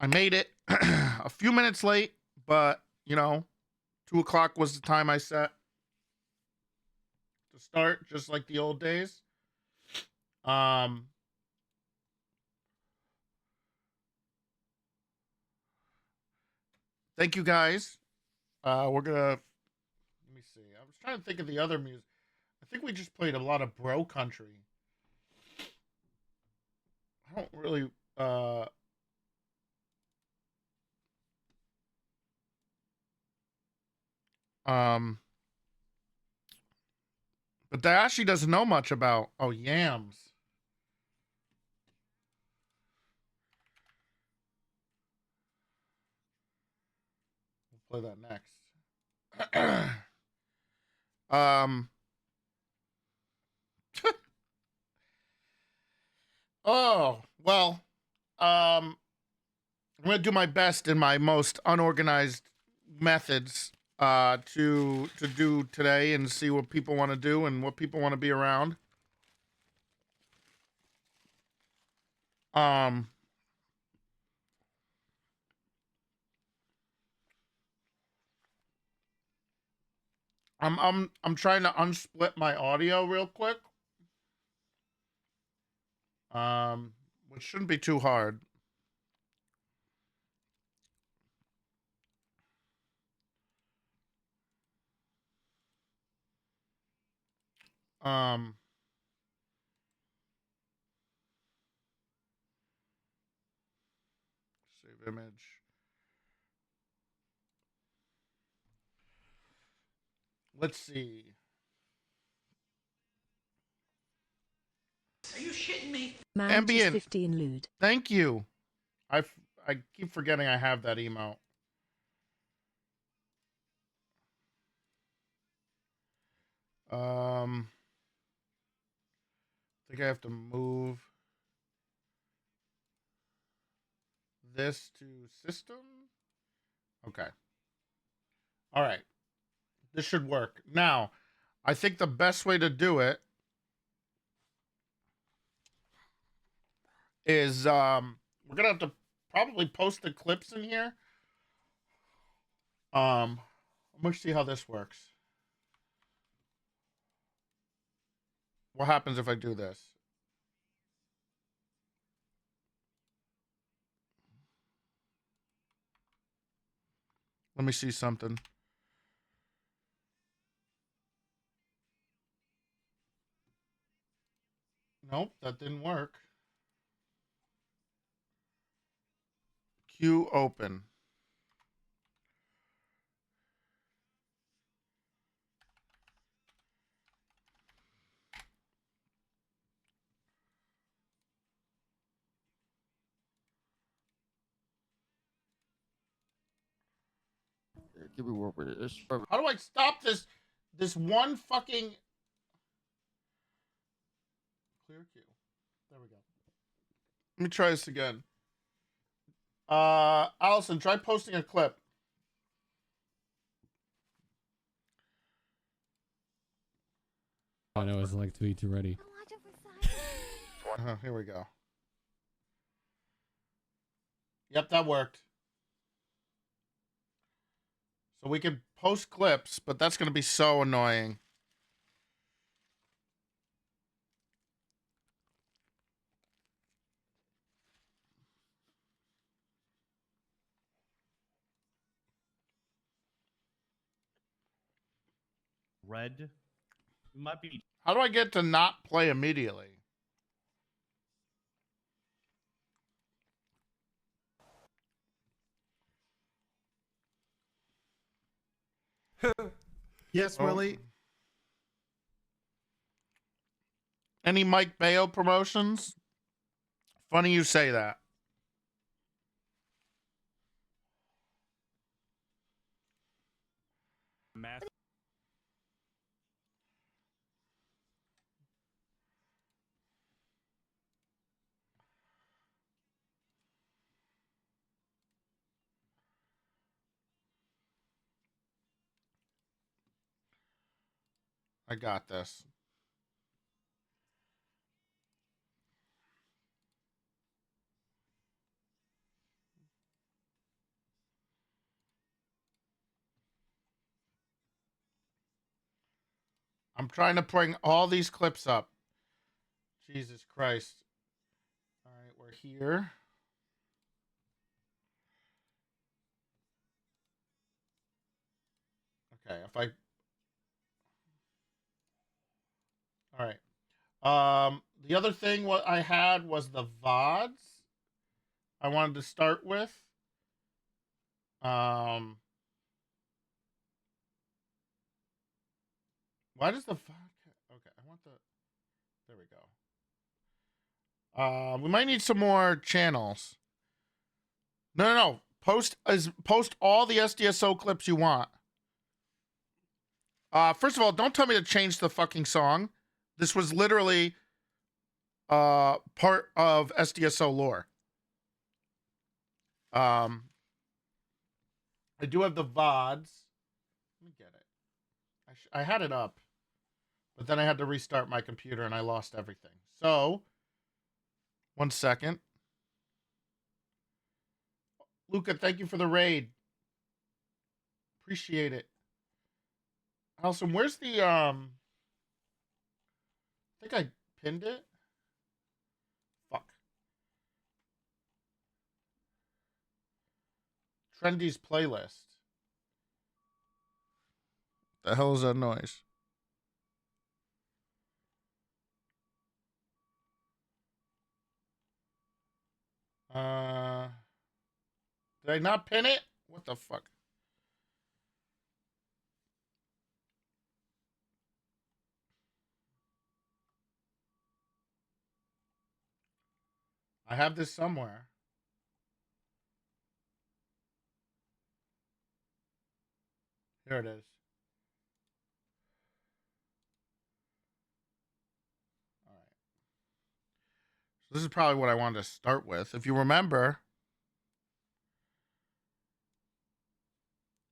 I made it a few minutes late, but, you know, 2 o'clock was the time I set to start, just like the old days. Um, Thank you guys. We're gonna, let me see. I was trying to think of the other music. I think we just played a lot of bro country. I don't really, um, but that actually doesn't know much about, oh, yams. We'll play that next. um, oh, well, I'm gonna do my best in my most unorganized methods to do today and see what people want to do and what people want to be around. Um, I'm trying to unsplit my audio real quick. Um, which shouldn't be too hard. Um, Save image. Let's see. Are you shitting me? Mantis Ambient. 15 lewd. Thank you. I keep forgetting I have that email. I think I have to move this to system. Okay. All right. This should work. Now, I think the best way to do it is we're gonna have to probably post the clips in here. I'm gonna see how this works. What happens if I do this? Let me see something. Nope, that didn't work. Queue open. Give me work with it. How do I stop this one fucking clear queue? There we go. Let me try this again. Allison, try posting a clip. I know it's like too ready. Here we go. Yep, that worked. So we can post clips, but that's going to be so annoying. Red might be. How do I get to not play immediately? Yes, Oh. Willie. Any Mike Bayo promotions? Funny you say that. Math. I got this. I'm trying to bring all these clips up. Jesus Christ. All right, we're here. Okay, if I... All right. The other thing what I had was the VODs. I wanted to start with. Why does the vodka? Okay, I want the. There we go. We might need some more channels. No. Post all the SDSO clips you want. First of all, don't tell me to change the fucking song. This was literally part of SDSO lore. I do have the VODs. Let me get it. I had it up, but then I had to restart my computer and I lost everything. So, 1 second. Luca, thank you for the raid. Appreciate it. Allison, where's the I think I pinned it. Fuck. Trendy's playlist. The hell is that noise? Did I not pin it? What the fuck? I have this somewhere. Here it is. All right. So this is probably what I wanted to start with. If you remember,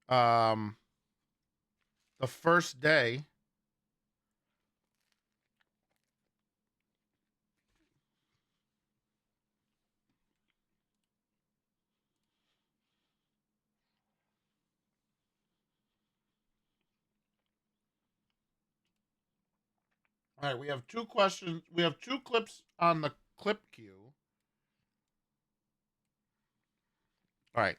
the first day, all right, we have 2 questions. We have 2 clips on the clip queue. All right.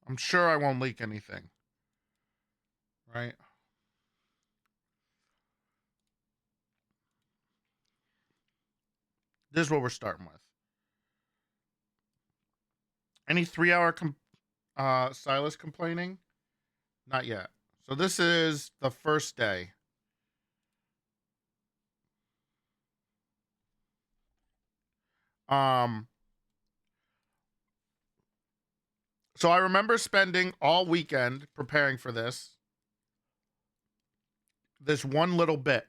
I'm sure I won't leak anything. Right? This is what we're starting with. Any 3-hour Silas complaining? Not yet. So this is the first day. So I remember spending all weekend preparing for this one little bit.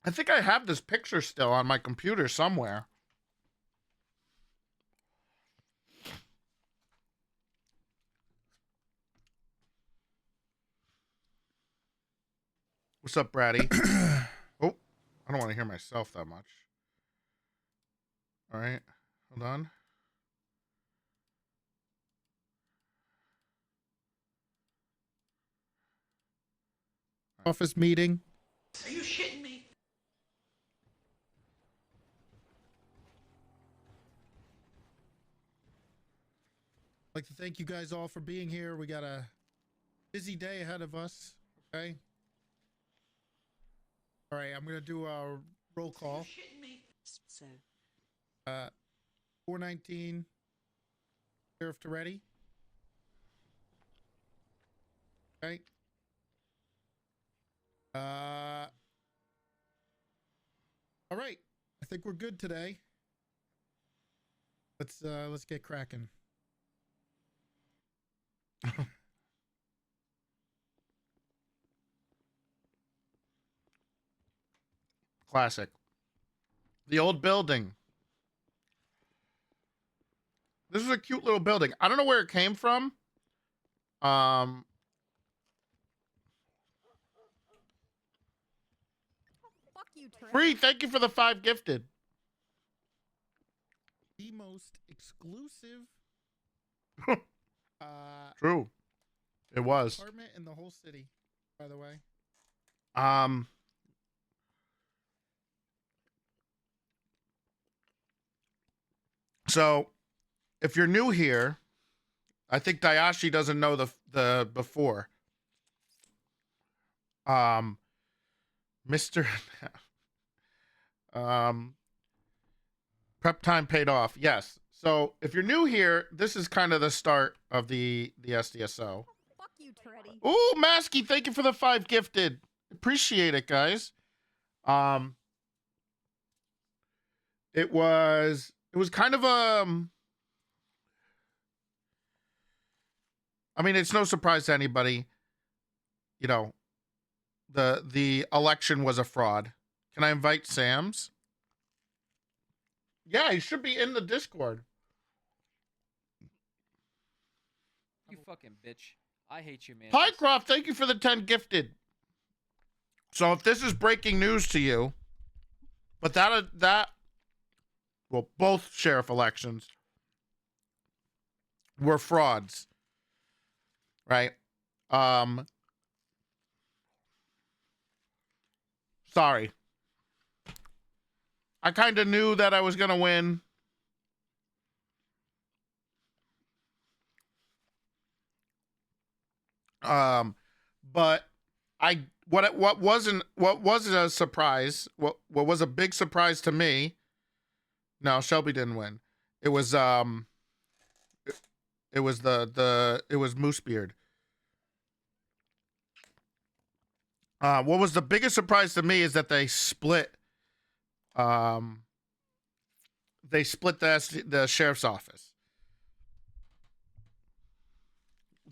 I think I have this picture still on my computer somewhere. What's up, Brady? Oh, I don't want to hear myself that much. All right, hold on. Office meeting. Are you shitting me? I'd like to thank you guys all for being here. We got a busy day ahead of us. Okay. All right, I'm gonna do a roll call. Are you shitting me? So 419. Sheriff Toretti. Okay. All right. I think we're good today. Let's get cracking. Classic. The old building. This is a cute little building. I don't know where it came from. fuck you, Free, thank you for the 5 gifted. The most exclusive True. It was. apartment in the whole city, by the way. So if you're new here, I think Dayashi doesn't know the before. Mr. Prep time paid off. Yes. So if you're new here, this is kind of the start of the SDSO. Fuck you, Treddy. Ooh, Masky, thank you for the 5 gifted. Appreciate it, guys. It was kind of I mean, it's no surprise to anybody. You know, the election was a fraud. Can I invite Sam's? Yeah, he should be in the Discord. You fucking bitch. I hate you, man. Pycroft, thank you for the 10 gifted. So if this is breaking news to you, but well, both sheriff elections were frauds, right? Sorry. I kind of knew that I was going to win. But what wasn't a surprise, what was a big surprise to me. No, Shelby didn't win. It was it was Moosebeard. What was the biggest surprise to me is that they split the sheriff's office.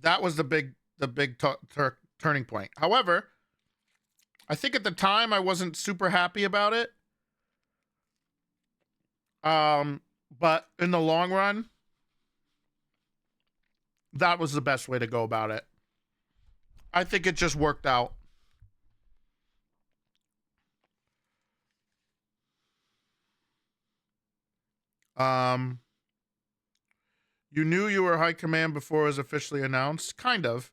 That was the big turning point. However, I think at the time I wasn't super happy about it. But in the long run, that was the best way to go about it. I think it just worked out. You knew you were high command before it was officially announced? Kind of.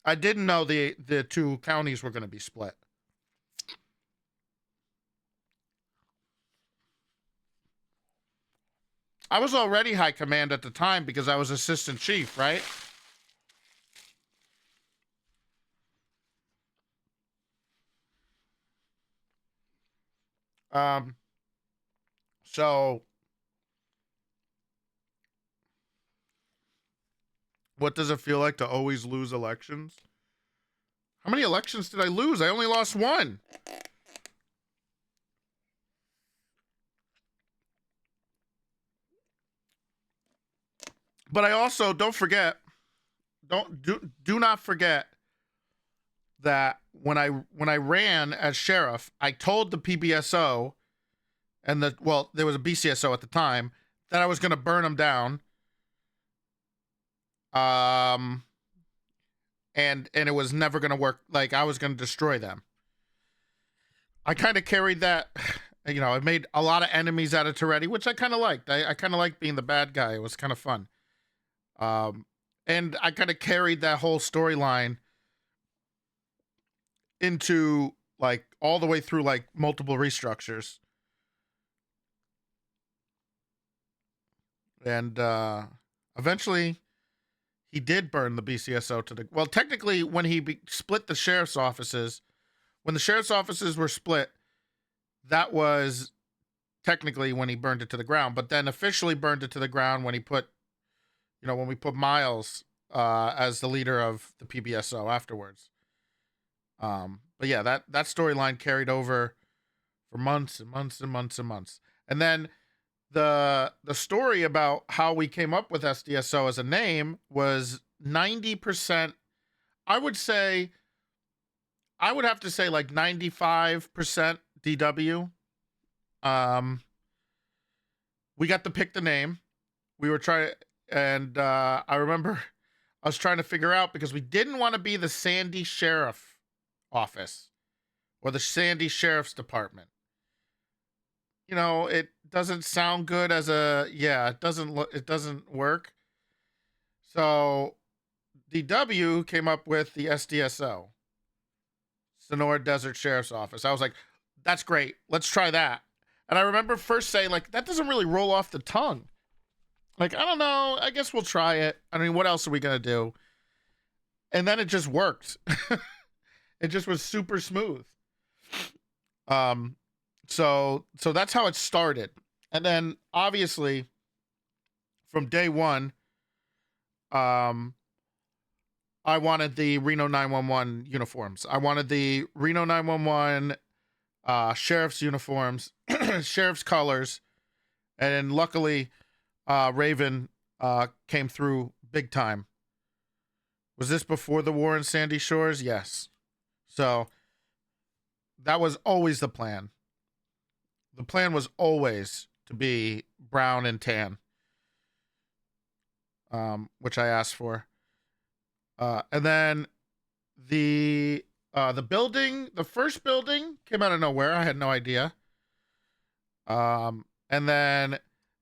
I didn't know the 2 counties were going to be split. I was already high command at the time because I was assistant chief, right? So what does it feel like to always lose elections? How many elections did I lose? I only lost 1. But I also do not forget that when I ran as sheriff, I told the PBSO and there was a BCSO at the time that I was going to burn them down. And it was never going to work. Like, I was going to destroy them. I kind of carried that, you know, I made a lot of enemies out of Toretti, which I kind of liked. I kind of liked being the bad guy. It was kind of fun. And I kind of carried that whole storyline into, like, all the way through, like, multiple restructures. And eventually he did burn the BCSO to the... Well, technically, when he split the sheriff's offices, when the sheriff's offices were split, that was technically when he burned it to the ground. But then officially burned it to the ground when he put, you know, when we put Miles as the leader of the PBSO afterwards. But yeah, that storyline carried over for months and months and months and months. And then the story about how we came up with SDSO as a name was 90%. I would have to say like 95% DW. We got to pick the name. We were trying, and I remember I was trying to figure out because we didn't want to be the Sandy Sheriff Office or the Sandy Sheriff's Department. You know, it doesn't sound good as it doesn't work. So DW came up with the SDSO, Sonora Desert Sheriff's Office. I was like, that's great. Let's try that. And I remember first saying, like, that doesn't really roll off the tongue. Like, I don't know. I guess we'll try it. I mean, what else are we going to do? And then it just worked. It just was super smooth. So that's how it started. And then obviously from day one, I wanted the Reno 911 uniforms. I wanted the Reno 911 sheriff's uniforms, sheriff's colors. And luckily, Raven came through big time. Was this before the war in Sandy Shores? Yes. So that was always the plan. The plan was always to be brown and tan, which I asked for. And then the building, the first building came out of nowhere. I had no idea. And then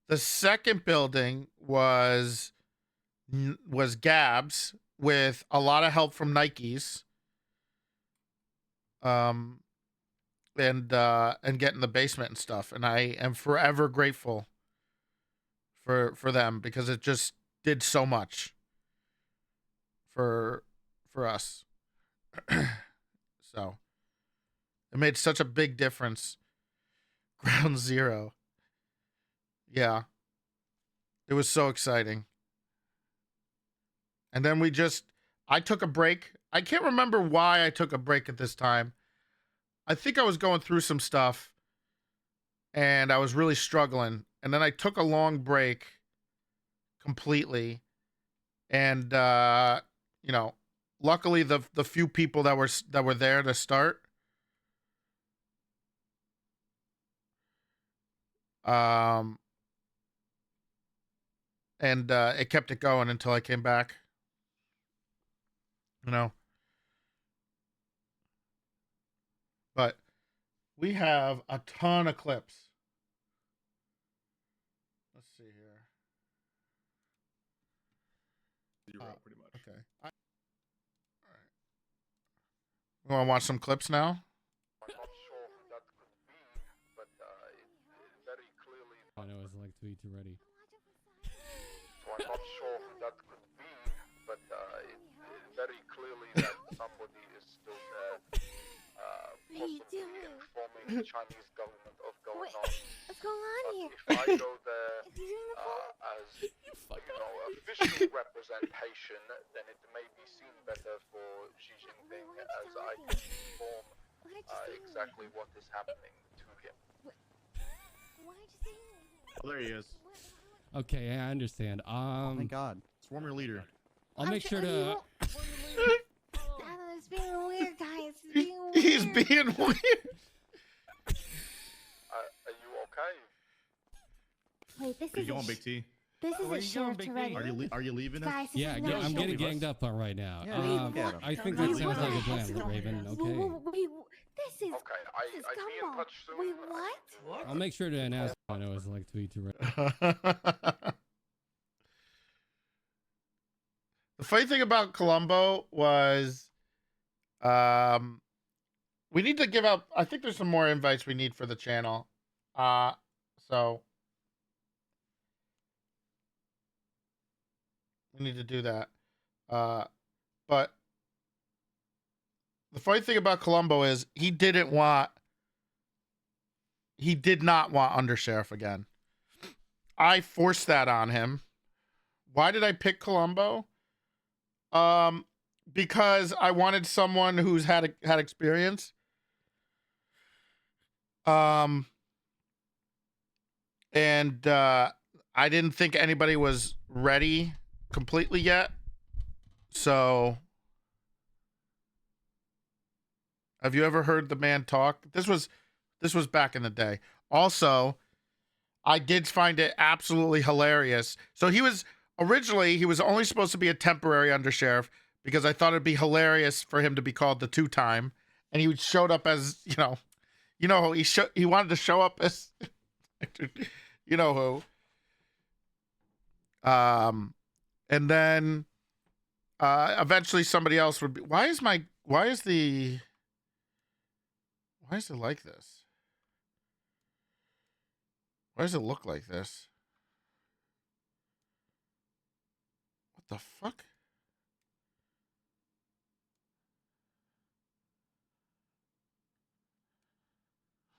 the second building was Gabs with a lot of help from Nikes. And get in the basement and stuff. And I am forever grateful for them because it just did so much for us. So it made such a big difference. Ground zero. Yeah. It was so exciting. And then I took a break. I can't remember why I took a break at this time. I think I was going through some stuff and I was really struggling. And then I took a long break completely. And, you know, luckily the few people that were there to start, and it kept it going until I came back, you know. But we have a ton of clips. Let's see here. Pretty much. Okay. All right. You want to watch some clips now? I'm not sure who that could be, but it very clearly. I know it's like tweet too ready. So I'm not sure who that could be, but it very clearly that somebody is still there, possibly informing the Chinese government of going on. What's going on here? But if I go there as official representation, then it may be seen better for Xi Jinping as I can inform exactly what is happening to him. Why did you say that? Oh, there he is. Okay, I understand. Thank God. Swarm your leader. I'll make sure to. It's being weird, guys. It's being weird. He's being weird. Are you okay? Wait, this Where is you going, Big T? this Where isn't you going, Sheriff Big Toretto. T? Are you leaving us? Guys, this Yeah, is not I'm getting Sheriff. ganged up on right now. Yeah, look at him. I think Wait, that sounds what like a the heck's plan, going Raven. on? Okay. Wait, this is Okay, this is I'll be in gumbo. touch soon. Wait, what? I'll make sure to announce. I know it's like tweet too ready. The funny thing about Columbo was, we need to give up. I think there's some more invites we need for the channel. So we need to do that. But the funny thing about Columbo is he did not want undersheriff again. I forced that on him. Why did I pick Columbo? Because I wanted someone who's had experience. And I didn't think anybody was ready completely yet. So, have you ever heard the man talk? This was back in the day. Also, I did find it absolutely hilarious. So he was originally he was only supposed to be a temporary undersheriff because I thought it'd be hilarious for him to be called the two-time, and he showed up as he wanted to show up as you know who. And then eventually somebody else would be. Why is it like this? Why does it look like this? What the fuck?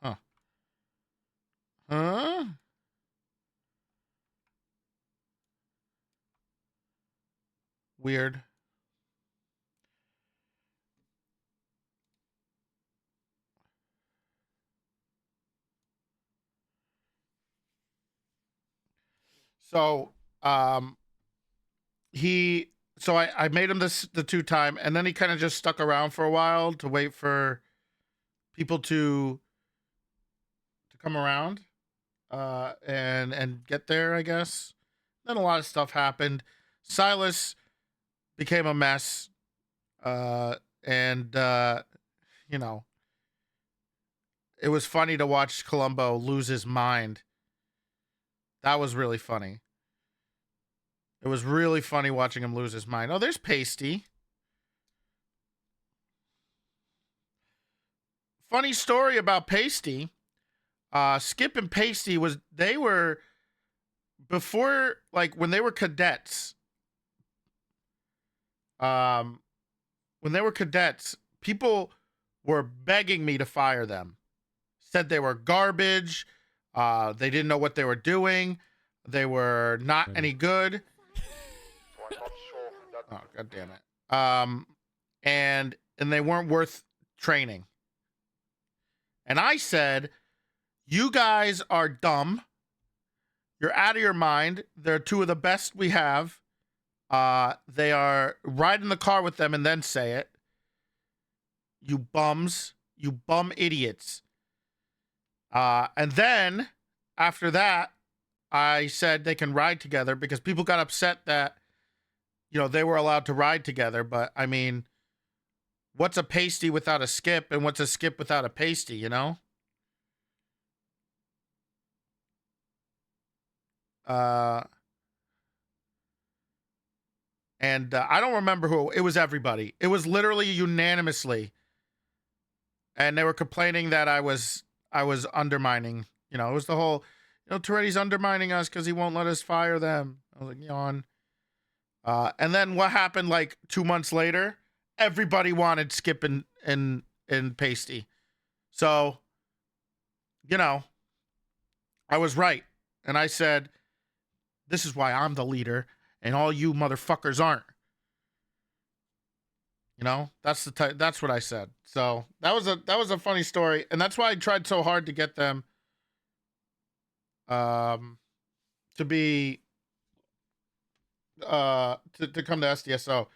Huh. Huh? Weird. So, I made him the two-time, and then he kind of just stuck around for a while to wait for people to come around, and get there, I guess. Then a lot of stuff happened. Silas became a mess, and it was funny to watch Columbo lose his mind. That was really funny. It was really funny watching him lose his mind. Oh, there's Pasty. Funny story about Pasty. Skip and Pasty were before, like, when they were cadets. When they were cadets, people were begging me to fire them. Said they were garbage. They didn't know what they were doing. They were not any good. Oh, God damn it. And they weren't worth training. And I said, you guys are dumb. You're out of your mind. They're two of the best we have. They are ride in the car with them and then say it. You bums. You bum idiots. And then after that, I said they can ride together because people got upset that, they were allowed to ride together. But I mean, what's a Pasty without a Skip, and what's a Skip without a Pasty, And I don't remember who. It was everybody. It was literally unanimously. And they were complaining that I was undermining. It was the whole, Toretti's undermining us because he won't let us fire them. I was like, yawn. And then what happened like 2 months later? Everybody wanted Skip and Pasty. So, I was right. And I said, this is why I'm the leader and all you motherfuckers aren't. That's what I said. So that was a funny story. And that's why I tried so hard to get them to be to come to SDSO.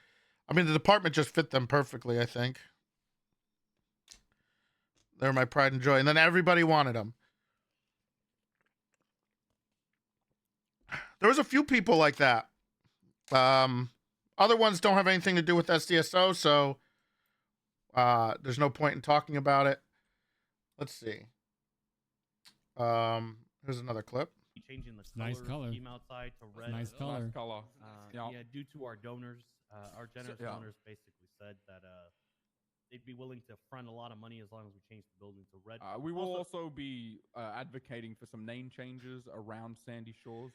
I mean, the department just fit them perfectly, I think. They're my pride and joy. And then everybody wanted them. There was a few people like that. Other ones don't have anything to do with SDSO, so there's no point in talking about it. Let's see. Here's another clip. Changing the Nice color. scheme outside to red. Nice color. color. Yeah, due to our donors, our generous donors basically said that they'd be willing to front a lot of money as long as we change the building to red. We will also be advocating for some name changes around Sandy Shores.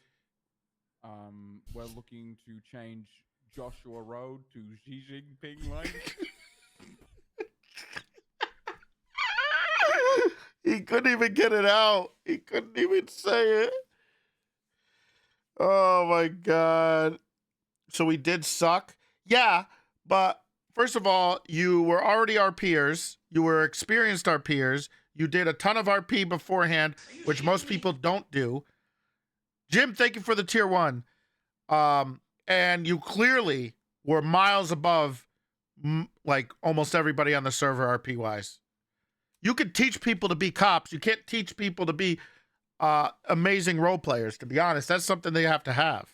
We're looking to change Joshua Road to Xi Jinping Lane. He couldn't even get it out. He couldn't even say it. Oh my God. So we did suck. Yeah, but first of all, you were already our peers. You were experienced our peers. You did a ton of RP beforehand, which most people don't do. Jim, thank you for the tier 1. And you clearly were miles above like almost everybody on the server RP wise. You could teach people to be cops. You can't teach people to be amazing role players, to be honest. That's something they have to have.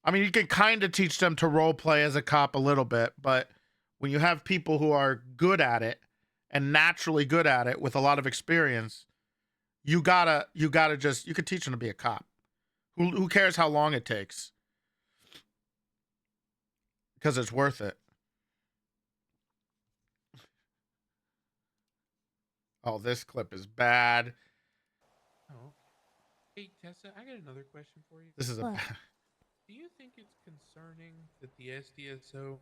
I mean, you can kind of teach them to role play as a cop a little bit, but when you have people who are good at it and naturally good at it with a lot of experience, you gotta just, you could teach them to be a cop. Who cares how long it takes? Because it's worth it. Oh, this clip is bad. Oh. Hey, Tessa, I got another question for you. This is a What? Do you think it's concerning that the SDSO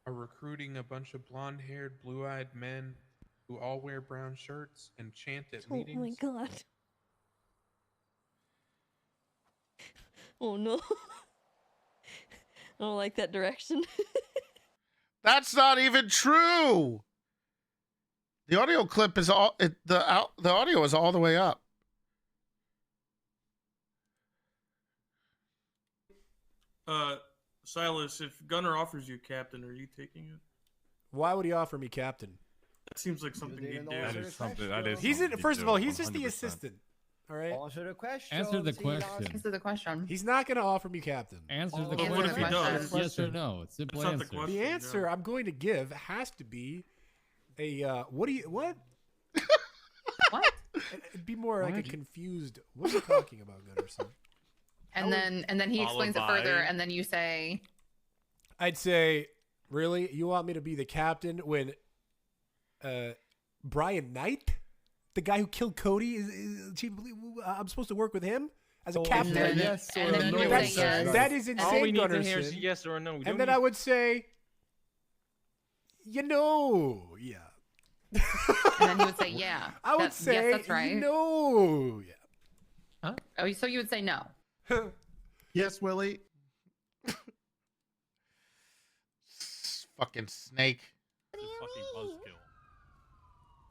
are recruiting a bunch of blonde-haired, blue-eyed men who all wear brown shirts and chant at Oh meetings? my god. Oh no. I don't like that direction. That's not even true. The audio clip is the audio is all the way up. Silas, if Gunner offers you captain, are you taking it? Why would he offer me captain? That seems like something he'd do. That is something. That is. He's something first he'd of all, do, he's just the 100%. assistant. All right. Answer the question. Answer the question. Answer the question. He's not going to offer me captain. Answer the But question. what if he does? Yes or no. Simple That's not the answer. question. The answer I'm going to give has to be a what? What? It'd be more like a confused. What are you talking about, Gunnarsson? And then he explains it further, and then you say, I'd say, really, you want me to be the captain when Brian Knight, the guy who killed Cody, is chief of police, I'm supposed to work with him as a captain? and then you would say yes. That is insane, All we need to hear is Gunnarsson. yes or no. We And don't then need- I would say, yeah. and then he would say, yeah. I would say, yes, that's right. no, yeah. Oh, so you would say no. Yes, Willie. Fucking snake. What do you mean?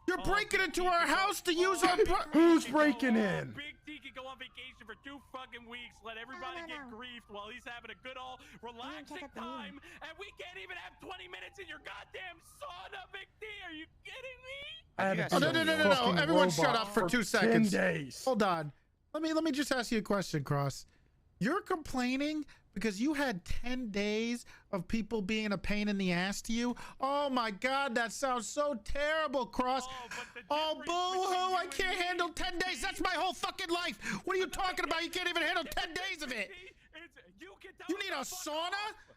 You're breaking into our house to use our. Who's breaking in? Big D can go on vacation for 2 fucking weeks, let everybody No. get griefed while he's having a good old relaxing check out the meeting. time, and we can't even have 20 minutes in your goddamn sauna, Big D. Are you kidding me? Oh, no. Everyone shut up for 2 seconds. 10 days. Hold on. Let me just ask you a question, Cross. You're complaining because you had 10 days of people being a pain in the ass to you? Oh my God, that sounds so terrible, Cross. Oh, boo-hoo, I can't handle 10 days. That's my whole fucking life. What are you talking about? You can't even handle 10 days of it. You need a sauna?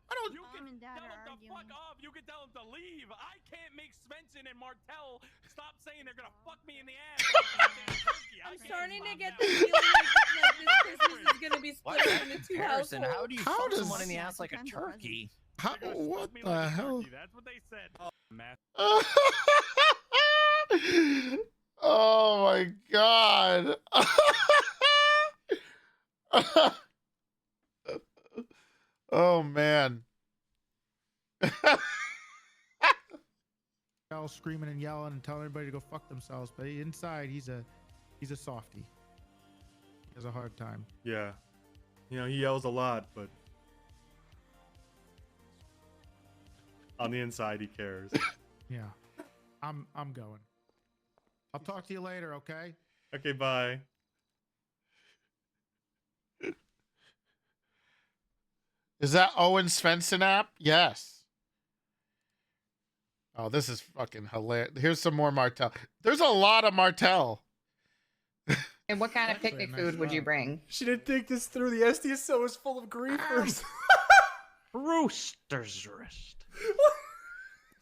I don't... You can Mom and Dad tell are him to fuck off. You can tell him to leave. I can't make Svensson and Martell stop saying they're gonna fuck me in the ass. I'm starting to get the feeling like this Christmas is gonna be split up into 2 Harrison, households. how do you How fuck does- someone in the ass like a turkey? How, what the hell? That's what they said. Oh my God. Oh man. All screaming and yelling and telling everybody to go fuck themselves, but inside he's a softie. He has a hard time. Yeah. You know, he yells a lot, but on the inside he cares. Yeah. I'm going. I'll talk to you later, okay? Okay, bye. Is that Owen Svensson app? Yes. Oh, this is fucking hilarious. Here's some more Martell. There's a lot of Martell. And what kind of Actually, picnic nice food would you job. bring? She didn't think this through. The SDSO is full of griefers. Rooster's wrist.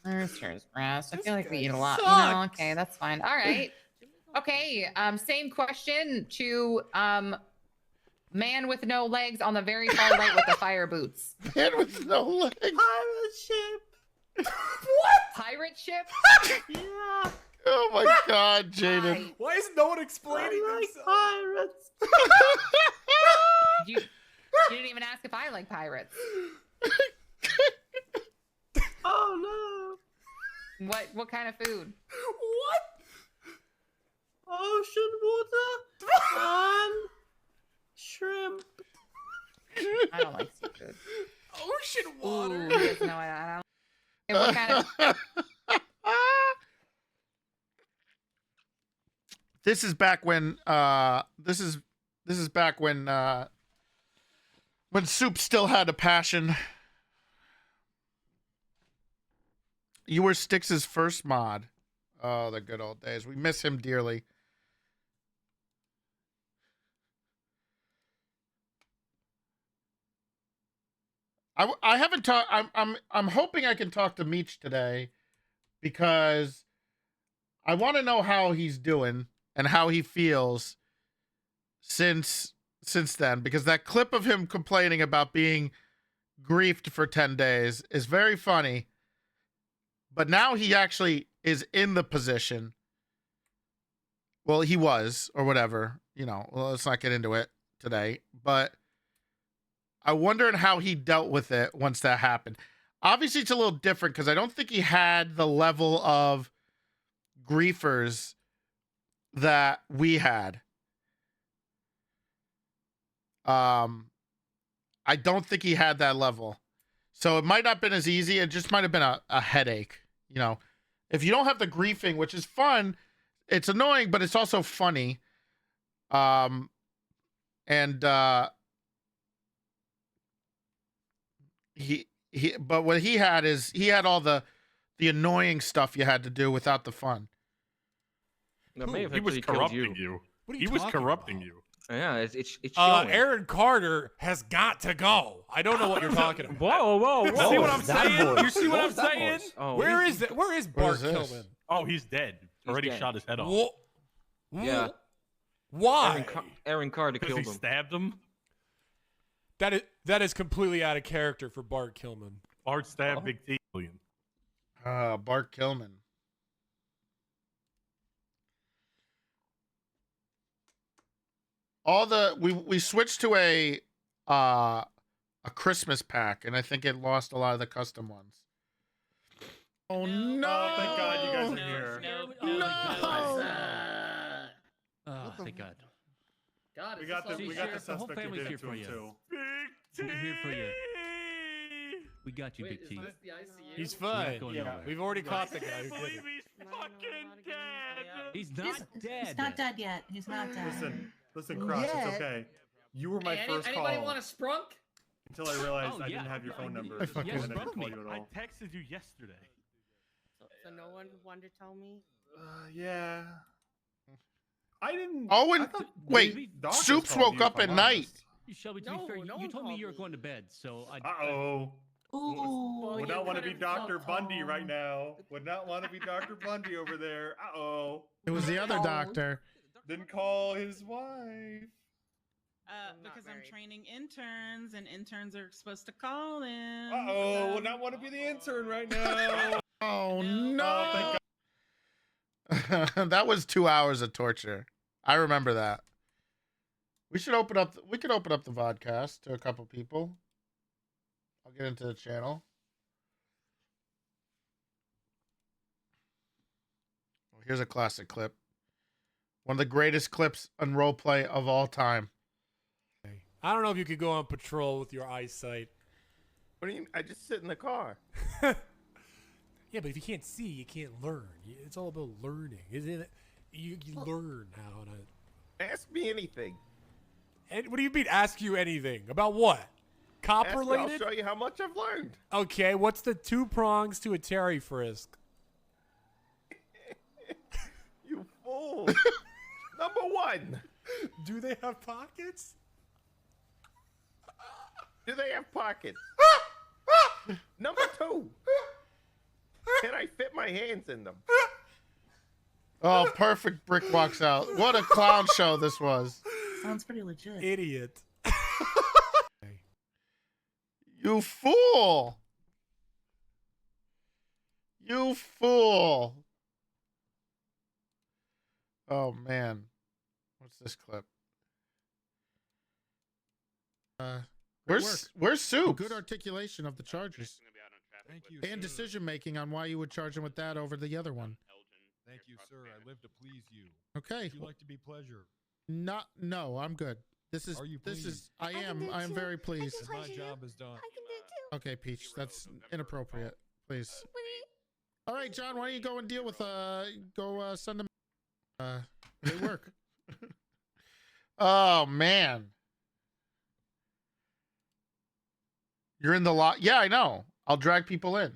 Rooster's rest. I feel like we eat a guy lot. You know, sucks. okay, that's fine. All right. Okay. Same question to man with no legs on the very far right with the fire boots. Man with no legs. Pirate ship. Pirate ship? Yeah. Oh my God, Jaden. Why is no one explaining themselves? pirates. You didn't even ask if I like pirates. Oh What kind of food? no. Ocean water and shrimp. I don't like seafood. Ocean Ooh, water. he doesn't know what I don't. And what kind of? This is back when this is back when When Soup still had a passion. You were Styx's first mod. Oh, the good old days. We miss him dearly. I haven't talked. I'm hoping I can talk to Meech today because I want to know how he's doing and how he feels since then, because that clip of him complaining about being griefed for 10 days is very funny. But now he actually is in the position. Well, he was, or whatever. You know, well, let's not get into it today. But I wonder how he dealt with it once that happened. Obviously, it's a little different because I don't think he had the level of griefers that we had. I don't think he had that level. So it might not have been as easy. It just might have been a headache. You know, if you don't have the griefing, which is fun, it's annoying, but it's also funny. But what he had is he had all the annoying stuff you had to do without the fun. He was corrupting you. What are you He was talking corrupting about? you. Yeah, it's showing. Aaron Carter has got to go. I don't know what you're talking about. Whoa. You see what I'm saying? You see what I'm saying? Oh, Where is it? Where is Bart is this? Kilman? Oh, he's dead. Already dead. shot his head off. Yeah. Why? Aaron Carter Because killed he him. stabbed him. That is completely out of character for Bart Kilman. Bart stabbed Big T. Bart Kilman. We switched to a Christmas pack, and I think it lost a lot of the custom ones. Oh no! Oh, thank God you guys are here. Oh, thank God. God, We got the Sheriff, the whole suspect who family's did here it to for him you. too. We're here for you. We got you, Big T. He's We're not fine. going nowhere. We've already caught the guy who did it. He's fucking dead. He's not dead. He's not dead yet. He's not dead. Listen, Cross, it's okay. You were my first call Anybody want a sprunk? until I realized Oh, I yeah. didn't have your phone number. I fucking- and I didn't sprung call me. you at I all. texted you yesterday. So no one wanted to tell me. Yeah. I didn't. Owen, I thought wait, maybe Doc was Soups calling woke you, up if at I'm night. honest. Shelby, to No, be fair, no you one told me called you were me. going to bed, so I. Uh-oh. Ooh. Would not want to be could've Dr. felt Bundy home. right now. Would not want to be Dr. Bundy over there. Uh-oh. It was the other doctor. Didn't call his wife. Because I'm training interns, and interns are supposed to call in. Uh-oh. Would not want to be the intern right now. Oh Oh, thank no! That was 2 hours of torture. I remember that. We could open up the vodcast to a couple people. I'll get into the channel. Here's a classic clip. One of the greatest clips on roleplay of all time. I don't know if you could go on patrol with your eyesight. What do you? I just sit in the car. Yeah, but if you can't see, you can't learn. It's all about learning, isn't it? You learn how to. Ask me anything. And what do you mean? Ask you anything about what? Cop Ask me, related? I'll show you how much I've learned. Okay, what's the 2 prongs to a Terry frisk? You fool. Number 1. Do they have pockets? Do they have pockets? Number 2. Can I fit my hands in them? Oh, perfect. Brick walks out. What a clown show this was. Sounds pretty legit. Idiot. You fool. You fool. Oh, man. What's this clip? Where's Soup? Good articulation of the charges. Thank you, And sir. decision making on why you would charge him with that over the other one. Thank you, sir. I live to please you. Okay. Would you like to be pleasure? No, I'm good. This is Are you this is pleased? I am very pleased. My job is done. Okay, Peach, that's inappropriate. Please. All right, John, why don't you go and deal with send them they work. Oh man. You're in the lot. Yeah, I know. I'll drag people in.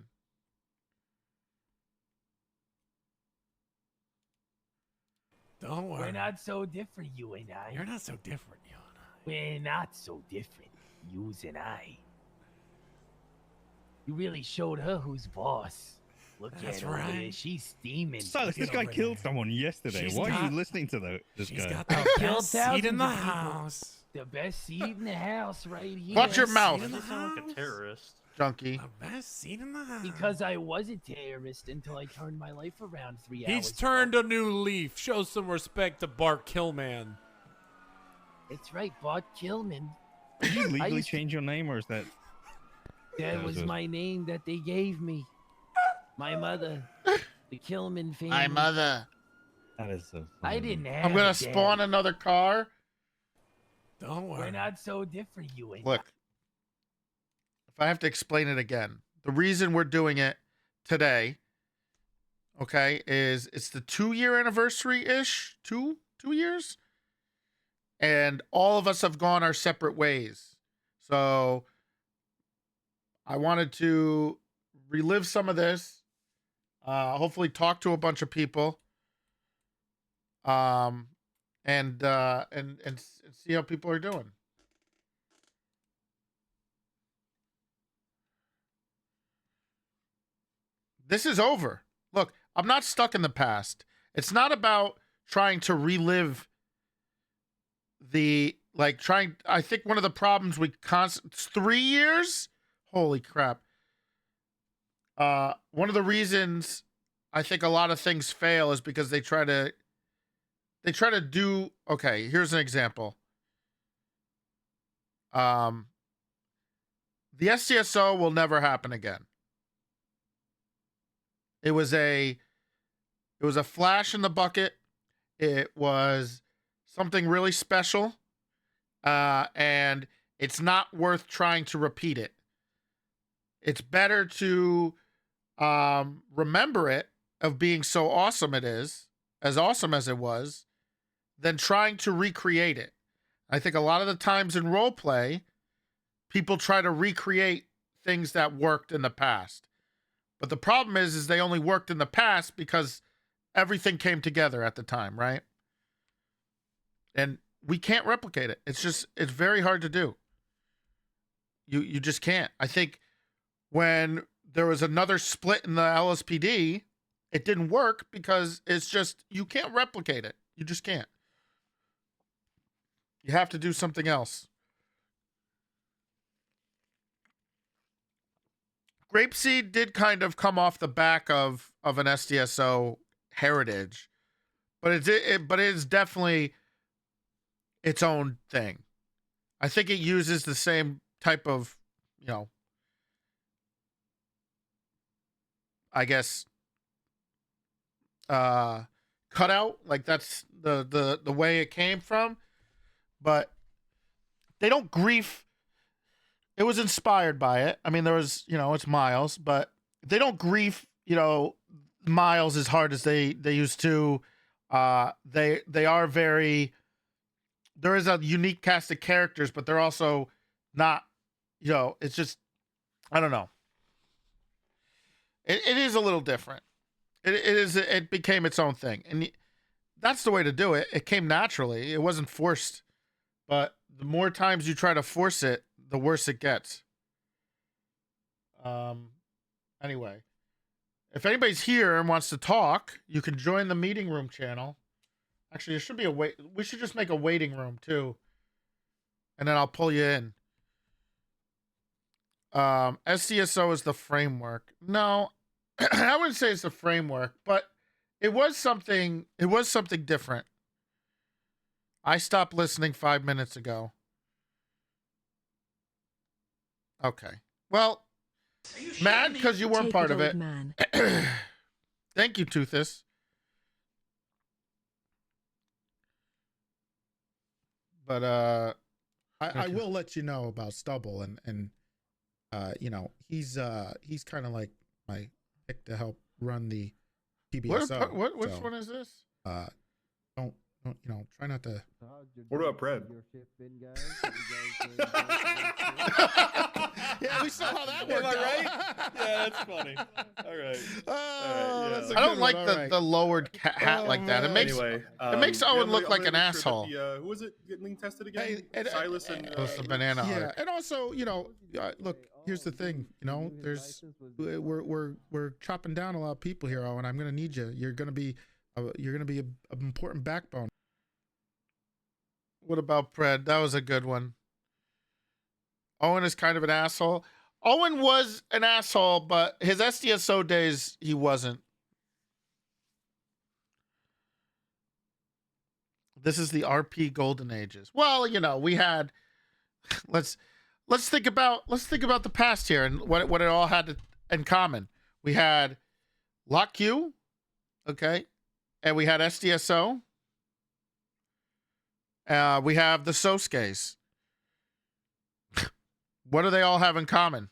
Don't worry. We're not so different, you and I. You're not so different, you and I. We're not so different, you and I. You really showed her who's boss. Look That's at her over there. right. She's steaming. Silas, this guy killed someone yesterday. She's Why are got- you listening to this She's guy? got the Killed best seat in thousands the of people. house. The best seat in the house right here. Watch your mouth. Seat in the Sound like house. a terrorist. Junkie. The best seat in the house. Because I was a terrorist until I turned my life around 3 hours He's ago. turned a new leaf. Show some respect to Bart Killman. That's right, Bart Killman. Did you I legally used to- change your name, or is that? That was my name that they gave me. My mother. The Killman family. My mother. That is so. I didn't have I'm gonna a spawn dad. another car. Don't worry. We're not so different, you and Look, if I have to explain it again, the reason we're doing it today, okay, is it's the 2-year anniversary ish, 2 years, and all of us have gone our separate ways. So I wanted to relive some of this, hopefully talk to a bunch of people, and see how people are doing. This is over. Look, I'm not stuck in the past. It's not about trying to relive I think one of the problems it's 3 years? Holy crap. One of the reasons I think a lot of things fail is because they try to do, okay, here's an example. The SDSO will never happen again. It was a flash in the bucket. It was something really special. And it's not worth trying to repeat it. It's better to remember it of being so awesome it is, as awesome as it was, than trying to recreate it. I think a lot of the times in role play, people try to recreate things that worked in the past. But the problem is they only worked in the past because everything came together at the time, right? And we can't replicate it. It's very hard to do. You just can't. I think when there was another split in the LSPD, it didn't work because it's just, you can't replicate it. You just can't. You have to do something else. Grapeseed did kind of come off the back of an SDSO heritage, but it is definitely its own thing. I think it uses the same type of, I guess, cutout. Like that's the way it came from, but they don't grief. It was inspired by it. I mean, there was, it's Miles, but they don't grief, Miles as hard as they used to. They are very. There is a unique cast of characters, but they're also not. It's just, I don't know. It is a little different. It became its own thing, and that's the way to do it. It came naturally. It wasn't forced, but the more times you try to force it, the worse it gets. Anyway, if anybody's here and wants to talk, you can join the meeting room channel. Actually, there should be we should just make a waiting room too. And then I'll pull you in. SDSO is the framework. No, I wouldn't say it's the framework, but it was something different. I stopped listening 5 minutes ago. Okay. Well, mad because you weren't Take part it, of old it. man. Thank you, Toothus. But I will let you know about Stubble and he's kind of like my pick to help run the PBSO. Which one is this? Don't try not to. What about Pred? Yeah, we saw how that Am worked I out. right? Yeah, that's funny. All right. Oh, that's a I don't good like one. the, All right. the lowered hat Oh, like that. It man. makes Anyway, it makes yeah, Owen I'm look gonna like an make sure that asshole. the, who was it getting tested again? Hey, and, Silas and It was the banana yeah, arc. and also, look, here's the thing. We're chopping down a lot of people here, Owen. I'm gonna need you. You're gonna be an important backbone. What about Pred? That was a good one. Owen is kind of an asshole. Owen was an asshole, but his SDSO days, he wasn't. This is the RP golden ages. Well, we had let's think about the past here and what it all had in common. We had Lock Q, okay, and we had SDSO. We have the Sosuke's. What do they all have in common?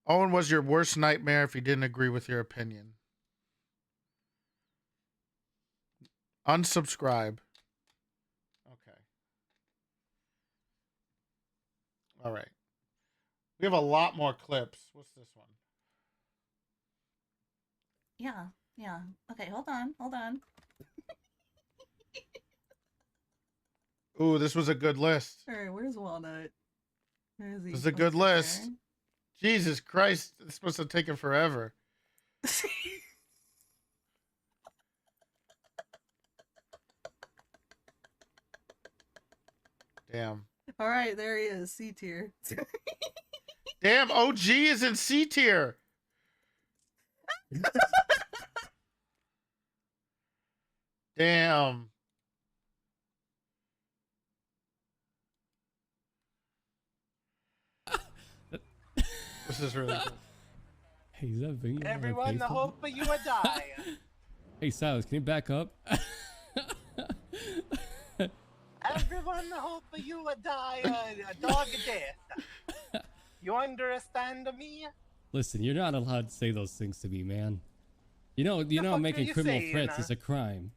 Owen was your worst nightmare if he didn't agree with your opinion. Unsubscribe. Okay. All right. We have a lot more clips. What's this one? Yeah. Okay, hold on. Ooh, this was a good list. All right, where's Walnut? Where is he? This is a good list. Jesus Christ, this must have taken forever. Damn. All right, there he is, C tier. Damn, OG is in C tier. Damn. This is really cool. Hey, is that Vinny? Everyone, the hope of you would die. Hey, Silas, can you back up? Everyone, the hope of you would die a dog of death. You understand me? Listen, you're not allowed to say those things to me, man. You know, fuck making are you criminal saying, threats is a crime.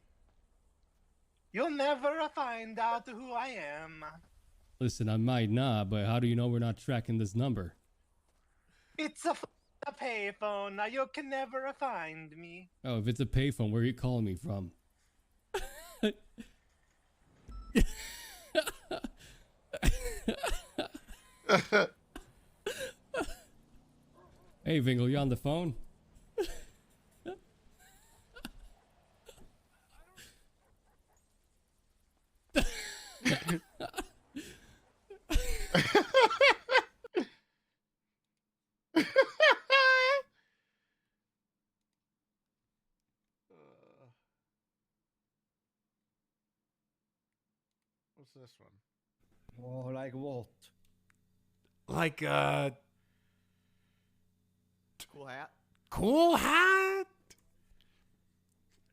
You'll never find out who I am. Listen, I might not, but how do you know we're not tracking this number? It's a payphone. Now you can never find me. Oh, if it's a payphone, where are you calling me from? Hey, Vingle, you on the phone? What's this one? Oh, like what? Like Cool hat. cool hat.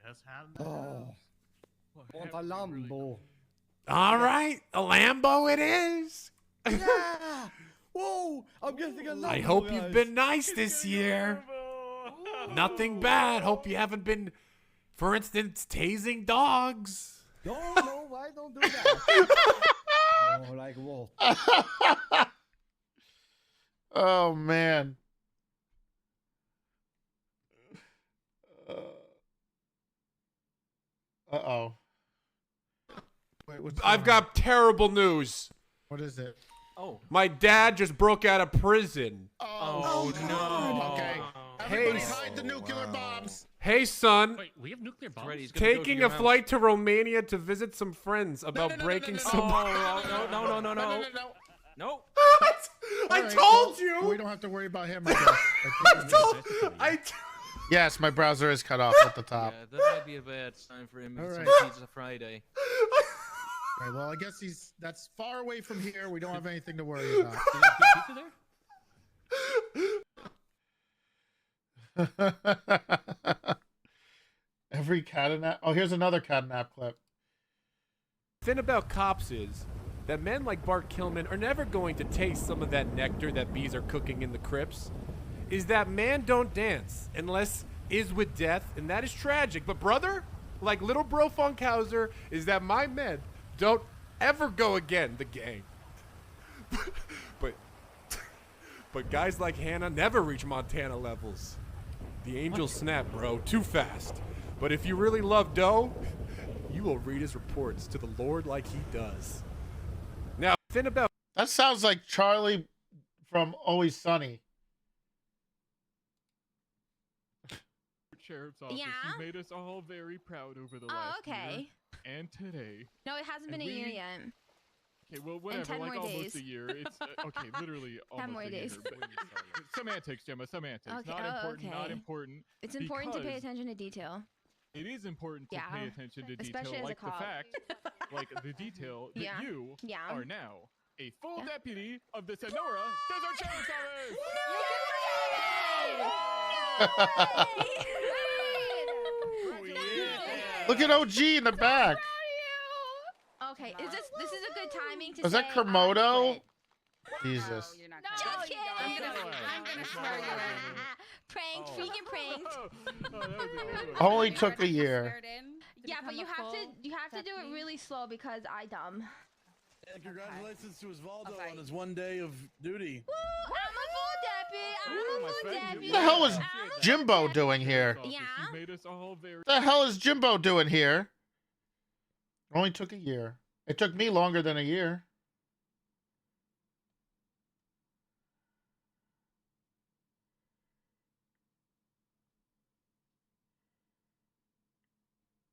Yes, hat. Oh, want a Lambo. All right, a Lambo it is. Yeah. Whoa, I'm getting a Lambo. I hope you've been nice this year. Nothing bad. Hope you haven't been, for instance, tasing dogs. No, I don't do that. Oh, like what? Oh man. Uh-oh. Wait, I've got terrible news. What is it? Oh. My dad just broke out of prison. Oh no. Okay. Everybody Hey, hide the nuclear bombs. Hey, son. Wait, we have nuclear bombs? Ready, he's gonna go to Taking your a house. flight to Romania to visit some friends about breaking some. Oh, no. No. What? I All right, told well, you. We don't have to worry about him. I guess. Yes, my browser is cut off at the top. Yeah, that might be a bad sign for him. All It's right. on Pizza Friday. Okay, well, I guess that's far away from here. We don't have anything to worry about. Do they have good pizza there? Every cat and nap. Oh, here's another cat and nap clip. The thing about cops is that men like Bart Kilman are never going to taste some of that nectar that bees are cooking in the crypts. Is that man don't dance unless is with death, and that is tragic. But brother, like little bro Funkhauser, is that my men don't ever go again, the gang. but guys like Hannah never reach Montana levels. The angels snap, bro, too fast. But if you really love Doe, you will read his reports to the Lord like he does. Now, think about that. Sounds like Charlie from Always Sunny. Sheriff's office. Yeah? You made us all very proud over the Oh, last okay. year and today. No, it hasn't been a year yet. Okay, well, whatever. 10 like more almost days. a year. It's okay, literally 10 more almost a year. days. But semantics, Gemma. Semantics. Okay, Not important. Not okay. important. It's important to pay because attention to detail. It is important to Yeah. pay attention to detail, Especially as a like the cop. fact, like the detail that Yeah. you Yeah. are now a full deputy of the Sonora Desert Sheriff's Office. Look at OG in the back. Okay, this is a good timing to Is that say I Kermodo? quit. Jesus. Just kidding. I'm gonna throw you in. Pranked, freaking pranked. Only took a year. Yeah, but you have to do it really slow because I dumb. And congratulations to Osvaldo on his 1 day of duty. I'm a full deputy. What the hell is Jimbo doing here? Yeah. You made us all very. What the hell is Jimbo doing here? Only took a year. It took me longer than a year.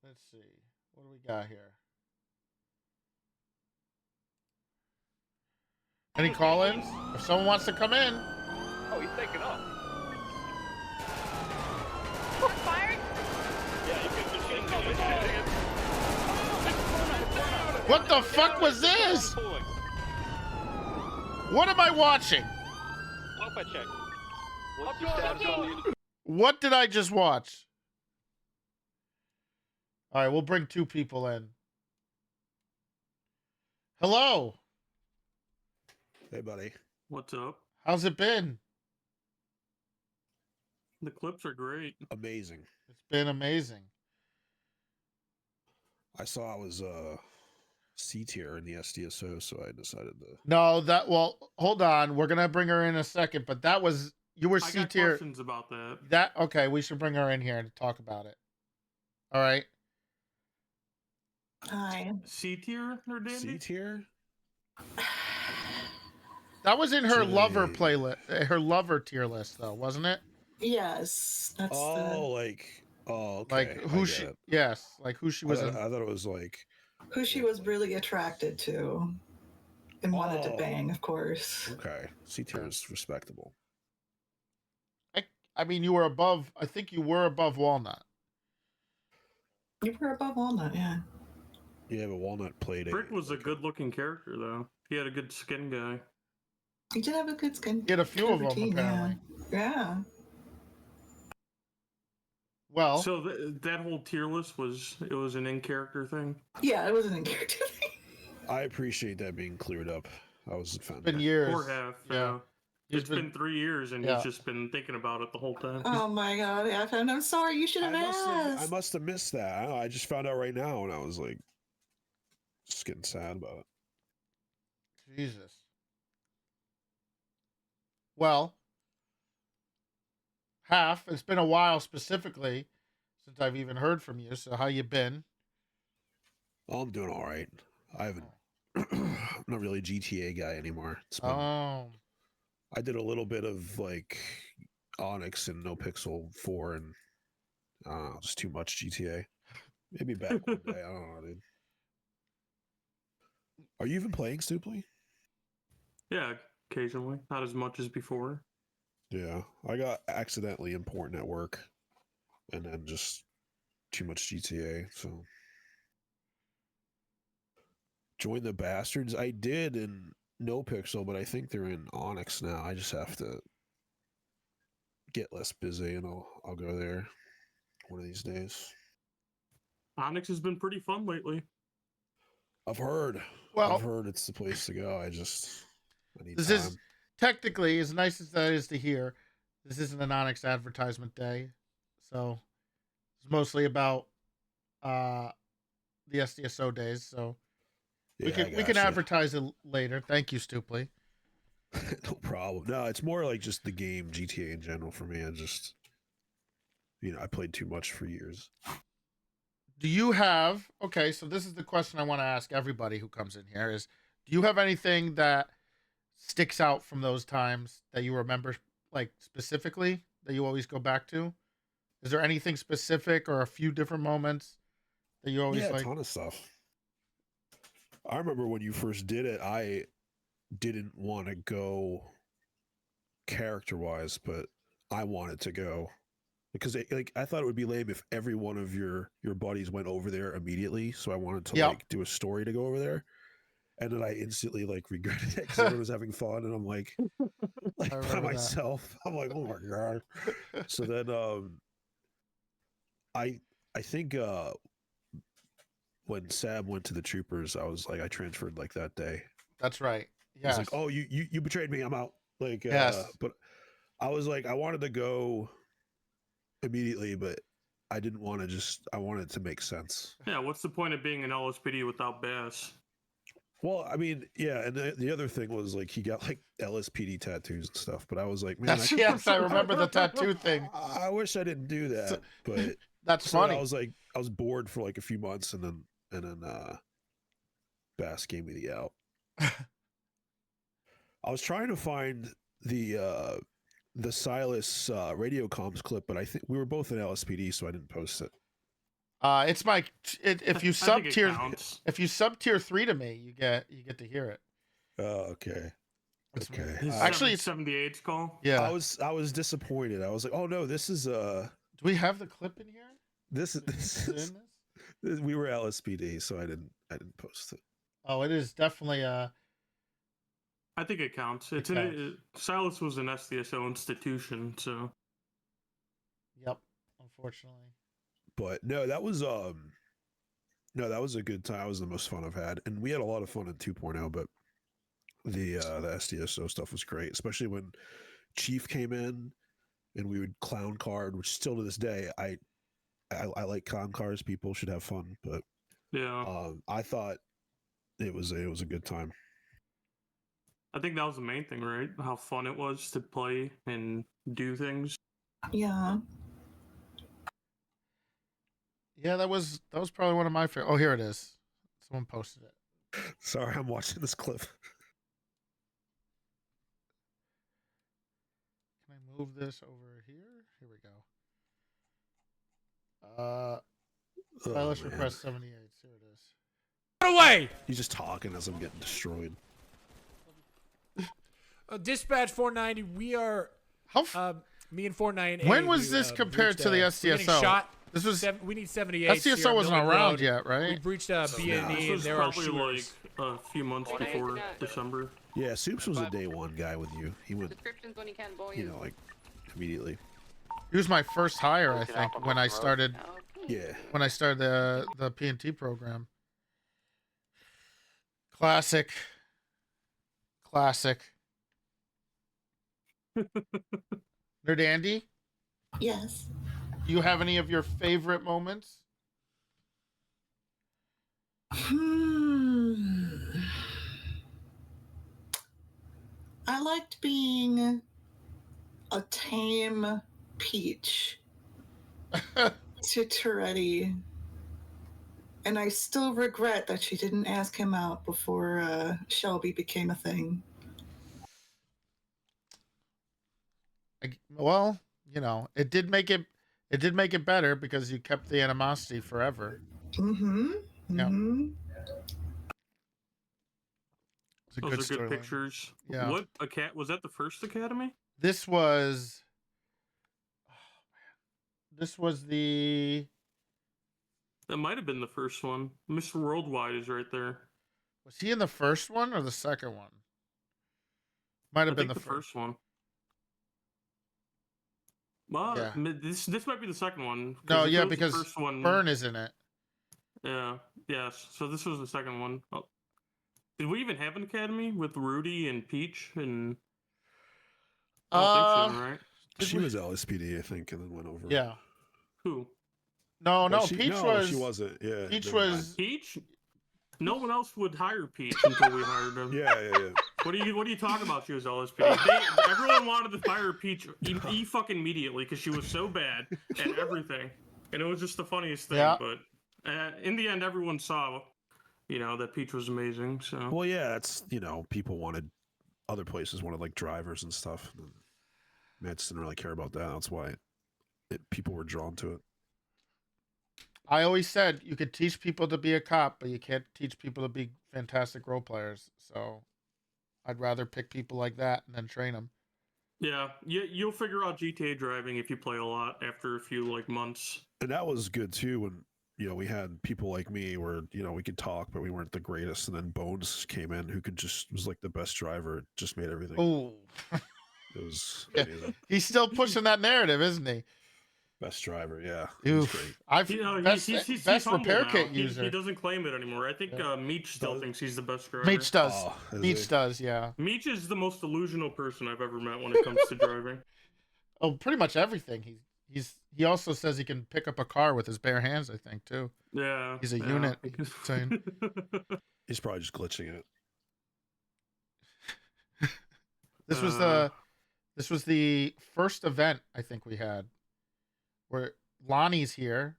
Let's see. What do we got here? Any call-ins? If someone wants to come in. Oh, he's taking off. Fired? Yeah, you can just What the fuck was this? What am I watching? check. What's your status on the What did I just watch? All right, we'll bring two people in. Hello. Hey, buddy. What's up? How's it been? The clips are great. Amazing. It's been amazing. I saw I was C tier in the SDSO, so I decided to. No, well, hold on. We're gonna bring her in a second, but that was you were I C got tier. questions about that. That okay? We should bring her in here to talk about it. All right. Hi. C tier or Dandy? C tier? That was in her Jay. lover playlist, her lover tier list, though, wasn't it? Yes, that's okay. Like who she? Yes, like who she was. I in. thought it was like who she was really attracted to and wanted to Oh. bang, of course. okay. C tier is respectable. I mean, you were above. I think you were above Walnut. You were above Walnut, yeah. Yeah, but Walnut played it. Brick was a good looking character, though. He had a good skin guy. He did have a good skin. He had a few of them, routine, apparently. Yeah. Well, so that whole tier list was an in character thing. Yeah, it wasn't in character. I appreciate that being cleared up. I was offended. been years. Or half. Yeah. It's been 3 years, and Yeah. he's just been thinking about it the whole time. Oh my god, I'm sorry, you should have I asked. must have missed that. I don't know, I just found out right now, and I was like, just getting sad about it. Jesus. Well, half. It's been a while specifically since I've even heard from you. So how you been? Oh, I'm doing all right. I haven't. I'm not really a GTA guy anymore. It's been- I did a little bit of like Onyx and No Pixel 4, and just too much GTA. Maybe back one day. I don't know, dude. Are you even playing Stooply? Yeah, occasionally. Not as much as before. Yeah, I got accidentally important at work, and then just too much GTA. So join the bastards. I did in No Pixel, but I think they're in Onyx now. I just have to get less busy, and I'll go there one of these days. Onyx has been pretty fun lately. I've heard. Well, I've heard it's the place to go. I need this time. is technically, as nice as that is to hear, this isn't an Onyx advertisement day, so it's mostly about the SDSO days. So we Yeah, I can gotcha. advertise it later. Thank you, Stuply. No problem. No, it's more like just the game GTA in general for me. I just, I played too much for years. Do you have, okay, so this is the question I want to ask everybody who comes in here is, do you have anything that sticks out from those times that you remember, like specifically, that you always go back to? Is there anything specific or a few different moments that you always Yeah, like? a ton of stuff. I remember when you first did it, I didn't want to go character-wise, but I wanted to go. Because I thought it would be lame if every one of your buddies went over there immediately. So I wanted to like do a story to go over there, and then I instantly like regretted it because everyone was having fun, and I'm like by myself. I'm like, oh my god. So then I think when Sam went to the troopers, I was like, I transferred like that day. That's right. Yeah. It's like, oh, you betrayed me. I'm out. Like, yes. But I was like, I wanted to go immediately, but I didn't want to I wanted it to make sense. Yeah, what's the point of being an LSPD without Bass? Well, I mean, yeah, and the other thing was like he got like LSPD tattoos and stuff, but I was like, man, yes, I remember the tattoo thing. I wish I didn't do that, but that's funny. I was bored for like a few months, and then Bass gave me the out. I was trying to find the Silas radio comms clip, but I think we were both in LSPD, so I didn't post it. It's my if you sub tier 3 to me, you get to hear it. Oh, okay. Okay. Actually, it's 78's call. Yeah. I was disappointed. I was like, oh no, this is Do we have the clip in here? This is we were LSPD, so I didn't post it. Oh, it is definitely I think it counts. Silas was an SDSO institution, so. Yep, unfortunately. But no, that was a good time. That was the most fun I've had, and we had a lot of fun in 2.0. But the SDSO stuff was great, especially when Chief came in, and we would clown card, which still to this day I like clown cars. People should have fun, but yeah, I thought it was a good time. I think that was the main thing, right? How fun it was to play and do things. Yeah. Yeah, that was probably one of my favorite. Oh, here it is. Someone posted it. Sorry, I'm watching this clip. Can I move this over here? Here we go. Stylish request 78. Here it is. Get away! He's just talking as I'm getting destroyed. Dispatch 490. We are. Me and 498. When was this compared to the SDSO? Shot. This was we need 78. SDSO wasn't around yet, right? We breached B&E, and was there are probably shooters. like a few months before December. Yeah, Soups was a day one guy with you. He went, like immediately. He was my first hire, I think, when I started. Yeah. When I started the P&T program. Classic. Nerd Andy? Yes. Do you have any of your favorite moments? I liked being a tame peach to Toretti. And I still regret that she didn't ask him out before Shelby became a thing. Well, it did make it better because you kept the animosity forever. Mm-hmm. Yeah. Mm-hmm. Those are good pictures. Yeah. What was that? The first academy? This was. This was the. That might have been the first one. Mr. Worldwide is right there. Was he in the first one or the second one? Might have been the first one. Yeah. This might be the second one. No, if yeah, it was the because first one, Burn is in it. Yeah. Yes. So this was the second one. Oh. Did we even have an academy with Rudy and Peach and? I don't think so, right? She was LSPD, I think, and then went over. Yeah. Who? No, Well, Peach no, was. she wasn't. Yeah. Peach never mind. was. Peach? No one else would hire Peach until we hired him. Yeah. What are you talking about? She was LSPD. Everyone wanted to fire Peach fucking immediately because she was so bad at everything, and it was just the funniest thing. Yeah. But in the end, everyone saw, that Peach was amazing. So. Well, yeah, that's people wanted other places wanted like drivers and stuff. Mantis didn't really care about that. That's why people were drawn to it. I always said you could teach people to be a cop, but you can't teach people to be fantastic role players. So I'd rather pick people like that and then train them. Yeah, you'll figure out GTA driving if you play a lot after a few months. And that was good too when we had people like me where we could talk but we weren't the greatest, and then Bones came in who was like the best driver. It just made everything. Oh, it was amazing. He's still pushing that narrative, isn't he? Best driver, yeah. Oof. He's best humble repair now. kit He user. doesn't claim it anymore. I think Meech still thinks he's the best driver. Meech does. Meech does, yeah. Meech is the most delusional person I've ever met when it comes to driving. Oh, pretty much everything. He also says he can pick up a car with his bare hands, I think, too. Yeah. He's a unit. Insane. He's probably just glitching it. This was the first event I think we had where Lonnie's here,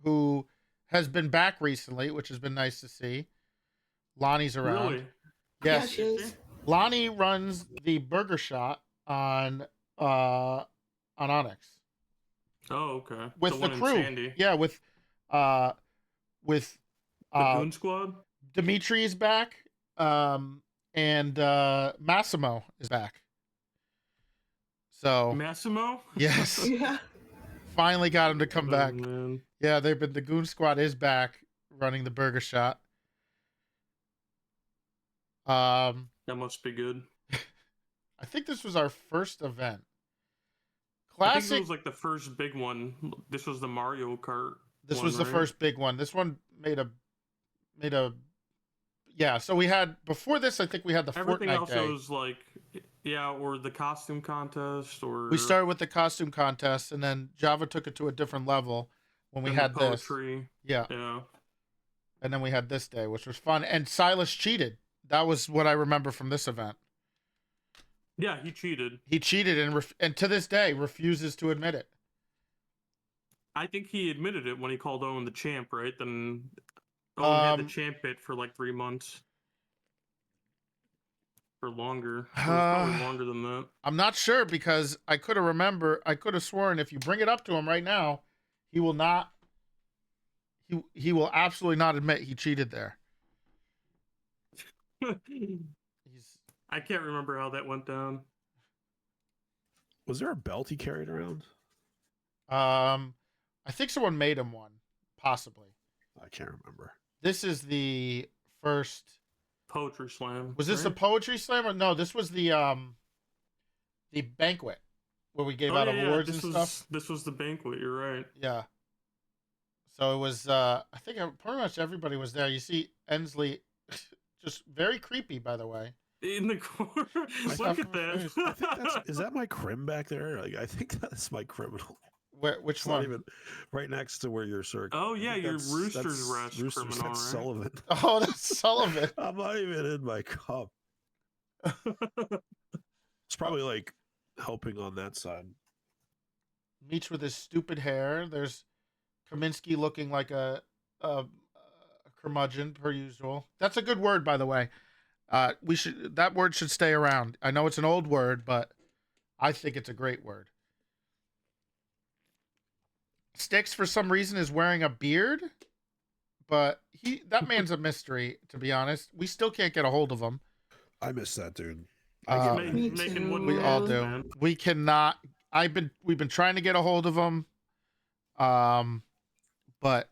who has been back recently, which has been nice to see. Lonnie's around. Really? Yes. Yeah, she is. Lonnie runs the burger shot on Onyx. Oh, okay. With the one in crew. Sandy. Yeah, with the Goon Squad. Dimitri is back. And Massimo is back. So Massimo? Yes. Yeah. Finally got him to come back. Man. Yeah, the Goon Squad is back running the burger shot. That must be good. I think this was our first event. I think Classic. it was like the first big one. This was the Mario Kart. This one, was the right? first big one. This one made a yeah. So we had before this. I think we had the Everything Fortnite else day. was or the costume contest, or We started with the costume contest, and then Java took it to a different level when we and the had this. poetry. Yeah. Yeah. And then we had this day, which was fun. And Silas cheated. That was what I remember from this event. Yeah, he cheated. He cheated and to this day refuses to admit it. I think he admitted it when he called Owen the champ, right? Then Owen had the champ bit for 3 months. Or longer. It was probably longer than that. I'm not sure because I could have sworn if you bring it up to him right now, he will not. He will absolutely not admit he cheated there. I can't remember how that went down. Was there a belt he carried around? I think someone made him one, possibly. I can't remember. This is the first Poetry slam. Was this the poetry slam or no? This was the banquet where we gave out awards and stuff. This was the banquet. You're right. Yeah. So it was. I think pretty much everybody was there. You see Ensley, just very creepy, by the way. In the corner. Look at that. I think is that my crim back there? I think that's my criminal. Which it's one? Not even right next to where you're circling. Oh yeah, your Rooster's Rest criminal, right? Sullivan. Oh, that's Sullivan. I'm not even in my cup. It's probably helping on that side. Meets with his stupid hair. There's Kaminsky looking like a curmudgeon per usual. That's a good word, by the way. That word should stay around. I know it's an old word, but I think it's a great word. Sticks, for some reason, is wearing a beard, but that man's a mystery, to be honest. We still can't get a hold of him. I miss that dude. We all do. Man. We cannot. We've been trying to get a hold of him, but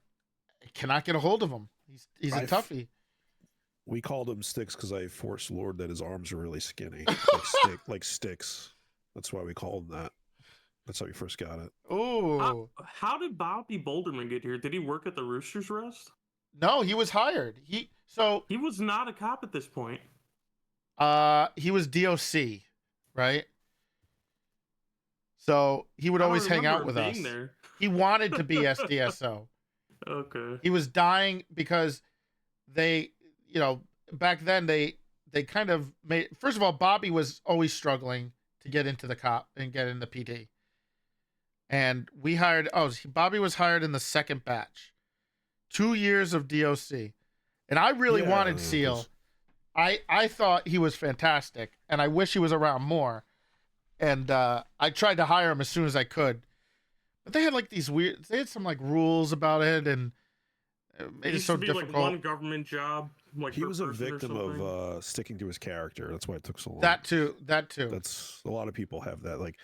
cannot get a hold of him. He's a toughie. We called him Sticks because I forced Lord that his arms are really skinny, like sticks. That's why we called him that. That's how you first got it. Ooh. How did Bobby Boulderman get here? Did he work at the Roosters Rest? No, he was hired. He was not a cop at this point. He was DOC, right? So he would I don't always hang out remember with him us. being there. He wanted to be SDSO. Okay. He was dying because they, back then they kind of made. First of all, Bobby was always struggling to get into the cop and get in the PD. And we hired. Bobby was hired in the second batch. 2 years of DOC, and I really wanted Seal. I thought he was fantastic, and I wish he was around more. And I tried to hire him as soon as I could, but they had like these weird. They had some like rules about it, and it made it so difficult. Like one government job. Like He was a person or victim something. of sticking to his character. That's why it took so long. That too. That's a lot of people have that. Like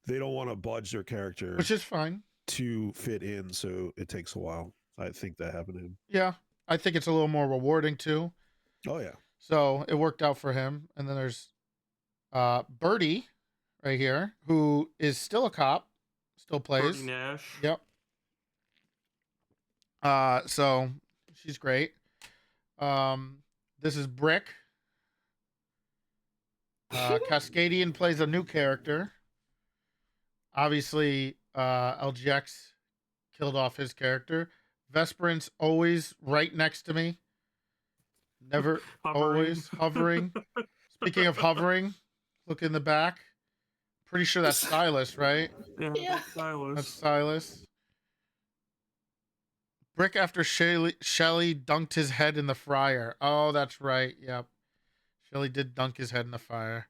they don't want to budge their character, Which is fine. to fit in, so it takes a while. I think that happened to him. Yeah, I think it's a little more rewarding too. Oh yeah. So it worked out for him. And then there's Birdie right here, who is still a cop, still plays. Birdie Nash. Yep. So she's great. This is Brick. Cascadian plays a new character. Obviously, LGX killed off his character. Vesperance always right next to me. Never always hovering. Speaking of hovering, look in the back. Pretty sure that's Silas, right? Yeah. Silas. That's Silas. Brick after Shelly dunked his head in the fryer. Oh, that's right. Yep. Shelly did dunk his head in the fire.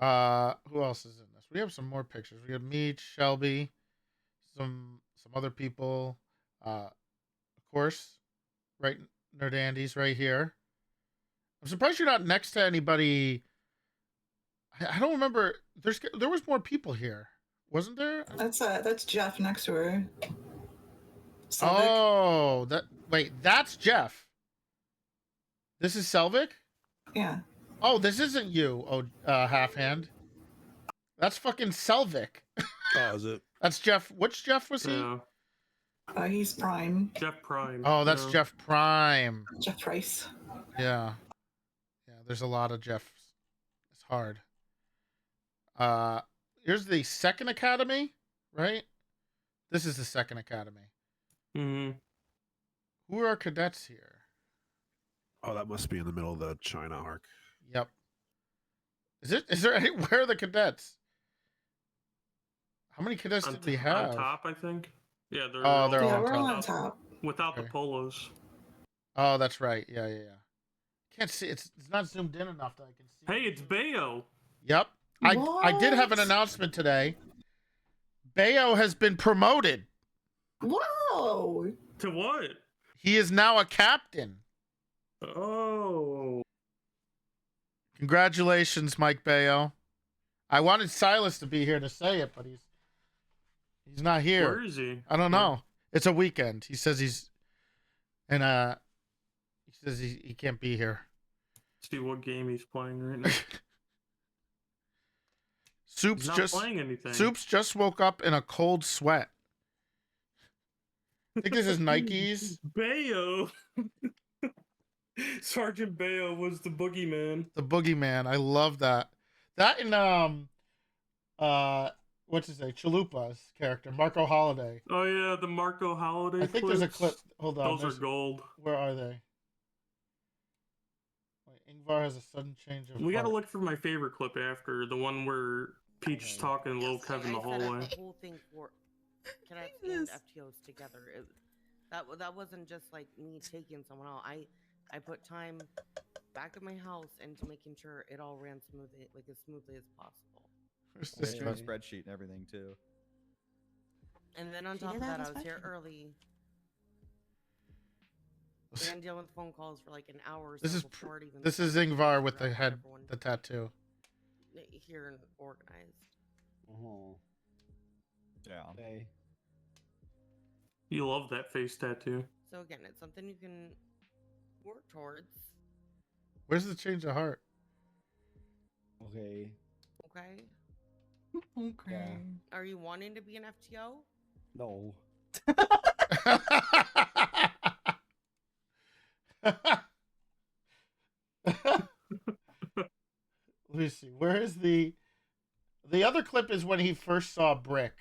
Who else is in this? We have some more pictures. We have me, Shelby, some other people. Of course, right, Nerd Andy's right here. I'm surprised you're not next to anybody. I don't remember. There was more people here, wasn't there? That's Jeff next to her. Oh, that's Jeff. This is Selvig? Yeah. Oh, this isn't you, half hand. That's fucking Selvig. Oh, is it? That's Jeff. Which Jeff was he? Yeah. He's Prime. Jeff Prime. Oh, that's yeah. Jeff Prime. Jeff Price. Yeah. Yeah, there's a lot of Jeffs. It's hard. Here's the second academy, right? This is the second academy. Mm-hmm. Who are our cadets here? Oh, that must be in the middle of the China arc. Yep. Is there any, where are the cadets? How many cadets did we have? On top, I think. Yeah, they're they're all on top. Without the Okay. polos. Oh, that's right. Yeah. Can't see. It's not zoomed in enough that I can see. Hey, it's Bayo. Yep. I did have an announcement today. Bayo has been promoted. Whoa. To what? He is now a captain. Oh. Congratulations, Mike Bayo. I wanted Silas to be here to say it, but he's not here. Where is he? I don't know. It's a weekend. He says he says he can't be here. See what game he's playing right now. Soups He's not playing anything. Soups just woke up in a cold sweat. I think this is Nikes. Bayo. Sergeant Bayo was the boogeyman. The boogeyman. I love that. That and what's his name? Chalupa's character, Marco Holiday. Oh yeah, the Marco Holiday. I think there's a clip. Hold on. Those are gold. Where are they? Wait, Ingvar has a sudden change of We gotta heart. look for my favorite clip after the one where Peach's talking to Lil Kev in the hallway. The whole thing for Cadets and FTOs together. That wasn't just like me taking someone out. I put time back at my house into making sure it all ran smoothly, like as smoothly as possible. This a spreadsheet and everything too. And then on She top did of that that, on I was here spreadsheet. early. And dealing with phone calls for like an hour or so This is before it even this is started. Ingvar with the Got head, everyone the tattoo. here and organized. Oh. Yeah. Okay. You love that face tattoo. So again, it's something you can work towards. Where's the change of heart? Okay. Okay. Okay. Are you wanting to be an FTO? No. Let me see. Where is the other clip? Is when he first saw Brick.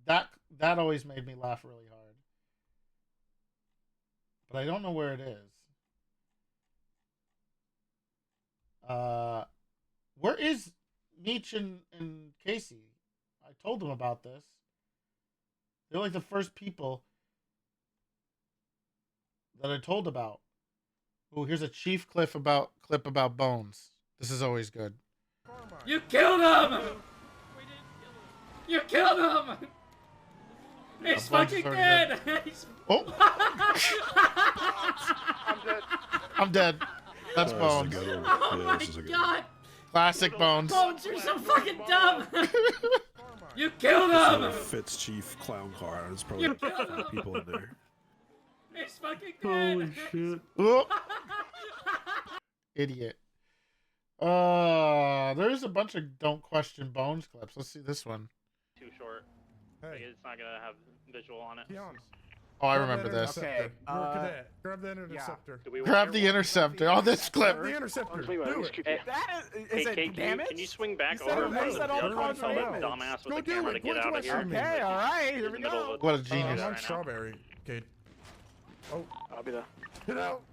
That always made me laugh really hard. But I don't know where it is. Where is Meech and Casey? I told them about this. They're like the first people that I told about. Oh, here's a Chief clip about Bones. This is always good. You killed him! You killed him! He's Bones fucking is already dead! Oh! I'm dead. That's Oh, Bones. this is a good one. Oh Yeah, my this is a good god! Classic Bones. Bones, you're so fucking dumb! You killed This is him! a Fitz Chief clown car. There's probably You killed 5 people in there. He's fucking dead! Holy shit. Oh. Idiot. There's a bunch of don't question Bones clips. Let's see this one. Too short. Like, it's not gonna have visual on it. Oh, I remember this. Okay, you're a cadet. Grab that interceptor. Grab the interceptor. Oh, this clip. Grab the interceptor. Do it. That is it Kate, damage? Can you swing back You said over it makes from that the all other one? kinds Tell of that damage. dumbass with Go the do camera it. to get Go out to of here. us. Okay, all right, here we go. What a genius. I want strawberry. Okay. Oh, I'll be there. get out.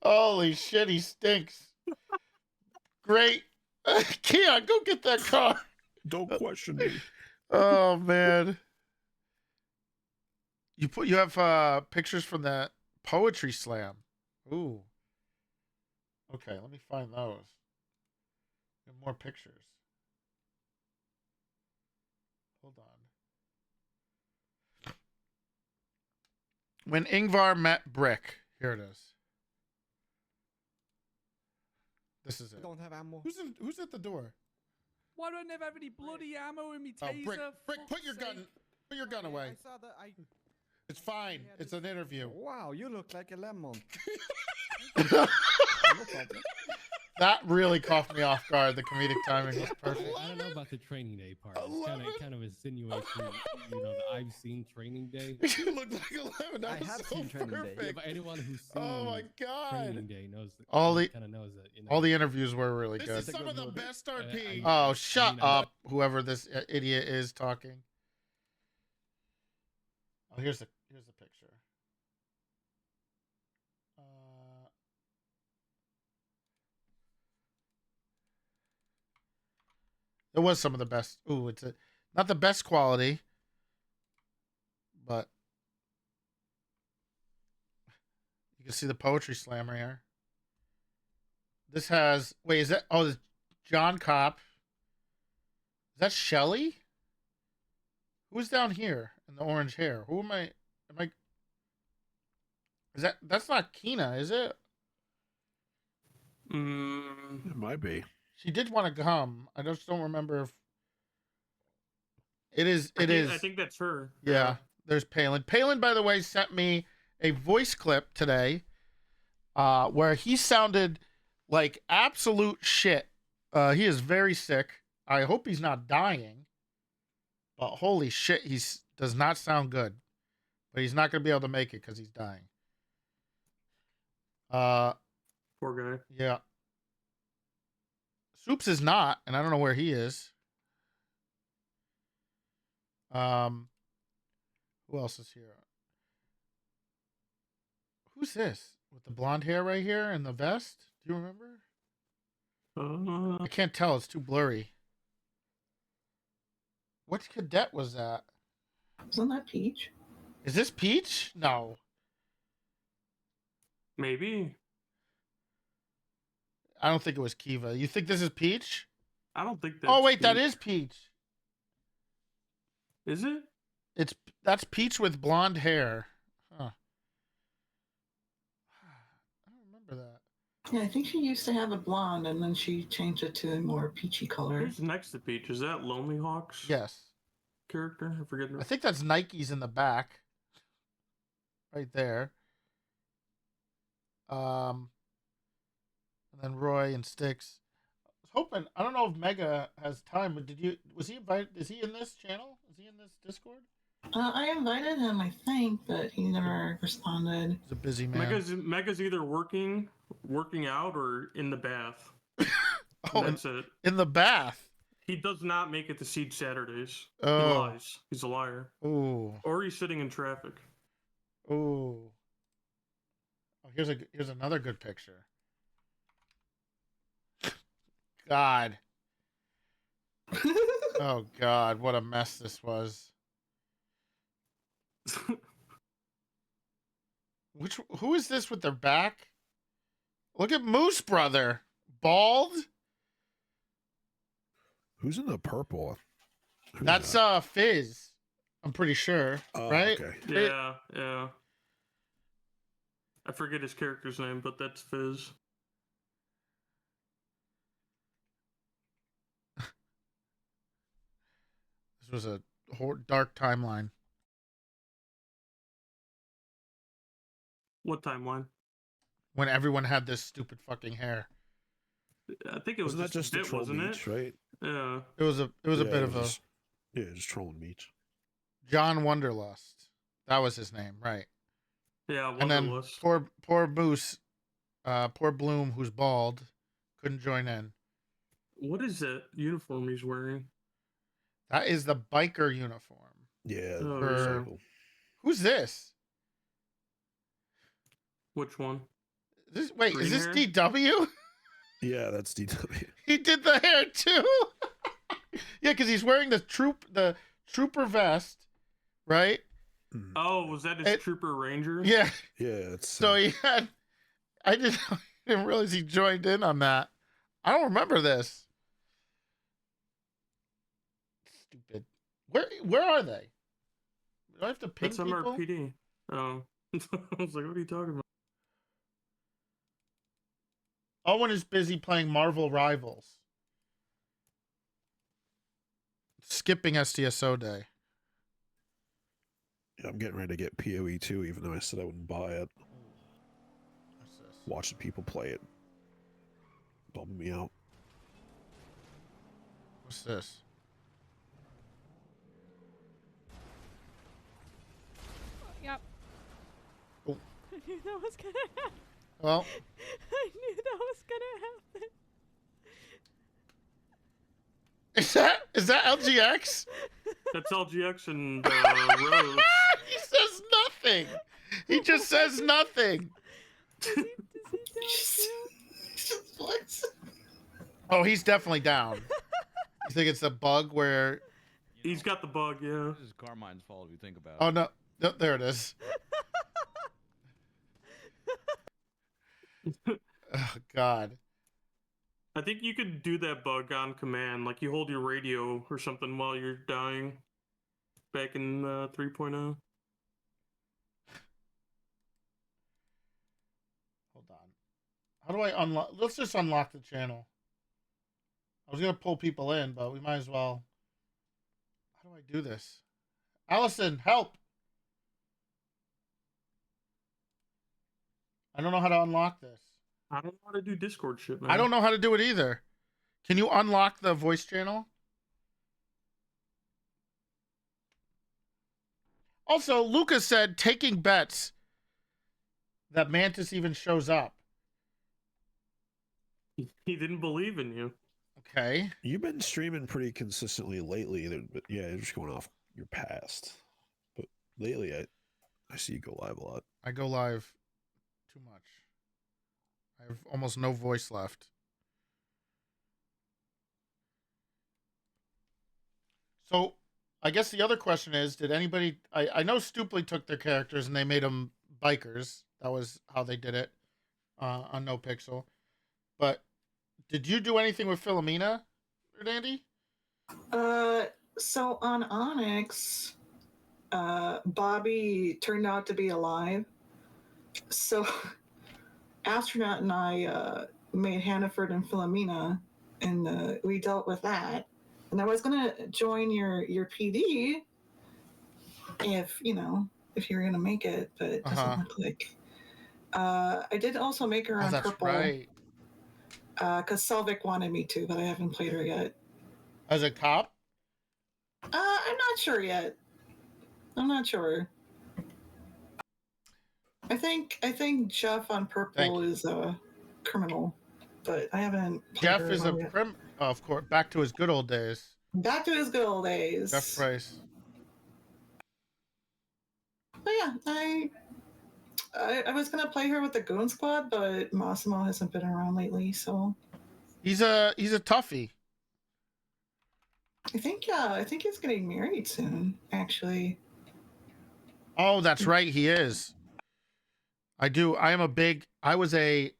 Holy shit, he stinks. Great. Keon, go get that car. Don't question me. Oh man. You have pictures from that poetry slam. Ooh. Okay, let me find those. And more pictures. Hold on. When Ingvar met Brick. Here it is. This is it. I don't have ammo. Who's at the door? Why do I never have any bloody ammo in me Oh, taser? Brick, put your gun. Put your gun away. I saw that. It's fine. It's an interview. Wow, you look like a lemon. That really caught me off guard. The comedic timing was perfect. I don't know about the training day part. It's kind of insinuating, that I've seen training day. You look like 11. That I was have so seen Training Day. perfect. Yeah, but anyone who's seen Oh my god! training day knows that. All the kind of knows that. all the interviews were really This good. is some of the best RP. Oh, shut up! Whoever this idiot is talking. Oh, here's the picture. It was some of the best. Ooh, it's not the best quality, but you can see the poetry slammer here. This has is that this John Kopp? Is that Shelly? Who's down here in the orange hair? Who am I? Is that's not Kina, is it? It might be. She did want to come. I just don't remember if it is. I think that's her. Yeah. There's Palin. Palin, by the way, sent me a voice clip today, where he sounded like absolute shit. He is very sick. I hope he's not dying. But holy shit, does not sound good. But he's not going to be able to make it because he's dying. Poor guy. Yeah. Soups is not, and I don't know where he is. Who else is here? Who's this with the blonde hair right here and the vest? Do you remember? I can't tell. It's too blurry. What cadet was that? Wasn't that Peach? Is this Peach? No. Maybe. I don't think it was Kiva. You think this is Peach? I don't think that. Oh wait, that is Peach. Is it? That's Peach with blonde hair. Huh. I don't remember that. Yeah, I think she used to have a blonde and then she changed it to a more peachy color. Who's next to Peach? Is that Lonely Hawk's Yes. character? I forget. I think that's Nike's in the back. Right there. And then Roy and Styx. hoping. I don't know if Mega has time, but was he invited? Is he in this channel? Is he in this Discord? I invited him, I think, but he never responded. He's a busy man. Mega's either working out, or in the bath. Oh, that's it. In the bath. He does not make it to Seed Saturdays. Oh. He lies. He's a liar. Ooh. Or he's sitting in traffic. Ooh. Oh, here's another good picture. God. Oh God, what a mess this was. Who is this with their back? Look at Moose Brother. Bald? Who's in the purple? That's Fizz. I'm pretty sure. Right? Okay. Yeah. I forget his character's name, but that's Fizz. This was a dark timeline. What timeline? When everyone had this stupid fucking hair. I think it was Wasn't that just a the bit, troll wasn't Meech, it? right? Yeah. It was a bit of a just trolling Meech. John Wonderlust. That was his name, right? Yeah, and then Wonderlust. poor Moose, poor Bloom, who's bald, couldn't join in. What is that uniform he's wearing? That is the biker uniform. Yeah. Who's this? Which one? Is Green this hair? DW? Yeah, that's DW. He did the hair too. Yeah, because he's wearing the trooper vest, right? Oh, was that his Trooper Ranger? Yeah. Yeah. So he had. I didn't realize he joined in on that. I don't remember this. Stupid. Where are they? Do I have to ping That's people? MRPD. Oh. I was like, what are you talking about? Owen is busy playing Marvel Rivals. Skipping SDSO day. Yeah, I'm getting ready to get PoE 2, even though I said I wouldn't buy it. What's this? Watching people play it. Bumming me out. What's this? Yep. Oh. I knew that was gonna happen. Well. I knew that was gonna happen. Is that LGX? That's LGX and Rose. He says nothing. He just says nothing. Oh, he's definitely down. You think it's a bug where He's got the bug, yeah. This is Carmine's fault if you think about it. Oh no, there it is. Oh God. I think you could do that bug on command. Like you hold your radio or something while you're dying. Back in 3.0. Hold on. How do I unlock? Let's just unlock the channel. I was gonna pull people in, but we might as well. How do I do this? Allison, help! I don't know how to unlock this. I don't know how to do Discord shit, man. I don't know how to do it either. Can you unlock the voice channel? Also, Lucas said taking bets that Mantis even shows up. He didn't believe in you. Okay. You've been streaming pretty consistently lately, but yeah, you're just going off your past. But lately, I see you go live a lot. I go live too much. I have almost no voice left. So, I guess the other question is, did anybody... I know Stuply took their characters and they made them bikers. That was how they did it on No Pixel. But did you do anything with Philomena, Andy? So on Onyx, Bobby turned out to be alive. So Astronaut and I made Hannaford and Philomena, and we dealt with that. And I was gonna join your PD if you're gonna make it, but it doesn't look like. I did also make her on That's purple. right. because Selvik wanted me to, but I haven't played her yet. As a cop? I'm not sure yet. I'm not sure. I think Jeff on purple is a criminal, but I haven't played Jeff her is a yet. oh, of course, back to his good old days. Back to his good old days. Jeff Price. But yeah, I was gonna play her with the Goon Squad, but Massimo hasn't been around lately, so He's a toughie. I think he's getting married soon, actually. Oh, that's right, he is. I was a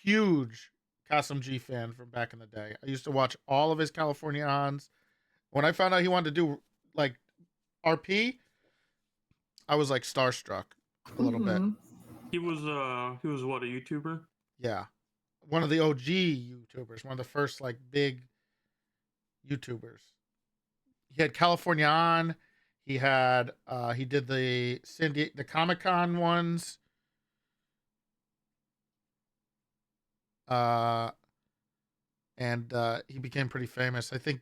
huge Kasim G fan from back in the day. I used to watch all of his California Ons. When I found out he wanted to do like RP, I was like starstruck a little bit. He was what, a YouTuber? Yeah. One of the OG YouTubers, one of the first like big YouTubers. He had California On. He had he did the Comic-Con ones. And he became pretty famous. I think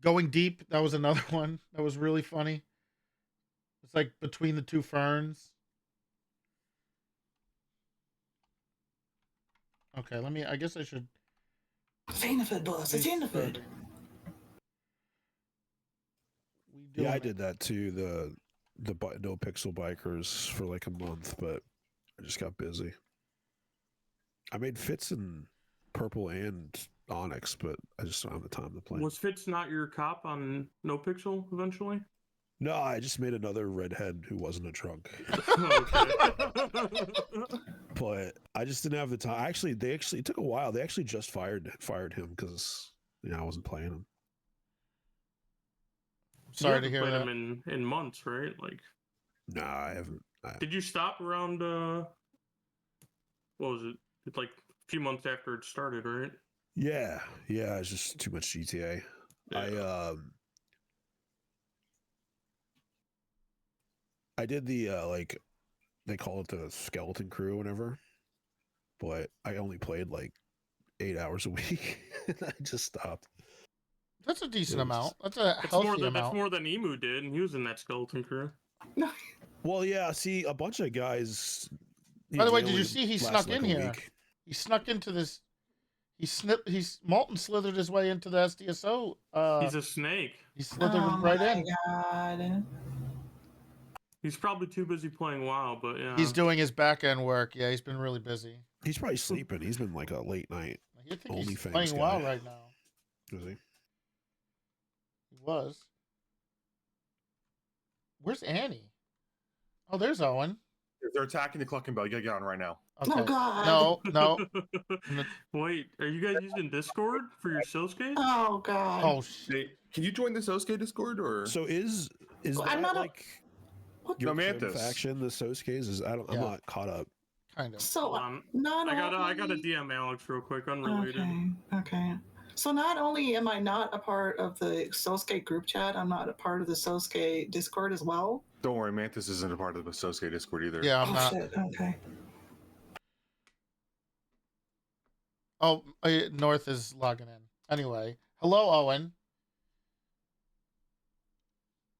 Going Deep, that was another one that was really funny. It's like Between the Two Ferns. Okay, I guess I should. Fainafed, boss. It's Fainafed. Yeah, I did that too. The No Pixel Bikers for like a month, but I just got busy. I made Fitz in purple and Onyx, but I just don't have the time to play. Was Fitz not your cop on No Pixel eventually? No, I just made another redhead who wasn't a drunk. But I just didn't have the time. It took a while. They actually just fired him because I wasn't playing him. Sorry to hear played that. him in months, right? Like, nah, I haven't. Did you stop around? What was it? It's like a few months after it started, right? Yeah. It's just too much GTA. Yeah. I did the like they call it the skeleton crew, whatever. But I only played like 8 hours a week. I just stopped. That's a decent amount. That's a healthy amount. That's more than Emu did, and he was in that skeleton crew. Well, yeah. See, a bunch of guys. By the way, did you see he snuck in here? He snuck into this. Molten slithered his way into the SDSO. He's a snake. He slithered right in. God. He's probably too busy playing WoW, but yeah. He's doing his back end work. Yeah, he's been really busy. He's probably sleeping. He's been like a late night. You think he's playing WoW right now? Is he? He was. Where's Annie? Oh, there's Owen. They're attacking the Clucking Bell. You gotta get on right now. Okay. Oh God. No. Wait, are you guys using Discord for your Sosuke? Oh God. Oh shit. Hey, can you join the Sosuke Discord or? So is Well, that I'm not like No, Mantis. faction? The Sosuke's is I'm not caught up. Kind of. So I gotta DM Alex real quick, unrelated. Okay. So not only am I not a part of the Sosuke group chat, I'm not a part of the Sosuke Discord as well. Don't worry, Mantis isn't a part of the Sosuke Discord either. Yeah, I'm not. Shit. Okay. Oh, North is logging in. Anyway, hello, Owen.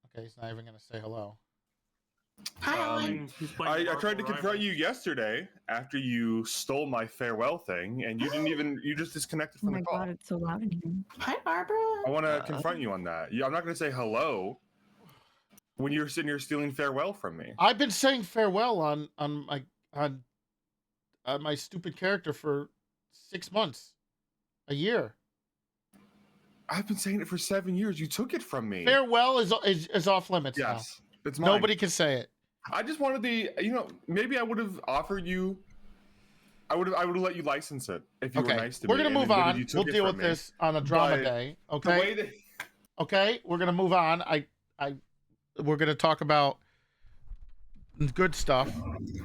Okay, he's not even gonna say hello. Hi, I tried to confront you yesterday after you stole my farewell thing, and you just disconnected from the call. Oh my God, it's so loud in here. Hi, Barbara. I want to confront you on that. I'm not going to say hello when you're sitting here stealing farewell from me. I've been saying farewell on my stupid character for 6 months, a year. I've been saying it for 7 years. You took it from me. Farewell is off limits now. Yes, it's mine. Nobody can say it. I just wanted maybe I would have offered you. I would have let you license it if you were nice to me. We're gonna move on. We'll deal with this on a drama day. Okay. Okay. We're gonna move on. We're gonna talk about good stuff.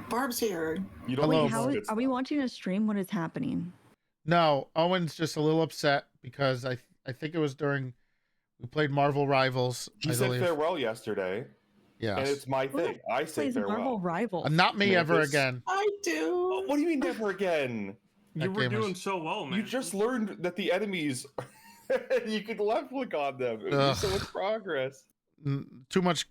Barb's here. Wait, are we watching a stream? What is happening? No, Owen's just a little upset because I think it was during we played Marvel Rivals. She said farewell yesterday. Yeah, and it's my thing. I say farewell. Marvel Rivals. Not me ever again. I do. What do you mean never again? You were game doing was- so well, man. You just learned that the enemies, you could left click on them. It was so much progress. Too much.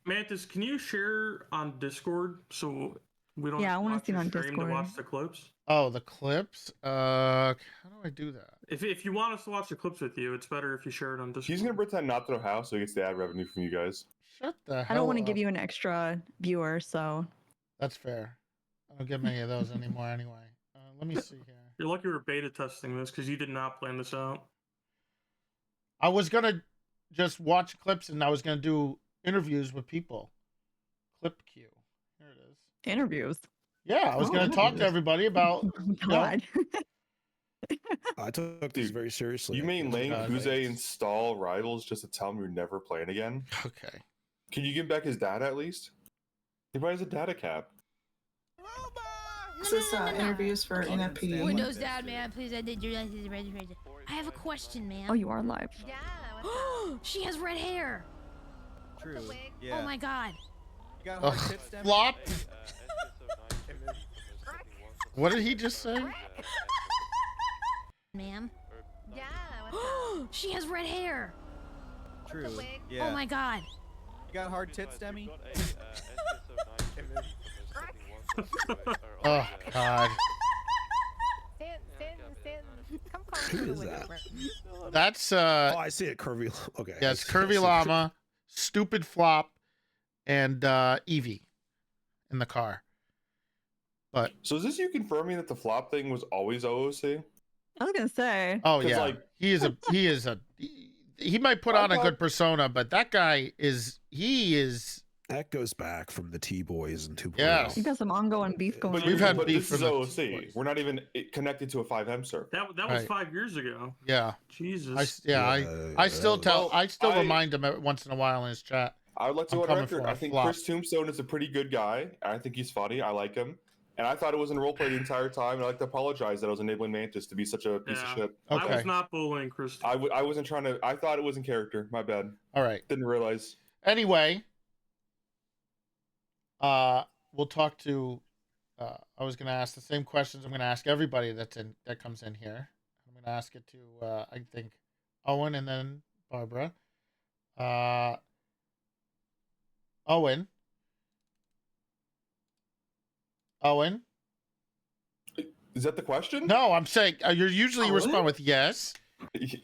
Mantis, can you share on Discord so we don't Yeah, I have to wanna watch see it your on stream to Discord. watch the clips? Oh, the clips. How do I do that? If you want us to watch the clips with you, it's better if you share it on Discord. He's gonna pretend not to know how, so he gets the ad revenue from you guys. Shut the hell I don't want to up. give you an extra viewer, so. That's fair. I don't get many of those anymore anyway. Let me see here. You're lucky we're beta testing this because you did not plan this out. I was gonna just watch clips and I was gonna do interviews with people. Clip queue. Here it is. Interviews. Yeah, I was gonna talk to everybody about. God. I took this very seriously. You mean Lane God, Kuze install Rivals just to tell him you're never playing again? Okay. Can you give back his data at least? He probably has a data cap. This is interviews for NFP. Windows down, man. Please, I did realize this is ready. I have a question, man. Oh, you are live. Yeah. She has red hair. True. Oh my god. You got Ugh, hard tits, Demi? flop. What did he just say? Ma'am. Yeah. She has red hair. True. Oh my god. You got hard tits, Demi? Oh God. Who is that? That's Oh, I see it. Curvy. Okay. yeah, it's Curvy Llama, Stupid Flop, and Evie in the car. But So is this you confirming that the flop thing was always OOC? I was gonna say. oh 'Cause, yeah, like- he might put I on a thought- good persona, but that guy is That goes back from the T Boys and 2.0. Yes. You got some ongoing beef going But on. We've had but beef this is from the OOC. We're not even connected to a 5M server. That was Right. 5 years ago. yeah. Jesus. I still tell Well, I still I- remind him once in a while in his chat. I would like to I'm go on coming record. for a I think flop. Chris Tombstone is a pretty good guy. I think he's funny. I like him. And I thought it was in roleplay the entire time. And I'd like to apologize that I was enabling Mantis to be such a piece of Yeah. shit. I was Okay. not bullying Chris. I wasn't trying to. I thought it was in character. My bad. All right. Didn't realize. Anyway, we'll talk to. I was going to ask the same questions I'm going to ask everybody that comes in here. I'm going to ask it to I think Owen and then Barbara. Owen. Is that the question? No, I'm saying you're usually you Owen? respond with yes.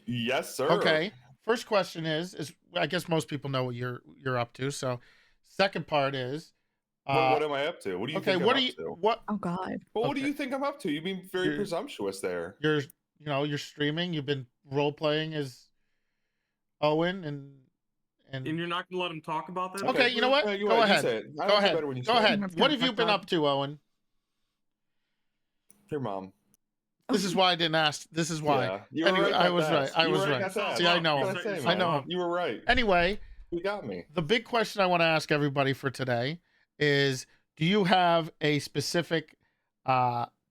Yes, sir. Okay. First question is I guess most people know what you're up to. So, second part is. What am I up to? What do you Okay. think What I'm do up you to? what? Oh god. Well, what do Okay. you think I'm up to? You've been very You're- presumptuous there. You're streaming. You've been role playing as Owen And you're not going to let him talk about that? Okay, you know what? You Go want to ahead. say it. I Go like it ahead. better when you Go say it. ahead. That's What kinda have you fucked been up. up to, Owen? Your mom. This is why I didn't ask. This is why. Yeah. You were Anyway, right I about was that. right. I You was were right. about that. See, I know. What can I say, I man? know. You were right. Anyway, You got me. the big question I want to ask everybody for today is: do you have a specific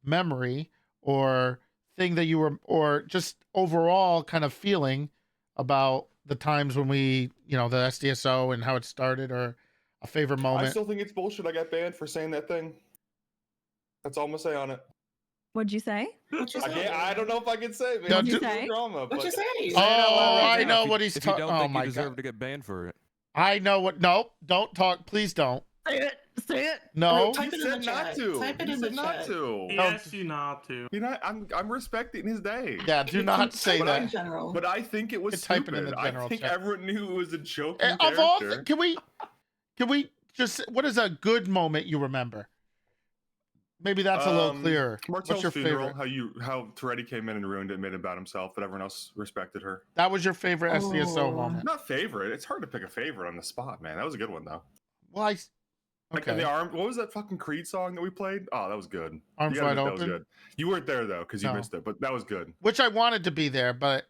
memory or thing that you were, or just overall kind of feeling about the times when we, the SDSO and how it started, or a favorite I moment? still think it's bullshit. I got banned for saying that thing. That's all I'm gonna say on it. What'd you say? I don't know if I can say, man. What'd you It's say? drama, What'd you but- say? Oh, I know what he's If you talking. don't Oh think my you deserve god! to get banned for it. I know what. No, don't talk. Please don't. Say it. Say it. No. Type it in said the not chat. to. Type it He in the said not chat. to. He asked you not to. You know, I'm respecting his day. Yeah, do not say Type it in that. general. But I think it was You can type it stupid. in the general I think chat. everyone knew it was a joke. Of all, can we just? What is a good moment you remember? Maybe that's a little clearer. Martel's What's your funeral, favorite? how Toretti came in and ruined it, made it about himself, but everyone else respected her. That was your favorite SDSO Oh. moment. Not favorite. It's hard to pick a favorite on the spot, man. That was a good one though. Well, Like okay. the arm. What was that fucking Creed song that we played? Oh, that was good. Arms You gotta Wide admit that was Open? good. You weren't there though, because you No. missed it, but that was good. Which I wanted to be there, but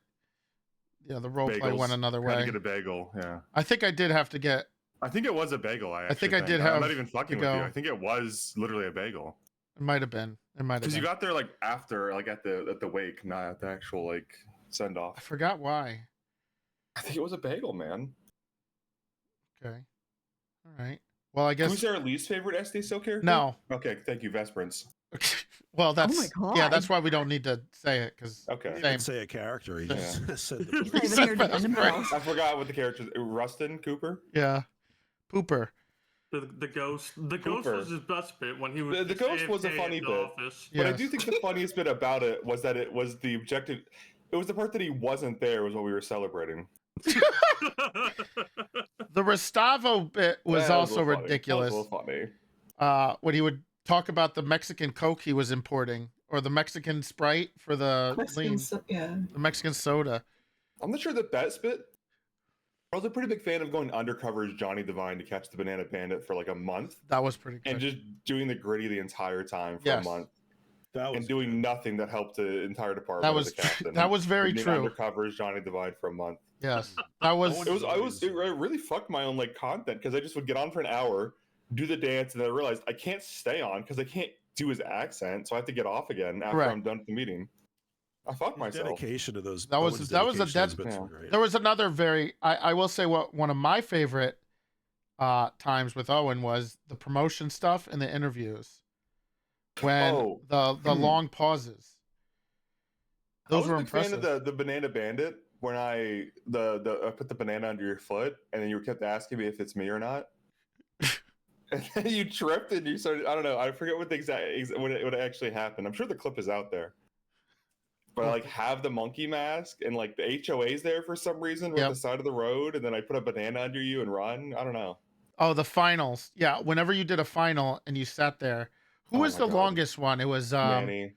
the role play Bagels. went another Had way. to get a bagel. Yeah. I think I did have to get. I think it was a bagel. I think actually I did I'm have not even to fucking with you. go. I think it was literally a bagel. It might have been. It might have Because been. you got there like after, like at the wake, not at the actual like send I off. forgot why. I think it was a bagel, man. Okay. All right. Well, I guess. Who's our least favorite SDSO character? No. Okay, thank you, Vesperance. Well, that's my yeah. God. That's why we don't need to say it because Okay. He didn't say a character. He just said the He's not even here defending himself. I forgot what the character. Rustin Cooper. Yeah, Pooper. The ghost. The ghost was his best bit when he was. The just ghost was a AFK funny in the bit, office. but I do think the funniest bit about it was that it was the objective. It was the part that he wasn't there was what we were celebrating. The Restavo bit was That also a little funny. ridiculous. That was a little funny. When he would talk about the Mexican Coke he was importing, or the Mexican Sprite for the lean, the Mexican soda. I'm not sure the best bit. I was a pretty big fan of going undercover as Johnny Devine to catch the Banana Bandit for like a month. That was pretty good. And just doing the gritty the entire time for Yes. a month. That was and doing nothing that helped the entire department. That was as a captain. that was very Being true. Undercover as Johnny Devine for a month. Yes, that was. It really fucked my own like content because I just would get on for an hour, do the dance, and then I realized I can't stay on because I can't do his accent, so I have to get off again after Correct. I'm done with the meeting. I fucked myself. Dedication to those. That was a dead. There was another very. I will say what one of my favorite times with Owen was the promotion stuff and the interviews when the long pauses. Those were I was a big fan impressive. of the Banana Bandit when I put the banana under your foot and then you kept asking me if it's me or not. And then you tripped and you started. I don't know. I forget what the what actually happened. I'm sure the clip is out there. But I like have the monkey mask and like the HOA's there for some reason. We're at the side of the road, and then I put a banana under you and run. I don't know. Oh, the finals. Yeah, whenever you did a final and you sat there, who was the longest one? It was Manny. It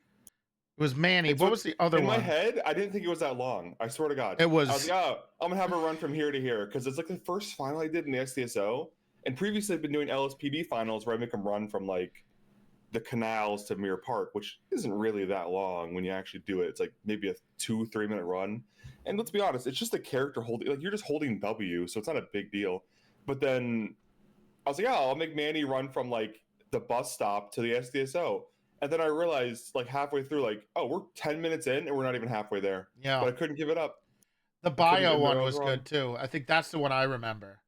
was Manny. What was the other in one? my head, I didn't think it was that long. I swear to God. It was. I was like, oh, I'm gonna have a run from here to here because it's like the first final I did in the SDSO. And previously, I've been doing LSPD finals where I make them run from like the canals to Mirror Park, which isn't really that long when you actually do it. It's like maybe a 2-3 minute run. And let's be honest, it's just a character holding, like you're just holding W, so it's not a big deal. But then I was like, oh, I'll make Manny run from like the bus stop to the SDSO. And then I realized like halfway through, like, oh, we're 10 minutes in and we're not even halfway there. Yeah. But I couldn't give it up. The bio one was good too. I think that's the one I remember.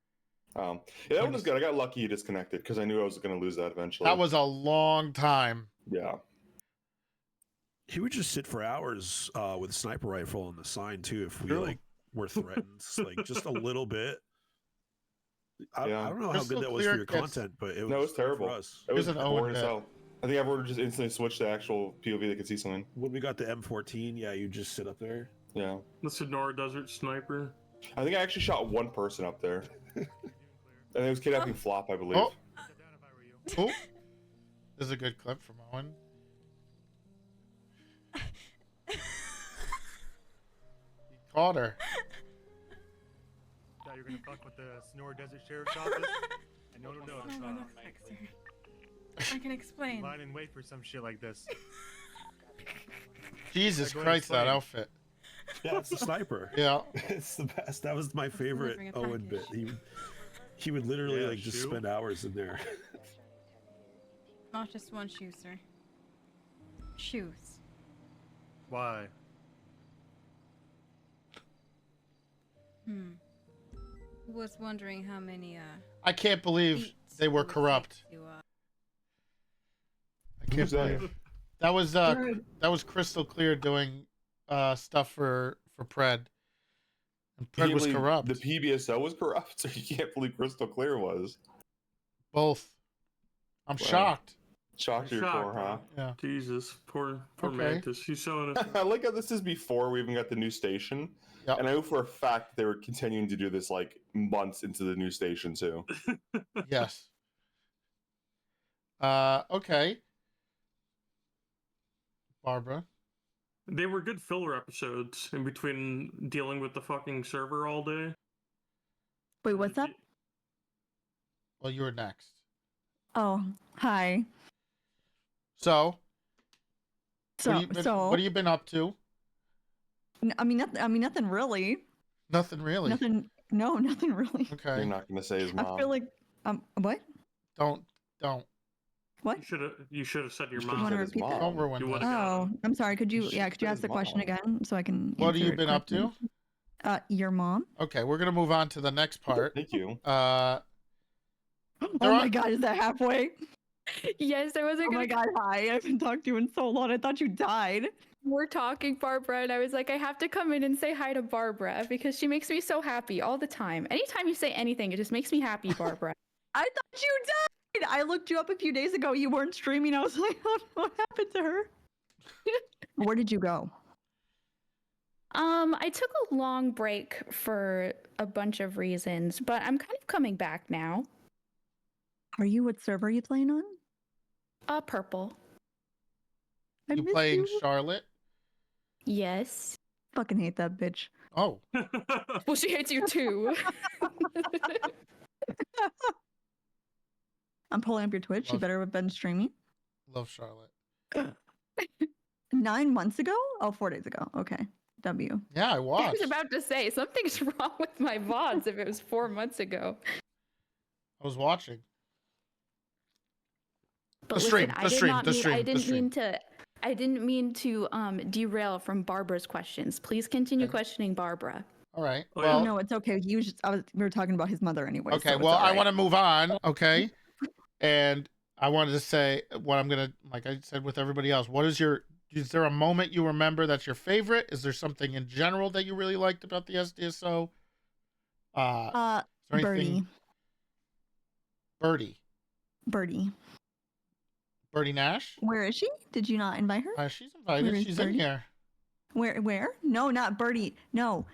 Yeah, that one was good. I got lucky you disconnected because I knew I was going to lose that eventually. That was a long time. Yeah. He would just sit for hours with a sniper rifle on the sign too if we like were threatened, like just a little bit. I don't know how good that was for your content, but it was terrible. for us. It was boring as hell. I think everyone would just instantly switch to actual POV they could see something. When we got the M14, yeah, you just sit up there. Yeah. The Sonora Desert Sniper. I think I actually shot one person up there. And it was kidnapping Flop, I believe. Oh. Oh. This is a good clip from Owen. He caught her. Thought you were gonna fuck with the Sonora Desert Sheriff's Office? And no, that's not. I can explain. Line and wait for some shit like this. Jesus Go ahead, Christ, that explain. outfit. Yeah, it's the sniper. Yeah. It's the best. That was my favorite Delivering a Owen bit. He would literally Yeah, like just shoe. spend hours in there. Not just one shoe, sir. Shoes. Why? Was wondering how many I can't believe they were corrupt. I can't Who's that? believe that was crystal clear doing stuff for Pred. And You can't Pred was believe corrupt. The PBSO was corrupt, so you can't believe Crystal Clear was. Both. I'm Wow. shocked. Shocked to your core, huh? Yeah. Jesus, poor Okay. Mantis. He's showing us. I like how this is before we even got the new station. Yep. And I know for a fact they were continuing to do this like months into the new station too. Yes. Okay. Barbara. They were good filler episodes in between dealing with the fucking server all day. Wait, what's up? Well, you were next. Oh, hi. So. So, what have you been up to? I mean, nothing really. Nothing really. Nothing. No, nothing really. Okay. You're not gonna say his mom. I feel like what? Don't. What? You should have said your You mom. wanna repeat that? Don't ruin You this. would've got Oh, I'm sorry. Could you should ask say the his question mom. again so I can? What have answer you it been up to? correctly? Your mom. Okay, we're gonna move on to the next part. Thank you. Oh my God, is that halfway? Yes, I wasn't Oh gonna. my god, hi. I haven't talked to you in so long. I thought you died. We're talking, Barbara, and I was like, I have to come in and say hi to Barbara because she makes me so happy all the time. Anytime you say anything, it just makes me happy, Barbara. I thought you died. I looked you up a few days ago. You weren't streaming. I was like, oh, what happened to her? Where did you go? I took a long break for a bunch of reasons, but I'm kind of coming back now. What server are you playing on? Purple. You playing Charlotte? Yes. Fucking hate that bitch. Oh. Well, she hates you too. I'm pulling up your Twitch. You better have been streaming. Love Charlotte. 9 months ago? Oh, 4 days ago. Okay. W. Yeah, I I watched. was about to say something's wrong with my VODs if it was 4 months ago. I was watching. But The stream, listen, the stream, I the stream, the didn't stream. mean to. I didn't mean to derail from Barbara's questions. Please continue questioning Barbara. All right. Oh, Well, no, it's okay. We were talking about his mother anyway. okay. so it's Well, all I right. want to move on. Okay. And I wanted to say what I'm gonna, like I said with everybody else. Is there a moment you remember that's your favorite? Is there something in general that you really liked about the SDSO? Is there anything? Birdie. Birdie Nash? Where is she? Did you not invite her? She's invited. Where is She's in Birdie? here. Where? No, not Birdie. No.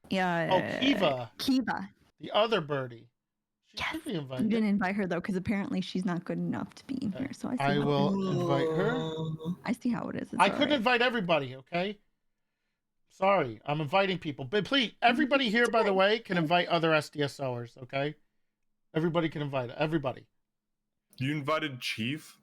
Yeah. Oh, Kiva. Kiva. The other Birdie. She should be You invited. didn't invite her though, because apparently she's not good enough to be in here. So I will invite her. I see how it is. It's I all couldn't right. invite everybody, okay? Sorry, I'm inviting people. But please, everybody here, by the way, can invite other SDSOers, okay? Everybody can invite everybody. You invited Chief?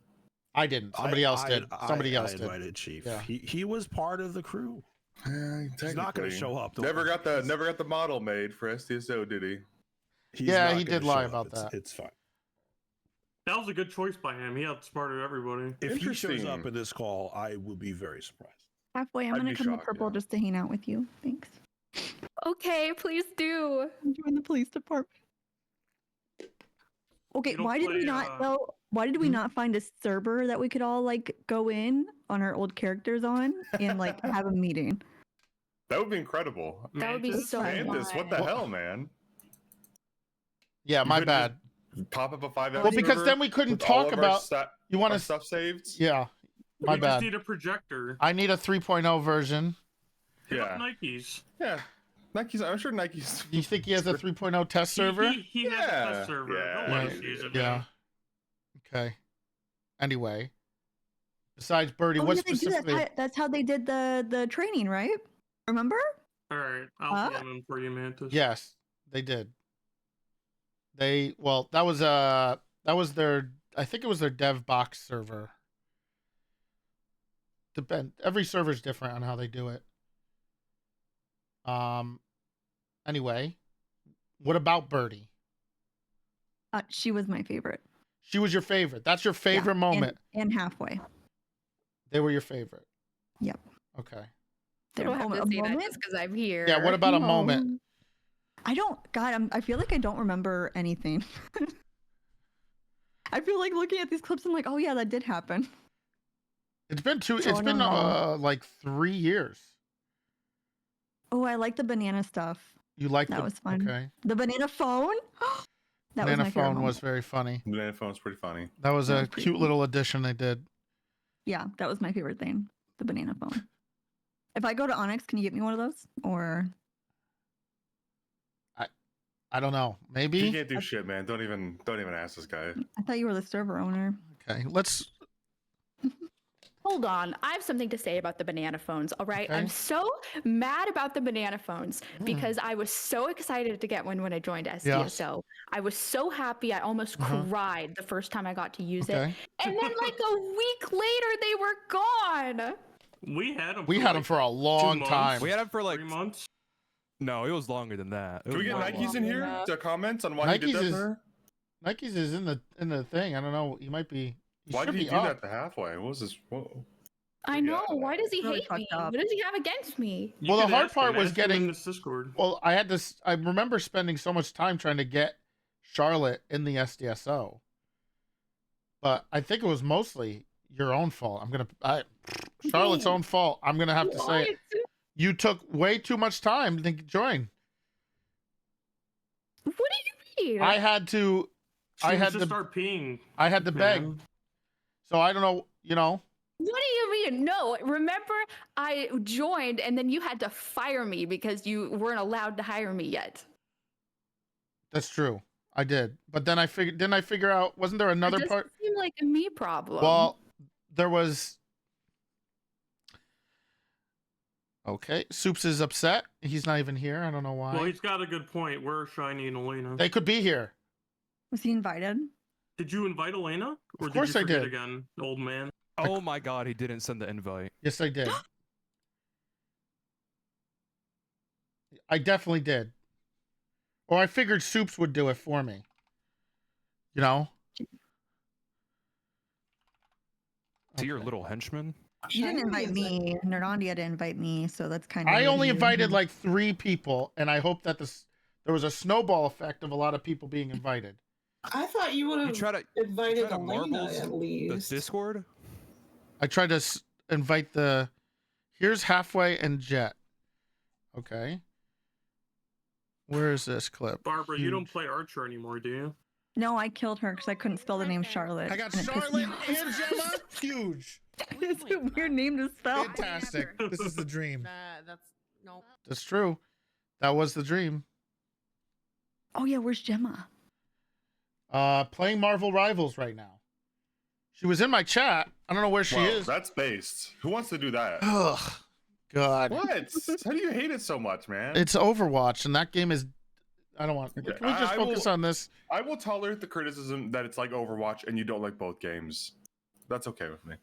I didn't. Somebody else did. Somebody else I did. invited Chief. Yeah. He was part of the crew. He's not going to Technically. show up. Never got the model made for SDSO, did he? He's Yeah, not he gonna did lie show up. about that. It's fine. That was a good choice by him. He outsmarted everybody. If he shows up in this call, I will be very surprised. Halfway, I'm I'd gonna be come to shocked, Purple just to hang out with you. Thanks. Okay, please do. I'm join the police department. Okay, You don't why did we play, not though? Why did we not find a server that we could all like go in on our old characters on and like have a meeting? That would be incredible. That would be so Mantis, what the fun. hell, man? Yeah, my couldn't bad. just Pop up a 5 Well, because then we couldn't talk about. You want to stuff saved? Yeah, my we bad. just need a projector. I need a 3.0 version. Hit up Yeah. Nikes. Yeah. Nike's. I'm sure Nike's. Do you think he has a 3.0 test server? He has a test server. Don't let us use it. Yeah. Man. Okay. Anyway, besides Birdie, Oh, what yeah, they do that. specifically? That's how they did the training, right? Remember? All right, I'll phone him for you, Mantis. Yes, they did. That was their. I think it was their dev box server. Every server's different on how they do it. Anyway, what about Birdie? She was my favorite. She was your favorite. That's your favorite Yeah, moment. And halfway. They were your favorite. Yep. Okay. You don't have A to say that moment? just because I'm here. Yeah. What about a No. moment? I don't. God, I feel like I don't remember anything. I feel like looking at these clips, I'm like, oh yeah, that did happen. It's been So I It's don't been know. like 3 years. Oh, I like the banana stuff. You like That was fun. Okay. The banana phone. That Banana was my favorite phone was moment. very funny. Banana phone's pretty funny. That was That a was pretty cute cool. little addition they did. Yeah, that was my favorite thing. The banana phone. If I go to Onyx, can you get me one of those? Or I don't know. He Maybe. can't do shit, man. Don't even ask this guy. I thought you were the server owner. Okay. Let's. Hold on. I have something to say about the banana phones, all right? Okay. I'm so mad about the banana phones Mm. because I was so excited to get one when I joined SDSO. I was so happy. I almost cried the first time I got to use Okay. it. And then like a week later, they were gone. We had them. We had them for a long time. We had him for like 3 months. No, it was longer than that. It Can we was get way Nikes longer. in here to comment on why he did Nikes that is to her? Nikes is in the thing. I don't know. He might be. Why should did he be do up. that to halfway? What was this? Whoa. I know. Why does he Really hate me? fucked up. What does he have against me? You Well, the could hard ask part him, was ask him in getting. this Discord. Well, I had this. I remember spending so much time trying to get Charlotte in the SDSO, but I think it was mostly your own fault. Charlotte's own fault. I'm gonna have to say it. You took way too much time to join. What do you mean? I had to. She was just start peeing. I had to beg. man. So I don't know. You know. What do you mean? No, remember I joined and then you had to fire me because you weren't allowed to hire me yet. That's true. I did, but then I figured. Didn't I figure out? Wasn't there another It doesn't part? seem like a me problem. Well, there was. Okay, Soups is upset. He's not even here. I don't know why. Well, he's got a good point. Where are Shiny and Elena? They could be here. Was he invited? Did you invite Elena? Or Of course did you I forget did. again, old man? Oh my god, he didn't send the invite. Yes, I did. I definitely did. Or I figured Soups would do it for me. You know? To your little henchman? You didn't invite me. Nerdandia didn't invite me, so that's kind of. I only invited like 3 people, and I hope that there was a snowball effect of a lot of people being invited. I thought you would have invited Elena at least. The Discord? I tried to invite here's Halfway and Jet. Okay. Where is this clip? Barbara, you don't play Archer anymore, do you? No, I killed her because I couldn't spell the name Charlotte. I got and it pissed me Charlotte off. and Gemma. Huge. It's a weird name to spell. Fantastic. This is the dream. That's no. That's true. That was the dream. Oh yeah, where's Gemma? Playing Marvel Rivals right now. She was in my chat. I don't know where she is. That's based. Who wants to do that? Ugh. God. What? How do you hate it so much, man? It's Overwatch, and that game is. I don't want. Okay, Can we just focus on this? I will tolerate the criticism that it's like Overwatch and you don't like both games. That's okay with me.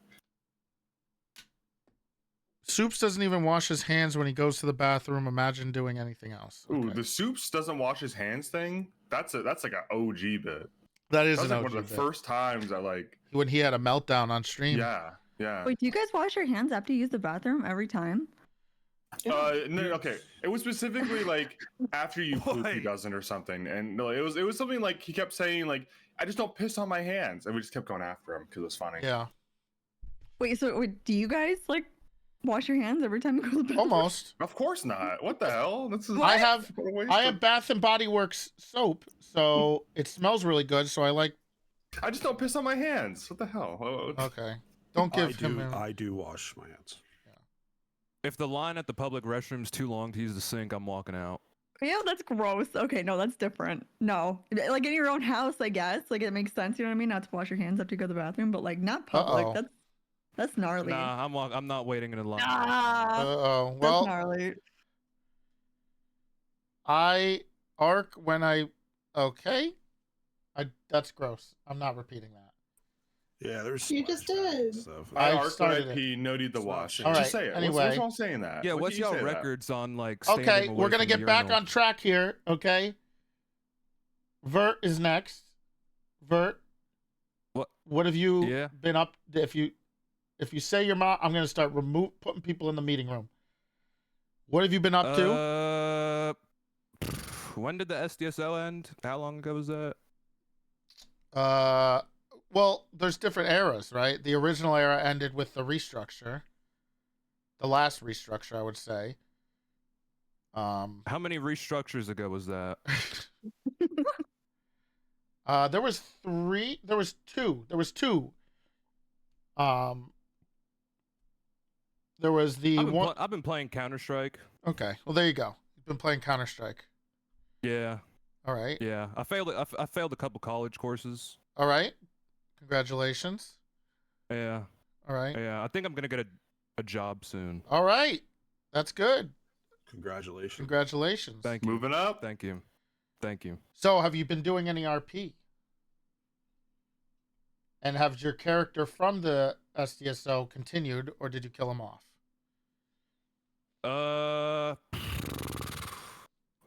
Soups doesn't even wash his hands when he goes to the bathroom. Imagine doing anything else. Ooh, the Soups doesn't wash his hands thing. That's like an OG bit. That is That was an like one OG of the bit. first times I like. When he had a meltdown on stream. Yeah, yeah. Wait, do you guys wash your hands after you use the bathroom every time? No, okay. It was specifically like after you poop, he doesn't or something, and no, it was something like he kept saying like, "I just don't piss on my hands," and we just kept going after him because it was funny. Yeah. Wait, so do you guys like wash your hands every time you go to the bathroom? Almost. Of course not. What the hell? This is. I have Bath and Body Works soap, so it smells really good. So I just don't piss on my hands. What the hell? Okay. Don't give him. I do wash my hands. If the line at the public restroom's too long to use the sink, I'm walking out. Yeah, that's gross. Okay, no, that's different. No, like in your own house, I guess. Like it makes sense. You know what I mean? Not to wash your hands after you go to the bathroom, but like not public. Uh-oh. That's gnarly. Nah, I'm not waiting in a line. Uh-oh. That's Well, gnarly. That's gross. I'm not repeating that. Yeah, there's. You just did. I I arc started when I no need the wash. All Just right, say it. anyway. What's wrong saying that? Yeah, Why what's can't you y'all say that? records on like Okay, standing away we're gonna from get the back urinal? on track here. Okay. Vert is next. Vert. What have you been up? If you say your mom, I'm gonna start putting people in the meeting room. What have you been up to? When did the SDSO end? How long ago was that? Well, there's different eras, right? The original era ended with the restructure. The last restructure, I would say. How many restructures ago was that? There was 3. There was 2. There was 2. There was the one. I've been playing Counter-Strike. Okay, well there you go. You've been playing Counter-Strike. Yeah. All right. Yeah, I failed. I failed a couple college courses. All right. Congratulations. Yeah. All right. Yeah, I think I'm gonna get a job soon. All right. That's good. Congratulations. Congratulations. Thank you. Moving up. Thank you. Thank you. So, have you been doing any RP? And have your character from the SDSO continued, or did you kill him off?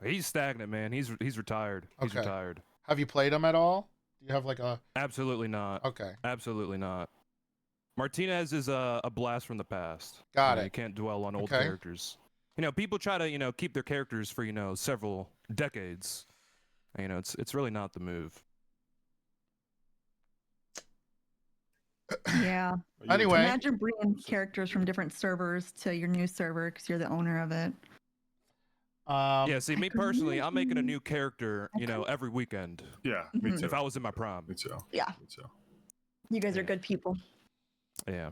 He's stagnant, man. He's retired. He's Okay. retired. Have you played him at all? Do you have like a? Absolutely not. Okay. Absolutely not. Martinez is a blast from the past. Got You know, it. You can't dwell on old Okay. characters. You know, people try to keep their characters for several decades. And, it's really not the move. Yeah. Anyway. Imagine bringing characters from different servers to your new server because you're the owner of it. Yeah, see, me personally, I'm making a new character, you know, every weekend. Yeah, me too. If I was in my prime. Me too. Yeah. Me too. You guys are good people. Yeah.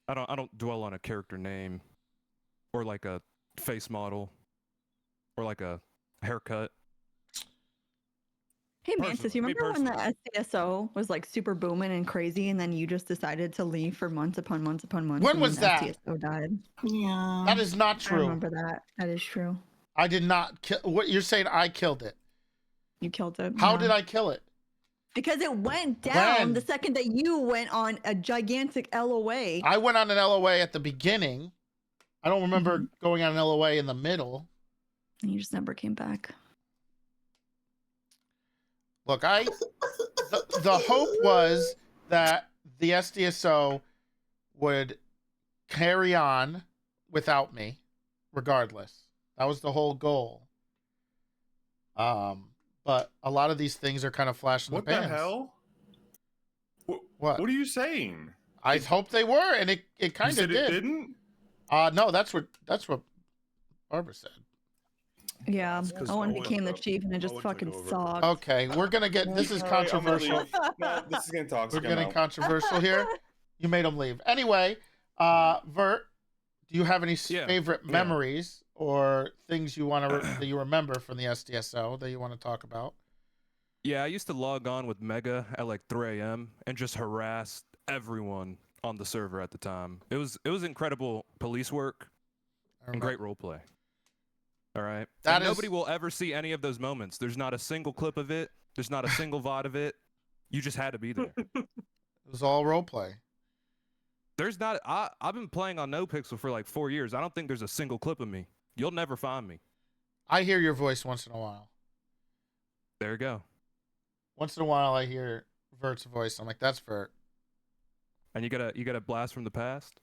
I don't dwell on a character name or like a face model or like a haircut. Hey Mantis, you Me remember when the SDSO was like super booming and crazy, and then you just decided to leave for months upon months upon months? When and was then that? SDSO died. Yeah. That is not I true. remember that. That is true. I did not kill. What you're saying? I killed it. You killed it. How yeah. did I kill it? Because it went down When? the second that you went on a gigantic LOA. I went on an LOA at the beginning. I don't remember going on an LOA in the middle. And you just never came back. Look, the hope was that the SDSO would carry on without me, regardless. That was the whole goal. But a lot of these things are kind of flashing What the pans. the hell? What? What are you saying? I hoped they were, and it kind You of said did. it didn't? No, that's what Barbara said. Yeah, Owen became the chief, and it just fucking sucked. Okay, we're gonna get. This is All right, I'm gonna controversial. leave. No, this is getting toxic. We're I'm getting out. controversial here. You made him leave. Anyway, Vert, do you have any favorite memories or things you want to that you remember from the SDSO that you want to talk about? Yeah, I used to log on with Mega at like 3 a.m. and just harass everyone on the server at the time. It was incredible police work and great roleplay. All right. That and nobody will ever see any of those moments. There's not a single clip of it. There's not a single VOD of it. You just had to be there. It was all roleplay. There's not. I've been playing on NoPixel for like 4 years. I don't think there's a single clip of me. You'll never find me. I hear your voice once in a while. There you go. Once in a while, I hear Vert's voice. I'm like, that's Vert. And you got a blast from the past.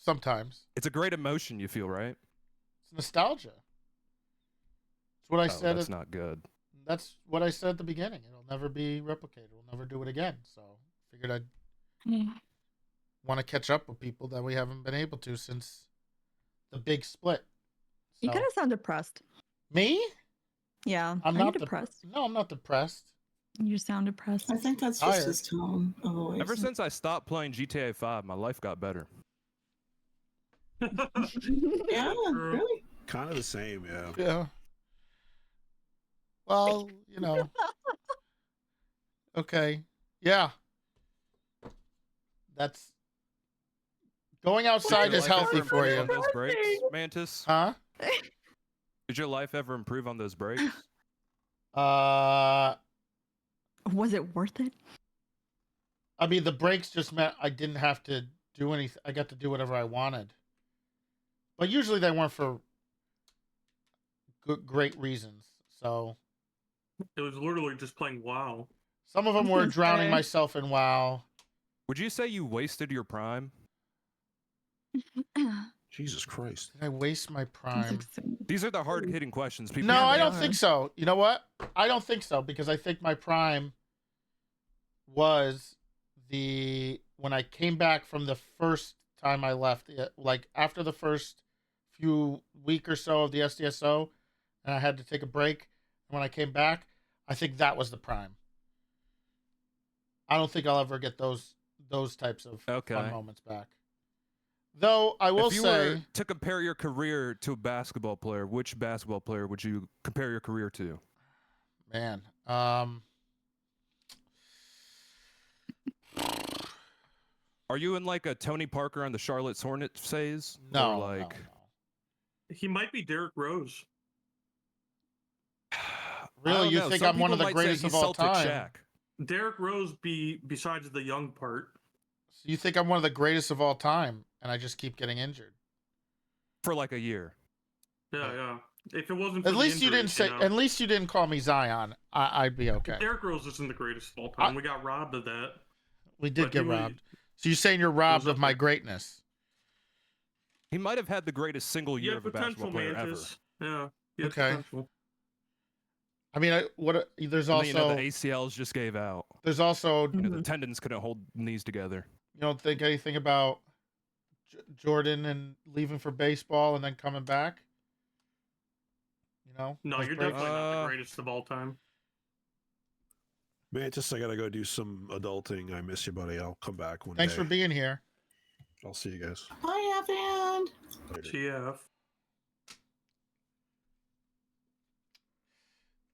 Sometimes it's a great emotion you feel, right? It's nostalgia. It's what I said. That's not good. That's what I said at the beginning. It'll never be replicated. We'll never do it again. So figured I'd want to catch up with people that we haven't been able to since the big split. You kind of sound depressed. Me? Yeah. I'm Are not you depressed. No, I'm not depressed. You sound depressed. I think that's just his tone of voice. Ever since I stopped playing GTA 5, my life got better. Yeah, really? Kind of the same, yeah. Yeah. Well, you know. Okay. Yeah. That's going outside is healthy for you. On those breaks, Mantis? Huh? Did your life ever improve on those breaks? Was it worth it? I mean, the breaks just meant I didn't have to do anything. I got to do whatever I wanted. But usually they weren't for great reasons. So it was literally just playing WoW. Some of them were drowning myself in WoW. Would you say you wasted your prime? Jesus Christ. Did I waste my prime? These are the hard-hitting questions. People No, I don't think so. You know what? I don't think so because I think my prime was when I came back from the first time I left, like after the first few week or so of the SDSO, and I had to take a break. And when I came back, I think that was the prime. I don't think I'll ever get those types of fun moments back. Though I will if you say, were to compare your career to a basketball player, which basketball player would you compare your career to? Man, are you in like a Tony Parker on the Charlotte Hornets phase? No, or like He might be Derrick Rose. Really, you think I'm one of the greatest of all time? Derrick Rose besides the young part. So you think I'm one of the greatest of all time, and I just keep getting injured for like a year? Yeah. If it wasn't for at the least you didn't injuries, say. At least you didn't call me Zion. I'd be okay. Derrick Rose isn't the greatest of all time. We got robbed of that. We did get robbed. So you're saying you're robbed of my greatness? He might have had the greatest single year of a basketball player ever. Yeah. Okay. Potential. I mean, there's And also then, you know, the ACLs just gave out. There's also you know, the tendons couldn't hold knees together. You don't think anything about Jordan and leaving for baseball and then coming back? You know? No, those you're breaks? definitely not the greatest of all time. Mantis, I gotta go do some adulting. I miss you, buddy. I'll come back one Thanks day. for being here. I'll see you guys. Bye, Evan. TF.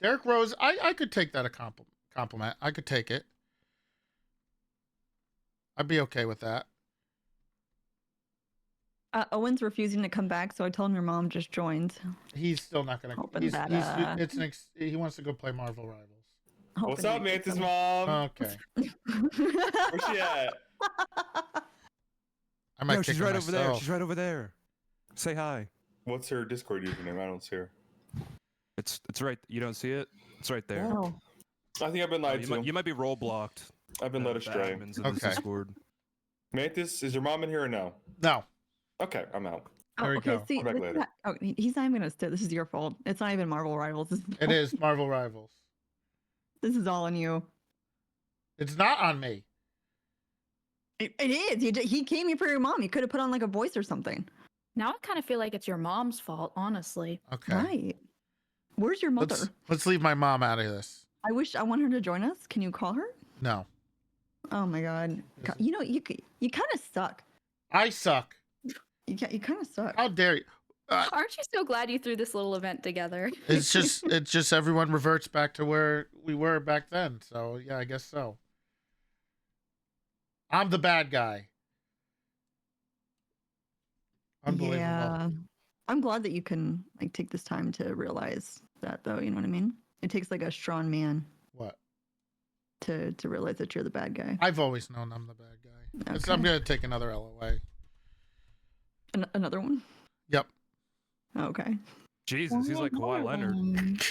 Derek Rose, I could take that a compliment. I could take it. I'd be okay with that. Owen's refusing to come back, so I told him your mom just joined. He's still not gonna. Hoping that, He wants to go play Marvel Rivals. What's up, Mantis mom? Okay. Where's she at? I might Yo, kick she's her right over there. myself. She's right over there. Say hi. What's her Discord username? I don't see her. It's right. You don't see it? It's right there. Oh. I think I've been lied to. You might be role blocked. I've been led astray. In this Discord. Mantis, is your mom in here or no? No. Okay, I'm out. Oh, okay. See, Come back this is later. not, he's not even gonna stay. This is your fault. It's not even Marvel Rivals. It is Marvel Rivals. This is all on you. It's not on me. It is. He came here for your mom. You could have put on like a voice or something. Now I kind of feel like it's your mom's fault, honestly. Okay. Right. Where's your mother? Let's leave my mom out of this. I want her to join us. Can you call her? No. Oh my god. You know you kind of suck. I suck. You kind of suck. How dare you? Aren't you so glad you threw this little event together? It's just everyone reverts back to where we were back then. So yeah, I guess so. I'm the bad guy. Unbelievable. Yeah. I'm glad that you can like take this time to realize that though, you know what I mean? It takes like a strong man What? to realize that you're the bad guy. I've always known I'm the bad guy. Okay. I'm gonna take another LOA. Another one? Yep. Okay. Jesus, he's like Kawhi Leonard.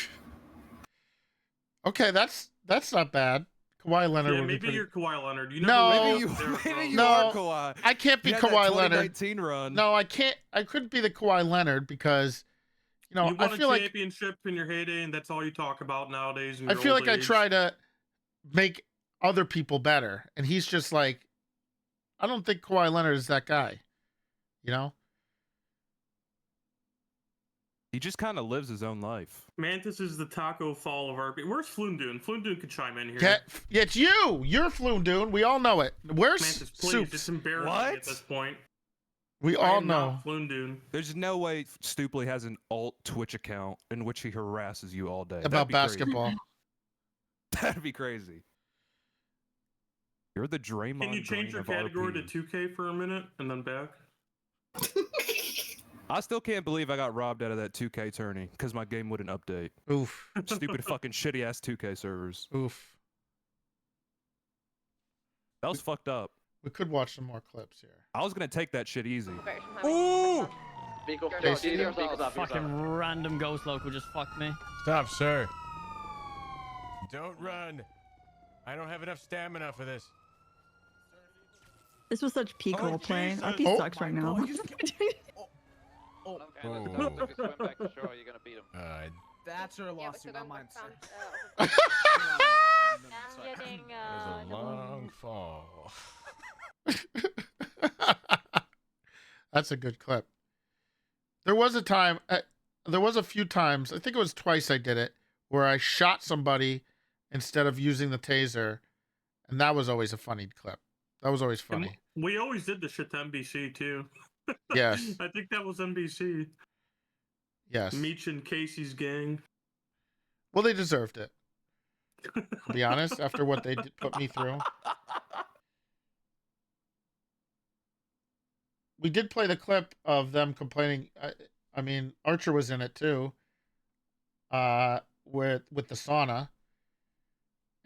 Okay, that's not bad. Kawhi Leonard. Yeah, would be maybe pretty... you're Kawhi Leonard. You No, never maybe you no, are Kawhi. I can't be You had that Kawhi Leonard. 2019 run. No, I can't. I couldn't be the Kawhi Leonard because, you know, You I won feel a like championship in your heyday, and that's all you talk about nowadays. in I your feel old like I age. try to make other people better, and he's just like, I don't think Kawhi Leonard is that guy. You know. He just kind of lives his own life. Mantis is the Taco Fall of RP. Where's Floondoon? Floondoon could chime in here. Yeah, it's you. You're Floondoon. We all know it. Where's Mantis, please. Soups? It's embarrassing What? at this point. We I all am know. not Floondoon. There's no way Stoopley has an alt Twitch account in which he harasses you all day. About That'd be crazy. basketball. That'd be crazy. You're the Draymond Can you change your Green of category RP. to 2K for a minute and then back? I still can't believe I got robbed out of that 2K tourney because my game wouldn't update. Oof. Stupid fucking shitty ass 2K servers. Oof. That was fucked up. We could watch some more clips here. I was gonna take that shit easy. Ooh! Fucking random ghost local just fucked me. Stop, sir. Don't run. I don't have enough stamina for this. This was such peak role play. Jesus. RP sucks right now. That's her lawsuit, not mine, sir. There's a long fall. That's a good clip. There was a time, there was a few times, I think it was twice I did it, where I shot somebody instead of using the taser, and that was always a funny clip. That was always funny. We always did the shit to NBC too. Yes. I think that was NBC. Yes. Meech and Casey's gang. Well, they deserved it. To be honest, after what they put me through. We did play the clip of them complaining. I mean, Archer was in it too. With the sauna.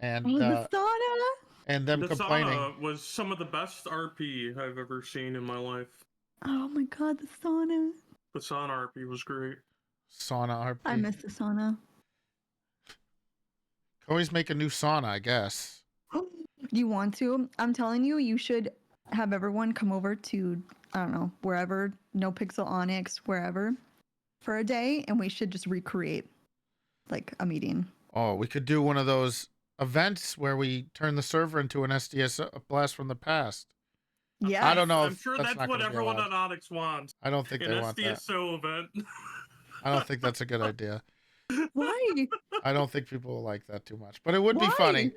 And the sauna. And them the complaining. Sauna was some of the best RP I've ever seen in my life. Oh my god, the sauna. The sauna RP was great. Sauna RP. I miss the sauna. Always make a new sauna, I guess. You want to? I'm telling you, you should have everyone come over to, I don't know, wherever, No Pixel Onyx, wherever, for a day, and we should just recreate, like, a meeting. Oh, we could do one of those events where we turn the server into an SDSO, a blast from the past. Yeah. I don't know. I'm if sure that's that's not what gonna be everyone allowed. on Onyx wants. I don't think An they want that. SDSO event. I don't think that's a good idea. Why? I don't think people will like that too much, but it would be Why? funny.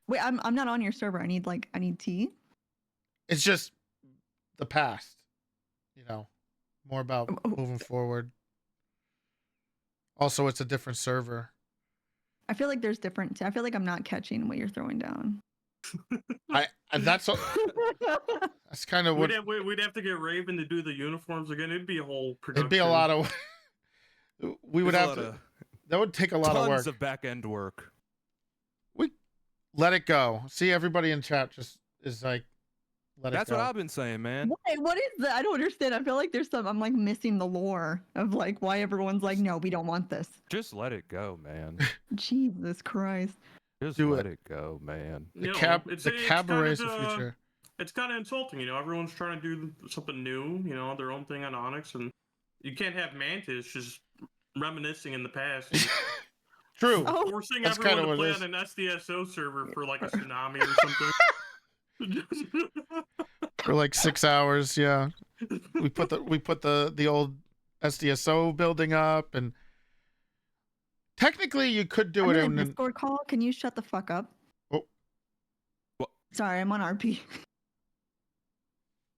Wait, I'm not on your server. I need tea. It's just the past, you know, more about moving forward. Also, it's a different server. I feel like there's different. I feel like I'm not catching what you're throwing down. That's kind of what we'd have to get Raven to do the uniforms again. It'd be a whole production. it'd be a lot of. We would There's have to. That would take a lot of work. Tons of back end work. We let it go. See, everybody in chat just is like, let That's it go. what I've been saying, man. What is that? I don't understand. I feel like there's some. I'm like missing the lore of like why everyone's like, no, we don't want this. Just let it go, man. Jesus Christ. Just Do let it go, man. The It's cabaret is kinda, the future. It's kind of insulting, you know. Everyone's trying to do something new, you know, their own thing on Onyx, and you can't have Mantis just reminiscing in the past. True. Forcing That's everyone kinda to what play it on an SDSO server for like a tsunami or something. For like 6 hours, yeah. We put the old SDSO building up, and technically you could do I'm it in a in. Discord call. Can you shut the fuck up? Oh. Sorry, I'm on RP.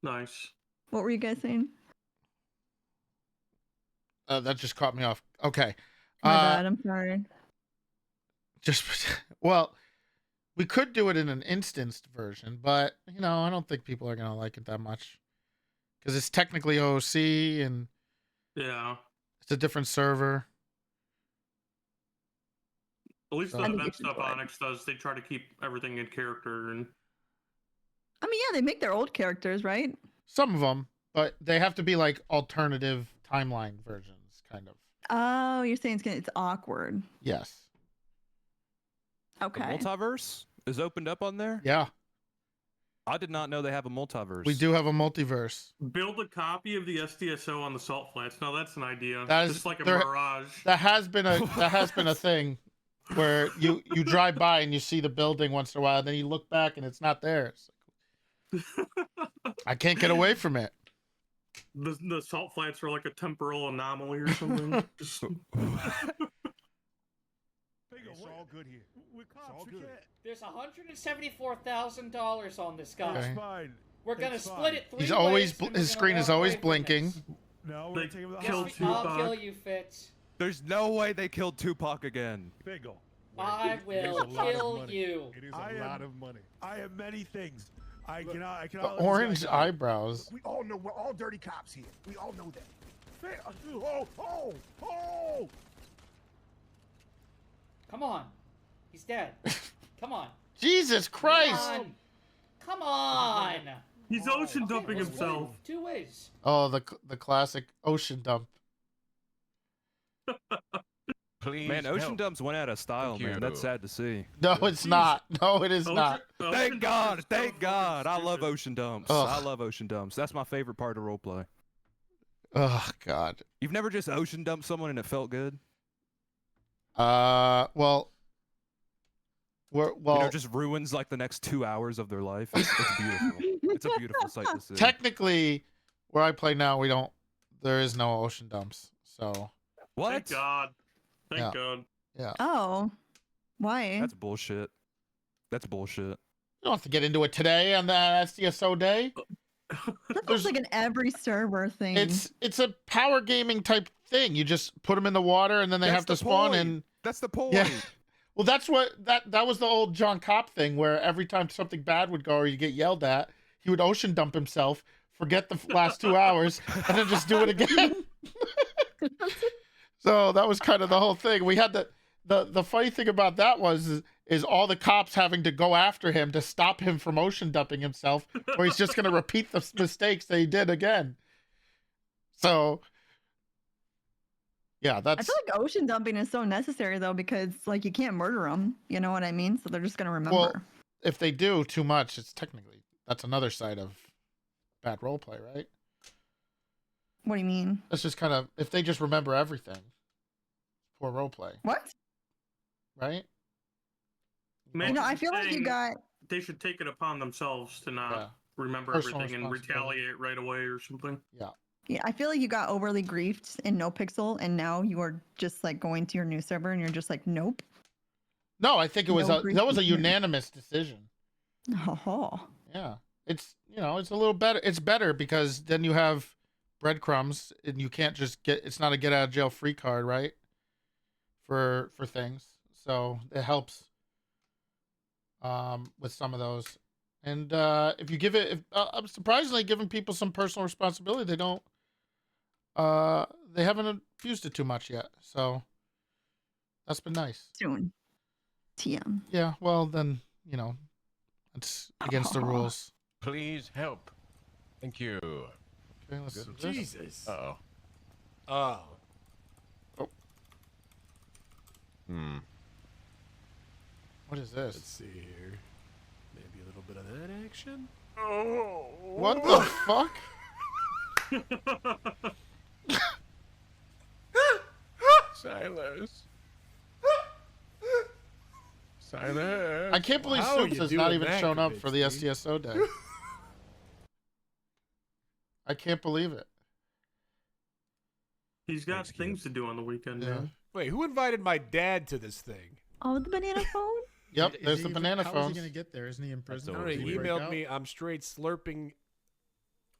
Nice. What were you guys saying? That just caught me off. Okay. My bad. I'm sorry. Just well, we could do it in an instanced version, but you know, I don't think people are gonna like it that much because it's technically OC and Yeah. it's a different server. At least So- the I think event you should stuff do it. Onyx does, they try to keep everything in character and. I mean, yeah, they make their old characters, right? Some of them, but they have to be like alternative timeline versions, kind of. Oh, you're saying it's awkward. Yes. Okay. The multiverse is opened up on there? Yeah. I did not know they have a multiverse. We do have a multiverse. Build a copy of the SDSO on the Salt Flats. No, that's an idea. That is Just like a there- mirage. That has been a thing where you drive by and you see the building once in a while, and then you look back and it's not there. It's like, I can't get away from it. The Salt Flats are like a temporal anomaly or something. Just- It's all good here. We're cops. We can't. There's $174,000 on this guy. Okay. It's fine. We're gonna It's split fine. it 3 He's always ways, and his we're screen gonna is walk always away from blinking. this. No, we're They gonna take him to the killed hospital. I'll Tupac. kill you, Fitz. There's no way they killed Tupac again. Bingo. I will kill you. It is a lot of money. I have many things. I cannot. I The cannot. let this orange guy go. eyebrows. We all know we're all dirty cops here. We all know that. Oh, oh, oh! Come on. He's dead. Come on. Jesus Christ! Come on. He's ocean dumping Let's himself. split it 2 ways. Oh, the classic ocean dump. Please. Man, Ocean help. Dumps went out of style, man. That's sad to see. No, it's not. No, it is not. Thank God. Thank God. I love Ocean Dumps. Ugh. I love Ocean Dumps. That's my favorite part of roleplay. Oh God. You've never just ocean dumped someone and it felt good? Well, You know, just ruins like the next 2 hours of their life. It's beautiful. It's a beautiful sight to see. technically, where I play now, there is no ocean dumps. So. What? Thank God. Thank Yeah. God. Yeah. Oh, why? That's bullshit. That's bullshit. You don't have to get into it today on the SDSO day. That's like an every server thing. It's a power gaming type thing. You just put them in the water and then they That's have to the spawn point. and That's the point. yeah. Well, that's what that was the old John Copp thing where every time something bad would go or you get yelled at, he would ocean dump himself, forget the last 2 hours, and then just do it again. So that was kind of the whole thing. We had the funny thing about that is all the cops having to go after him to stop him from ocean dumping himself, or he's just going to repeat the mistakes that he did again. So, yeah, I that's. feel like ocean dumping is so necessary though because like you can't murder them. You know what I mean? So they're just gonna remember. Well, if they do too much, that's another side of bad roleplay, right? What do you mean? That's just kind of if they just remember everything. Poor roleplay. What? right? Mantis I is feel like you saying got. They should take it upon themselves to not Yeah. remember Personal everything and responsibility. retaliate right away or something. Yeah. Yeah, I feel like you got overly griefed in No Pixel, and now you are just like going to your new server, and you're just like, nope. No, I think it was No that was grief a here. unanimous decision. Oh. Yeah. It's it's a little better. It's better because then you have breadcrumbs and you can't just it's not a get out of jail free card, right? For things. So it helps with some of those. And if you give it I'm surprisingly giving people some personal responsibility. They don't they haven't abused it too much yet. So that's been nice. Soon. TM. Yeah, well then, it's against the rules. Please help. Thank you. Okay, let's do this. Jesus. Uh-oh. Oh. Hmm. What is this? Let's see here. Maybe a little bit of that action. Oh. What the fuck? Silas. Silas. I can't believe How are Soups you has not doing even that, shown up for the Kavitsky? SDSO day. I can't believe it. He's got things to do on the weekend, man. Wait, who invited my dad to this thing? Oh, the banana phone? Yep, Is there's he the even- banana How is phones. he gonna get there? Isn't he in prison? I don't know, Did he break emailed out? me. I'm straight slurping.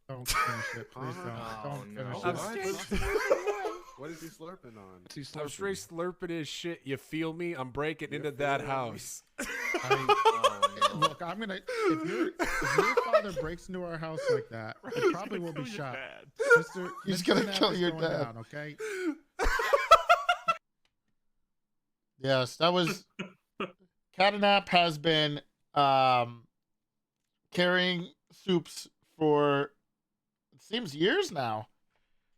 Don't finish it, please don't. Don't finish it. What is he slurping on? I'm straight slurping his shit. You feel me? I'm breaking into that house. Look, I'm gonna. If your father breaks into our house like that, he probably will be shot. Mr. He's Mr. gonna Knapp kill is your going dad. down, okay? Yes, that was Catanap has been carrying Soups for it seems years now.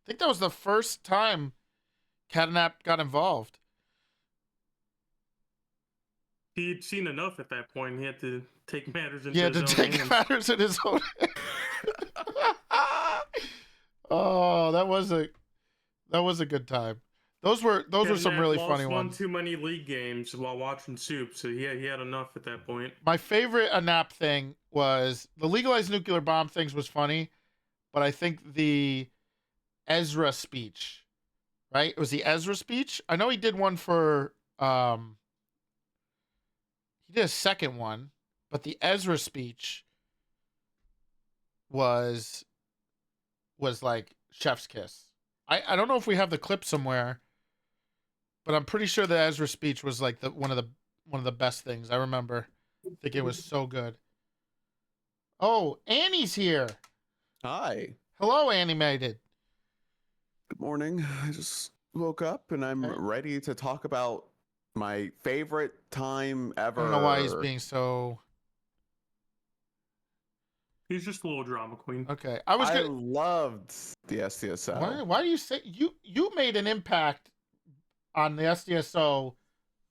I think that was the first time Catanap got involved. He'd seen enough at that point. He had to take matters into He had his to own take hands. matters in his own. Oh, that was a good time. Those were some Catanap really lost funny one ones. too many league games while watching Soup, so he had enough at that point. My favorite ANAP thing was the legalized nuclear bomb things was funny, but I think the Ezra speech, right? It was the Ezra speech. I know he did one for he did a second one, but the Ezra speech was like chef's kiss. I don't know if we have the clip somewhere, but I'm pretty sure the Ezra speech was like one of the best things. I remember thinking it was so good. Oh, Annie's here. Hi. Hello, Animated. Good morning. I just woke up and I'm ready to talk about my favorite time ever. I don't know why he's being so. He's just a little drama queen. Okay, I loved the SDSO. Why do you say you made an impact on the SDSO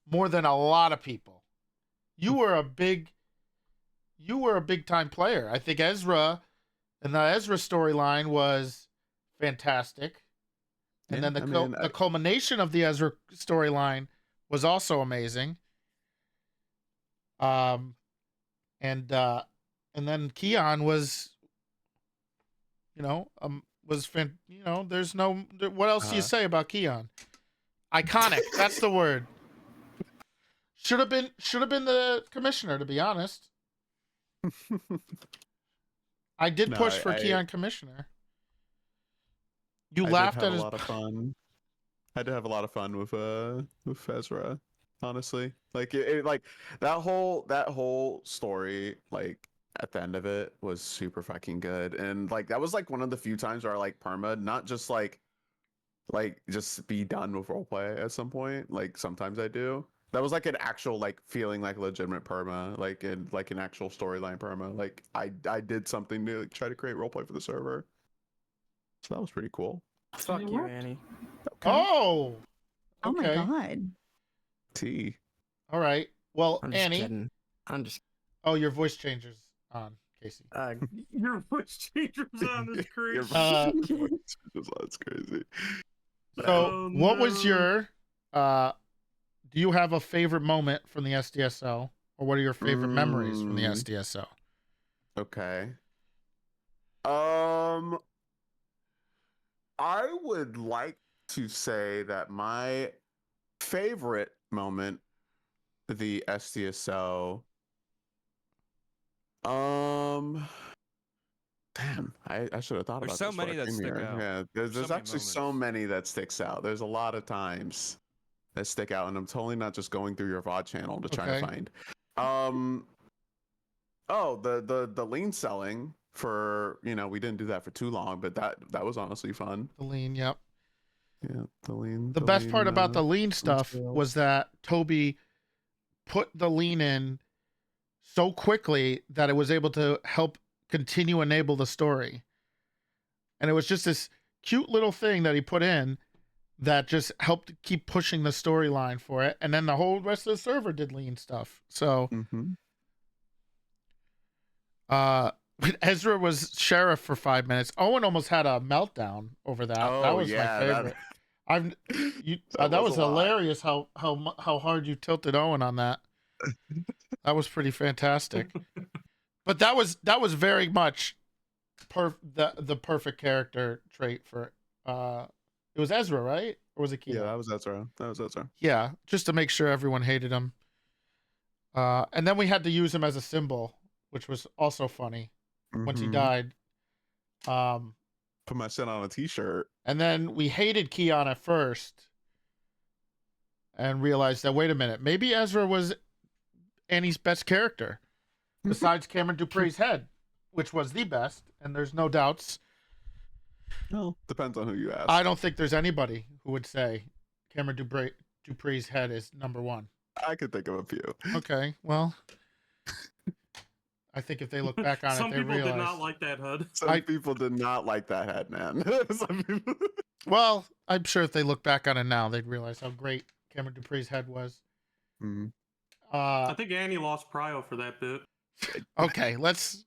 more than a lot of people? You were a big time player. I think Ezra and the Ezra storyline was fantastic. And then the culmination of the Ezra storyline was also amazing. And then Keon was, there's no, what else do you say about Keon? Iconic. That's the word. Should have been the commissioner, to be honest. I did push for Keon commissioner. You laughed at his. A lot of fun. I did have a lot of fun with Ezra. Honestly, like like that whole story, like at the end of it was super fucking good, and like that was like one of the few times where I like perma, not just like just be done with roleplay at some point. Like sometimes I do. That was like an actual like feeling like legitimate perma, like in like an actual storyline perma. Like I did something to like, try to create roleplay for the server. So that was pretty cool. Fuck you, Annie. Okay. Oh. Oh my Okay. god. T. All right. Well, I'm just Annie. kidding. I'm just. Oh, your voice changer's on, Casey. Your voice changer's on this crazy. That's crazy. So, what was your do you have a favorite moment from the SDSO, or what are your favorite memories from the SDSO? Okay. I would like to say that my favorite moment of the SDSO. Damn, I should have thought There's about so this before many I that came stick here. out. Yeah, There's there's so many actually so moments. many that sticks out. There's a lot of times that stick out, and I'm totally not just going through your VOD channel to try to Okay. find. The lean selling for, we didn't do that for too long, but that was honestly fun. The lean, yep. Yeah, the lean. The best part about the lean stuff sales. was that Toby put the lean in so quickly that it was able to help continue enable the story. And it was just this cute little thing that he put in that just helped keep pushing the storyline for it. And then the whole rest of the server did lean stuff. So Ezra was sheriff for 5 minutes. Owen almost had a meltdown over that. That Oh, was yeah, my that- favorite. That that was was a lot. hilarious how hard you tilted Owen on that. That was pretty fantastic. But that was very much the perfect character trait for it was Ezra, right? Or was it Keon? Yeah, that was Ezra. Yeah, just to make sure everyone hated him. And then we had to use him as a symbol, which was also funny once he Mhm. died. Put my shit on a t-shirt. And then we hated Keon at first and realized that, wait a minute, maybe Ezra was Annie's best character besides Cameron Dupree's head, which was the best. And there's no doubts. Well, depends on who you ask. I don't think there's anybody who would say Cameron Dupree's head is number one. I could think of a few. Okay, well, I think if they look back on Some it, they people realize. did not like that HUD. Some people did not like that head, man. Some people... Well, I'm sure if they look back on it now, they'd realize how great Cameron Dupree's head was. I think Annie lost Prio for that bit. Okay, let's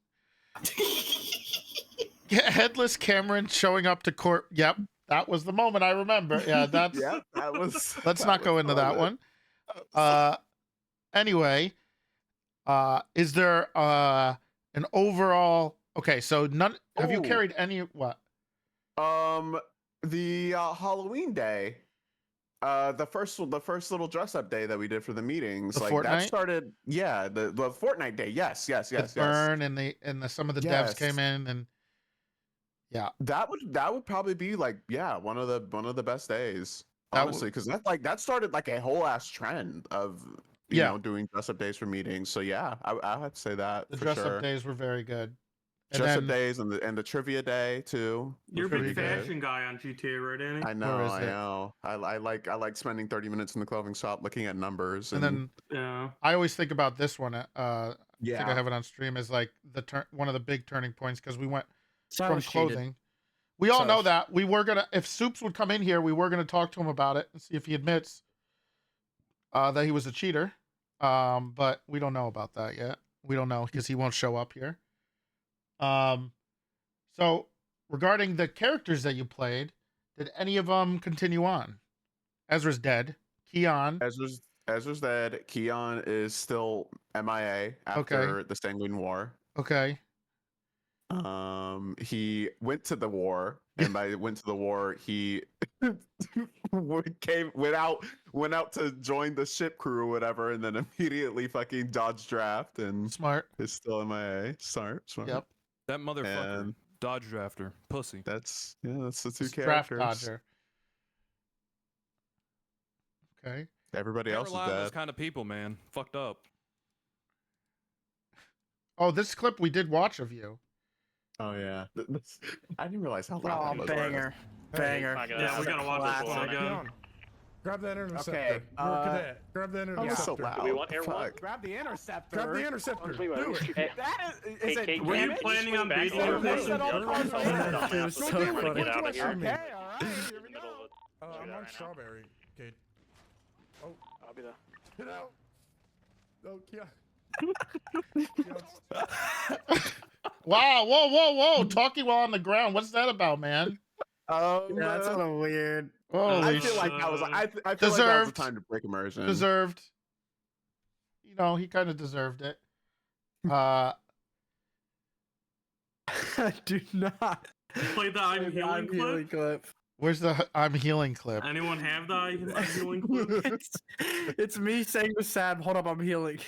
get headless Cameron showing up to court. Yep, that was the moment I remember. Yeah, that's yeah, that was. Let's not go into that one. Anyway, is there an overall? Okay, so none. Have you Oh. carried any? What? The Halloween day, the first little dress up day that we did for the meetings, The like Fortnite? that started. Yeah, the Fortnite day. Yes. Burn and some of the devs Yes. came in and yeah, That would probably be like one of the best days, That honestly, because that started like a whole ass trend of you Yeah. know doing dress up days for meetings. So yeah, I have to say that the for dress sure. up days were very good. And Dress then, up days and the trivia day too. You're a was big pretty good. fashion guy on GTA, right, Annie? I Or know, is I it? know. I like spending 30 minutes in the clothing shop looking at numbers. and then Yeah. I always think about this one. I think I Yeah. have it on stream as like one of the big turning points because we went So I from was cheated. clothing. We all So- know that we were gonna if Soups would come in here, we were gonna talk to him about it and see if he admits that he was a cheater. But we don't know about that yet. We don't know because he won't show up here. So regarding the characters that you played, did any of them continue on? Ezra's dead. Keon. Ezra's dead. Keon is still MIA after the Sanguine War. Okay. He went to the war, and by went to the war, he went out to join the ship crew or whatever, and then immediately fucking dodged draft and Smart. is still MIA. Smart. Yep. That motherfucker. And Dodge drafter. Pussy. that's the two Draft characters. dodger. Okay. Everybody Can't else is rely on those dead. kind of people, man. Fucked up. Oh, this clip we did watch of you. Oh yeah. I didn't realize how Oh, loud that was. banger. Banger. Yeah, we gotta watch this one again. Grab that interceptor. Okay, You're a cadet. Grab that That was so interceptor. loud. Do we want air Fuck. Grab the interceptor. Grab the interceptor. Do it. That is it. Were you damage? planning on Back beating over him? there. They said all cars are Dumbass. there. It was Go so do it. funny. Get What out of question here. me? Okay, all right. Here we go. I'm on strawberry. Okay. Oh, I'll be there. get out. No, Wow. Whoa. Talking while on the ground. What's that about, man? Yeah, that's a little weird. Holy I feel like that was. I feel like that was the Deserved. time to break immersion. Deserved. You know, he kind of deserved it. Do not Play the I'm healing clip. Where's the I'm healing clip? Anyone have the I'm healing clip? it's me saying the sad. Hold up, I'm healing.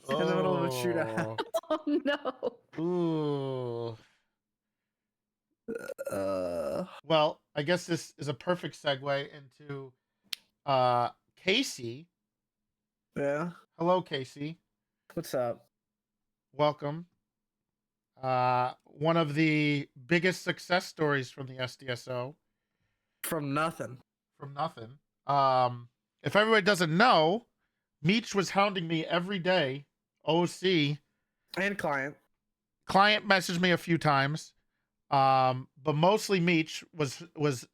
In the middle of a shootout. Oh no. Ooh. Well, I guess this is a perfect segue into Casey. Yeah. Hello, Casey. What's up? Welcome. One of the biggest success stories from the SDSO. From nothing. From nothing. If everybody doesn't know, Meech was hounding me every day. OC and client. Client messaged me a few times. But mostly Meech was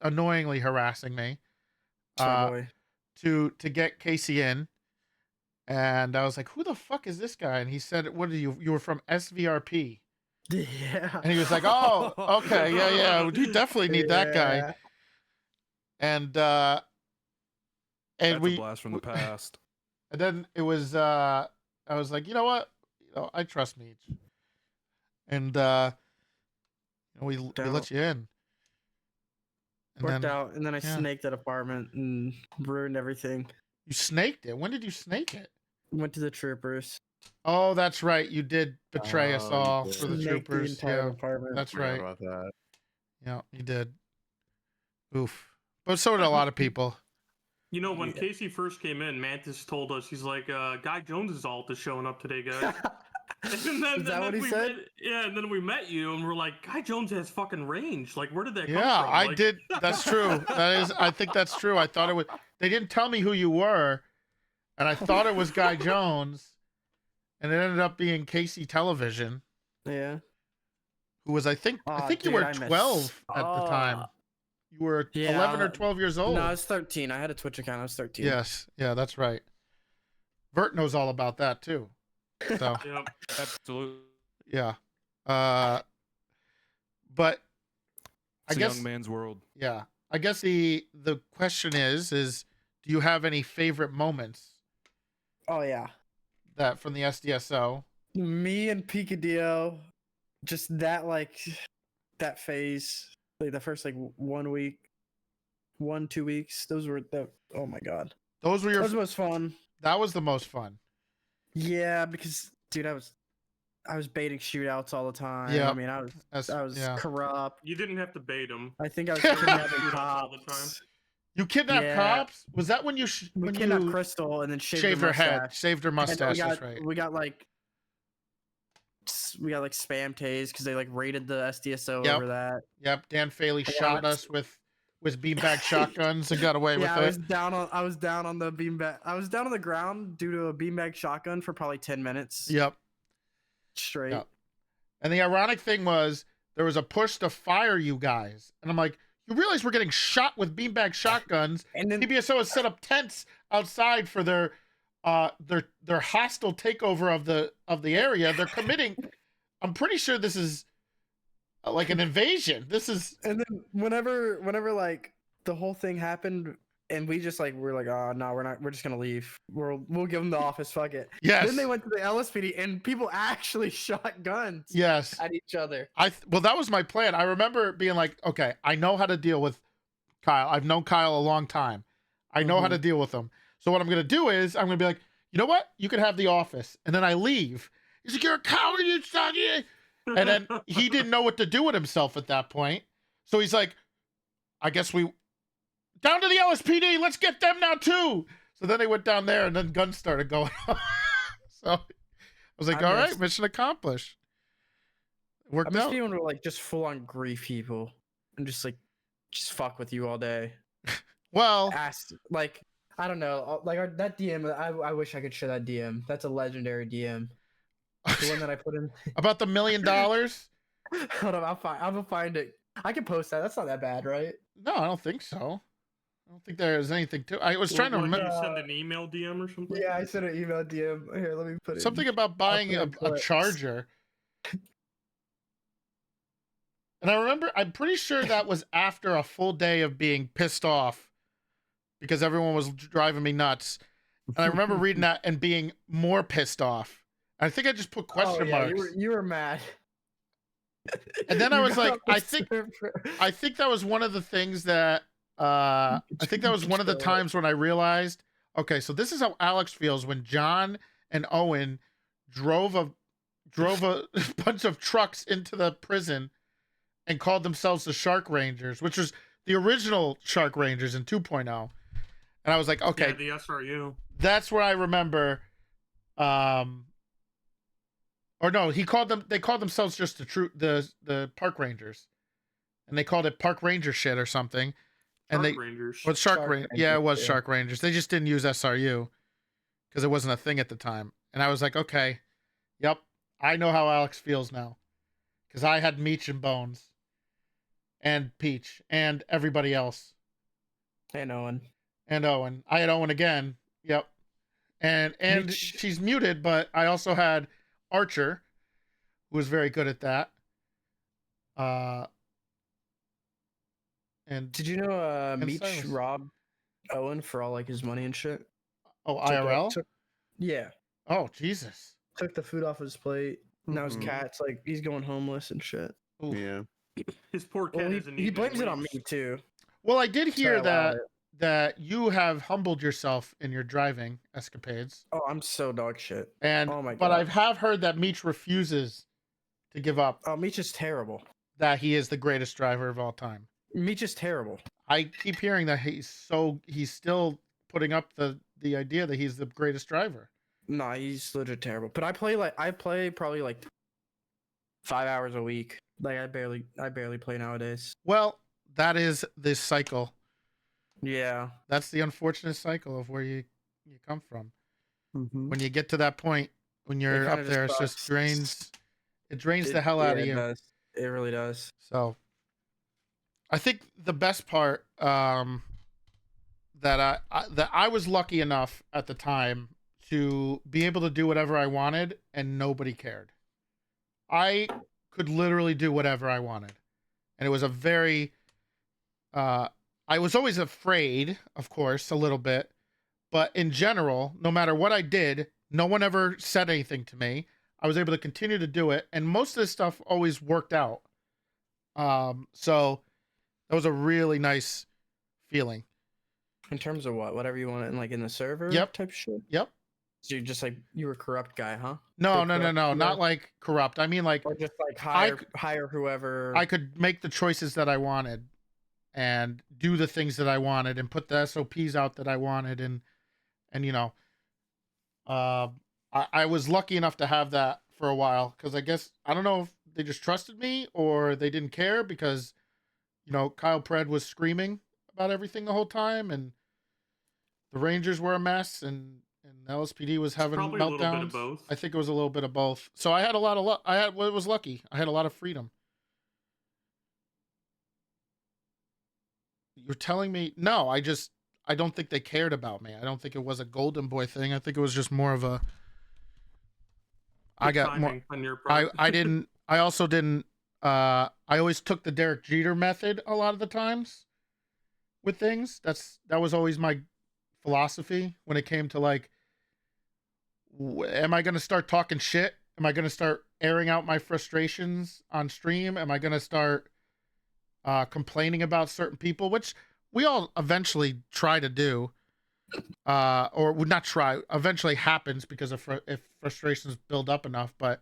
annoyingly harassing me. Boy. To get Casey in. And I was like, who the fuck is this guy? And he said, what are you? You were from SVRP. Yeah. And he was like, oh, okay, yeah. You definitely need that guy. And That's a blast from the past. And then it was I was like, you know what? I trust Meech. And we let you in. And Worked out, and then I snaked that apartment and ruined everything. You snaked it? When did you snake it? Went to the troopers. Oh, that's right. You did betray us all for the Snaked troopers. the entire apartment. That's Forgot right. about that. Yeah, you did. Oof. But so did a lot of people. You know, when Casey first came in, Mantis told us, he's like, Guy Jones's alt is showing up today, guys. And then, Is that what he said? And then we met you, and we're like, Guy Jones has fucking range. Like, where did that come Yeah, from? I Like... did. That's true. I think that's true. I thought it was. They didn't tell me who you were, and I thought it was Guy Jones, and it ended up being Casey Television. Yeah. Who was I think you were 12 at the time. You were 11 or 12 years old. No, I was 13. I had a Twitch account. I was 13. Yes. Yeah, that's right. Vert knows all about that too. So Yep, absolutely. Yeah. But It's a young man's world. Yeah. I guess the question is do you have any favorite moments? Oh yeah. That from the SDSO? Me and Picadillo, just that that phase, like the first 1 week, 2 weeks. Those were oh my god. Those were that was the most fun. That was the most fun. Yeah, because dude, I was baiting shootouts all the time. Yeah, I mean, I was corrupt. You didn't have to bait him. I think I was kidnapping all the time. cops. You kidnapped cops? Was that when you we kidnapped Crystal and then shaved her head, mustache. saved her mustache? That's right. We got spam tased because they raided the SDSO over that. Yep, Dan Faley shot us with beanbag shotguns and got away with it. I was down on the beanbag. I was down on the ground due to a beanbag shotgun for probably 10 minutes. Yep. Straight. Yep. And the ironic thing was there was a push to fire you guys. And I'm like, you realize we're getting shot with beanbag shotguns. And then PBSO has set up tents outside for their hostile takeover of the area. They're committing. I'm pretty sure this is like an invasion. This is. And then whenever the whole thing happened, and we just we're like, oh no, we're just gonna leave. We'll give them the office. Fuck it. Yes. Then they went to the LSPD, and people actually shot guns. Yes. At each other. Well, that was my plan. I remember being like, okay, I know how to deal with Kyle. I've known Kyle a long time. I know how to deal with him. So what I'm gonna do is I'm gonna be like, you know what? You can have the office, and then I leave. He's like, you're a coward, you son. And then he didn't know what to do with himself at that point. So he's like, I guess we down to the LSPD. Let's get them now too. So then they went down there, and then guns started going off. So I was like, all right, mission accomplished. Worked I miss out. people who were just full on grief people and just fuck with you all day. Well, I don't know, that DM. I wish I could share that DM. That's a legendary DM. The one that I put in about the $1 million. Hold on, I'm gonna find it. I can post that. That's not that bad, right? No, I don't think so. I don't think there's anything to. I was trying to remember. You send an email DM or something? Yeah, I sent an email DM. Here, let me put it. Something about buying a charger. And I remember, I'm pretty sure that was after a full day of being pissed off because everyone was driving me nuts. And I remember reading that and being more pissed off. I think I just put question marks. You were mad. And then I You was got like, on the I think that was one of the things that I think that was one of the times when I realized, okay, so this is how Alex feels when John and Owen drove a bunch of trucks into the prison and called themselves the Shark Rangers, which was the original Shark Rangers in 2.0. And I was like, okay, Yeah, the SRU. that's where I remember. Or no, they called themselves just the Park Rangers, and they called it Park Ranger shit or something. And Shark Rangers. Well, Shark Shark Rangers. Rangers, Yeah, it was yeah. Shark Rangers. They just didn't use SRU because it wasn't a thing at the time. And I was like, okay, yep, I know how Alex feels now, because I had Meech and Bones, and Peach, and everybody else, and Owen. I had Owen again. Yep. And Meech. she's muted, but I also had Archer, who was very good at that. And Did you know and Meech Cyrus. robbed Owen for all like his money and shit? Oh, IRL? Yeah. Oh, Jesus. Took the food off his plate. Now his Mhm. cat's like he's going homeless and shit. Yeah. His poor cat Well, isn't he eating blames it on weeks. me too. Well, I did So hear I allowed that you have humbled yourself in your driving escapades. Oh, I'm so dog shit. And oh my but god. I have heard that Meech refuses to give up. Oh, Meech is terrible. That he is the greatest driver of all time. Meech is terrible. I keep hearing that he's still putting up the idea that he's the greatest driver. Nah, he's legit terrible. But I play probably like 5 hours a week. Like I barely play nowadays. Well, that is this cycle. Yeah. That's the unfortunate cycle of where you come from. Mm-hmm. When you get to that point, when you're kinda up there, just it just sucks. drains the hell out of it you. Does. It really does. So I think the best part that I was lucky enough at the time to be able to do whatever I wanted and nobody cared. I could literally do whatever I wanted. And it was a very I was always afraid, of course, a little bit, but in general, no matter what I did, no one ever said anything to me. I was able to continue to do it, and most of this stuff always worked out. So that was a really nice feeling. In terms of what? Whatever you want in the server Yep. type shit? Yep. So you're just like you were a corrupt guy, huh? No, Big corrupt guy? not like corrupt. I mean like Or just like I hire whoever. I could make the choices that I wanted and do the things that I wanted and put the SOPs out that I wanted and you know, I was lucky enough to have that for a while because I guess I don't know if they just trusted me or they didn't care because you know Kyle Pred was screaming about everything the whole time and the Rangers were a mess and LSPD was having probably meltdowns. a little bit of both. I think it was a little bit of both. So I had a lot of luck. Was lucky. I had a lot of freedom. You're telling me no? I don't think they cared about me. I don't think it was a Golden Boy thing. I think it was just more of a. I Good got more. timing on your part. I didn't. I also didn't. I always took the Derek Jeter method a lot of the times with things. That was always my philosophy when it came to like, am I going to start talking shit? Am I going to start airing out my frustrations on stream? Am I going to start complaining about certain people, which we all eventually try to do, or would not try, eventually happens because of if frustrations build up enough. But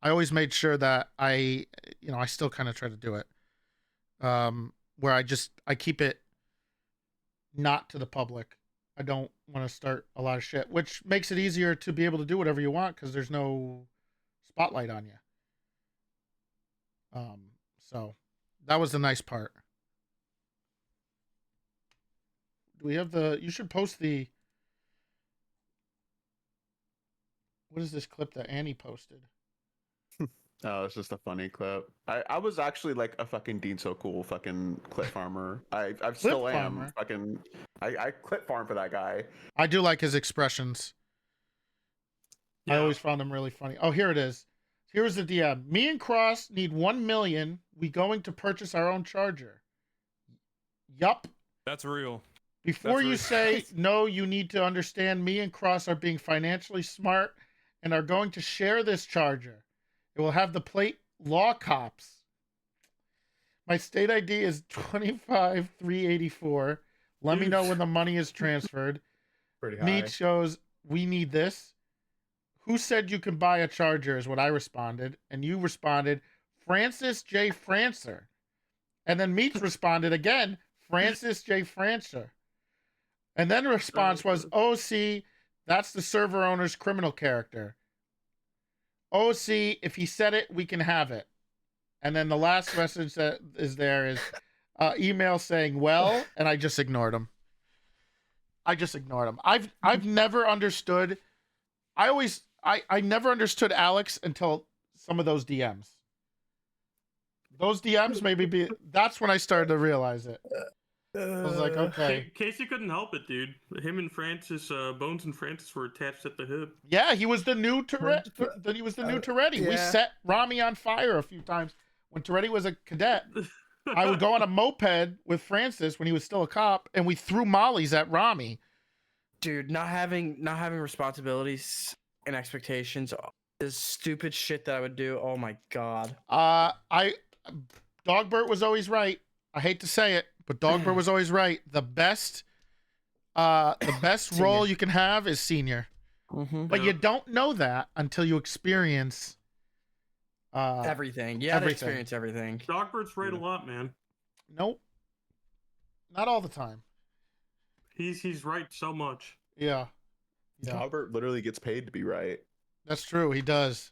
I always made sure that I still kind of try to do it, where I keep it not to the public. I don't want to start a lot of shit, which makes it easier to be able to do whatever you want because there's no spotlight on you. So that was the nice part. Do we have you should post the, what is this clip that Annie posted? Oh, it's just a funny clip. I was actually like a fucking Dean So Cool fucking clip farmer. I still am. farmer? Fucking I clip farm for that guy. I do like his expressions. I Yeah. always found him really funny. Oh, here it is. Here's the DM. Me and Cross need 1 million. We going to purchase our own charger. Yup. That's real. Before you rude. say no, you need to understand me and Cross are being financially smart and are going to share this charger. It will have the plate Law Cops. My state ID is 25384. Let me know when the money is transferred. Pretty high. Meat shows we need this. Who said you can buy a charger is what I responded. And you responded, Francis J. Francer. And then Meats responded again, Francis J. Francer. And then the response was, oh, see, that's the server owner's criminal character. Oh, see, if he said it, we can have it. And then the last message that is there is email saying, well, and I just ignored him. I've never understood. I never understood Alex until some of those DMs. Those DMs that's when I started to realize it. I was like, okay. Casey couldn't help it, dude. Him and Francis, Bones and Francis were attached at the hip. Yeah, he was the new Tourette. He was the new Toretti. We yeah. set Rami on fire a few times when Toretti was a cadet. I would go on a moped with Francis when he was still a cop, and we threw mollies at Rami. Dude, not having responsibilities and expectations is stupid shit that I would do. Oh my god. Dogbert was always right. I hate to say it, but Dogbert was always right. The best role you can have is senior. But you don't know that until you experience everything. Yeah, experience everything. Dogbert's right a lot, man. Nope. Not all the time. He's right so much. Yeah. Dogbert literally gets paid to be right. That's true. He does.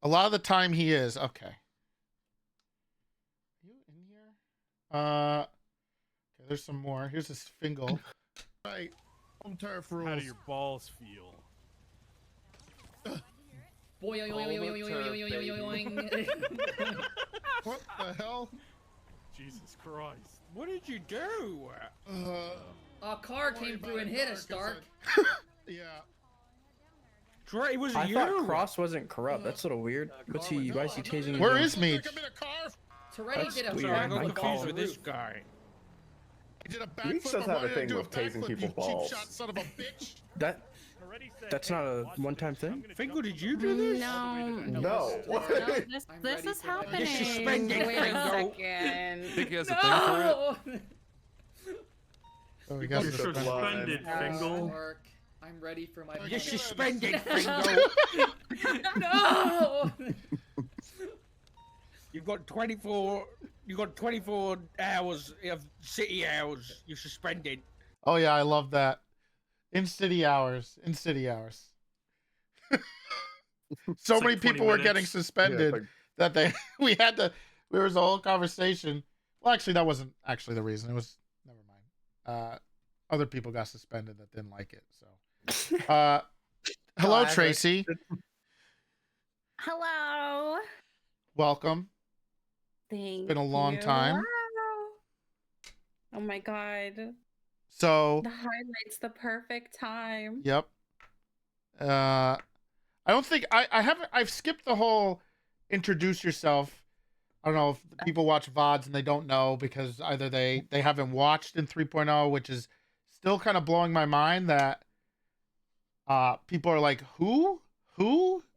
A lot of the time he is. Okay. Are you in here? Okay, there's some more. Here's this Fingal. Right. Home turf rules. How do your balls feel? Boing, What the hell? Jesus Christ. What did you do? A car came through and hit us, Stark. Yeah. Trey, was I you? thought Cross wasn't corrupt. That's a little weird. Why is he tasing? Where is Meat? Toretti did a weird. backflip I'm off confused the with roof. guy. Meeks does have a thing with tasing people's balls. That's not a one-time thing. Fingal, did you do this? No. This is happening. You're suspended, Wait a Fingal. second. Think he has a thing for it? Oh, we You're got suspended, Fingal. Mark, I'm ready for my. You're suspended, Fingal. No. You've got 24 hours of city hours. You're suspended. Oh yeah, I love that. In city hours. So It's many like 20 people were getting minutes. suspended that there was a whole conversation. Well, actually, that wasn't actually the reason. It was, never mind. Other people got suspended that didn't like it. So, hello, Tracy. Hello. Welcome. Thank Been a long time. Wow. Oh my god. So, The highlight's the perfect time. yep. I don't think I've skipped the whole introduce yourself. I don't know if people watch VODs and they don't know because either they haven't watched in 3.0, which is still kind of blowing my mind that people are like, who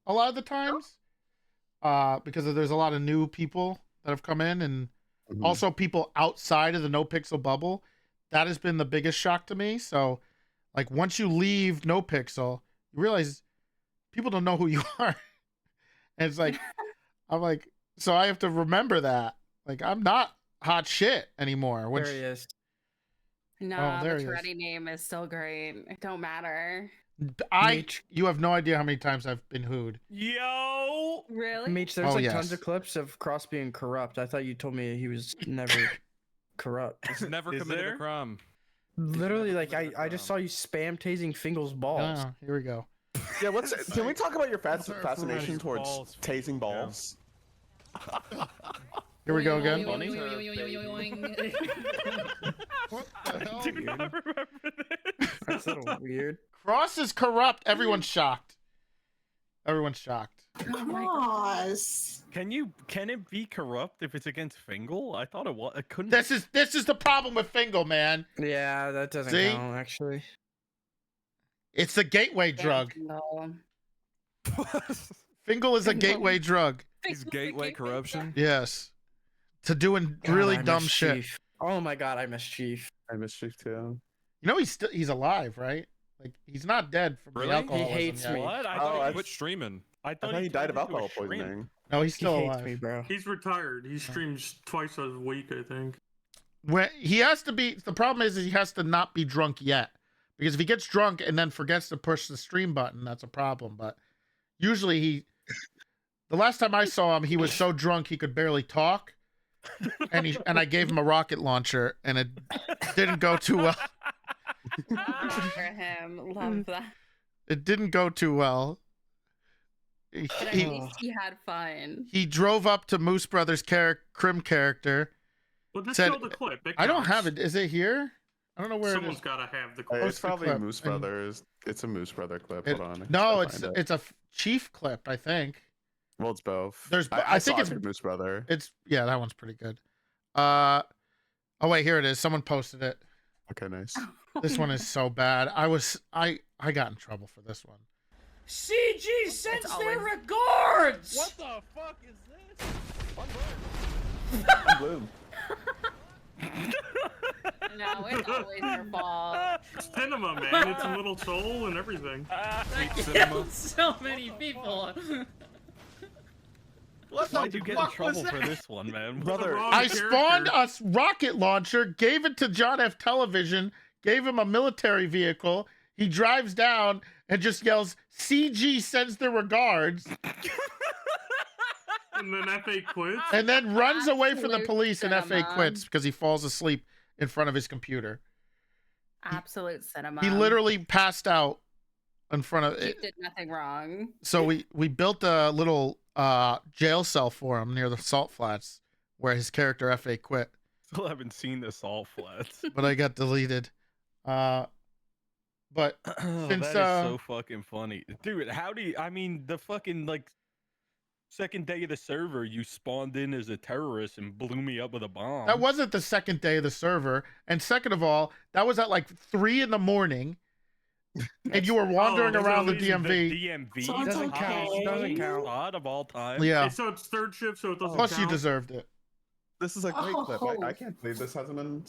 a lot of the times because there's a lot of new people that have come in and also people outside of the No Pixel bubble. That has been the biggest shock to me. So like once you leave No Pixel, you realize people don't know who you are. And it's like, I'm like, so I have to remember that. Like, I'm not hot shit anymore. Which, There he is. No, there the he is. Toretti name is still great. It don't matter. you have no idea how many times I've been hooed. Yo! Really? Meech, there's Oh, tons yes. of clips of Cross being corrupt. I thought you told me he was never corrupt. He's never committed a crime. Literally, like I just saw you spam tasing Fingal's balls. Oh, here we go. Yeah, can we talk about your fascination His towards balls. tasing balls? Here we go again. Funny. What the hell? I do not remember this. That's a little weird. Cross is corrupt. Everyone's shocked. Everyone's shocked. Can it be corrupt if it's against Fingal? I thought it was. It couldn't. This is the problem with Fingal, man. Yeah, that doesn't See? count actually. It's a gateway drug. Fingal is a gateway drug. He's gateway corruption. Yes. To doing God, really I dumb miss shit. Chief. Oh my god, I miss Chief. I miss Chief too. You know he's alive, right? Like he's not dead from Really? the alcoholism. He hates yet. me. What? I Oh, thought I he Quit streaming. I thought he died of turned into a alcohol shrimp. poisoning. No, he's still he hates alive. me, bro. He's retired. He streams twice a week, I think. When he has to be, the problem is he has to not be drunk yet, because if he gets drunk and then forgets to push the stream button, that's a problem. But usually the last time I saw him, he was so drunk he could barely talk, and I gave him a rocket launcher, and it didn't go too well. For him, love that. It didn't go too well. But at least he had fun. He drove up to Moose Brothers' Crim character. Well, just said, show the clip. It I don't counts. have it. Is it here? I don't know where Someone's it is. got to have the It's clip. Post the probably clip Moose and- Brothers. It's a Moose Brother clip. It- Hold on. no, I can find it. it's a Chief clip, I think. Well, it's both. There's, I think saw it's it for Moose Brother. yeah, that one's pretty good. Oh wait, here it is. Someone posted it. Okay, nice. This one is so bad. I got in trouble for this one. CG sends their regards. What the fuck is this? I'm Bloom. No, it's always your fault. Cinema, man. It's a little soul and everything. That killed so many people. What Why'd you get in trouble for this one, man? Brother, I spawned a rocket launcher, gave it to John F. Television, gave him a military vehicle. He drives down and just yells, "CG sends their regards," And then FA quits. and then runs away from the Absolute police, and FA cinema. quits because he falls asleep in front of his computer. Absolute cinema. He literally passed out in front of He it. did nothing wrong. So we built a little jail cell for him near the salt flats where his character FA quit, Still haven't seen the salt flats. but I got deleted. But Oh, since that is so fucking funny, dude. How do you? I mean, the fucking second day of the server, you spawned in as a terrorist and blew me up with a bomb. that wasn't the second day of the server, and second of all, that was at like 3 a.m, and you were wandering around the DMV. The DMV So it doesn't count. It doesn't count. Spot of all time. Yeah. So it's third shift, so it doesn't Plus, you count. deserved it. This is a great clip. I can't believe this hasn't been.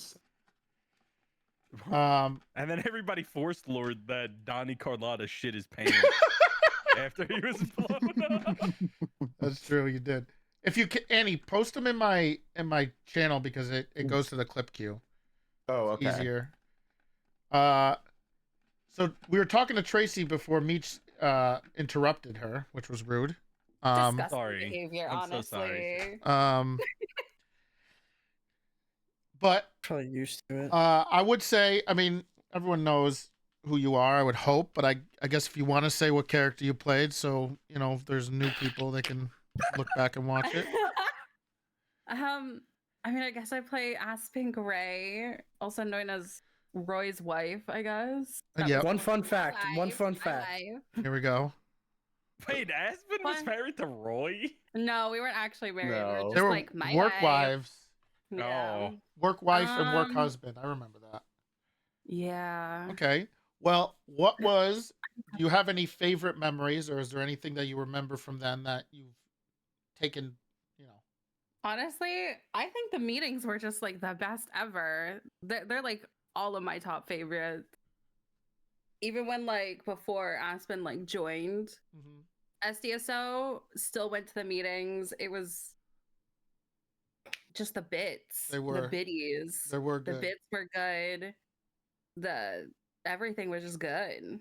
Um, And then everybody forced Lord that Donnie Carlotta shit his pants after he was blown up. That's true. You did. If you can, Annie, post them in my channel because it goes to the clip queue. Oh, okay. Easier. So we were talking to Tracy before Meech interrupted her, which was rude. Disgusting sorry. behavior, I'm so honestly. sorry. But Probably used to it. I would say, I mean, everyone knows who you are, I would hope, but I guess if you want to say what character you played, so, you know, if there's new people, they can look back and watch it. I mean, I guess I play Aspen Gray, also known as Roy's wife, I guess. Yeah. One fun fact. One Life, fun my fact. life. Here we go. Wait, Aspen was What? married to Roy? No, we weren't actually married. We were No. just They were like my work wife. wives, Yeah. Oh. work wife and work Um, husband. I remember that. Yeah. Okay. Well, what was, do you have any favorite memories, or is there anything that you remember from them that you've taken, you know? Honestly, I think the meetings were just like the best ever. They're like all of my top favorites. Even when like before Aspen like joined SDSO, still went to the meetings. It was just the bits. They were. The biddies. They were The good. bits were good. Everything was just good.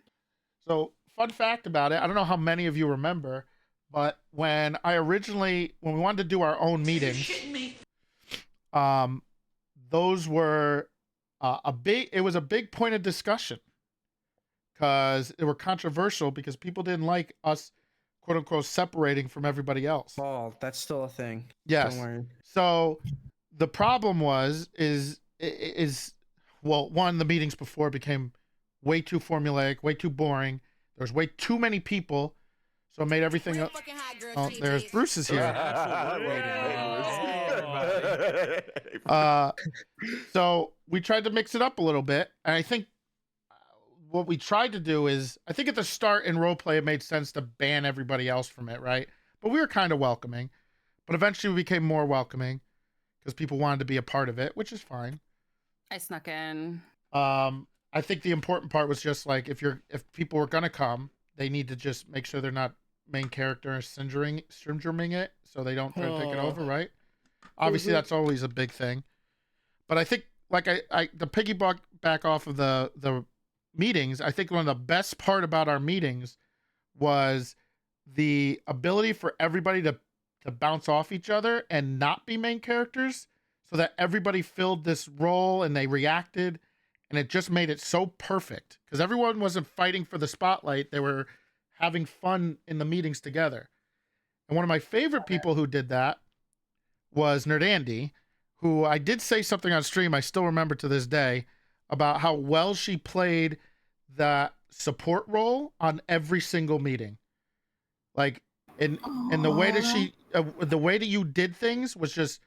So, fun fact about it, I don't know how many of you remember, but when we wanted to do our own meetings, those were it was a big point of discussion because they were controversial because people didn't like us, quote unquote, separating from everybody else. Oh, that's still a thing. Yes. Don't worry. So the problem is well, one, the meetings before became way too formulaic, way too boring. There was way too many people. So it made everything. Oh, there's Bruce is here. So we tried to mix it up a little bit, and I think what we tried to do is, I think at the start in roleplay it made sense to ban everybody else from it, right? But we were kind of welcoming, but eventually we became more welcoming because people wanted to be a part of it, which is fine. I snuck in. I think the important part was just like, if people were gonna come, they need to just make sure they're not main character syndroming it, so they don't try to take it over, right? Obviously, that's always a big thing. But I think, like the piggyback back off of the meetings, I think one of the best part about our meetings was the ability for everybody to bounce off each other and not be main characters, so that everybody filled this role and they reacted, and it just made it so perfect because everyone wasn't fighting for the spotlight. They were having fun in the meetings together. And one of my favorite people who did that was Nerd Andy, who I did say something on stream, I still remember to this day, about how well she played the support role on every single meeting. Like, and the way that you did things was just,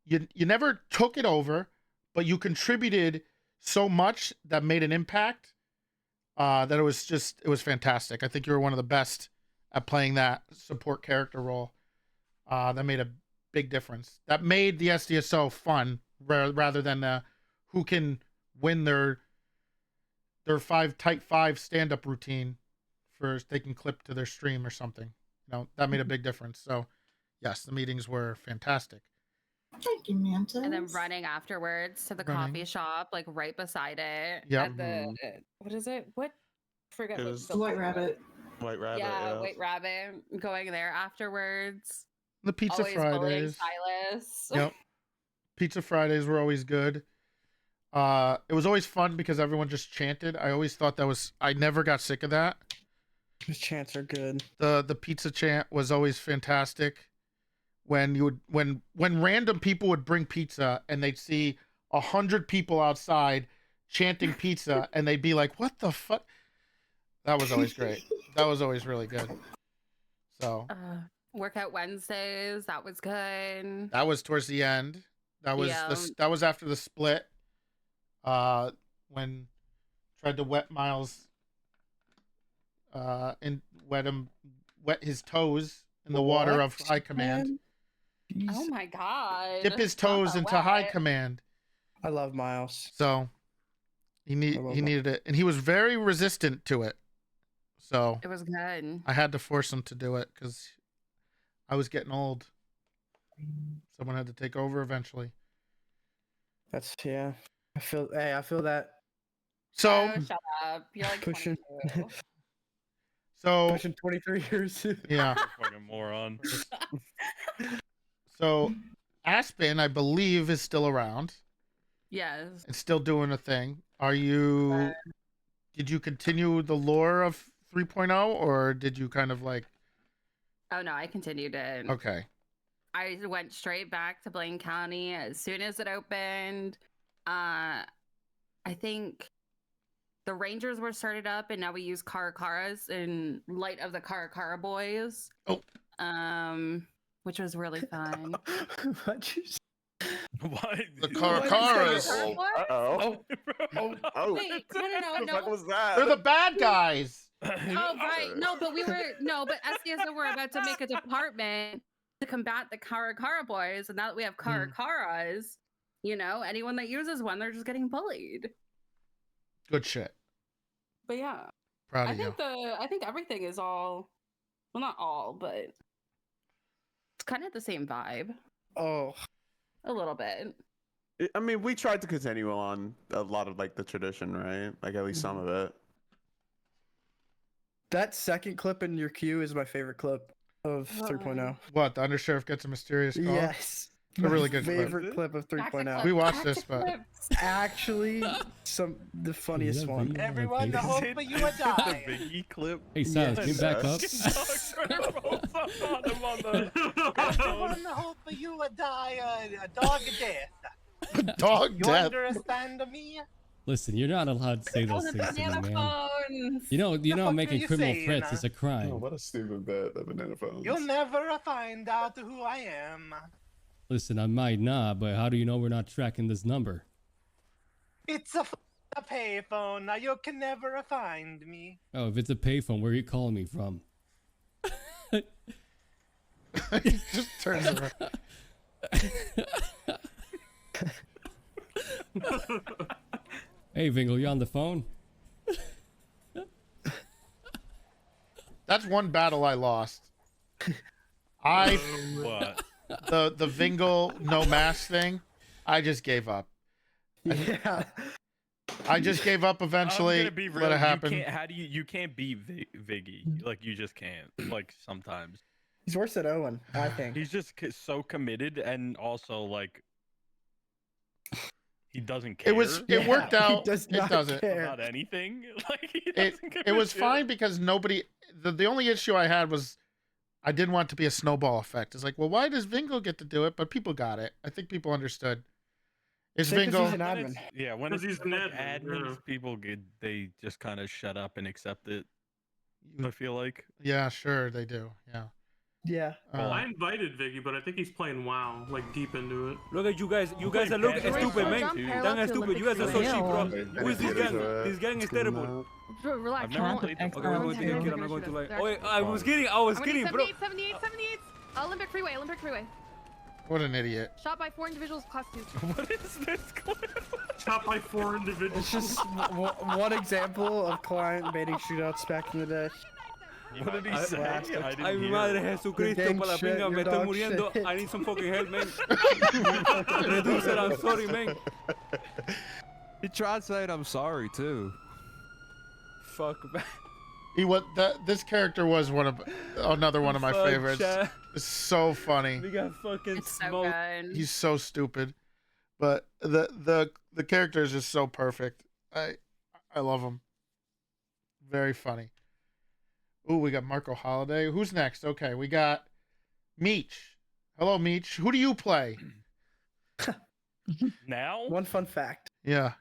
you never took it over, but you contributed so much that made an impact, that it was fantastic. I think you were one of the best at playing that support character role. That made a big difference. That made the SDSO fun rather than who can win their type 5 stand-up routine first. They can clip to their stream or something. That made a big difference. So yes, the meetings were fantastic. Thank you, Mantis. And then running afterwards to the coffee shop, like right beside it. Yep. At the what is it? What? Forget It what was the White Rabbit. White Rabbit. Yeah, White Rabbit. Going there afterwards. The Pizza Always bullying Fridays. Silas. Yep. Pizza Fridays were always good. It was always fun because everyone just chanted. I always thought I never got sick of that. The chants are good. The pizza chant was always fantastic. When random people would bring pizza and they'd see 100 people outside chanting pizza and they'd be like, "What the fuck?" That was always great. That was always really good. So Workout Wednesdays, that was good. that was towards the end. That was that was after the split. When tried to wet Miles and wet his toes in the water of High Command. Oh my god. Dip his toes into High Command. I love Miles. So he needed it, and he was very resistant to it. So it was good. I had to force him to do it because I was getting old. Someone had to take over eventually. Yeah. I feel that. So shut up. You're like pushing. So pushing 23 years. Yeah. Fucking moron. So Aspen, I believe, is still around. Yes. And still doing a thing. Did you continue the lore of 3.0 or did you kind of like? Oh no, I continued it. Okay. I went straight back to Blaine County as soon as it opened. I think the Rangers were started up, and now we use Caracaras in light of the Caracara boys. Oh. Which was really fun. What? The Caracaras. Oh. Wait, no. What the fuck was that? They're the bad guys. Oh right, but SDSO were about to make a department to combat the Caracara boys, and now that we have Caracaras, anyone that uses one, they're just getting bullied. Good shit. But yeah, Proud of you. I think everything is all, well, not all, but it's kind of the same vibe. Oh, a little bit. I mean, we tried to continue on a lot of like the tradition, right? Like at least some of it. That second clip in your queue is my favorite clip of 3.0. What, the undersheriff gets a mysterious call? Yes. It's a really good favorite clip of 3.0. We watched this, but actually, the funniest one. Everyone, the hope of you are dying. The Biggie clip. Hey, Silas, get back up. Everyone, the hope of you are dying. A dog of death. Dog you death. understand me? Listen, you're not allowed to say Oh, those the things to me, banana man. phones. You know, fuck are making you criminal saying, threats is a crime. Oh, what a stupid bit. The banana phones. You'll never find out who I am. Listen, I might not, but how do you know we're not tracking this number? It's a payphone. Now you can never find me. Oh, if it's a payphone, where are you calling me from? Just turns around. Hey, Vingle, you on the phone? That's one battle I lost. I What? the Vingle no mask thing. I just gave up. Yeah. I just gave up eventually. I'm gonna be real. Let it happen. You can't, how do you can't beat Viggy? Like you just can't. Like sometimes. He's worse than Owen, I think. He's just so committed, and also like he doesn't care. It worked out. does It not doesn't. care. About anything. Like he It doesn't give it a was shit. fine because nobody. The only issue I had was I didn't want it to be a snowball effect. It's like, well, why does Vingle get to do it? But people got it. I think people understood. It's Say 'cause Vingle. he's an admin. Yeah, when 'Cause it's he's an like admin, admins, yeah. people they just kind of shut up and accept it. I feel like. Yeah, sure they do. Yeah. Yeah. I invited Viggy, but I think he's playing WoW, like deep into it. Look at you guys. You guys are looking stupid, man. Dang stupid. You guys are so cheap, bro. Who is this gang? This gang is terrible. Relax. Okay, I'm going to take a kid. I'm not going to lie. Oh, wait, I was kidding. I was kidding, bro. 78. Olympic Freeway. What an idiot. Shot by 4 individuals, class 2. What is this? Shot by 4 individuals. It's just one example of client baiting shootouts back in the day. What did he say? I didn't Ay, mi hear. madre Jesucristo, Gang para la shit, pinga, me your estoy dog muriendo. shit. I need some fucking help, man. Reduce it, I'm sorry, man. He tried saying I'm sorry too. Fuck, man. This character was another one of my Fuck, favorites. chat. It's so funny. We got fucking It's so smoked. good. He's so stupid, but the character is just so perfect. I love him. Very funny. Ooh, we got Marco Holiday. Who's next? Okay, we got Meech. Hello, Meech. Who do you play? Now? One fun fact. Yeah.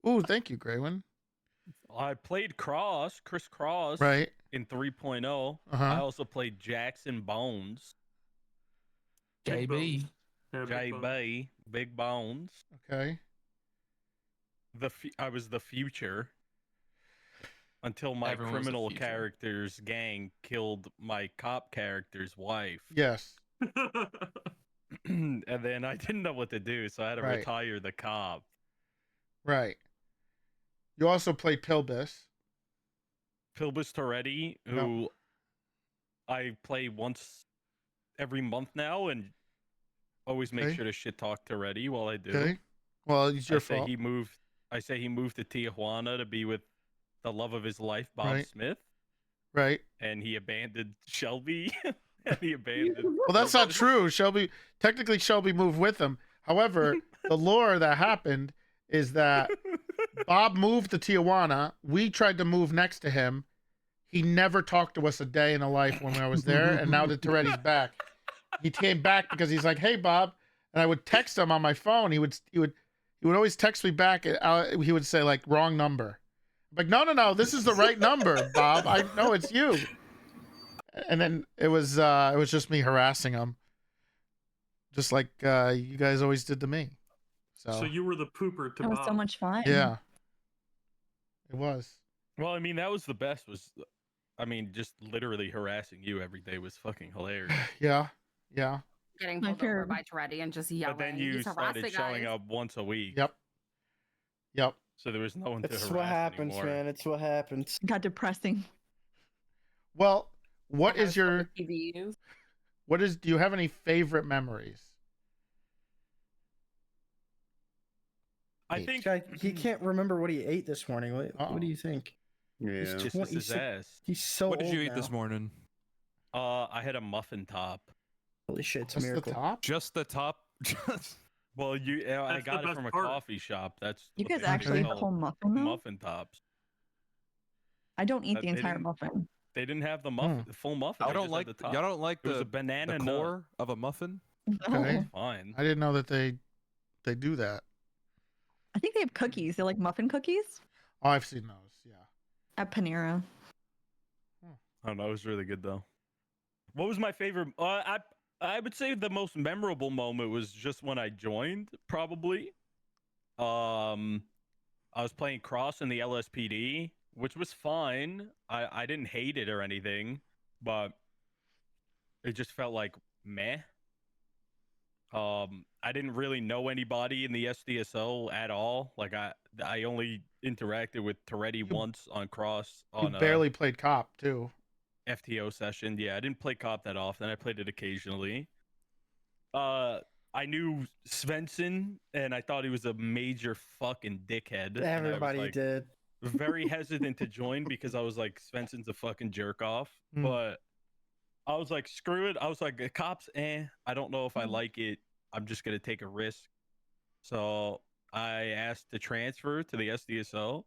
Ooh, thank you, Graywin. I played Chris Cross. Right. In 3.0. Uh-huh. I also played Jackson Bones. JB. JB. Big Bones. Okay. I was the future. Until my Everyone was the criminal future. character's gang killed my cop character's wife. Yes. And then I didn't know what to do, so I had to Right. retire the cop. Right. You also play Pilbus. Pilbus Toretti, who I play once every month now, and always make Okay. sure to shit talk Toretti while I do. Okay. Well, it's your fault. I say he moved to Tijuana to be with the love of his life, Bob Right. Smith, Right. and he abandoned Shelby. And he abandoned. Well, that's not true. Technically Shelby moved with him. However, the lore that happened is that Bob moved to Tijuana. We tried to move next to him. He never talked to us a day in a life when I was there, and now that Toretti's back, he came back because he's like, "Hey, Bob," and I would text him on my phone. He would always text me back. And he would say like, "Wrong number." I'm like, no, this is the right number, Bob. I know it's you. And then it was just me harassing him, just like you guys always did to me. So you were the pooper to That was Bob. so much fun. Yeah, it was. Well, I mean, that was the best. Just literally harassing you every day was fucking hilarious. Yeah. Getting My pulled over favorite- by Toretti and just yelling. But then you He's started harassing showing guys. up once a week. Yep. So there was no one to It's harass what happens, anymore. man. It's what happens. Got depressing. Well, what The is house full your of TVs. do you have any favorite memories? I think He can't remember what he ate this morning. What do you think? Yeah. He's Just 20 his ass. He's so What did old you eat this now. morning? I had a muffin top. Holy shit, it's a Just the miracle. top? Just the top. Well, I That's the got it best from a part. coffee shop. That's You what guys they actually sell pull muffin though? muffin tops. I don't eat That the they entire didn't- muffin. They didn't have the muffin, the full muffin. Y'all they don't just like had the y'all top. don't like It was the a banana the nut. core of a muffin? Okay. Fine. I didn't know that they do that. I I think they have cookies. They're like muffin cookies Oh, I've seen those. Yeah. at Panera. I don't know. It was really good though. What was my favorite? I would say the most memorable moment was just when I joined. Probably. I was playing Cross in the LSPD, which was fine. I didn't hate it or anything, but it just felt like meh. I didn't really know anybody in the SDSO at all. Like I only interacted with Toretti once on Cross You on barely played cop too. FTO session. Yeah, I didn't play cop that often. I played it occasionally. I knew Svensson, and I thought he was a major fucking dickhead. and I was, Everybody like, did. very hesitant to join because I was like, Svensson's a fucking jerk off. Mm. But I was like, screw it. I was like, the cops, I don't know if I like it. I'm just gonna take a risk. So I asked to transfer to the SDSO,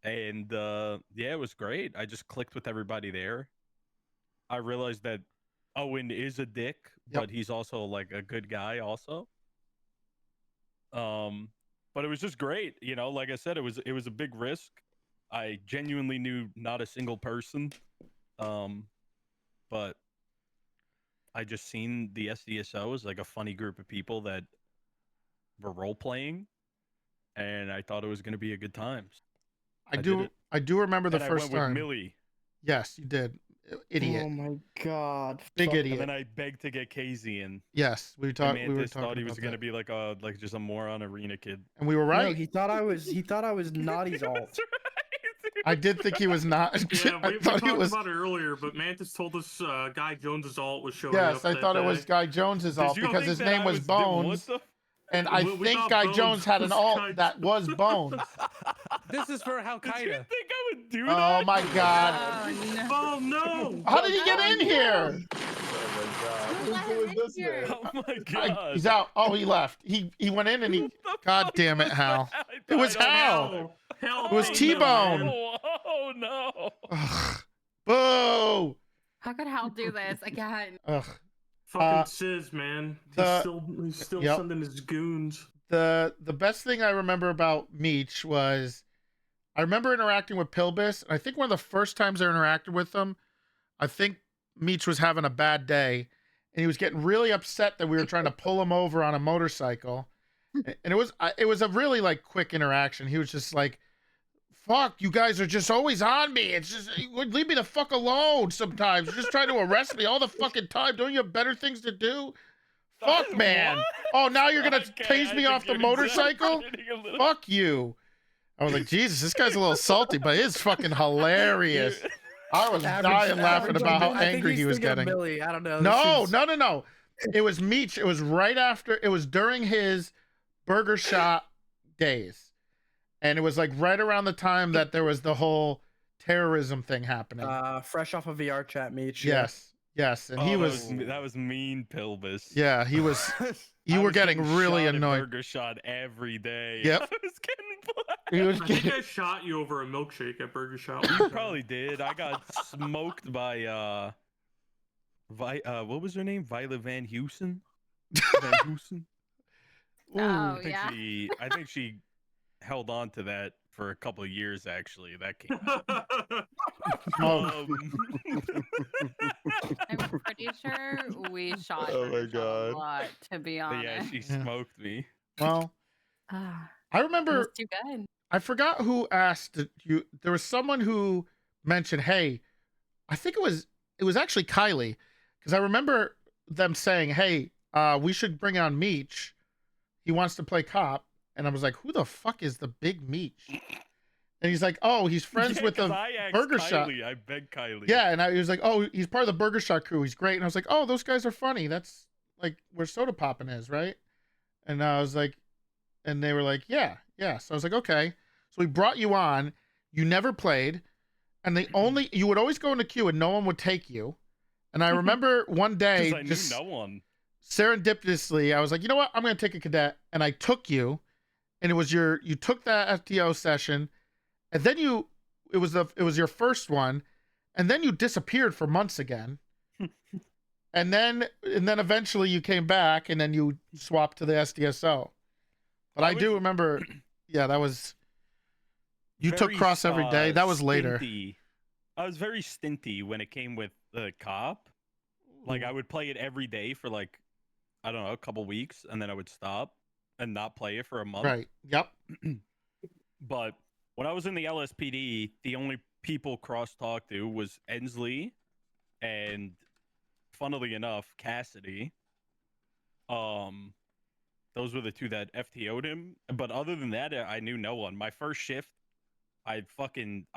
and yeah, it was great. I just clicked with everybody there. I realized that Owen is a dick, but he's also like a good guy also. But it was just great, you know, like I said, it was a big risk. I genuinely knew not a single person. But I just seen the SDSO as like a funny group of people that were role playing, and I thought it was going to be a good time. I do remember the And first I went time. with Millie. Yes, you did. Idiot. Oh my god. Big Fuck. idiot. And then I begged to get Casey in. Yes, we talked. And We were Mantis talking thought he was about going to that. be like a just a moron arena kid. And we were No, right. he thought I was Naughty's alt. I did think he was not. Yeah, I we thought talked he was. about it earlier, but Mantis told us Guy Jones's alt was showing Yes, up. I that thought it was day. Guy Jones's Did alt you because think his that name I was was- what Bones. the- And I We think thought Guy Bones Jones had an was alt Guy- that was Bones. This is for Al Did you Qaeda. think I would do Oh that? my god. Oh no! How did he get in here? Oh my god. He's out. Oh, he left. He went in and he. God damn it, Hal. It was Hal. It was T-Bone. Oh no. Ugh. Boo. How could Hal do this again? Ugh. Fucking Sizz, man. He's still yep. sending his goons. The best thing I remember about Meech was I remember interacting with Pilbus. And I think one of the first times I interacted with him, I think Meech was having a bad day and he was getting really upset that we were trying to pull him over on a motorcycle. And it was a really like quick interaction. He was just like, fuck, you guys are just always on me. It's just, leave me the fuck alone sometimes. You're just trying to arrest me all the fucking time. Don't you have better things to do? Fuck, man. Oh, now you're going to tase me off the motorcycle? Fuck you. I was like, Jesus, this guy's a little salty, but it's fucking hilarious. I was dying laughing about how angry he was getting. Billy. I don't know. No. It was Meech. It was right after, it was during his burger shot days. And it was like right around the time that there was the whole terrorism thing happening. Fresh off a VR chat, Meech. Yes. And he was that was mean, Pilbus. Yeah, he was. You I were was getting really shot at annoyed. Burger shot every day. Yep. I was getting He was I think getting. I shot you over a milkshake at Burger Shot. You probably did. I got smoked by what was her name? Violet Van Heusen? Van Heusen? Oh, yeah. I think she held on to that for a couple of years actually. That came out. I'm pretty sure we shot Oh my Burger Shot God. a lot, to be But honest. yeah, she smoked me. Well, Ah, I it remember. was too good. I forgot who asked you. There was someone who mentioned, "Hey, I think it was actually Kylie," because I remember them saying, "Hey, we should bring on Meech. He wants to play cop." And I was like, "Who the fuck is the big Meech?" And he's like, "Oh, he's friends Yeah, with the 'cause I asked Burger Shot." Kylie, I begged Kylie. Yeah, and he was like, "Oh, he's part of the Burger Shot crew. He's great." And I was like, "Oh, those guys are funny. That's like where Soda Poppin' is, right?" And I was like, and they were like, "Yeah." So I was like, "Okay." So we brought you on. You never played, and you would always go in the queue, and no one would take you. And I remember one day, 'Cause I just knew no one. serendipitously, I was like, "You know what? I'm going to take a cadet," and I took you, and you took that FTO session, and then it was your first one, and then you disappeared for months again. And then eventually you came back, and then you swapped to the SDSO. But I do remember Yeah, that was. You took very, Cross every day. That was later. stinty. I was very stinty when it came with the cop. Like I would play it every day for like, I don't know, a couple weeks, and then I would stop and not play it for a month. Right. Yep. But when I was in the LSPD, the only people Cross talked to was Ensley and, funnily enough, Cassidy. Those were the two that FTO'd him. But other than that, I knew no one. My first shift, I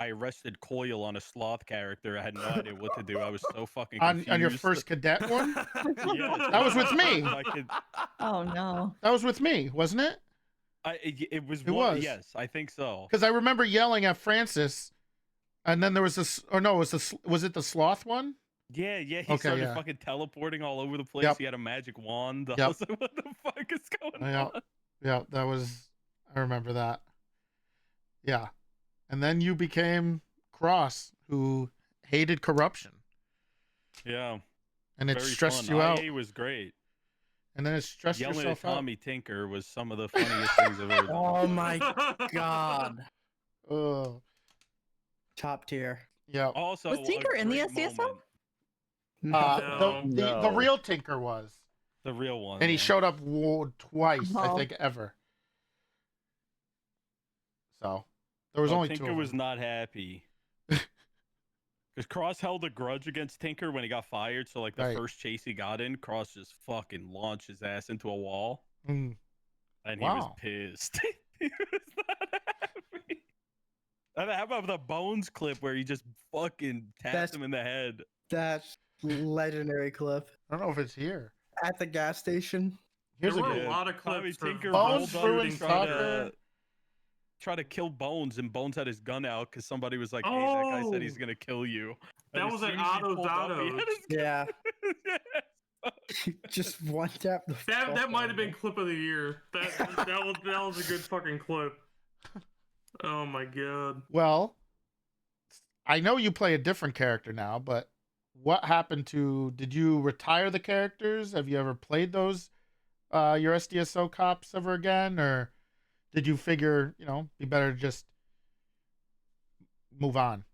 arrested Coil on a sloth character. I had no idea what to do. I was so fucking confused. On your first cadet one? Yes. That was with me. Oh no. That was with me, wasn't it? It was. It was. Yes, I think so. Because I remember yelling at Francis, and then there was this. Or no, was it the sloth one? Yeah, he Okay, started yeah. fucking teleporting all over the place. Yep. He had a magic wand. I Yep. was like, what the fuck is going Yeah, on? yeah, that was. I remember that. Yeah, and then you became Cross, who hated corruption, Yeah. and it Very stressed fun. you out. IA was great. And then it stressed Yelling at yourself out. Tommy Tinker was some of the funniest things I've ever done. Oh my god. Oh, Top tier. yeah. Also, Was Tinker in the great SDSO? moment. The real Tinker was, The real one. and he yeah. showed up twice, I Oh. think, ever. So there was Well, only two. Tinker of was them. not happy. Because Cross held a grudge against Tinker when he got fired. So, like, the Right. first chase he got in, Cross just fucking launched his ass into a wall. Mm. And he was Wow. pissed. He was not happy. And how about the Bones clip where he just fucking tapped That's- him in the head? That's legendary clip. I don't know if it's here. At the gas station. Here's There a were good. a lot of Tommy clips. Tinker of Bones rolled up ruined and soccer. tried to kill Bones, and Bones had his gun out because somebody was like, "Hey, that guy said he's Oh. gonna kill you." That And as was soon at as he Otto's pulled up, he Autos. had his Yeah. gun. Just one tap. The That fuck that might out have of been it. clip of the year. That was a good fucking clip. Oh my god. Well, I know you play a different character now, but what happened to? Did you retire the characters? Have you ever played those? Your SDSO cops ever again, or did you figure be better to just move on?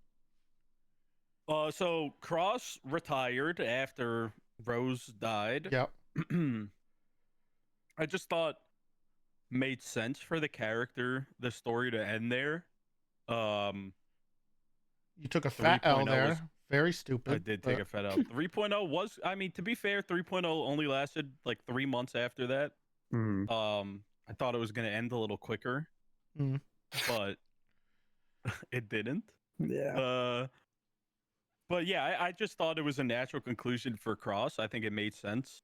So Cross retired after Rose died. Yep. I just thought made sense for the character, the story to end there. You took a fat L 3.0 there. was- Very stupid. I did take a fat L. 3.0 was, I mean, to be fair, 3.0 only lasted like 3 months after that. Mhm. I thought it was going to end a little quicker, Mhm. but it didn't. Yeah. But yeah, I just thought it was a natural conclusion for Cross. I think it made sense.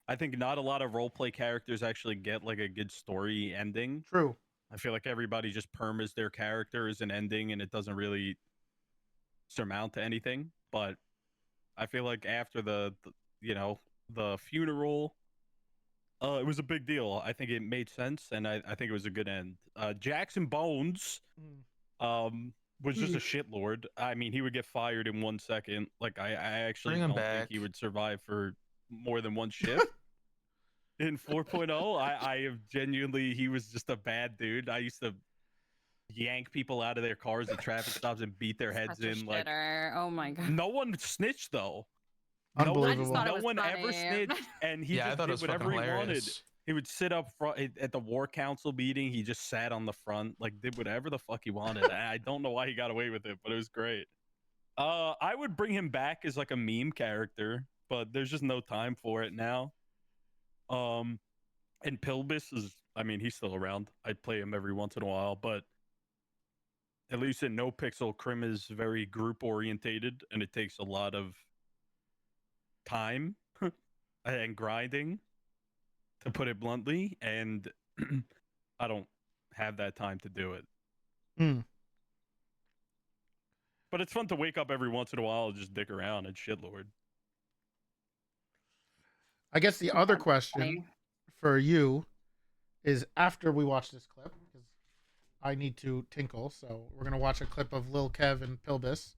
I think not a lot of roleplay characters actually get like a good story ending. True. I feel like everybody just permas their character as an ending, and it doesn't really surmount to anything. But I feel like after the funeral, it was a big deal. I think it made sense, and I think it was a good end. Jackson Bones, was just a shitlord. I mean, he would get fired in 1 second. Like I actually Bring him don't back. think he would survive for more than one shift. In 4.0, I have genuinely, he was just a bad dude. I used to yank people out of their cars at traffic stops and beat their heads Such a in. Like, shitter. Oh my god. no one snitched though. Unbelievable. thought it No was one ever funny. snitched, and he Yeah, I just thought it did was whatever fucking he wanted. hilarious. He would sit up front at the war council meeting. He just sat on the front, like did whatever the fuck he wanted. I don't know why he got away with it, but it was great. I would bring him back as like a meme character, but there's just no time for it now. And Pilbus is, I mean, he's still around. I'd play him every once in a while, but at least in No Pixel, Crim is very group orientated, and it takes a lot of time and grinding, to put it bluntly, and I don't have that time to do it. Hmm. But it's fun to wake up every once in a while and just dick around and shitlord. I guess the other question for you is after we watch this clip, because I need to tinkle, so we're gonna watch a clip of Lil Kev and Pilbus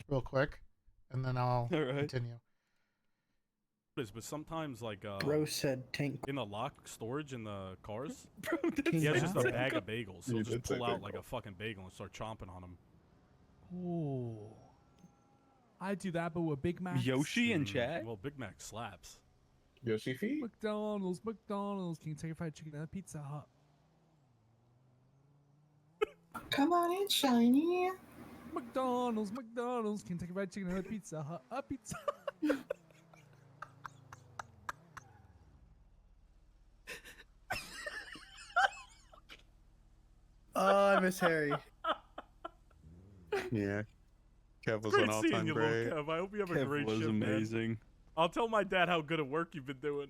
real quick, and then I'll All right. continue. But sometimes, like, Bro said tank. in the lock storage in the cars, Bro, he has say just a tank. bag of bagels. So You he'll just did say pull out bagel. like a fucking bagel and start chomping on them. Ooh. I do that, but with Big Mac. Yoshi in chat? Well, Big Mac slaps. Yoshi feet? McDonald's. Can you take a fried chicken at Pizza Hut? Come on in, Shiny. McDonald's. Can you take a fried chicken at Pizza Hut? Pizza Hut. Oh, I miss Harry. Yeah. Kev was Great an seeing all-time you, great. little Kev. I hope you have a Kev great was shift, man. amazing. I'll tell my dad how good of work you've been doing.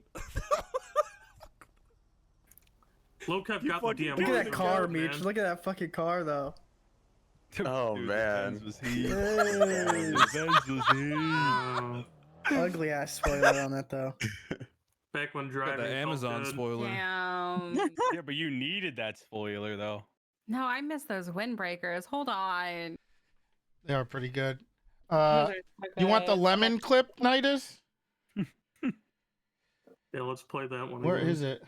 Low Kev You got the fucking DM. Look at that car, man. Mitch. Look at that fucking car, though. Oh, Dude, man. The Benz was heat. Hey. The Benz was heat. Ugly ass spoiler on that, though. Back when Got driving the felt Amazon good. spoiler. Damn. Yeah, but you needed that spoiler though. No, I miss those windbreakers. Hold on. They are pretty good. Those are so You want the good. lemon clip, Nidus? Yeah, let's play that one. Where again. is it?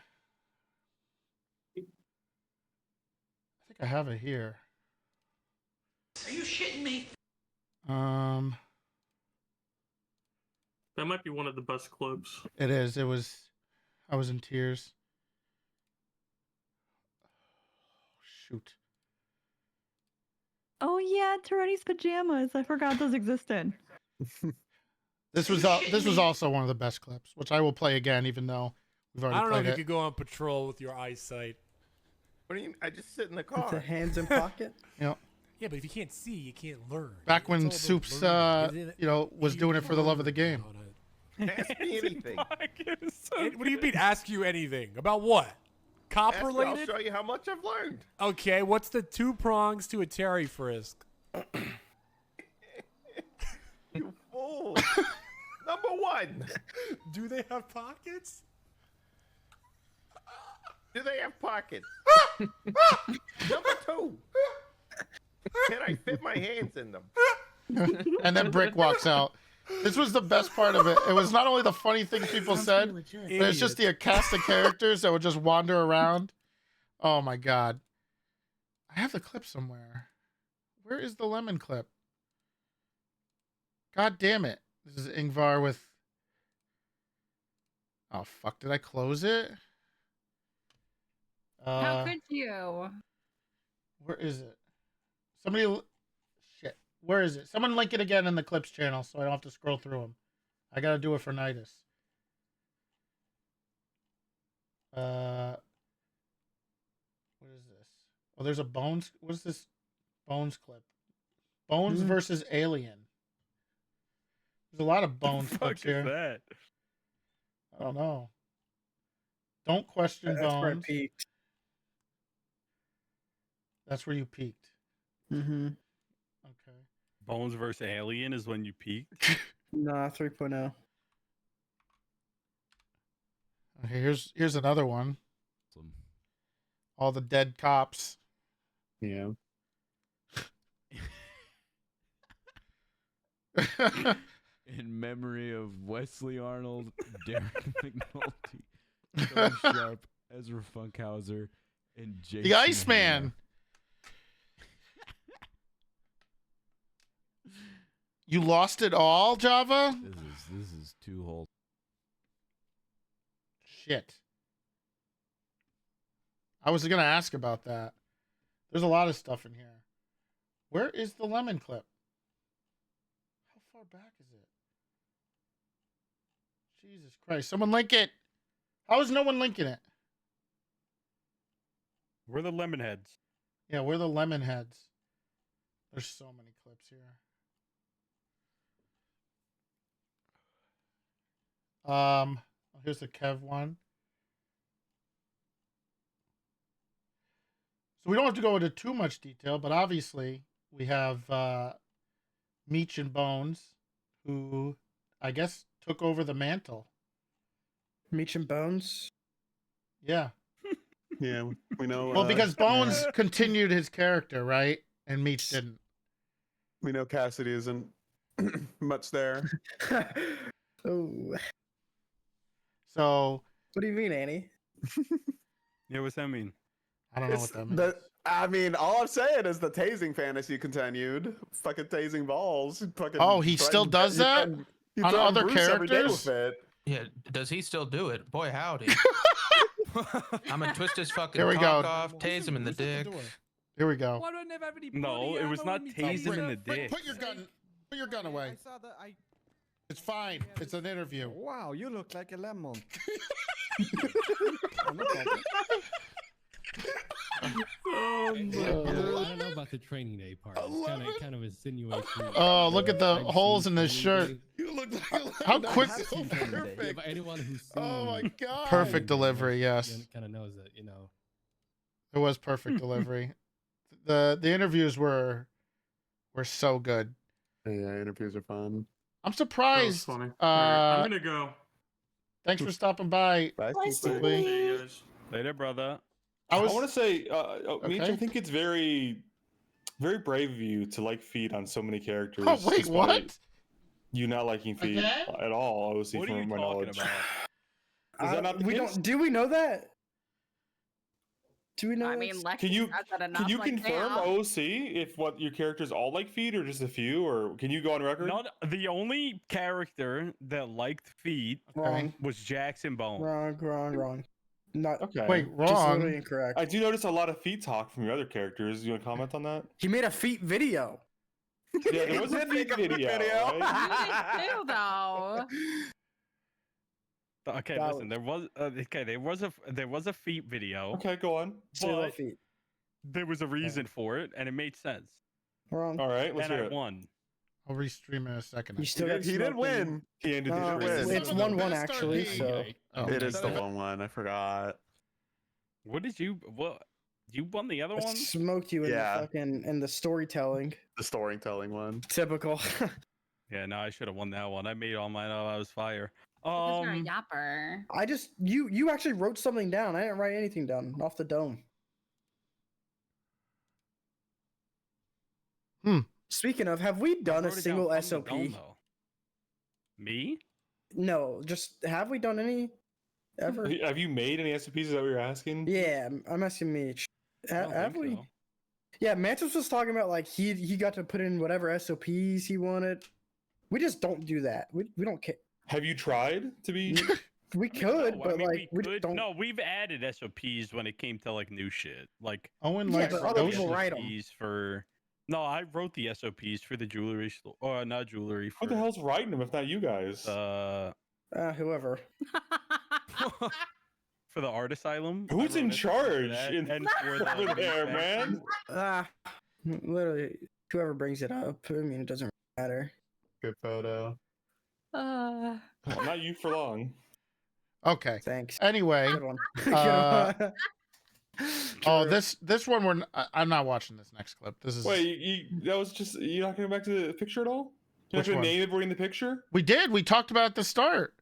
I think I have it here. Are you shitting me? That might be one of the best clips. It is. It was. I was in tears. Shoot. Oh yeah, Toretti's pajamas. I forgot those existed. This was also one of the best clips, which I will play again, even though we've already I don't know if played you it. could go on patrol with your eyesight. What do you? I just sit in the With car. the hands in pocket. You know, Yeah, but if you can't see, you can't learn. back when It's all about Soups, learning. was doing it for the love of the game. Ask me anything. What do you mean? Ask you anything about what? Cop Ask me, related? I'll show you how much I've learned. Okay, what's the 2 prongs to a Terry frisk? You fool. Number 1. Do they have pockets? Do they have pockets? Number 2. Can I fit my hands in them? And then Brick walks out. This was the best part of it. It was not only the funny things people said, but it's just the cast of characters that would just wander around. Oh my god. I have the clip somewhere. Where is the lemon clip? God damn it. This is Ingvar with... Oh fuck, did I close it? How could you? Where is it? Somebody... Shit. Where is it? Someone link it again in the clips channel so I don't have to scroll through them. I gotta do it for Nidus. What is this? Oh, there's a Bones... What is this Bones clip? Bones versus Alien. There's a lot of Bones clips here. That? I don't know. Don't question That's where I Bones. peaked. That's where you peaked. Mm-hmm. Okay. Bones versus Alien is when you peaked. Nah, 3.0. Okay, here's another one. All the dead cops. Yeah. In memory of Wesley Arnold, Derek McNulty, Tony Sharp, Ezra Funkhauser, and Jason The Iceman. You lost it all, Java? This is too whole. Shit. I was gonna ask about that. There's a lot of stuff in here. Where is the lemon clip? How far back is it? Jesus Christ. Someone link it. How is no one linking it? We're the lemon heads. Yeah, we're the lemon heads. There's so many clips here. Here's the Kev one. So we don't have to go into too much detail, but obviously we have Meech and Bones, who I guess took over the mantle. Meech and Bones? Yeah. Yeah, we know. Well, because Bones continued his character, right? And Meech didn't. We know Cassidy isn't much there. Oh. So What do you mean, Annie? Yeah, what's that mean? I don't know It's what that means. I mean, all I'm saying is the tasing fantasy continued. Fucking tasing balls. Fucking Oh, he still does that You on threaten other Bruce every day characters? with it. Yeah, does he still do it? Boy, howdy. I'm gonna twist his fucking Here we cock go. off, tase him in the dick. Here we go. Why do I never have any No, bloody it was ammo not me, tase him in the Frick? dick. Put your gun. Put your gun away. I saw that. It's fine. It's an interview. Wow, you look like a lemon. I don't know about the training day part. It's kind of insinuating. Oh, look at the I've holes seen in this training shirt. day. You look like how quick. Yeah, but anyone who's seen Oh my god. Perfect training day delivery. Yes. kind of knows that, you know. It was perfect delivery. The interviews were so good. Yeah, interviews are fun. I'm surprised. Funny. I'm Uh, gonna go. thanks for stopping by. Bye, Quickly. See you guys. Later, brother. I was. want to say, Meech, Okay. I think it's very, very brave of you to like feed on so many characters. Oh wait, despite what? You not liking feed Again? at all, obviously, What are from you my talking knowledge. about? Is that not the we case? don't. Do we know that? Do we know? I that's- mean, Lexi Can you said that enough. can you like, confirm damn. OC if what your characters all like feed or just a few, or can you go on record? Not the only character that liked feet Wrong. was Jackson Bone. Wrong. Not. Okay. Wait, Just wrong. literally incorrect. I do notice a lot of feet talk from your other characters. You want to comment on that? He made a feet video. Yeah, there was a did make feet a feet video. video. Right? You did too, though. Okay, That listen. There was a feet video. Okay, go on. Say what But feet. there was a reason for it, and it made sense. Wrong. All right, let's And hear I it. won. I'll restream in a second. You He still did, got he did smoking. win. He ended No, the win. it's Son of a 1-1 bastard, actually. he- So Oh, It is the okay. 1-1. I forgot. What did you? What? You won the other I one? smoked you in Yeah. the fucking in the storytelling. The storytelling one. Typical. Yeah, no, I should have won that one. I made all mine up. I was fire. Because you're a yapper. I just you actually wrote something down. I didn't write anything down off the dome. Speaking of, have we done a wrote it down single from the SOP? dome, though. Me? No, just have we done any ever? Have you made any SOPs? Is that what you're asking? Yeah, I'm asking Meech. I don't Have think we? so. Yeah, Mantis was talking about like he got to put in whatever SOPs he wanted. We just don't do that. We don't care. Have you tried to be? We could, No, but I mean, like we could. don't. No, we've added SOPs when it came to like new shit. Like Owen Yeah, likes but other those. people write 'em. SOPs for. No, I wrote the SOPs for the jewelry store. Or not jewelry. For, What the hell's writing them if not you guys? Whoever. For the art asylum. I Who's wrote in SOPs for charge that, in- and for the over there, new man? Literally, whoever brings it up. I mean, it doesn't matter. Good photo. Well, not you for long. Okay. Thanks. Anyway. Good one. Oh, this one I'm not watching this next clip. This is Wait, that was just you're not going back to the picture at all? You're not Which going one? to name everybody in the picture? we did. We talked about it at the start.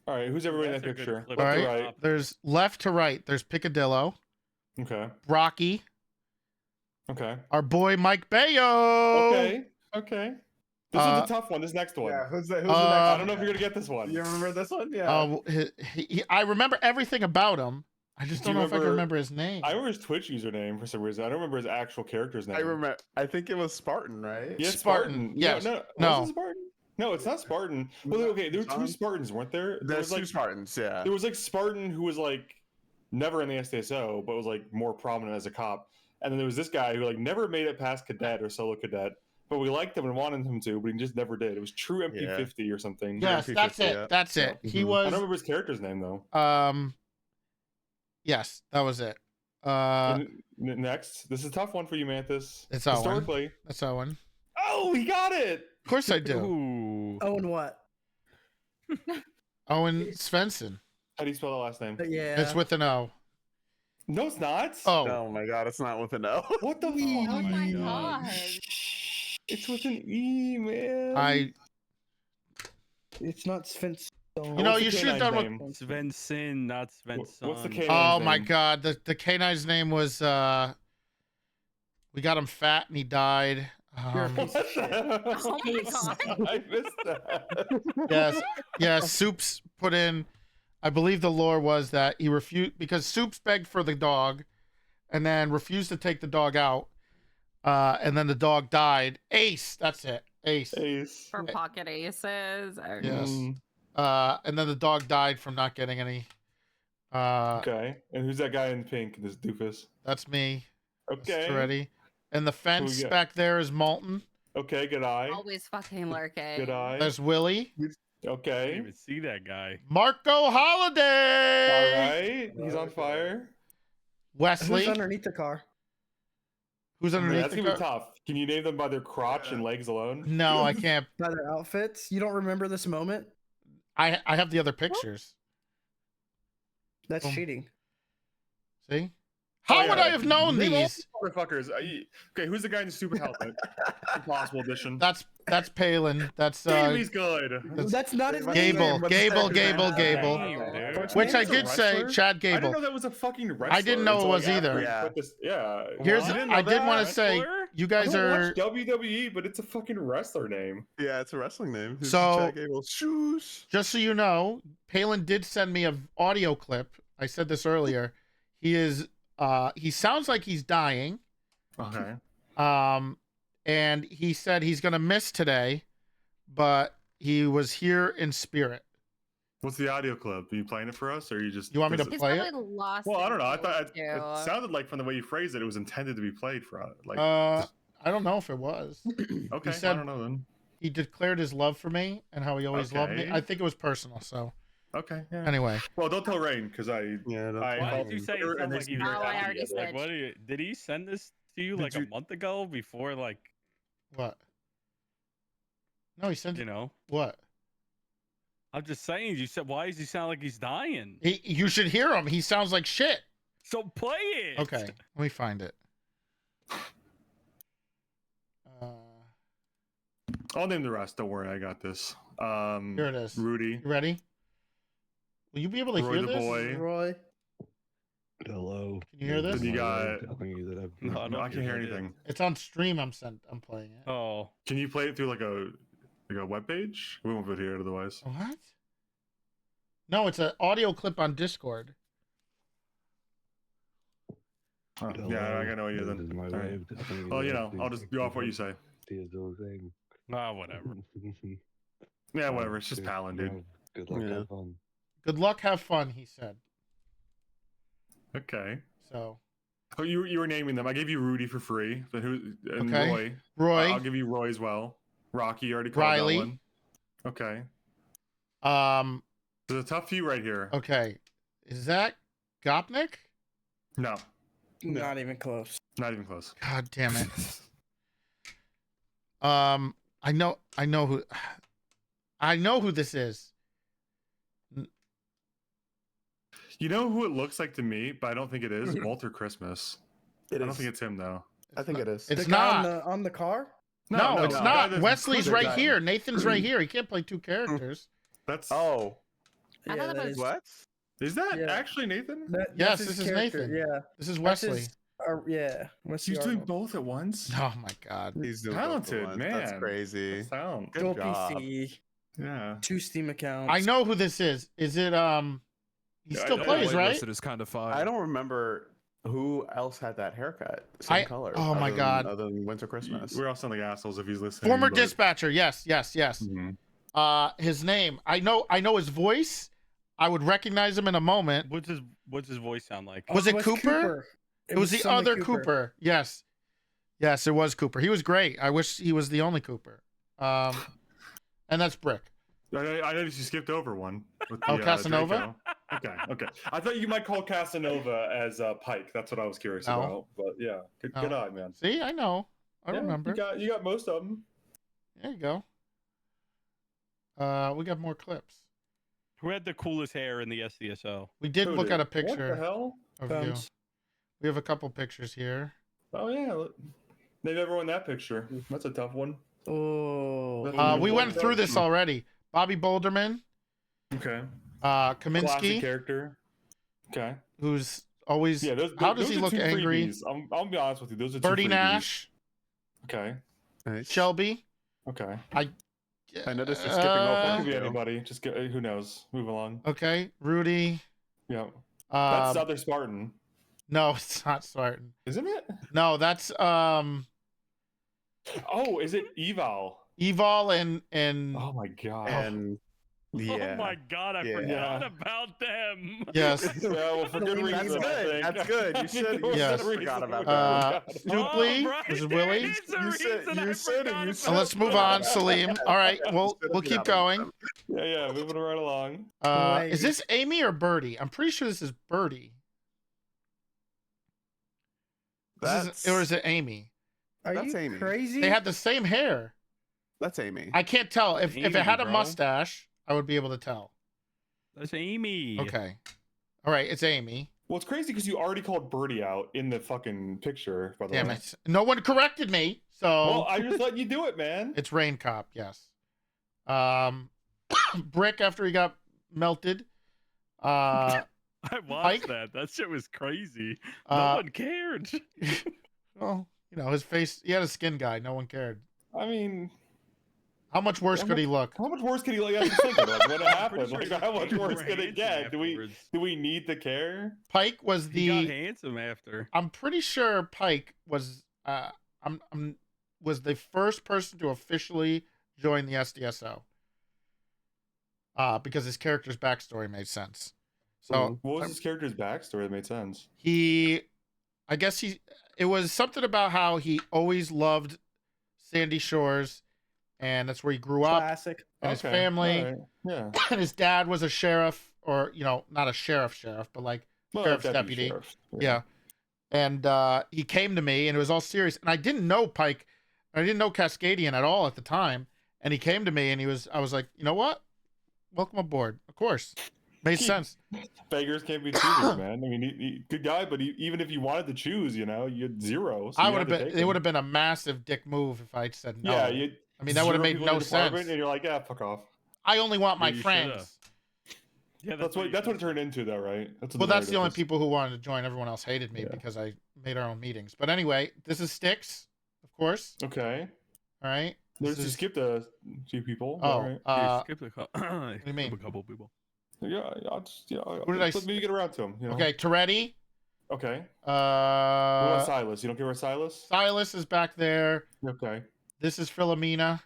All right, who's everybody in That's that a good picture? clip. All Left to right. right. There's left to right. There's Picadillo, Okay. Rocky, Okay. our boy Mike Bayo. Okay. This is a tough one. This next one. Yeah, who's the next I one? don't know if you're gonna get this one. You remember this one? Yeah. Oh, I remember everything about him. I just Do you don't know if I can remember- remember his name. I remember his Twitch username for some reason. I don't remember his actual character's name. I remember. I think it was Spartan, right? Yeah, Spartan, yes. No, No. Was it Spartan? No, it's not Spartan. Well, okay, there were two Spartans, weren't there? There There's was like two Spartans. Yeah. there was like Spartan who was like never in the SDSO, but was like more prominent as a cop. And then there was this guy who like never made it past cadet or solo cadet, but we liked him and wanted him to, but he just never did. It was True MP50 or something. Yes, that's it. yeah. That's it. He I was. don't remember his character's name though. Yes, that was it. Next, this is a tough one for you, Mantis. It's Owen. Historically. That's Owen. Oh, he got it. Of course I do. Ooh. Owen what? Owen Svensson. How do you spell the last name? Yeah. It's with an O. No, it's not. Oh. Oh my god, it's not with an O. What the fuck? Oh my god. It's with an E, man. It's not Sphinx. You know, you should have done name? what. Svensson, not Svensson. What's the K? Oh my God, the canine's name was. We got him fat and he died. What the? Oh my god. I missed that. Yes, yes. Soups put in. I believe the lore was that he refused because Soups begged for the dog, and then refused to take the dog out, and then the dog died. Ace, that's it. Ace. Ace. For pocket aces. Or... Yes. Mm. And then the dog died from not getting any. Okay. And who's that guy in pink? This doofus. That's me. Okay. Ready. And the fence got? back there is Molten. Okay. Good eye. Always fucking lurking. Good eye. There's Willie. I Okay. didn't even see that guy. Marco Holiday. All right. He's on fire. Wesley. Who's underneath the car? Who's underneath That's the gonna be car? tough. Can you name them by their crotch and legs alone? No, I can't. By their outfits? You don't remember this moment? I have the other pictures. That's Boom. cheating. See? How would I have known Name all these? motherfuckers. Okay, who's the guy in the super helmet? Impossible edition. That's Palin. That's Bailey's good. That's not his Gable. name. Gable. Which I did say, Chad I Gable. didn't know that was a fucking wrestler. I didn't know it until, was like, after either. he Yeah. put this- yeah. Here's What? I did want to say, you guys I don't are. watch WWE, but it's a fucking wrestler name. Yeah, it's a wrestling name. Who's So- Chad Gable? Shoosh. Just so you know, Palin did send me an audio clip. I said this earlier. He is. He sounds like he's dying. Okay. And he said he's gonna miss today, but he was here in spirit. What's the audio clip? Are you playing it for us, or are you just? You want me to He's play probably it? lost. Well, I don't know. I in thought too. it sounded like from the way you phrased it, it was intended to be played for like. I don't know if it was. Okay, he said- I don't know then. He declared his love for me and how he always loved me. Okay. I think it was personal. So Okay. Yeah. anyway, Well, don't tell Rain because I. Yeah, that's I Why called did you say it her and sounded they like he seemed was very Oh, I happy already together. Like, what did he send this to you like a month ago before, like, what? No, he sent you it. know? What? I'm just saying, you said, why does he sound like he's dying? You should hear him. He sounds like shit. So play it. Okay, let me find it. I'll name the rest. Don't worry, I got this. Here it is. Rudy. You ready? Will you be able to Roy hear the this? boy. Roy. Hello. Can you hear this? Then you got. No, I can't hear anything. It's on stream. I'm playing it. Oh. Can you play it through like a web page? We won't be here otherwise. What? No, it's an audio clip on Discord. Oh, yeah, I got no idea then. All right. Well, you know, I'll just go off what you say. Ah, whatever. Yeah, whatever. It's just Palin, dude. Good luck. Have fun. Good luck, have fun, he said. Okay. So. Oh, you were naming them. I gave you Rudy for free. But who? And Okay. Roy. Roy. I'll give you Roy as well. Rocky, you already called Riley. that one. Okay. There's a tough few right here. Okay. Is that Gopnik? No. Not even close. Not even close. God damn it. I know who this is. You know who it looks like to me, but I don't think it is? Walter Christmas. I don't think it's him though. I think it is. It's the guy not. on the car? No, it's not. That is- Wesley's right that- here. Nathan's right here. He can't play two characters. That's Oh. I thought that that is- was- What? Is that Yeah. actually Nathan? Yes, that's his this is character, Nathan. Yeah. This is That's Wesley. his- yeah. Wesley He's doing Arnold. both at once. Oh my god. He's doing Talented, both at once. man. That's crazy. Sound. Good Dual job. PC, Yeah. 2 Steam accounts. I know who this is. Is it he Yeah, I still know. plays, right? It is kind of fire. I don't remember who else had that haircut. Same color. Oh my other God. Than, other than Winter Christmas. We're all sounding like assholes if he's listening. Former but- dispatcher. Yes. Mhm. His name. I know his voice. I would recognize him in a moment. What's his voice sound like? Was it Wes Cooper? It was the Sonny other Cooper. Yes, it was Cooper. He was great. I wish he was the only Cooper. And that's Brick. I noticed you skipped over one. With Oh, Casanova? Draco. Okay. I thought you might call Casanova as Pike. That's what I was curious No. about. But yeah, good No. eye, man. See, I know. I Yeah, remember. You got most of them. There you go. We got more clips. Who had the coolest hair in the SDSO? We did Who look did? at a picture What the hell? of you. We have a couple pictures here. Oh yeah. Name everyone that picture. That's a tough one. Oh. We went through this already. Bobby Boulderman. Okay. Kaminsky. Classic character. Okay. Who's always. Yeah. How does he look angry? I'm gonna be honest with you. Those are Bertie two freebies. Nash. Okay. Shelby. Okay. I noticed you're skipping It over. could be too. anybody. Just go, who knows? Move along. Okay, Rudy. Yeah. That's Um, other Spartan, no, it's not Spartan. isn't it? No, that's Oh, is it Eval? Evol and Oh my god. And yeah. Oh my god, I Yeah. forgot about them. yes. Yeah, well, for good That's reason. I good. think. That's good. You should. You Yes. should forgot about that. Stooply. right This is there Willie. is a You said. reason I You said. forgot You about said. Let's move on, Salim. All right, we'll keep going. Yeah, moving right along. Is this Amy or Birdie? I'm pretty sure this is Birdie. Or is it Amy? Are That's you Amy. crazy? They had the same hair. That's Amy. I can't tell. If Amy, it had a bro. mustache, I would be able to tell. That's Amy. Okay. All right, it's Amy. Well, it's crazy because you already called Birdie out in the fucking picture. By the Damn way. it. No one corrected me. So Well, I just let you do it, man. it's Rain Cop, yes. Brick after he got melted. I watched Mike? that. That shit was crazy. No Uh, one cared. Well, you know, his face, he had a skin guy. No one cared. I mean, How much worse could he look? how much worse could he look? Yeah, just thinking, like, when it happened, Pretty like, sure how he much was worse super could it handsome get? afterwards. Do we need to care? Pike was He got the. handsome after. I'm pretty sure Pike was. Was the first person to officially join the SDSO. Because his character's backstory made sense. So what was his character's backstory that made sense? It was something about how he always loved Sandy Shores, and that's where he grew up. Classic. And his Okay, family. all right, yeah. And his dad was a sheriff, or not a sheriff, but like Well, sheriff's deputy deputy. sheriff, Yeah. And he came to me, and it was all serious. And I didn't know Pike, I didn't know Cascadian at all at the time. And he came to me, and I was like, you know what? Welcome aboard. Of course. Made sense. Beggars can't be choosers, man. I mean, good guy, but even if you wanted to choose, you had zero. So I you would had have to been. take It him. would have been a massive dick move if I'd said no. Yeah, I mean, that would have zero made people in no the department, sense. And you're like, yeah, fuck off. I only want my Yeah, you friends. shoulda. Yeah, That's what it turned into, though, right? That's what Well, that's the only narrative is. people who wanted to join. Everyone else hated me because I made our own meetings. But anyway, this is Styx, of course. Okay. All right. There's you skipped a few people. Oh, all right. Skip a couple. What do you mean? A couple people. Yeah, I'll just, Who did I let me get around to him. Okay, Toretti. Okay. What about Uh, Silas? You don't care about Silas? Silas is back there. Okay. This is Philomena.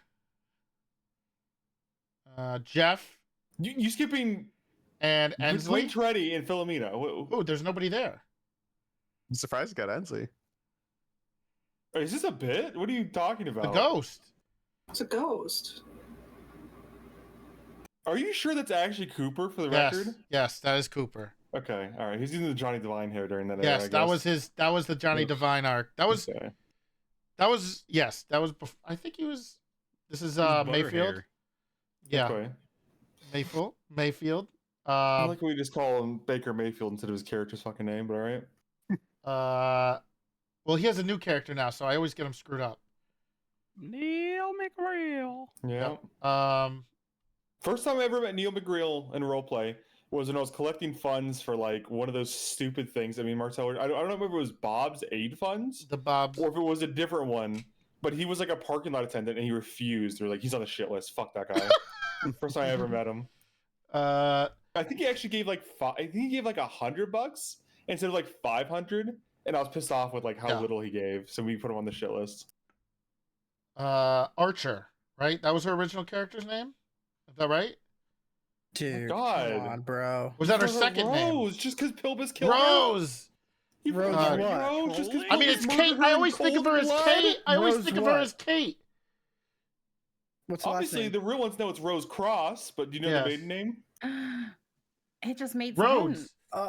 Jeff You skipping and between Ensley. Toretti and Philomena. Oh, there's nobody there. I'm surprised you got Ensley. Is this a bit? What are you talking The about? ghost. It's a ghost. Are you sure that's actually Cooper for the Yes. record? Yes, that is Cooper. Okay, all right. He's using the Johnny Divine hair during that era. Yes, I that guess. was his. That was the Johnny Yeah. Divine arc. That was. Okay. That was. Yes, that was. I think he was. This is Butter Mayfield. hair. Yeah, Okay. Mayfield. Mayfield. I like when we just call him Baker Mayfield instead of his character's fucking name, but all right. Well, he has a new character now, so I always get him screwed up. Neil McRail. Yeah. First time I ever met Neil McGreal in roleplay was when I was collecting funds for like one of those stupid things. I mean, Marcel, I don't remember if it was Bob's Aid Funds, the Bob's, or if it was a different one. But he was like a parking lot attendant, and he refused. They're like, he's on the shit list. Fuck that guy. First time I ever met him. I think he actually gave like I think he gave like $100 instead of like 500, and I was pissed off with like how little he gave. So we put him on the shit list. Archer, right? That was her original character's name. Is that right? Dude, God. come on, bro. Was that her Rose, second name? just because Pilbus killed her? Rose. You Rose forgot what? Rose just 'cause I mean, Pilbus it's murdered Kate. her I in always think of cold her as blood? Kate. I always Rose think of her what? as Kate. What's the last Obviously, name? the real ones know it's Rose Cross, but do you know Yes. the maiden name? It just made Rhodes. sense. He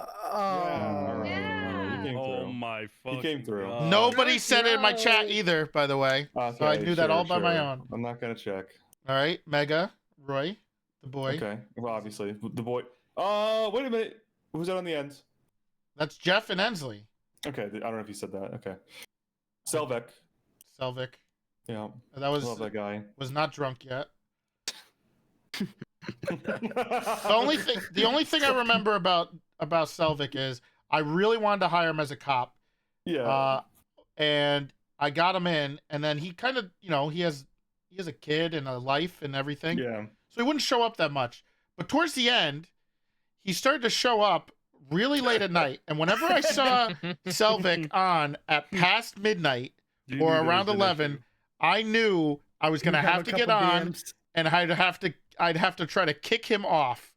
came Oh through. my fucking He came through. God. Nobody said it in my chat either, by the way. So I Okay, knew that sure, all by my sure. own. I'm not gonna check. All right, Mega, Roy, the boy. Okay. Well, obviously, the boy. Wait a minute. Who's that on the end? That's Jeff and Ensley. Okay, I don't know if you said that. Okay. Selvek. Selvik. Yeah. That was Love that guy. was not drunk yet. The only thing I remember about Selvik is I really wanted to hire him as a cop. Yeah. And I got him in, and then he kind of, he he has a kid and a life and everything. Yeah. So he wouldn't show up that much. But towards the end, he started to show up really late at night. And whenever I saw Selvig on at past midnight You or knew there around was an 11, issue. I knew I was going to You have have a to get couple on DMs. and I'd have to try to kick him off.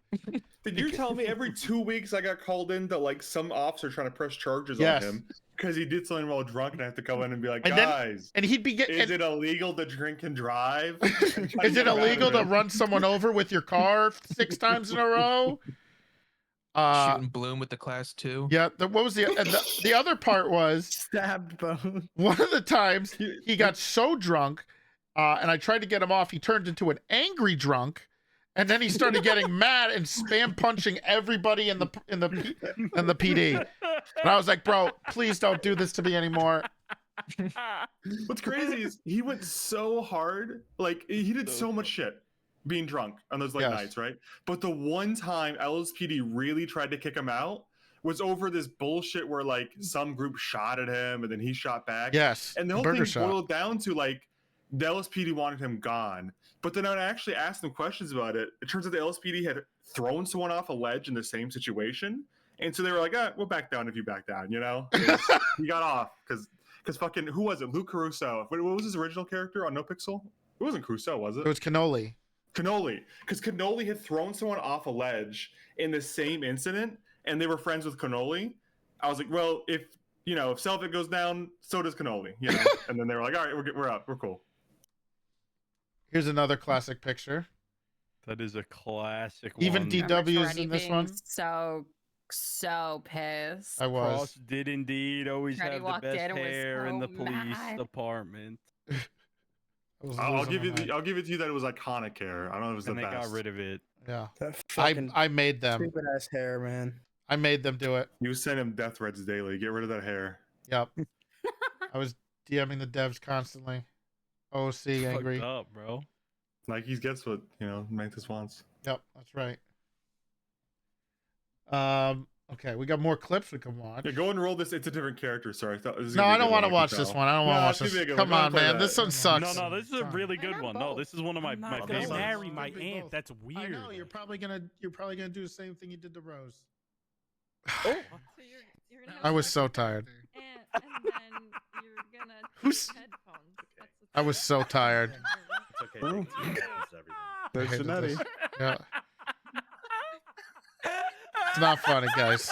Did you tell me every 2 weeks I got called in to like some officer trying to press charges Yes. on him because he did something while drunk, and I have to come in and be like, And then- guys, and he'd be getting. is it illegal to drink and drive? Is it illegal to run someone over with your car 6 times in a row? Shooting Bloom with the class 2. Yeah. What was the other part was stabbed bone. one of the times he got so drunk, and I tried to get him off. He turned into an angry drunk, and then he started getting mad and spam punching everybody in the PD. And I was like, bro, please don't do this to me anymore. What's crazy is he went so hard, like he did so much shit being drunk on those Yes. nights, right? But the one time LSPD really tried to kick him out was over this bullshit where like some group shot at him and then he shot back. Yes, And the whole burger thing shot. boiled down to like the LSPD wanted him gone. But then I actually asked them questions about it. It turns out the LSPD had thrown someone off a ledge in the same situation. And so they were like, we'll back down if you back down, you know? 'Cause he got off because fucking, who was it? Luke Caruso. What was his original character on No Pixel? It wasn't Caruso, was it? It was Cannoli. Cannoli. Because Cannoli had thrown someone off a ledge in the same incident and they were friends with Cannoli. I was like, well, if Selvig goes down, so does Cannoli, you know? And then they were like, all right, we're up. We're cool. Here's another classic picture. That is a classic. Even one. DW is in this one. So pissed. I was. Cross did indeed always Freddy have the walked best in and was hair in so the police mad. department. I'll give it to you that it was iconic hair. I don't know if it was And the they best. got rid of it. Yeah. That fucking I made them. stupid ass hair, man. I made them do it. You send him death threats daily. Get rid of that hair. Yep. I was DMing the devs constantly. OC angry. Fucked up, bro. Like he gets what Mantis wants. Yep, that's right. Okay, we got more clips we can watch. Yeah, go and roll this. It's a different character. Sorry, I thought this was No, gonna be I a don't good want to I can watch this tell. one. I don't want to No, watch it's gonna this. be a good Come one. Go on, and play man. that. This one sucks. No, this is a really good one. No, this is one of my I'm my not gonna favorites. marry my aunt. That's weird. I know you're probably gonna do the same thing you did to Rose. Oh. I was so tired. And then you're gonna Who's? take headphones. That's I was so tired. It's okay. Big T happens to everyone. There's I hated Janetti. this. Yeah. It's not funny, guys.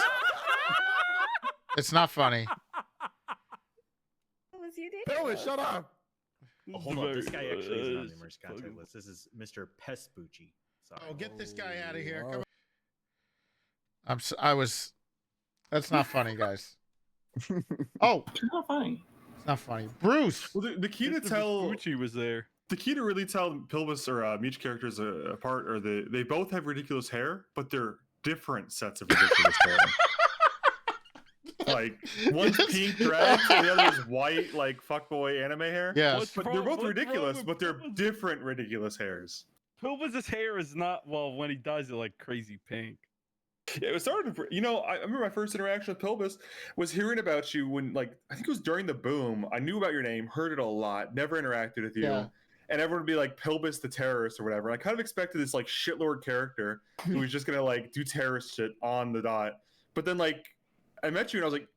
It's not funny. What was you doing? Billy, shut up. Oh, hold on. This guy actually isn't on the emergency contact list. This is Mr. Pespucci. Sorry. Oh, get this guy out of here. Come on. That's not funny, guys. Oh, It's not funny. it's not funny. Bruce. Well, the key to Mr. tell Vespucci was there. the key to really tell Pilbus or Meech characters apart are they both have ridiculous hair, but they're different sets of ridiculous hair. Like one's pink dreads and the other's white, like fuckboy anime hair. Yes. But they're both ridiculous, but they're different ridiculous hairs. Pilbus's hair is not when he does it like crazy pink. Yeah, it was starting to, I remember my first interaction with Pilbus was hearing about you when, like, I think it was during the boom. I knew about your name, heard it a lot, never interacted with you. Yeah. And everyone would be like, Pilbus the terrorist or whatever. And I kind of expected this, like, shitlord character who was just going to, like, do terrorist shit on the dot. But then, like, I met you and I was like,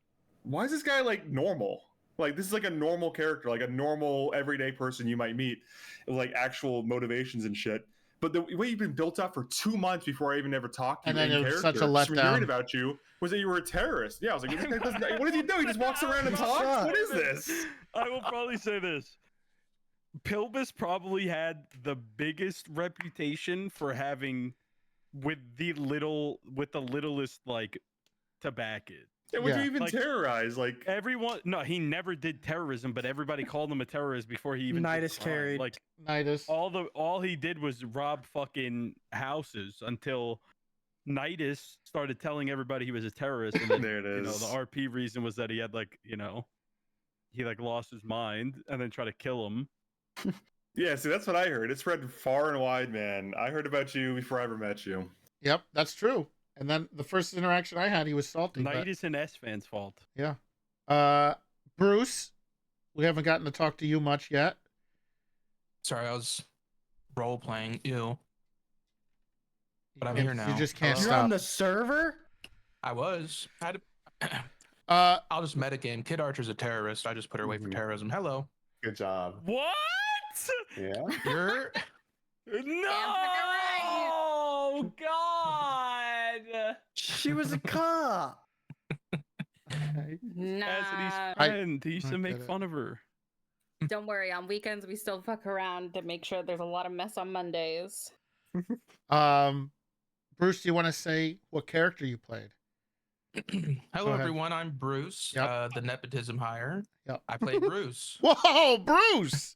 why is this guy, like, normal? Like, this is, like, a normal character, like, a normal, everyday person you might meet with, like, actual motivations and shit. But the way you've been built up for 2 months before I even ever talked to And you then in it was character, such a just from hearing letdown. about you was that you were a terrorist. Yeah, I was like, this guy doesn't, what does he do? He just walks around and talks? What is this? I will probably say this. Pilbus probably had the biggest reputation for having with the littlest like tobacco. Yeah, would Yeah. you even Like, terrorize? Like, Everyone, no, he never did terrorism, but everybody called him a terrorist before he even did Nidus the crime. carried. Like Nidus. all he did was rob fucking houses until Nidus started telling everybody he was a terrorist. And then, there it you know, is. the RP reason was that he had he lost his mind and then tried to kill him. Yeah, see, that's what I heard. It spread far and wide, man. I heard about you before I ever met you. Yep, that's true. And then the first interaction I had, he was salty. but- Nidus and S fans' fault. Yeah. Bruce, we haven't gotten to talk to you much yet. Sorry, I was role playing. Ew. But I'm You here now. just can't Hello? stop. On the server? I was. I had to... I'll just metagame. Kid Archer's a terrorist. I just put her away for terrorism. Hello. Good job. What? Yeah. You're. No! Oh God! She was a cop. Nah. Cassidy's friend. He used to make fun of her. Don't worry. On weekends, we still fuck around to make sure there's a lot of mess on Mondays. Bruce, do you want to say what character you played? Hello, everyone. I'm Bruce, the nepotism hire. Yep. I play Bruce. Whoa, Bruce!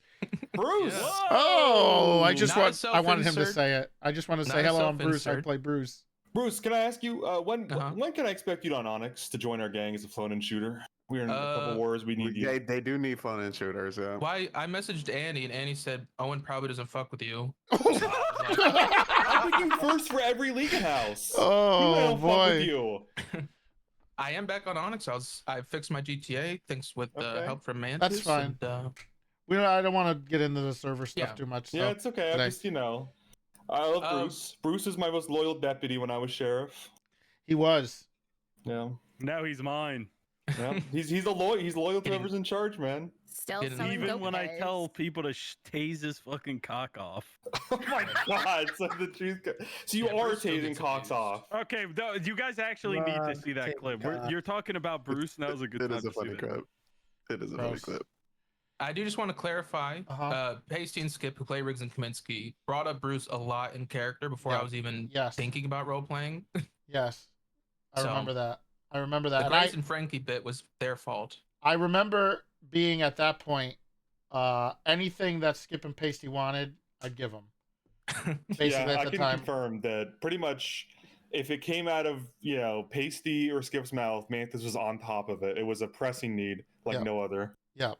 Bruce. Oh, I just Not a I wanted him to self-insert. say it. I just want to Not say a hello, I'm Bruce. I self-insert. play Bruce. Bruce, can I ask you when can I expect you on Onyx to join our gang as a phone and shooter? We're in a couple wars. We need you. They do need phone and shooters. Yeah. Why? I messaged Annie, and Annie said Owen probably doesn't fuck with you. I put you first for every League house. Oh, I don't fuck boy. with you. I am back on Onyx. I fixed my GTA thanks with help from Mantis. That's fine. And, I don't want to get into the server stuff Yeah. too much. Yeah, so it's okay. today. I just I love Bruce. Bruce is my most loyal deputy when I was sheriff. He was. Yeah. Now he's mine. Yeah. He's loyal to whoever's in charge, man. Still Even when I tell people to tase his fucking cock off. Oh my god! So the truth. So you are tasing cocks off. Okay, you guys actually need to see that clip. You're talking about Bruce, and that was a good It time is a to see funny that. clip. It is a funny clip. I do just want to clarify. Pasty and Skip, who play Riggs and Kaminsky, brought up Bruce a lot in character before I was even thinking about role playing. Yes, I remember that. I remember that. The And Grace and Frankie bit was their fault. I remember being at that point. Anything that Skip and Pasty wanted, I'd give them. Basically, I at the can time. confirm that pretty much if it came out of Pasty or Skip's mouth, Mantis was on top of it. It was a pressing need like no other. Yeah.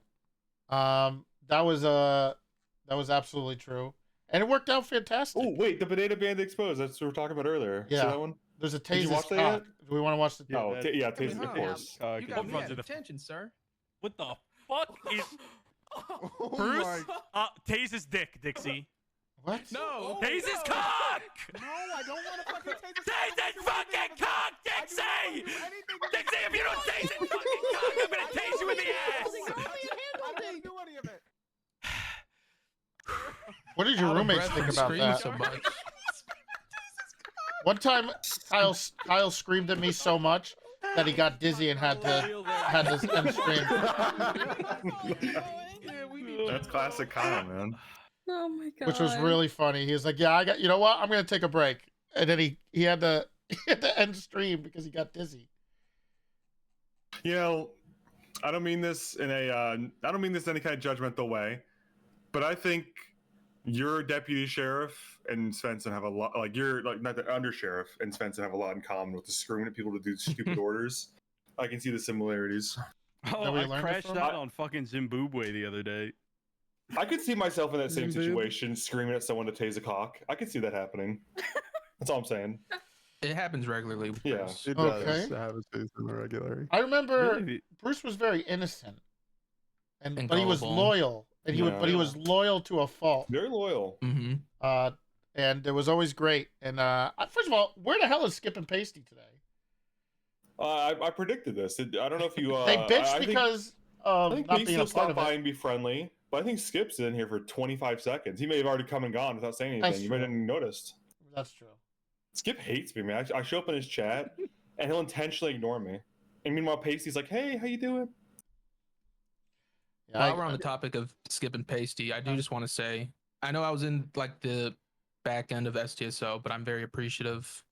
That was absolutely true, and it worked out fantastic. Oh wait, the Banana Band exposed. That's what we were talking about earlier. Yeah. See that one? There's a Did you Taser's watch that cock. yet? Do we want to watch the? Oh, Taser, of course. You got me at attention, sir. What the fuck is Oh Bruce? Tase his dick, Dixie. What? No. Tase his cock! No, I don't want to fucking tase Tase his fucking cock, Dixie! Dixie, if you don't tase his fucking cock, I'm gonna tase you in the ass! I don't want to do any of it. What did your Out of roommates breath think from about screaming that? so much. One time, Kyle screamed at me so much that he got dizzy and had to end stream. That's classic Kyle, man. Oh my god. Which was really funny. He was like, "Yeah, you know what? I'm gonna take a break," and then he had to end stream because he got dizzy. I don't mean this in any kind of judgmental way, but I think your deputy sheriff and Svensson have a lot. Like you're like not the under sheriff and Svensson have a lot in common with the screwing at people to do stupid orders. I can see the similarities. Oh, I crashed out on fucking Zimbabwe the other day. I could see myself in that same situation, screaming at someone to tase a cock. I could see that happening. That's all I'm saying. It happens regularly. With Yeah, Bruce. It Okay. does have a face in the regular. I remember Really? Bruce was very innocent, And but he was gullible. loyal, and he was loyal to a fault. Very loyal. Mm-hmm. And it was always great. And first of all, where the hell is Skip and Pasty today? I predicted this. I don't know if you. They bitched I think- because I of think not Pasty being a will part stop of by it. and be friendly, but I think Skip's in here for 25 seconds. He may have already come and gone without saying anything. That's You might true. have even noticed. That's true. Skip hates me, man. I show up in his chat, and he'll intentionally ignore me. And meanwhile, Pasty's like, "Hey, how you doing?" Yeah, While we're on the topic of Skip and Pasty, I do just want to say I know I was in like the back end of SDSO, but I'm very appreciative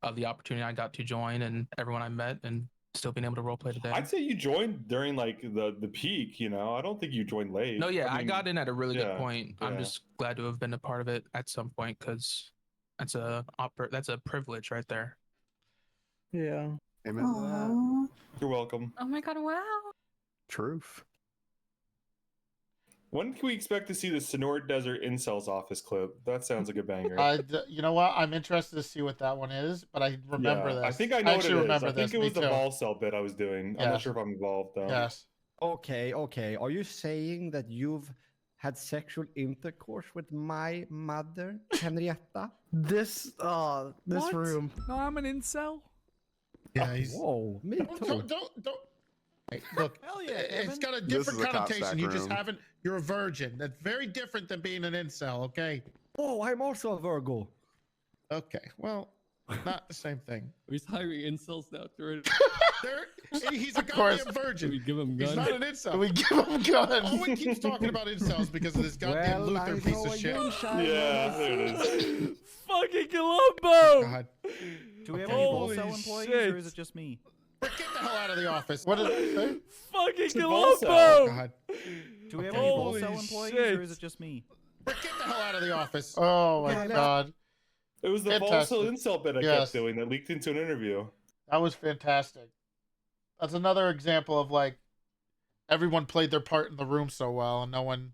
of the opportunity I got to join and everyone I met and still being able to roleplay today. I'd say you joined during like the peak. You know, I don't think you joined late. No, yeah, I mean, got in at a really yeah, good point. I'm yeah. just glad to have been a part of it at some point because that's a privilege right there. Yeah. Amen to that. You're welcome. Oh my god! Wow. Truth. When can we expect to see the Sonora Desert Incels office clip? That sounds like a banger. You know what? I'm interested to see what that one is, but I remember this. I think I know what it actually is. remember I think this. it was Me the too. ball cell bit I was doing. I'm not Yes. sure if I'm involved though. Yes. Okay. Are you saying that you've had sexual intercourse with my mother, Henrietta? This What? room. No, I'm an incel. Yeah, he's. Whoa, me too. Don't. Hey, look, Hell yeah, it's Kevin. got a This different is a cop connotation. stack You just room. haven't. You're a virgin. That's very different than being an incel. Okay. Oh, I'm also a Virgo. Okay. Well, not the same thing. He's hiring incels now, Jordan. He's a course. goddamn virgin. We give him He's guns. not an incel. We give him guns. Owen keeps talking about incels because of this goddamn Well, Luther I piece know of a shit. moonshine Yeah, when I there it is. Fucking Columbo. God. Do we have Okay. any Holy Volso employees, shit. or is it just me? Get the hell out of the office. What did it say? Fucking Volso. Columbo. God. Do we have Holy any Volso employees, shit. or is it just me? Get the hell out of the office. Oh my Yeah, God. It was the Fantastic. false incel bit I Yes. kept doing that leaked into an interview. That was fantastic. That's another example of like everyone played their part in the room so well and no one.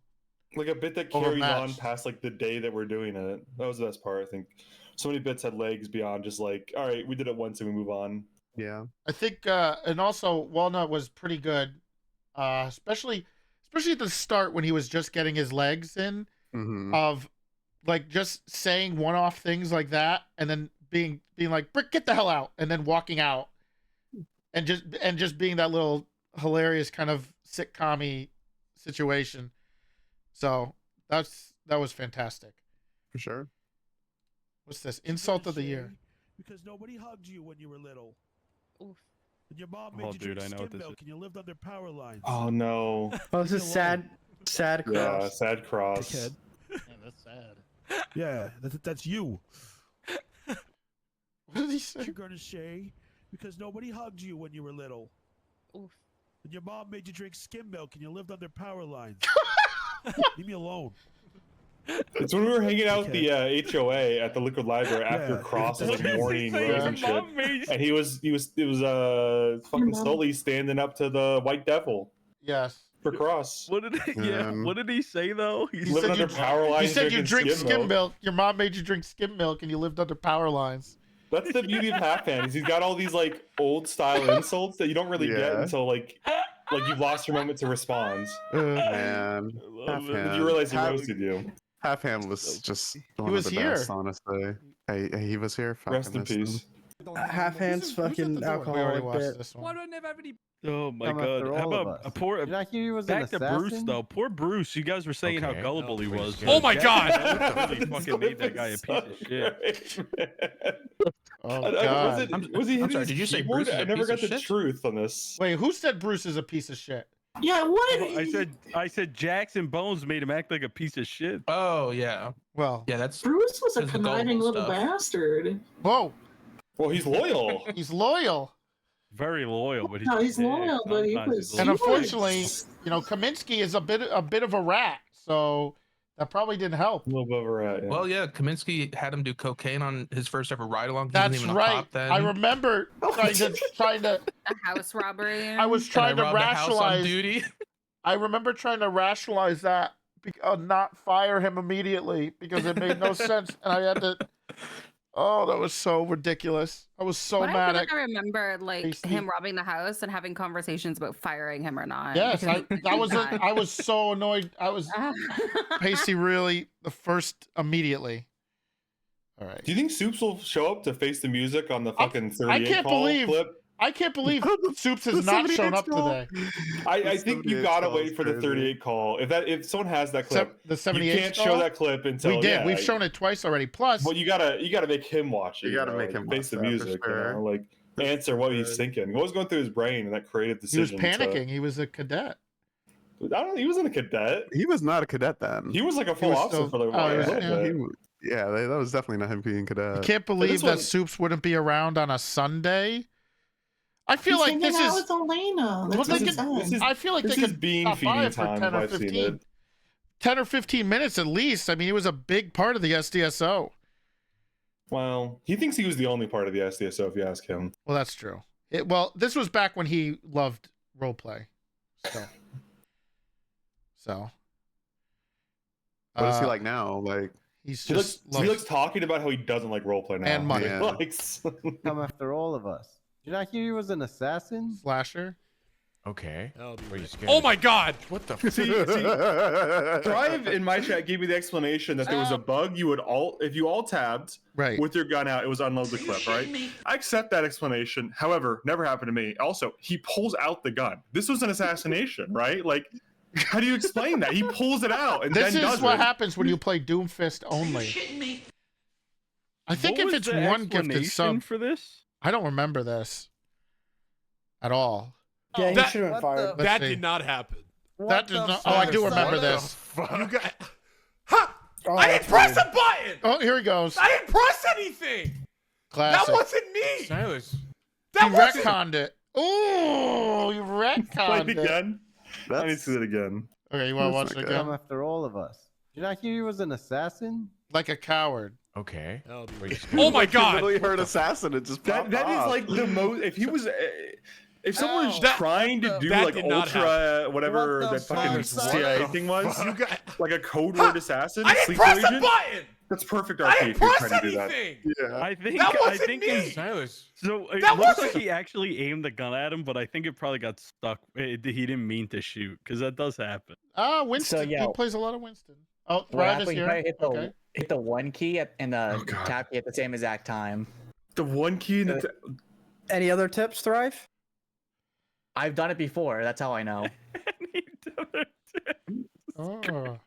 Like a bit that carries on Overmatched. past like the day that we're doing it. That was the best part, I think. So many bits had legs beyond just like, all right, we did it once and we move on. Yeah. I think, and also Walnut was pretty good, especially at the start when he was just getting his legs in, Mm-hmm. of like just saying one-off things like that, and then being like, "Brick, get the hell out," and then walking out, and just being that little hilarious kind of sitcom-y situation. So that was fantastic. For sure. What's this? Insult of the year. Because nobody hugged you when you were little. Oof. And your mom Oh, made you dude, drink I know what skim this milk and you lived under power lines. Oh no. Oh, this is sad. Sad Yeah, cross. sad cross. Dickhead. Yeah, that's sad. Yeah, that's you. What did he say? You're gonna say because nobody hugged you when you were little. Oof. And your mom made you drink skim milk and you lived under power lines. Leave me alone. It's when we were hanging out with the HOA at the Liquid Library after Yeah. Cross was like That's mourning what Rose he and said. shit. Mom made- And it was fucking Sully standing up to the White Devil Yes. for Cross. What did what did he say though? He Living under power lines. You said you drinking drink skim milk. Your mom made you drink skim milk, and you lived under power lines. That's the beauty of Half Hand. Is he's got all these like old style insults that you don't really get Yeah. until like you've lost your moment to respond. Man. Half Then Hand. you realize he roasted you. Half Hand was just one was of the here. best, honestly. Hey, he was here. Rest Fucking in missed him. peace. Half hands fucking We already alcoholic watched bit. this Why one. do I never have any? Oh my Come god! after How all of about us. a poor? Did I hear he was an Back to Bruce assassin? though. Poor Bruce. You guys were saying how Okay. gullible he was. Oh my God! That really fucking made that guy a piece of shit. Oh Was God. was he I'm hitting sorry, his did you say keyboard? Bruce is a I never piece got of the shit? truth on this. Wait, who said Bruce is a piece of shit? Yeah, what did I said Jackson Bones made him act like a piece of shit. Oh yeah, Well, yeah. That's Bruce was a This is the conniving gullible little stuff. bastard. Whoa, Well, he's loyal. he's loyal. Very loyal, but he's No, he's a dick. loyal, but he Sometimes was- he's a And little unfortunately, bitch. Kaminsky is a bit of a rat, so that probably didn't help. A little bit of a rat. Yeah. well, yeah. Kaminsky had him do cocaine on his first ever ride along. That's right. I remember trying to. A house robbery. I was trying to robbed a house on rationalize. duty. I remember trying to rationalize that, not fire him immediately because it made no sense, and I had to. Oh, that was so ridiculous. I was so But mad I at. feel like I remember like Pasty. him robbing the house and having conversations about firing him or not. Yes, because he that was. did that. I was so annoyed. I was. Pasty really the first immediately. All right. Do you think Soups will show up to face the music on the fucking 38 can't call believe- clip? I can't believe Soups has not shown up today. I think you gotta call is wait for the crazy. 38 call. If someone has that clip, The you 78 can't call? show that clip until We did. yeah, We've shown it twice already. Plus, Well, you gotta make him watch it. You gotta know, make like, him face the watch that, for music. You sure. know, like answer what he's thinking. What was going through his brain in that creative he was decision? panicking. He was a cadet. I don't. He wasn't a cadet. He was not a cadet then. He was like a full was officer still- for the. oh, he was- Yeah, that was definitely not him being cadet. I can't believe this that one- Soups wouldn't be around on a Sunday. I feel He's like hanging this out is. with Elena. Well, That's they what he could, said. this is- I feel like this they is could bean stop by feeding for time, 10 if or I've seen 15. it. 10 or 15 minutes at least. I mean, he was a big part of the SDSO. Well, he thinks he was the only part of the SDSO. If you ask him. Well, that's true. This was back when he loved roleplay. So. What is he like now? Like He's He just looks talking about how he doesn't like roleplay now. And money. He Yeah. likes- Come after all of us. Did I hear he was an assassin? Slasher. Okay. That'll be Were you rich. scared? Oh my God! What the? See, Thrive in my chat gave me the explanation that there was a bug you would if you alt tabbed with your gun out, it was unload the clip, right? I accept that explanation. However, never happened to me. Also, he pulls out the gun. This was an assassination, right? Like, how do you explain that? He pulls it out and This then is does what it. happens when you play Doomfist only. I think What if was it's the one gifted explanation sub for this? I don't remember this at all. Yeah, he That- should have been fired. That see. did not happen. That did not. Oh, I do remember this. You got. Oh, I didn't press a button. Oh, here he goes. I didn't press anything. Classic. That wasn't me. Silas. That He wasn't. retconned it. Oh, you retconned Play it. it again. I need to see it again. Okay, you want to watch it Come again? after all of us. Did I hear he was an assassin? Like a coward. Okay. That'll be Were you rich. scared? Oh my You God! literally heard assassin. It just That popped that is off. like the most. If he was, if someone was That- trying to do that like did not ultra whatever What the that fucking fuck? CIA What the thing was, fuck? You got. like a code word assassin, I didn't sleeper press a agent. button. That's perfect I RP didn't if you're press trying to do that. anything. Yeah. I think That I wasn't think me. his- Silas. So it That looks wasn't- like he actually aimed the gun at him, but I think it probably got stuck. He didn't mean to shoot because that does happen. Winston. yeah. He plays a lot of Winston. Oh, What Thrive is happened? You here. probably Okay. hit the one key and the Oh, God. tap key at the same exact time. The one key in the Any other tips, Thrive? I've done it before. That's how I know. Oh.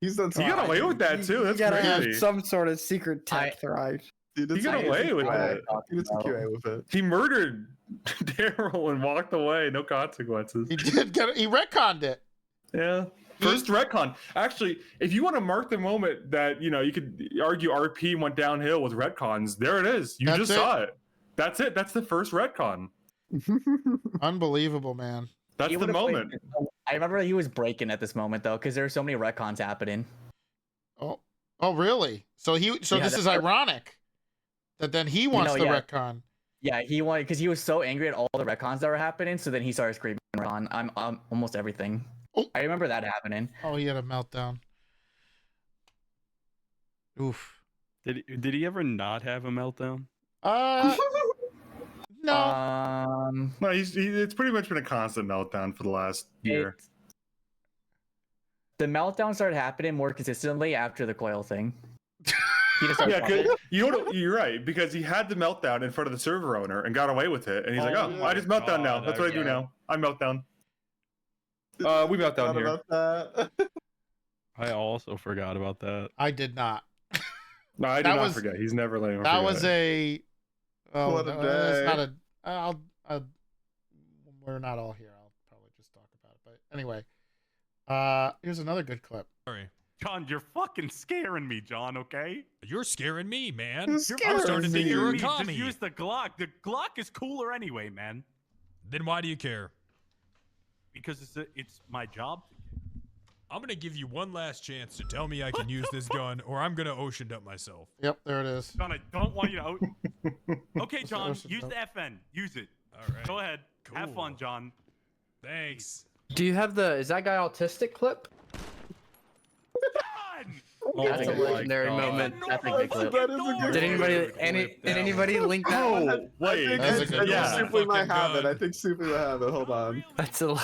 He's done. He got away with that too. That's you gotta have crazy. some sort of secret tech, Thrive. Dude, He got away with it. He did some QA with it. He murdered Daryl and walked away, no consequences. He did get it. He retconned it. Yeah. First retcon. Actually, if you want to mark the moment that you could argue RP went downhill with retcons, there it is. You That's just it? saw it. That's it. That's the first retcon. Unbelievable, man. That's He the would've played- moment. I remember he was breaking at this moment though, because there were so many retcons happening. Oh, really? So Yeah, this that's is right. ironic that then he wants the yeah. retcon. Yeah, he wanted because he was so angry at all the retcons that were happening. So then he started screaming on almost everything. Oh. I remember that happening. Oh, he had a meltdown. Oof. Did he ever not have a meltdown? No. No, it's pretty much been a constant meltdown for the last year. The meltdown started happening more consistently after the coil thing. He just started Yeah, talking. you're right, because he had the meltdown in front of the server owner and got away with it, and he's like, "Oh, I just meltdown now. That's what I do now. I meltdown." We meltdown here. About that. I also forgot about that. I did not. No, I did That not was- forget. He's never letting me That forget was it. a. Oh, What a no, it's day. not a. We're not all here. I'll probably just talk about it. But anyway, here's another good clip. Sorry. John, you're fucking scaring me, John, okay? You're scaring me, man. You're I'm starting to think you're a Just commie. use the Glock. The Glock is cooler anyway, man. Then why do you care? Because it's my job. I'm gonna give you one last chance to tell me I can use this gun, or I'm gonna ocean dump myself. Yep, there it is. John, I don't want you to. Okay, Just John, ocean use dump. the FN. Use it. All right. Go ahead. Have Cool. fun, John. Thanks. Do you have the? Is that guy autistic clip? That's a Oh my legendary God. moment. That's a good clip. That is a good Did anybody? clip. Did anybody link that one? Oh, wait. That's a good yeah. one. Supli might have it. gun. I think Supli might have it. Hold on. That's a.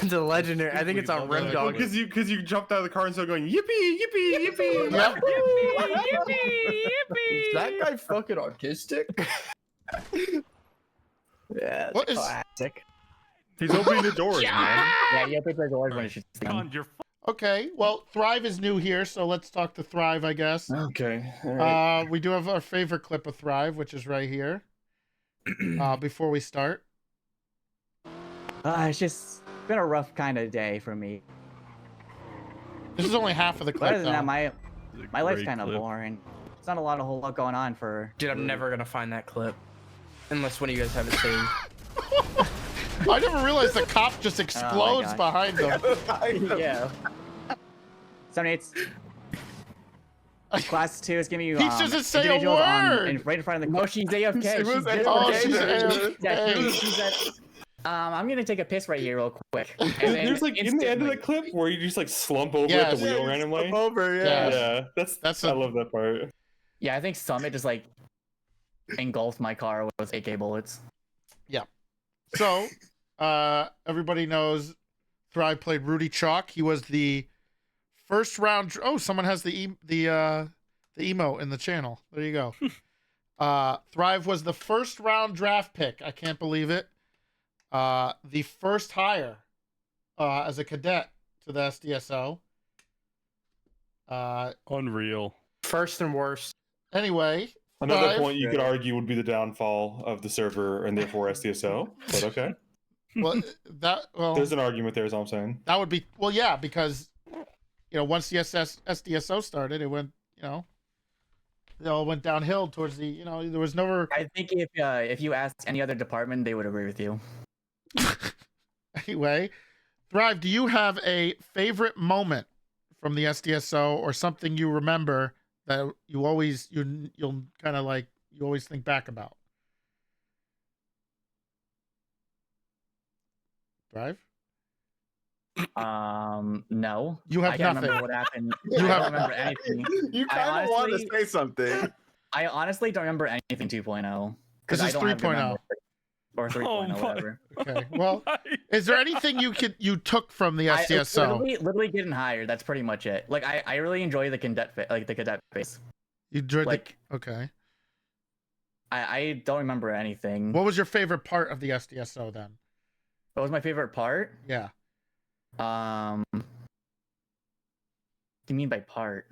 It's a legendary. I think it's on Rim Well, Dog. because you jumped out of the car and started going yippee yippee yippee. Yep. Is that guy fucking autistic? Yeah, What is- classic. He's opening the doors, man. Yeah, you have to play the doors when it shoots the gun. John, you're Okay, well, Thrive is new here, so let's talk to Thrive, I guess. Okay. All right. We do have our favorite clip of Thrive, which is right here. Before we start. It's just been a rough kind of day for me. This is only half of the But clip, other than that, though. my life's great kind of clip. boring. It's not a whole lot going on for. Dude, I'm never gonna find that clip, unless one of you guys have it saved. I never realized the cop just explodes God. behind them. Yeah. 78's class 2 is giving you. He doesn't say a individuals word. right in front of the. Oh, she's AFK. She was did- Oh, AFK. she's Yeah, AFK. she's at. I'm gonna take a piss right here, real quick. And then There's like in the end of the instantly- clip where you just like slump over Yes. at the wheel Yeah, randomly. flip over, yeah. Yes. Yeah, that's a- I love that part. Yeah, I think Summit just like engulfed my car with AK bullets. Yeah. So, everybody knows Thrive played Rudy Chalk. He was the first round. Oh, someone has the emo in the channel. There you go. Thrive was the first round draft pick. I can't believe it. The first hire as a cadet to the SDSO. Unreal. First and worst. Anyway, Another Thrive- point you could argue would be the downfall of the server and therefore SDSO, but okay. Well, There's an argument there, is all I'm saying. that would be yeah, because once the SDSO started, it went it all went downhill towards the there was never. I think if you asked any other department, they would agree with you. Anyway, Thrive, do you have a favorite moment from the SDSO or something you remember that you always you'll kind of like you always think back about? Thrive? No. You have I can't nothing. remember what happened. You I have- don't remember anything. You I kind of want to honestly- say something. I honestly don't remember anything 2.0 This I is don't have the 3.0. memory or 3.0 Oh my- whatever. Okay. Well, is there anything you took from the I SDSO? literally getting hired. That's pretty much it. Like I really enjoy the cadet phase. You enjoyed like okay. I don't remember anything. What was your favorite part of the SDSO then? What was my favorite part? Yeah. What do you mean by part?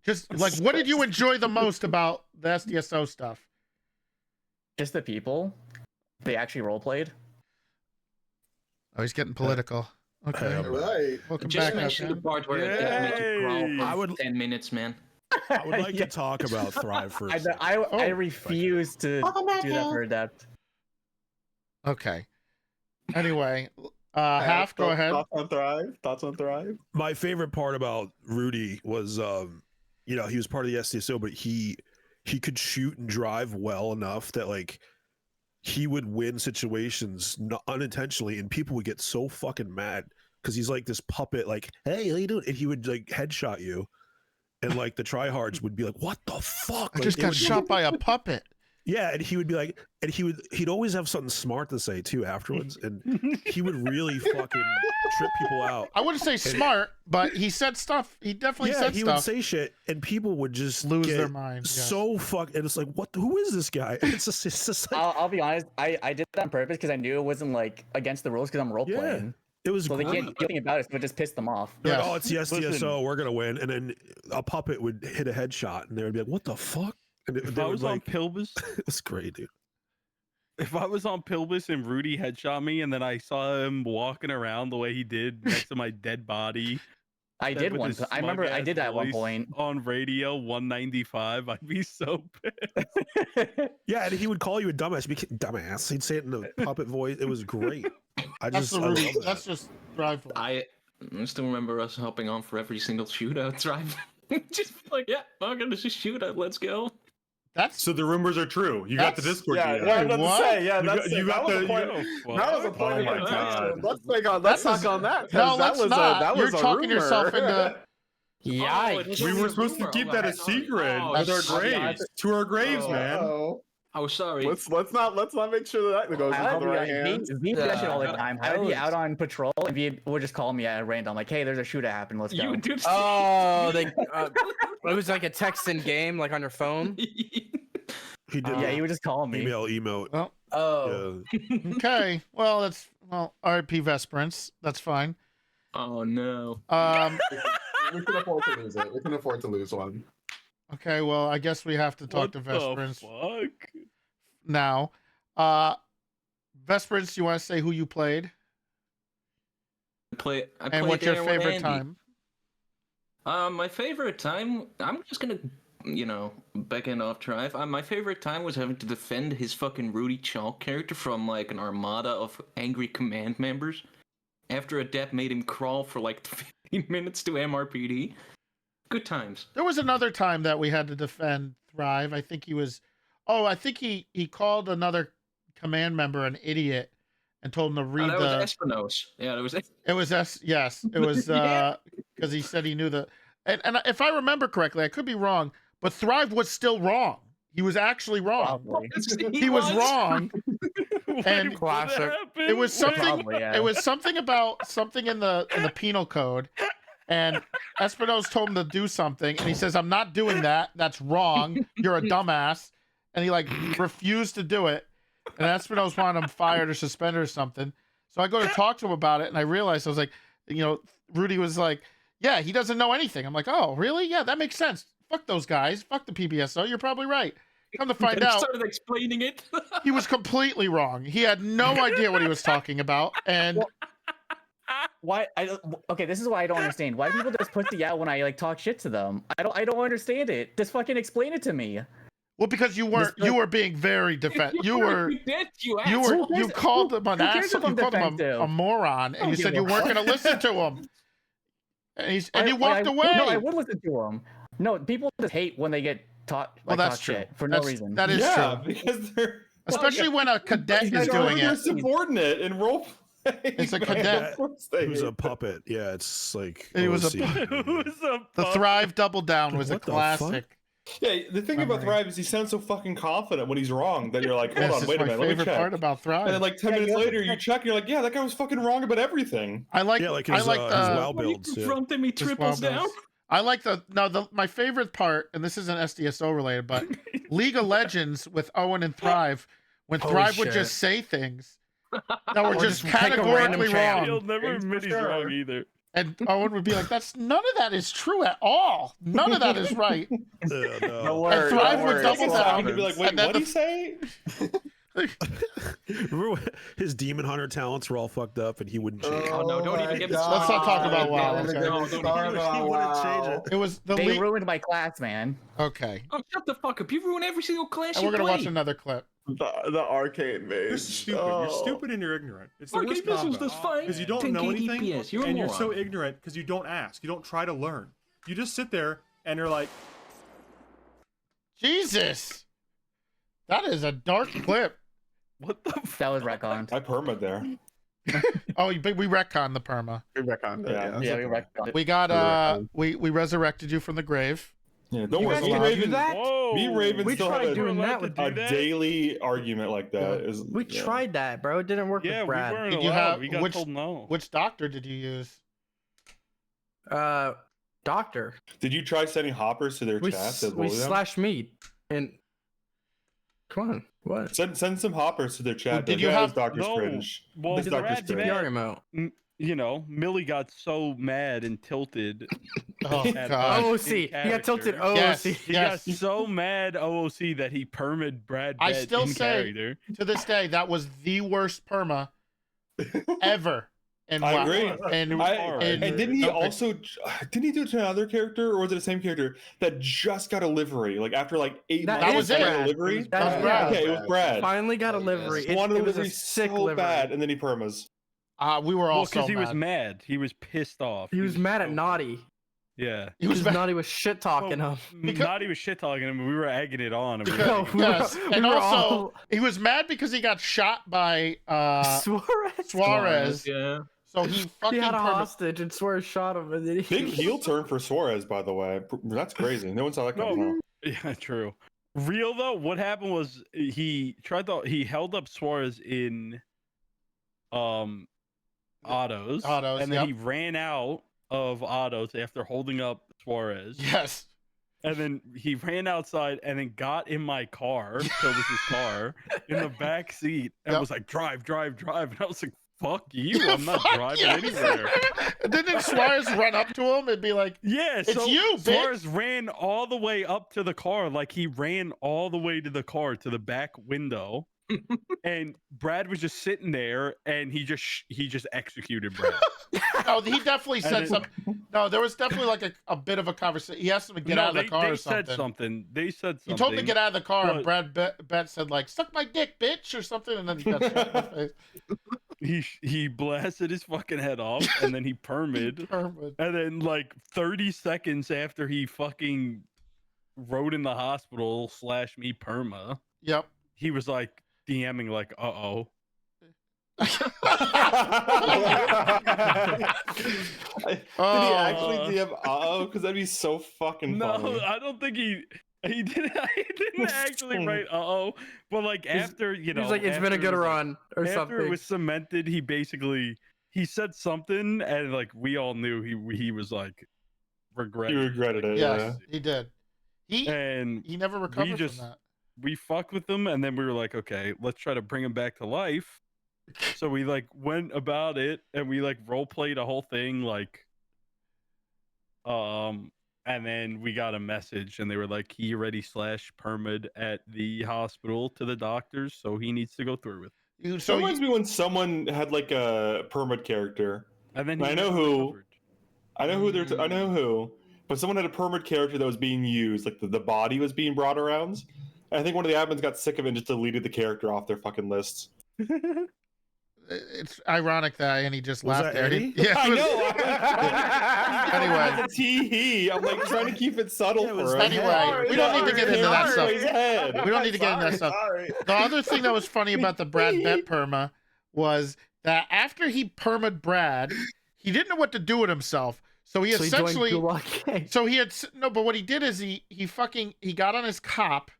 Just like what did you enjoy the most about the SDSO stuff? Just the people. They actually role played. Oh, he's getting political. Okay. Right. Welcome Just back. mention the Afghan. part where it just makes you crawl for I would- 10 minutes, man. I would like to talk about Thrive first. I refuse to do that for Adept. Okay. Anyway, Half, go ahead. Thoughts on Thrive? My favorite part about Rudy was, he was part of the SDSO, but he could shoot and drive well enough that like he would win situations unintentionally, and people would get so fucking mad because he's like this puppet, like, hey, how you doing? And he would like headshot you, and like the tryhards would be like, what the fuck? I Like, just they got would- shot by a puppet. Yeah, and he would be like, and he'd always have something smart to say too afterwards, and he would really fucking trip people out. I wouldn't say smart, but he said stuff. He definitely said he stuff. would say shit, and people would just Lose get their mind, yes. So and it's like, what? Who is this guy? And it's just like, I'll be honest. I did that on purpose because I knew it wasn't like against the rules because I'm role playing. it was. So they great. can't do anything about it. So it just pissed them off. They're like, oh, it's the SDSO. We're gonna win, and then a puppet would hit a headshot, and they would be like, what the fuck? And If they I would, was on like, Pilbus, it was great, dude. if I was on Pilbus and Rudy headshot me, and then I saw him walking around the way he did next to my dead body. I did with one. his I remember I smug-ass did that at one voice point. on radio 195. I'd be so pissed. Yeah, and he would call you a dumbass. Dumbass. He'd say it in the puppet voice. It was great. I That's just, the I Rudy. love that. That's just Thrive. I still remember us hopping on for every single shootout drive. Just like, yeah, I'm gonna just shoot out. Let's go. That's So the rumors are true. You got the Discord. Yeah, DM. yeah, I was about to say, yeah, You that's got- you that got was the- a point. you- That was a point Oh of my contention. God. Let's talk on that. 'cause No, that let's was not. That You're was a talking rumor. yourself into. Yikes. We were supposed to keep that a secret with our graves. To our graves, man. Oh, sorry. Let's not make sure that goes into the right hands. V do that shit all the time. I would be out on patrol and V would just call me at random, like, "Hey, there's a shootout happened. Let's go." Oh, they. It was like a text in game, like on your phone. He did. Yeah, he would just call me. Email, emote. Well, Oh. okay. Well, that's RIP Vesperance. That's fine. Oh no. We can afford to lose it. We can afford to lose one. Okay. Well, I guess we have to talk What to the Vesperance fuck? now. Vesperance, you want to say who you played I and played what's your there with favorite Andy. time? My favorite time, I'm just gonna, back end off Thrive. My favorite time was having to defend his fucking Rudy Chalk character from like an armada of angry command members after Adept made him crawl for like 15 minutes to MRPD. Good times. There was another time that we had to defend Thrive. I think he was. Oh, I think he called another command member an idiot and told him to read that the. was Espinosa. Yeah, that was it. It was yes. It was because he said he knew the and if I remember correctly, I could be wrong, but Thrive was still wrong. He was actually wrong. Probably. He was wrong. And Classic. it was something. Probably, yeah. It was something about something in the penal code, and Espinosa told him to do something, and he says, "I'm not doing that. That's wrong. You're a dumbass." And he like refused to do it, and Espinosa wanted him fired or suspended or something. So I go to talk to him about it, and I realized I was like, Rudy was like, "Yeah, he doesn't know anything." I'm like, "Oh, really? Yeah, that makes sense. Fuck those guys. Fuck the PBSO. You're probably right." Come to find Then out, started explaining it. he was completely wrong. He had no idea what he was talking about, and Why? Okay, this is why I don't understand. Why do people just pussy out when I like talk shit to them? I don't understand it. Just fucking explain it to me. well, because you were being very defensive. You Who called him an who cares asshole. if You I'm called him defensive? a moron, and you give said a you weren't fuck. going to listen to him. And you walked away. No, I would listen to him. No, people just hate when they get taught Well, like that's talk true. shit for That's- no reason. that is true. Because they're Especially when a cadet is doing they're it. subordinate in role. It's a cadet. Who's a puppet. Yeah, it's like It was OC. The Thrive Double Down was a What the classic. Yeah, the thing about Thrive is he sounds so fucking confident when he's wrong that you're like, hold Yes, on, it's wait a my minute, let me favorite check. part about Thrive. And then like 10 minutes later, you check, and you're like, yeah, that guy was fucking wrong about everything. I like, Yeah, like I his, like his the WoW builds. Yeah. Front him, he his triples WoW down. builds. I like my favorite part, and this isn't SDSO related, but League of Legends with Owen and Thrive, when Holy Thrive would shit. just say things that were Or just just take a random categorically champ. wrong. He'll never admit he's wrong either. And Owen would be like, none of that is true at all. None of that is right. No And Thrive would double down. He'd be like, wait, and then what'd he say? Remember when his demon hunter talents were all fucked up and he wouldn't change. Oh no, don't even get me Let's not talk about started. WoW. No, Okay. don't even- He wouldn't change it. It was the They league. ruined my class, man. Okay. Oh, shut the fuck up! You ruin every single class And you we're gonna play. watch another clip. The arcade mage. You're stupid. You're stupid and you're ignorant. It's the Arcade worst missiles combo. does fine. Because you don't 10 know anything, KDPS. You're a and you're moron. so ignorant because you don't ask. You don't try to learn. You just sit there and you're like, Jesus, that is a dark clip. What the? That was retconned. I perma'd there. Oh, we retconned the perma. We retconned it, Yeah. Yeah, we retconned it. We got we resurrected you from the grave. Yeah, don't You worry. guys Me and can do Raven, that? Whoa. me and Raven We still tried have doing that to with do a that? daily argument like that. We Yeah. tried that, bro. It didn't work Yeah, with we Brad. weren't Did you allowed. have We got which told no. which doctor did you use? Doctor. Did you try sending hoppers to their We chat to we bully them? slash meat and come on, what? Send some hoppers to their chat. Did Did you you have- have Doctor's No. cringe? Well, This Doctor's Brad's cringe. mad. emote. You know, Millie got so mad and tilted. Oh at God. us OOC. in He got tilted character. Yes, OOC. He yes. got so mad OOC that he permed Brad I Pitt still in say character. to this day that was the worst perma ever. And I agree. And And didn't he also didn't he do it to another character or was it the same character that just got a livery like after like 8 That months? was he got it. a livery. That was Brad. Okay, it was Brad. Finally got a livery. He wanted it a was livery a sick so livery. bad, and then he permas. we were all Well, so because he was mad. mad. He was pissed off. He was mad at so- Naughty. Yeah. He was Because mad. Naughty was shit talking him. Naughty was shit talking him, and we were egging it on. And we were No, like, we were- Yes, we and were also all- he was mad because he got shot by Suarez. Suarez. Yeah. So he fucking He had a perma- hostage and Suarez shot him. And then he Big heel turn for Suarez, by the way. That's crazy. No one saw that coming. No. out. Yeah, true. Real though, what happened was he held up Suarez in autos, Autos, and then yep. he ran out of autos after holding up Suarez. Yes. And then he ran outside and then got in my car, so it was his car, in the back seat, and Yep. was like, drive. And I was like, fuck you, I'm not Fuck driving you. anywhere. Didn't Suarez run up to him and be like, Yeah, It's so you, bitch. Suarez ran all the way up to the car, like he ran all the way to the car to the back window, and Brad was just sitting there, and he just executed Brad. no, he definitely And said then- something. No, there was definitely like a bit of a conversation. He asked him to get No, out of the they- car they or said something. something. They said He something. told him to get out of the car, and but Brad Bet said like, "Suck my dick, bitch," or something, and then he got shot in the face. He blasted his fucking head off, and then he permid. Permit. And then like 30 seconds after he fucking rode in the hospital / me perma, Yep. he was like DMing like, uh-oh. Did he actually DM uh-oh? Because that'd be so fucking No, funny. I don't think he He didn't actually write uh-oh, but like after, you know, He's like, it's been a after it good was, like- run or after something. it was cemented, he said something, and like we all knew he was like regretted. He regretted it. Yes, he did. He never we recovered just from that. we fucked with him, and then we were like, okay, let's try to bring him back to life. So we like went about it, and we like role played a whole thing, like, and then we got a message, and they were like, he already /permid at the hospital to the doctors, so he needs to go through with it. So reminds me when someone had like a permit character, and then I know who, I know who I know who, but someone had a permit character that was being used, like the body was being brought around. And I think one of the admins got sick of it and just deleted the character off their fucking list. It's ironic that Annie just Was laughed that at Eddie? it. Yeah, I it was- know. Anyway. The tee-hee. I'm like trying to keep it subtle for him. Anyway, we don't need to get into that stuff. His head. We don't need to get into that stuff. The other thing that was funny about the Brad Bet perma was that after he perma'd Brad, he didn't know what to do with himself. So he So he joined essentially, Gulag Gang. so he had no, but what he did is he got on his cop,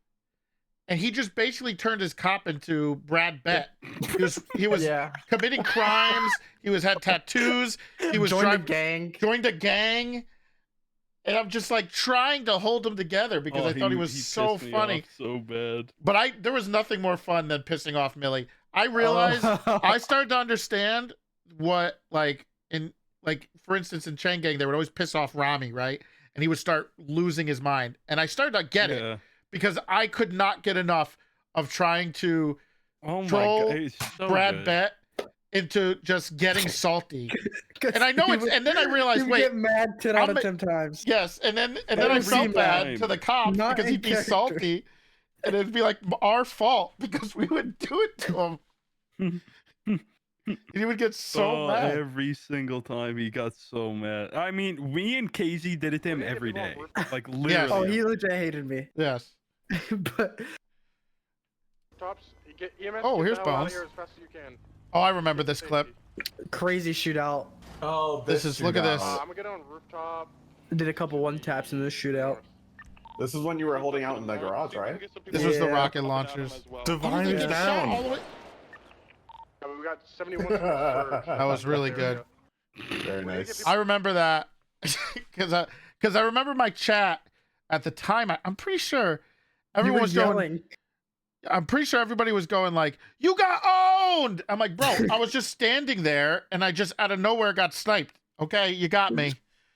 and he just basically turned his cop into Brad Bet. He was committing crimes. He had tattoos. He was Joined a gang. Joined a gang. And I'm just like trying to hold him together because I thought he was so pissed me funny. off so bad. But there was nothing more fun than pissing off Millie. I realized I started to understand what for instance in Chain Gang they would always piss off Rami, right? And he would start losing his mind. And I started to get it because I could not get enough of trying to troll it's so Brad good. Bet into just getting salty. And I know it's and then I realized You wait, get mad 10 out of 10 times. yes, and then I Never felt seen bad that. to the cops Not because in he'd be character. salty, and it'd be like our fault because we would do it to him. He would get so mad. Every single time he got so mad. I mean, me and Casey did it to him every day. Like literally. Oh, he legit hated me. Yes. But Oh, here's Bones. Oh, I remember this clip. crazy shootout. Oh, This is look at this. I'm gonna get on rooftop. Did a couple one taps in this shootout. This is when you were holding out in the garage, right? This was the rocket launchers. Divine is down. We got 71. That That was really good. Very nice. I remember that because I remember my chat at the time. I'm pretty sure everyone was going. I'm pretty sure everybody was going like, "You got owned." I'm like, bro, I was just standing there and I just out of nowhere got sniped. Okay, you got me.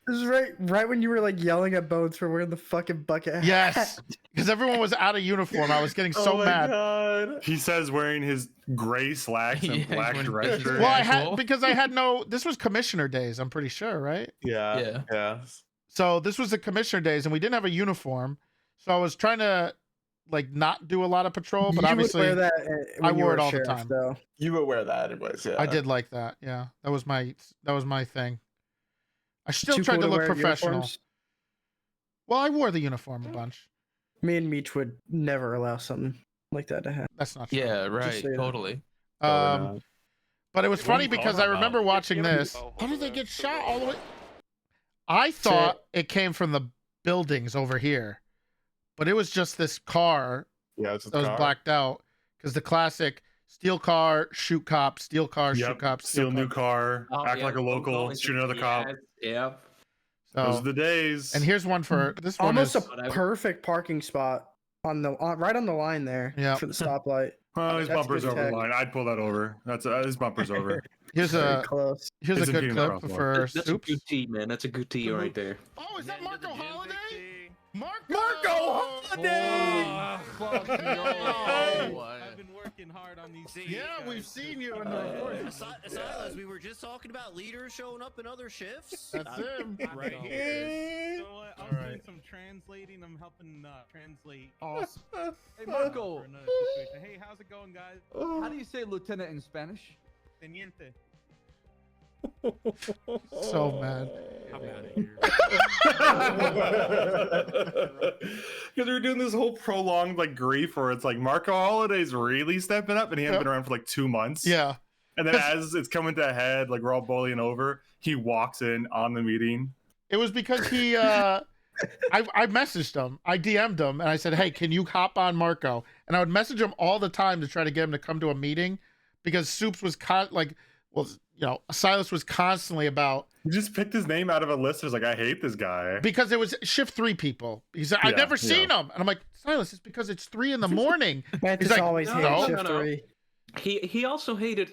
This is right when you were like yelling at Bones for wearing the fucking bucket hat. Yes, because everyone was out of uniform. I was getting so mad. God. He says wearing his gray slacks and black dress shirt. Well, I had no. This was commissioner days. I'm pretty sure, right? Yeah. So this was the commissioner days, and we didn't have a uniform. So I was trying to like not do a lot of patrol, but You would obviously wear that I when you wore were it a all the sheriff, time. though. You would wear that anyways, yeah. I did like that. Yeah, that was my thing. I still Too tried cool to look wear professional. uniforms? Well, I wore the uniform a bunch. Me and Meech would never allow something like that to happen. That's not true. Yeah, Just right. so you know. Totally. But it was funny because I remember watching this. How did they get shot all the way? I thought it came from the buildings over here, but it was just this car Yeah, it's that was blacked out because the classic steal car, shoot cop, steal car, shoot cop, Steal new car, Oh, act yeah, like a local, it's- shoot another cop. Yeah. Those are the days. And here's one for this one. Almost is, a perfect parking spot right on the line there Yeah. for the stoplight. Well, his That's bumper's good over the tech. line. I'd pull that over. That's his bumper's over. Here's Very a close. here's It's a good impeding clip crosswalk. for That's a Soups. good tea, man. That's a good tea right there. Oh, is that Marco Holiday? Marco Holiday! I've been working hard on these. Yeah, we've seen you in the recording. Silas, we were just talking about leaders showing up in other shifts. That's him. Right here. You know what? I'm doing some translating. I'm helping translate. Awesome. Hey, Marco. For another situation. Hey, how's it going, guys? How do you say lieutenant in Spanish? Teniente. So mad. I'm out of here. Because we were doing this whole prolonged like grief where it's like Marco Holiday's really stepping up and he hadn't been around for like 2 months. Yeah. And then as it's coming to a head, like we're all bullying over, he walks in on the meeting. It was because he I messaged him. I DM'd him and I said, "Hey, can you hop on Marco?" And I would message him all the time to try to get him to come to a meeting because Soups was Silas was constantly about. You just picked his name out of a list. It's like, I hate this guy. Because it was shift 3 people. He said, I've never seen him. And I'm like, Silas, it's because it's 3 in the morning. Mantis He's like, always hated shift 3. He also hated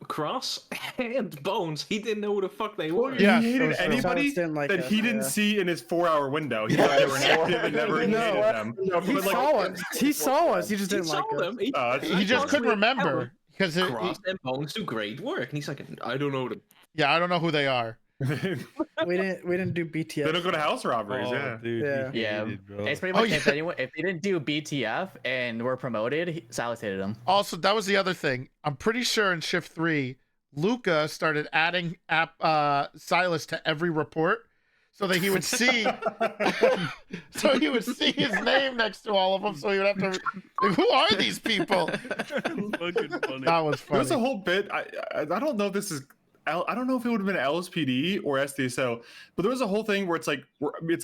Cross and Bones. He didn't know who the fuck they were. Yeah, he hated anybody that he didn't see in his 4-hour window. He thought they were inactive and never hated them. He saw us. He saw us. He just didn't like them. us. He just couldn't remember. Because Cross and Bones do great work. And he's like, I don't know them. Yeah, I don't know who they are. we didn't do BTF. They don't go to house robberies. Dude, Yeah. It's pretty much if they didn't do BTF and were promoted, Silas hated them. Also, that was the other thing. I'm pretty sure in shift 3, Luca started adding Silas to every report so that he would see his name next to all of them, so he would have to like, who are these people? Fucking funny. That was funny. There's a whole bit. I don't know if this is. I don't know if it would have been LSPD or SDSO, but there was a whole thing where it's like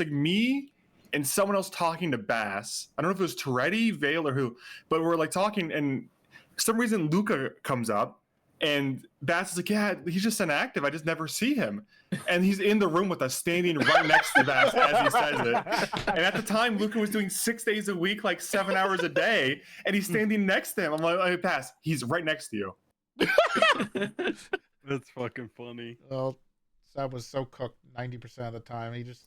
me and someone else talking to Bass. I don't know if it was Toretti, Vale, or who, but we're like talking, and for some reason Luca comes up, and Bass is like, "Yeah, he's just inactive. I just never see him." And he's in the room with us, standing right next to Bass as he says it. And at the time, Luca was doing 6 days a week, like 7 hours a day, and he's standing next to him. I'm like, Bass, he's right next to you. That's fucking funny. Well, Seb was so cooked 90% of the time. He just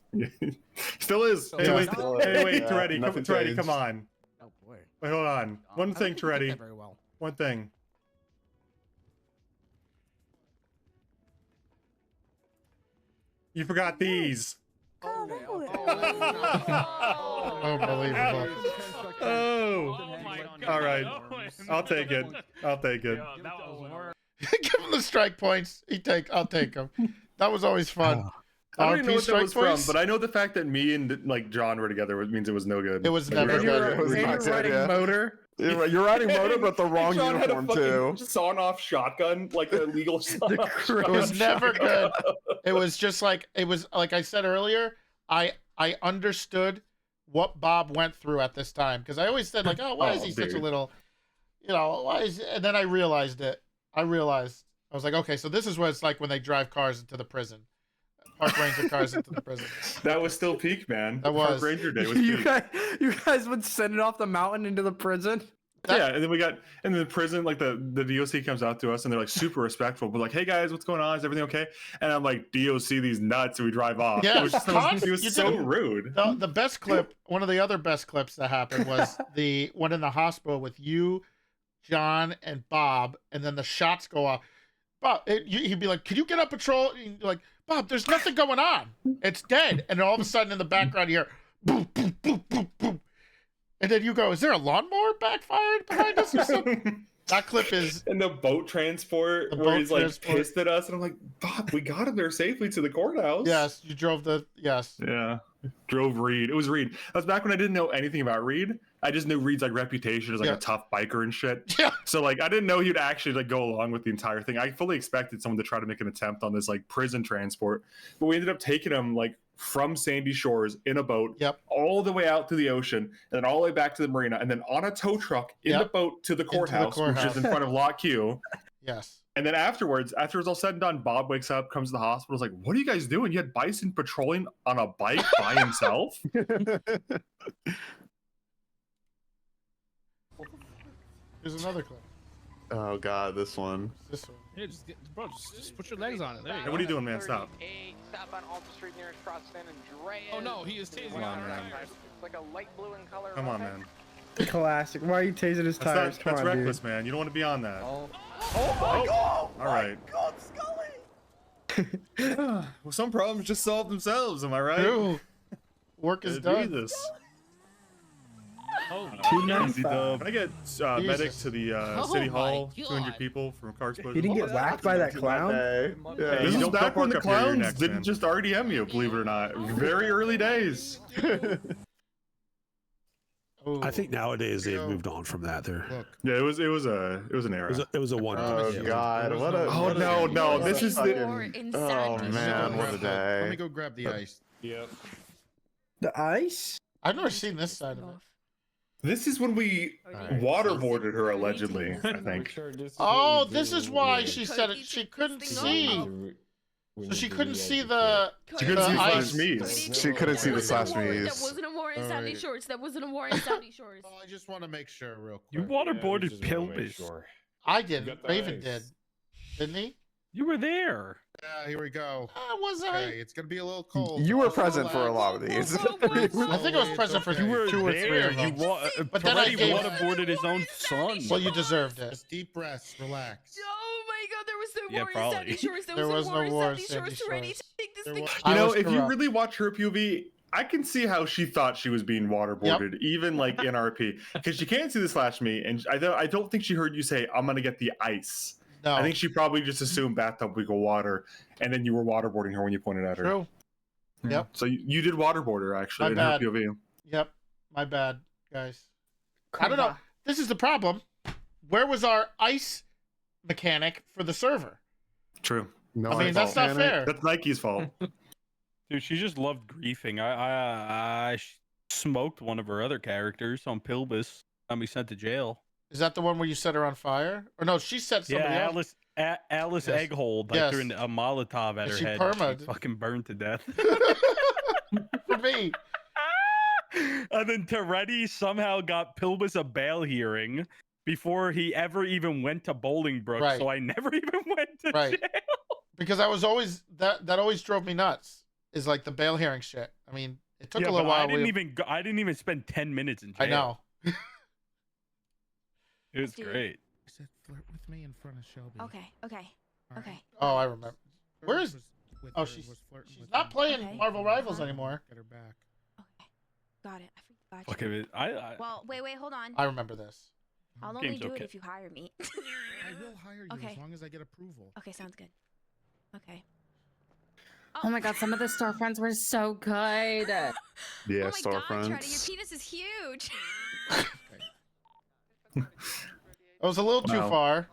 still is. Hey, wait, Toretti, come on. Oh boy. Wait, hold on. One thing, Toretti. Very well. One thing. You forgot these. Unbelievable. Oh. All right. I'll take it. I'll take it. Give him the strike points. I'll take them. That was always fun. I don't even know RP what that strike was from, points? but I know the fact that me and like John were together means it was no good. It was Like, never we good. were- It was not good, yeah. motor. You're riding motor, but the wrong John had a uniform fucking too. sawn-off shotgun, like a legal sawn-off It was never good. It was just like I said earlier. I understood what Bob went through at this time because I always said like, oh, why is he such a dude. little, why is? And then I realized it. I was like, okay, so this is what it's like when they drive cars into the prison, park ranger cars into the prison. That was still peak, man. That was. Park Ranger Day was You peak. guys would send it off the mountain into the prison. Yeah, and then we got in the prison, like the DOC comes out to us and they're like super respectful. We're like, hey guys, what's going on? Is everything okay? And I'm like, DOC these nuts, and we drive off. Yeah, It was, he was so rude. The best clip, one of the other best clips that happened was the one in the hospital with you, John, and Bob, and then the shots go off. Bob, he'd be like, "Can you get up patrol?" And you'd be like, "Bob, there's nothing going on. It's dead." And then all of a sudden, in the background, you hear boom, boom, boom, boom, boom. And then you go, "Is there a lawnmower backfired behind us or something?" That clip is in the boat transport where he's like pissed at us, and I'm like, Bob, we got him there safely to the courthouse. Yes, you drove Yeah, drove Reed. It was Reed. That was back when I didn't know anything about Reed. I just knew Reed's like reputation as like a tough biker and shit. Yeah. So like I didn't know he'd actually like go along with the entire thing. I fully expected someone to try to make an attempt on this like prison transport, but we ended up taking him like from Sandy Shores in a boat, all the way out to the ocean, and then all the way back to the marina, and then on a tow truck in the boat to the courthouse, which is in front of Lot Q. Yes. And then afterwards, after it's all said and done, Bob wakes up, comes to the hospital, is like, "What are you guys doing? You had Bison patrolling on a bike by himself?" Here's another clip. Oh god, this one. This one. Here, just put your legs on it. There you Hey, go. what are you doing, man? Stop. Stop on Alta Street nearest cross San Andreas. Oh no, he is tasing Come on, man. It's like a light blue in color. Come on, man. Classic. Why are you tasing his tires? That's reckless, man. You don't want to be on that. Oh my god! All right. God, Scully! Well, some problems just solve themselves. Am I right? True. Work is done. Jesus. Oh, Easy dub. Can I get medic to the city hall? 200 people from car explosion. He didn't get whacked by that clown? Hey, this is back when the clowns didn't just RDM you, believe it or not. Very early days. I think nowadays they've moved on from that. Yeah, it was an era. It was a one. Oh god, what a. Oh no, this is the. Oh man, what a day. Let me go grab the ice. Yep. The ice? I've never seen this side of it. This is when we waterboarded her allegedly. I think. Oh, this is why she said it. She couldn't see. So she couldn't see the. She couldn't see slash ice. me's. She couldn't see the slash That me's. wasn't a war in Sandy Alright. Shores. That wasn't a war in Sandy Shores. Oh, I just want to make sure real quick. You waterboarded Pilbus. I didn't. Raven did. Didn't he? You were there. Yeah, here we go. Was I? Okay, it's gonna be a little cold. You were Just present for a relax. lot of these. I think I was present for You were 2 or 3 there. of You them. But then I Peretti gave. waterboarded his own son. Well, you deserved it. Just deep breaths. Relax. Oh my god, there was no Yeah, war in probably. Sandy Shores. There was no war in in Sandy Shores. Ready Shores. to take this There thing. was- You I know, was if you corrupt. really watch her POV, I can see how she thought she was being waterboarded, even like in RP, because she can't see the slash me, and I don't think she heard you say, "I'm gonna get the ice." No. I think she probably just assumed bathtub we go water, and then you were waterboarding her when you pointed at her. True. Yep. So you did waterboard her actually My in her bad. POV. Yep. My bad, guys. I don't know. This is the problem. Where was our ice mechanic for the server? True. No, I mean, that's not fair. That's Nike's fault. Dude, she just loved griefing. I smoked one of her other characters on Pilbus. Got me sent to jail. Is that the one where you set her on fire? Or no, she set somebody Yeah, else. Alice Yes. Egghold. I Yes. threw a Molotov at And her she head. permaed. She fucking burned to death. For me. And then Toretti somehow got Pilbus a bail hearing before he ever even went to Bolingbrook. Right. So I never even went to Right. jail. Because I was always that always drove me nuts. Is like the bail hearing shit. I mean, it took Yeah, a little but while. I didn't even spend 10 minutes in jail. I know. It was great. He said, "Flirt with me in front of Shelby." Okay. Okay. Oh, I remember. Where is? Oh, she's not playing Okay. Marvel Rivals anymore. Get her back. Got it. I forgot. Fuck it. I Well, wait. Hold on. I remember this. I'll only Game's do it okay. if you hire me. I will hire you Okay. as long as I get approval. Okay, sounds good. Okay. Oh my god, some of the storefronts were so good. Yeah, Oh my god, Charlie, your storefronts. penis is huge. It was a little too Wow. far.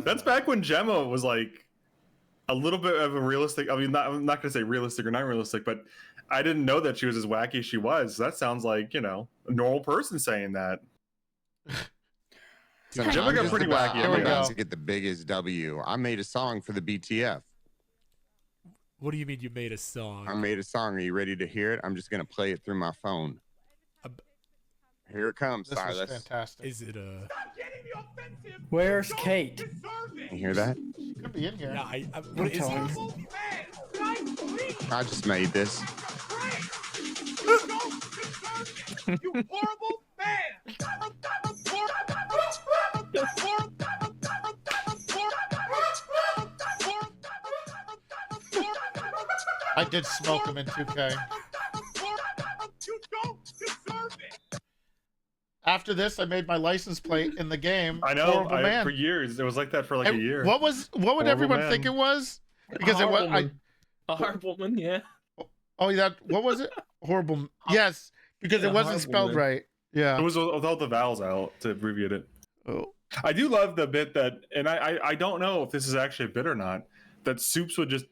That's back when Gemma was like a little bit of a realistic. I mean, I'm not gonna say realistic or not realistic, but I didn't know that she was as wacky as she was. That sounds like, a normal person saying that. Listen, Gemma I'm got just pretty about- wacky. I'm we about go. to get the biggest W. I made a song for the BTF. What do you mean you made a song? I made a song. Are you ready to hear it? I'm just gonna play it through my phone. Here it comes, This was Silas. fantastic. Is it a? Where's Kate? You hear that? She could be in here. Yeah, what is telling this? I just made this. You horrible man! I did smoke him in 2K. After this, I made my license plate in the game. I know. Horrible man. For years, it was like that for like a And year. What would Horrible everyone man. think it was? Because it was. A hard woman, yeah. Oh, that. What was it? Horrible. Yes, because Yeah, it wasn't horrible spelled man. right. Yeah. It was without the vowels out to abbreviate it. Oh. I do love the bit that, and I don't know if this is actually a bit or not, that Soups would just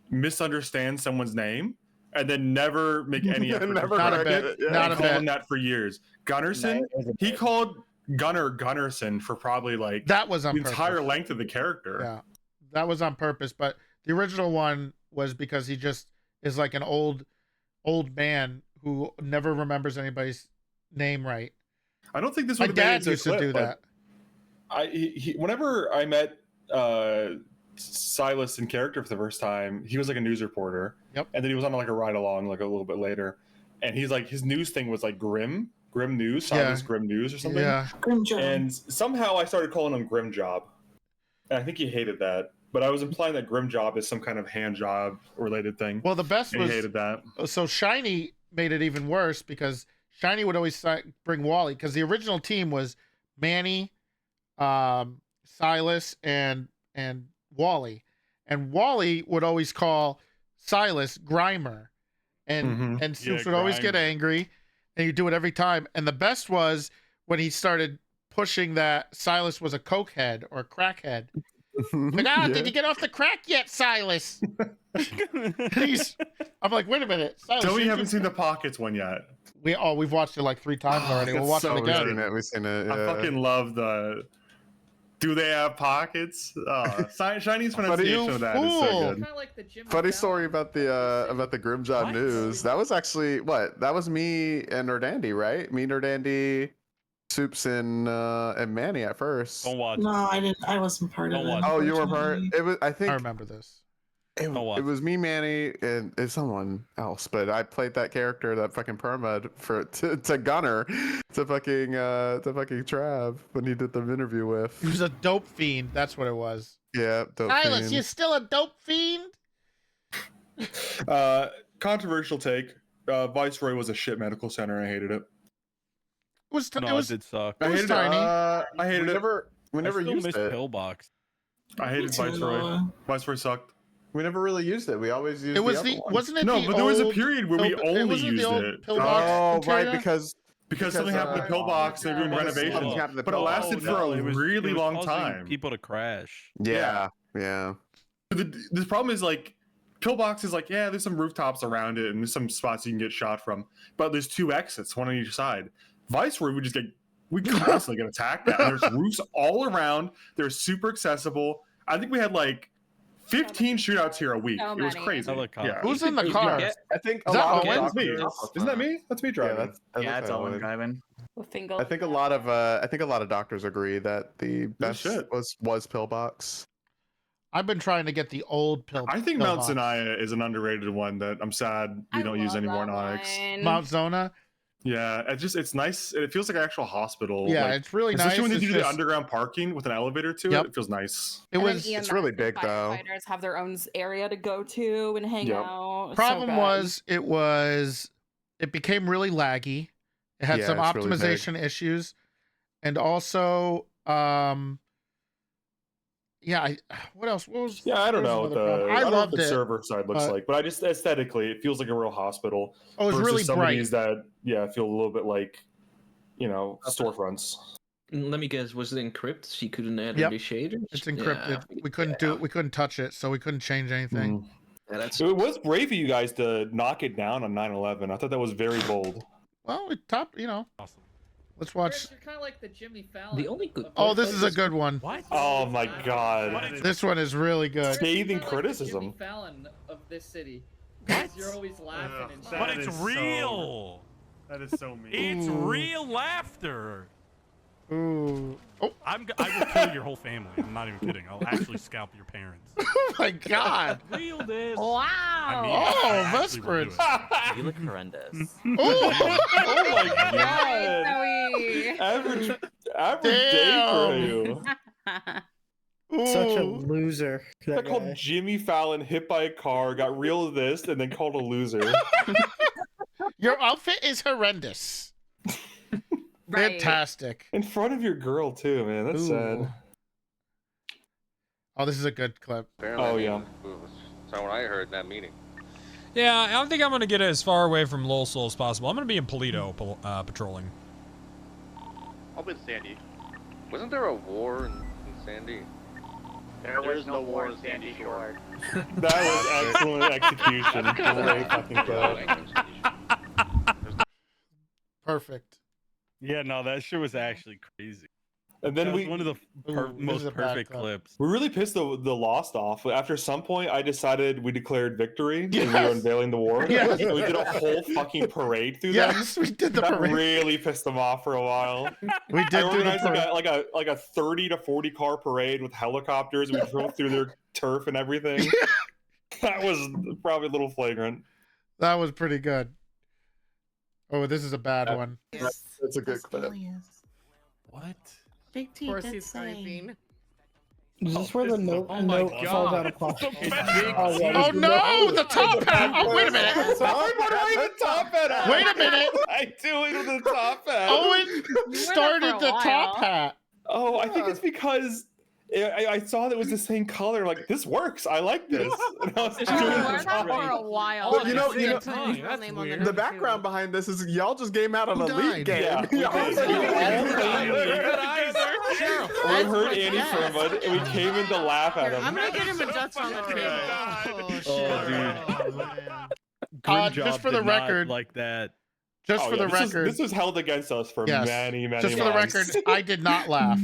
misunderstand someone's name and then never make any effort. to Never correct correct it. it. And Not he a called bit. him that for years. Gunnerson, he called Gunner Gunnerson for probably like That was on the entire purpose. length of the character. Yeah, that was on purpose. But the original one was because he just is like an old man who never remembers anybody's name right. I don't think this My would have made it dad to a used to clip, do but that. Whenever I met Silas in character for the first time, he was like a news reporter. Yep. And then he was on like a ride along like a little bit later, and he's like his news thing was like Grim News, Silas Yeah. Grim News or something. Yeah. And somehow I started calling him Grim Job, and I think he hated that. But I was implying that Grim Job is some kind of hand job related thing. Well, the best and was he hated that. So Shiny made it even worse because Shiny would always bring Wally because the original team was Manny, Silas, and Wally, and Wally would always call Silas Grimer, and Soups would always get Grimer. angry, and he'd do it every time. And the best was when he started pushing that Silas was a cokehead or a crackhead. Like, did you get off the crack yet, Silas? I'm like, wait a minute. Silas, Tell me you you haven't just- seen the Pockets one yet. We've watched it like 3 times already. We'll watch it again. We've seen it. I fucking love the. Do they have pockets? Chinese pronunciation of that is so good. Funny story about the Grimjob news. That was actually what? That was me and Nordandy, right? Me, Nordandy, Soups, and Manny at first. Don't watch. No, I didn't. I wasn't part of it. Oh, you were part. unfortunately. It was. I think. I remember this. It was me, Manny, and someone else, but I played that character, that fucking perma, to Gunner, to fucking Trav when he did the interview with. He was a dope fiend. That's what it was. Yeah, dope Silas, fiend. you still a dope fiend? Controversial take. Viceroy was a shit medical center. I hated it. It did suck. I hated tiny. it. I hated it. We never I still used miss it. Pillbox. I hated Viceroy. Viceroy sucked. We never really used it. We always used. It was the the other one. wasn't it No, the but there was a old period where we pill- only wasn't it used the old it. pillbox Oh, right, criteria? because something happened to Pillbox. They're doing renovations, but it lasted for a really long time. People to crash. Yeah. The problem is like Pillbox is like, yeah, there's some rooftops around it and there's some spots you can get shot from, but there's 2 exits, one on each side. Viceroy we constantly get attacked at. There's roofs all around. They're super accessible. I think we had like 15 shootouts here a week. So It was many. crazy. Yeah. Who's in the car? I think a Is that lot of Owen? That's me. doctors- Isn't that me? That's me driving. It's Owen driving. I think a lot of doctors agree that the best shit. was Pillbox. I've been trying to get the old pill. I think Mount pillbox. Sinai is an underrated one that I'm sad we don't use anymore in Onyx. Mount Zona. Yeah, it's nice. It feels like an actual hospital. Yeah, like, it's really especially nice. when they It's do the just- underground parking with an elevator to Yep. it. It feels nice. It was. It's really big though. Firefighters have their own area to go to and hang Yep. out. It's so Problem good. it became really laggy. It had Yeah, some it's really big. optimization issues, and also what else? What was? Yeah, I don't what was know. another problem? I don't know what loved the it. server side looks like, but I just aesthetically, it feels like a real hospital. Oh, it's versus really some bright. of these that feel a little bit like storefronts. Let me guess, was it encrypted? So you couldn't add Yep. any shaders? It's encrypted. We couldn't touch it, so we couldn't change anything. Yeah, that's It was brave of you guys to knock it down on 9/11. I thought that was very bold. Well, we top. Awesome. Let's watch. You're kind of like the Jimmy Fallon. the only good. Oh, this is a good one. What? Oh my god. This one is really good. Scathing You're like the criticism. Jimmy Fallon of this city. Because you're always laughing and shit. But it's real. That is so mean. It's Ooh. real laughter. Ooh. Oh. I will kill your whole family. I'm not even kidding. I'll actually scalp your parents. Oh my god. Real this. Wow. I mean, Oh, I actually will do Vesperance. it. You look horrendous. Oh. Oh my god. Nice, Average day Damn. for you. Such a Ooh. loser. I That called guy. Jimmy Fallon hit by a car, got real of this, and then called a loser. Your outfit is horrendous. Right. Fantastic. In front of your girl too, man. That's Ooh. sad. Oh, this is a good clip. Oh yeah. That's not what I heard in that meeting. Yeah, I don't think I'm gonna get as far away from Lol Soul as possible. I'm gonna be in Polito patrolling. I'll be in Sandy. Wasn't there a war in Sandy? There is no war in Sandy Shore. That was excellent execution. Great fucking clip. Perfect. Yeah, no, that shit was actually crazy. And then That was we one of the Ooh, this is most a bad perfect clip. clips. we really pissed the Lost off. After some point, I decided we declared victory and we were Yes. unveiling the war. Yes. So we did a whole fucking parade through them. Yes, we did the That parade. really pissed them off for a while. We I did do the organized parade. like a 30 to 40 car parade with helicopters. We drove through their turf and everything. That was probably a little flagrant. That was pretty good. Oh, this is a bad one. That's a good clip. What? Big T, Of course that's he's typing. Is this where the note, oh my note God. falls out of pocket? Oh no, the top hat! Oh, wait a minute. What do I even top hat at? Wait a minute. I do it with the top hat. Owen started the top hat. Oh, I think it's because I saw that it was the same color. Like, this works. I like this. And I was We're doing that the for a while. But you know, The the background behind this is y'all just came out of Who a league died? game. Yeah, we Y'all- did. We heard Andy Furman, and we came in to laugh at him. I'm gonna get him a Dutch on the table. Oh, dude. Grim just Job for the did not record, like that. just for the record, this was held against us for yes, many just for the months. record, I did not laugh.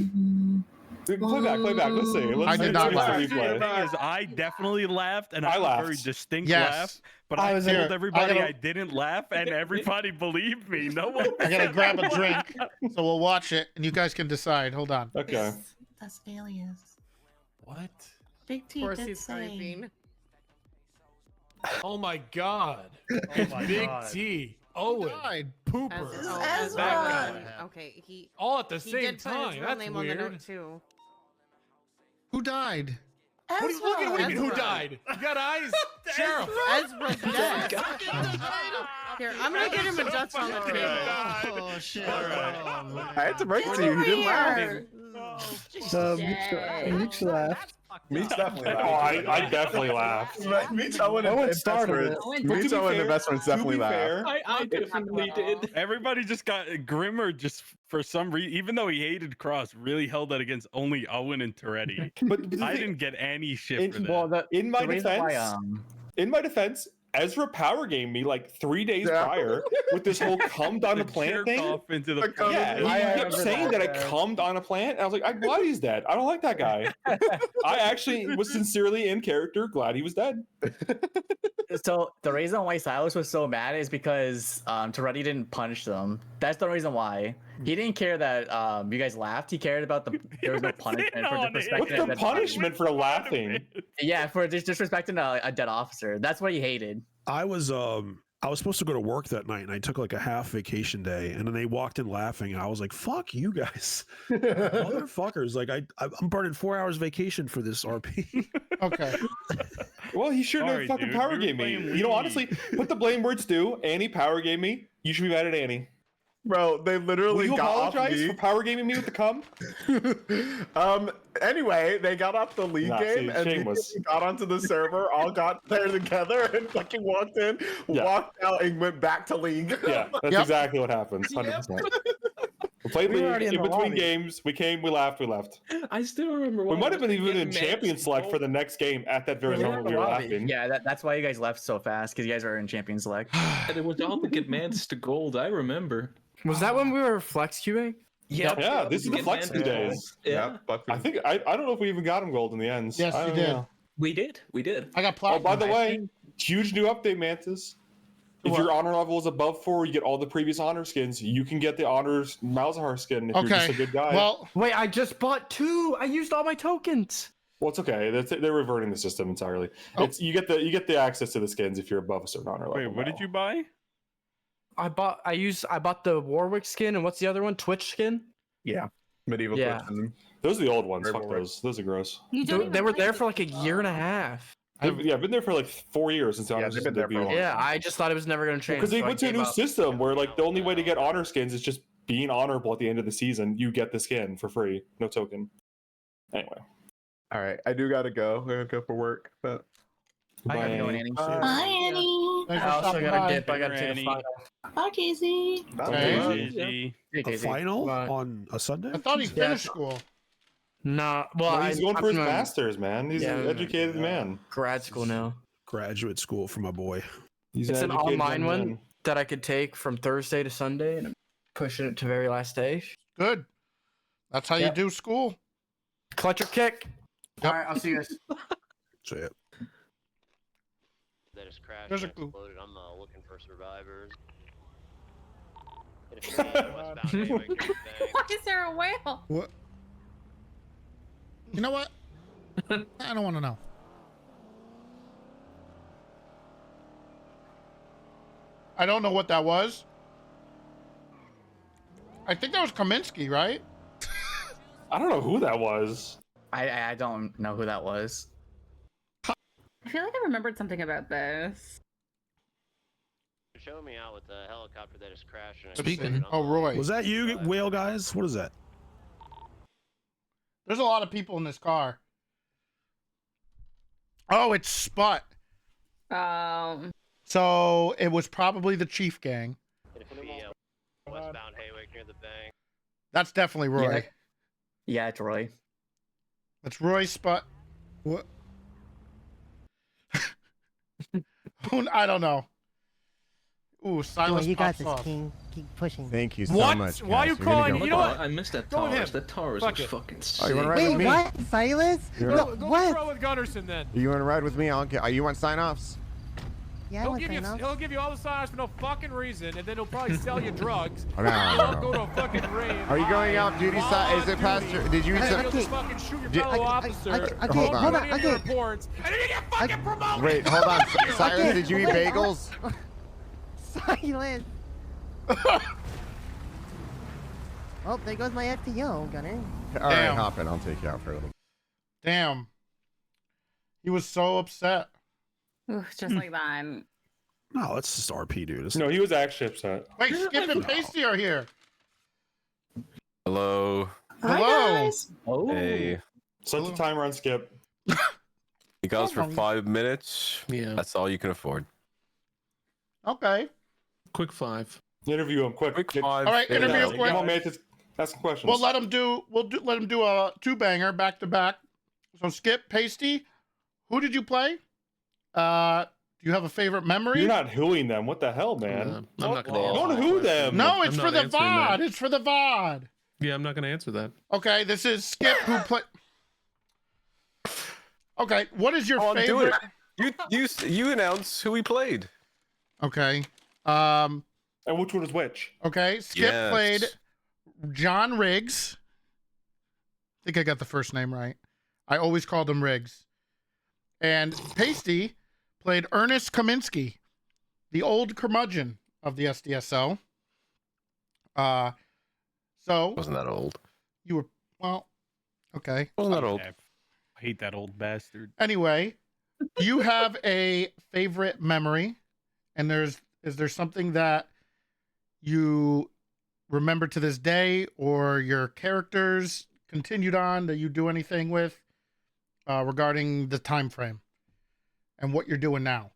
Play back. Let's see. I did not laugh. The thing is, I definitely laughed, and I had a laughed. very distinct Yes. laugh. But I I was told here, everybody I I didn't laugh, and everybody believed me. No one. I gotta grab a drink, so we'll watch it, and you guys can decide. Hold on. Okay. That's alias. What? Big T Of course did he's say. typing. Oh my god. Oh my Big God. T. Owen. Died. Pooper. This is Ezra. Ezra. That guy. Okay, he All at the he same did put his time. real That's name on the weird. note too. Who died? What are you looking at? What do you mean, who Ezra. died? You got eyes? Sheriff. Ezra's dead. Here, I'm gonna get him a Dutch on the table. Oh shit. I had to break it to you. He didn't laugh. Meech laughed. Meech definitely Oh, laughed. I definitely laughed. Meech, Owen, Owen and started it. Meech, Owen, and Investments definitely to be laughed. fair, I definitely did. Everybody just got Grimmer just for some reason, even though he hated Cross, really held that against only Owen and Toretti. but the I thing- didn't get any shit in, for that. Well, in my the reason defense, why, in my defense, Ezra power gamed me like 3 days Yeah. prior with this whole "cummed on a The plant" jerk thing. off into the Yeah, he I kept remember saying that I that. cummed on a plant. And I was like, I'm glad he's dead. I don't like that guy. I actually was sincerely in character, glad he was dead. So the reason why Silas was so mad is because Toretti didn't punish them. That's the reason why. He didn't care that you guys laughed. He cared about there was no punishment for disrespecting What's a the dead punishment for laughing? Yeah, for disrespecting a dead officer. That's what he hated. I was supposed to go to work that night, and I took like a half vacation day, and then they walked in laughing, and I was like, "Fuck you guys, motherfuckers!" Like I'm burning 4 hours vacation for this RP. Okay. Well, he shouldn't Sorry, have fucking dude. power We were game me. playing You know, Wii. honestly, put the blame where it's due. Annie power game me. You should be mad at Annie. Bro, they Will literally you got off apologize for league. power gaming me with the cum? Anyway, they got off the league Nah, game see, and shameless. immediately got onto the server, all got there together and fucking walked in, Yeah. walked out, and went back to league. Yeah, that's Yep. exactly what happens. 100%. We played We were league already in in the between lobby. games. We came, we laughed, we left. I still remember. We why might I have been was even getting in mad champion so select for the next game at that very We were moment in we the were lobby. laughing. Yeah, that's why you guys left so fast because you guys were in champion select. And it was all to get Mantis to gold. I remember. Was that when we were flex queuing? Yeah, this is the flex Mantis days. gold. Yeah, I think I don't know if we even got him gold in the end. Yes, I you don't did. know. we did. We did. I got Oh, platinum. by the way, huge new update, Mantis. If your honor level is above 4, you get all the previous honor skins. You can get the honors Malzahar skin if you're just a good guy. Well, Wait, I just bought 2. I used all my tokens. Well, it's okay. They're reverting the system entirely. Oh. It's you get the access to the skins if you're above a certain honor level. Wait, what did now. you buy? I bought the Warwick skin, and what's the other one? Twitch skin. Yeah, medieval. Yeah. Twitch. Those are the old ones. Very Fuck boring. those. Those are gross. They were there for like a year and a half. I've been there for like 4 years since honor they've system been there for a debuted. long Yeah, I just thought it was never going to change. Because they so I went to a gave new up. system where like the only way to get honor skins is just being honorable at the end of the season. You get the skin for free, no token. Anyway, All right, I do gotta go. I gotta go for work, but I gotta go, Bye. Annie. Hi, Annie. thanks I for also stopping gotta by. dip. I gotta Later, take a Annie. final. Bye, Casey. Okay. GG. Hey, A Casey. final Bye. on a Sunday? I thought he finished school. Nah, well, Well, he's I- going for his I'm in masters, man. He's an Yeah. educated man. grad school now. Graduate school for my boy. He's It's an educated online young one man. that I could take from Thursday to Sunday, and I'm pushing it to very last day. Good. That's how Yep. you do school. Clutch or kick. Yep. All right, I'll see you guys. So yeah. That is crashed There's a and clue. exploded. I'm looking for survivors. And if you're westbound, anyway, give it back. Why is there a whale? What? You know what? I don't want to know. I don't know what that was. I think that was Kaminsky, right? I don't know who that was. I don't know who that was. I feel like I remembered something about this. Show me out with the helicopter that is crashed and Speaking. exploded. Oh, Roy. Was that you, whale guys? What is that? There's a lot of people in this car. Oh, it's Sput. So it was probably the Chief Gang. And if we westbound Haywick near the bank. That's definitely Roy. Yeah, it's Roy. That's Roy Sput. What? I don't know. Ooh, Boy, Silas you got pops this, off. King. Keep pushing. Thank you so What? much. Why are you guys. You're gonna calling? go- You know what? I missed that Go with Taurus. him. That Taurus Fuck was it. fucking sick. Oh, you want to ride Wait, with me? what? Silas? You Go, wanna- go what? throw with Gunnarsson then. You want to ride with me? I'll get. You want sign-offs? Yeah, I He'll want give you, sign off. he'll give you all the signs for no fucking reason, and then he'll probably sell you drugs. Oh, no, You'll no, go no. to a fucking rave. Are you going out duty side? Is it past? Did you eat And some? you'll just fucking shoot your Did- fellow officer. Hold Hold on. on. Any reports, and then you get fucking promoted. Wait, hold on. Silas, did you eat bagels? Silence. Oh, there goes my FTO, Gunner. All right, Damn. hop in. I'll take you out for a little. Damn. He was so upset. Ooh, just like that. No, that's just RP, dude. It's No, he was actually upset. Wait, Skip and Pasty are here. Hello. Hello. Hey. Set the timer on Skip. You guys for 5 minutes. Yeah. That's all you can afford. Okay. Quick 5. Interview him quick. Quick 5. All right, interview him quick. Come on, Mantis. Ask some questions. We'll let him do. Let him do a 2-banger back to back. So Skip, Pasty, who did you play? Do you have a favorite memory? You're not hooing them. What the hell, man? I'm not gonna Don't hoo them. No, it's I'm for not the answering VOD. that. It's for the VOD. Yeah, I'm not gonna answer that. Okay, this is Skip who put. Okay, what is your Oh, I'm doing favorite? it. You announce who we played. Okay. And which one is which? Okay, Skip Yes. played John Riggs. I think I got the first name right. I always called him Riggs. And Pasty played Ernest Kaminsky, the old curmudgeon of the SDSO. So Wasn't that old? you were okay. Wasn't that old? I hate that old bastard. Anyway, do you have a favorite memory? And is there something that you remember to this day, or your characters continued on that you do anything with regarding the time frame and what you're doing now?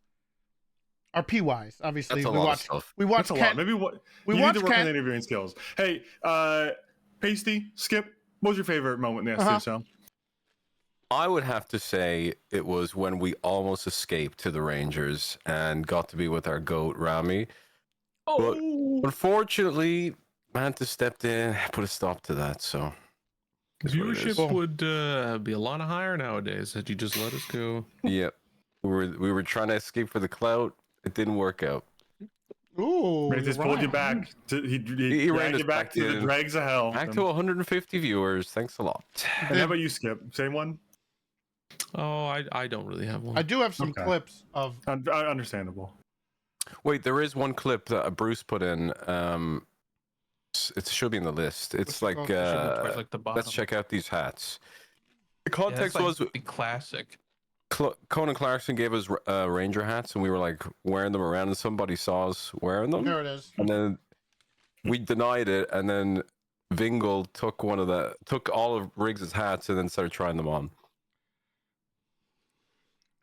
RP wise, obviously. That's a lot of stuff. We watched That's a Ken. lot. Maybe what We you need watched to work on Ken. the interviewing skills. Hey, Pasty, Skip, what was your favorite moment in the SDSO? I would have to say it was when we almost escaped to the Rangers and got to be with our goat, Rami. But unfortunately, Mantis stepped in, put a stop to that, so... it's what it is. Viewership would be a lot higher nowadays had you just let us go. Yep. We were trying to escape for the clout. It didn't work out. Ooh, Mantis pulled you back. He ran dragged us you back to the in. dregs of hell. Back to 150 viewers. Thanks a lot. And how about you, Skip? Same one? Oh, I don't really have one. I do have some Okay. clips of. Understandable. Wait, there is one clip that Bruce put in. It should be in the list. It's like, called? It should be towards, like, the let's bottom. check out these hats. The Yeah, context that's, like, was the classic. Conan Clarkson gave us Ranger hats, and we were like wearing them around, and somebody saw us wearing them. There it is. And then we denied it, and then Vingle took all of Riggs's hats, and then started trying them on.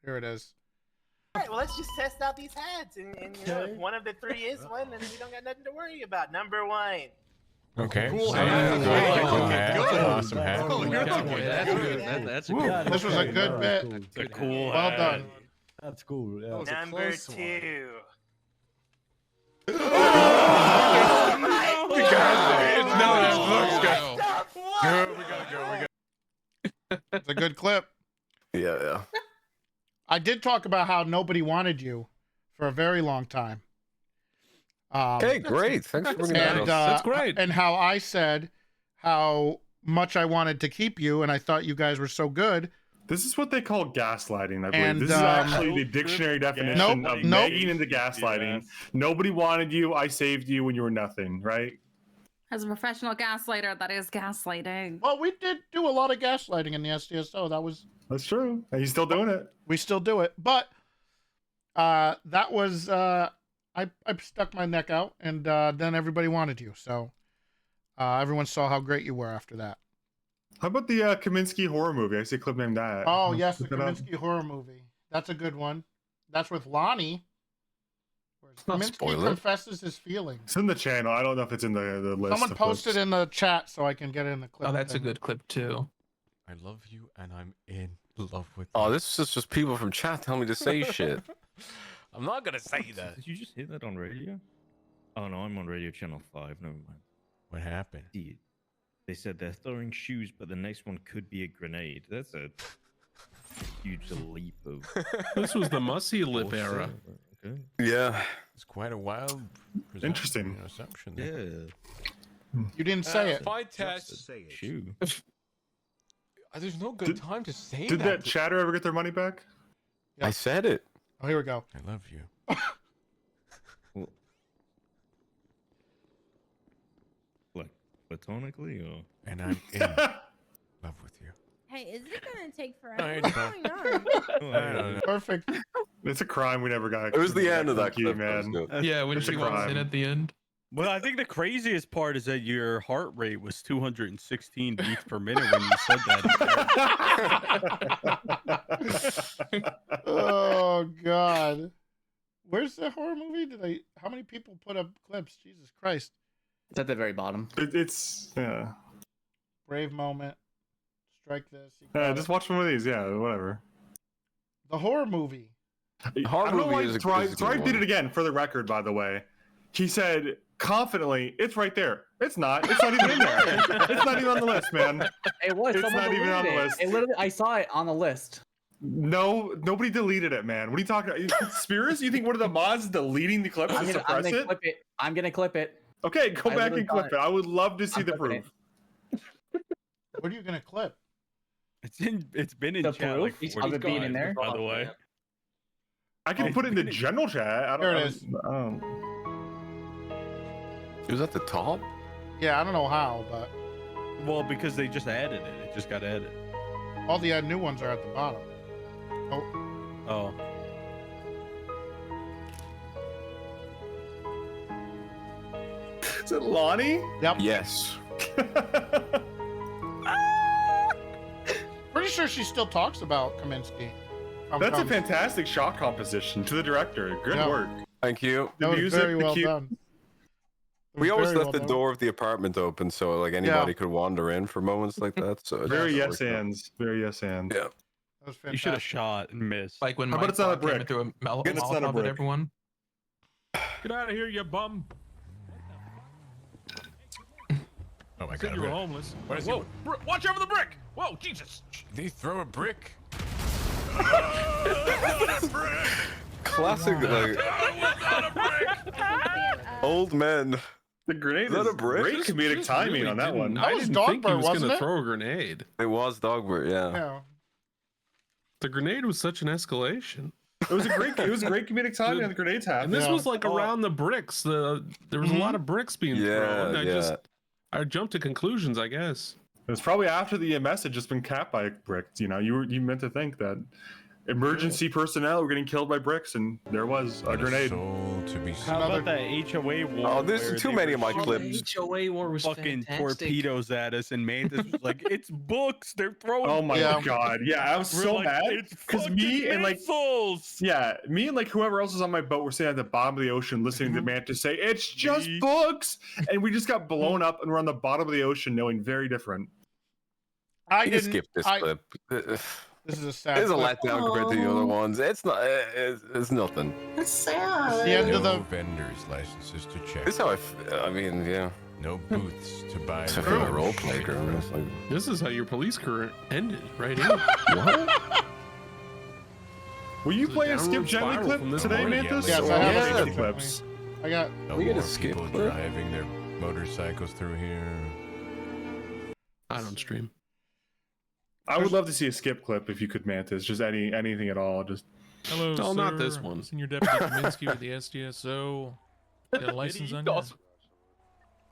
Here it is. All right, well, let's just test out these hats, and you know, if one of the three is one, then we don't got nothing to worry about. Number 1. Okay. Cool hat. hat. Cool hat. Good. Awesome hat. Oh, you're Yeah. good. That's good. That's a Woo, good. this was a good bit. That's a cool. Well done. That's cool. Yeah. Number 2. It's a good clip. Yeah. I did talk about how nobody wanted you for a very long time. Hey, great. Thanks for bringing that up. That's great. And how I said how much I wanted to keep you, and I thought you guys were so good. This is what they call gaslighting, I believe. And, This is actually the dictionary definition of nagging into gaslighting. Nobody wanted you. I saved you when you were nothing, right? As a professional gaslighter, that is gaslighting. Well, we did do a lot of gaslighting in the SDSO. That's true. And he's still doing it. We still do it. But that was I stuck my neck out, and then everybody wanted you. So everyone saw how great you were after that. How about the Kaminsky horror movie? I see a clip named that. Oh, yes, the Look it up. Kaminsky horror movie. That's a good one. That's with Lonnie. Where Kaminsky spoil it. confesses his feelings. It's in the channel. I don't know if it's in the list. Someone of posted clips. in the chat so I can get it in the clip. Oh, that's a thing. good clip too. I love you, and I'm in love with you. Oh, this is just people from chat telling me to say shit. I'm not gonna say that. Did you just hear that on radio? Oh no, I'm on Radio Channel 5. Never mind. What happened? They said they're throwing shoes, but the next one could be a grenade. That's a huge leap of. This was the Mussy Lip bullshit. era. Okay. Yeah. It's quite a wild Interesting. assumption. Yeah. You didn't say it. Fight test. Shoe. There's no good time to say Did that. that chatter ever get their money back? Yeah. I said it. Oh, here we go. I love you. Like platonically, or and I'm in love with you. Hey, is it gonna take forever? I What's know. going on? I don't know. Perfect. It's a crime we never got. It was the end of that clip, clip. That was man. good. Yeah, when It's a she walks in crime. at the end. Well, I think the craziest part is that your heart rate was 216 beats per minute when you said that. Oh God. Where's the horror movie? How many people put up clips? Jesus Christ. It's at the very bottom. It's yeah. Brave moment. Strike this. You Yeah, got just it. watch one of these. Yeah, whatever. The horror movie. Horror I don't know movie why is a Thrive good did one. it again for the record, by the way. He said confidently, "It's right there." It's not. It's not even in there. It's not even on the list, man. It was. It's Someone not even on the deleted it. list. It literally, I saw it on the list. No, nobody deleted it, man. What are you talking about? Conspiracy? You think one of the mods is deleting the clip to I'm suppress gonna it? clip it. I'm gonna clip it. Okay, go I back literally and clip thought it. I would love to see I'm the clipping proof. What are you gonna clip? It's been in The chat proof like of 40 it being in times, there? by the way. I can put it in the general chat. I don't Here it know. is. It was at the top. Yeah, I don't know how, but Well, because they just added it. It just got added. all the new ones are at the bottom. Oh, Oh. Is it Lonnie? Yep. Yes. Pretty sure she still talks about Kaminsky. That's a fantastic shot composition to the director. Good Yeah. work. Thank you. The That was music, very the well cute. done. It We was always very left well the done. door of the apartment open so like anybody could wander in for moments like that. So it Very just yes worked out. ands. Very yes and. Yeah. That was You should have fantastic. shot and missed. Like when How about Mike it's not a Block came brick? and threw a Good, it's not a Molotov at brick. everyone. Get out of here, you bum. Oh my Said god. you were homeless. What is Whoa, watch over the brick. Whoa, Jesus. They throw a brick. Classic like old men. The grenade Is that is a brick? great comedic Just timing really on that one. That I was didn't think he Dogbert, was wasn't gonna it? throw a grenade. It was Dogbert, yeah. Yeah. The grenade was such an escalation. It was a great comedic timing on the grenades half. And this Yeah. was like around the bricks. There was a lot of bricks being thrown. I jumped to conclusions, I guess. It was probably after the EMS had just been capped by bricks. You know, you meant to think that emergency personnel were getting killed by bricks, and there was a grenade. Soul to be How about that HOA war? Oh, there's where too they many were of my shooting clips. HOA war was fucking fantastic. torpedoes at us, and Mantis was like, "It's books. They're throwing." Oh my Yeah. god! Yeah, I was We're so like, mad "It's because me fucking and like missiles." me and like whoever else was on my boat were sitting at the bottom of the ocean listening to Mantis say, "It's just Me. books," and we just got blown up, and we're on the bottom of the ocean, knowing very different. I You can didn't. skip this I, clip. This is a sad. It's a clip. letdown compared to the other ones. It's not. It's nothing. That's sad. It's the end of No the. vendors licenses to check. This is how I mean, yeah. No booths to buy. Except for the role play girl. It's like, This is how your police career ended, right here. what? Will you It's a play a skip downward gently spiral clip from this today, point. Mantis? Yes, Or I have will a we skip skip clip. clips. I got. No We get a more skip people clip. driving their motorcycles through here. I don't stream. I would love to see a skip clip if you could, Mantis. Just anything at all. Just Hello, Oh, sir. not this one. Senior Deputy Kaminsky with the SDSO. Got a license on you?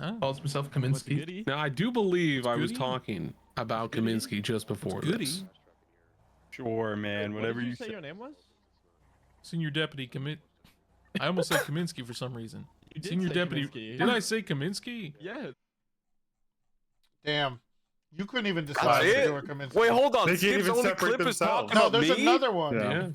Huh? Calls himself What's the Kaminsky. goodie? Now I do believe I was goodie? talking about Kaminsky just before Goodie. this. Sure, man. Whatever you say say. your name was? Senior Deputy Commit. I almost said Kaminsky for some reason. You did Senior say Deputy. Kaminsky. Did I say Kaminsky? Yeah. Damn. You couldn't even That's decide if it? you were Kaminsky. Wait, hold on. They can't Skip's even only separate clip is themselves. talking No, about there's me? another one. Yeah.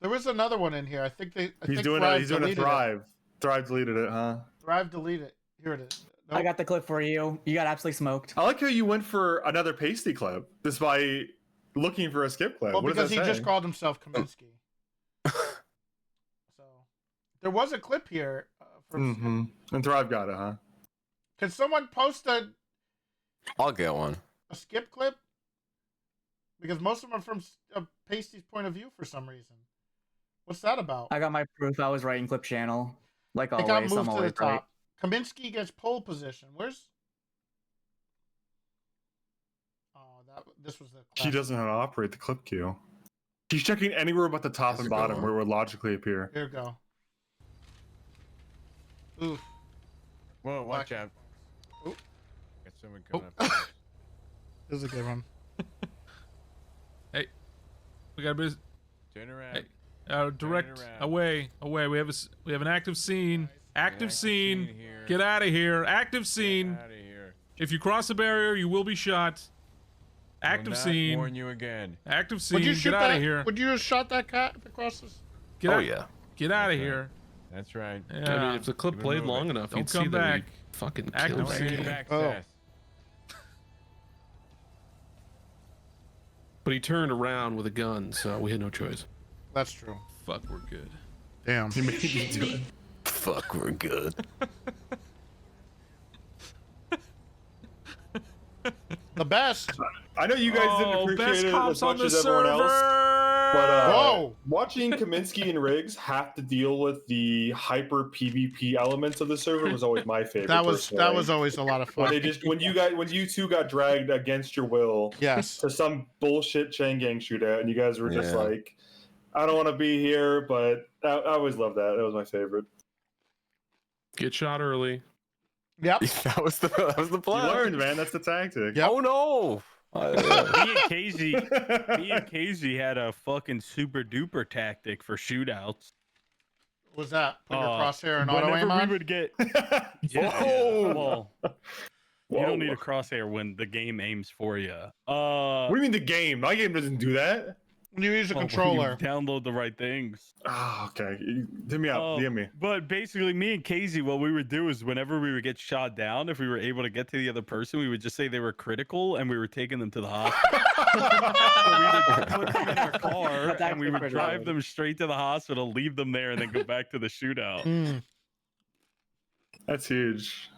There was another one in here. I think they. I he's think doing Thrive he's doing a deleted Thrive. Thrive deleted it, huh? It. Thrive deleted it. Here it is. I got the clip for you. You got absolutely smoked. I like how you went for another pasty clip despite looking for a skip clip. Well, What because does he that just say? called himself Kaminsky. So there was a clip here And Thrive got it, huh? Can someone post I'll get one. a skip clip? Because most of them are from Pasty's point of view for some reason. What's that about? I got my proof. I was right in clip channel. Like It always, got I'm moved to the always right. top. Kaminsky gets pole position. Where's? Oh, this was the. He doesn't know how to operate the clip queue. He's checking anywhere but the top and bottom where it would logically appear. Here we go. Oof. Whoa, watch out. Oop. Got someone coming up. This is a good one. Hey, we got a bit. Turn around. Hey, direct away. We have an active scene. Active scene. Get out of here. Active scene. Out of here. If you cross the barrier, you will be shot. Active Will not scene. warn you again. Active scene. Would you shoot Get out that? of here. Would you have shot that cat across this? Get Oh, out. yeah. Get out of That's here. That's right. Yeah. I mean, if the clip Keep it played moving. long enough, Don't you'd come see that back. he fucking Active killed scene. him. Back Oh. fast. But he turned around with a gun, so we had no choice. That's true. Fuck, we're good. Damn. He made you do it. Fuck, we're good. The best. I know you guys didn't appreciate best it cops as on much the as everyone else, but Whoa. watching Kaminsky and Riggs have to deal with the hyper PvP elements of the server was always my favorite. That was personally. always a lot of fun. when you two got dragged against your will, Yes. to some bullshit chain gang shootout, and you guys were just Yeah. like, I don't want to be here, but I always loved that. That was my favorite. Get shot early. Yep. that was the You plan. learned, man. That's the tactic. Yep. Oh no. Me and Casey had a fucking super duper tactic for shootouts. What was that? Put your crosshair and whenever auto aim on? we would get. Whoa. Well, you don't need a crosshair when the game aims for you. What do you mean the game? My game doesn't do that. When you use a when you controller. download the right things. Oh, okay. Hit me up. DM me. But basically, me and Casey, what we would do is whenever we would get shot down, if we were able to get to the other person, we would just say they were critical, and we were taking them to the hospital. So we would put them in our car, and we would drive them straight to the hospital, leave them there, and then go back to the shootout. That's huge.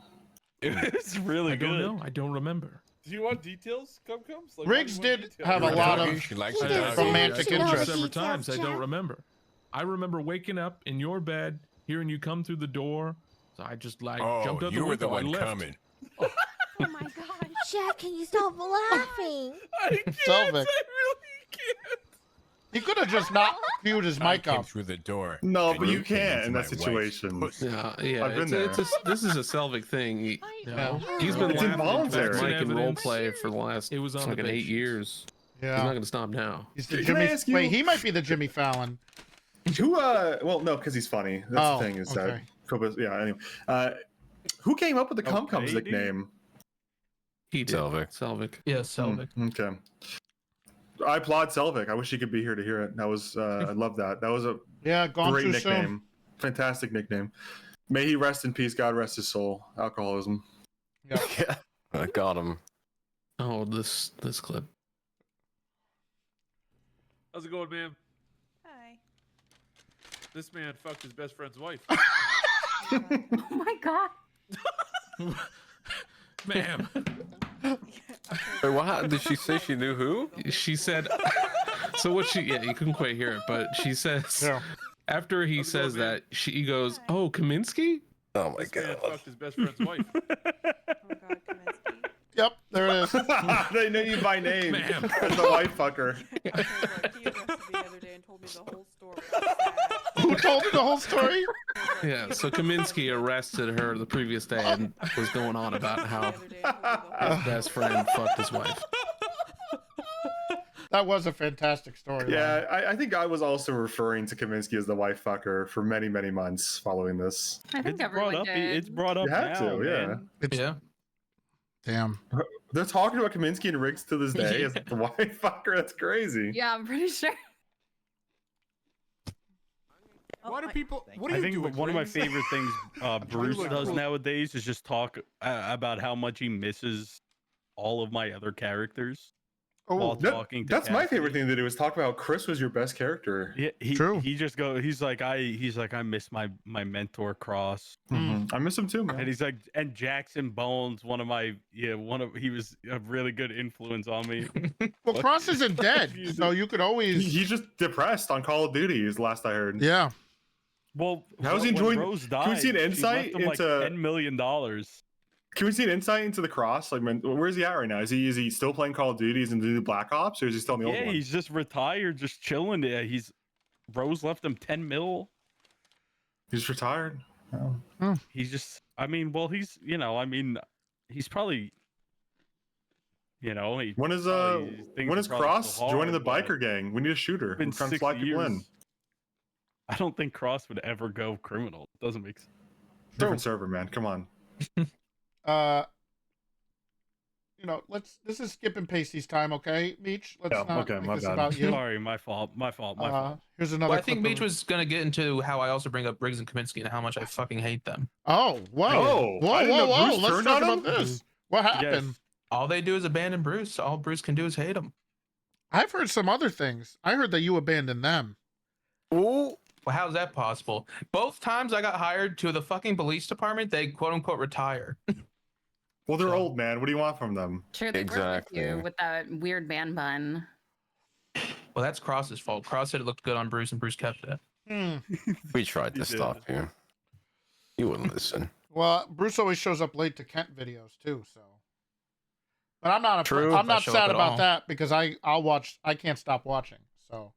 It's really I good. don't know. I don't remember. Do you want details, Comes? Like, Riggs why do you want did details? have a lot of She likes I- it. romantic I told you interest. several times. I don't remember. I remember waking up in your bed, hearing you come through the door. So I just jumped out the you were the window and one left. coming. Oh my god. Jack, can you stop laughing? I can't. Selvig. I really can't. He could have just not viewed his I mic came up. through the door. No, and but you came can't into in my that wife's situation. pussy. Yeah. I've been there. This is a Selvig thing. Yeah. He's been It's laughing involuntary. at Mike and role Evidence. play for the last It was on the fucking 8 pictures. years. He's not Yeah. gonna stop now. He's the Can Jimmy. I ask you- Wait, he might be the Jimmy Fallon. Who? Well, no, because he's funny. That's Oh, the thing. Is okay. that? Yeah. Anyway, who came up with the Cum Cum's Brady? nickname? He did. Selvig. Selvig. Yes, Selvig. Okay. I applaud Selvig. I wish he could be here to hear it. That was. I love that. That was a Yeah, gone great too nickname. soon. Fantastic nickname. May he rest in peace. God rest his soul. Alcoholism. Yeah. I got him. Oh, this clip. How's it going, ma'am? Hi. This man fucked his best friend's wife. Oh my god. Ma'am. Wait, what? Did she say she knew who? She said. So what she? Yeah, you couldn't quite hear it, but she says. Yeah. After he says that, she goes, "Oh, Kaminsky." Oh my This man god. fucked his best friend's wife. Oh god, Kaminsky. Yep, there it is. They know you by name. Ma'am. As the wife fucker. He arrested the other day and told me the whole story. Who told you the whole story? Yeah. So Kaminsky arrested her the previous day and was going on about how his best friend fucked his wife. That was a fantastic story. Yeah, I think I was also referring to Kaminsky as the wife fucker for many, many months following this. I think It's brought everyone up. did. It's brought up You had now, to, yeah. man. Yeah. Damn. They're talking about Kaminsky and Riggs to this day as the wife fucker. That's crazy. Yeah, I'm pretty sure. Why do people? What are I you think doing? one of my Riggs? favorite things Bruce look does cool. nowadays is just talk about how much he misses all of my other characters. while talking to That's my Cassidy. favorite thing to do is talk about Chris was your best character. Yeah, he just he's like I miss my mentor Cross. I miss him too, man. And he's like, and Jackson Bones, he was a really good influence on me. Well, Cross isn't dead, so you could always. He's just depressed on Call of Duty, is last I heard. Yeah. Well, how's he when enjoying? Rose Can we died, see an she insight left him, like, into $10 million? Can we see an insight into the Cross? Like, where's he at right now? Is he still playing Call of Duties and doing Black Ops, or is he still in the old Yeah, one? he's just retired, just chilling. Yeah, Rose left him 10 mil. He's retired. He's just, he's probably, When is Cross joining the biker gang? We need a shooter. We're Been trying to 6 fly people in. years. I don't think Cross would ever go criminal. It doesn't make sense. Different server, man. Come on. This is Skip and Pasty's time, okay, Meech? Let's Yeah, not okay, make my this bad. about you. Sorry, my fault. Here's another. Well, I think clip Meech of- was gonna get into how I also bring up Briggs and Kaminsky and how much I fucking hate them. Oh, whoa, Oh, whoa, I didn't know whoa! Bruce Let's turned talk on about him? this. What happened? Yes. All they do is abandon Bruce. All Bruce can do is hate him. I've heard some other things. I heard that you abandoned them. Ooh. Well, how's that possible? Both times I got hired to the fucking police department, they quote unquote retire. Well, they're old, man. What do you want from them? Sure, they work with you with that weird man bun. Well, that's Cross's fault. Cross said it looked good on Bruce, and Bruce kept it. We tried to stop you. You wouldn't listen. Well, Bruce always shows up late to Kent videos too, so. But I'm not. True. I'm not If I show up sad at about all. that because I'll watch. I can't stop watching. So.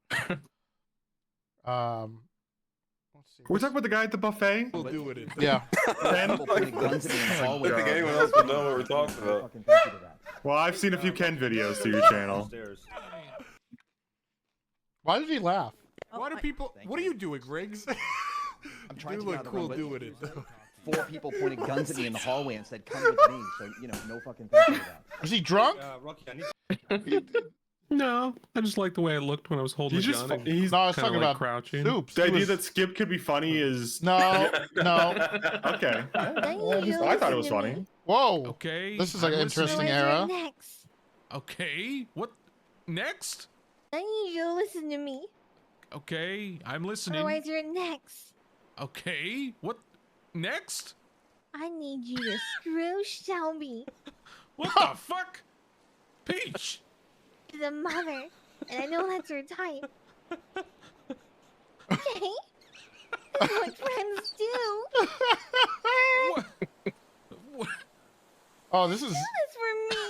Let's see. We're talking about the guy at the buffet. We'll do it. Yeah. Ben? I don't think anyone else would know what we're talking about. Well, I've seen a few Ken videos to your channel. Why did he laugh? Why do people? What are you doing, Riggs? I'm trying You to get look out of the cool room, but doing it. Though. 4 people pointed guns at me in the hallway and said, "Come with me." So no fucking thinking about it. Is he drunk? Rocky, I need. No, I just like the way it looked when I was holding He's the just. gun. and He's No, I was kinda talking like about crouching. Soups. The He idea was- that Skip could be funny is No, no. okay. I thought it was funny. Whoa. Okay. This is an I'm interesting listening. era. Next. Okay. What? Next? I need you to listen to me. Okay. I'm listening. Otherwise, you're next. Okay. What? Next? I need you to screw Shelby. What the fuck? Peach. She's a mother, and I know that's her type. Okay? That's what friends do. Oh, this is. Do this for me.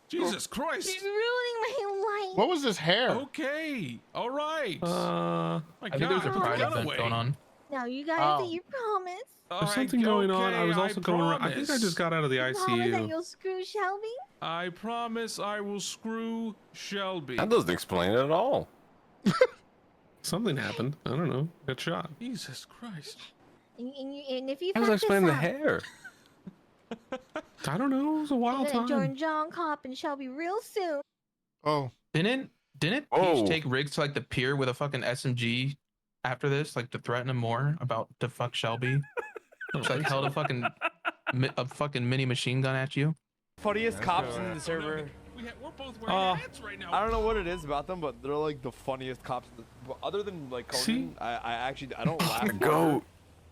Jesus Christ. She's ruining my life. What was his hair? Okay. All right. I think there's a pride event going on. No, you gotta say your promise. There's something going on. I was also going around. I think I just got out of the Promise that ICU. you'll screw Shelby. I promise I will screw Shelby. That doesn't explain it at all. Something happened. I don't know. Got shot. Jesus Christ. And if you How does fuck that this explain the up, hair? I don't know. It was a you're wild gonna join time. John Cop and Shelby real soon. Oh. Didn't Oh. Peach take Riggs to like the pier with a fucking SMG after this, like to threaten him more about to fuck Shelby? It's like held a fucking mini machine gun at you. Funniest cops in the server. We're both wearing hats right now. I don't know what it is about them, but they're like the funniest cops. Other than like Conan, I don't laugh. Go.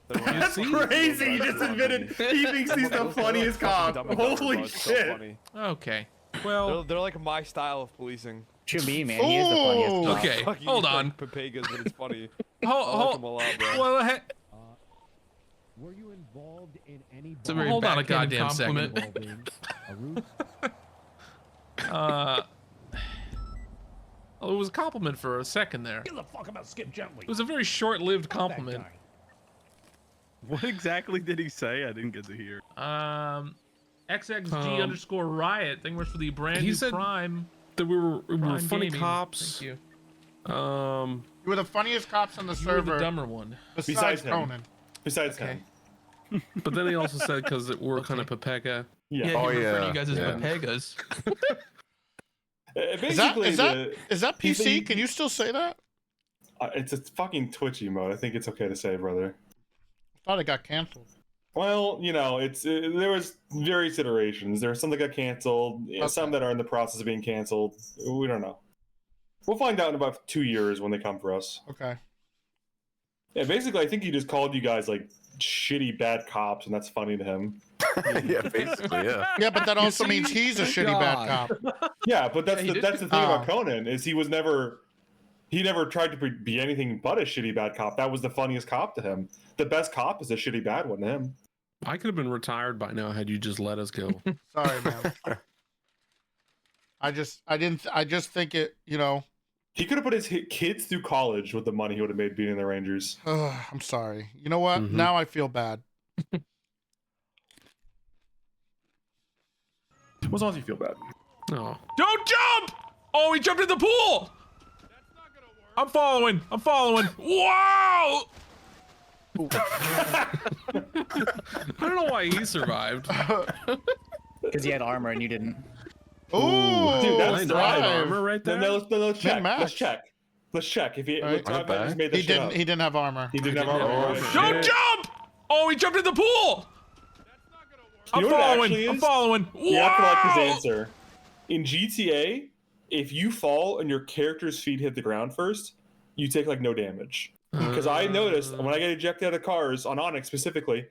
That's crazy. You just admitted he thinks he's the funniest cop. Holy shit. Okay. Well, they're like my style of policing. To me, man, he is the funniest. cop. Okay, Fucking hold like on. Papegas, but it's funny. Hold- I like him a lot, bro. Well, Were you involved in any It's a very hold on a backhanded goddamn compliment. involving a roof? Well, it was a compliment for a second there. Give a fuck about Skip Gently. It was a very short-lived compliment. What exactly did he say? I didn't get to hear. XXG underscore riot. Thing works for the brand He new said Prime. that we were Prime funny Gaming. cops. Thank you. You were the funniest cops on the You server. were the dumber one. Besides him. Conan. Besides him. But then he also said because we're kind of Pepega. Yeah. Yeah, Oh, he referred to yeah, you guys as yeah. Pepegas. Basically, Is that he's PC? the- Can you still say that? It's a fucking Twitchy mode. I think it's okay to say, brother. I thought it got canceled. Well, you know, there was various iterations. There were some that got canceled, some that are in the process of being canceled. We don't know. We'll find out in about 2 years when they come for us. Okay. Yeah, basically, I think he just called you guys like shitty bad cops, and that's funny to him. Yeah, basically, yeah. Yeah, but that also means he's a shitty bad cop. Yeah, but that's the thing Oh. about Conan is he never tried to be anything but a shitty bad cop. That was the funniest cop to him. The best cop is a shitty bad one to him. I could have been retired by now had you just let us go. Sorry, man. I just think it, you know. He could have put his kids through college with the money he would have made being in the Rangers. I'm sorry. You know what? Mm-hmm. Now I feel bad. What's wrong with you feel bad? No. Don't jump! Oh, he jumped in the pool! I'm following. Wow! I don't know why he survived. Because he had armor and you didn't. Oh, dude, that's drive. drive. Armor right there. Then let's check. Min-max. Let's check. If he Right. just made that He shit didn't. up. He didn't have armor. He didn't have armor. Don't jump! Oh, he jumped in the pool! You know what it actually is? I'm following. You have to like Wow! his answer. In GTA, if you fall and your character's feet hit the ground first, you take like no damage. Because I noticed when I get ejected out of cars on Onyx specifically,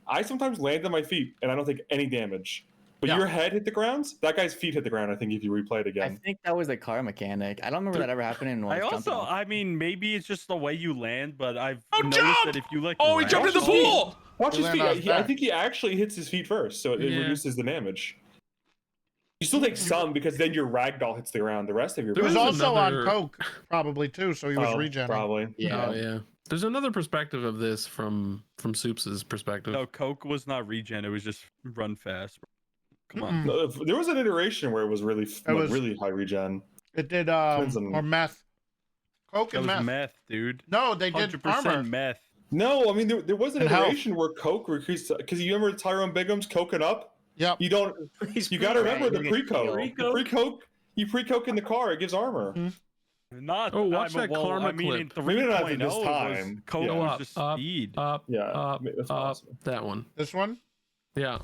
I sometimes land on my feet and I don't take any damage. But your head hit the ground, that guy's feet hit the ground, I think, if you replay it I again. think that was a car mechanic. I don't remember that ever happening. I mean, maybe it's just the way you land, but I've noticed jump! that if you like. Oh, he jumped in the pool! Watch He his landed on feet. his I back. think he actually hits his feet first, so it Yeah. reduces the damage. You still take some because then your ragdoll hits the ground. The rest of your He was There's also another- on coke, probably too, so he was regenerating. Probably. Oh yeah. There's another perspective of this from Soups's perspective. No, Coke was not regen. It was just run fast. Come on. There was an iteration where it was really, really high regen. It did Depends on- or meth. Coke That and was meth. meth, dude. No, they did 100% armor. meth. No, I mean there was an And health. iteration where Coke increased because you remember Tyrone Bigum's coking up. Yep. You don't. You got to remember the You're gonna pre-coke. feel- The pre-coke. You pre-coke in the car. It gives armor. Not. Oh, watch I that well, karma I mean, in clip. Maybe not 3.0, at this it was time. Coke Yeah. was Up, just up, speed. up, Yeah, up, that's up. possible. That one. This one? Yeah.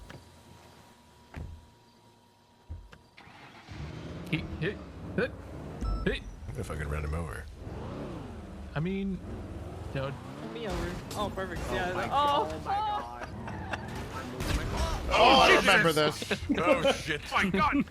Hit. If I could run him over. I mean, no. Me over. Oh, perfect. Yeah. my Oh, God. Oh my God. Oh, I remember this. Oh shit! My God.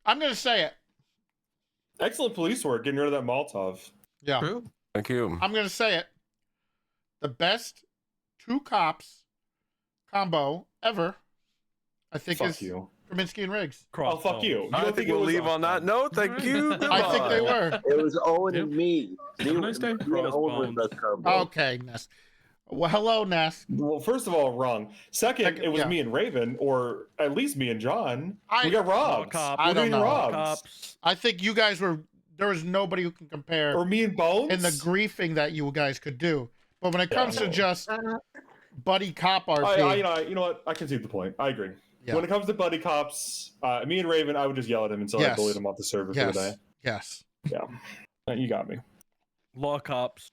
I'm gonna say it. Excellent police work getting rid of that Molotov. Yeah. True. Thank you. I'm gonna say it. The best two cops combo ever, I think, Fuck is you. Kaminsky and Riggs. Oh, fuck you. You I don't think it we'll was leave on that note. Thank you. I think they were. It was Owen and me. Have a nice day. Me and Owen were the best combo. Okay, Ness. Well, hello, Ness. Well, first of all, wrong. Second, it was yeah. me and Raven, or at least me and John. I- We got robbed. I We're don't getting know. robbed. I think you guys were. There was nobody who can compare. Or me and Bones. In the griefing that you guys could do. But when it comes to just buddy cop RP, you know what? I can see the point. I agree. Yeah. When it comes to buddy cops, me and Raven, I would just yell at him until I Yes. bullied him off the server for yes, the day. yes. Yeah. You got me. Law cops.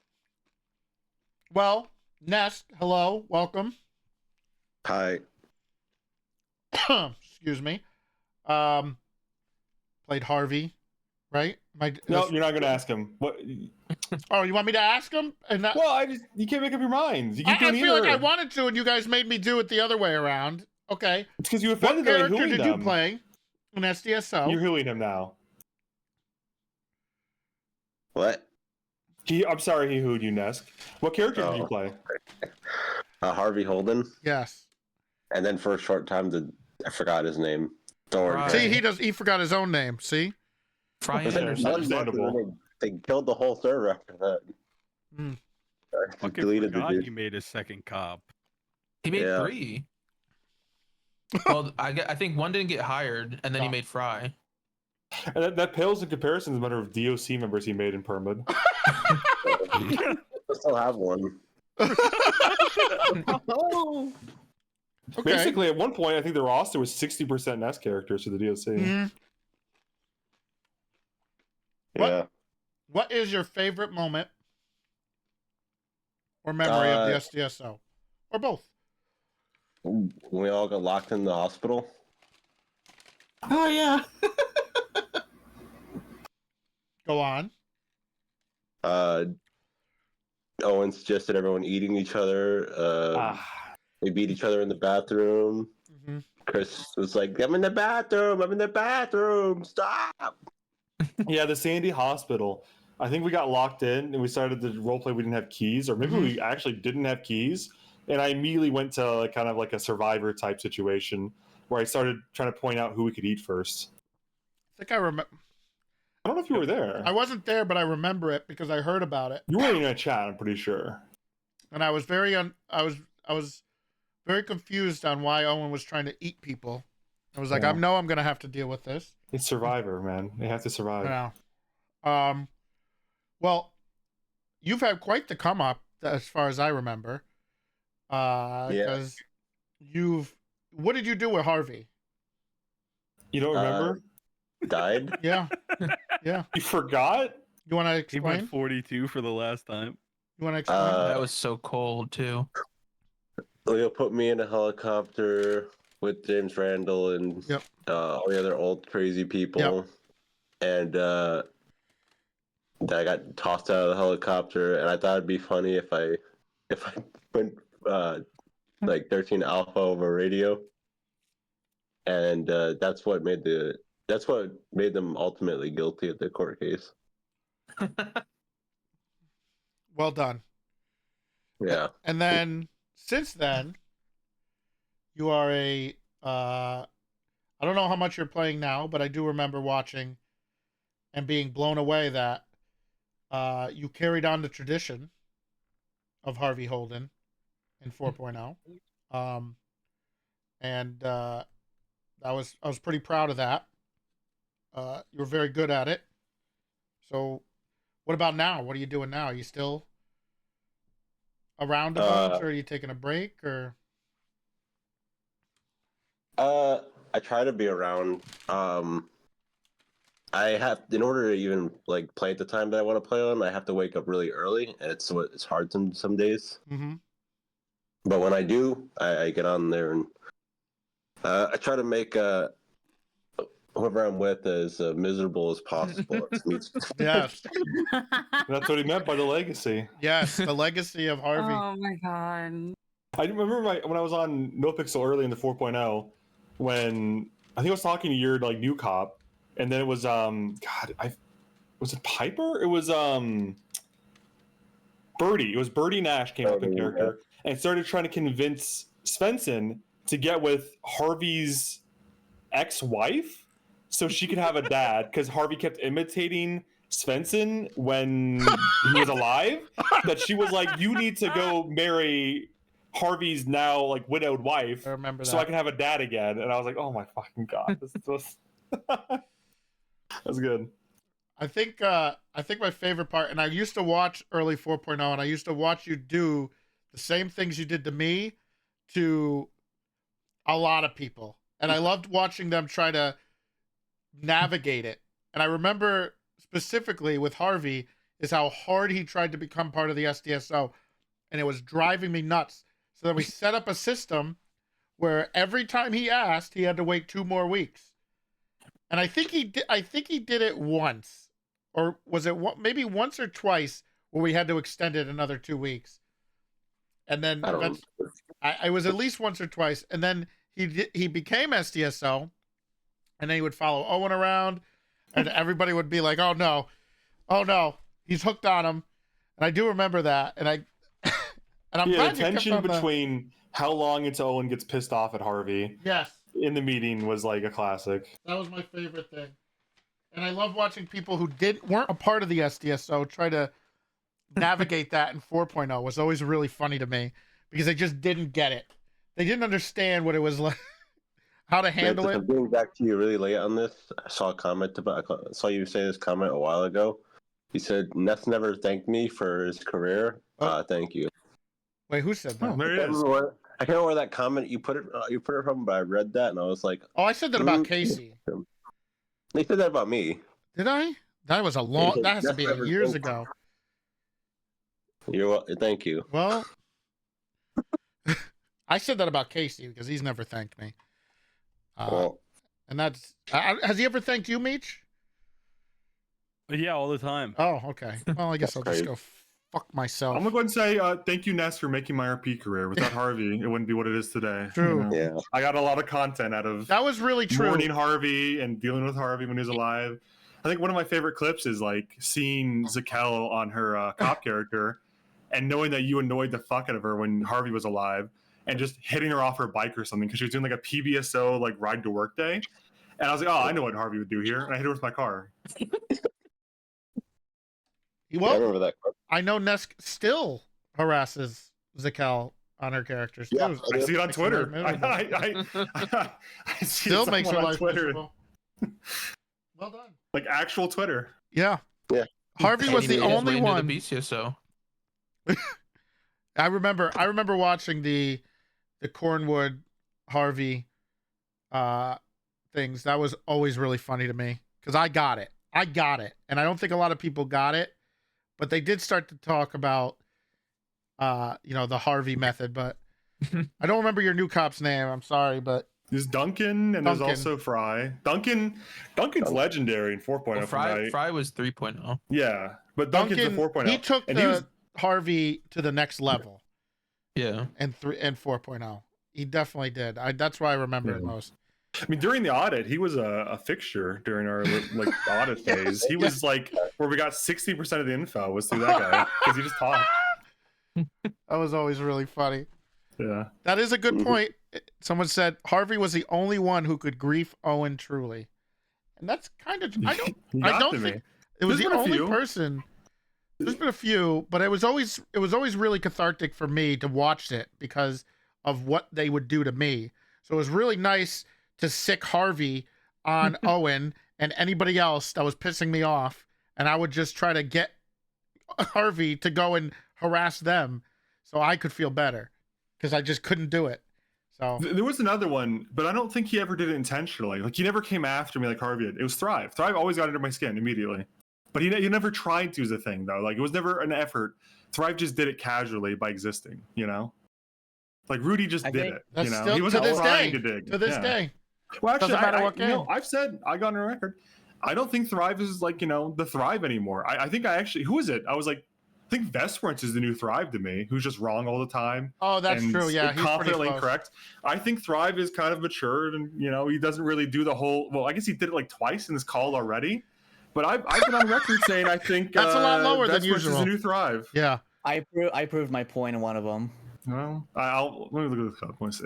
Well, Ness, hello, welcome. Hi. Excuse me. Played Harvey, right? No, you're not going to ask him. What? Oh, you want me to ask him? And that, Well, you can't make up your mind. You keep I doing feel like either. I wanted to, and you guys made me do it the other way around. Okay. It's because you What offended him. character and did hooing you them. play in SDSO? You're hooing him now. What? I'm sorry he hooed you, Nesk. What character did you play? Harvey Holden. Yes. And then for a short time, I forgot his name. Don't worry. See, he forgot his own name. See? Fry But then Anderson. Understandable. They killed the whole server after that. Mm. Fucking Deleted the forgot dude. he made a second cop. He made Yeah. 3. Well, I think one didn't get hired, and then he made Fry. And that pales in comparison to the number of DOC members he made in Permid. I still have one. Okay. Basically, at one point, I think the roster was 60% NES characters for the DLC. Mhm. Yeah. What is your favorite moment or memory of the SDSO, or both? When we all got locked in the hospital. Oh yeah. Go on. Owen suggested everyone eating each other. They beat each other in the bathroom. Mhm. Chris was like, "I'm in the bathroom. I'm in the bathroom. Stop." Yeah, the Sandy Hospital. I think we got locked in and we started the roleplay. We didn't have keys, or maybe we actually didn't have keys. And I immediately went to kind of like a survivor type situation where I started trying to point out who we could eat first. I think I remember. I don't know if you were there. I wasn't there, but I remember it because I heard about it. You were in a chat, I'm pretty sure. And I was very I was very confused on why Owen was trying to eat people. I was like, Yeah. I know I'm gonna have to deal with this. It's Survivor, man. They have to survive. Yeah. Well, you've had quite the come up as far as I remember. Because what did you do with Harvey? You don't remember? Died? Yeah. Yeah. You forgot? You want to He explain? went 42 for the last time. You want to explain? That was so cold too. Leo put me in a helicopter with James Randall and all the other old crazy people. And I got tossed out of the helicopter, and I thought it'd be funny if I went like 13 Alpha over radio. And that's what made them ultimately guilty of the court case. Well done. Yeah. And then since then, you are a I don't know how much you're playing now, but I do remember watching and being blown away that you carried on the tradition of Harvey Holden in 4.0. And I was pretty proud of that. You were very good at it. So what about now? What are you doing now? Are you still around a bunch, or are you taking a break, or? I try to be around. I have, in order to even like play at the time that I want to play on, I have to wake up really early, and it's hard some days. Mm-hmm. But when I do, I get on there and I try to make whoever I'm with as miserable as possible. Yes. That's what he meant by the legacy. Yes, the legacy of Harvey. Oh my god. I remember when I was on NoPixel early in the 4.0, when I think I was talking to your like new cop, and then it was was it Piper? It was Birdie. It was Birdie Nash came up in character and started trying to convince Svensson to get with Harvey's ex-wife so she could have a dad, because Harvey kept imitating Svensson when he was alive. That she was like, "You need to go marry Harvey's now like widowed wife, I remember so that. I can have a dad again." And I was like, "Oh my fucking god, this was that's good." I think my favorite part, and I used to watch early 4.0, and I used to watch you do the same things you did to me to a lot of people, and I loved watching them try to navigate it. And I remember specifically with Harvey is how hard he tried to become part of the SDSO, and it was driving me nuts. So then we set up a system where every time he asked, he had to wait 2 more weeks. And I think he did it once, or was it maybe once or twice where we had to extend it another 2 weeks. And then I was at least once or twice, and then he became SDSO, and then he would follow Owen around, and everybody would be like, "Oh no, he's hooked on him." And I do remember that, and I'm glad the you kept tension on between how long until Owen gets pissed off at Harvey. Yes. In the meeting was like a classic. That was my favorite thing. And I love watching people who weren't a part of the SDSO try to navigate that in 4.0. It was always really funny to me because they just didn't get it. They didn't understand what it was like, how to handle it. I'm getting back to you really late on this. I saw you say this comment a while ago. He said, "Neth never thanked me for his career. Thank you." Wait, who said that? There it is. I can't remember where that comment you put it from, but I read that and I was like, Oh, I said that about Casey. They said that about me. Did I? That was a long. That has to be years ago. Thank you. Well, I said that about Casey because he's never thanked me. And that's has he ever thanked you, Meech? Yeah, all the time. Oh, okay. Well, I guess I'll just go fuck myself. I'm gonna go ahead and say thank you, Ness, for making my RP career. Without Harvey, it wouldn't be what it is today. True. Yeah. I got a lot of content out of that. Was really true. Mourning Harvey and dealing with Harvey when he was alive. I think one of my favorite clips is like seeing Zakel on her cop character, and knowing that you annoyed the fuck out of her when Harvey was alive, and just hitting her off her bike or something because she was doing like a PBSO like ride to work day, and I was like, oh, I know what Harvey would do here, and I hit her with my car. Well, I remember that. I know Nesk still harasses Zakel on her characters too. Yeah, I see it on Twitter. I see still makes her on life Twitter. miserable. Well done. Like actual Twitter. Yeah. Yeah. Harvey was the only one. The BCSO. I remember watching the Cornwood Harvey things. That was always really funny to me because I got it, and I don't think a lot of people got it, but they did start to talk about the Harvey method. But I don't remember your new cop's name. I'm sorry, but there's Duncan and there's also Fry. Duncan's legendary in 4.0. Well, Fry was 3.0. Yeah, but Duncan's a 4.0. He took Harvey to the next level. Yeah. And 4.0. He definitely did. That's why I remember it most. I mean, during the audit, he was a fixture during our like audit phase. He was like where we got 60% of the info was through that guy because he just talked. That was always really funny. Yeah. That is a good point. Someone said Harvey was the only one who could grief Owen truly. And that's kind of I don't think it was the only person. There's been a few, but it was always really cathartic for me to watch it because of what they would do to me. So it was really nice to sick Harvey on Owen and anybody else that was pissing me off, and I would just try to get Harvey to go and harass them so I could feel better because I just couldn't do it. So there was another one, but I don't think he ever did it intentionally. Like he never came after me like Harvey did. It was Thrive. Thrive always got under my skin immediately. But he never tried to as a thing though. Like it was never an effort. Thrive just did it casually by existing, you know? Like Rudy just did it. You know, he wasn't trying to dig. To this day. Well, actually, Doesn't matter what game. I've said, I got on a record, I don't think Thrive is like, the Thrive anymore. I think who is it? I was like, I think Vesperance is the new Thrive to me, who's just wrong all the time. Oh, that's true. Yeah, he's confidently pretty close. correct. I think Thrive is kind of matured, and he doesn't really do the whole. Well, I guess he did it like twice in this call already, but I've been on record saying I think that's a lot lower than Vesperance usual. is the new Thrive. Yeah, I proved my point in one of them. Well, let me look at this clip. Let me see.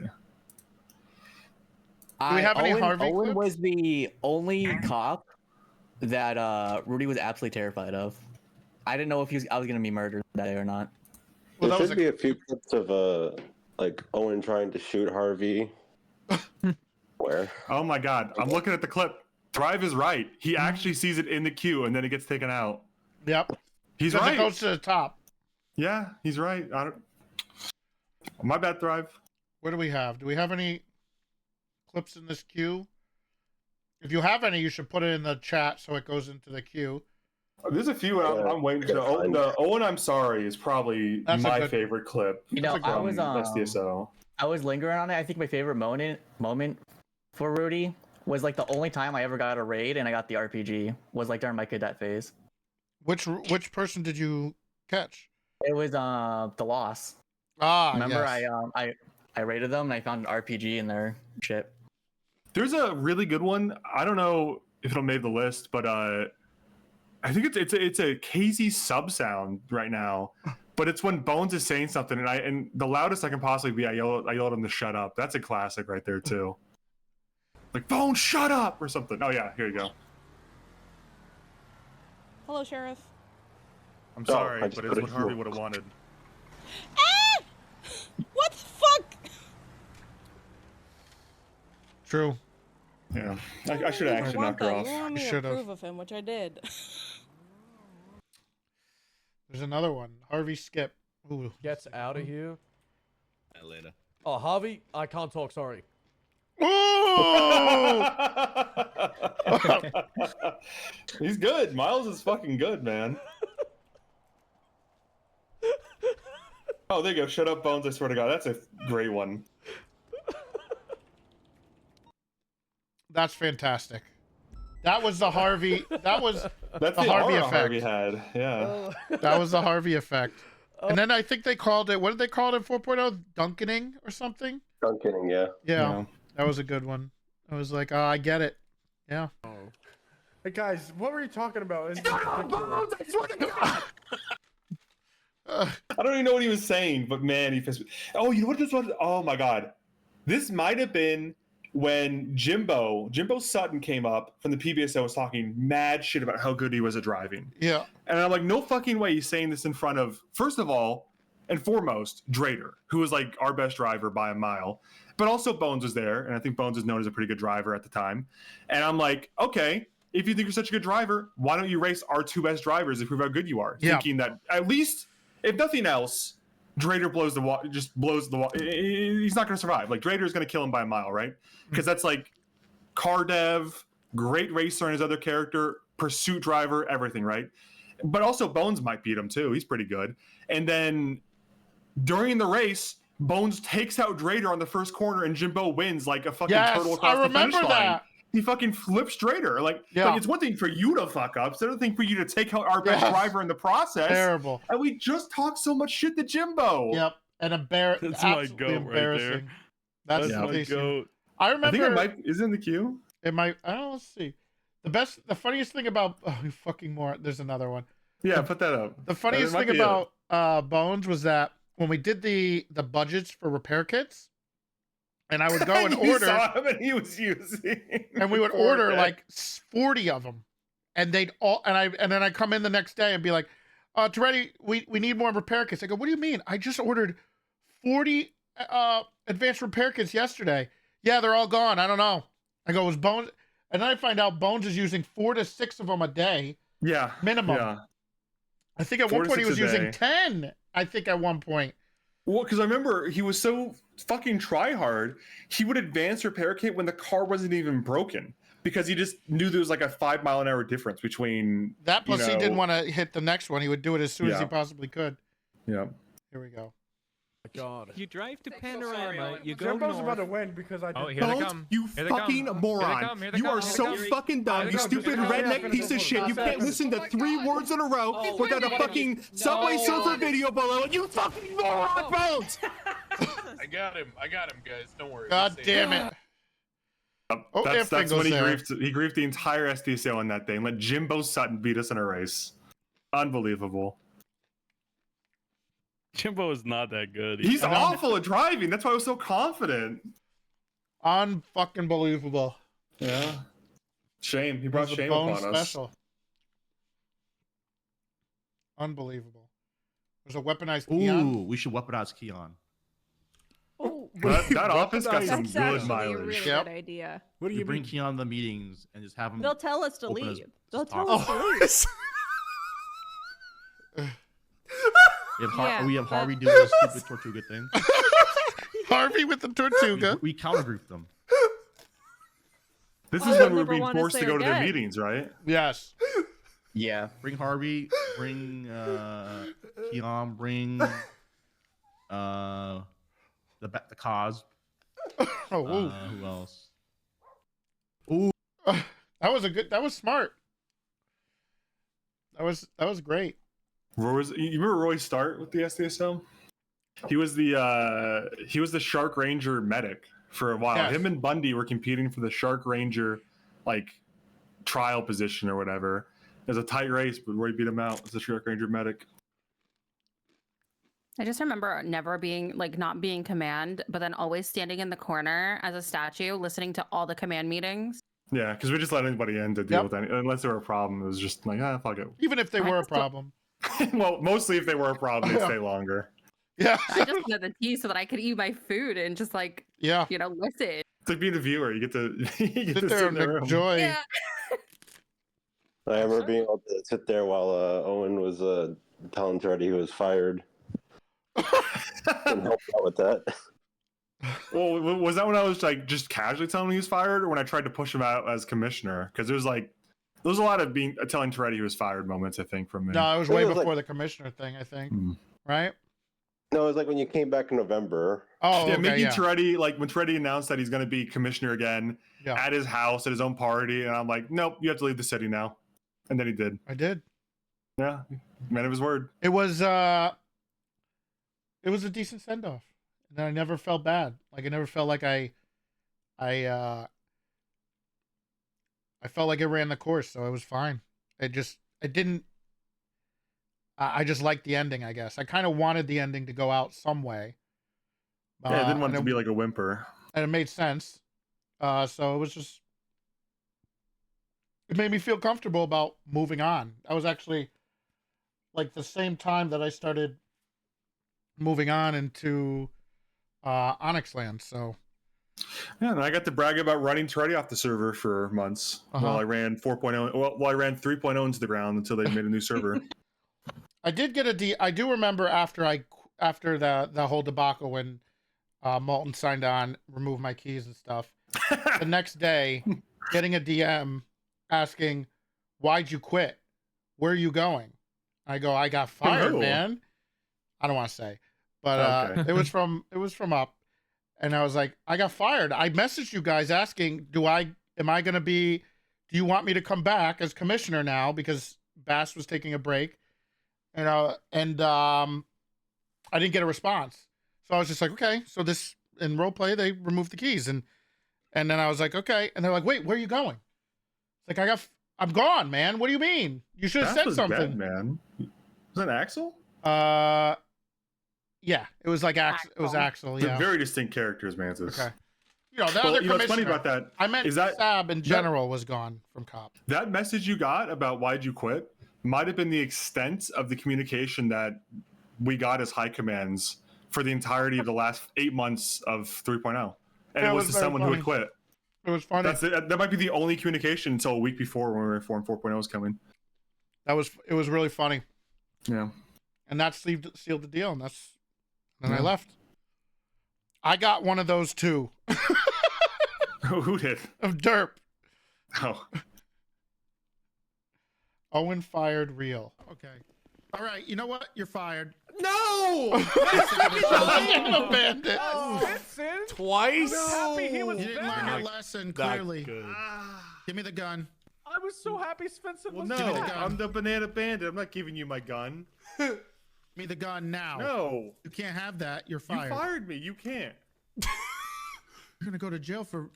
Do we have any Harvey Owen clips? was the only cop that Rudy was absolutely terrified of. I didn't know if I was gonna be murdered that day or not. Well, there should be a few clips of like Owen trying to shoot Harvey. Where? Oh my God! I'm looking at the clip. Thrive is right. He actually sees it in the queue, and then it gets taken out. Yep. He's right. right. It goes to the top. Yeah, he's right. My bad, Thrive. What do we have? Do we have any clips in this queue? If you have any, you should put it in the chat so it goes into the queue. There's a few. I'm waiting to. The Owen, I'm sorry, is probably my favorite clip. I was SDSO. I was lingering on it. I think my favorite moment for Rudy was like the only time I ever got a raid and I got the RPG was like during my cadet phase. Which person did you catch? It was the Loss. Remember yes. I raided them and I found an RPG in their ship. There's a really good one. I don't know if it'll make the list, but I think it's a KZ sub sound right now. But it's when Bones is saying something, and the loudest I can possibly be, I yell at him to shut up. That's a classic right there too. Like Bones, shut up or something. Oh yeah, here you go. Hello, Sheriff. I'm sorry, but it's what Harvey would have wanted. Ah! What the fuck? True. Yeah, I should have actually knocked her off. You want me to approve of him, which I did. There's another one. Harvey Skip. Ooh. Gets out of here. Later. Oh, Harvey, I can't talk. Sorry. He's good. Miles is fucking good, man. Oh, there you go. Shut up, Bones. I swear to God, that's a great one. That's fantastic. That was the Harvey. That was That's the Harvey effect. Harvey had. Yeah. That was the Harvey effect. And then I think they called it. What did they call it in 4.0? Dunkening or something? Dunkening, yeah. Yeah, that was a good one. I was like, oh, I get it. Yeah. Hey guys, what were you talking about? I don't even know what he was saying, but man, he pissed me. Oh, you know what this was? Oh my God, this might have been when Jimbo Sutton came up from the PBSO, was talking mad shit about how good he was at driving. Yeah. And I'm like, no fucking way he's saying this in front of, first of all and foremost, Drader, who was like our best driver by a mile. But also Bones was there, and I think Bones is known as a pretty good driver at the time. And I'm like, okay, if you think you're such a good driver, why don't you race our two best drivers to prove how good you are? Yeah. Thinking that at least, if nothing else, Drader blows the water, just blows the water. He's not going to survive. Like, Drader's going to kill him by a mile, right? Because that's like car dev, great racer in his other character, pursuit driver, everything, right? But also Bones might beat him too. He's pretty good. And then during the race, Bones takes out Drader on the first corner, and Jimbo wins like a fucking turtle across the finish line. He fucking flips Drader. Like it's one thing for you to fuck up. It's another thing for you to take out our best driver in the process. Terrible. And we just talked so much shit to Jimbo. Yep. And embarrassing. That's my goat right there. That's my my goat. I remember. I think it might is in the queue. It might. I don't know. Let's see. The funniest thing about you fucking more. There's another one. Yeah, put that up. The funniest thing about Bones was that when we did the budgets for repair kits, and I would go and order. Saw him and he was using. And we would order like 40 of them, and they'd all. And then I come in the next day and be like, Toretti, we need more repair kits. I go, what do you mean? I just ordered 40 advanced repair kits yesterday. Yeah, they're all gone. I don't know. I go, it was Bones. And then I find out Bones is using 4 to 6 of them a day. Yeah. Minimum. Yeah. I think at one point he was using 10. I think at one point. Well, because I remember he was so fucking try hard, he would advance repair kit when the car wasn't even broken. Because he just knew there was like a 5 mile an hour difference between that. Plus, he didn't want to hit the next one. He would do it as soon as he possibly could. Yeah. Here we go. God. You drive to Panorama, you go Jimbo's north. about to win because I Oh, did. here they come. You Here they fucking come. moron. Here they come. Here they You come. are Here they so come. fucking dumb, you stupid redneck piece of shit. You can't listen to 3 words in a row without a fucking Subway Surfer video below it. You fucking moron, Bones! I got him, guys. Don't worry. God damn it. That's when he griefed the entire SDSO on that day and let Jimbo Sutton beat us in a race. Unbelievable. Jimbo is not that good. He's awful at driving. That's why I was so confident. Unfucking believable. Yeah. Shame. He brought shame upon us. Unbelievable. There's a weaponized Keon. Ooh, we should weaponize Keon. Oh, that office got some that's good actually a mileage. really good idea. What do you bring Keon to the meetings and just have him? They'll tell us to open leave. his- They'll his tell talk. us to leave. We have Harvey do a stupid Tortuga thing. Harvey with the Tortuga. We countergrouped them. This Oh, is you'll when we're never being wanna forced say to go to their again. meetings, right? Yes. Yeah. Bring Harvey. Bring Keon. Bring the cause. Oh, who else? Ooh. That was smart. That was great. You remember Roy Start with the SDSO? He was the Shark Ranger medic for a while. Yes. Him and Bundy were competing for the Shark Ranger like trial position or whatever. It was a tight race, but Roy beat him out as the Shark Ranger medic. I just remember never being not being command, but then always standing in the corner as a statue, listening to all the command meetings. Yeah, because we just let anybody in to deal with any, unless there were a problem. It was just like, fuck it. Even if they were a problem. Well, mostly if they were a problem, they'd stay longer. Yeah. I just wanted the tea so that I could eat my food and just listen. It's like being a viewer. You get to, you get to there sit and in the room. enjoy. Yeah. I remember being able to sit there while Owen was telling Jordy he was fired. Couldn't help out with that. Well, was that when I was like just casually telling him he was fired, or when I tried to push him out as commissioner? Because there was a lot of telling Toretti he was fired moments, I think, from me. No, it was way before the commissioner thing, I think. Right? No, it was like when you came back in November. Oh, yeah, okay, making yeah. Toretti, like when Toretti announced that he's going to be commissioner again at his house, at his own party, and I'm like, nope, you have to leave the city now. And then he did. I did. Yeah, man of his word. It was a decent send off, and I never felt bad. Like I never felt like I felt like it ran the course, so it was fine. I just liked the ending, I guess. I kind of wanted the ending to go out some way. Yeah, I didn't want it to be like a whimper. And it made sense. So it was just, it made me feel comfortable about moving on. That was actually like the same time that I started moving on into Onyx Land. So yeah, and I got to brag about running Toretti off the server for months while I ran 4.0. Well, I ran 3.0 into the ground until they made a new server. I did get I do remember after the whole debacle when Malton signed on, removed my keys and stuff. The next day, getting a DM asking, "Why'd you quit? Where are you going?" I go, "I got fired, man." I don't want to say, but it was from up, and I was like, "I got fired." I messaged you guys asking, do you want me to come back as commissioner now, because Bass was taking a break, and I didn't get a response. So I was just like, okay, so this in role play, they removed the keys, and then I was like, okay, and they're like, wait, where are you going? It's like, I'm gone, man. What do you mean? You should have said something, bad, man. Was that Axel? Yeah, it was like Axel. It was Axel. Yeah, they're very distinct characters, Mantis. Okay. The other commissioner. What's funny about that? I meant Sab in general was gone from COP. That message you got about why'd you quit might have been the extent of the communication that we got as high commands for the entirety of the last 8 months of 3.0, and it was to someone who had quit. It was funny. That might be the only communication until a week before when we were informed 4.0 was coming. It was really funny. Yeah, and that sealed the deal, and I left. I got one of those too. Who did? Of Derp. Oh. Owen fired Real. Okay. All right. You know what? You're fired. No! I'm a bandit. Twice? You didn't learn your lesson, clearly. Give me the gun. I was so happy Spencer was no, I'm the banana bandit. I'm not giving you my gun. Give me the gun now. No. You can't have that. You're fired. You fired me. You can't. You're going to go to jail for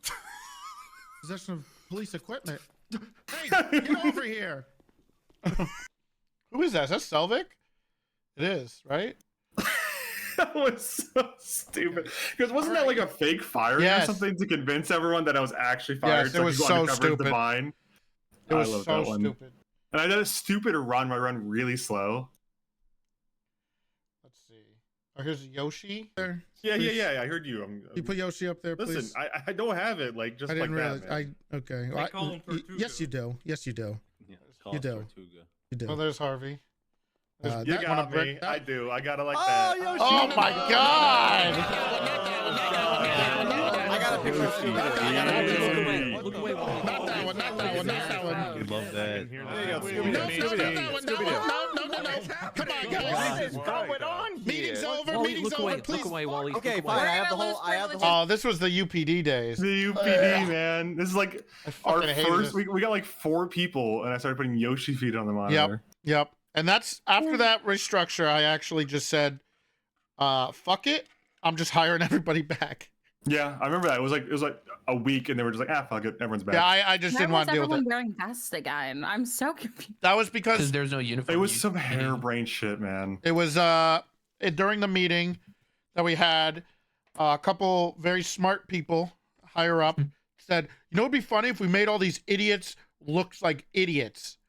possession of police equipment. Hey, get over here. Who is that? Is that Selvik? It is, right? That was so stupid. Because wasn't that like a fake firing or something to convince everyone that I was actually fired? Yes, it was so stupid. It was so stupid. And I did a stupid run where I run really slow. Let's see. Oh, here's Yoshi. There. Yeah. I heard you. You put Yoshi up there, please. Listen, I don't have it like just I didn't like realize. that. Man. Okay. They call him Tortuga. Yes, you do. Yes, you do. Yeah, You do. You do. Oh, there's Harvey. You got me. I do. I got it like that. Yoshi. Oh my God! I got a picture of Scooby. Look away. Not that one. Not that one. Not that one. You love that. There you go, Scooby. No. Come on, guys. What is going on here? Meeting's over. Wally, Meeting's look over. away. Please. Look away, Wally. Okay, Look fine. away. I have the whole. Oh, this was the UPD days. The UPD, man. This is like our fucking hated first. it. We got like 4 people, and I started putting Yoshi feet on the monitor. Yep. And that's after that restructure. I actually just said, "Fuck it. I'm just hiring everybody back." Yeah, I remember that. It was like a week, and they were just like, fuck it, everyone's back. Yeah, I just didn't want to deal with it. Everyone wearing vests again. I'm so confused. That was because there's no uniform. It was some harebrained shit, man. It was during the meeting that we had, a couple very smart people higher up said, "You know, it'd be funny if we made all these idiots look like idiots.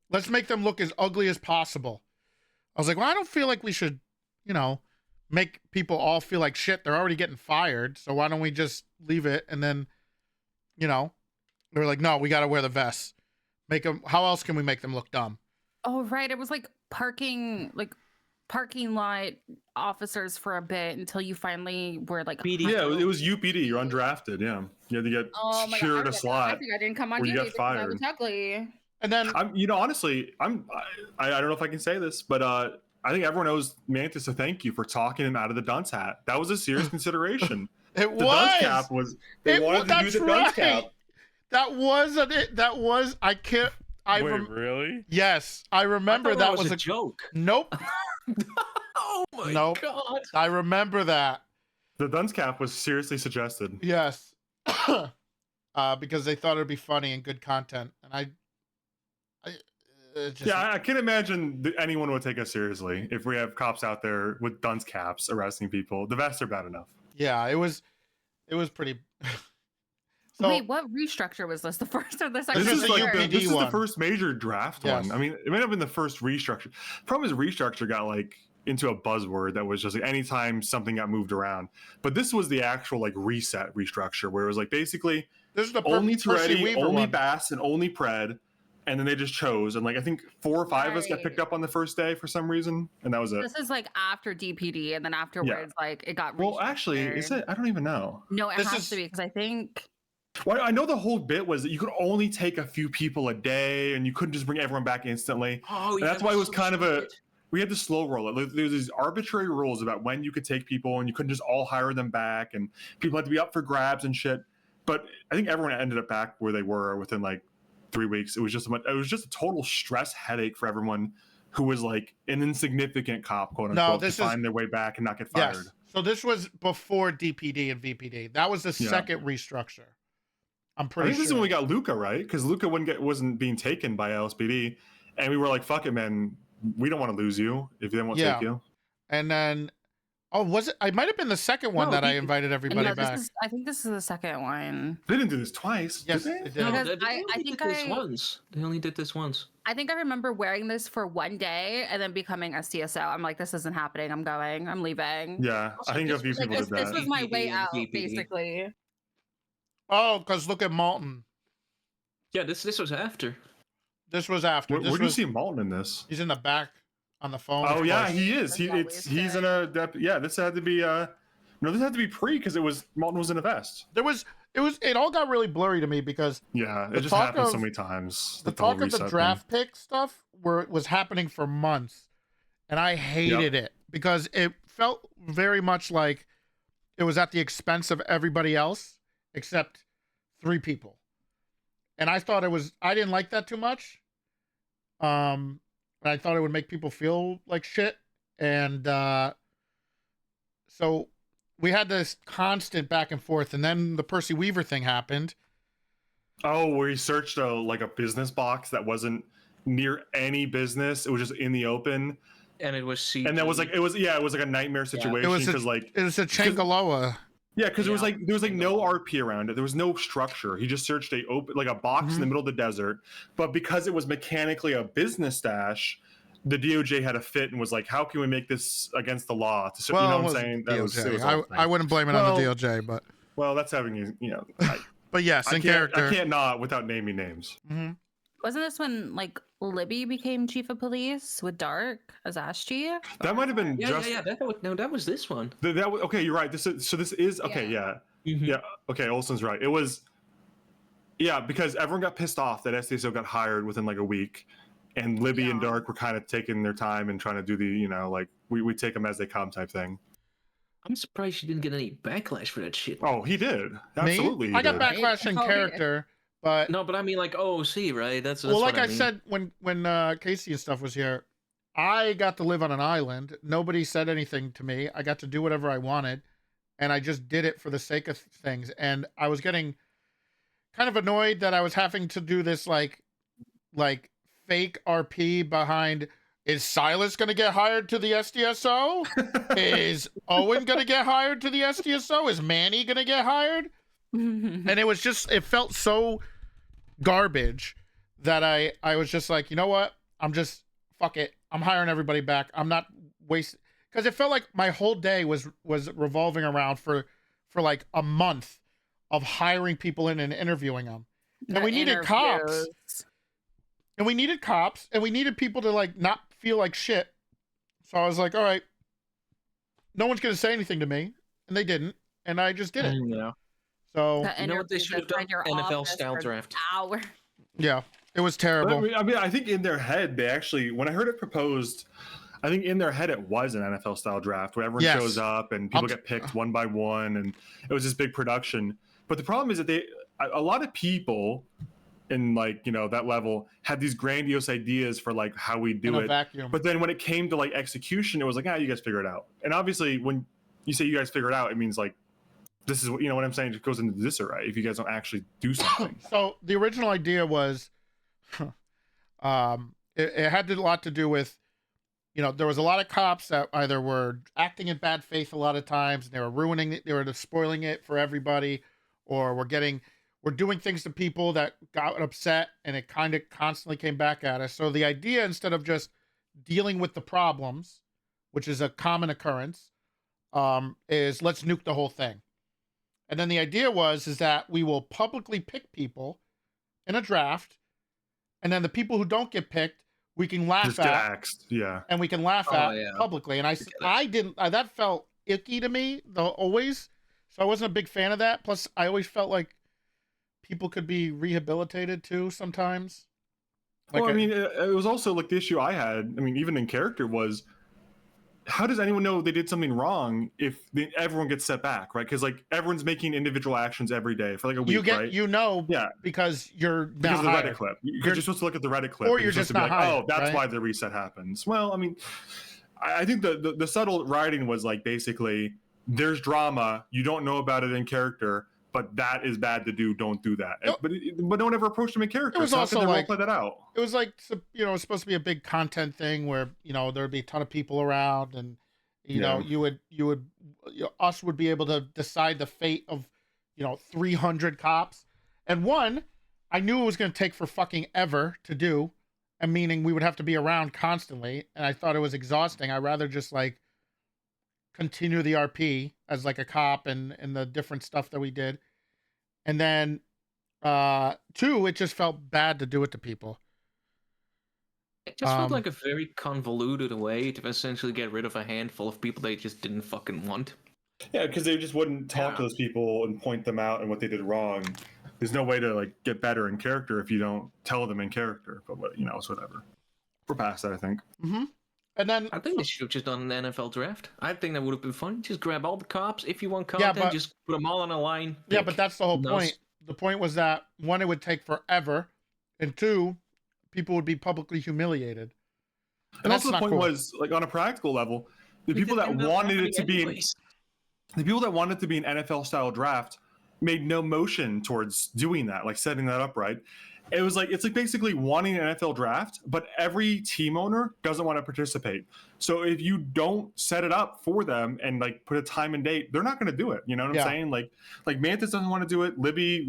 Let's make them look as ugly as possible." I was like, well, I don't feel like we should, make people all feel like shit. They're already getting fired, so why don't we just leave it? And then, they were like, no, we got to wear the vests. Make them. How else can we make them look dumb? Oh, right. It was like parking parking lot officers for a bit until you finally were like. Yeah, it was UPD. You're undrafted. Yeah, you had to get Oh my secured God, a slot. I think I didn't come on or you duty got because I was fired. ugly. And then honestly, I don't know if I can say this, but I think everyone owes Mantis a thank you for talking him out of the dunce hat. That was a serious consideration. The dunce cap was they wanted to do the dunce cap. That wasn't it. That was I can't. Wait, really? Yes, I remember I thought that was a joke. Nope. Oh my nope. God. I remember that. The dunce cap was seriously suggested. Yes. Because they thought it'd be funny and good content, and I can imagine that anyone would take us seriously if we have cops out there with dunce caps arresting people. The vests are bad enough. Yeah, it was pretty. So, wait, what restructure was this? The first or the second? This is the first major draft Yes. one. I mean, it might have been the first restructure. Problem is, restructure got like into a buzzword that was just like anytime something got moved around. But this was the actual like reset restructure where it was like basically this is the only Percy Toretti, Weaver only one. Bass, and only Pred. And then they just chose, and like I think 4 or 5 of us got picked up on the first day for some reason, and that was it. This is like after DPD, and then afterwards, like it got. Well, actually, is it? I don't even know. No, it has to be because I think. Well, I know the whole bit was that you could only take a few people a day, and you couldn't just bring everyone back instantly. Oh, and that's why it was kind of a. We had to slow roll it. There's these arbitrary rules about when you could take people, and you couldn't just all hire them back, and people had to be up for grabs and shit. But I think everyone ended up back where they were within like 3 weeks. It was just a total stress headache for everyone who was like an insignificant cop, quote unquote, to find their way back and not get fired. Yes. So this was before DPD and VPD. That was the second restructure. I'm pretty I think this is when we got Luca, right? Because Luca wasn't being taken by LSPD, and we were like, "Fuck it, man. We don't want to lose you if they won't take you." And then, was it? I might have been the second one that I invited everybody back. I think this is the second one. They didn't do this twice. Yes, did they? they did. Because I think this once. They only did this once. I think I remember wearing this for one day and then becoming SDSO. I'm like, this isn't happening. I'm going. I'm leaving. Yeah, I think a few people did that. This was my way out, basically. Oh, because look at Malton. Yeah, this was after. This was after. Where do you see Malton in this? He's in the back on the phone. Oh yeah, he is. He's in a yeah. This had to be this had to be pre because Malton was in a vest. It all got really blurry to me because it just happened so many times. The talk of the draft pick stuff was happening for months, and I hated it because it felt very much like it was at the expense of everybody else except 3 people. And I thought I didn't like that too much. And I thought it would make people feel like shit. And so we had this constant back and forth. And then the Percy Weaver thing happened. Oh, where he searched a business box that wasn't near any business. It was just in the open. And it was CG. And that was it was like a nightmare situation because it was a Changaloa. Yeah, because there was no RP around it. There was no structure. He just searched a box in the middle of the desert. But because it was mechanically a business stash, the DOJ had a fit and was like, "How can we make this against the law?" You know what I'm saying? I wouldn't blame it on the DOJ, but that's having but yes, in character, I can't not without naming names. Mm-hmm. Wasn't this when like Libby became chief of police with Dark as Ash Chief? That might have been that was this one. Okay, you're right. This is okay. Yeah. Yeah. Okay, Olsen's right. It was. Yeah, because everyone got pissed off that SDSO got hired within like a week, and Libby and Dark were kind of taking their time and trying to do the we take them as they come type thing. I'm surprised she didn't get any backlash for that shit. Oh, he did. Absolutely. I got backlash in character. But no, but I mean like OC, right? That's well, like what I said when Casey and stuff was here, I got to live on an island. Nobody said anything to me. I got to do whatever I wanted, and I just did it for the sake of things. And I was getting kind of annoyed that I was having to do this like fake RP behind. Is Silas going to get hired to the SDSO? Is Owen going to get hired to the SDSO? Is Manny going to get hired? And it felt so garbage that I was just like, you know what? Fuck it. I'm hiring everybody back. I'm not wasting, because it felt like my whole day was revolving around for like a month of hiring people in and interviewing them. And we needed cops. And we needed people to like not feel like shit. So I was like, all right, no one's going to say anything to me. And they didn't. And I just did it. Yeah. So, You know what they should have done? NFL style draft. Hour. yeah, it was But terrible. I mean, I think in their head, they actually, when I heard it proposed, I think in their head it was an NFL style draft where everyone Yes. shows up and people get picked one by one, and it was this big production. But the problem is that a lot of people in like, you know, that level had these grandiose ideas for like how we do In a it. vacuum. But then when it came to like execution, it was like, you guys figure it out. And obviously when you say you guys figure it out, it means like, this is what, you know what I'm saying? It goes into disarray if you guys don't actually do something. So the original idea was, it had a lot to do with, you know, there was a lot of cops that either were acting in bad faith a lot of times, and they were ruining it, they were spoiling it for everybody, or we're doing things to people that got upset, and it kind of constantly came back at us. So the idea, instead of just dealing with the problems, which is a common occurrence, is let's nuke the whole thing. And then the idea is that we will publicly pick people in a draft, and then the people who don't get picked, we can laugh Just get at, axed. Yeah. and we can laugh at publicly. And I didn't. That felt icky to me, though, always. So I wasn't a big fan of that. Plus, I always felt like people could be rehabilitated too sometimes. Well, I mean, it was also like the issue I had. I mean, even in character was, how does anyone know they did something wrong if everyone gets set back, right? Because like everyone's making individual actions every day for like a week, right? Because you're because of the Reddit clip. You're supposed to look at the Reddit clip, or you're just not hired, oh, that's right? why the reset happens. Well, I mean, I think the subtle writing was like basically there's drama, you don't know about it in character, but that is bad to do. Don't do that. But no one ever approached him in character. It was so also how could they like role play that out. It was like, you know, it was supposed to be a big content thing where, you know, there'd be a ton of people around, and you know, us would be able to decide the fate of, you know, 300 cops. And one, I knew it was going to take for fucking ever to do, and meaning we would have to be around constantly, and I thought it was exhausting. I'd rather just like continue the RP as like a cop and the different stuff that we did. And then two, it just felt bad to do it to people. It just felt like a very convoluted way to essentially get rid of a handful of people they just didn't fucking want. Yeah, because they just wouldn't talk to those people and point them out and what they did wrong. There's no way to like get better in character if you don't tell them in character. But you know, it's whatever. We're past that, I think. Mm-hmm. And then I think they should have just done an NFL draft. I think that would have been fun. Just grab all the cops. If you want content, just put them all on a line. Yeah, but that's the whole point. The point was that one, it would take forever, and two, people would be publicly humiliated. And also the point was, like, on a practical level, the people that wanted it to be the people that wanted it to be an NFL style draft made no motion towards doing that, like setting that up right. It was like, it's like basically wanting an NFL draft, but every team owner doesn't want to participate. So if you don't set it up for them and like put a time and date, they're not going to do it. You know what I'm saying? Like Mantis doesn't want to do it. Libby,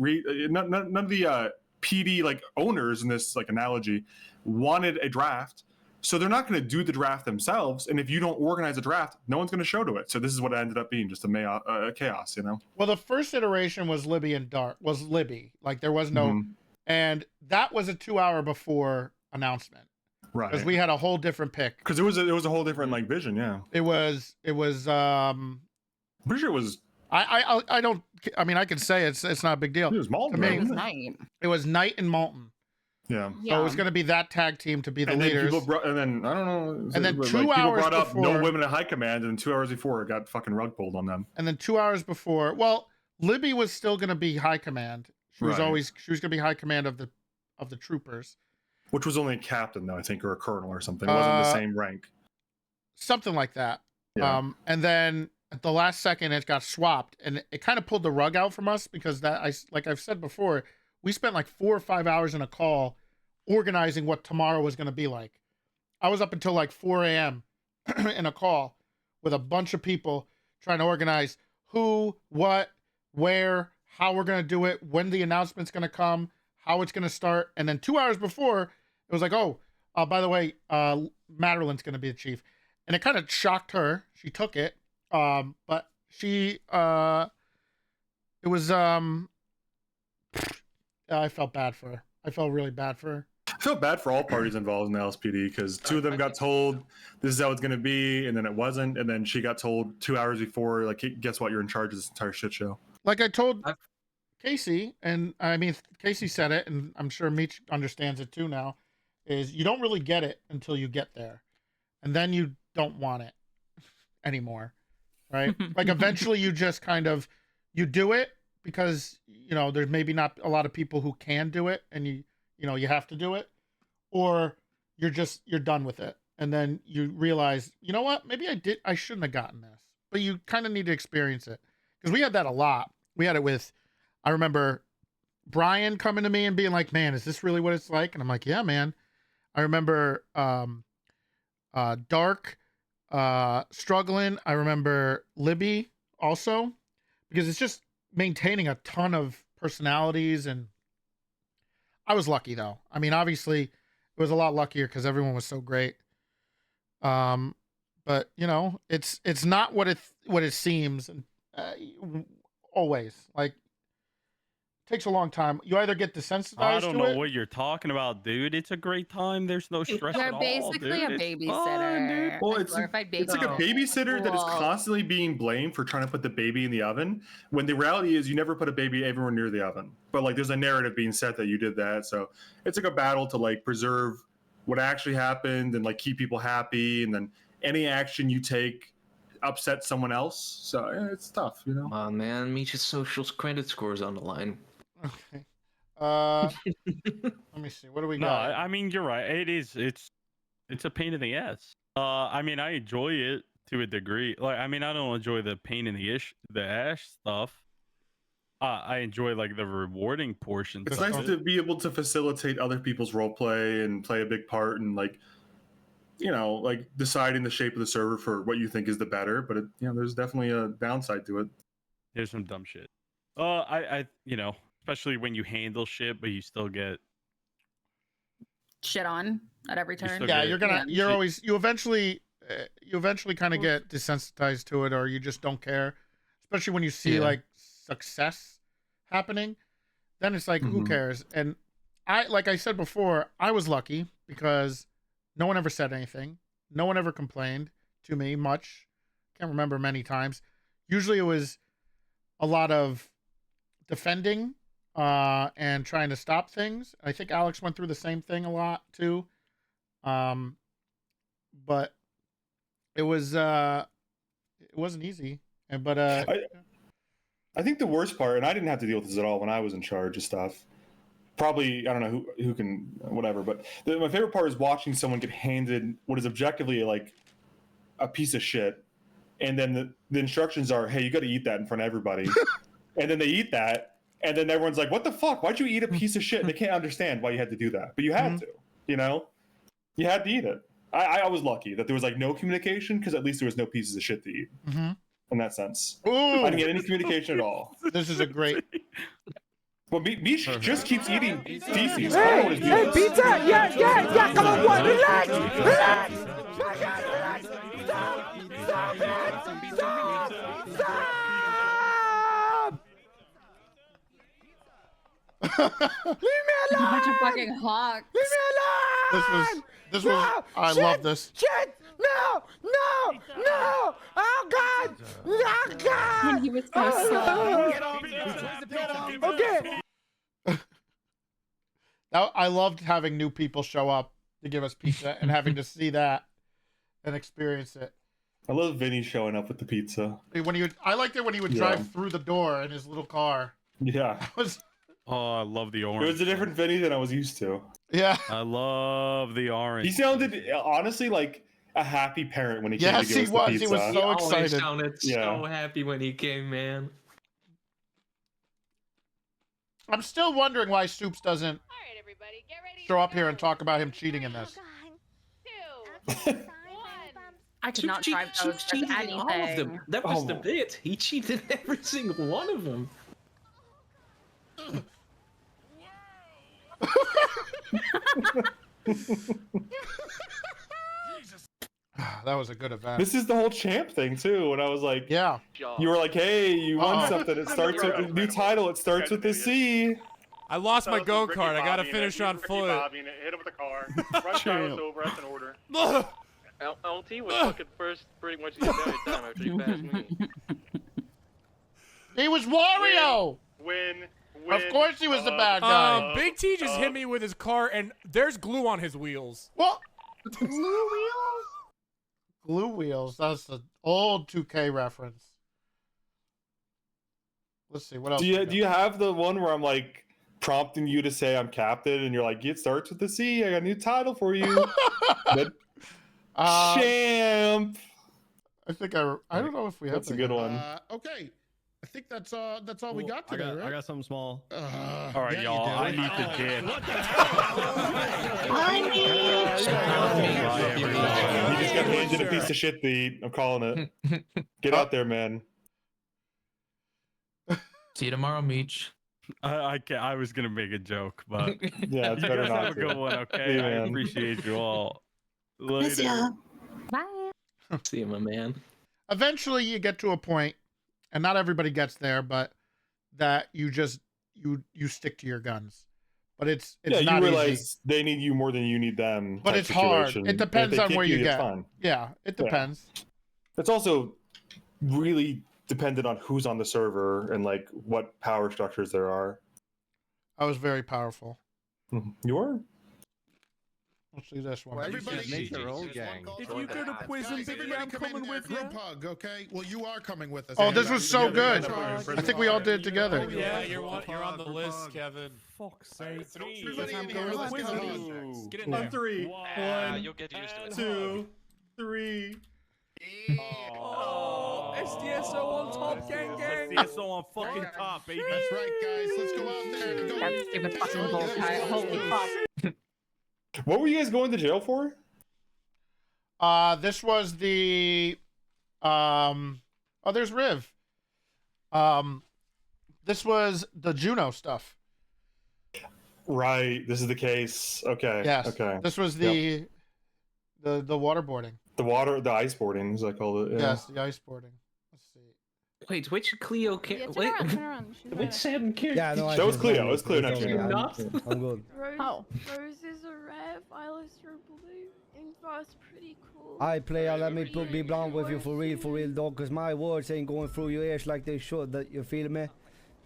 none of the PD like owners in this like analogy wanted a draft. So they're not going to do the draft themselves. And if you don't organize a draft, no one's going to show to it. So this is what it ended up being, just a chaos, you know? Well, the first iteration was Libby and Dart, was Libby. Like there was no, and that was a 2 hour before announcement. Right. Because we had a whole different pick. Because it was a whole different like vision, yeah. It was I'm pretty sure it was I don't, I mean, I can say it's not a big deal. It was Malton. To me, It was Knight. It was Knight and Malton. Yeah. So it was going to be that tag team to be the and leaders. And then I don't know. And then like, 2 hours people brought up before, no women in high command, and 2 hours before it got fucking rug pulled on them. And then 2 hours before, well, Libby was still going to be high command. She was going to be high command of the troopers. Which was only a captain, though, I think, or a colonel or something. It wasn't the same rank. Something like that. Yeah. And then at the last second, it got swapped, and it kind of pulled the rug out from us because like I've said before, we spent like 4 or 5 hours in a call organizing what tomorrow was going to be like. I was up until like 4 a.m. in a call with a bunch of people trying to organize who, what, where, how we're going to do it, when the announcement's going to come, how it's going to start. And then 2 hours before, it was like, oh, by the way, Maderline's going to be the chief. And it kind of shocked her. She took it. But she, it was, I felt bad for her. I felt really bad for her. I feel bad for all parties involved in the LSPD because 2 of them got told this is how it's going to be, and then it wasn't, and then she got told 2 hours before, like, hey, guess what? You're in charge of this entire shit show. Like I told Casey, and I mean Casey said it, and I'm sure Meech understands it too now. Is you don't really get it until you get there, and then you don't want it anymore, right? Like eventually you just kind of you do it because you know there's maybe not a lot of people who can do it, and you know you have to do it, or you're done with it, and then you realize you know what, maybe I shouldn't have gotten this, but you kind of need to experience it because we had that a lot. We had it with, I remember Brian coming to me and being like, "Man, is this really what it's like?" And I'm like, "Yeah, man." I remember Dark struggling. I remember Libby also, because it's just maintaining a ton of personalities, and I was lucky though. I mean, obviously it was a lot luckier because everyone was so great. But you know, it's not what it seems, always. Like, it takes a long time. You either get desensitized I don't to know it. what you're talking about, dude. It's a great time. There's no stress You're at all, basically dude. a It's babysitter. fun, dude. Well, A it's glorified it's like a babysitter that is Cool. constantly being blamed for trying to put the baby in the oven, when the reality is you never put a baby anywhere near the oven. But like, there's a narrative being set that you did that, so it's like a battle to like preserve what actually happened and like keep people happy, and then any action you take upsets someone else. So yeah, it's tough, you know. Come on, man. Meech's social credit score is on the line. Okay. Let me see. What do we No, got? I mean you're right. It's a pain in the ass. I mean I enjoy it to a degree. Like I mean I don't enjoy the pain in the ass stuff. I enjoy like the rewarding portions. It's of nice it. to be able to facilitate other people's role play and play a big part and like, you know, like deciding the shape of the server for what you think is the better. But it, you know, there's definitely a downside to it. There's some dumb shit. I you know, especially when you handle shit, but you still get Shit on at every turn. Yeah, you're always you eventually kind of get desensitized to it, or you just don't care, especially when you see like success happening. Then it's like, who cares? And like I said before, I was lucky because no one ever said anything. No one ever complained to me much. Can't remember many times. Usually it was a lot of defending and trying to stop things. I think Alex went through the same thing a lot too. But it wasn't easy. But I think the worst part, and I didn't have to deal with this at all when I was in charge of stuff. Probably, I don't know who can, whatever. But my favorite part is watching someone get handed what is objectively like a piece of shit, and then the instructions are, "Hey, you got to eat that in front of everybody," and then they eat that, and then everyone's like, "What the fuck? Why'd you eat a piece of shit?" And they can't understand why you had to do that, but you had to. You know, you had to eat it. I was lucky that there was like no communication because at least there was no pieces of shit to eat. In that sense, I didn't get any communication at all. This is a great. Well, Mish just keeps eating feces. Hey, pizza! Yeah, come on, boy, relax! Relax! Stop! Stop it! Stop! Leave me You alone! bunch of fucking hawks. Leave me alone! This was. I love this. Shit! No! Oh God! Oh God! When he was so slow. Okay. Now, I loved having new people show up to give us pizza and having to see that and experience it. I love Vinny showing up with the pizza. I liked it when he would drive through the door in his little car. Yeah. Oh, I love the orange. It was a different Vinny than I was used to. Yeah. I love the orange. He sounded honestly like a happy parent when he came to give us the pizza. He was so excited. He sounded so happy when he came, man. I'm still wondering why Soups doesn't show up here and talk about him cheating in this. I could not drive those as cheated in all of them. anything. That was the bit. He cheated every single one of them. That was a good event. This is the whole champ thing too. When I was like, yeah, you were like, hey, you won something. It starts with a new title. It starts with a C. I lost my So go Ricky kart. I gotta bobbing finish it. on Ricky foot. bobbing it, hit him with the car. Run Silas over. That's an order. LT was fucking first pretty much the entire time after you passed me. He was Wario. Win. Of course he was the bad guy. Big T just hit me with his car, and there's glue on his wheels. What? Glue wheels? Glue wheels. That's an old 2K reference. Let's see what else. Do you have the one where I'm like prompting you to say I'm captain, and you're like, it starts with the C. I got a new title for you. Champ. I think I don't know if we have. That's a good one. Okay. I think that's all we got today, right? I got something small. All right, yeah, y'all. you do. I need the dip. He just got handed a piece of shit to eat. I'm calling it. Get out there, man. See you tomorrow, Meech. I can't. I was gonna make a joke, but Yeah, it's you better guys not have a to. good one. Okay, See you, I man. appreciate you all. Miss ya. Later. Bye. See you, my man. Eventually, you get to a point, and not everybody gets there, but that you just you stick to your guns. But it's Yeah, not you realize easy. they need you more than you need them. But type it's hard. situation. It And if depends they on kick where you it's get. fine. Yeah, it depends. It's also really dependent on who's on the server and like what power structures there are. I was very powerful. You are? Let's see this one. Well, Everybody everybody make their own gang. If you go to prison, baby, I'm coming with you. Group hug, okay? Well, you are coming with us. Oh, this was so good. I think we all did it together. Oh, yeah, you're on the list, Kevin. Fuck's sake. Everybody in I'm here, going let's with go. you. Get in there. On three. You'll get used to it. 2, 3. Oh, SDSO on top, gang. SDSO on fucking top, baby. That's right, guys. Let's go out there and go. That stupid fucking bull kite. Holy fuck. What were you guys going to jail for? This was the there's Riv. This was the Juno stuff. Right. This is the case. Okay. Yes. Okay. This was the waterboarding. The ice boarding, as I call it. Yeah. Yes, the ice boarding. Let's see. Wait, which Cleo? Yeah, Wait, turn around. She's which Sam Kier? Yeah, no, That was Cleo. It was Cleo, not I'm Juno. I'm good. Rose is a red, Violet's are blue, and Frost's pretty cool. I player, let me be blunt with you for real, dog, because my words ain't going through your ears like they should. That you feel me?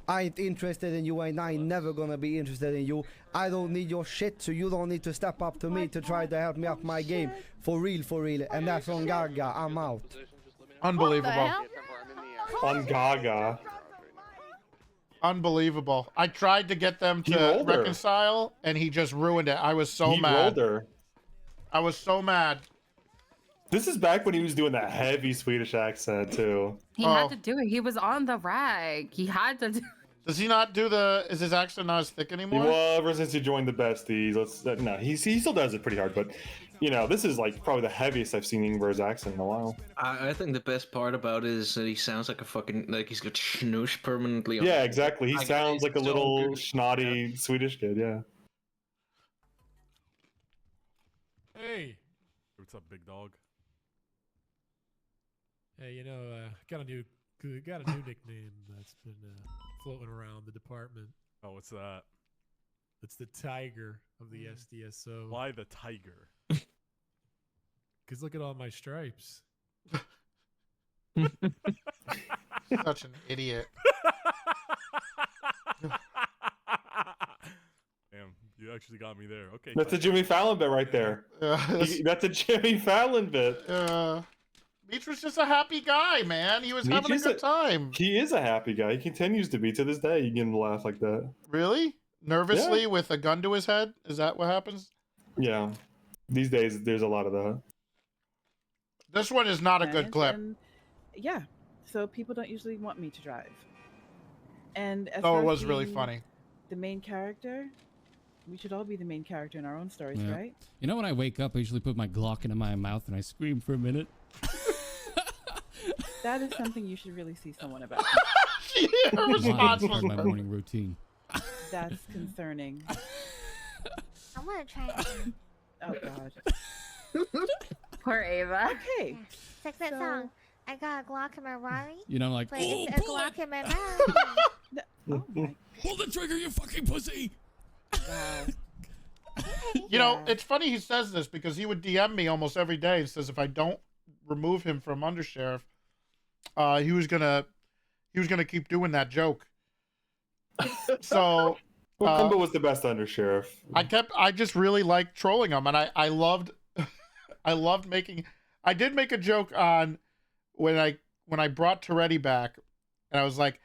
I ain't interested in you, and I ain't never gonna be interested in you. I don't need your shit, so you don't need to step up to me to try to help me up my game. For real, and that's on Gaga. I'm out. Unbelievable. On Gaga. Unbelievable. I tried to get them to reconcile, and he just ruined it. I was so He mad. rolled her. I was so mad. This is back when he was doing that heavy Swedish accent too. He had to do it. He was on the rag. He had to do. Does he not do is his accent not as thick anymore? Well, ever since he joined the besties, he still does it pretty hard, but you know, this is like probably the heaviest I've seen Ingvar's accent in a while. I think the best part about it is that he sounds like a fucking he's got schnoosh permanently on. Yeah, exactly. He Like, sounds like a so little good. snotty Swedish kid. Yeah. Hey. What's up, big dog? Hey, you know, got a new nickname that's been floating around the department. Oh, what's that? It's the Tiger of the SDSO. Why the Tiger? Because look at all my stripes. Such an idiot. Damn, you actually got me there. Okay. That's a Jimmy Fallon bit right there. That's a Jimmy Fallon bit. Meech was just a happy guy, man. He was having a good time. He is a happy guy. He continues to be to this day. You get him to laugh like that. Really? Nervously with a gun to his head? Is that what happens? Yeah. These days, there's a lot of that. This one is not a good clip. Yeah. So people don't usually want me to drive. And as Oh, far it as was really being funny. The main character, we should all be the main character in our own stories, Yeah. right? You know, when I wake up, I usually put my Glock into my mouth and I scream for a minute. That is something you should really see someone about. Her Why? response It's part was of my morning routine. That's concerning. I want to try it. Oh God. Poor Ava. Okay. It's like that song. I got a Glock in my Rari. You know, like, but oh, it's a Glock in my mouth. Oh my Pull the trigger, you fucking pussy. You know, it's funny he says this because he would DM me almost every day and says if I don't remove him from undersheriff, he was gonna keep doing that joke. So Columbo was the best undersheriff. I just really liked trolling him, and I loved making. I did make a joke on when I brought Toretti back, and I was like,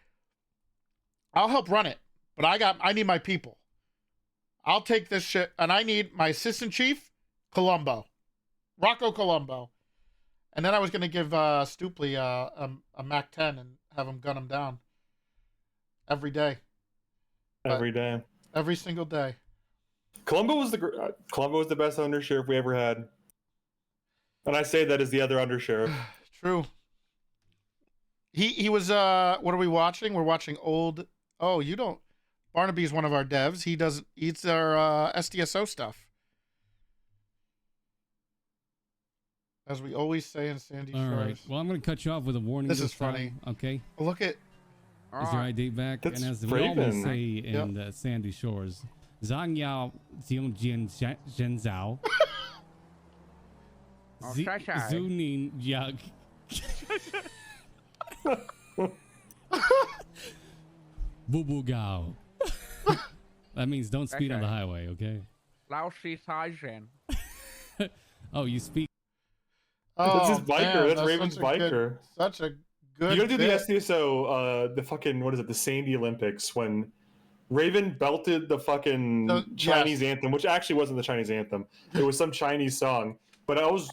I'll help run it, but I need my people. I'll take this shit, and I need my assistant chief, Rocco Colombo. And then I was going to give Stupley a Mac 10 and have him gun him down every day. Every single day. Colombo was the best undersheriff we ever had. And I say that as the other undersheriff. True. He was what are we watching? We're watching old. Oh, you don't. Barnaby's one of our devs. He's our SDSO stuff. As we always say in Sandy Shores. All right. Well, I'm going to cut you off with a warning. This is funny. Okay. Look at. Is your ID back? That's and as we Raven. always say in Sandy Shores, Zhang Yao Jian Jian Zhen Zhao. Zhu Nin Yag. Boo Boo Gao. That means don't speed on the highway, okay? Lao Shi Saiyan. Oh, you speak. Oh, that's his biker. man, that's Raven's biker. Such a good. You gotta do bit. the SDSO, the fucking, what is it, the Sandy Olympics, when Raven belted the fucking Chinese anthem, which actually wasn't the Chinese anthem. It was some Chinese song. But I was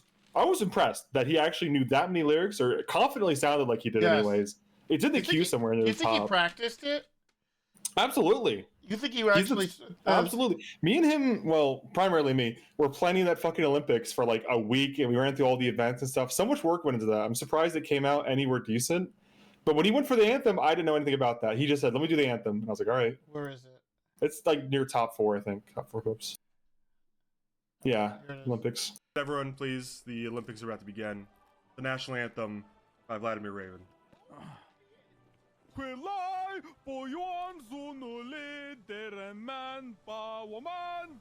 impressed that he actually knew that many lyrics, or it confidently sounded like he did anyways. It's in the queue somewhere in the top. You think he practiced it? Absolutely. You think he actually? Absolutely. Me and him, well, primarily me, were planning that fucking Olympics for like a week, and we ran through all the events and stuff. So much work went into that. I'm surprised it came out anywhere decent. But when he went for the anthem, I didn't know anything about that. He just said, "Let me do the anthem," and I was like, "All right." Where is it? It's like near top 4, I think. Top 4 clips. Yeah, Olympics. Everyone, please. The Olympics are about to begin. The national anthem by Vladimir Raven. 回来，不愿做奴隶的人们，把我们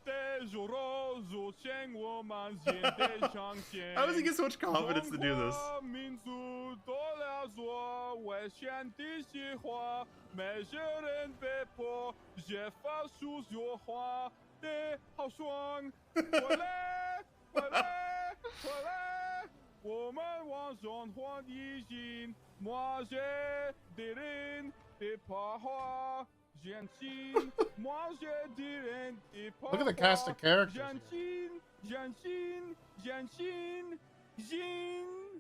的肉肉入侵我们新的长线。 How does he get so much confidence to do this? 民族多了做危险的计划，每个人被迫也发出说话的好爽。回来，回来，回来，我们往上换已经。 moi j'ai des reines, des parois, Jianqin. Moi j'ai des reines, des parois. Look at the cast of characters. Jianqin, Jin.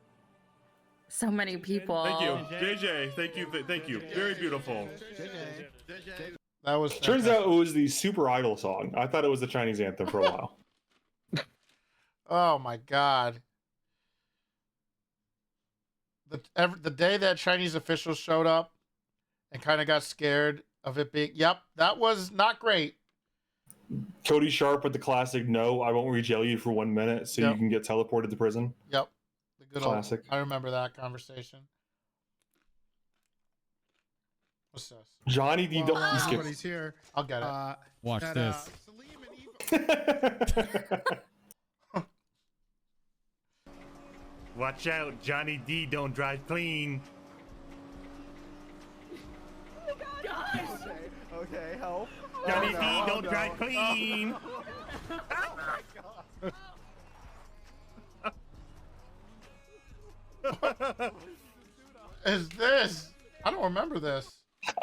So many people. Thank you, JJ. Thank you. Very beautiful. That was. Turns out it was the Super Idol song. I thought it was the Chinese anthem for a while. Oh my god. The day that Chinese officials showed up and kind of got scared of it being, that was not great. Cody Sharp with the classic, "No, I won't rejail you for 1 minute so you can get teleported to prison." Yep. The good classic. I remember that conversation. What's this? Johnny D. Everybody's here. I'll get it. Watch this. Watch out, Johnny D don't drive clean. Okay, help. Johnny D don't drive clean. Is this? I don't remember this.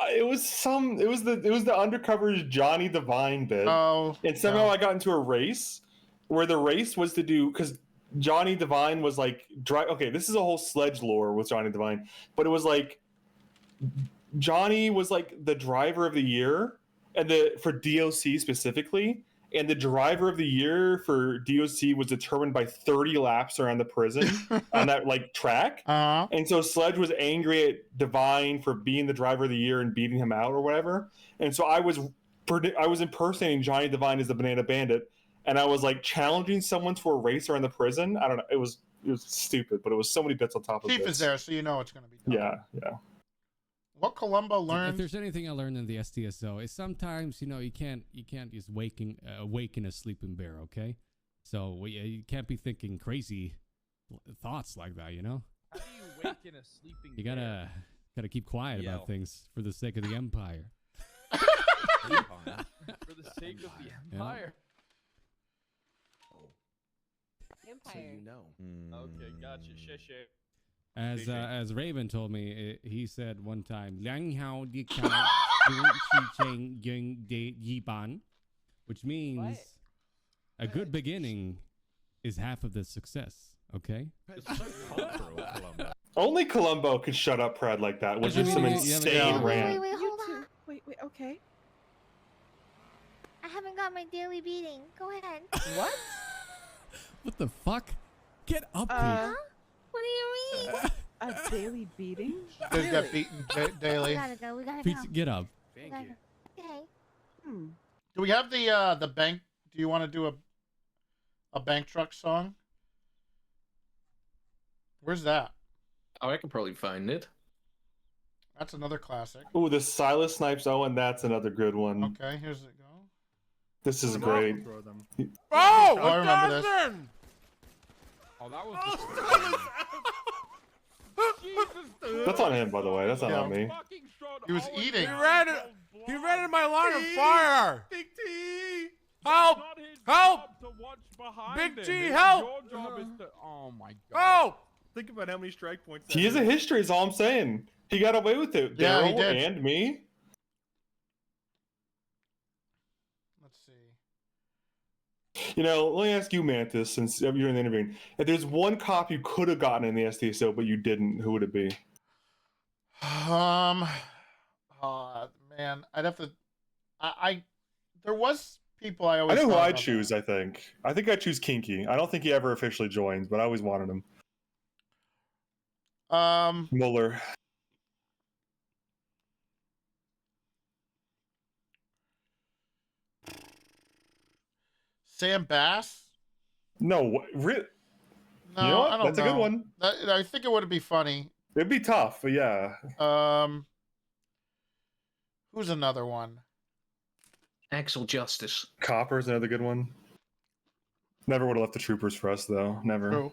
It was the undercover's Johnny Divine bit. Oh. And somehow I got into a race where the race was to do, because Johnny Divine was like, okay, this is a whole sledge lore with Johnny Divine, but it was like Johnny was like the driver of the year, and for DOC specifically, and the driver of the year for DOC was determined by 30 laps around the prison on that like track. And so Sledge was angry at Divine for being the driver of the year and beating him out or whatever. And so I was impersonating Johnny Divine as the Banana Bandit, and I was like challenging someone to a race around the prison. I don't know. It was stupid, but it was so many bits on top of it. Chief is there, so you know it's going to be tough. Yeah. What Columbo If learned. there's anything I learned in the SDSO, is sometimes you can't just awaken a sleeping bear. Okay, so you can't be thinking crazy thoughts like that. How do you waken a sleeping You gotta keep quiet Yo. about things for the sake of the empire. For the sake of the empire. So you know. Okay, gotcha. Shit. As Raven told me, he said one time, "Liang hao di kao du shi cheng yung de yiban," which means a good beginning is half of the success. Okay. Only Columbo could shut up Pred like that, which is some insane rant. Wait, hold on. Wait, okay. I haven't got my daily beating. Go ahead. What? What the fuck? Get up, Huh? What do you mean? A daily beating? Did get beaten daily. We gotta go. We gotta Pete, go. get up. We gotta go. Okay. Do we have the bank? Do you want to do a bank truck song? Where's that? Oh, I can probably find it. That's another classic. Ooh, the Silas Snipes Owen, that's another good one. Okay, here's it go. This is great. Oh, I remember this. Oh, that was. That's on him, by the way. That's not on me. He was eating. He ran in my line of fire. Big T. Help! Help! Big G, help! Your job is to. Oh my god. Help! Think about how many strike points. He has a history, is all I'm saying. He got away with it. Yeah, he Daryl did. and me. Let's see. You know, let me ask you, Mantis, since you're in the interview. If there's one cop you could have gotten in the SDSO, but you didn't, who would it be? Man, I'd have to. There was people I I always. know who thought I'd about choose, I think. I think I'd choose Kinky. I don't think he ever officially joined, but I always wanted him. Mueller. Sam Bass. No, No, you know what? I don't That's know. a good one. I think it would be funny. It'd be tough, but yeah. Who's another one? Axel Justice. Copper's another good one. Never would have left the troopers for us, though. Never. True.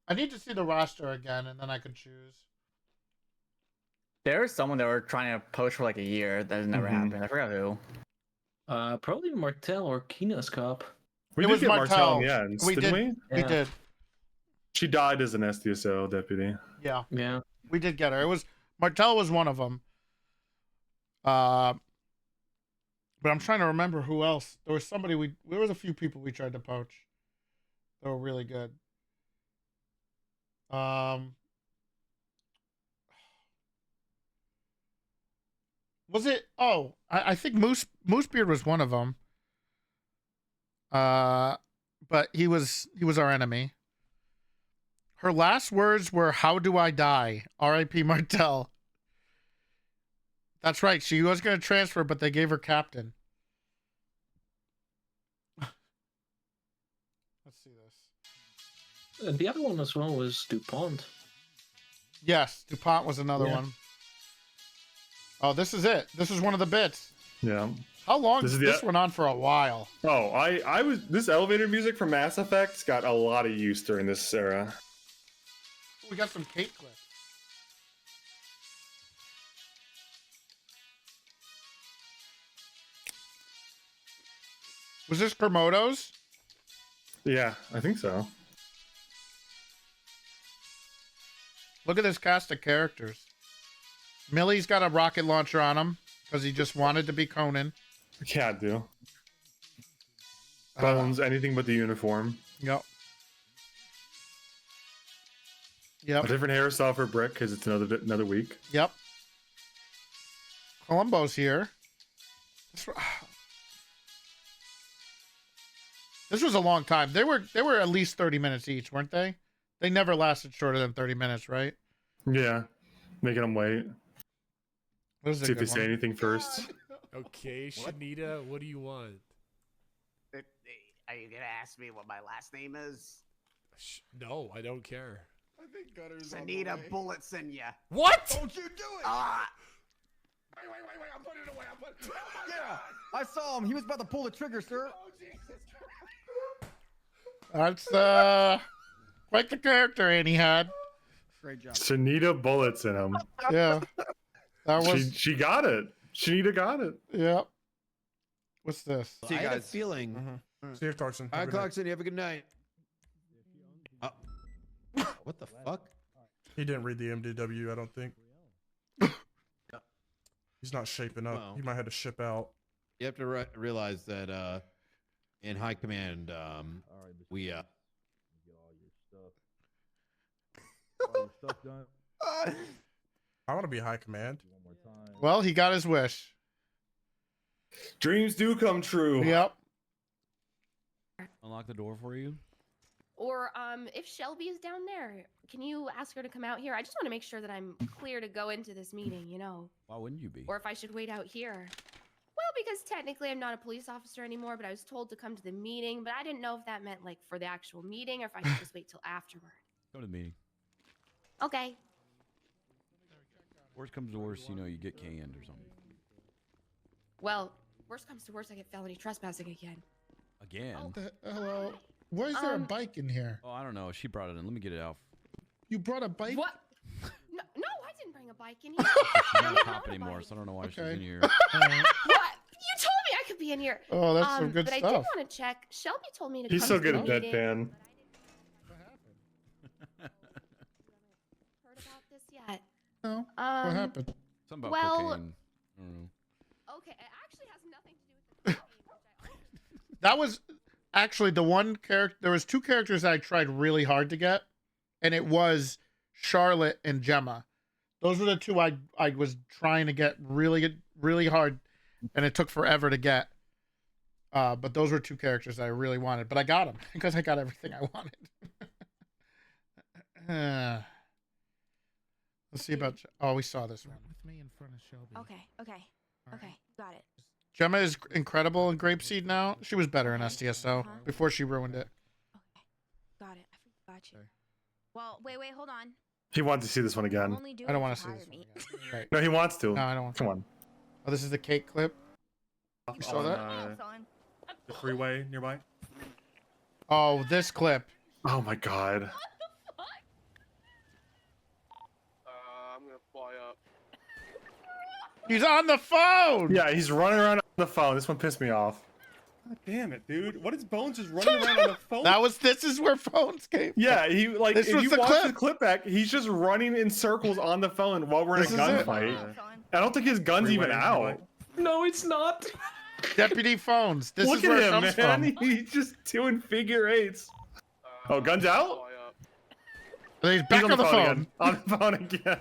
I need to see the roster again, and then I could choose. There was someone that were trying to poach for like a year that has never happened. I forgot who. Probably Martel or Kina's cop. We It did was get Martel in Martel. the end, We didn't did. we? We did. She died as an SDSO deputy. Yeah. Yeah. We did get her. It was Martel was one of them. But I'm trying to remember who else. There was somebody there was a few people we tried to poach. They were really good. Was it? Oh, I think Moosebeard was one of them. But he was our enemy. Her last words were, "How do I die?" R.I.P. Martel. That's right. She was going to transfer, but they gave her captain. Let's see this. The other one as well was DuPont. Yes, DuPont was another one. Oh, this is it. This is one of the bits. Yeah. How long? This went on for a while. Oh, I was this elevator music from Mass Effect got a lot of use during this era. We got some Kate clips. Was this Kermodo's? Yeah, I think so. Look at this cast of characters. Millie's got a rocket launcher on him because he just wanted to be Conan. Can't do. Bones, anything but the uniform. Yep. Yep. A different hairstyle for Brick because it's another week. Yep. Columbo's here. This was a long time. They were at least 30 minutes each, weren't they? They never lasted shorter than 30 minutes, right? Yeah. Making them wait. This is a See if they good say one. anything first. Okay, Shanita, what do you want? Are you gonna ask me what my last name is? No, I don't care. I think Gutter's I on need the a way. bullets in ya. What? Don't you do it! Ah! Wait, I'm putting it away. Oh my Yeah, God. I saw him. He was about to pull the trigger, sir. Oh, Jesus Christ. That's quite the character Annie had. Great job. Shanita bullets in him. Yeah. That was She got it. Shanita got it. yeah. What's this? See you I had a guys. feeling. See you, Clarkson. All right, Clarkson, you have a good night. What the fuck? He didn't read the MDW, I don't think. He's not shaping up. Well. He might have to ship out. You have to realize that in high command, we Get all your stuff done. I want to be high command. One more time. Well, he got his wish. Dreams do come true. Yep. Unlock the door for you. Or if Shelby is down there, can you ask her to come out here? I just want to make sure that I'm clear to go into this meeting, you know. Why wouldn't you be? Or if I should wait out here. Well, because technically I'm not a police officer anymore, but I was told to come to the meeting, but I didn't know if that meant like for the actual meeting or if I should just wait till afterward. Go to the meeting. Okay. Worst comes to worst, you know, you get canned or something. Well, worst comes to worst, I get felony trespassing again. Again? Hello. Why is there a bike in here? Oh, I don't know. She brought it in. Let me get it out. You brought a bike? What? No, I didn't bring a bike in here. She's not a cop anymore, so I don't know why she's in here. What? You told me I could be in here. Oh, that's some good but stuff. I did want to check. Shelby told me to He's come so to good the at meeting. deadpan. Heard about this yet? No. What happened? Something about well, cocaine. I don't know. Okay, it actually has nothing to do with the cocaine, That was actually the one character. There was two characters that I tried really hard to get, and it was Charlotte and Gemma. Those were the two I was trying to get really hard, and it took forever to get. But those were two characters that I really wanted, but I got them because I got everything I wanted. Let's see about. Oh, we saw this one. With me in front of Shelby. Okay, got it. Gemma is incredible in Grapeseed now. She was better in SDSO before she ruined it. Got it. I got you. Well, wait, hold on. He wants to see this one again. I don't want to see this one again. Right. No, he wants to. No, I don't want to. Come on. Oh, this is the cake clip. You saw that? The freeway nearby. Oh, this clip. Oh my god. I'm gonna fly up. He's on the phone. Yeah, he's running around on the phone. This one pissed me off. God damn it, dude. What is Bones just running around on the phone? This is where phones came from. Yeah, he like This if was you the watch clip. the clip back, he's just running in circles on the phone while we're in This a is it. gunfight. I don't think his gun's even out. No, it's not. Deputy Phones. This Look is where at it him, comes man. from. He's just doing figure eights. Oh, guns out? He's back on the phone. Again. On the phone again.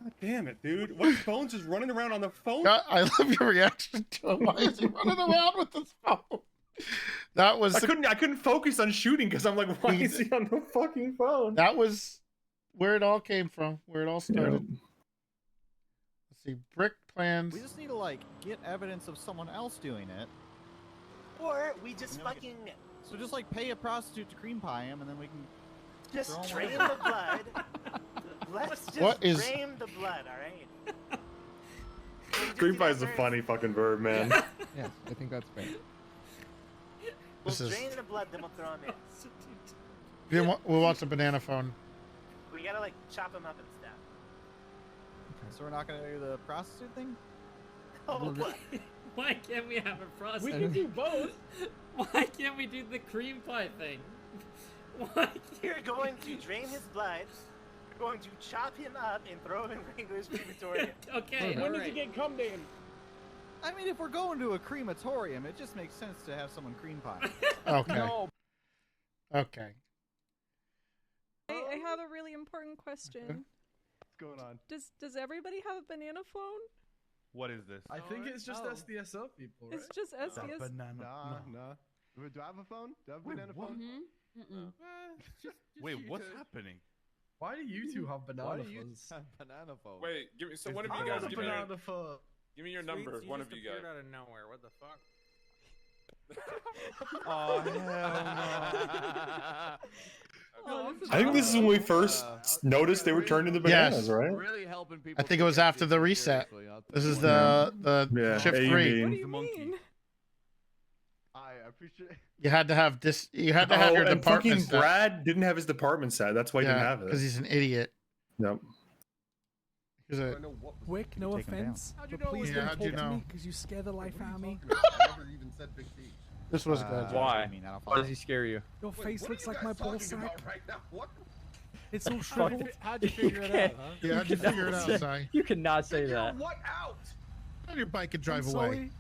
God damn it, dude. What is Bones just running around on the phone? God, I love your reaction to it. Why is he running around with his phone? That was. I couldn't focus on shooting because I'm like, why is he on the fucking phone? That was where it all came from. Where it all started. Let's see. Brick plans. We just need to like get evidence of someone else doing it. Or we just fucking So just like pay a prostitute to cream pie him, and then we can just throw 'em drain away. the blood. Let's just What is- drain the blood, all right? Green pie is a funny fucking verb, man. Yes, I think that's fair. This We'll is- drain the blood, then we'll throw him in. We'll watch the banana phone. We gotta like chop him up and stuff. So we're not gonna do the prostitute thing? Oh, what? Why can't we have a process? We can do both. Why can't we do the cream pie thing? Why? You're going to drain his blood. You're going to chop him up and throw him in Wrangler's crematorium. Okay, When does he get cummed in? I mean, if we're going to a crematorium, it just makes sense to have someone cream pie. Okay. No. Okay. I have a really important question. What's going on? Does everybody have a banana phone? What is this? I think it's just Oh. SDSO people, right? It's just SDS. Banana. Nah. Do I have a phone? Do I have a banana phone? Wait, what's happening? Why do you two have banana Why do you phones? have banana phone? Wait, give me. So one of I you guys have a give me, banana phone. give me your number. One of you guys. out of nowhere. What the fuck? Oh hell no! I think this is when we first noticed they were turning into bananas, Yes. right? Really helping people. I think it was after the reset. This is the shift AUB. 3. What do you mean? I appreciate. You had to have this. You had to have your and department fucking Brad didn't have his department set. That's why he didn't have it. because he's an idiot. Yep. He's a, Wick, no offense, How'd but please Yeah, don't how'd talk you to know? me because you scare the life out of me. this was good. Why? Why does he scare you? Your face looks like my ball sack. It's all Fuck. shriveled. How'd you figure it out, huh? Yeah, how'd you figure it out, say- Si? You cannot say that. What out? On your bike and drive I'm away. sorry.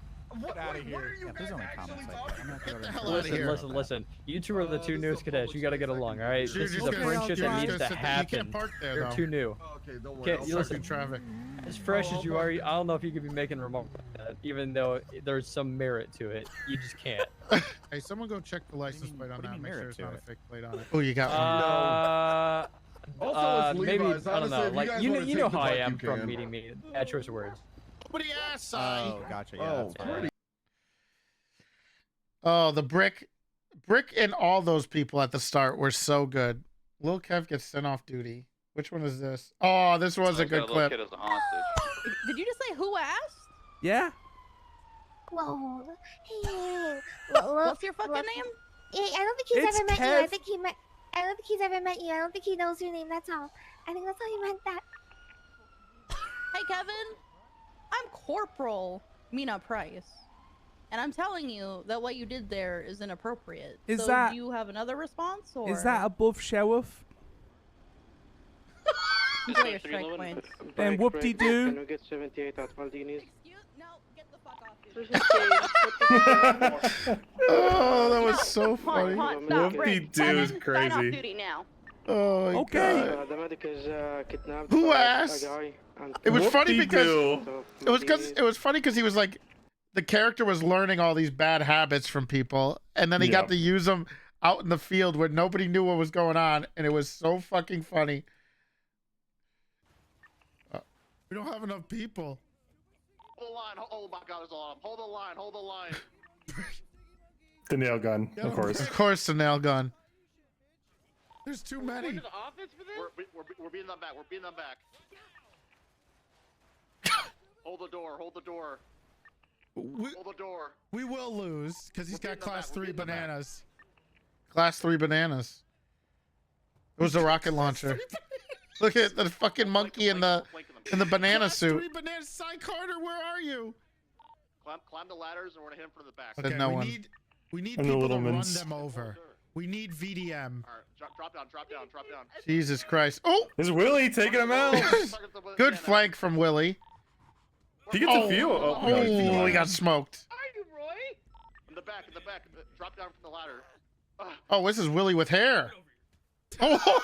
What outta what here. are you There's guys only actually comments like talking that. I'm not Get gonna the go hell into out of Listen, here. listen, listen. You two are the two newest cadets. You gotta get along, all right? You're This is just a gonna- friendship you're that just needs gonna to sit there. You happen. can't park there, You're though. too new. Okay, don't worry. Can't I'll you start listen? Fucking traffic. As fresh as you are, I don't know if you could be making remarks like that, even though there's some merit to it. You just can't. Hey, someone go check the license plate on what do you that. mean Make sure merit it's to not a it? fake plate on it. Oh, you got one. Also, it's maybe Levi's. I don't know. Honestly, if you Like guys you know, wanna you know take the how I bike, am you from can. meeting me. Bad choice of words. Nobody asked, Si. Oh, gotcha. Yeah, that's fine. Oh, the brick and all those people at the start were so good. Lil Kev gets sent off duty. Which one is this? Oh, this was a good clip. Kid as a hostage. Did you just say who asked? Yeah. Whoa. Hey. What's your fucking name? I don't think he's It's ever met you. I Kev. think he met. I don't think he's ever met you. I don't think he knows your name. That's all. I think that's how he meant that. Hey, Kevin. I'm Corporal Mina Price. And I'm telling you that what you did there is inappropriate. Is so that- do you have another response? Or Is that above sheriff? enjoy your strike points? And whoop-de-doo. Can we get 78 at Maldini's? No, get the fuck off, dude. Oh, that was so funny. Whoop-de-doo is Sign off crazy. duty now. Oh my Okay. god. The medic is kidnapped. Who by asked? A guy and It was funny because Whoop-de-doo. it was funny because he was like, the character was learning all these bad habits from people, and then he got Yep. to use them out in the field where nobody knew what was going on, and it was so fucking funny. We don't have enough people. Hold the line. Oh my god, there's a lot of them. Hold the line. Hold the line. The nail gun, of course. Of course, the nail gun. There's too many. The office for this? We're beating them back. We're beating them back. Hold the door. Hold the door. Hold the door. We will lose because he's got class 3 beating them back. bananas. Class 3 bananas. It was a rocket launcher. Look at the fucking monkey in the banana Class suit. 3 bananas. Si Carter, where are you? Climb the ladders and we're gonna hit him from the back. Said no we one. Need, We need And the people to little run mins. them over. We need VDM. all right, drop down. Drop down. Drop down. Jesus Christ. Oh, Is Willie taking him out? good flank from Willie. He gets a few. Oh, he got smoked. In the back. In the back. Drop down from the ladder. Oh, this is Willie with hair. Oh,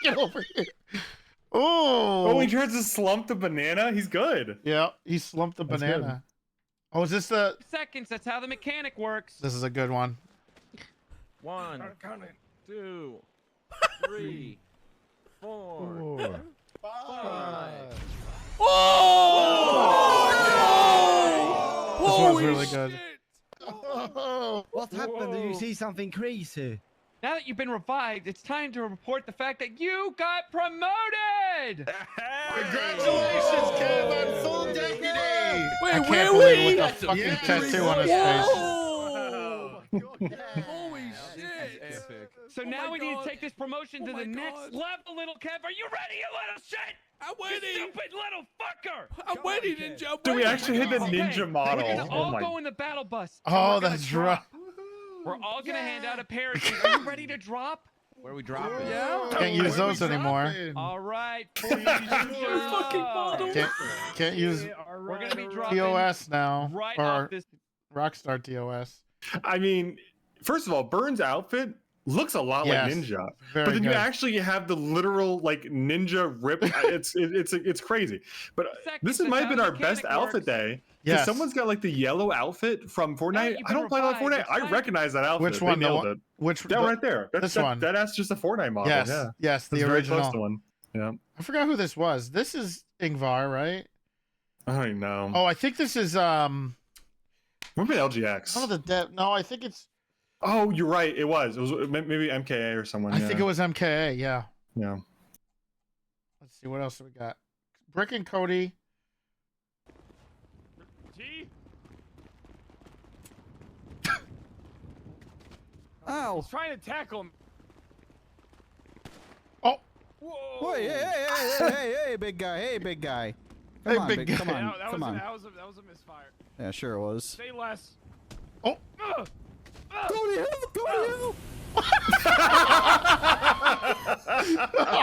get over here. Oh. Oh, he tries to slump the banana. He's good. Yeah, he slumped the That's banana. Oh, is this the... Seconds. That's how the mechanic works. This is a good one. 1, 2, 3, 4, 5. This one's really good. What happened? Did you see something crazy? Now that you've been revived, it's time to report the fact that you got promoted! Congratulations, Kev, on full deputy! Wait, I where can't were believe we? with the fucking tattoo on his face. Holy shit! Epic. So now my we need God. to take this promotion to Oh the my next God. level, little Kev. Are you ready, you little shit? I'm You waiting. stupid little fucker! I'm waiting, Ninja. I'm So we waiting. actually hit the Okay, ninja model. We're gonna Oh all my. go in the battle bus. Oh, and we're gonna that's drop. right. We're all gonna hand out a parachute. Are you ready to drop? Where are we dropping? Yeah. Can't use those anymore. All right. For you, ninja. Fucking model. Can't use We're gonna be dropping TOS now. right Or off this. Rockstar TOS. I mean, first of all, Burns' outfit looks a lot Yes, like ninja, very but then good. you actually have the literal like ninja rip. It's crazy. But this might have been our best outfit day. Yes. Someone's got like the yellow outfit from Fortnite. you've I don't been play a lot of revived. Fortnite. It's I time- recognize that outfit. Which one? They nailed it. Which That right there. This one. That's just a Fortnite model. Yes. Yeah. Yes, the That's very close original. to one. Yeah. I forgot who this was. This is Ingvar, right? I don't even know. Oh, I think this is Remember the LGX? Oh, the dev. No, I think it's Oh, you're right. It was maybe MKA or someone. I think it was MKA. Yeah. Yeah. Let's see what else do we got. Brick and Cody. T. Ow! He's trying to tackle him. Oh. Whoa. Wait, hey, big guy. Hey, big guy. Come on, big guy. Come on, That come on. That was a misfire. Yeah, sure it was. Say less. Oh. Cody, help! Cody, help!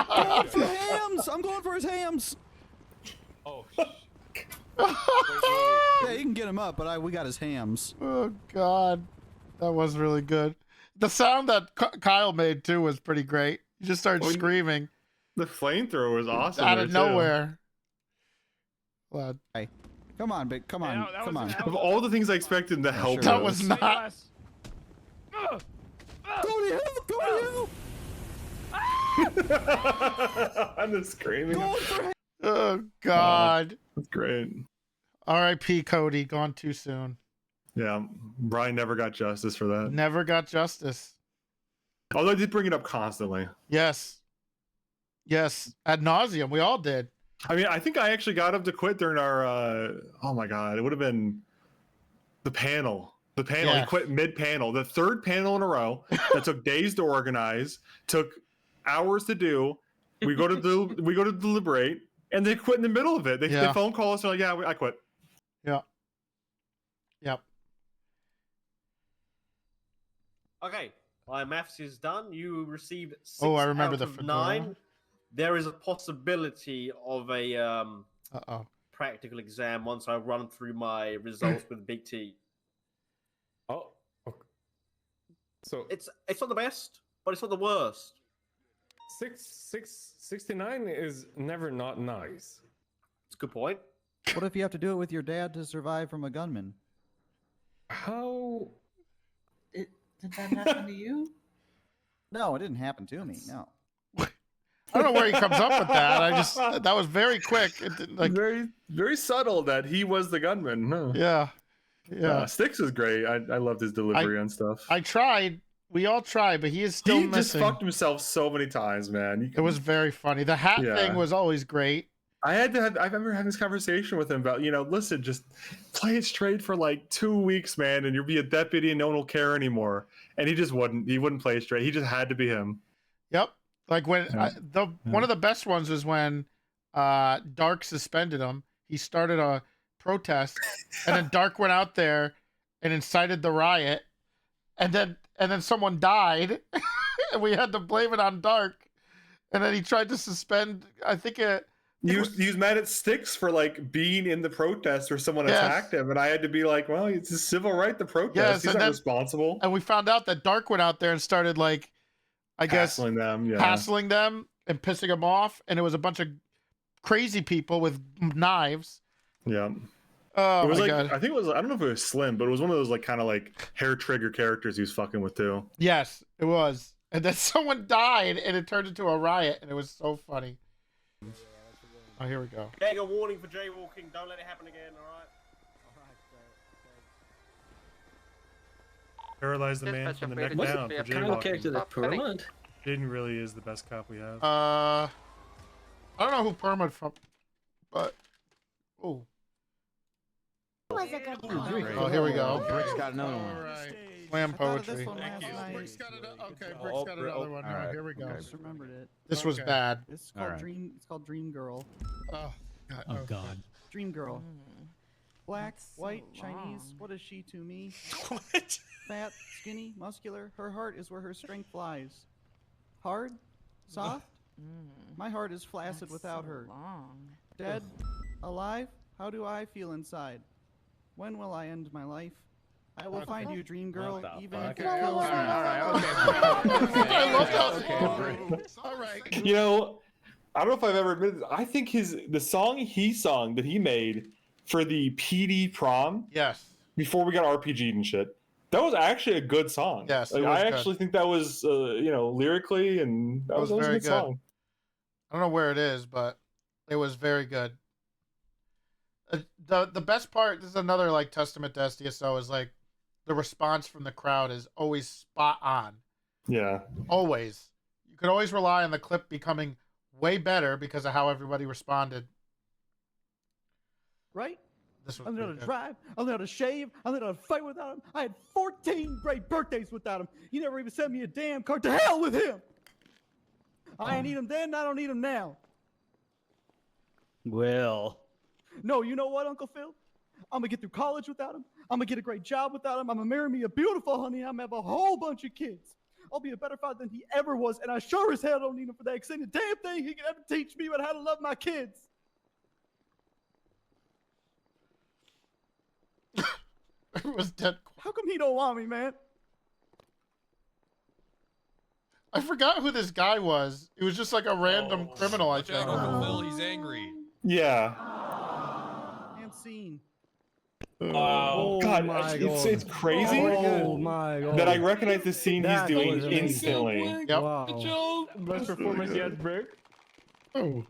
Going for hams! I'm going for his hams! Oh, Yeah, you can get him up, but we got his hams. Oh, God. That was really good. The sound that Kyle made, too, was pretty great. He just started screaming. The flamethrower was awesome. Out of nowhere. Glad. Hey, come on, big. Come on, come on. Of all the things I expected to help, that was not. Cody, help! Cody, help! I'm just screaming. Oh, God. That's great. R.I.P. Cody, gone too soon. Yeah, Brian never got justice for that. Never got justice. Although I did bring it up constantly. Yes. Yes. Ad nauseum. We all did. I mean, I think I actually got him to quit during our, oh my God, it would have been the panel. The panel, Yeah. He quit mid-panel. The third panel in a row that took days to organize, took hours to do. We go to deliberate, and they quit in the middle of it. They phone call us and they're like, yeah, I quit. Yeah. Yep. Okay, my maths is done. You received 6 Oh, I remember out the of fedora. 9. There is a possibility of a practical exam once I run through my results with Big T. Oh, okay. So it's not the best, but it's not the worst. 69 is never not nice. It's a good point. What if you have to do it with your dad to survive from a gunman? How? Did that happen to you? No, it didn't happen to me. No. I don't know where he comes up with that. That was very quick. It didn't, like, very, very subtle that he was the gunman. Huh? Yeah. Yeah. Sticks is great. I loved his delivery on stuff. I tried. We all tried, but he is still He just missing. fucked himself so many times, man. It was very funny. The hat thing was always great. I remember having this conversation with him about, listen, just play it straight for like 2 weeks, man, and you'll be a deputy and no one will care anymore. And he just wouldn't. He wouldn't play it straight. He just had to be him. Yep. Like when one of the best ones was when Dark suspended him. He started a protest, and then Dark went out there and incited the riot, and then someone died, and we had to blame it on Dark. And then he tried to suspend. I think he was mad at Sticks for like being in the protest or someone attacked him, and I had to be like, well, it's a civil right to protest. Yes, He's not responsible. And we found out that Dark went out there and started like, I guess, hassling them and pissing them off, and it was a bunch of crazy people with knives. Yeah. Oh it was my like God. I think it was, I don't know if it was Slim, but it was one of those like kind of like hair trigger characters he was fucking with too. Yes, it was. And then someone died, and it turned into a riot, and it was so funny. Oh, here we go. Getting a warning for jaywalking. Don't let it happen again. All right. Paralyze the man from the neck down for jaywalking. Jaden really is the best cop we have. I don't know who permit from, but oh. Was a good one. Oh, here we go. Brick's got another one. All right. Slam poetry. Brick's got another one. Right. Here we go. I just remembered it. This was bad. It's called Dream. It's called Dream Girl. Oh God. Oh God. Dream Girl. Black, white, Chinese. What is she to me? What? Fat, skinny, muscular. Her heart is where her strength lies. Hard, soft. My heart is flaccid without her. Dead, alive. How do I feel inside? When will I end my life? I will find you, Dream Girl, even if it kills me. All right. I don't know if I've ever admitted this. I think the song that he made for the PD prom. Yes. Before we got RPG'd and shit. That was actually a good song. Yes, like, it was I good. actually think that was, lyrically, and that was a very good song. I don't know where it is, but it was very good. The best part, this is another like testament to SDSO, is like the response from the crowd is always spot on. Yeah. Always. You could always rely on the clip becoming way better because of how everybody responded. Right? This was I learned how pretty to good. drive. I learned how to shave. I learned how to fight without him. I had 14 great birthdays without him. He never even sent me a damn card. To hell with him! I ain't need him then. I don't need him now. Well. No, you know what, Uncle Phil? I'm gonna get through college without him. I'm gonna get a great job without him. I'm gonna marry me a beautiful honey. I'm gonna have a whole bunch of kids. I'll be a better father than he ever was, and I sure as hell don't need him for that. Because ain't a damn thing he can ever teach me about how to love my kids. It was dead. How come he don't want me, man? I forgot who this guy was. It was just like a random criminal, I think. Uncle Phil, he's angry. Yeah. And scene. Oh, God, it's crazy that I recognize the scene he's doing instantly. Yep. Wow. Best performance yet, Brick. Oh.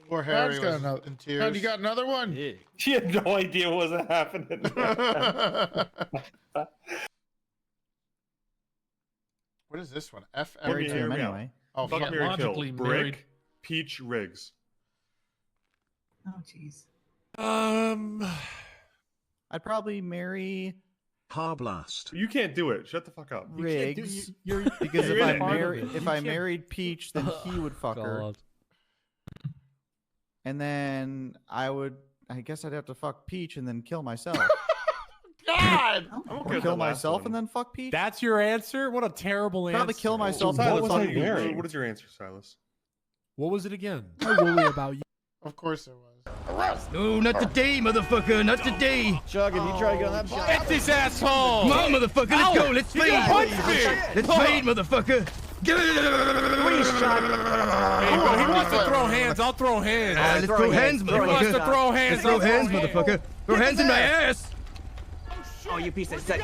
Poor Harry got was another. in tears. How you got another one? Yeah. She had no idea what was happening. What is this one? F. Married to him anyway. Oh, fuck, fuck. marry, kill. Logically Brick, married. Peach, Riggs. Oh, jeez. I'd probably marry Harblast. You can't do it. Shut the fuck up. Riggs. You're Because You're if I in it. married married Peach, then he would fuck her. God. And then I guess I'd have to fuck Peach and then kill myself. God! I'm okay Or with kill that last myself one. and then fuck Peach? That's your answer? What a terrible answer. Probably kill myself. Silas, and how fuck you Peach. marry? What is your answer, Silas? What was it again? I worry about you. Of course it was. No, not today, motherfucker, not today. Chug, if you try to get on that bike. Get this asshole! Come on, motherfucker, let's go, let's fade. Let's fade, motherfucker. Hey, but he wants to throw hands. I'll throw hands. Let's throw hands, He wants motherfucker. to throw hands. Let's throw I'll hands, motherfucker. Throw hands in my ass. Oh, you piece of shit.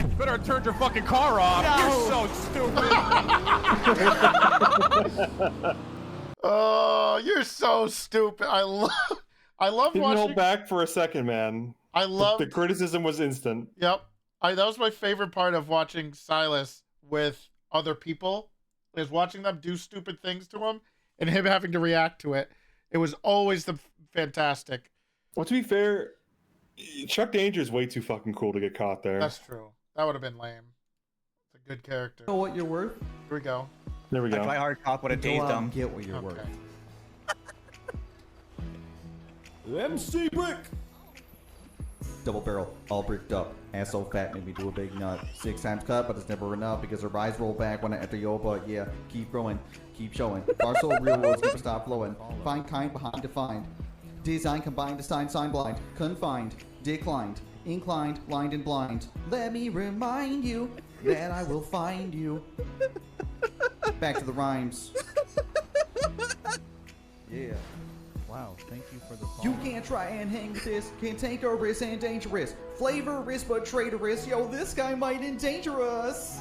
You better turn your fucking car off. You're so stupid. Oh, you're so stupid. I love Didn't watching. hold back for a second, man. I love The criticism was instant. Yep. That was my favorite part of watching Silas with other people, is watching them do stupid things to him and him having to react to it. It was always fantastic. Well, to be fair, Chuck Danger is way too fucking cool to get caught there. That's true. That would have been lame. It's a good character. Know what you're worth? Here we go. There we go. I try hard cop with a Go dazed out dumb. and get what you're worth. MC Brick. Double barrel, all bricked up. Ass so fat, made me do a big nut. 6 times cut, but it's never enough because her eyes roll back when I enter your butt. Yeah, keep growing, keep showing. Bar so real, words never stop flowing. Find kind behind defined. Design combined to sign blind. Confined, declined, inclined, lined and blind. Let me remind you that I will find you. Back to the rhymes. Yeah. Wow, thank you for the You can't try and hang with this. Can't take a risk and dangerous. Flavorous but traitorous. Yo, this guy might endanger us.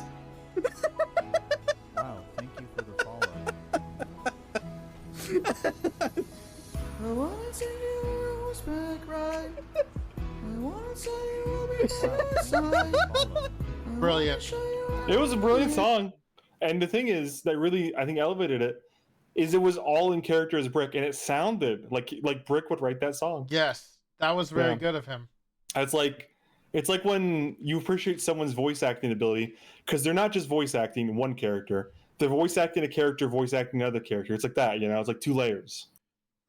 Wow, thank you for the follow. I wanna see you rose back right. I wanna say you will be my side. Brilliant. It was a brilliant song. And the thing is that really, I think, elevated it, is it was all in character as Brick, and it sounded like Brick would write that song. Yes, that was very Yeah. good of him. It's like when you appreciate someone's voice acting ability, because they're not just voice acting one character, they're voice acting a character, voice acting another character. It's like that, it's like 2 layers.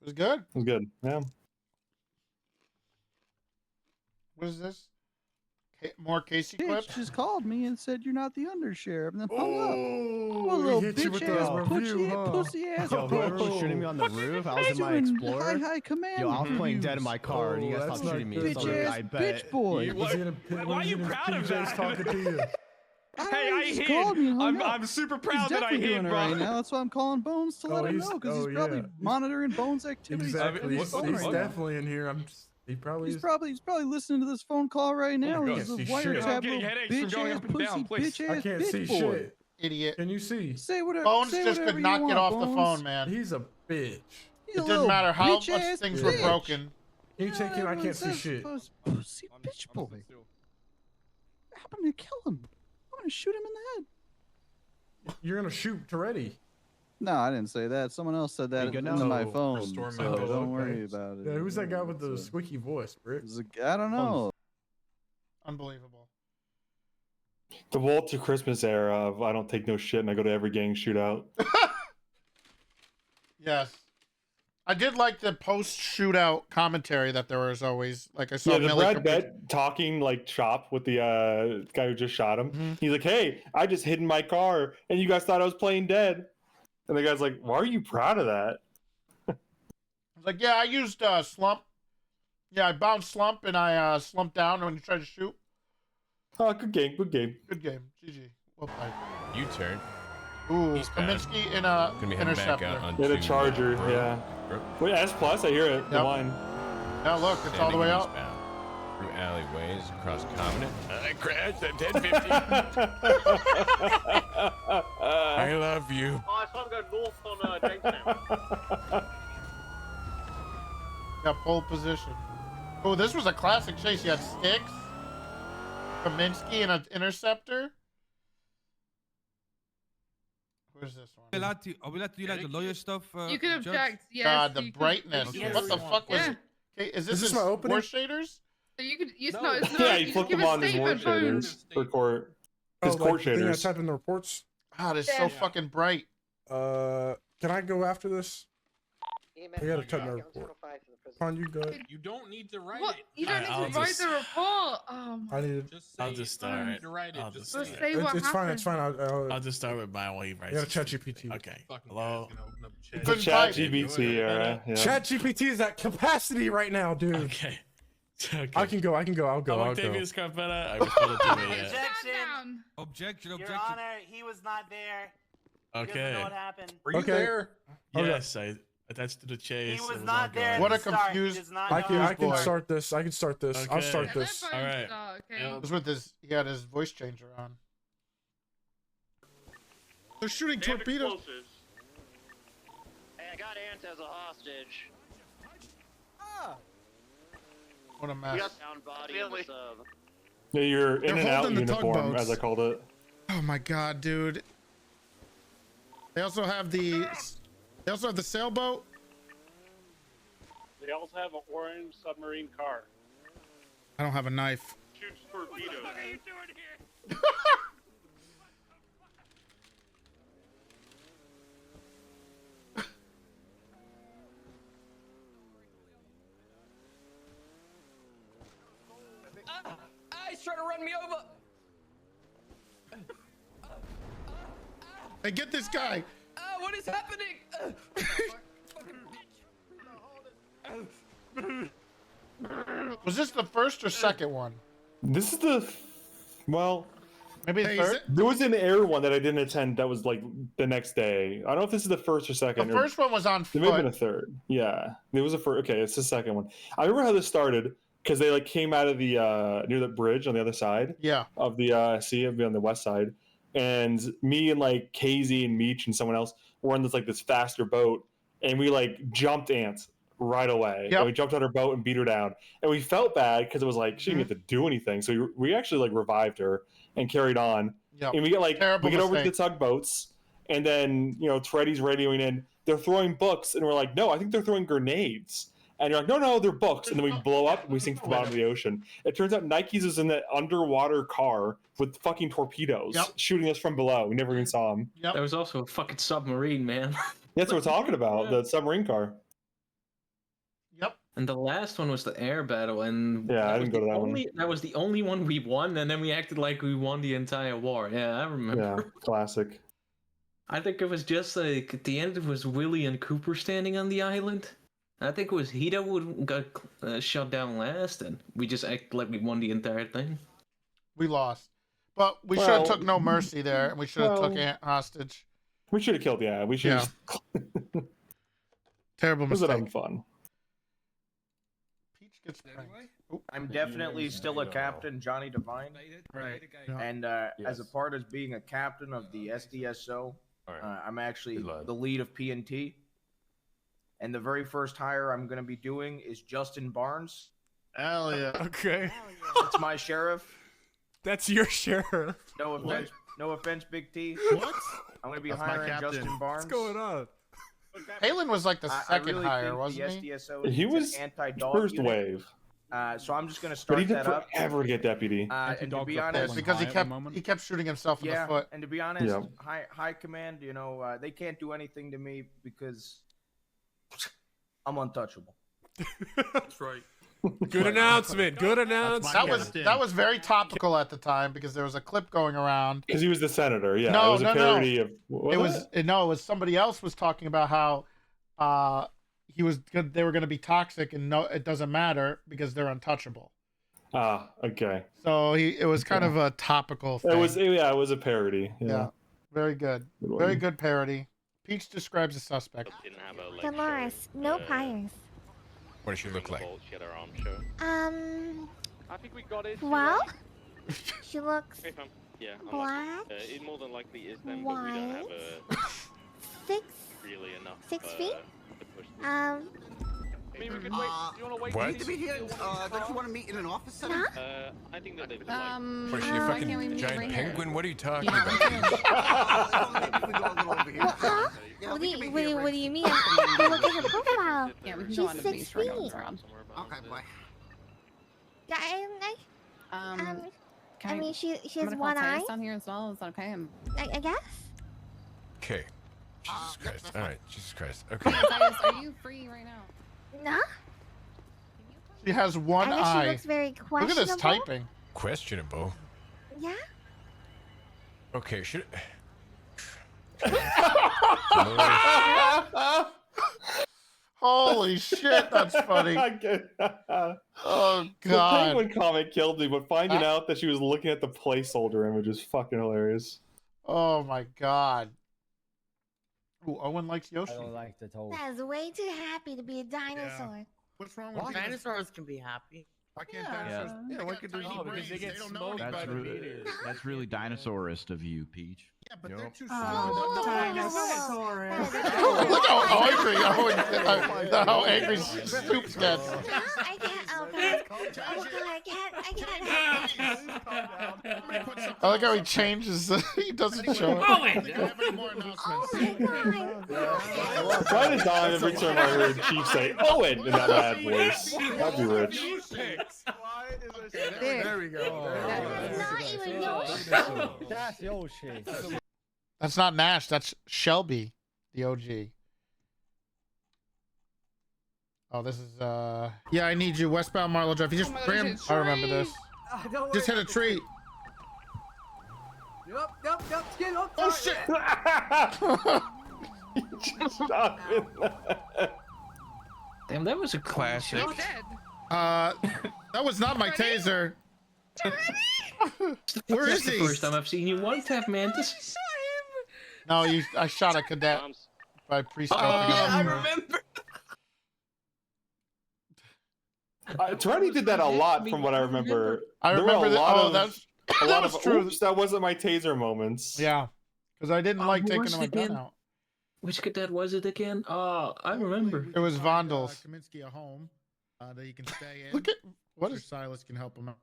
It was good. It was good. Yeah. What is this? More Casey Bitch clips? just called me and said you're not the undersheriff, and then hung up. Oh, Oh, little he hit you with bitch ass, the review, huh? pussy ass. Yo, whoever was shooting me on the roof, I was in my Explorer. High command. Yo, I was playing dead in my car, and you guys stopped shooting me. Bitch So ass, I bet. bitch boy. Why are you proud of that? Talking to you. Hey, I He hid. called me and hung up. I'm super He's proud that I definitely hid, doing it bro. right now. That's why I'm calling Bones to let him know, because he's probably monitoring Bones' activities. Exactly. He's He's definitely in here. He probably He's is. probably listening to this phone call right now. I He's can't a see shit. wiretap I'm getting little headaches from bitch going ass up and pussy down, please. bitch I ass can't bitch see boy. shit. Idiot. Can you see? Say whatever. Bones say just whatever could not you get want, off the Bones. phone, man. He's a bitch. He's It a didn't little matter how much bitch-ass things were bitch. broken. Can you can't see Everyone shit. says Pussy bitch boy. I'm gonna kill him. I'm gonna shoot him in the head. You're gonna shoot Toretti. No, I didn't say that. Someone else said that Good into my now. phone. Restore So Mantis. don't Okay. worry about it. Yeah, who's that guy with the squeaky voice, Brick? I don't know. Unbelievable. The Walter Christmas era of I don't take no shit and I go to every gang shootout. Yes. I did like the post shootout commentary that there was always. Like I saw Yeah, the Millie Brad Pitt talking like shop with the guy who just shot him. Mm-hmm. He's like, "Hey, I just hid in my car, and you guys thought I was playing dead." And the guy's like, "Why are you proud of that?" I was like, yeah, I used slump. Yeah, I bounced slump and I slumped down when you tried to shoot. Oh, good game, good game. Good game. GG. Well played. U-turn. Ooh, He's bad. Kaminsky in a Gonna be heading back interceptor. out on In a Charger, Bro. yeah. Bro. Wait, S plus, I hear it. The Yep. line. Now look, it's all the way up. Standing eastbound. Through alleyways, across Covenant. I crashed at 1050. I love you. Oh, I saw him go north on Jamestown. Got pole position. Oh, this was a classic chase. You had Sticks, Kaminsky, and an interceptor. Where's this one? Are we allowed to do like the lawyer stuff? You can Judge? object, yes. God, the you could- brightness. yes. What the fuck was Yeah. it? Okay, is this Is this his my opening? war shaders? So you could, it's No. not, it's not, Yeah, you you just flip give them a on his war statement, boom. shaders for court. His Oh, court like the thing I shaders. type in the reports. God, it's Yeah. so fucking bright. Can I go after this? I gotta type my report. Con, you go. You don't need to write What? it. You don't need to write the report. Oh my. I need. Just say I'll just You don't start. need to write it. I'll Just just Just start. say what It's fine. happened. It's fine. I'll just start with mine while he I writes. gotta it. chat GPT. Okay. fucking Hello. guy's gonna open up the chat. You couldn't Chat type. GBT era. Yeah. Chat GPT is at capacity right now, dude. Okay. Okay. I can go. I'll go. I'm I'll go. Octavius Carpetta. I responded to it yet. Objection! Objection. Your Objection. Honor, he was not there. He doesn't Okay. know what happened. Were you Okay. there? Yes, I attached to the chase. He It was all not there. good. What a at the start. He confused- does not I know can. how I can boy. start this. I can start this. I'll Okay. start Let this. them All right. start, okay. Yeah. It was with his. He had his voice changer on. They're shooting torpedoes. Hey, I got Ant as a hostage. What a We mess. got found body in the sub. Yeah, you're They're in and out holding the uniform, tugboats. as I called it. Oh my god, dude. They also have the. They also have the sailboat. They also have an orange submarine car. I don't have a knife. Shoots torpedoes. What are you doing here? He's trying to run me over. Hey, get this guy. What is happening? Was this the first or second one? This is the. Well. Maybe the third? There was an air one that I didn't attend that was like the next day. I don't know if this is the first or second. The first one was on There may have foot. been a third. Yeah. There was a first. Okay, it's the second one. I remember how this started because they like came out of the near the bridge on the other side. Yeah. Of the sea, on the west side. And me and like Casey and Meech and someone else were on this faster boat, and we like jumped Ant right away. Yep. And we jumped on her boat and beat her down, and we felt bad because it was like she didn't get to do anything. So we actually like revived her and carried on. Yep. And we get Terrible we get over to the mistake. tugboats, and then Treddy's radioing in. They're throwing books, and we're like, no, I think they're throwing grenades. And you're like, no, they're books. And then we blow up and we sink to the bottom of the ocean. It turns out Nike's is in that underwater car with fucking torpedoes shooting us from below. We never even saw them. There was also a fucking submarine, man. That's what we're talking about, the submarine car. And the last one was the air battle, and Yeah, I was didn't go to the that one. only, That was the only one we won, and then we acted like we won the entire war. Yeah, I remember. Yeah, classic. I think it was just like at the end it was Willie and Cooper standing on the island. I think it was Hida who got shot down last, and we just acted like we won the entire thing. We lost. But we should have took no mercy there, and we should have took Ant hostage. We should have killed. Yeah, we should. Yeah. Terrible Was mistake. having fun? Peach gets pranked. I'm definitely still a captain, Johnny Devine. Right. And as a part of being a captain of the SDSO, I'm actually the lead of PNT. And the very first hire I'm going to be doing is Justin Barnes. Hell yeah. Okay. It's my sheriff. That's your sheriff. No offense. No offense, Big T. What? I'm gonna be That's my hiring captain. Justin Barnes. What's going on? Halen was like the second really hire, think wasn't the he? SDSO He needs was an anti-dog first unit. wave. So I'm just gonna But start he took that up. forever to get deputy. And to be Yeah, honest, because he kept shooting himself in the yeah, foot. and to be honest, Yeah. high command, you know, they can't do anything to me because I'm untouchable. That's right. Good announcement. Good announcement. That was very topical at the time because there was a clip going around. Because he was the senator. Yeah. No, it was a no, parody no. of. It was somebody else was talking about how they were going to be toxic and no, it doesn't matter because they're untouchable. Ah, okay. So it was kind of a topical thing. It was a parody. Yeah. Very good. Very good parody. Peach describes the suspect. Dolores, no priors. What does she look like? I think we got it. Well, she looks Yeah, black, it more than likely is them, but we don't have really enough. 6 feet. To push this. I mean, we could wait. Do you want to wait? What? Need to be here. Don't you want to meet in an office center? I think that they would What is she, a why fucking can't we meet giant right here? penguin? What are you talking about? Huh? What do you mean? You look at her profile. Yeah, we can She's go on the 6 beach for feet. going around. Okay, boy. Yeah, I mean, she has one eye. down here as well. Is that okay? I guess. Okay. Jesus Christ. All right. Jesus Christ. Okay. Are you free right now? No. She has one I guess eye. she looks very Look questionable. at this typing. Questionable. Yeah. Okay. Should. Holy shit, that's funny. Oh The god. penguin comic killed me, but finding out that she was looking at the placeholder image is fucking hilarious. Oh my god. Ooh, Owen likes Yoshi. I don't like the toad. That's way too happy to be a dinosaur. What's wrong What? Dinosaurs can be happy. Why can't dinosaurs- Yeah, why could Oh, because they get smoked by That's the really, meters. that's really dinosaurist of you, Peach. Yeah, but they're too Dinosaur. Look how angry Owen, how angry Stoops gets. No, I can't. Oh god. Oh god, I can't. I like how he changes. He doesn't show it. Try to die every time I heard Chief say Owen in that bad voice. That'd be rich. There we go. Not even Yoshi. That's Yoshi. That's not Nash. That's Shelby, the OG. Oh, this is Yeah, I need you. Westbound Marlow Drive. You just ram. I remember this. Just hit a tree. Yep. Get up. Oh shit! Damn, that was a classic. That was not my taser. Where That's is the he? first time I've seen you one tap, Mantis. No, I shot a cadet by pre-scoping. I remember. Treddy did that a lot, from what I remember. I There were remember a that. lot Oh, of, that's a lot was of, true. Oops, that wasn't my taser moments. Yeah, because I didn't like who taking was it my gun again? out. Which cadet was it again? I remember. It was Vondels. Kaminsky a home that he can stay in. Look at what is Silas can help him out.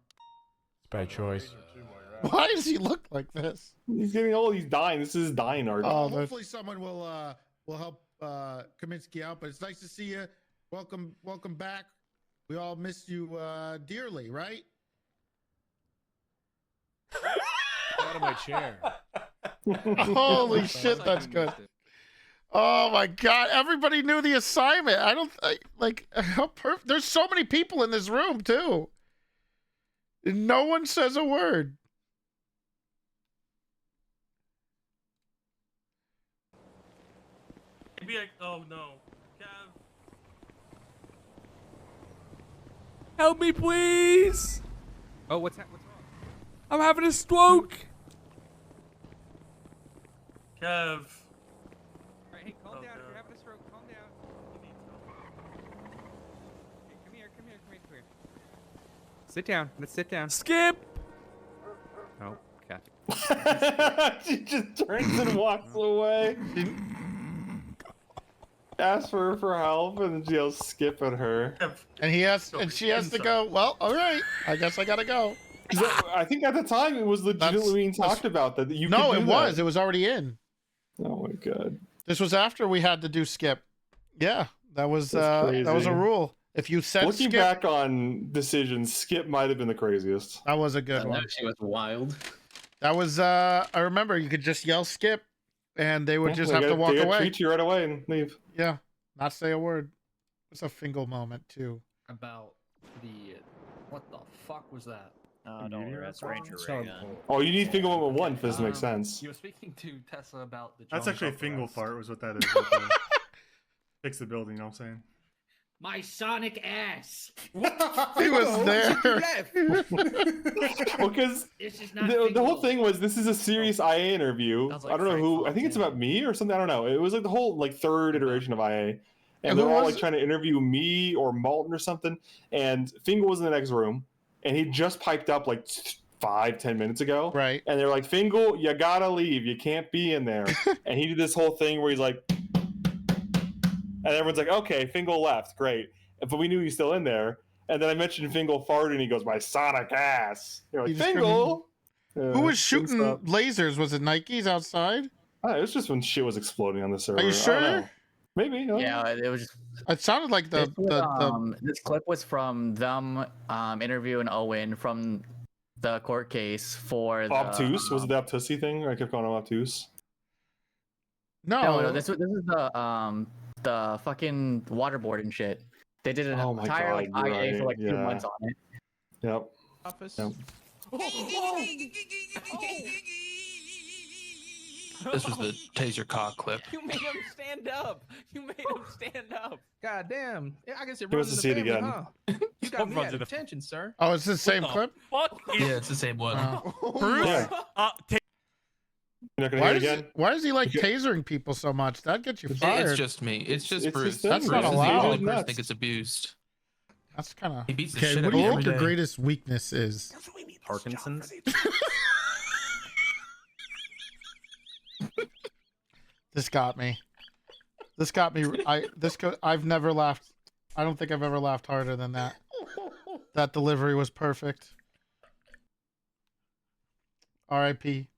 Bad choice. Why does he look like this? He's getting old. He's dying. This is dying art. Oh, Hopefully someone will help Kaminsky out. But it's nice to see you. Welcome back. We all miss you dearly, right? Out of my chair. Holy shit, that's good. Oh my god, everybody knew the assignment. Like how perfect. There's so many people in this room too. And no one says a word. Maybe oh no. Help me, please. Oh, what's wrong? I'm having a stroke. Kev. Alright, hey, calm down. You're having a stroke. Calm down. Hey, come here. Sit down. Let's sit down. Skip. Oh, okay. She just turns and walks away. Asks for help, and she yells "skip" at her. And she has to go. Well, all right. I guess I gotta go. I think at the time it was legitimately being talked about that you. No, could do it was. that. It was already in. Oh my god. This was after we had to do skip. Yeah, that was a crazy. rule. If you said Looking skip, back on decisions, Skip might have been the craziest. that was a good That one. actually was wild. That was I remember you could just yell skip and they would just They have to gotta- walk they gotta away. treat you right away and leave. Yeah, not say a word. It's a Fingal moment too. About the what the fuck was that? don't worry, that's Ranger Oh, you need Fingal Moment 1 for this to make sense. You were speaking to Tessa about the. That's John actually a Jumper Fingal ass. fart was what that is. Right there. Fix the building, you know what I'm saying? My Sonic ass. He was there. Because This is not the whole Fingal. thing was this is a serious IA interview. Sounds like I don't know Frank who. I think it's about me or something. I don't know. It was like the whole like third iteration of IA, and And they're who all was like it? trying to interview me or Malton or something. And Fingal was in the next room, and he just piped up like 5-10 minutes ago. Right. And they're like, Fingal, you gotta leave. You can't be in there. And he did this whole thing where he's like, and everyone's like, okay, Fingal left, great. But we knew he was still in there. And then I mentioned Fingal farted, and he goes, my Sonic ass. You're He like, just Fingal. Who was shooting lasers? Was it Nikes outside? It was just when shit was exploding on the server. Are you I don't sure? know. Maybe. I don't know. Yeah, it was just. It sounded like This clip was from them interviewing Owen from the court case for the Obtuse? Was it the Obtusy thing? I kept calling him Obtuse. No, this is the fucking waterboarding shit. They did an Oh my entire like God, you're IA for right, like 2 yeah. months on it. Yep. Office. Yep. This was the taser cock clip. You made him stand up. You made him stand up. God damn. I guess it He wants runs to in see the it family, again. huh? You got me Runs at in the- attention, sir. Oh, it's the same clip? Yeah, it's the same one. Bruce, Yeah. You're not gonna Why hear it does, again? why does he like tasering people so much? That'd get you fired. It's just me. It's just It's Bruce. his thing, That's not Bruce. allowed. The only He's person nuts. that gets abused. That's kind of He beats the okay. shit What out do of you me think every your day. greatest weakness is? Parkinson's. This got me. This got me. I've never laughed. I don't think I've ever laughed harder than that. That delivery was perfect. R.I.P.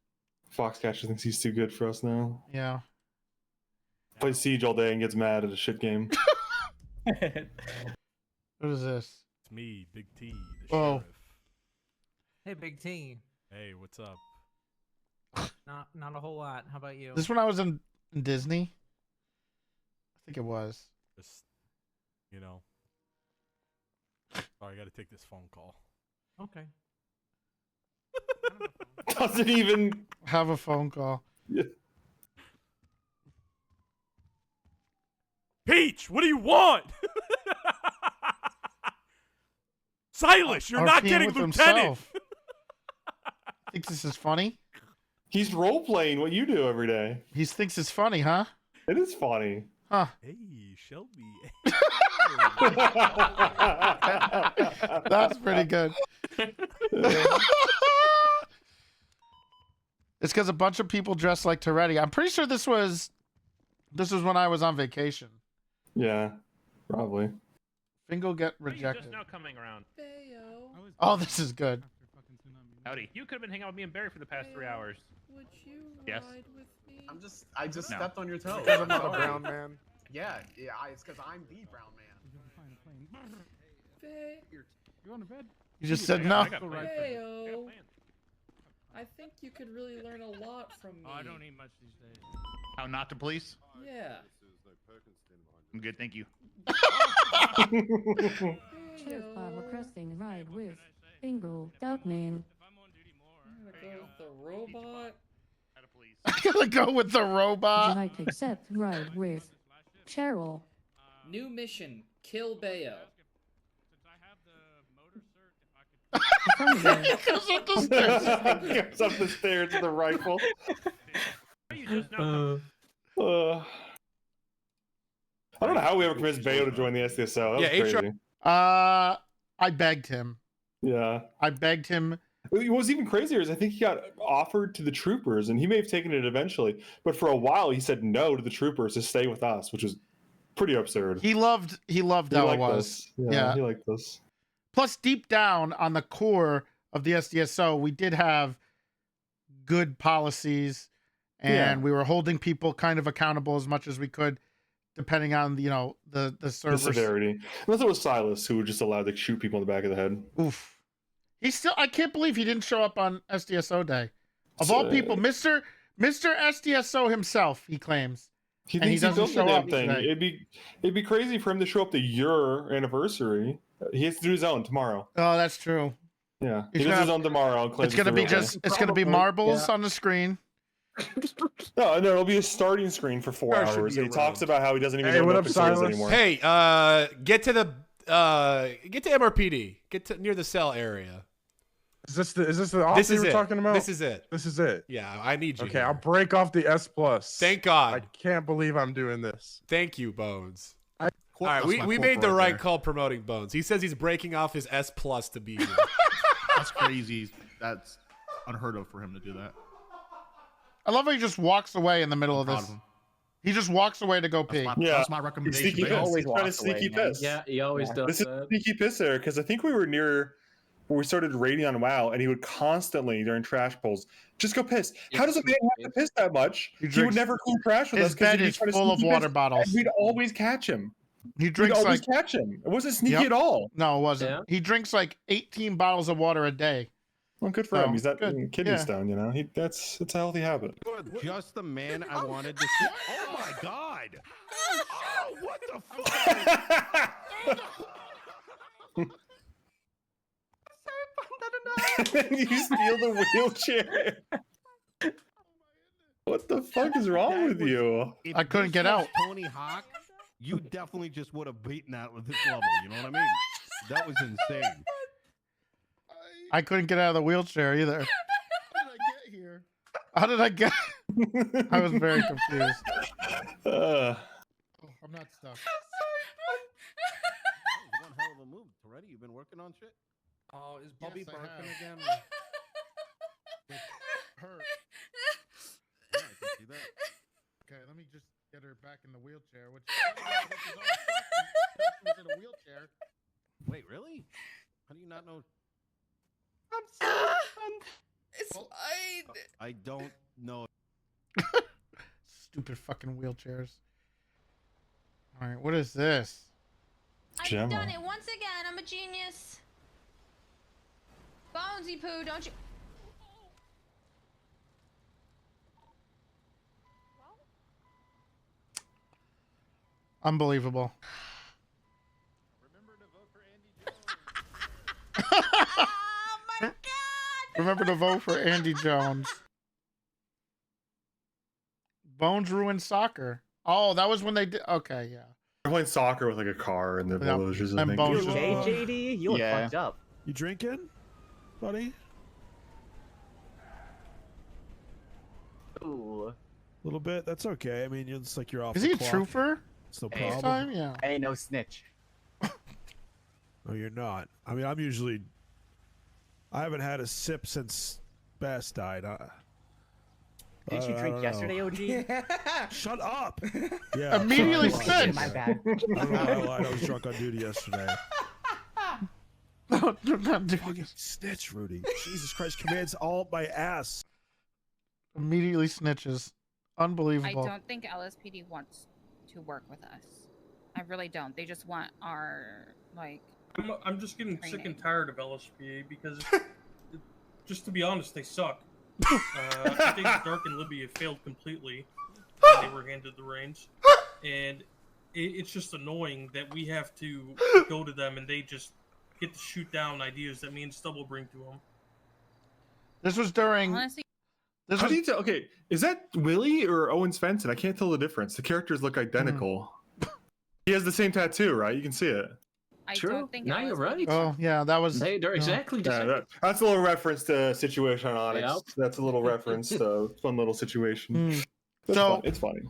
Foxcatcher thinks he's too good for us now. Yeah. Plays Siege all day and gets mad at a shit game. What is this? It's me, Big T, the Oh. sheriff. Hey, Big T. Hey, what's up? Not a whole lot. How about you? This when I was in Disney. I think it was. Just, you know. Sorry, I got to take this phone call. Okay. Doesn't even have a phone call. Yeah. Peach, what do you want? Silas, you're not RPing getting with lieutenant. himself. Thinks this is funny. He's role playing what you do every day. He thinks it's funny, huh? It is funny. Huh. Hey, Shelby. That's pretty good. It's because a bunch of people dressed like Toretti. I'm pretty sure this was when I was on vacation. Yeah, probably. Fingal get rejected. Just now coming around. Oh, this is good. Howdy. You could have been hanging out with me and Barry for the past 3 hours. Would you Yes. ride with me? I just No. stepped on your toe. Because I'm not a Sorry. brown man. Yeah, it's because I'm the brown man. Bae. You on the bed? You just said no. Bayo. I think you could really learn a lot from me. I don't eat much these days. How not to police? Yeah. I'm good, thank you. Sheriff requesting ride with Bingo Dogman. I'm gonna go with the robot. I'm gonna go with the Would you robot. like to accept ride with Cheryl? New mission: kill Bayo. Goes up the stairs. Goes up the stairs with the rifle. I don't know how we ever convinced Bayo to join the SDSO. That was crazy. I begged him. Yeah. I begged him. What was even crazier is I think he got offered to the troopers, and he may have taken it eventually. But for a while, he said no to the troopers to stay with us, which was pretty absurd. He loved how it liked was. us. Yeah, he liked us. Plus, deep down on the core of the SDSO, we did have good policies, and we were holding people kind of accountable as much as we could, depending on the The server severity. Unless it was Silas who was just allowed to shoot people in the back of the head. Oof. I can't believe he didn't show up on SDSO day. Of all people, Mr. SDSO himself, he claims. He and thinks he he doesn't built the show damn up thing. today. It'd be crazy for him to show up to your anniversary. He has to do his own tomorrow. Oh, that's true. Yeah, He's he does his own tomorrow. And claims It's gonna the be real just day. it's gonna be marbles on the screen. No, it'll be a starting screen for 4 There should hours. be And he a talks about how he doesn't even Hey, know what what up, episodes Silas? anymore. Hey, get to MRPD. Get to near the cell area. Is this the office you were talking about? This is it. This is it. Yeah, I need you. Okay, here. I'll break off the S plus. Thank God. I can't believe I'm doing this. Thank you, Bones. All right, we made the right call promoting Bones. He says he's breaking off his S plus to be here. That's crazy. That's unheard of for him to do that. I love how he just walks away in the middle of proud this. of him. He just walks away to go pee. That's my recommendation. Sneaky man. piss. He's trying to sneaky piss. Yeah, he always does This is that. sneaky piss there because I think we were near where we started raiding on WoW, and he would constantly during trash pulls just go piss. How does a man have to piss that much? He would drinks- never clean trash with his us because bed he'd be is trying to full of sneaky water piss, bottles. and we'd always catch him. He We'd drinks always like catch him. It wasn't sneaky Yep. at all. No, it wasn't. Yeah. He drinks like 18 bottles of water a day. Well, good for So, him. He's not good. kidney Yeah. stone, you know. It's a healthy habit. You are just the man I wanted to see. Oh my god! Oh, what the fuck? You steal the wheelchair. What the fuck is wrong with you? If I couldn't this get was out. Tony Hawk, you definitely just would have beaten that with this level. You know what I mean? That was insane. I couldn't get out of the wheelchair either. How did I get here? How did I get? I was very confused. Uh, Oh, I'm not stuck. One hell of a move. Already, you've been working on shit. Oh, is Bobby barking again? It hurt. Yeah, I can see that. Okay, let me just get her back in the wheelchair. Which is always in a wheelchair. Wait, really? How do you not know? It's fine. I don't know. Stupid fucking wheelchairs. All right, what is this? I've Gemma. done it once again. I'm a genius. Bonesy poo, don't you? Unbelievable. Oh my god! Remember to vote for Andy Jones. Bones ruined soccer. Oh, that was when they did. Okay, yeah. They're playing soccer with like a car in the Yeah, villages. I and think. Bones- JD, you look Yeah. fucked up. You drinking, buddy? Ooh. A little bit. That's okay. I mean, it's like you're off. Is the he a clock. trooper It's no Hey, this problem. time? Yeah. Ain't no snitch. No, you're not. I mean, I'm usually. I haven't had a sip since Bass died. Didn't you I drink don't yesterday, know. OG? Shut up. Yeah. Immediately sorry. snitched. My bad. I don't know why I lied. I was drunk on duty yesterday. No, do not do Fucking snitch, Rudy. Jesus Christ, commands all up my ass. Immediately snitches. I Unbelievable. don't think LSPD wants to work with us. I really don't. They just want our, like... I'm just getting sick Training. and tired of LSPA because, just to be honest, they suck. I think Dark and Libby have failed completely when they were handed the reins, and it's just annoying that we have to go to them and they just get to shoot down ideas that me and Stubble bring to them. This was during. Honestly, This How was do you tell? Okay, is that Willie or Owen Svensson? I can't tell the difference. The characters look identical. He has the same tattoo, right? You can see it. I True. don't think Now you're right. Oh yeah, that was. They're yeah. exactly the Yeah, same. that's a little reference to Situation on Onyx. Yep. That's a little reference to fun little situation. Hmm. It's So- fun. It's funny.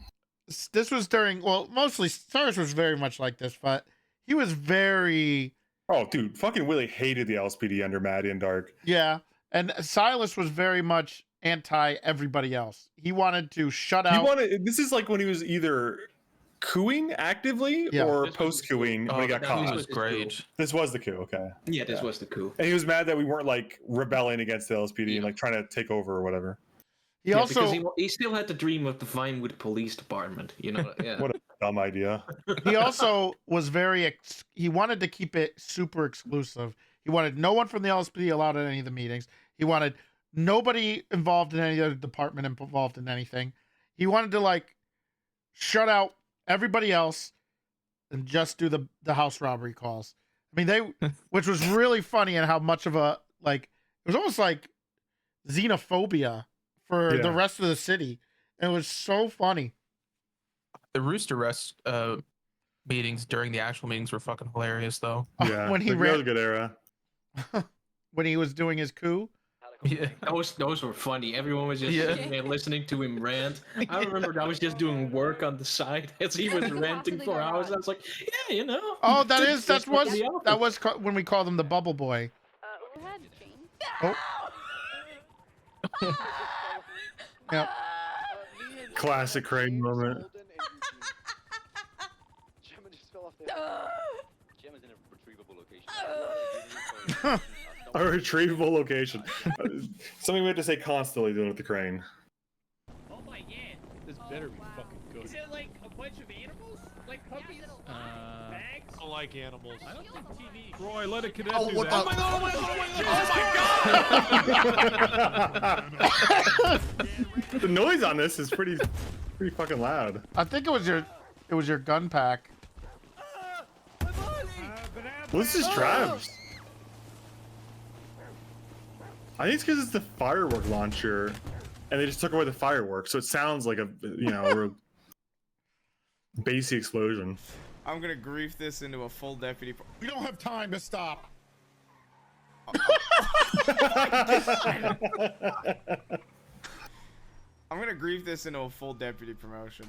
This was during. Well, mostly Stars was very much like this, but he was very. Oh, dude, fucking Willie hated the LSPD under Maddie and Dark. Yeah, and Silas was very much anti everybody else. He wanted to shut out. He wanted. This is like when he was either cooing actively or post cooing when he got caught? This was great. This was the coup. Okay. Yeah, this was the coup. And he was mad that we weren't like rebelling against the LSPD and like trying to take over or whatever. He also because he still had the dream of the Vinewood Police Department. You know. Yeah. What a dumb idea. He also was he wanted to keep it super exclusive. He wanted no one from the LSPD allowed at any of the meetings. He wanted nobody involved in any other department involved in anything. He wanted to like shut out everybody else and just do the house robbery calls. I mean, which was really funny and how much of a like it was almost like xenophobia for the rest of the city. It was so funny. The Rooster Rest meetings during the actual meetings were fucking hilarious, though. Yeah, when he that was a good era. When he was doing his coup. Yeah, those were funny. Everyone was just sitting there listening to him rant. I remember I was just doing work on the side as he was ranting for hours. I was like, yeah, you know. Oh, that was when we called him the Bubble Boy. Oh. Yep. Classic Crane moment. A retrievable location. Something we have to say constantly doing with the crane. Oh my god. This better be fucking good. Is it like a bunch of animals? Like puppies? Bags? I like animals. I don't think TV. Roy, let a cadet Oh, do what that. The noise on this is pretty fucking loud. I think it was your gun pack. Well, this is Trav's. I think it's because it's the firework launcher, and they just took away the fireworks, so it sounds like a bassy explosion. I'm gonna grief this into a full deputy. We don't have time to stop. I'm gonna grief this into a full deputy promotion.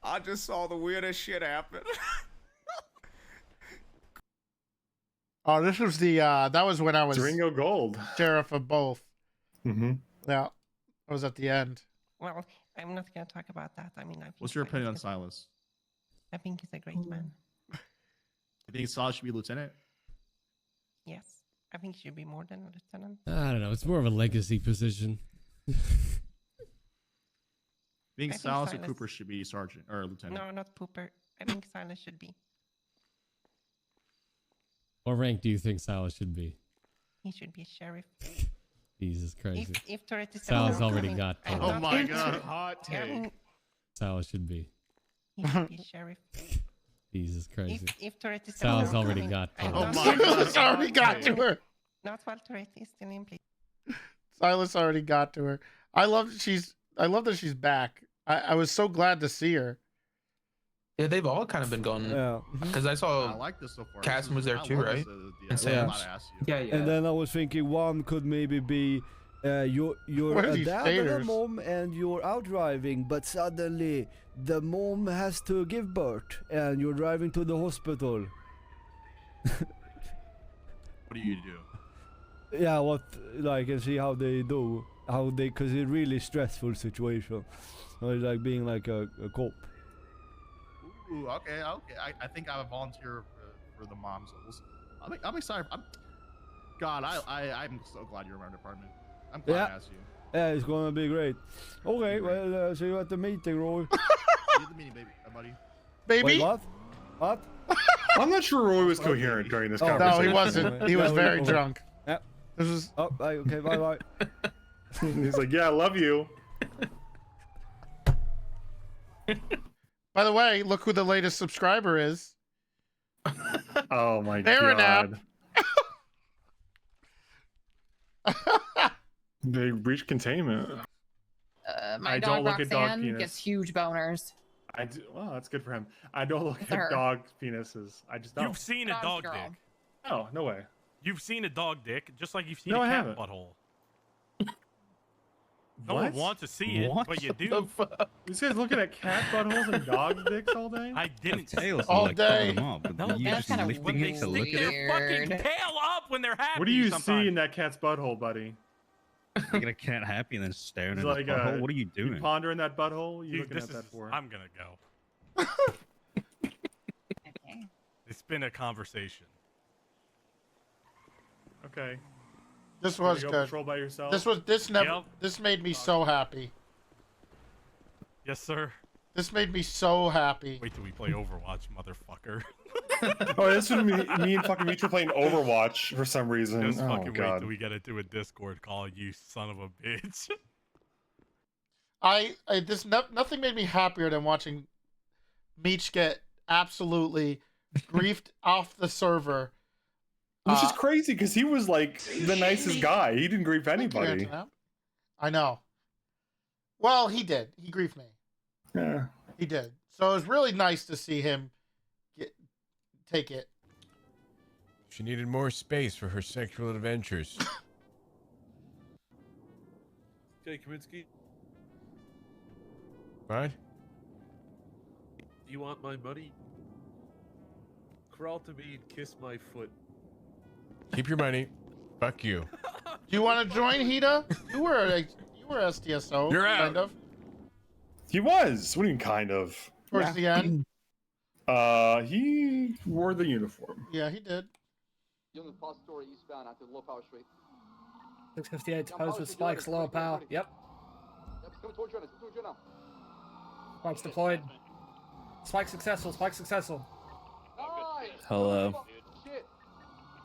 I just saw the weirdest shit happen. Oh, this was that was when I was Ringo Gold, sheriff of both. Mm-hmm. Yeah, it was at the end. Well, I'm not going to talk about that. I mean, What's your opinion on Silas? I think he's a great man. You think Silas should be lieutenant? Yes, I think he should be more than a lieutenant. I don't know. It's more of a legacy position. You think I think Silas or Silas- Cooper should be sergeant or lieutenant? No, not Pooper. I think Silas should be. What rank do you think Silas should be? He should be a sheriff. Jesus Christ. If Tourette is Silas already got I'm to not it. my into God, it. hot I mean, take. Silas should be. he should be a sheriff. Jesus Christ. If Tourette is Silas still already incoming, got to I'm it. not Silas already got to her. Not while Tourette is still in place. Silas already got to her. I love that she's back. I was so glad to see her. Yeah, they've all kind of been gone. Yeah. Because I saw I like this so far. Cassim was there I too, love right? this, And yeah, Sam's. Yeah, yeah. And then I was thinking one could maybe be your What are a these dad and a taters? mom and you're out driving, but suddenly the mom has to give birth and you're driving to the hospital. What do you do? Yeah, and see how they do, cause it's a really stressful situation. It's like being like a cop. Ooh, okay. I think I would volunteer for the mom. So we'll see. I'm excited. God, I'm so glad you're in our department. I'm glad I asked you. Yeah, it's gonna be great. Okay, well, see you at the meeting, Roy. See you at the meeting, buddy. Baby? Wait, what? What? I'm not sure Roy was coherent during this Oh, conversation. No, he wasn't. He was very okay. drunk. Yep. This was. Oh, right, okay, bye bye. He's like, yeah, I love you. By the way, look who the latest subscriber is. Oh my Marinap. God. They reached containment. My I dog don't look at dog Roxanne penis. gets huge boners. I do. Well, that's good for him. I don't look It's at her. dog penises. I just don't. You've seen a Dog's dog girl. dick. Oh, no way. You've seen a dog dick, just like you've seen No, a I cat haven't. butthole. No one What? wants to see it, What but you the do. These guys looking at cat buttholes and dog dicks all day? I didn't. All day. No, That's just kinda when they stick their fucking weird. tail up when they're happy. What do you sometimes. see in that cat's butthole, buddy? Making a cat happy and then staring He's in like, the butthole. What are you doing? You pondering that butthole? You Dude, looking at that for? I'm gonna go. Okay. It's been a conversation. Okay. This You gonna was go good. patrol by yourself? This made me so happy. Yes, sir. This made me so happy. Wait till we play Overwatch, motherfucker. Oh, this would me and fucking Mitra playing Overwatch for some reason. Just Oh fucking wait god. till we get into a Discord call, you son of a bitch. Nothing made me happier than watching Meech get absolutely griefed off the server. Which is crazy because he was like the nicest guy. He didn't grief anybody. I know. Well, he did. He griefed me. Yeah. He did. So it was really nice to see him take it. She needed more space for her sexual adventures. Okay, Kaminsky, What? you want my money? Crawl to me and kiss my foot. Keep your money. Fuck you. Do you want to join, Hida? You were SDSO. You're out. Kind of. He was. What do you mean, kind of? Towards the end. He wore the uniform. Yeah, he did. 658 hose with spikes, lower power. Yep. Spikes deployed. Spike successful. Spike successful. Hello.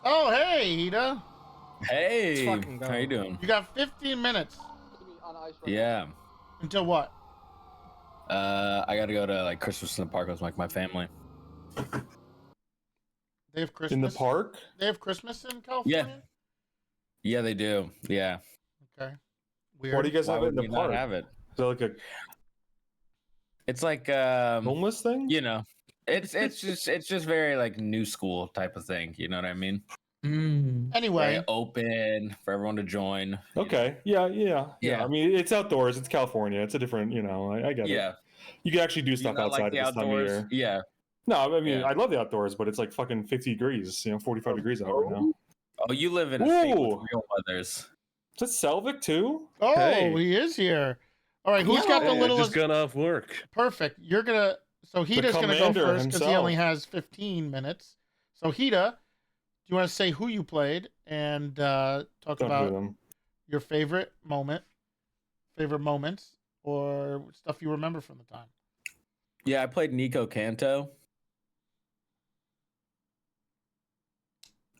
Oh, hey, Hida. Hey, Let's fucking go. how you doing? You got 15 minutes. Yeah. Until what? I gotta go to like Christmas in the park with like my family. They have Christmas In the park? They have Christmas in California? Yeah. Yeah, they do. Yeah. Okay. Weird. Why do you guys Why have it in would the we not park? have it? Is that like a It's like homeless thing? You know, it's just very like new school type of thing. You know what I mean? Anyway, Very open for everyone to join. Okay. Yeah. Yeah. I mean, it's outdoors. It's California. It's a different, I get it. Yeah. You can actually do You stuff not like outside the at this time of outdoors? year. Yeah. No, I mean, Yeah. I love the outdoors, but it's like fucking 50 degrees, 45 degrees out right now. Oh, you live in a state Ooh. with real weathers. Is that Selvik too? Oh, Hey. he is here. All right, who's got the Hey, I littlest? just got off work. Perfect. You're gonna. So Hida's gonna go commander first because he himself. only has 15 minutes. So Hida, do you want to say who you played and talk Don't do about them. your favorite moments, or stuff you remember from the time? Yeah, I played Nico Canto.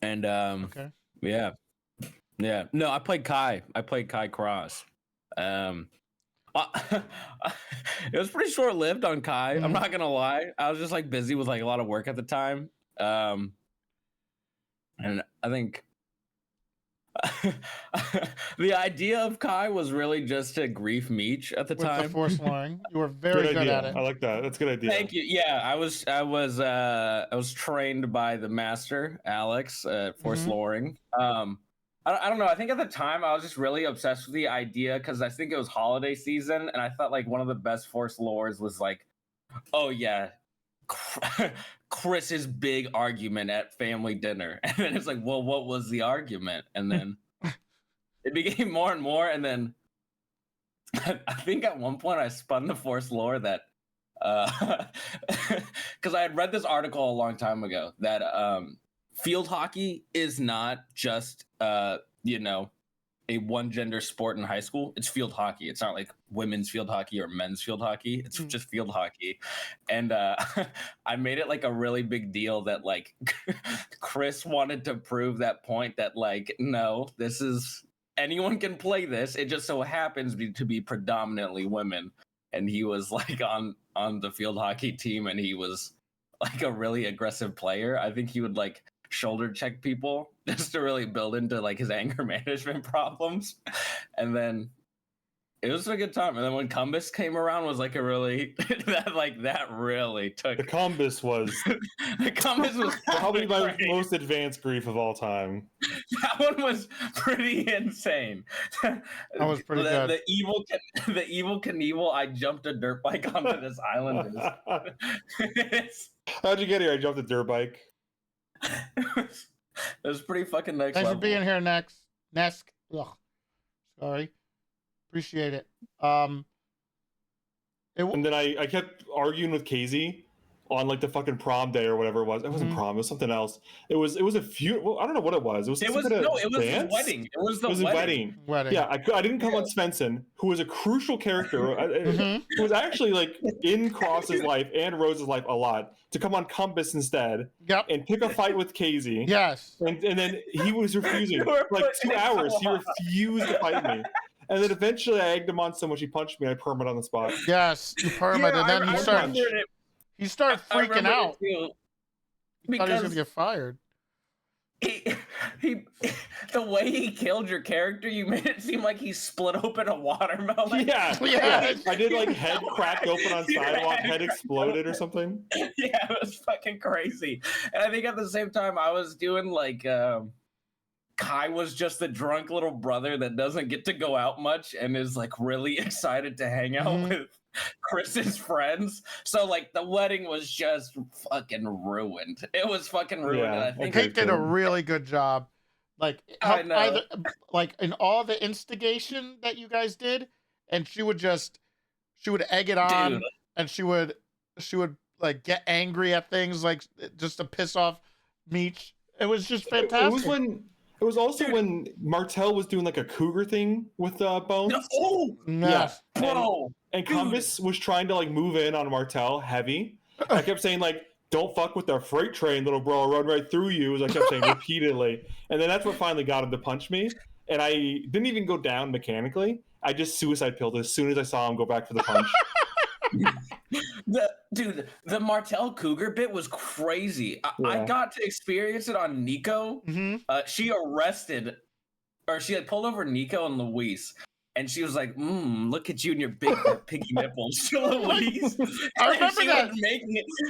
And Okay. yeah. Yeah. No, I played Kai. I played Kai Cross. It was pretty short lived on Kai. I'm not gonna lie. I was just like busy with like a lot of work at the time. And I think the idea of Kai was really just to grief Meech at the With time. the force luring, you were very good idea. at it. I like that. That's a good idea. Thank you. Yeah, I was trained by the master Alex at force Mhm. luring. I don't know. I think at the time I was just really obsessed with the idea because I think it was holiday season, and I thought like one of the best force lures was like, oh yeah, Chris's big argument at family dinner, and then it's like, well, what was the argument? And then it became more and more, and then I think at one point I spun the force lore that because I had read this article a long time ago that field hockey is not just a one gender sport in high school. It's field hockey. It's not like women's field hockey or men's field hockey. It's just field hockey. And I made it like a really big deal that like Chris wanted to prove that point that like, no, this is anyone can play this. It just so happens to be predominantly women. And he was like on the field hockey team, and he was like a really aggressive player. I think he would like shoulder check people just to really build into like his anger management problems. And then it was a good time. And then when Cumbus came around was like a really that really took The Cumbus was the Cumbus was probably my great. most advanced grief of all time. That one was pretty insane. That was pretty good. The evil Knievel, I jumped a dirt bike onto this island. How'd you get here? I jumped a dirt bike. It was pretty fucking next Thanks level. for being here, Nesk. Ugh. Sorry. Appreciate it. And then I kept arguing with Casey on like the fucking prom day or whatever it was. It wasn't prom. It was something else. It was a few. Well, I don't know what it was. It was It some was kind of no, it was his dance? wedding. It was the It was a wedding. wedding. Yeah, I didn't come on Svensson, who was a crucial character, who was actually like in Cross's life and Rose's life a lot, to come on Compass instead. Yep. And pick a fight with Casey. Yes. And then he was refusing. You were Like putting 2 it hours, so he refused to fight me. And then eventually I egged him on so much he punched me. I permed on the spot. Yes, you permit, and then he started freaking out. He thought he was gonna get fired. He the way he killed your character, you made it seem like he split open a watermelon. Yeah. I did like head cracked open on sidewalk, head exploded or something. Yeah, it was fucking crazy. And I think at the same time I was doing like Kai was just the drunk little brother that doesn't get to go out much and is like really excited to hang out with Chris's friends. So like the wedding was just fucking ruined. It was fucking ruined. And I think Kate did a really good job. Like I know. like in all the instigation that you guys did, and she would egg it on, Dude. and she would like get angry at things like just to piss off Meech. It was just fantastic. It was also when Martel was doing like a cougar thing with Bones. Oh, yes. Bro. And Compass was trying to like move in on Martel heavy. I kept saying like, "Don't fuck with the freight train, little bro. I'll run right through you," as I kept saying repeatedly. And then that's what finally got him to punch me. And I didn't even go down mechanically. I just suicide pilled as soon as I saw him go back for the punch. The Martel Cougar bit was crazy. I got to experience it on Nico. She had pulled over Nico and Luis, and she was like, look at you and your big piggy nipples to Luis. I remember that.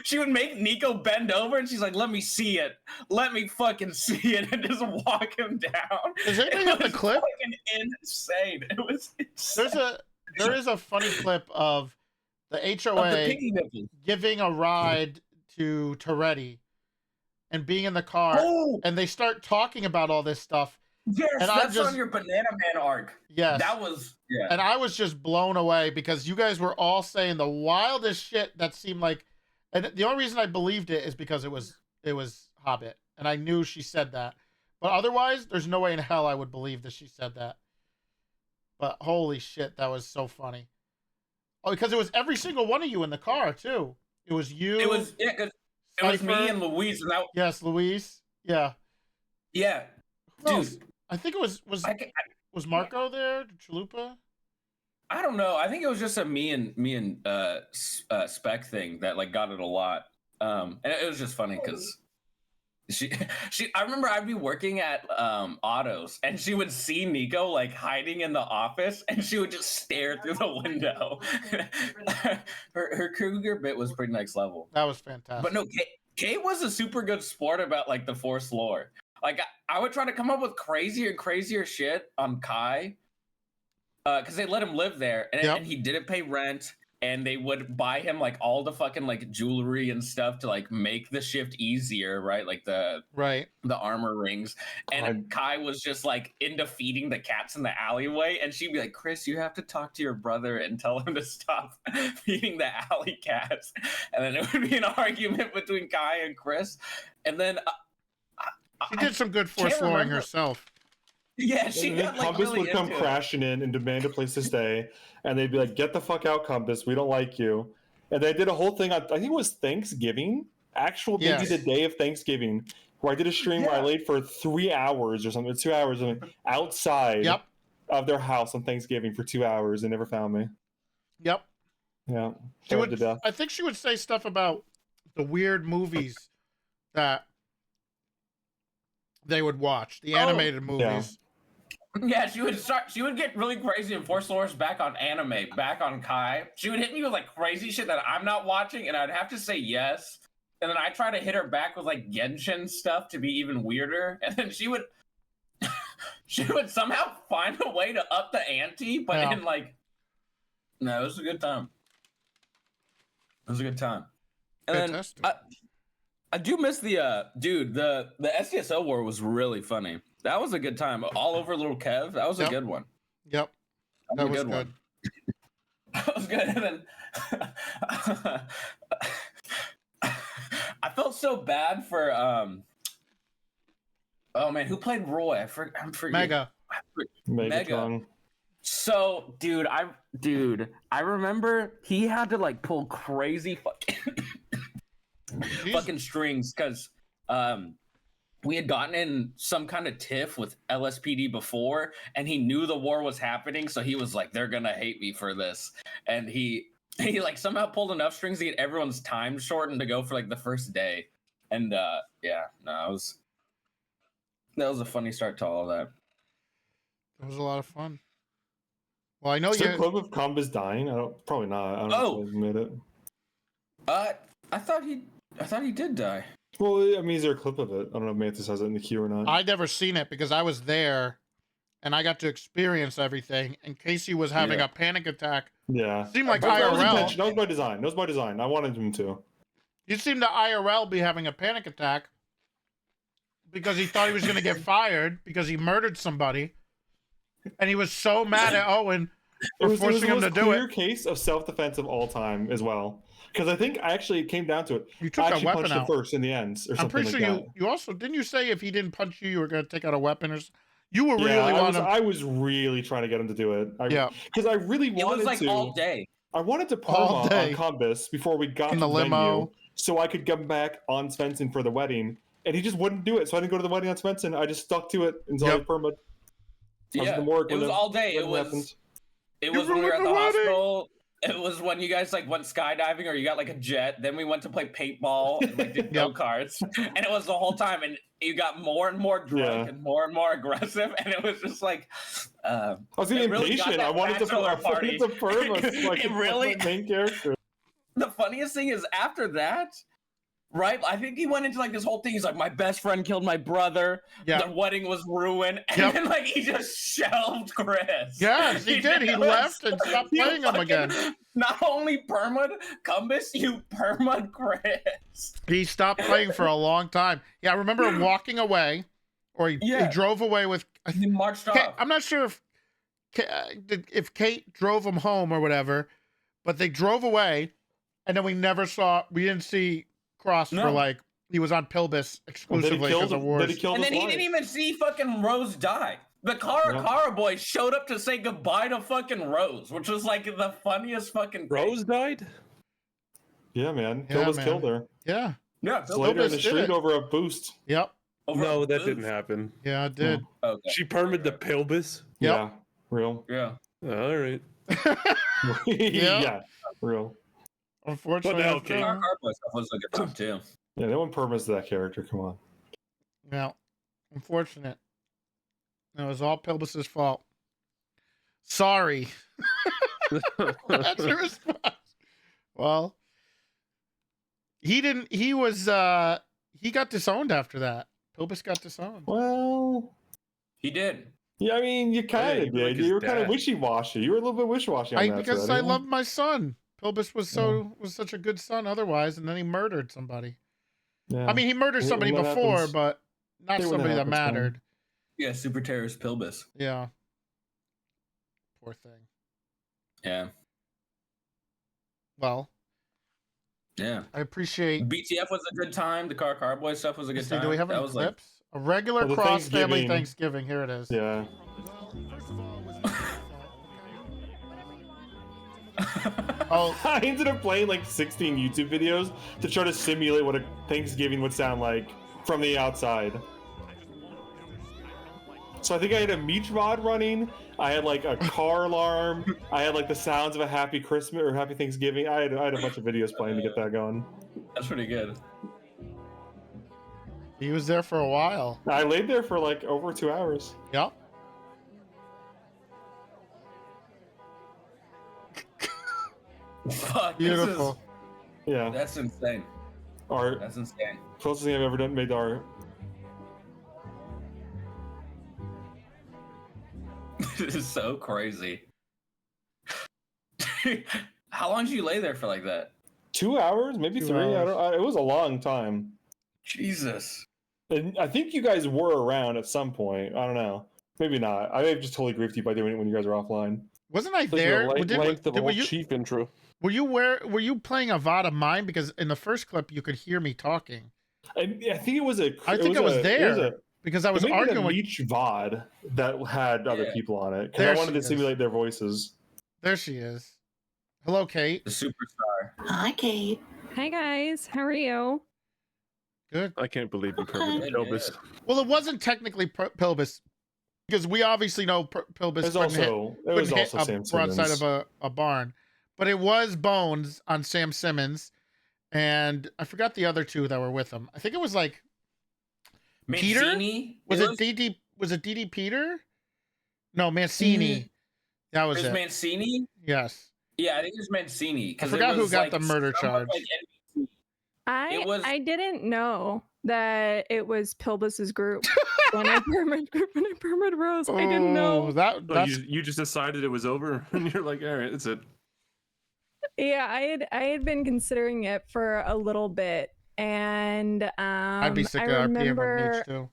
She would make Nico bend over, and she's like, let me see it. Let me fucking see it, and just walk him down. Does anybody have the clip? Fucking insane. It was insane. There is a funny clip of the HOA giving a ride to Toretti and being in the car, and they start talking about all this stuff. Yes, and that's on your Banana Man arc. Yes. That was, yeah. And I was just blown away because you guys were all saying the wildest shit that seemed like, and the only reason I believed it is because it was Hobbit, and I knew she said that. But otherwise, there's no way in hell I would believe that she said that. But holy shit, that was so funny. Oh, because it was every single one of you in the car too. It was you. It was it was me and Luis. And that... Yes, Luis. Yeah. Yeah. Dude, I think it was Marco there? Chalupa? I don't know. I think it was just a me and Spec thing that like got it a lot. And it was just funny because I remember I'd be working at Autos and she would see Nico like hiding in the office and she would just stare through the window. her Cougar bit was pretty next level. That was fantastic. But no, Kate was a super good sport about like the Force lore. Like I would try to come up with crazier and crazier shit on Kai, because they let him live there, and he didn't pay rent, and they would buy him like all the fucking like jewelry and stuff to like make the shift easier, right? Like the armor rings. And Kai was just like into feeding the cats in the alleyway, and she'd be like, "Chris, you have to talk to your brother and tell him to stop feeding the alley cats." And then it would be an argument between Kai and Chris, and then. She did some good force flooring herself. Yeah, she got like Compass really would come into crashing in and demand a place to stay, and they'd be like, "Get the fuck out, Compass. We don't like you." And they did a whole thing on, I think it was Thanksgiving, maybe the day of Thanksgiving, where I did a stream where I laid for 3 hours or something, 2 hours outside of their house on Thanksgiving for 2 hours and never found me. Yep. Yeah. I think she would say stuff about the weird movies that they would watch, the animated movies. Yeah, she would get really crazy and force Loris back on anime, back on Kai. She would hit me with like crazy shit that I'm not watching, and I'd have to say yes. And then I try to hit her back with like Genshin stuff to be even weirder. And then she would somehow find a way to up the ante, but in like, no, it was a good time. It was a good time. And Fantastic. then I do miss the the SDSO war was really funny. That was a good time. All over Little Kev. That was a good one. Yep. That was a good one. That was good. And then I felt so bad for oh man, who played Roy? I'm forgetting. Mega. Megatron. So, dude, I remember he had to like pull crazy fucking strings because we had gotten in some kind of tiff with LSPD before, and he knew the war was happening, so he was like, "They're gonna hate me for this," and he like somehow pulled enough strings to get everyone's time shortened to go for like the first day, and that was a funny start to all of that. It was a lot of fun. Well, I know Is there a you. clip of Combus dying? Probably not. I don't know if I admit it. I thought he did die. Well, I mean, is there a clip of it? I don't know if Mantis has it in the queue or not. I'd never seen it because I was there, and I got to experience everything. And Casey was having a panic attack. Yeah, seemed like that was IRL. That was by design. That was by design. I wanted him to. You seemed to IRL be having a panic attack because he thought he was going to get fired because he murdered somebody, and he was so mad at Owen for forcing him to do it. It was the most clear case of self-defense of all time as well. Because I think actually it came down to it. You took I a actually weapon punched out him first in the end, or I'm something pretty like sure that. you also didn't you say if he didn't punch you, you were going to take out a weapon or you were Yeah, really I was really trying to get him to do it. Because I really wanted to. It was like all day. I wanted to perma on Combus before we got in to the the limo, venue, so I could come back on Svensson for the wedding, and he just wouldn't do it. So I didn't go to the wedding on Svensson. I just stuck to it until I perma. Yeah, it was all day. It was when we were at the hospital. It was when you guys like went skydiving or you got like a jet. Then we went to play paintball and like did go-karts. And it was the whole time. And you got more and more drunk and more aggressive. And it was just like I was getting impatient. I wanted to perma like it really my main character. The funniest thing is after that, right? I think he went into like this whole thing. He's like, my best friend killed my brother. The wedding was ruined. And then like he just shelved Chris. Yes, he did. He left and stopped playing him again. Not only perma'd Cumbus, you perma'd Chris. He stopped playing for a long time. Yeah, I remember him walking away, or he drove away with. He marched off. I'm not sure if Kate drove him home or whatever, but they drove away, and then we didn't see Cross for like he was on Pilbus exclusively because of wars. And then he didn't even see fucking Rose die. The Cara boy showed up to say goodbye to fucking Rose, which was like the funniest fucking thing. Rose died? Yeah, man. Pilbus killed her. Yeah. Yeah. Later in the street over a boost. Yep. No, that didn't happen. Yeah, it did. Okay. She permitted the Pilbus? Yeah. Real. Yeah. All right. Yeah. Real. Unfortunately, But okay. Cara boy stuff was a good time too. Yeah, no one permits that character. Come on. No. Unfortunate. It was all Pilbus's fault. Sorry. That's your response. Well, he got disowned after that. Pilbus got disowned. Well, he did. Yeah, I mean, you kind of did. You were kind of wishy-washy. You were a little bit wishy-washy on that. Because I loved my son. Pilbus was such a good son otherwise, and then he murdered somebody. Yeah. I mean, he murdered somebody before, but not somebody that mattered. Yeah, super terrorist Pilbus. Yeah. Poor thing. Yeah. Well. Yeah. I appreciate. BTF was a good time. The Car Boy stuff was a good time. Do we have any clips? A regular Cross Family Thanksgiving. Here it is. Yeah. I ended up playing like 16 YouTube videos to try to simulate what a Thanksgiving would sound like from the outside. So I think I had a meat rod running. I had like a car alarm. I had like the sounds of a happy Christmas or happy Thanksgiving. I had a bunch of videos playing to get that going. That's pretty good. He was there for a while. I laid there for like over 2 hours. Yep. Fuck. Beautiful. Yeah. That's insane. Art. That's insane. Closest thing I've ever done made to art. This is so crazy. How long did you lay there for like that? 2 hours, maybe 2 3. hours. It was a long time. Jesus. And I think you guys were around at some point. I don't know. Maybe not. I may have just totally griefed you by doing it when you guys are offline. Wasn't I Like the there? length of a were whole you, chief intro. Were you playing a VOD of mine? Because in the first clip you could hear me talking. I think it was a. I think I was there because I was arguing with Leech VOD that had other people on it because There I wanted she to is. simulate their voices. There she is. Hello, Kate. The superstar. Hi, Kate. Hi, guys. How are you? Good. I can't believe you permanent Pilbus. Well, it wasn't technically Pilbus because we obviously know Pilbus It was couldn't hit also a Sam broadside Simmons. of a barn, but it was Bones on Sam Simmons, and I forgot the other two that were with him. I think it was like Mancini? Peter. Was it DD? Was it DD Peter? No, Mancini. That was It was it. Mancini? Yes. Yeah, I think it was Mancini. I forgot who got the murder charge. I didn't know that it was Pilbus's group when I permit Rose. I didn't know. You just decided it was over, and you're like, all right, that's it. Yeah, I had been considering it for a little bit, and I'd be sick I of RPM remember of Meech too.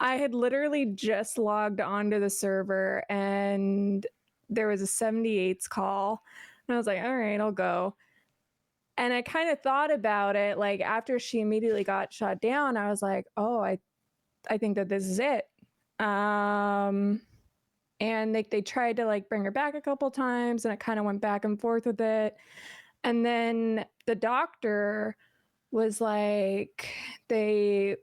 I had literally just logged onto the server, and there was a 78s call, and I was like, all right, I'll go. And I kind of thought about it, like after she immediately got shot down, I was like, oh, I think that this is it. And they tried to like bring her back a couple times, and it kind of went back and forth with it. And then the doctor was like, they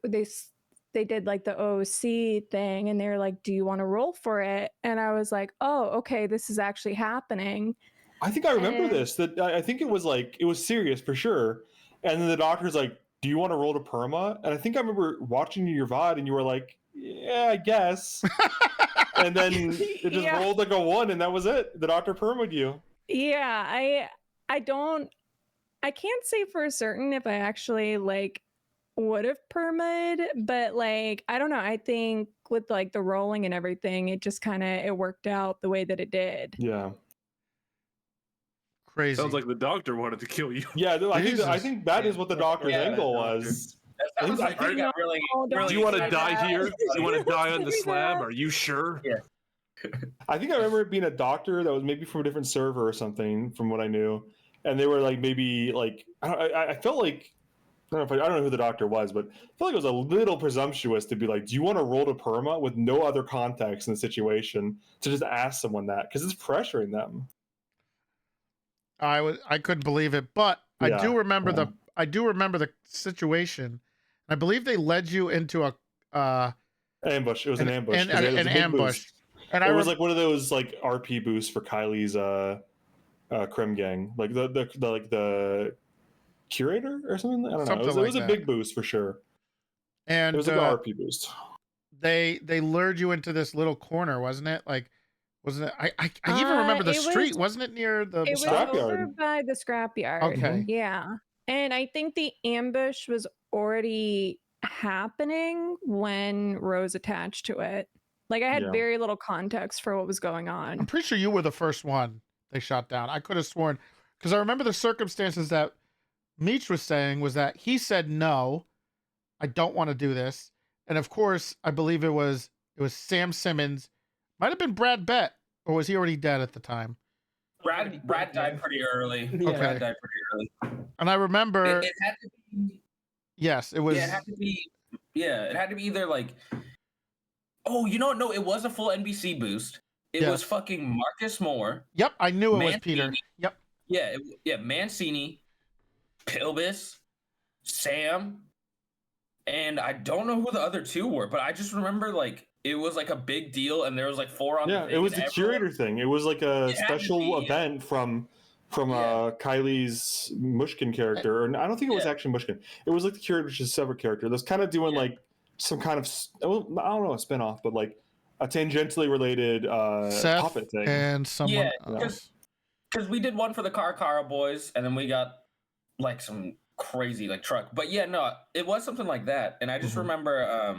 did like the OC thing, and they were like, do you want to roll for it? And I was like, oh, okay, this is actually happening. I think I remember this. That I think it was serious for sure. And then the doctor's like, "Do you want to roll to perma?" And I think I remember watching your VOD, and you were like, "Yeah, I guess." And then it just rolled like a 1, and that was it. The doctor perma'd you. Yeah, I can't say for certain if I actually like would have perma'd, but like I don't know. I think with like the rolling and everything, it just kind of it worked out the way that it did. Yeah. Crazy. Sounds like the doctor wanted to kill you. Yeah, I think that is what the doctor's angle was. Do you want to die here? Do you want to die on the slab? Are you sure? Yeah. I think I remember it being a doctor that was maybe from a different server or something, from what I knew, and they were like maybe like I felt like I don't know who the doctor was, but I felt like it was a little presumptuous to be like, "Do you want to roll to perma?" with no other context in the situation to just ask someone that because it's pressuring them. I couldn't believe it, but I Yeah, do remember the situation. I believe they led you into a ambush. It was an ambush. An 'cause it was a big ambush. boost. And it was like one of those like RP boosts for Kylie's Crim gang, like the curator or something. I don't know. Something It was like a that. big boost for sure. And It was like an RP boost. They lured you into this little corner, wasn't it? Like, wasn't it? I even remember the street. Wasn't it near the It was over by the scrapyard. Okay. Yeah. And I think the ambush was already happening when Rose attached to it. Like I had Yeah. very little context for what was going on. I'm pretty sure you were the first one they shot down. I could have sworn because I remember the circumstances that Meech was saying was that he said no, I don't want to do this, and of course I believe it was Sam Simmons, might have been Brad Bett, or was he already dead at the time? Brad died pretty early. Okay. Brad died pretty early. And I remember, It had to be. yes, it was. Yeah, it had to be. Yeah, it had to be either like. Oh, you know what? No, it was a full NBC boost. It was Yes. fucking Marcus Moore. Yep, I knew it was Mancini. Peter. Yep. Yeah, Mancini, Pilbus, Sam, and I don't know who the other two were, but I just remember like it was like a big deal, and there was like 4 on. Yeah, the thing, it was and the everyone- curator thing. It was like a It had to special be, event from Kylie's Mushkin character, and I don't think it was actually Mushkin. It was like the curator's just separate character that's kind of doing like some kind of I don't know, a spinoff, but like a tangentially related Seth puppet thing. and someone Yeah, because we did one for the Cara boys, and then we got like some crazy like truck. But yeah, no, it was something like that, and I just remember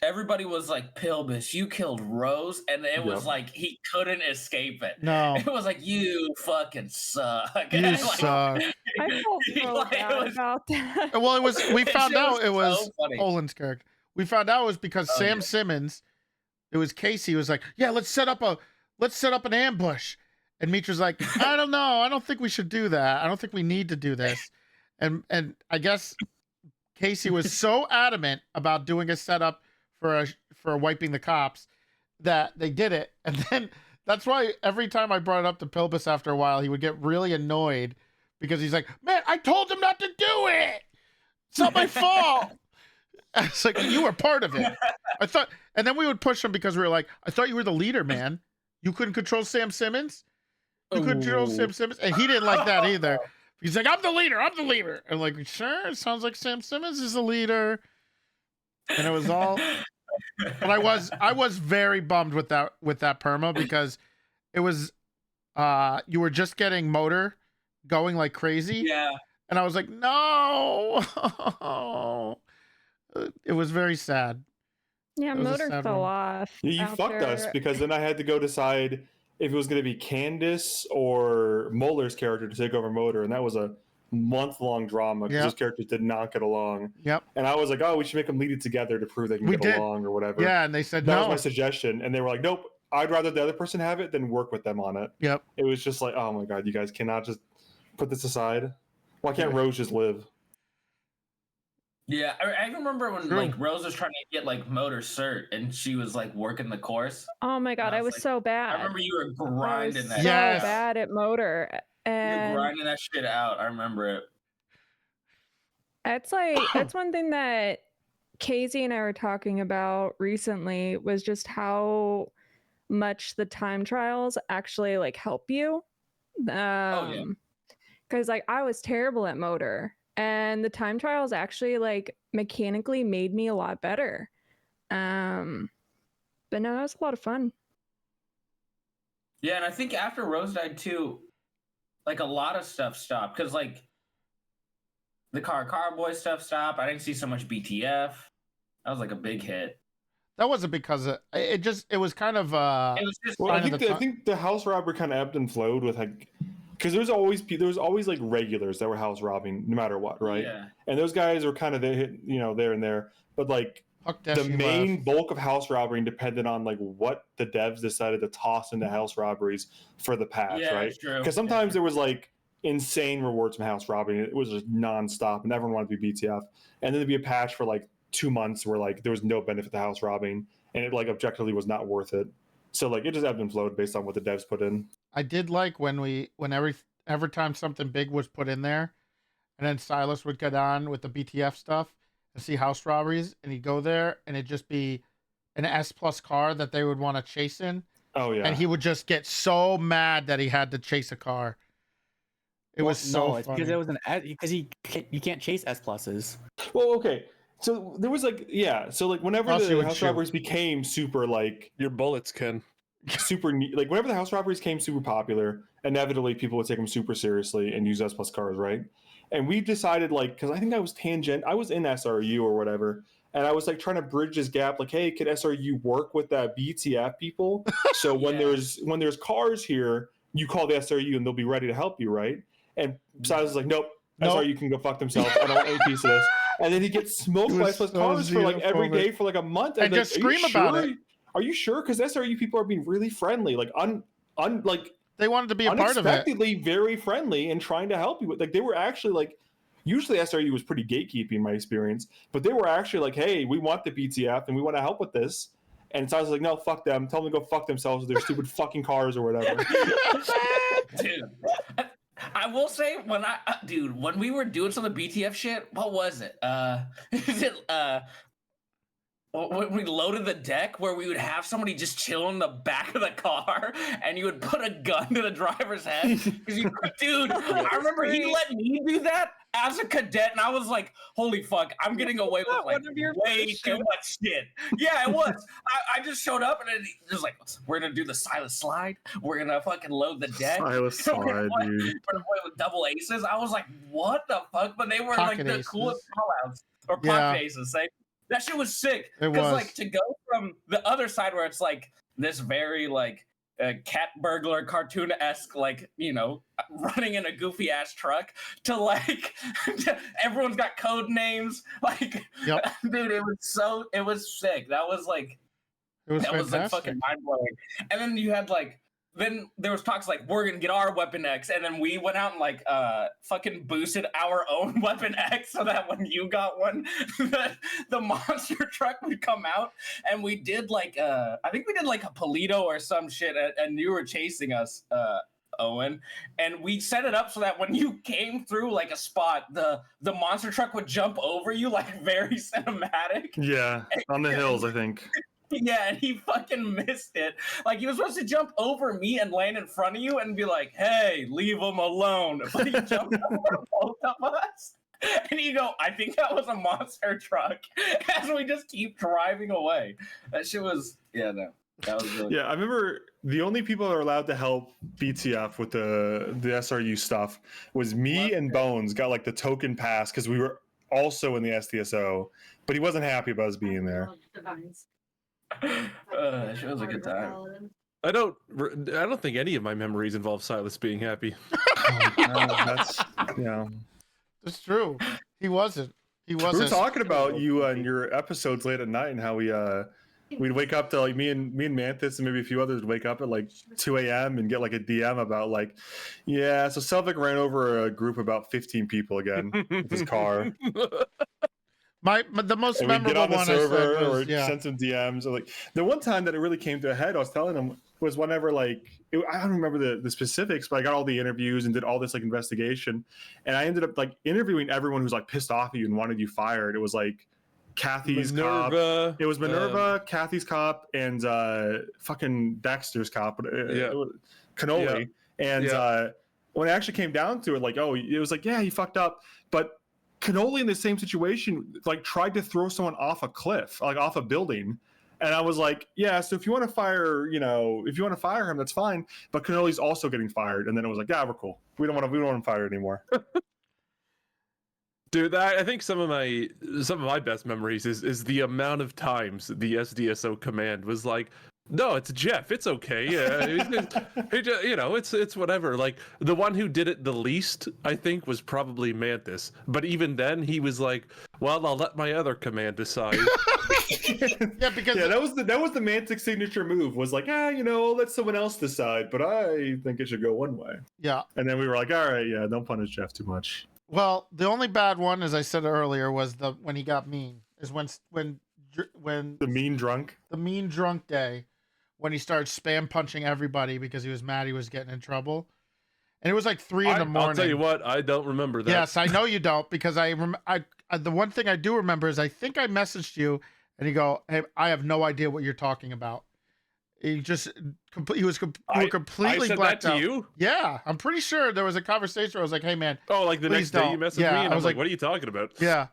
everybody was like, "Pilbus, you killed Rose," and it was Yep. like he couldn't escape it. No. It was like, "You fucking suck." You And, like, suck. I felt so Like, it bad was- about that. Well, it was. We That found shit out was it was so funny. Poland's character. We found out it was because Oh, Sam yeah. Simmons it was Casey who was like, yeah, let's set up an ambush. And Mitra's like, I don't know. I don't think we should do that. I don't think we need to do this. And I guess Casey was so adamant about doing a setup for wiping the cops that they did it. And then that's why every time I brought it up to Pilbus after a while, he would get really annoyed because he's like, man, I told him not to do it. It's not my fault. It's like, you were part of it. I thought, and then we would push him because we were like, I thought you were the leader, man. You couldn't control Sam Simmons? You couldn't control Sam Simmons? And he didn't like that either. He's like, I'm the leader. I'm the leader. I'm like, sure, it sounds like Sam Simmons is the leader. And it was all, but I was very bummed with that perma because it was, you were just getting motor going like crazy. Yeah. And I was like, no. It was very sad. Yeah, It was a motor sad fell one. off. You fucked us after- because then I had to go decide if it was going to be Candace or Muller's character to take over Motor, and that was a month-long drama because Yep. those characters did not get along. Yep. And I was like, oh, we should make them lead it together to prove they can We get did. along or whatever. Yeah, and they said that no. was my suggestion, and they were like, nope, I'd rather the other person have it than work with them on it. Yep. It was just like, oh my god, you guys cannot just put this aside. Why can't Rose just live? Yeah, I remember when True. like Rose was trying to get like motor cert and she was like working the course. Oh my god, I was so bad. I remember you were I was grinding that. so Yes. bad at motor. You And were grinding that shit out. I remember it. It's like that's one thing that Casey and I were talking about recently was just how much the time trials actually like help you. yeah. Because like I was terrible at motor, and the time trials actually like mechanically made me a lot better. But no, it was a lot of fun. Yeah, and I think after Rose died too, like a lot of stuff stopped because like the Carboy stuff stopped. I didn't see so much BTF. That was like a big hit. That wasn't because it was kind of It was just Well, I sign of think the I ti- think the house robbery kind of ebbed and flowed with like, because there was always like regulars that were house robbing no matter what, right? Yeah. And those guys were kind of there, there and there, but like Huck the Deshi main left. bulk of house robbing depended on like what the devs decided to toss into house robberies for the patch, Yeah, right? that's true. Because sometimes there was like insane rewards from house robbing. It was just nonstop, and everyone wanted to be BTF. And then there'd be a patch for like 2 months where like there was no benefit to house robbing, and it like objectively was not worth it. So like it just ebbed and flowed based on what the devs put in. I did like when every time something big was put in there, and then Silas would get on with the BTF stuff and see house robberies, and he'd go there, and it'd just be an S plus car that they would want to chase in. Oh yeah. And he would just get so mad that he had to chase a car. It was so it's funny. because it was because you can't chase S pluses. Well, okay. So there was like, yeah. So like whenever Also, you the would house shoot. robberies became super like Your bullets can. super like whenever the house robberies came super popular, inevitably people would take them super seriously and use S plus cars, right? And we decided like, because I think I was in SRU or whatever, and I was like trying to bridge this gap, like, hey, could SRU work with that BTF people? So when there's cars here, you call the SRU and they'll be ready to help you, right? And Silas was like, nope. SRU can go fuck themselves. I don't want any piece of this. And then he gets smoked by S plus cars for like every day for like a month, And like, just "Are you scream about sure? it." Are you sure? Because SRU people are being really friendly, like like they wanted to be a part of it. unexpectedly very friendly and trying to help you. Like they were actually like, usually SRU was pretty gatekeeping in my experience, but they were actually like, hey, we want the BTF and we want to help with this. And so I was like, no, fuck them. Tell them to go fuck themselves with their stupid fucking cars or whatever. Dude, I will say when we were doing some of the BTF shit, what was it? Is it when we loaded the deck where we would have somebody just chill in the back of the car and you would put a gun to the driver's head? Dude, I remember he let me do that as a cadet, and I was like, holy fuck, I'm getting away with like way too much shit. Yeah, it was. I just showed up and it was like, we're gonna do the Silas slide. We're gonna fucking load the deck. Silas We're gonna slide, play- dude. We're gonna play with double aces. I was like, what the fuck? But they were Pocket like the aces. coolest callouts or Yeah. pocket aces. That shit was sick. It Because was. like to go from the other side where it's like this very like cat burglar cartoon-esque, like, running in a goofy ass truck to like everyone's got code names. Like, Yep. dude, it was sick. That was like It was that was like fantastic. fucking mind blowing. And then you had like, then there was talks like we're gonna get our Weapon X, and then we went out and like fucking boosted our own Weapon X so that when you got one, the monster truck would come out. And we did like I think we did like a Polito or some shit, and you were chasing us, Owen, and we set it up so that when you came through like a spot, the monster truck would jump over you, like very cinematic. Yeah, on the hills, I think. Yeah, and he fucking missed it. Like, he was supposed to jump over me and land in front of you and be like, hey, leave him alone. But he jumped over both of us. And you go, I think that was a monster truck. As we just keep driving away. That shit was, yeah, no. That was really Yeah, I remember the only people that are allowed to help BTF with the SRU stuff was me and Bones got like the token pass because we were also in the SDSO, but he wasn't happy about us being there. It was a good time. I don't think any of my memories involve Silas being happy. That's It's true. He wasn't. He We were wasn't. talking about you and your episodes late at night and how we'd wake up to like me and Mantis and maybe a few others would wake up at like 2 a.m. and get like a DM about like, yeah, so Selvig ran over a group of about 15 people again with his car. The most And we'd get memorable on the one server I said or was, yeah. send some DMs. Or like the one time that it really came to a head, I was telling him was whenever like I don't remember the specifics, but I got all the interviews and did all this like investigation, and I ended up like interviewing everyone who's like pissed off at you and wanted you fired. It was like Kathy's Minerva, cop. It was Minerva, Kathy's cop, and fucking Dexter's cop. Cannoli. And when it actually came down to it, like, oh, it was like, yeah, he fucked up, but Cannoli in the same situation, like tried to throw someone off a cliff, like off a building. And I was like, yeah, so if you want to fire, if you want to fire him, that's fine. But Cannoli's also getting fired. And then it was like, yeah, we're cool. We don't want him fired anymore. Dude, I think some of my best memories is the amount of times the SDSO command was like, no, it's Jeff. It's okay. Yeah, it's whatever. Like the one who did it the least, I think, was probably Mantis. But even then, he was like, "Well, I'll let my other command decide." Because that was the Mantis signature move. Was like, I'll let someone else decide, but I think it should go one way. Yeah. And then we were like, all right, yeah, don't punish Jeff too much. Well, the only bad one, as I said earlier, was when he got mean. Is when the mean drunk day. When he started spam punching everybody because he was mad he was getting in trouble. And it was like 3 in the morning. I'll tell you what, I don't remember that. Yes, I know you don't, because the one thing I do remember is I think I messaged you and you go, hey, I have no idea what you're talking about. He just, you were completely I said blacked that to out. you? Yeah, I'm pretty sure there was a conversation where I was like, hey man. Oh, like the next day don't. you messaged Yeah, me and I I was was like, like, what are you talking about? Yeah,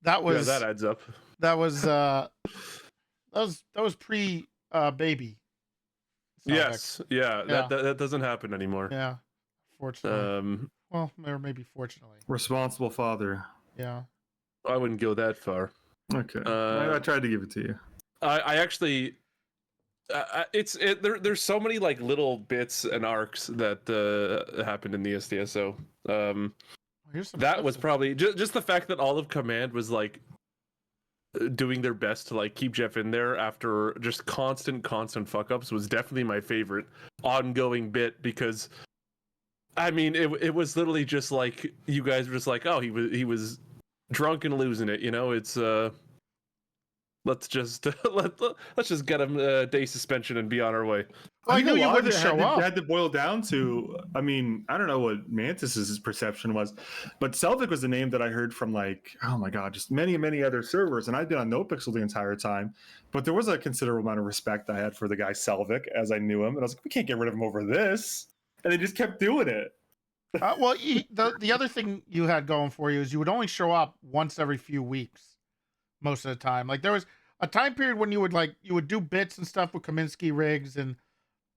that was. Yeah, that adds up. That was pre baby. Yes, yeah, Yeah. That doesn't happen anymore. Yeah, fortunately. Well, or maybe fortunately. Responsible father. Yeah. I wouldn't go that far. Okay, I tried to give it to you. I actually, there's so many like little bits and arcs that happened in the SDSO. That was probably just the fact that all of command was like doing their best to like keep Jeff in there after just constant fuck ups was definitely my favorite ongoing bit, because I mean it was literally just like you guys were just like, oh, he was drunk and losing it, it's let's just let's just get him a day suspension and be on our way. Well, I knew you wouldn't show up. It had to boil down to, I mean, I don't know what Mantis's perception was, but Selvig was the name that I heard from like, oh my God, just many other servers. And I'd been on NoPixel the entire time, but there was a considerable amount of respect I had for the guy Selvig as I knew him. And I was like, we can't get rid of him over this. And they just kept doing it. Well, the other thing you had going for you is you would only show up once every few weeks, most of the time. Like there was a time period when you would do bits and stuff with Kaminsky rigs and.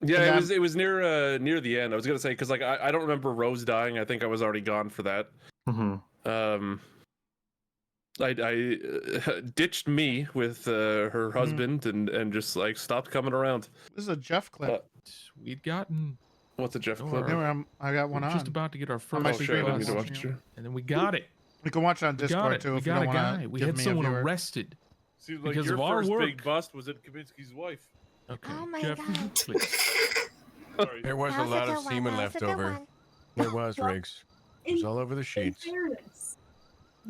Yeah, it was near the end. I was gonna say, because like I don't remember Rose dying. I think I was already gone for that. Mm-hmm. I ditched me with her husband and just like stopped coming around. This is a Jeff clip. We'd gotten. What's a Jeff clip? I got one on. Just about to get our first and then we got it. We can watch it on Discord too. We if got you a don't guy. wanna We give had me a someone viewer. arrested Seems like Because your of our first work. big bust was at Kaminsky's wife. Okay. Oh my Jeff, god. Sorry. There was That a was a lot good of one, semen that was a left good over. one. There was, Riggs. It was all over the sheets.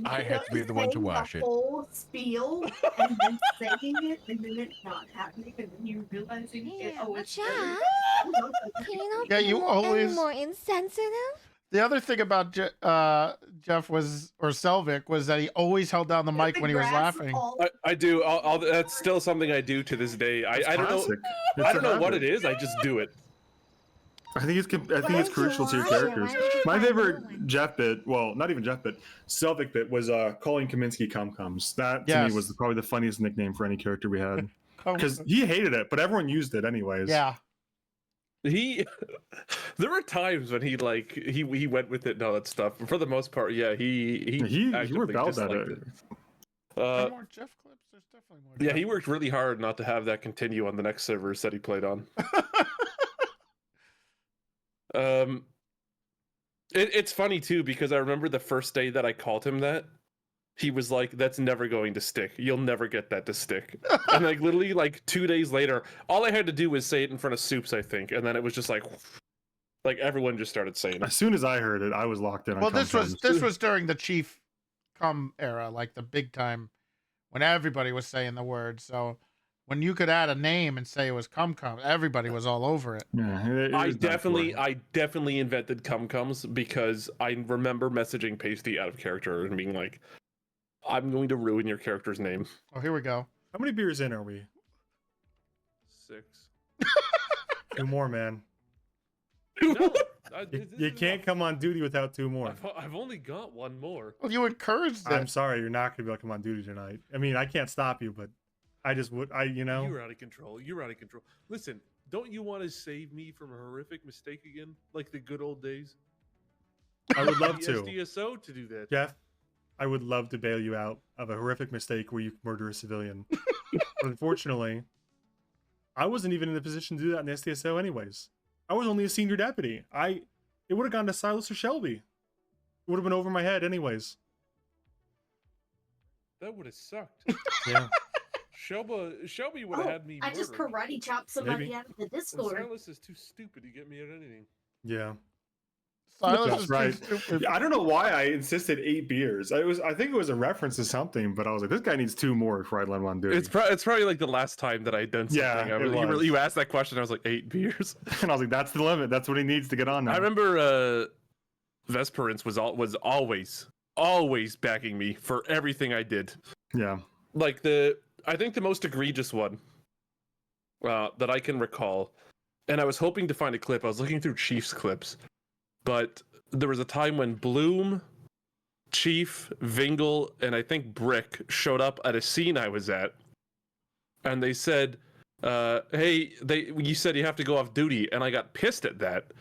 I had to be the one to wash it. Whole spiel and then saying it and then it not happening and then you realizing it. Oh, it's Jeff, can you not Yeah, be you more, always- any more insensitive? The other thing about Jeff was, or Selvik, was that he always held down the mic when he was laughing. I do. That's still something I do to this day. I don't know. classic. I It's don't a know what it habit. is. I just do it. I think it's crucial to your characters. My favorite Jeff bit, well, not even Jeff bit, Selvik bit was calling Kaminsky cum-cums. That to Yes. me was probably the funniest nickname for any character we had. Because he hated it, but everyone used it anyways. Yeah. There were times when he went with it and all that stuff. But for the most part, yeah, he actively rebelled at disliked it. More Jeff clips? There's definitely more. Yeah, he worked really hard not to have that continue on the next servers that he played on. It's funny too because I remember the first day that I called him that, he was like, "That's never going to stick. You'll never get that to stick." And like literally like 2 days later, all I had to do was say it in front of Soups, I think, and then it was just like everyone just started saying it. As soon as I heard it, I was locked in on Well, this cum-cums. was during the Chief Cum era, like the big time when everybody was saying the word. So when you could add a name and say it was cum, everybody was all over it. Yeah, I definitely invented cum-cums because I remember messaging Pasty out of character and being like, "I'm going to ruin your character's name." Oh, here we go. How many beers in are we? 6. 2 more, man. You can't come on duty without 2 more. I've only got 1 more. Well, you encouraged it. I'm sorry, you're not gonna be able to come on duty tonight. I mean, I can't stop you, but I just would. You're out of control. You're out of control. Listen, don't you want to save me from a horrific mistake again, like the good old days? I would love The to. SDSO to do that. Jeff, I would love to bail you out of a horrific mistake where you murder a civilian. But unfortunately, I wasn't even in the position to do that in the SDSO anyways. I was only a senior deputy. It would have gone to Silas or Shelby. It would have been over my head anyways. That would have sucked. Yeah. Shelby would have had me. I just murdered. karate chopped somebody Maybe. out of the And Discord. Silas is too stupid to get me at anything. Yeah. Silas That's is right. too stupid. I don't know why I insisted 8 beers. I think it was a reference to something, but I was like, this guy needs 2 more before I let him on duty. It's probably like the last time that I'd done something. Yeah, it You was. you asked that question. I was like 8 beers. And I was like, that's the limit. That's what he needs to get on now. I remember Vesperance was always backing me for everything I did. Yeah. Like I think the most egregious one that I can recall, and I was hoping to find a clip. I was looking through Chief's clips, but there was a time when Bloom, Chief, Vingle, and I think Brick showed up at a scene I was at, and they said, "Hey, you said you have to go off duty," and I got pissed at that.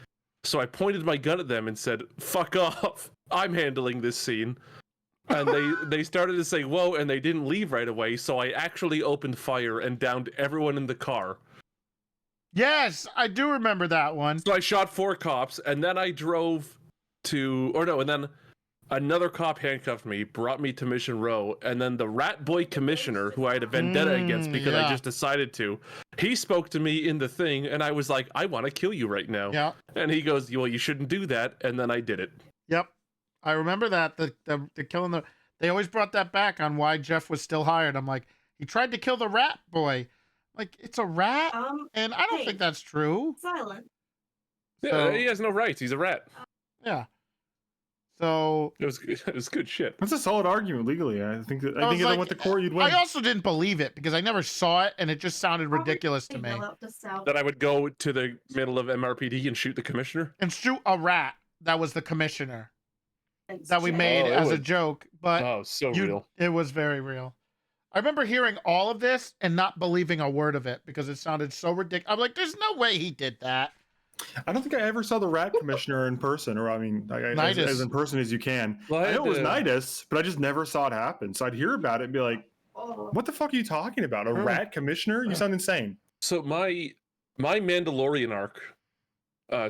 So I pointed my gun at them and said, "Fuck off! I'm handling this scene." And they started to say, "Whoa," and they didn't leave right away. So I actually opened fire and downed everyone in the car. Yes, I do remember that one. So I shot 4 cops, and then I drove and then another cop handcuffed me, brought me to Mission Row, and then the rat boy commissioner, who I had a vendetta against because I just decided to, he spoke to me in the thing, and I was like, "I want to kill you right now." Yeah. And he goes, "Well, you shouldn't do that," and then I did it. Yep. I remember that. The killing they always brought that back on why Jeff was still hired. I'm like, he tried to kill the rat boy. Like, it's a rat? And I don't think that's true. Silent. Yeah, he has no rights. He's a rat. Yeah. So it was good shit. That's a solid argument legally. I think if was I like- went to court, you'd win. I also didn't believe it because I never saw it and it just sounded ridiculous to me. That I would go to the middle of MRPD and shoot the commissioner. And shoot a rat that was the commissioner that we made Oh, it as a was- joke, but Oh, so real. It was very real. I remember hearing all of this and not believing a word of it because it sounded so ridiculous. I'm like, there's no way he did that. I don't think I ever saw the rat commissioner in person, or I mean, as in person as you can. Well, I know it was had to- Nidus, but I just never saw it happen. So I'd hear about it and be like, "What the fuck are you talking about? A rat commissioner? You sound insane." So my Mandalorian arc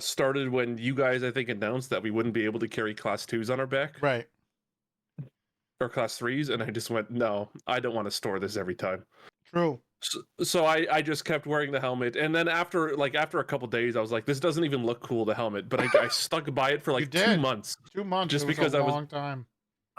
started when you guys, I think, announced that we wouldn't be able to carry class 2s on our back. Right. or class 3s, and I just went, no, I don't want to store this every time. True. So I just kept wearing the helmet, and then after a couple days, I was like, this doesn't even look cool, the helmet. But I stuck by it for like 2 months. 2 months, just it was because a I was. long time.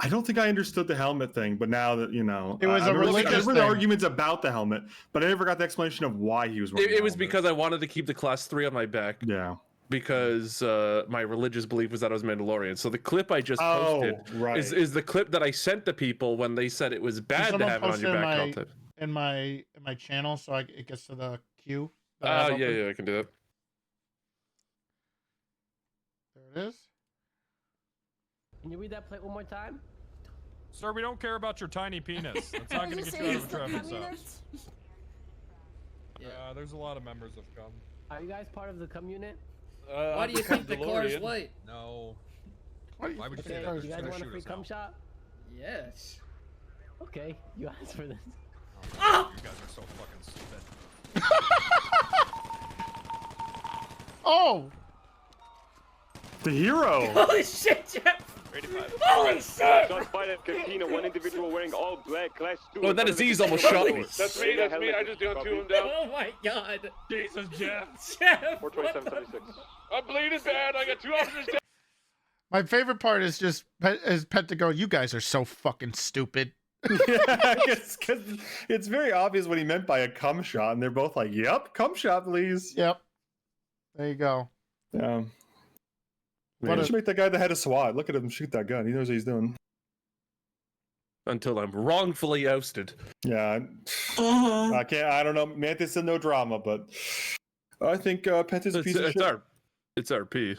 I don't think I understood the helmet thing, but now that you know, It was I a remember, religious I remember the thing. arguments about the helmet, but I never got the explanation of why he was wearing It was because I wanted to keep the class 3 on my back. Yeah. Because my religious belief was that I was Mandalorian. So the clip I just posted is the clip that I sent to people when they said it was bad to Someone have it on post your in back. my- all the time. in my channel, so it gets to the queue. that I have Yeah, open. I can do that. There it is. Can you read that plate one more time? Sir, we don't care about your tiny penis. That's not going to get you out of a traffic stop. There's a lot of members of CUM. Are you guys part of the CUM unit? Why do you think the car is white? No. Why would you Okay, say that? you guys want a free cum shot? Yes. Okay, you asked for this. You guys are so fucking stupid. Oh! The hero! Holy shit, Jeff! Holy shit! Shots fired at Cantina. One individual wearing all black, class 2. Oh, that Aziz almost shot me. That's me. I just down 2 him down. Oh my god! Jesus, Jeff. Jeff! 427.76. I'm bleeding bad. I got 2 officers dead. My favorite part is just Pet to go, you guys are so fucking stupid. Yeah, because it's very obvious what he meant by a cum shot, and they're both like, "Yep, cum shot, please." Yep. There you go. Yeah. What You a- should make that guy the head of SWAT. Look at him shoot that gun. He knows what he's doing. Until I'm wrongfully ousted. Yeah. I can't. I don't know. Mantis said no drama, but I think Pet is a piece of shit. It's RP.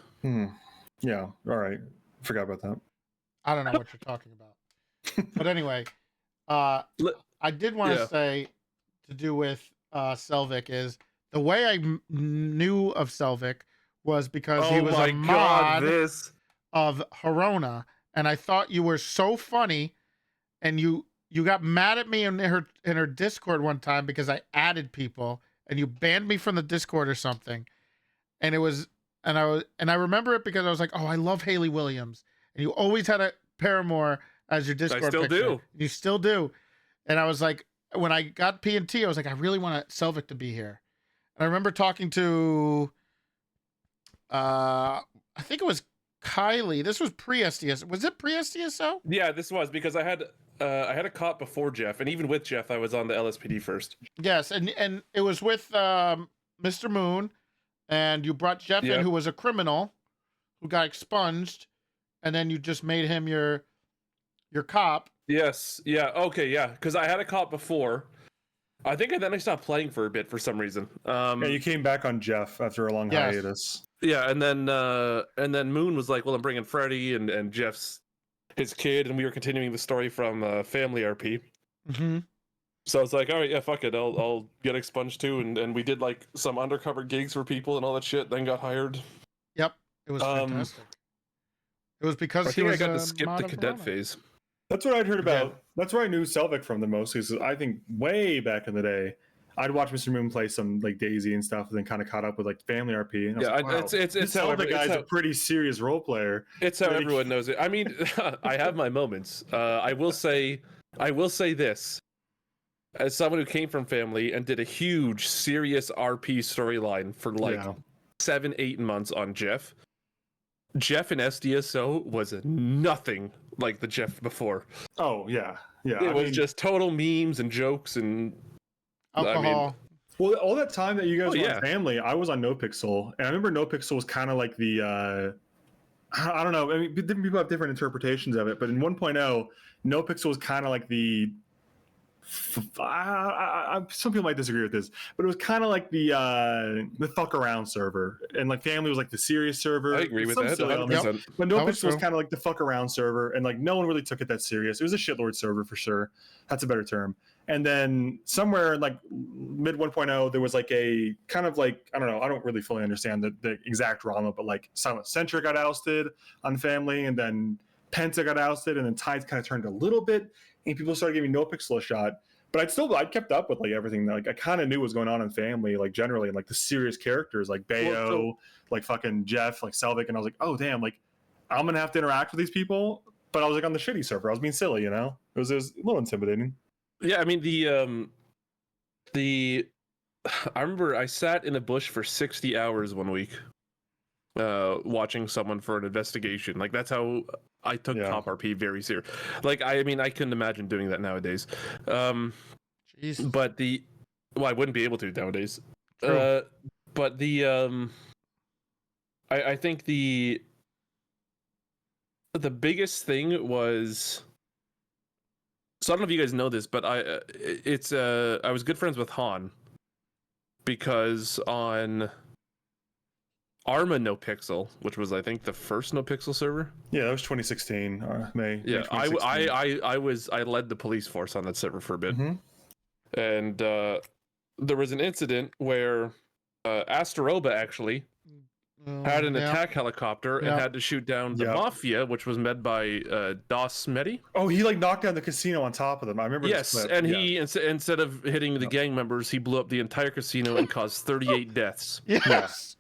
Yeah. All right. Forgot about that. I don't know what you're talking about. But anyway, I did want to say to do with Selvik is the way I knew of Selvik was because he was a mod of Harona, and I thought you were so funny, and you got mad at me in her Discord one time because I added people and you banned me from the Discord or something, and I remember it because I was like, oh, I love Haley Williams, and you always had a Paramore as your Discord still picture. do. You still do. And I was like, when I got P&T, I was like, I really want Selvik to be here. And I remember talking to, I think it was Kylie. This was pre-SDS. Was it pre-SDSO? Yeah, this was because I had a cop before Jeff, and even with Jeff, I was on the LSPD first. Yes, and it was with Mr. Moon, and you brought Jeff in, who was a criminal, who got expunged, and then you just made him your cop. Yes. Yeah. Okay. Yeah. Because I had a cop before. I think then I stopped playing for a bit for some reason. Yeah, you came back on Jeff after a long hiatus. Yeah, and then Moon was like, "Well, I'm bringing Freddy and Jeff's his kid, and we were continuing the story from Family RP." Mm-hmm. So I was like, "All right, yeah, fuck it, I'll get expunged too," and we did like some undercover gigs for people and all that shit. Then got hired. Yep, it was fantastic. It was because I think he I was got a to skip mod the of cadet Verona. phase. That's what I'd heard about. That's where I knew Selvik from the most. Because I think way back in the day, I'd watch Mr. Moon play some like Daisy and stuff, and then kind of caught up with like Family RP. And I was like, wow, it's how Selvik guy's a pretty serious role player. It's how everyone knows it. I mean, I have my moments. I will say this. As someone who came from Family and did a huge, serious RP storyline for like 7-8 months on Jeff in SDSO was nothing like the Jeff before. Oh yeah, yeah. It was just total memes and jokes and alcohol. Well, all that time that you guys were yeah. on Family, I was on NoPixel, and I remember NoPixel was kind of like the I don't know. I mean, different people have different interpretations of it, but in 1.0, NoPixel was kind of like the. Some people might disagree with this, but it was kind of like the fuck around server, and like Family was like the serious server. I agree with Some that. silly 100%. elements. But NoPixel was kind of like the fuck around server, and like no one really took it that serious. It was a shitlord server for sure. That's a better term. And then somewhere in like mid 1.0, there was like a kind of like, I don't know, I don't really fully understand the exact drama, but like Silent Sentry got ousted on Family, and then Penta got ousted, and then tides kind of turned a little bit, and people started giving NoPixel a shot. But I'd kept up with like everything. Like I kind of knew what was going on in Family, like generally, and like the serious characters like Bayo, like fucking Jeff, like Selvik, and I was like, oh damn, like I'm gonna have to interact with these people. but I was like on the shitty server. I was being silly, you know. It was a little intimidating. Yeah, I mean I remember I sat in a bush for 60 hours one week, watching someone for an investigation. Like that's how I took Cop RP very serious. Like I mean, I couldn't imagine doing that nowadays. But I wouldn't be able to nowadays. True. But I think the biggest thing was. So I don't know if you guys know this, but I was good friends with Han because on Arma No Pixel, which was I think the first No Pixel server. Yeah, that was 2016, May. Yeah, May 2016. I led the police force on that server for a bit, Mm-hmm. and there was an incident where Astaroba actually had an attack helicopter and had to shoot down the Mafia, which was led by Das Medi. Oh, he like knocked down the casino on top of them. I remember. Yes, this clip. and he instead of hitting the gang members, he blew up the entire casino and caused 38 deaths. Yes.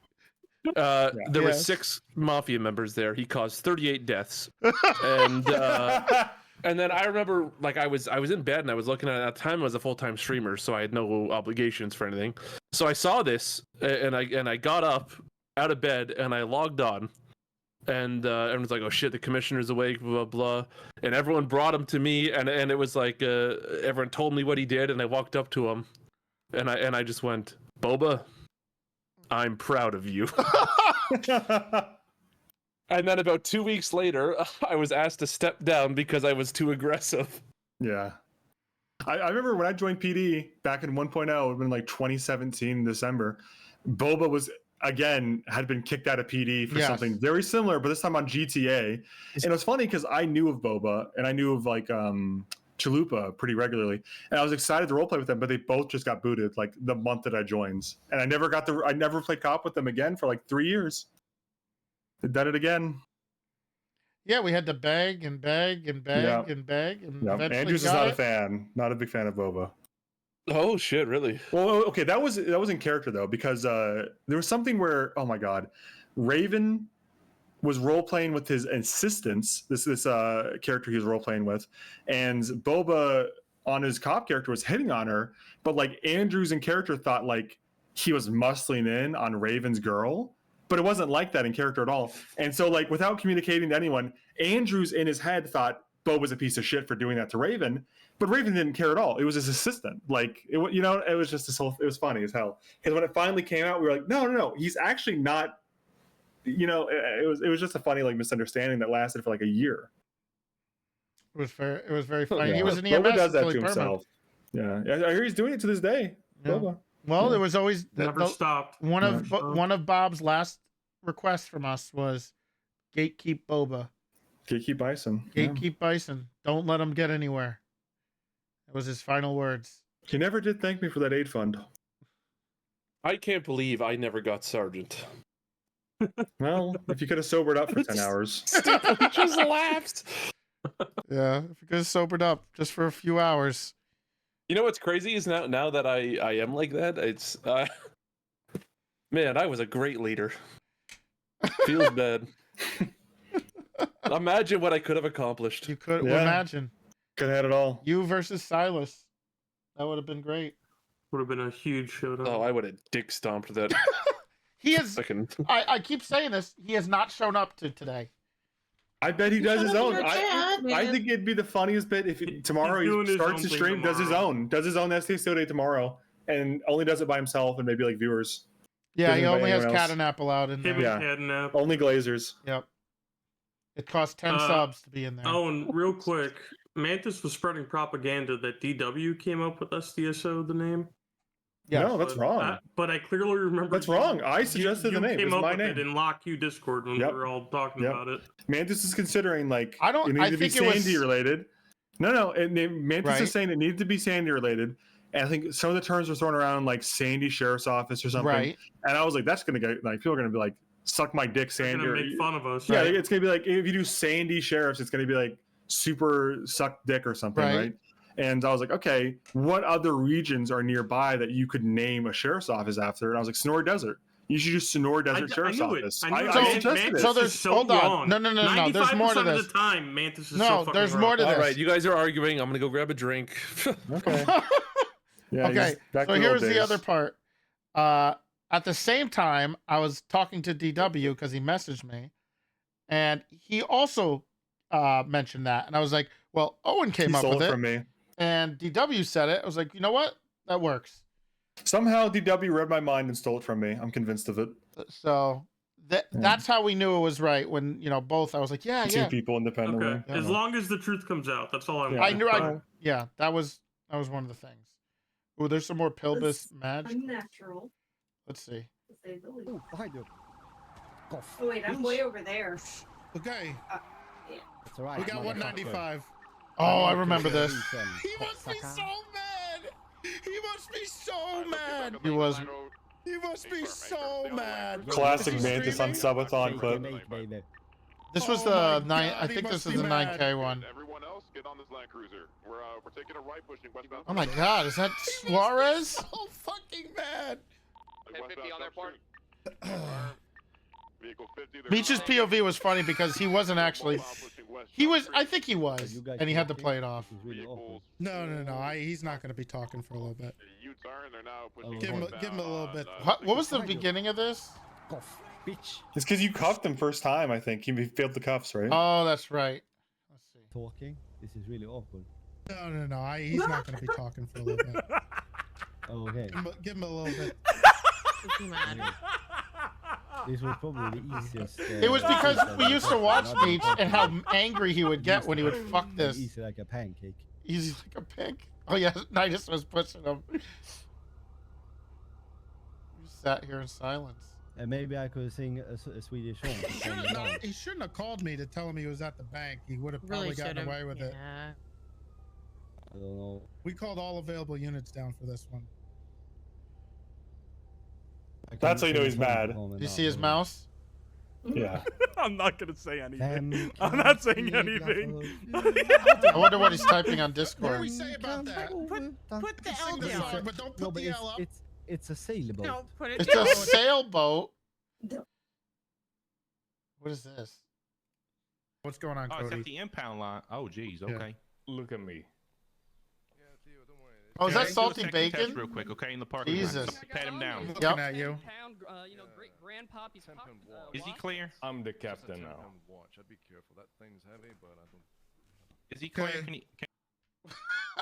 There were 6 Mafia members there. He caused 38 deaths, and then I remember like I was in bed and I was looking at the time I was a full-time streamer, so I had no obligations for anything. So I saw this and I got up out of bed and I logged on, and everyone's like, "Oh shit, the commissioner's awake," blah blah blah, and everyone brought him to me, and it was like everyone told me what he did, and I walked up to him, and I just went, "Boba, I'm proud of you." And then about 2 weeks later, I was asked to step down because I was too aggressive. Yeah. I remember when I joined PD back in 1.0, it would have been like 2017 December. Boba had been kicked out of PD for something very similar, but this time on GTA. And it was funny because I knew of Boba and I knew of like Chalupa pretty regularly, and I was excited to roleplay with them, but they both just got booted like the month that I joined, and I never played cop with them again for like 3 years. They done it again. Yeah, we had to beg and beg and beg and beg, and eventually Andrews is not a fan, not a big fan of Boba. Oh shit, really? Well, okay, that was in character though, because there was something where, oh my god, Raven was role playing with his assistants. This character he was role playing with, and Boba on his cop character was hitting on her, but like Andrews in character thought like he was muscling in on Raven's girl, but it wasn't like that in character at all. And so like without communicating to anyone, Andrews in his head thought Boba was a piece of shit for doing that to Raven, but Raven didn't care at all. It was his assistant. Like it was just this whole. It was funny as hell because when it finally came out, we were like, no, he's actually not. It was just a funny like misunderstanding that lasted for like a year. It was very funny. Yeah. He was an Boba EMS does that to until he himself. Yeah, I hear he's doing it to this day. Yeah. Boba. Well, there was always Never stopped. One Never of stopped. one of Bob's last requests from us was gatekeep Boba. Gatekeep Bison. Gatekeep Bison. Don't let him get anywhere. That was his final words. He never did thank me for that aid fund. I can't believe I never got sergeant. Well, if you could have sobered up for 10 hours. He just laughed. Yeah, if you could have sobered up just for a few hours. You know what's crazy is now that I am like that, it's man, I was a great leader. Feels bad. Imagine what I could have accomplished. You could imagine. Could have had it all. You versus Silas. That would have been great. Would have been a huge showdown. Oh, I would have dick stomped that. He is. I keep saying this. He has not shown up to today. I bet he does his own. I man. think it'd be the funniest bit if tomorrow he starts his stream, does his own SDSO day tomorrow, and only does it by himself and maybe like viewers. Yeah, he Doesn't only invite has anyone else. Catanapple out in there. Yeah. Catnap. Only Glazers. Yep. It costs 10 subs to be in there. Oh, and real quick, Mantis was spreading propaganda that DW came up with SDSO, the name. Yeah, no, that's wrong. But I clearly remember That's wrong. I suggested the name. Came It's up my with name. it in Lock U Discord when we were all talking about it. Mantis is considering like I don't. it needed I to be think it was Sandy related. No. Mantis Right. is saying it needed to be Sandy related. And I think some of the terms were thrown around like Sandy Sheriff's Office or something. Right. And I was like, that's gonna get like people are gonna be like, suck my dick, They're Sandy. gonna make fun of us. Yeah, right? it's gonna be like if you do Sandy Sheriffs, it's gonna be like super suck dick or something, right? And I was like, okay, what other regions are nearby that you could name a sheriff's office after? And I was like, Sonora Desert. You should use Sonora Desert Sheriff's knew it. Office. I knew it. I Man- suggested Mantis it. So there's is so hold on. wrong. No. There's more to 95% this. of the time, Mantis is No, so fucking there's wrong. more to All this. right, you guys are arguing. I'm gonna go grab a drink. Okay. Yeah, Okay. he's back So to the old here's the days. other part. At the same time, I was talking to DW because he messaged me, and he also mentioned that, and I was like, "Well, Owen came He up stole with it it from me. and DW said it." I was like, "You know what? That works." Somehow DW read my mind and stole it from me. I'm convinced of it. So that's how we knew it was right. When both, I was like, "Yeah, Two yeah." people independently. Okay. Yeah. As long as the truth comes out, that's all I want. I knew. Yeah, that was one of the things. Oh, there's some more Pilbus magic. Unnatural, Let's see. to say the least. Behind you. Oh wait, I'm way over there. Okay. It's alright. We got motherfucker. 195. Oh, I remember this. He must be so mad. He must be so mad. He was. He must be so mad. Classic Is he Mantis on streaming? Subathon clip. This was the 9. I think this is the 9K one. Everyone else, get on this Land Cruiser. We're taking a right pushing westbound. Oh my God, is that Suarez? So fucking mad. 1050 on their part. Vehicle 50. Meech's POV was funny because he wasn't actually. He was. I think he was, and he had to play it off. No. He's not going to be talking for a little bit. U-turn. They're now pushing. Give him a little bit. What was the beginning of this? Bitch. It's because you cuffed him first time, I think. He failed the cuffs, right? Oh, that's right. Let's see. Talking. This is really awkward. No. He's not going to be talking for a little bit. Okay. Give him a little bit. This was probably the easiest. It was because we used to watch Meech and how angry he would get when he would fuck this. Easy like a pancake. Easy like a pig. Oh yeah, Nidus was pushing him. We sat here in silence. And maybe I could sing a Swedish song. He shouldn't have called me to tell him he was at the bank. He would have probably gotten away with it. I don't know. We called all available units down for this one. That's how you know he's mad. Do you see his mouse? Yeah. I'm not gonna say anything. I'm not saying anything. I wonder what he's typing on Discord. What do we say about that? Put the L down. But don't put the L up. It's a sailboat. No, put it It's down. a sailboat. What is this? What's going on, Oh, it's Cody? at the impound line. Oh, geez. Okay. Look at me. Oh, is that Do a salty second bacon? test real quick, okay? In the parking lot. Jesus. Pat him down. Yep. Looking at you. Is he clear? I'm the captain now. Watch. I'd be careful. That thing's heavy, but I don't. Is he clear? Okay. Can he?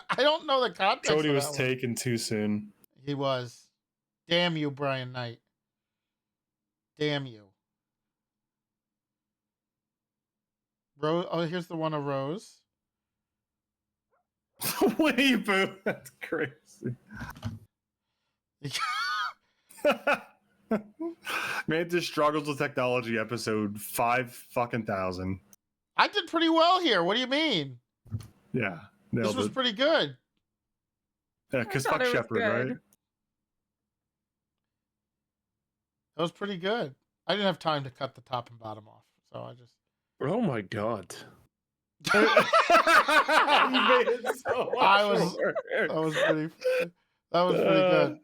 I don't know the context. Cody of was that one. taken too soon. He was. Damn you, Brian Knight. Damn you. Rose. Oh, here's the one of Rose. Winnie Boo. That's crazy. Mantis struggles with technology. Episode 5,000. I did pretty well here. What do you mean? Yeah, This nailed was it. pretty good. Yeah, because thought fuck it was Shepard, good. right? That was pretty good. I didn't have time to cut the top and bottom off, so I just. Oh my God. You made it so much worse. That was pretty good.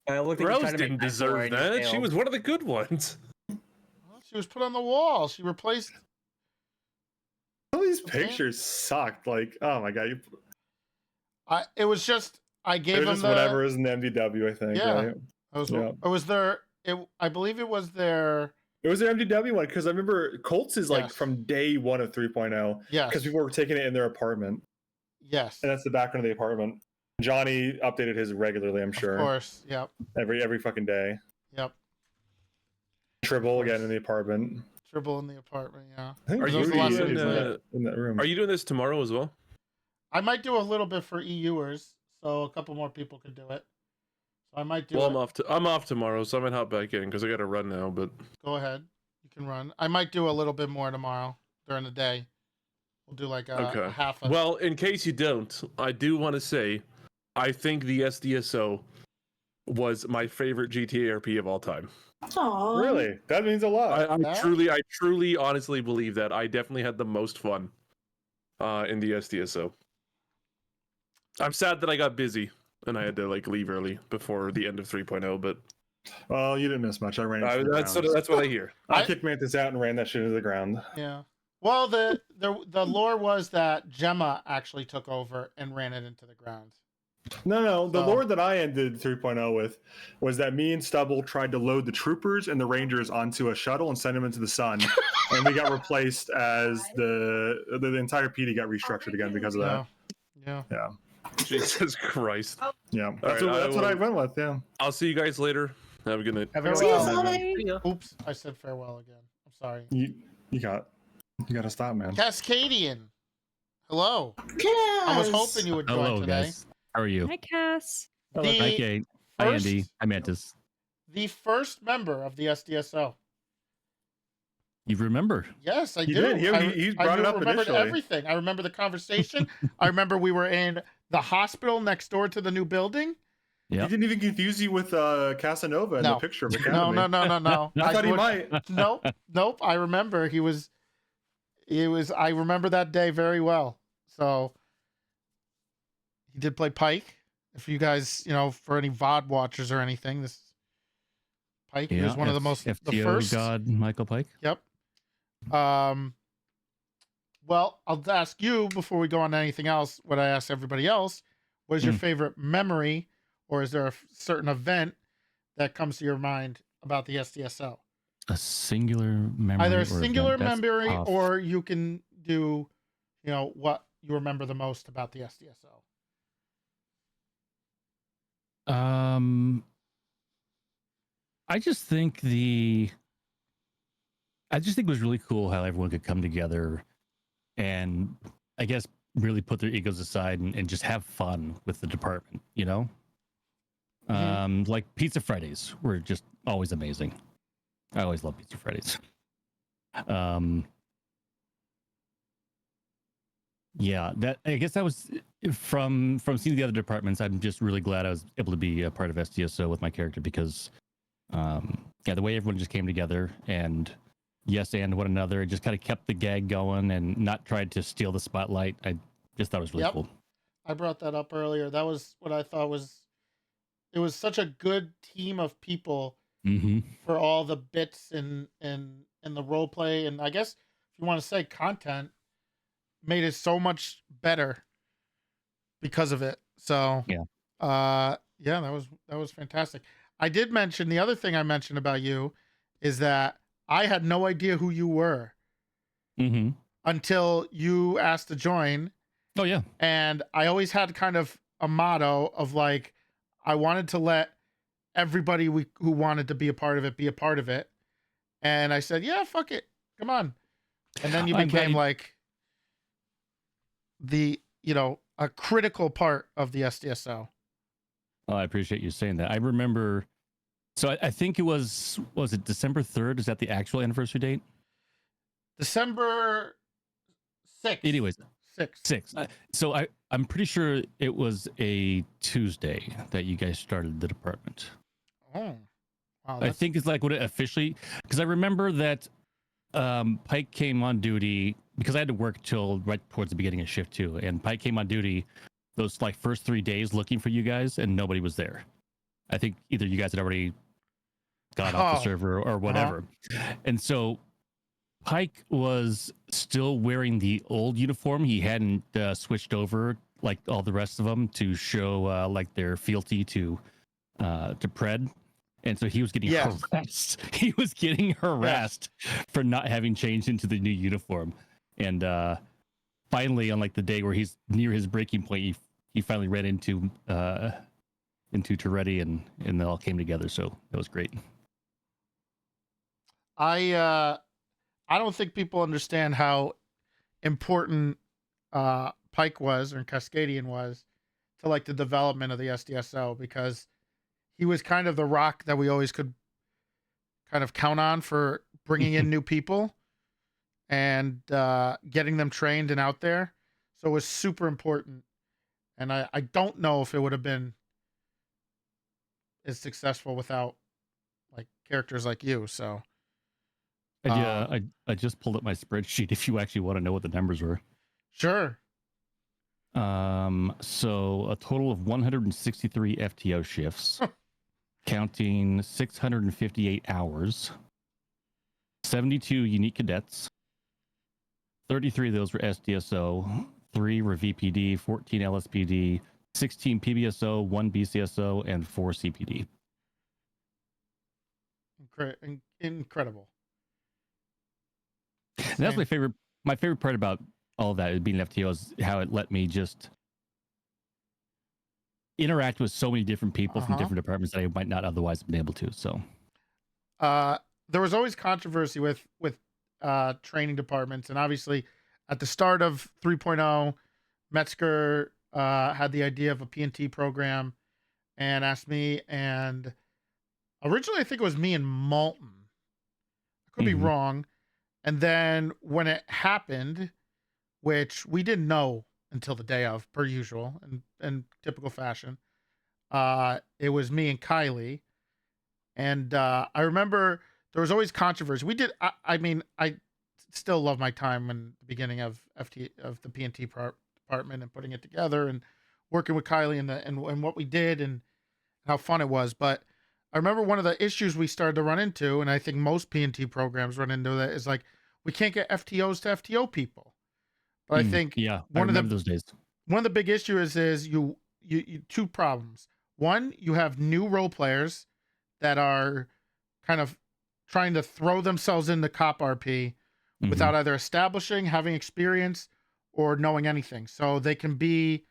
I looked like Rose you tried to make didn't that story deserve and you that. She failed. was one of the good ones. Well, she was put on the wall. She replaced. All these pictures sucked. Like, oh my god, It was just I gave they're him just the whatever is in the MDW. I think. Yeah. Right? It was their. I believe it was their. It was their MDW one because I remember Colts is like Yes. from day one of 3.0. Yes. Because people were taking it in their apartment. Yes. And that's the background of the apartment. Johnny updated his regularly, I'm sure. Of course. Yep. Every fucking day. Yep. Tribble again in the apartment. Tribble in the apartment. Yeah. I think Are you Rudy the last is city in that room. Are you doing this tomorrow as well? I might do a little bit for EUers, so a couple more people could do it. So I might do. Well, it. I'm off tomorrow, so I might hop back in because I got to run now. But Go ahead. You can run. I might do a little bit more tomorrow during the day. We'll do like a okay. half. A... Well, in case you don't, I do want to say, I think the SDSO was my favorite GTA RP of all time. Aww. Really? That means a lot. I truly, honestly believe that. I definitely had the most fun in the SDSO. I'm sad that I got busy and I had to like leave early before the end of 3.0, but Well, you didn't miss much. I ran into the That's ground. what I hear. I kicked Mantis out and ran that shit into the ground. Yeah. Well, the lore was that Gemma actually took over and ran it into the ground. No. The So- lore that I ended 3.0 with was that me and Stubble tried to load the troopers and the rangers onto a shuttle and send them into the sun, and we got replaced as the entire PD got restructured again because of that. Yeah. Yeah. Jesus Christ. Yeah. All That's, right, that's what I went with. Yeah. I'll see you guys later. Have a good night. Farewell. Oops, I said farewell again. I'm sorry. You got to stop, man. Cascadian. Hello. I was hoping you would join Hello, today. guys. How are you? Hi, Cass. Hi, Kate. Hi, Andy. Hi, Mantis. The first member of the SDSO. You remember? Yes, I He do. did. He brought it up remembered initially. everything. I remember the conversation. I remember we were in the hospital next door to the new building. He didn't even confuse you with Casanova in the picture of the No. I thought he might. Nope. I remember he was. I remember that day very well. So he did play Pike. If you guys, for any VOD watchers or anything, this Pike he was one of the most FTO the first God Michael Pike. Yep. Well, I'll ask you before we go on to anything else. What I asked everybody else was your favorite memory, or is there a certain event that comes to your mind about the SDSO? A singular memory. Either a or singular event that's memory, tough. or you can do, what you remember the most about the SDSO. I just think it was really cool how everyone could come together and I guess really put their egos aside and just have fun with the department, Like Pizza Fridays were just always amazing. I always love Pizza Fridays. Yeah, I guess that was from seeing the other departments. I'm just really glad I was able to be a part of SDSO with my character because, the way everyone just came together and and one another, it just kind of kept the gag going and not tried to steal the spotlight. I just thought it was really cool. I brought that up earlier. That was what I thought it was such a good team of people for all the bits and the role play, and I guess if you want to say content, made it so much better because of it. So that was fantastic. I did mention the other thing I mentioned about you is that I had no idea who you were until you asked to join. Oh yeah. And I always had kind of a motto of like, I wanted to let everybody who wanted to be a part of it. And I said, yeah, fuck it. Come on. And then you became like a critical part of the SDSO. Oh, I appreciate you saying that. I remember, so I think it was it December 3rd? Is that the actual anniversary date? December 6th. Anyways. 6th. So I'm pretty sure it was a Tuesday that you guys started the department. Oh. Wow, I think it's like what it officially, because I remember that Pike came on duty because I had to work till right towards the beginning of shift 2, and Pike came on duty those like first 3 days looking for you guys, and nobody was there. I think either you guys had already got off the server or whatever. And so Pike was still wearing the old uniform. He hadn't switched over like all the rest of them to show like their fealty to Pred. And so he was getting harassed. He was getting harassed for not having changed into the new uniform. And finally, on like the day where he's near his breaking point, he finally ran into Toretti and they all came together. So that was great. I don't think people understand how important Pike was, or Cascadian was, to like the development of the SDSO, because he was kind of the rock that we always could kind of count on for bringing in new people and getting them trained and out there. So it was super important. And I don't know if it would have been as successful without like characters like you. So I just pulled up my spreadsheet if you actually want to know what the numbers were. Sure. So a total of 163 FTO shifts. counting 658 hours, 72 unique cadets. 33 of those were SDSO, 3 were VPD, 14 LSPD, 16 PBSO, 1 BCSO, and 4 CPD. Incredible. And that's my favorite. My favorite part about all of that is being an FTO is how it let me just interact with so many different people from different departments that I might not otherwise have been able to. So, there was always controversy with training departments, and obviously, at the start of 3.0, Metzger had the idea of a PNT program, and asked me, and originally I think it was me and Malton. I could be wrong. And then when it happened, which we didn't know until the day of, per usual, and typical fashion, it was me and Kylie. And I remember there was always controversy. I mean, I still love my time in the beginning of the PNT department and putting it together and working with Kylie and what we did and how fun it was. But I remember one of the issues we started to run into, and I think most PNT programs run into that, is like, we can't get FTOs to FTO people. But I think I remember those days. One of the big issues is you two problems. One, you have new role players that are kind of trying to throw themselves into cop RP without either establishing, having experience, or knowing anything. So they can be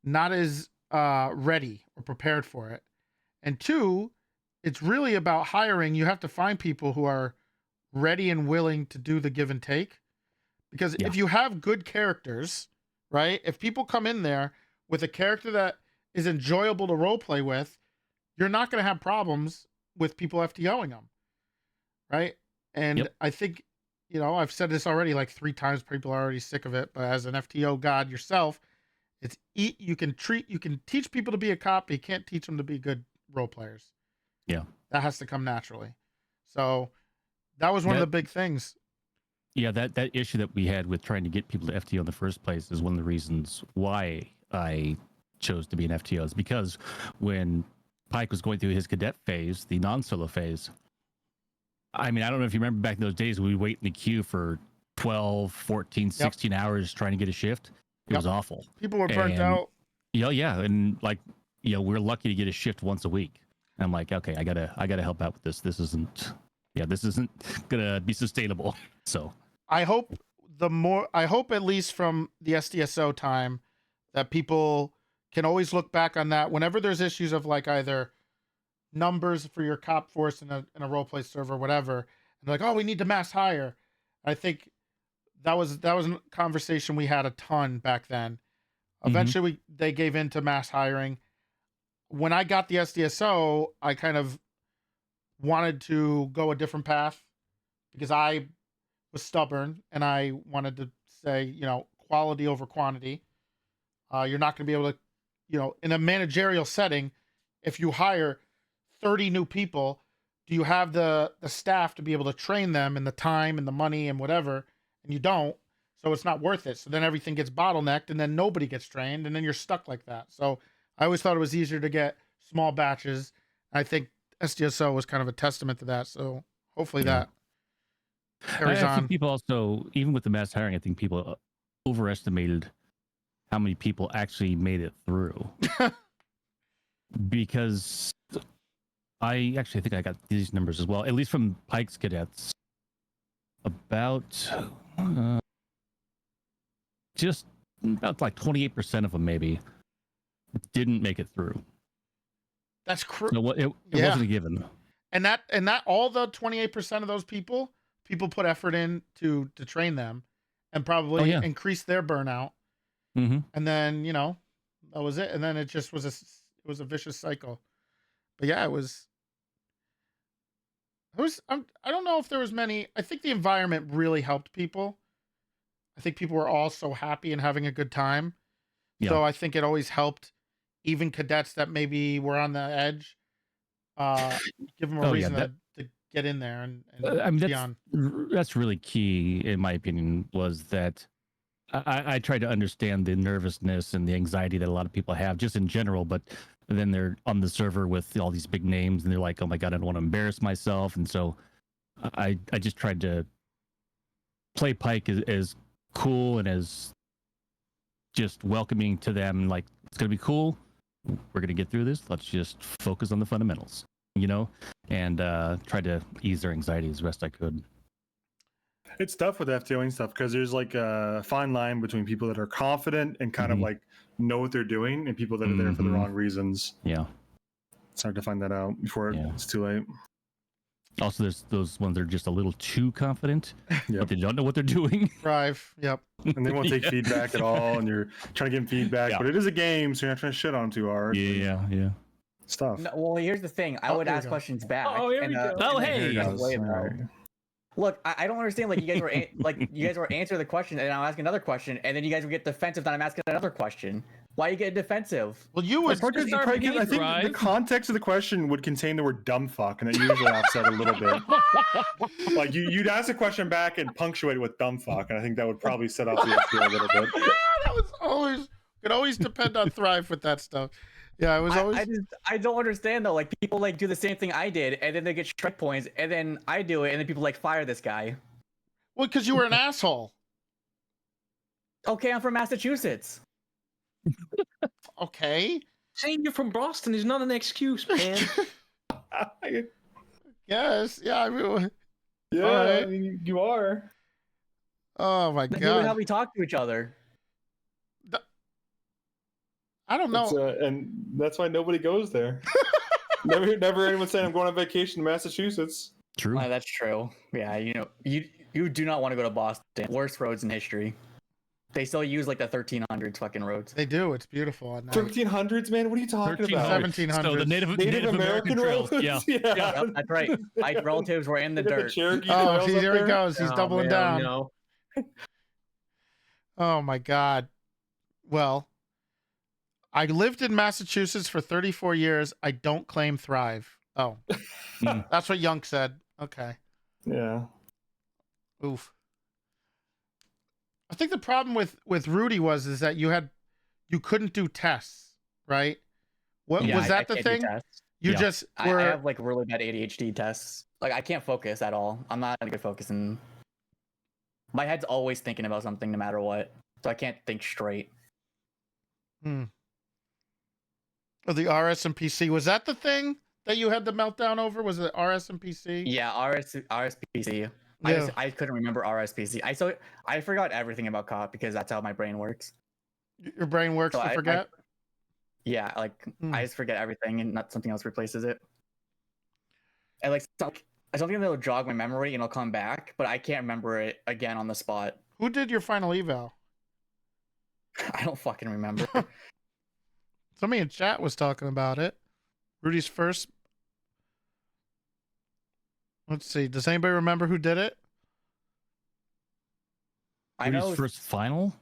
not as ready or prepared for it. And two, it's really about hiring. You have to find people who are ready and willing to do the give and take. Because if you have good characters, right? If people come in there with a character that is enjoyable to role play with, you're not going to have problems with people FTOing them, right? And I think, I've said this already like 3 times. People are already sick of it. But as an FTO god yourself, you can teach people to be a cop, but you can't teach them to be good role players. Yeah, that has to come naturally. So that was one of the big things. Yeah, that issue that we had with trying to get people to FTO in the first place is one of the reasons why I chose to be an FTO, is because when Pike was going through his cadet phase, the non-solo phase, I mean, I don't know if you remember back in those days, we would wait in the queue for 12, 14, 16 hours trying to get a shift. It was awful. People were burnt out. Yeah. And we're lucky to get a shift once a week. I'm like, okay, I gotta help out with this. This isn't gonna be sustainable. So I hope at least from the SDSO time that people can always look back on that whenever there's issues of like either numbers for your cop force in a roleplay server or whatever, and like, oh, we need to mass hire. I think that was a conversation we had a ton back then. Eventually they gave in to mass hiring. When I got the SDSO, I kind of wanted to go a different path because I was stubborn and I wanted to say, quality over quantity. You're not going to be able to, in a managerial setting, if you hire 30 new people, do you have the staff to be able to train them and the time and the money and whatever? And you don't, so it's not worth it. So then everything gets bottlenecked and then nobody gets trained and then you're stuck like that. So I always thought it was easier to get small batches. I think SDSO was kind of a testament to that. So hopefully that carries on. I think people also, even with the mass hiring, I think people overestimated how many people actually made it through. Because I think I got these numbers as well, at least from Pike's cadets. About like 28% of them maybe didn't make it through. That's So it wasn't a given. And that all the 28% of those people put effort in to train them and probably increase their burnout. And then, that was it. And then it just was a vicious cycle. But yeah, I don't know if there was many. I think the environment really helped people. I think people were all so happy and having a good time. Yeah. So I think it always helped even cadets that maybe were on the edge, give them a reason to get in there and I mean, that's really key, in my opinion, was that I tried to understand the nervousness and the anxiety that a lot of people have just in general, but and then they're on the server with all these big names, and they're like, "Oh my god, I don't want to embarrass myself," and so I just tried to play Pike as cool and as just welcoming to them. Like, it's gonna be cool. We're gonna get through this. Let's just focus on the fundamentals, and try to ease their anxiety as best I could. It's tough with FTOing stuff because there's like a fine line between people that are confident and kind of like know what they're doing and people that are there for the wrong reasons. Yeah. It's hard to find that out before it's too late. Also, there's those ones that are just a little too confident, but they don't know what they're doing. Thrive. Yep. And they won't take feedback at all, and you're trying to give them feedback, but it is a game, so you're not trying to shit on them too hard. Yeah. Stuff. No, well, here's the thing. I would ask questions back. Oh, here we go. Oh, hey. Look, I don't understand. Like you guys were you guys were answering the question, and I'm asking another question, and then you guys would get defensive. Then I'm asking another question. Why are you getting defensive? Well, you would. I think the context of the question would contain the word "dumb fuck," and it usually offset a little bit. Like you'd ask a question back and punctuate it with "dumb fuck," and I think that would probably set off the issue a little bit. That was always could always depend on Thrive with that stuff. Yeah, it was always. I don't understand though. Like people like do the same thing I did, and then they get strike points, and then I do it, and then people like fire this guy. Well, because you were an asshole. Okay, I'm from Massachusetts. Okay. Saying you're from Boston is not an excuse, man. Yes. Yeah. I mean, yeah. right. I mean, you are. Oh my That's god. how we talk to each other. I don't know. And that's why nobody goes there. never anyone saying I'm going on vacation to Massachusetts. True. That's true. Yeah, you do not want to go to Boston. Worst roads in history. They still use like the 1300s fucking roads. They do. It's beautiful at night. 1300s, man. What are you talking about? 1700s. So the Native American roads. trails. Yeah. Yep, that's right. My relatives were in the dirt. Oh, see, there he goes. He's doubling down. No. Oh my god. Well, I lived in Massachusetts for 34 years. I don't claim Thrive. Oh, that's what Young said. Okay. Yeah. Oof. I think the problem with Rudy is that you couldn't do tests, right? What was that the thing? You just were. I have like really bad ADHD tests. Like I can't focus at all. I'm not a good focusing. My head's always thinking about something no matter what. So I can't think straight. Oh, the RSMPC, was that the thing that you had the meltdown over? Was it RSMPC? Yeah, RSPC. Yeah. I couldn't remember RSPC. I forgot everything about COP because that's how my brain works. Your brain works to forget? Yeah, like I just forget everything and not something else replaces it. And like something that'll jog my memory and it'll come back, but I can't remember it again on the spot. Who did your final eval? I don't fucking remember. Somebody in chat was talking about it. Rudy's first. Let's see. Does anybody remember who did it? I know. Rudy's first final?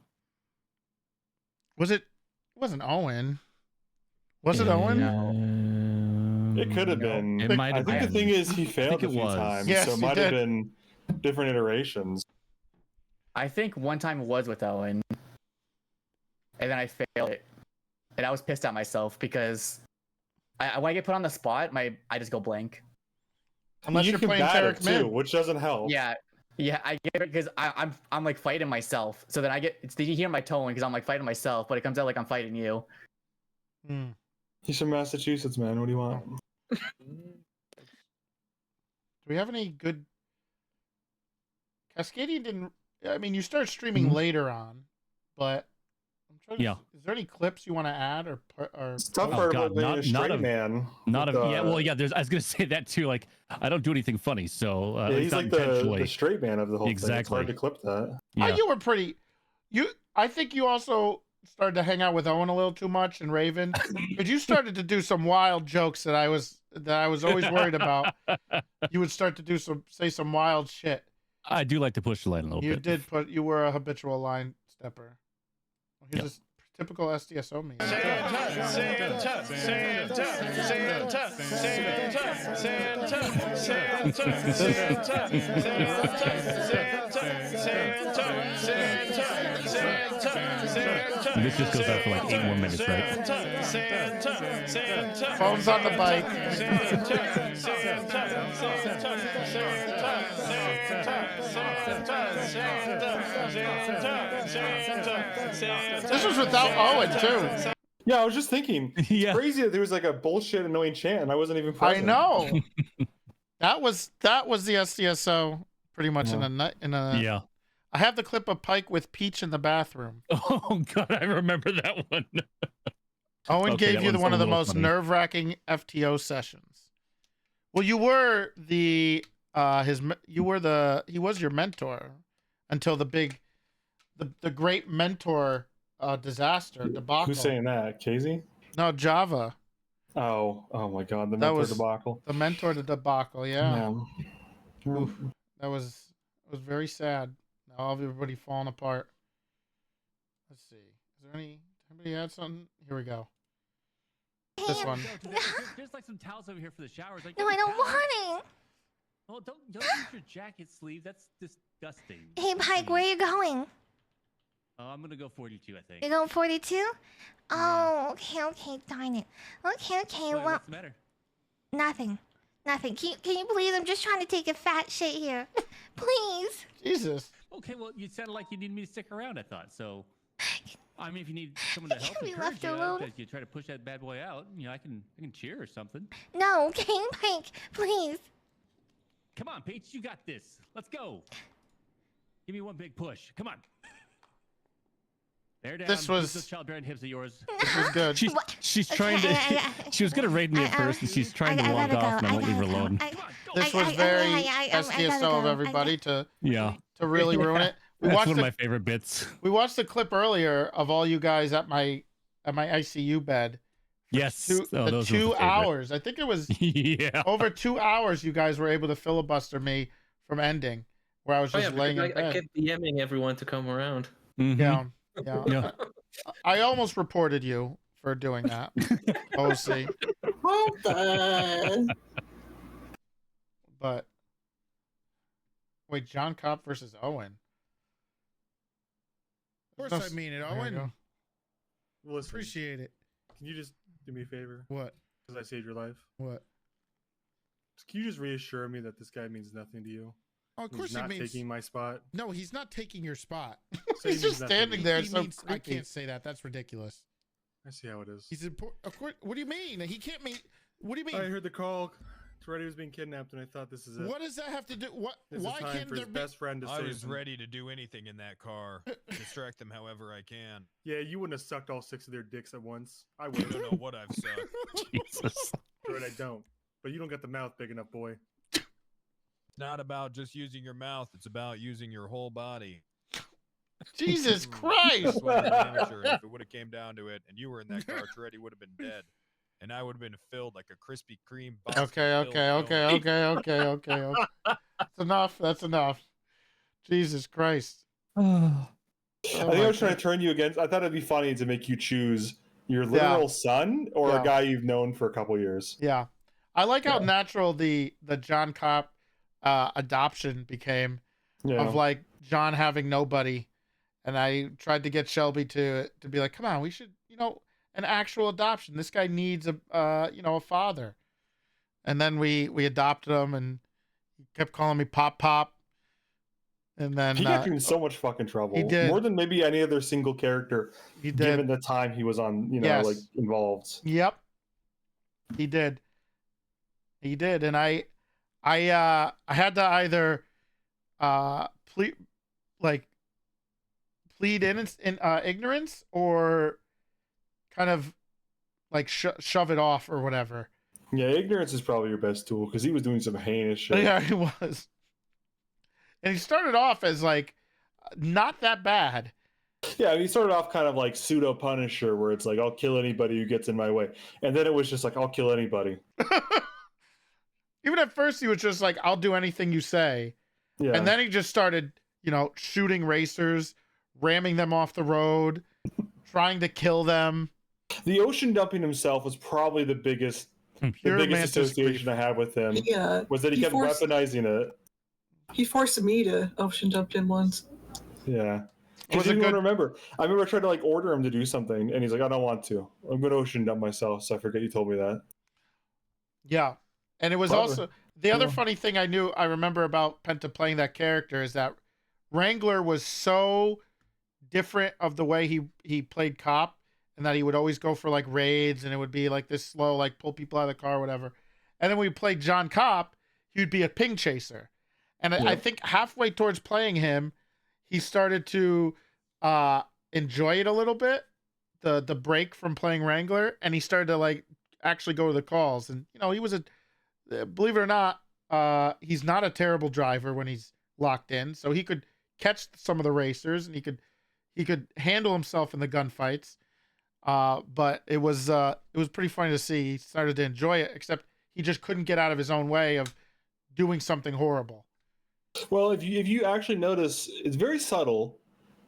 Was it? It wasn't Owen. Was it Owen? No. It could have been. It might have I think been. the thing is he failed a few was. times, Yes, so it he might have did. been different iterations. I think one time it was with Owen, and then I failed it, and I was pissed at myself because when I get put on the spot, I just go blank. Unless you're can playing bat Tarek it Min. too, which doesn't help. Yeah, I get it because I'm like fighting myself. So then did you hear my tone? Because I'm like fighting myself, but it comes out like I'm fighting you. He's from Massachusetts, man. What do you want? Do we have any good? Cascadian didn't. I mean, you started streaming later on, but I'm trying to. Yeah. Is there any clips you want to add or? It's tough for God, being a straight not man. Not with, of yeah. Well, yeah. There's. I was gonna say that too. Like, I don't do anything funny, so yeah, it's he's not like intentionally. the straight man of the whole thing. It's Exactly. hard to clip that. Yeah. You were pretty. I think you also started to hang out with Owen a little too much and Raven, because you started to do some wild jokes that I was always worried about. You would start to say some wild shit. I do like to push the line a little bit. You were a habitual line stepper. Here's this typical SDSO means. This just goes out for like 8 more minutes, right? Phone's on the bike. This was without Owen too. Yeah, I was just thinking. It's crazy that there was like a bullshit annoying chant and I wasn't even present. I know. that was the SDSO pretty much in a Yeah. I have the clip of Pike with Peach in the bathroom. Oh god, I remember that one. Owen Okay, gave that you one's one a of the little most funny. nerve-wracking FTO sessions. Well, you were he was your mentor until the great mentor disaster debacle. Who's saying that? Casey? No, Java. Oh my god, the That mentor was debacle. the mentor debacle, yeah. Yeah. Oof. That was very sad. Now everybody falling apart. Let's see. Is there anybody had something? Here we go. This one. There's like some towels over here for the showers. Like, No, I don't want it. Oh, don't use your jacket sleeve. That's disgusting. Hey, Pike, where are you going? Oh, I'm gonna go 42, I think. You're going 42? Oh, okay, darn it. Okay, Wait, well, what's the matter? nothing. Can you please? I'm just trying to take a fat shit here. Please. Jesus. Okay, well, you sounded like you needed me to stick around, I thought. So, I mean, if you need someone to help be encourage left you alone? as you try to push that bad boy out, I can cheer or something. No, okay, Pike, please. Come on, Peach, you got this. Let's go. Give me one big push. Come on. There down. This was- Use those childbearing hips of yours. This was good. She's trying to. She was gonna raid me at first, and she's trying to log off, and I won't leave her alone. This was very SDSO of everybody to really ruin it. That's one of my favorite bits. We watched the clip earlier of all you guys at my ICU bed. Yes, The 2 hours. I think it was over 2 hours. You guys were able to filibuster me from ending, where I was just laying in bed. I kept DMing everyone to come around. Yeah. I almost reported you for doing that. OC. Hold on. But wait, John Kopp versus Owen. Of course, I mean it, There you Owen. go. Listen, Appreciate it. can you just do me a favor? What? Because I saved your life. What? Can you just reassure me that this guy means nothing to you? Oh, of course He's not he means. taking my spot. No, he's not taking your spot. So he He's means just nothing to standing you. there. He So means, I creepy. can't say that. That's ridiculous. I see how it is. He's important. Of course. What do you mean? He can't mean. What do you mean? I heard the call. Toretto was being kidnapped, and I thought this is it. What does that have to do? What? This Why is time can't for there his be? best friend to I save was him. ready to do anything in that car. Distract them however I can. Yeah, you wouldn't have sucked all 6 of their dicks at once. I I would. don't know what I've sucked. Jesus. Right, I don't. But you don't got the mouth big enough, boy. It's not about just using your mouth. It's about using your whole body. Jesus Christ! That's why I'm an amateur. If it would have came down to it, and you were in that car, Toretti would have been dead, and I would have been filled like a Krispy Kreme. Okay. That's enough. That's enough. Jesus Christ. I think I was trying to turn you against. I thought it'd be funny to make you choose your literal son or a guy you've known for a couple years. Yeah, I like how natural the John Kopp adoption became of like John having nobody, and I tried to get Shelby to be like, come on, we should, an actual adoption. This guy needs a a father, and then we adopted him, and he kept calling me Pop. And then He got you in so much fucking trouble. he did. More than maybe any other single character, He did. given the time he was on, Yes. like involved. Yep. He did. And I had to either plead in ignorance or kind of like shove it off or whatever. Yeah, ignorance is probably your best tool because he was doing some heinous shit. Yeah, he was. And he started off as like not that bad. Yeah, I mean, he started off kind of like pseudo Punisher, where it's like I'll kill anybody who gets in my way, and then it was just like I'll kill anybody. Even at first, he was just like, "I'll do anything you say," Yeah. and then he just started, shooting racers, ramming them off the road, trying to kill them. The ocean dumping himself was probably the biggest Pure Mantis association grief. I have with him. Yeah, Was that he kept forced- weaponizing it. He forced me to ocean dump him once. Yeah. Because you don't remember. I remember I tried to like order him to do something, and he's like, "I don't want to. I'm going to ocean dump myself." So I forget you told me that. Yeah, and it was Clever. also the other Yeah. funny thing I remember about Penta playing that character is that Wrangler was so different of the way he played cop, and that he would always go for like raids, and it would be like this slow, like pull people out of the car, or whatever. And then when we played John Cop, he would be a ping chaser, and I think halfway towards playing him, he started to enjoy it a little bit, the break from playing Wrangler, and he started to like actually go to the calls. And you know, he was believe it or not, he's not a terrible driver when he's locked in, so he could catch some of the racers, and he could handle himself in the gunfights. But it was pretty funny to see. He started to enjoy it, except he just couldn't get out of his own way of doing something horrible. Well, if you actually notice, it's very subtle,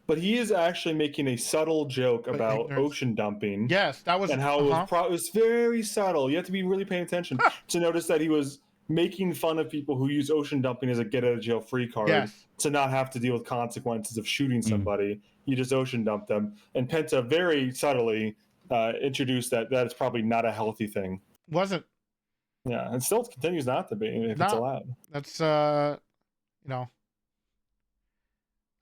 but he is actually making a subtle joke about ocean dumping. Yes, that was, and how it was very subtle. You have to be really paying attention to notice that he was making fun of people who use ocean dumping as a get out of jail free card to not have to deal with consequences of shooting somebody. You just ocean dump them. And Penta very subtly introduced that is probably not a healthy thing. Wasn't. Yeah, and still continues not to be if it's allowed. That's you know,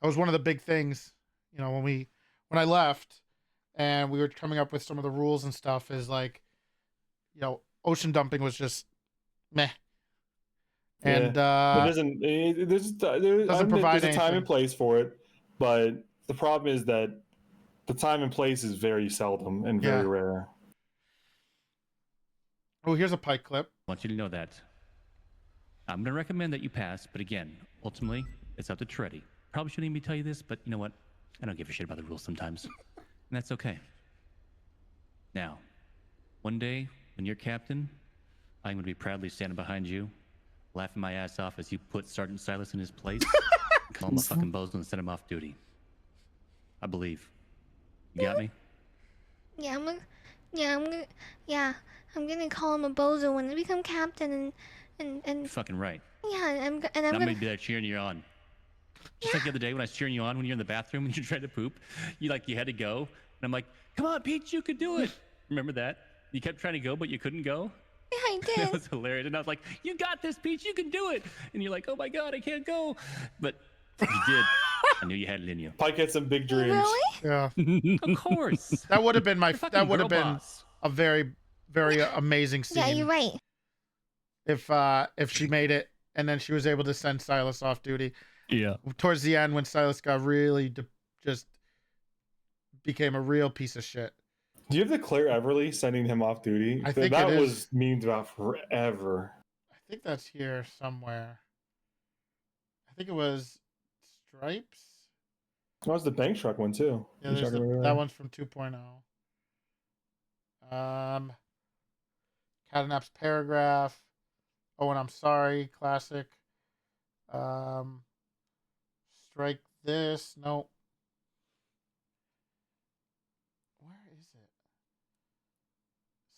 that was one of the big things, you know, when I left and we were coming up with some of the rules and stuff, is like, you know, ocean dumping was just meh. And there's a time and place for it, but the problem is that the time and place is very seldom and very rare. Oh, here's a Pike clip. I want you to know that. I'm going to recommend that you pass, but again, ultimately, it's up to Treddy. Probably shouldn't even tell you this, but you know what? I don't give a shit about the rules sometimes. And that's okay. Now, one day, when you're captain, I'm going to be proudly standing behind you, laughing my ass off as you put Sergeant Silas in his place, call him a fucking bozo and send him off duty. I believe. You got me? I'm gonna call him a bozo when I become captain, and You're fucking right. yeah, I'm I'm gonna gonna be there cheering you on. Just like the other day when I was cheering you on when you're in the bathroom and you tried to poop, you had to go, and I'm like, "Come on, Pete, you could do it." Remember that? You kept trying to go, but you couldn't go. Yeah, I did. It was hilarious, and I was like, "You got this, Pete. You can do it." And you're like, "Oh my god, I can't go," but you did. I knew you had it in you. Pike had some big dreams. Really? Yeah. Of course. That would have been That would have been a very, very amazing scene. Yeah, you're right. If she made it and then she was able to send Silas off duty. Yeah. Towards the end, when Silas got really just became a real piece of shit. Do you have the Claire Everly sending him off duty? I think that it is. was memed about forever. I think that's here somewhere. I think it was Stripes. That was the bank truck one too. Yeah, that one's from 2.0. Catnap's paragraph. Oh, and I'm sorry, classic. Strike this. No. Where is it?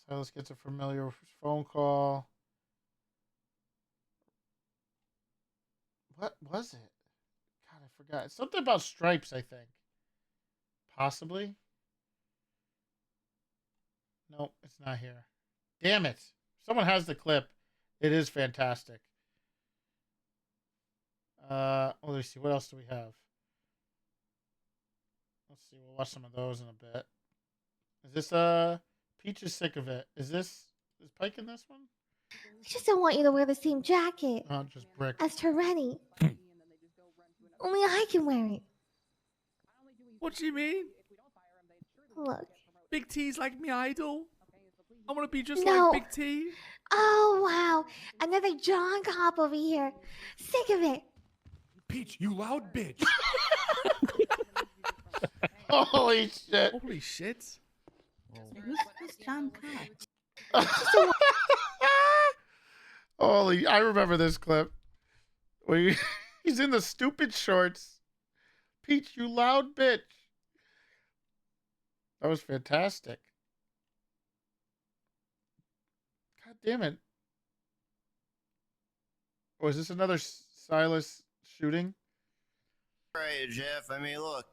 Silas gets a familiar phone call. What was it? God, I forgot. It's something about Stripes, I think. Possibly. No, it's not here. Damn it. Someone has the clip. It is fantastic. Let me see. What else do we have? Let's see. We'll watch some of those in a bit. Is this Peach is sick of it. Is Pike in this one? I just don't want you to wear the same jacket Oh, just brick. as Toretti. Only I can wear it. What do you mean? Look. Big T's like me idol. I want to be just No. like Big T. Oh, wow. Another John Cop over here. Sick of it. Peach, you loud bitch. Holy shit. Holy shit. Who's John Cop? Holy, I remember this clip. Where he's in the stupid shorts. Peach, you loud bitch. That was fantastic. God damn it. Was this another Silas shooting? Right, Jeff. I mean, look,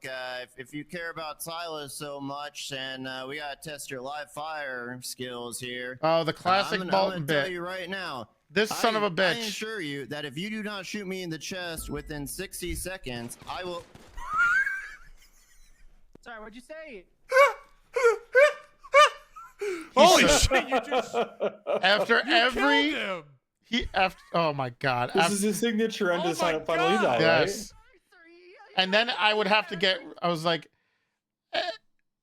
if you care about Silas so much, then we gotta test your live fire skills here. Oh, the classic I'm Bolton gonna tell bit. you right now. This son of a I bitch. assure you that if you do not shoot me in the chest within 60 seconds, I will. Sorry, what'd you say? Holy shit! You just After you every killed him. oh my god. This After, is his signature end Oh to sign my up final eval, God. right? yes. And then I would have to get. I was like,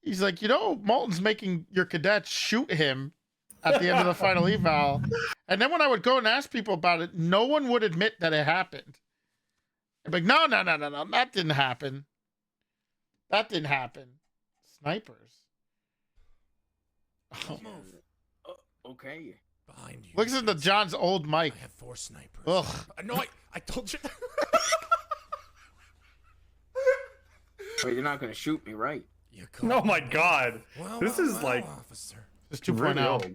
he's like, Molten's making your cadets shoot him at the end of the final eval. And then when I would go and ask people about it, no one would admit that it happened. I'd be like, no, that didn't happen. That didn't happen. Snipers. Oh. Okay. Behind you. Listen to John's old mic. I have 4 snipers. Ugh. No, I told you. Wait, you're not gonna shoot me, right? Oh my god. This is like officer. This is 2.0. really old.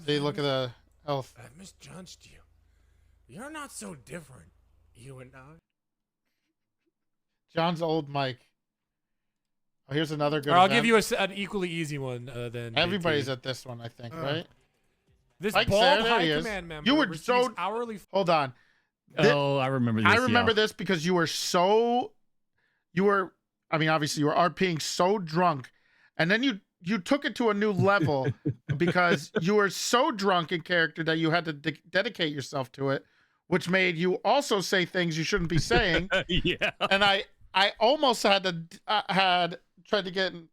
See, look at the health. I've misjudged you. You're not so different, you and I. John's old mic. Oh, here's another good I'll event. give you an equally easy one than Everybody's BT. at this one, I think, right? This Mike's bald there, there high he is. command member You were receives so hourly. Hold on. Oh, I remember this. I remember yeah. this because you were I mean, obviously you were RPing so drunk, and then you took it to a new level because you were so drunk in character that you had to dedicate yourself to it, which made you also say things you shouldn't be saying. Yeah. And I almost had tried to get, an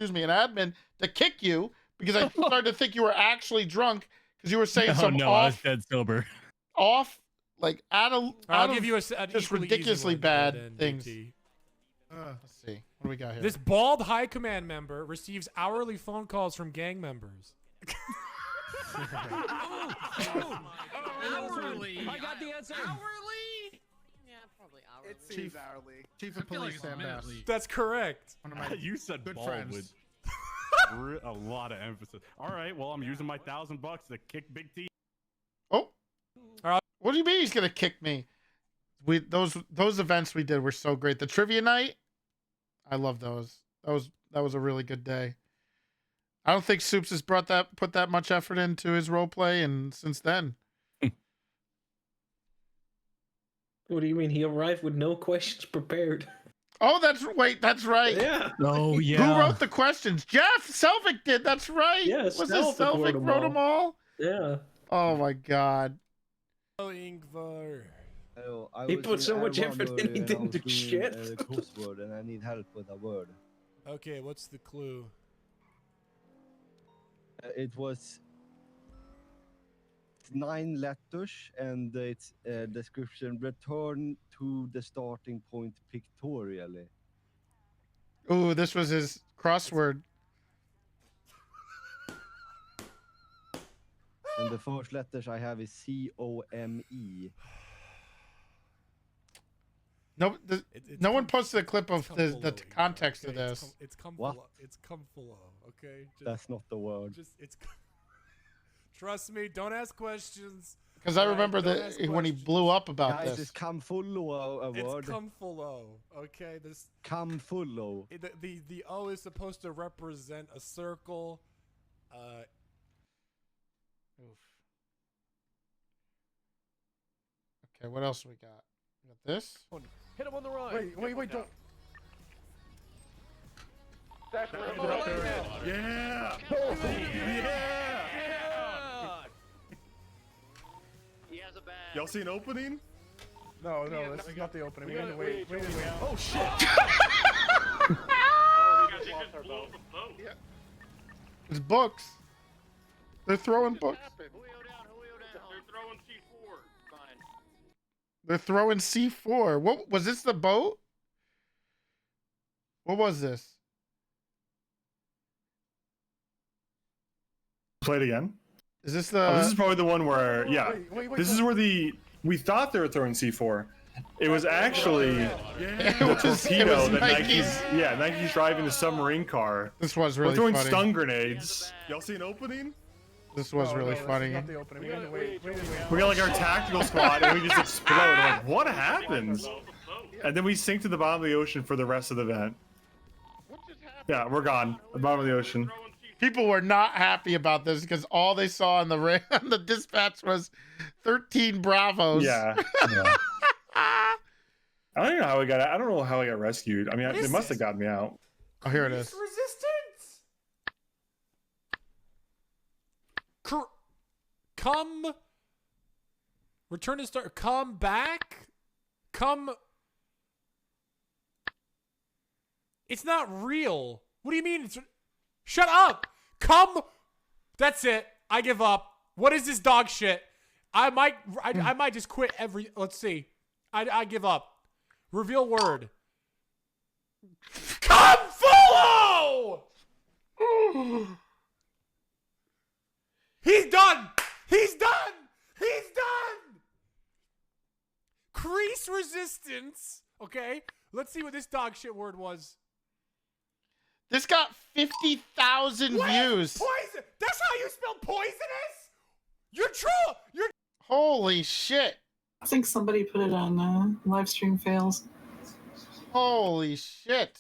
admin to kick you because I started to think you were actually drunk because you were saying I was off, dead sober. like I'll give you an just equally easy ridiculously one, bad than things. BT. Let's see. What do we got here? This bald high command member receives hourly phone calls from gang members. Hourly. I got the answer. Hourly? Yeah, probably hourly. It seems hourly. Chief of Police Sam Bass. That's correct. One of my You said good bald friends. with a lot of emphasis. All right, well, I'm using my $1,000 to kick Big T. Oh. What do you mean he's gonna kick me? Those events we did were so great. The trivia night, I love those. That was a really good day. I don't think Soups has put that much effort into his role play, and since then. What do you mean? He arrived with no questions prepared. Oh, that's right. Yeah. Oh yeah. Who wrote the questions? Jeff Selvig did. That's right. Yeah, Was this Selvig Selvig wrote them all? Yeah. Oh my god. Oh, Ingvar. He put so much effort and he didn't do shit. Crossword and I need help with a word. Okay, what's the clue? It was 9 letters and its description: return to the starting point pictorially. Ooh, this was his crossword. And the first letters I have is C-O-M-E. No, no one posted a clip of the context of Okay, this. It's come What? full. It's come full of. Okay. That's not the word. Trust me. Don't ask questions. Because I Alright, remember don't that ask when he questions. blew up about Guys, this. it's come full a word. It's come full o. Okay. This. Come full. The O is supposed to represent a circle. Oof. Okay, what else we got? We got this. Hit him on the run. Wait, don't. That's Yeah. He has a bag. Y'all see an opening? No, this is not the opening. We gotta wait. Oh shit! It's books. They're throwing books. They're throwing C4. Fine. They're throwing C4. What was this? The boat? What was this? Play it again. Is this the? Oh, this is probably the one where, yeah. Wait, this is where we thought they were throwing C4, It was actually the torpedo that Nike's driving the submarine car. This was We're really throwing funny. stun grenades. Y'all see an opening? This was really funny. We got like our tactical squad and we just explode. I'm like, what happens? And then we sink to the bottom of the ocean for the rest of the event. Yeah, we're gone. The bottom of the ocean. People were not happy about this because all they saw on the dispatch was 13 Bravos. Yeah. Yeah. I don't even know how we got. I don't know how I got rescued. I mean, they must have gotten me out. Oh, here it is. Resistance. Come. Return to start. Come back. Come. It's not real. What do you mean? Shut up. Come. That's it. I give up. What is this dog shit? I might just quit let's see. I give up. Reveal word. Come follow! He's done! He's done! He's done! Crease resistance. Okay, let's see what this dog shit word was. This got 50,000 views. Poison! That's how you spell poisonous? You're true! You're... Holy shit. I think somebody put it on live stream fails. Holy shit.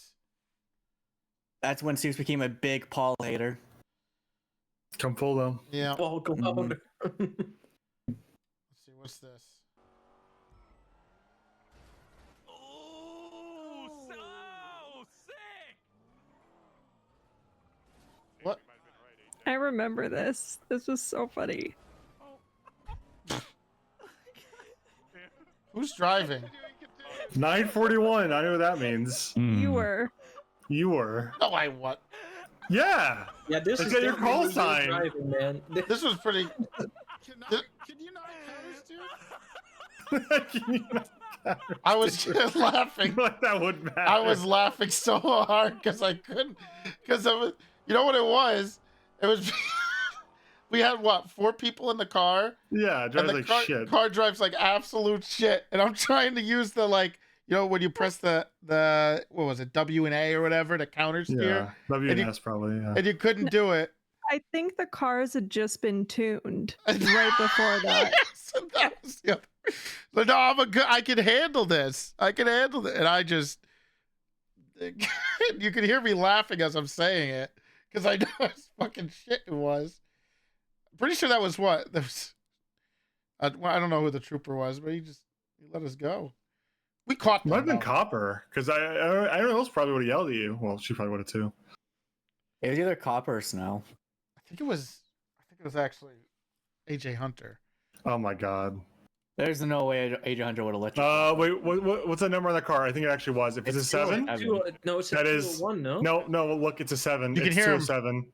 That's when Seuss became a big Paul hater. Come full though. Yeah. Paul, come on. Let's see, what's this? What? I remember this. This was so funny. Who's driving? 941. I know what that means. You were. You were. No, I what? Yeah. Yeah, this It's is got your definitely call you sign. driving, man. This was pretty. Can you not counters, dude? Can you not I was just laughing. like that would matter. I was laughing so hard because I couldn't. Because I was. You know what it was? It was. We had what, 4 people in the car? Yeah, it drives and the like shit. car drives like absolute shit. And I'm trying to use the when you press the what was it, W and A or whatever, the counter steer. Yeah, W and S probably. Yeah. And you couldn't do it. I think the cars had just been tuned right before that. Yes, and that was the other. So no, I can handle this. I can handle it. And I just, you can hear me laughing as I'm saying it because I know it's fucking shit it was. Pretty sure that was what? That was, I don't know who the trooper was, but he let us go. We caught them. Might have been though. Copper, because I don't know else probably would have yelled at you. Well, she probably would have too. It was either Copper or Snow. I think it was actually AJ Hunter. Oh my god. There's no way AJ Hunter would have let you. Wait, what's the number on the car? I think it actually was. If it's a 7, No, it's a that is 201, no? No, look, it's a 7. You can it's hear him. 207.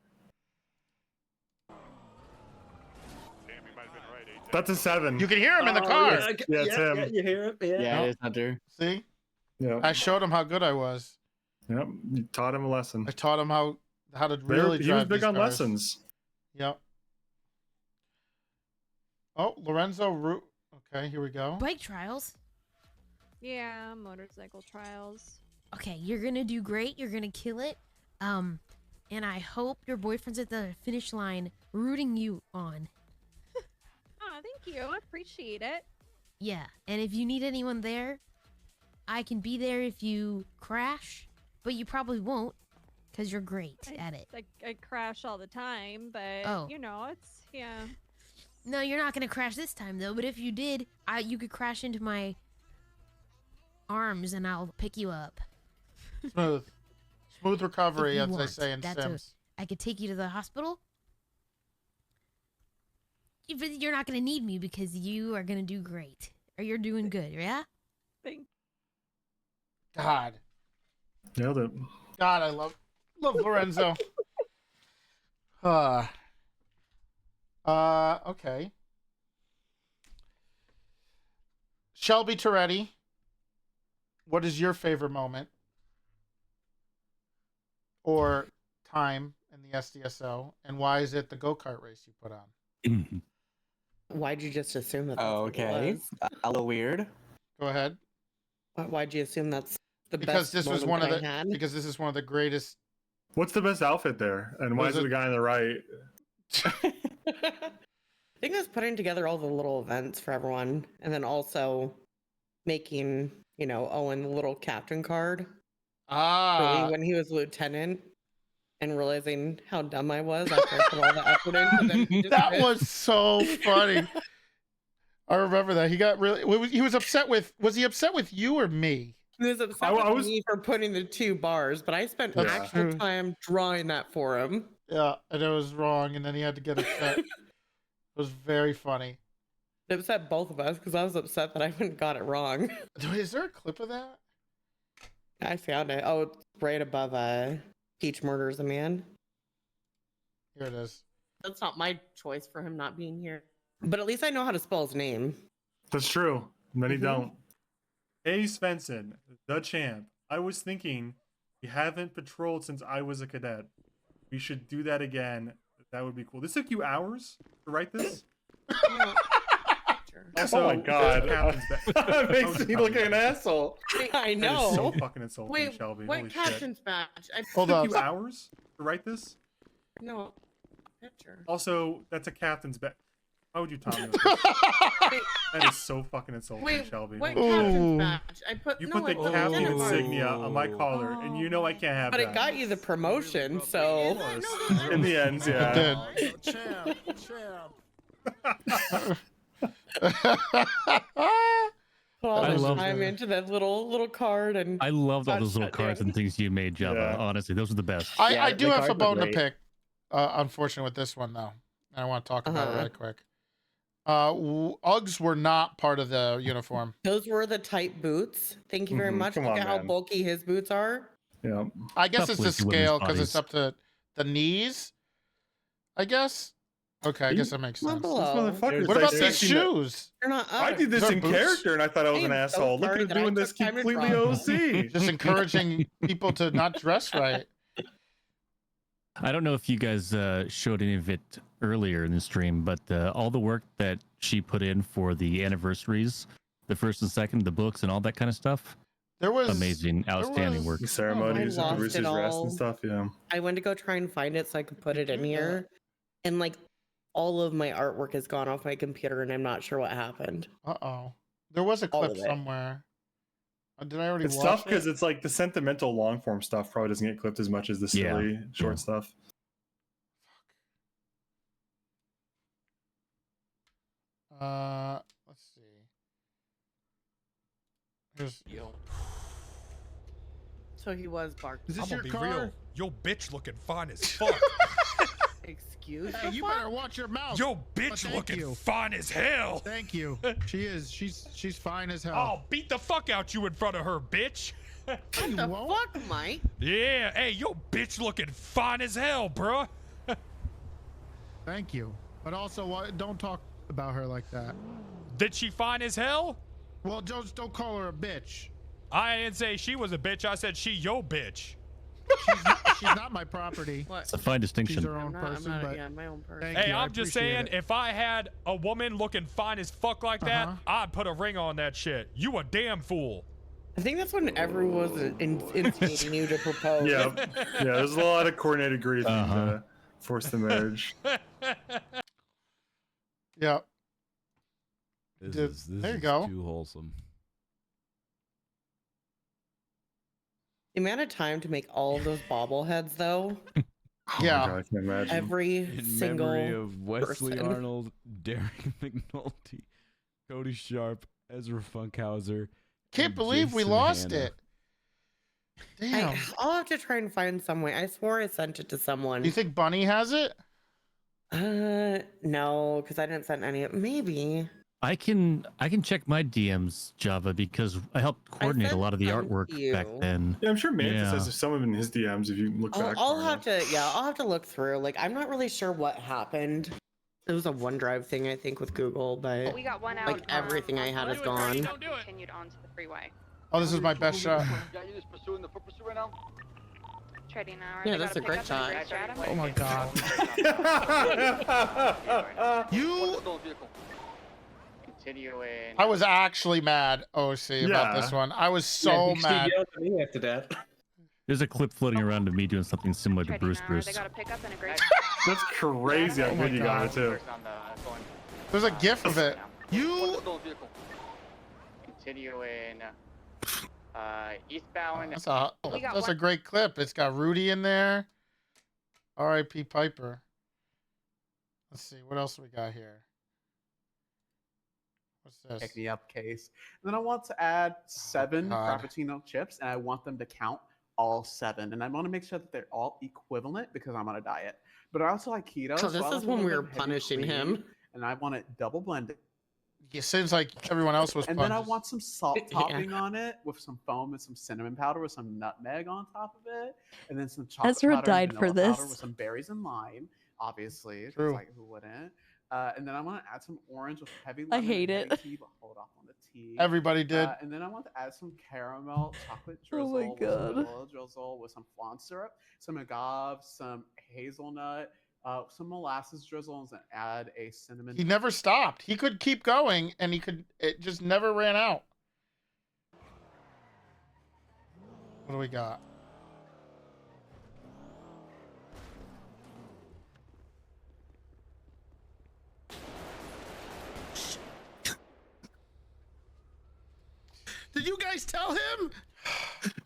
That's a 7. You can hear him in the car. Yeah, it's him. Yeah, you hear it? Yeah. Yeah, it is Hunter. See? Yeah. I showed him how good I was. Yep. You taught him a lesson. I taught him how to really drive. He was big these on cars. lessons. Yep. Oh, Lorenzo Root. Okay, here we go. Bike trials. Yeah, motorcycle trials. Okay, you're gonna do great. You're gonna kill it. And I hope your boyfriend's at the finish line rooting you on. Oh, thank you. I appreciate it. Yeah, and if you need anyone there, I can be there if you crash, but you probably won't, because you're great at it. I crash all the time, but Oh. it's yeah. No, you're not gonna crash this time though. But if you did, you could crash into my arms, and I'll pick you up. Smooth recovery, If you as they want. say in That's Sims. I could take you to the hospital. But you're not gonna need me because you are gonna do great, or you're doing good, yeah? Thank. God. Nailed it. God, I love Lorenzo. Okay. Shelby Toretti, what is your favorite moment or time in the SDSO, and why is it the go-kart race you put on? Why'd you just assume that? Okay. A little weird. Go ahead. Why'd you assume that's the Because best? this was one of moment the I had? because this is one of the greatest. What's the best outfit there? And why Was is it it- the guy on the right? I think I was putting together all the little events for everyone, and then also making, Owen the little captain card when he was lieutenant, and realizing how dumb I was after I put all the effort in. But then he just That missed. was so funny. I remember that. He got really. He was upset with. Was he upset with you or me? He was upset with me for putting the 2 bars, but I spent That's actual true. time drawing that for him. Yeah, and it was wrong, and then he had to get upset. It was very funny. It upset both of us because I was upset that I went and got it wrong. Is there a clip of that? I found it. Oh, it's right above Peach murders a man. Here it is. That's not my choice for him not being here. But at least I know how to spell his name. That's true. Many don't. Hey, Svensson, the champ. I was thinking you haven't patrolled since I was a cadet. We should do that again. That would be cool. This took you hours to write this? Also, Oh my god. captain's badge. That makes me look like an asshole. I That know. is so fucking insulting, Wait, Shelby. what Holy captain's shit. badge? Hold Took up. you hours to write this? No, picture. Also, that's a captain's badge. Why would you tell me that is so fucking insulting, Wait, Shelby. what Holy shit. captain's badge? I put You no, put the I put captain lieutenant badge. insignia on my collar, and you know I can't have But that. it got you the promotion, so. In the end, yeah. It did. Put all I this love time that. into that little card, and I loved all those little Gosh, cards and things you made, Java. Yeah. Honestly, those are the best. I do have a bone to pick. Unfortunately, with this one though, and I want to talk about it really quick. Uggs were not part of the uniform. those were the tight boots. Thank you very Mhm. much. Come Look on, at how man. bulky his boots are. Yeah. I guess Tough it's the look to women's scale because it's bodies. up to the knees. I guess. Okay, I guess that makes Not sense. below. Motherfuckers What about these dissecting the- shoes? They're not I up. did this They're in boots. character, and I thought I was I an am so asshole. Look sorry at that I doing this took time to completely draw. OC. Just encouraging people to not dress right. I don't know if you guys showed any of it earlier in the stream, but all the work that she put in for the anniversaries, the first and second, the books, and all that kind of stuff. There was Amazing, outstanding work. The ceremonies I at the lost Roosters it Rest all. and stuff, yeah. I went to go try and find it so I could put it in here, and like all of my artwork has gone off my computer, and I'm not sure what happened. Uh-oh. There was a All clip of it. somewhere. Did I already It's watch tough because it? it's like the sentimental long form stuff probably doesn't get clipped as much as the Yeah. silly short stuff. Let's see. Here's So he was barking. I'm gonna be real. Yo, bitch looking fine as fuck. Excuse Hey, me. you better watch your mouth. Yo, But bitch thank looking you. fine as hell. Thank you. She is. She's fine as hell. I'll beat the fuck out you in front of her, bitch. What the fuck, Mike? Yeah, hey, yo, bitch looking fine as hell, bruh. Thank you. But also, don't talk about her like that. Did she fine as hell? Well, just don't call her a bitch. I didn't say she was a bitch. I said she yo bitch. She's not my property. What? It's a fine distinction. She's her own person, but yeah, my own person. thank Hey, you, I I'm just appreciate saying, it. if I had a woman looking fine as fuck like that, Uh-huh. I'd put a ring on that shit. You a damn fool. I think that's when everyone was instigating you to propose. Yeah. Yeah, there's a lot of coordinated grieving Uh-huh. to force the marriage. yeah. This There you is go. too wholesome. The amount of time to make all of those bobbleheads, though. Oh my Yeah. God, I can't imagine. Every In single memory of Wesley person. Arnold, Derek McNulty, Cody Sharp, Ezra Funkhauser. Can't and believe we Jason lost Hanna. it. Damn. I'll have to try and find some way. I swore I sent it to someone. Do you think Bunny has it? No, because I didn't send any. Maybe. I can check my DMs, Java, because I helped coordinate a sent lot of the some artwork to back you. then. Yeah, I'm sure Mantis Yeah. has some of them in his DMs if you look back. I'll far have enough. to. Yeah, I'll have to look through. Like, I'm not really sure what happened. It was a OneDrive thing, I think, with Google, but We got one out. like everything I had is gone. Continued onto the freeway. Oh, this is my best shot. Trading hour. Yeah, They that's got a great pickup and shot. Stratum. Oh my god. You Continuing. I was actually mad, OC, about this one. I was so mad. After that. There's a clip floating around of me doing something similar to Bruce Bruce. They got a pickup and a great. That's crazy how good you got it too. There's a gif of it. You. Continuing. Eastbound. That's a great clip. It's got Rudy in there. R.I.P. Piper. Let's see, what else we got here? What's this? Pick me up case. And then I want to add 7 God. Frappuccino chips, and I want them to count all 7. And I want to make sure that they're all equivalent because I'm on a diet. But I also like keto. So this I like is a when little we bit were of heavy punishing cream, him. And I want it double blended. It seems like everyone else was And then I punched. want some salt Yeah. topping on it with some foam and some cinnamon powder with some nutmeg on top of it. And then some chocolate Ezra powder died and for vanilla powder this. with some berries and lime, obviously. 'cause, True. like, who wouldn't? And then I want to add some orange with heavy I lemon hate and heavy it. tea, but hold off on the tea. Everybody did. And then I want to add some caramel chocolate Oh drizzle my with some God. vanilla drizzle with some flan syrup, some agave, some hazelnut, some molasses drizzles, and add a cinnamon. He never stopped. He could keep going, and it just never ran out. What do we got? Did you guys tell him?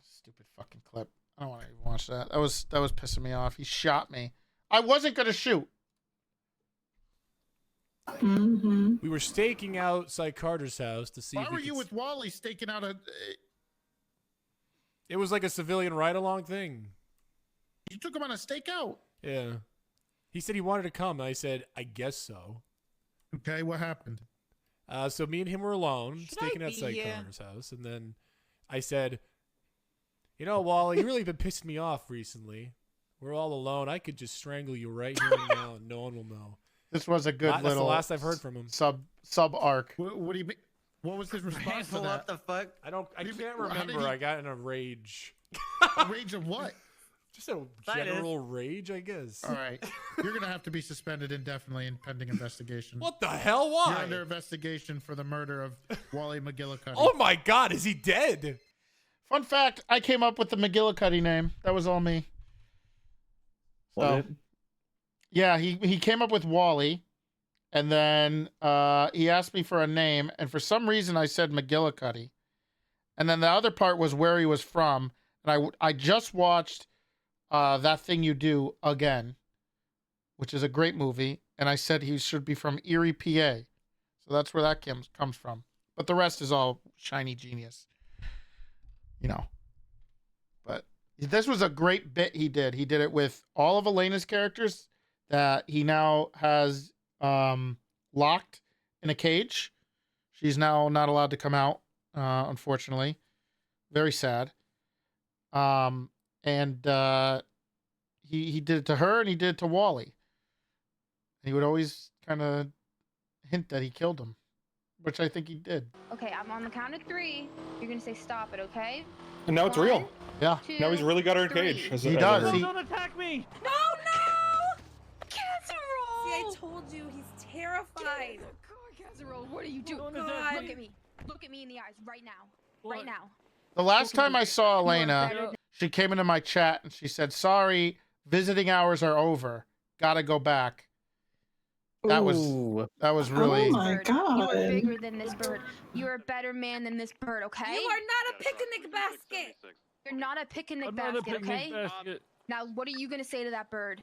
Stupid fucking clip. I don't want to even watch that. That was pissing me off. He shot me. I wasn't gonna shoot. We were staking outside Carter's house to see. Why if were he you could with Wally staking out a? It was like a civilian ride-along thing. You took him on a stakeout. Yeah. He said he wanted to come. And I said, I guess so. Okay, what happened? So me and him were alone, Should staking I be outside here? Carter's house. And then I said, you know, Wally, you really been pissing me off recently. We're all alone. I could just strangle you right here and now, and no one will know. This was a good That's little. the last I've heard from him. Sub arc. What do you mean? What was his response to What that? the fuck? I can't how did remember. he- I got in a rage. A rage of what? Just a general rage, I guess. All right, you're gonna have to be suspended indefinitely in pending investigation. What the hell? Why? You're under investigation for the murder of Wally McGillicuddy. Oh my God, is he dead? Fun fact: I came up with the McGillicuddy name. That was all me. So, yeah, he came up with Wally, and then he asked me for a name, and for some reason I said McGillicuddy, and then the other part was where he was from, and I just watched That Thing You Do again, which is a great movie, and I said he should be from Erie, PA, so that's where that comes from. But the rest is all shiny genius, you know. But this was a great bit he did. He did it with all of Elena's characters that he now has locked in a cage. She's now not allowed to come out, unfortunately. Very sad. And he did it to her, and he did it to Wally. He would always kind of hint that he killed him, which I think he did. Okay, I'm on the count of 3. You're gonna say stop it, okay? And now it's real. Yeah. Now he's really got her in 3. cage. He does. He, Don't attack me! No, no! Casserole! See, I told you, he's terrified. Casserole, what are you doing? Oh, God. Look at me. Look at me in the eyes right now. Right now. The last time I saw Elena, she came into my chat and she said, "Sorry, visiting hours are over. Gotta go back." That was really. Oh my God. You're bigger than this bird. You're a better man than this bird, okay? You are not a picnic basket. You're not a picnic I'm not a basket, picnic okay? basket. Now, what are you gonna say to that bird?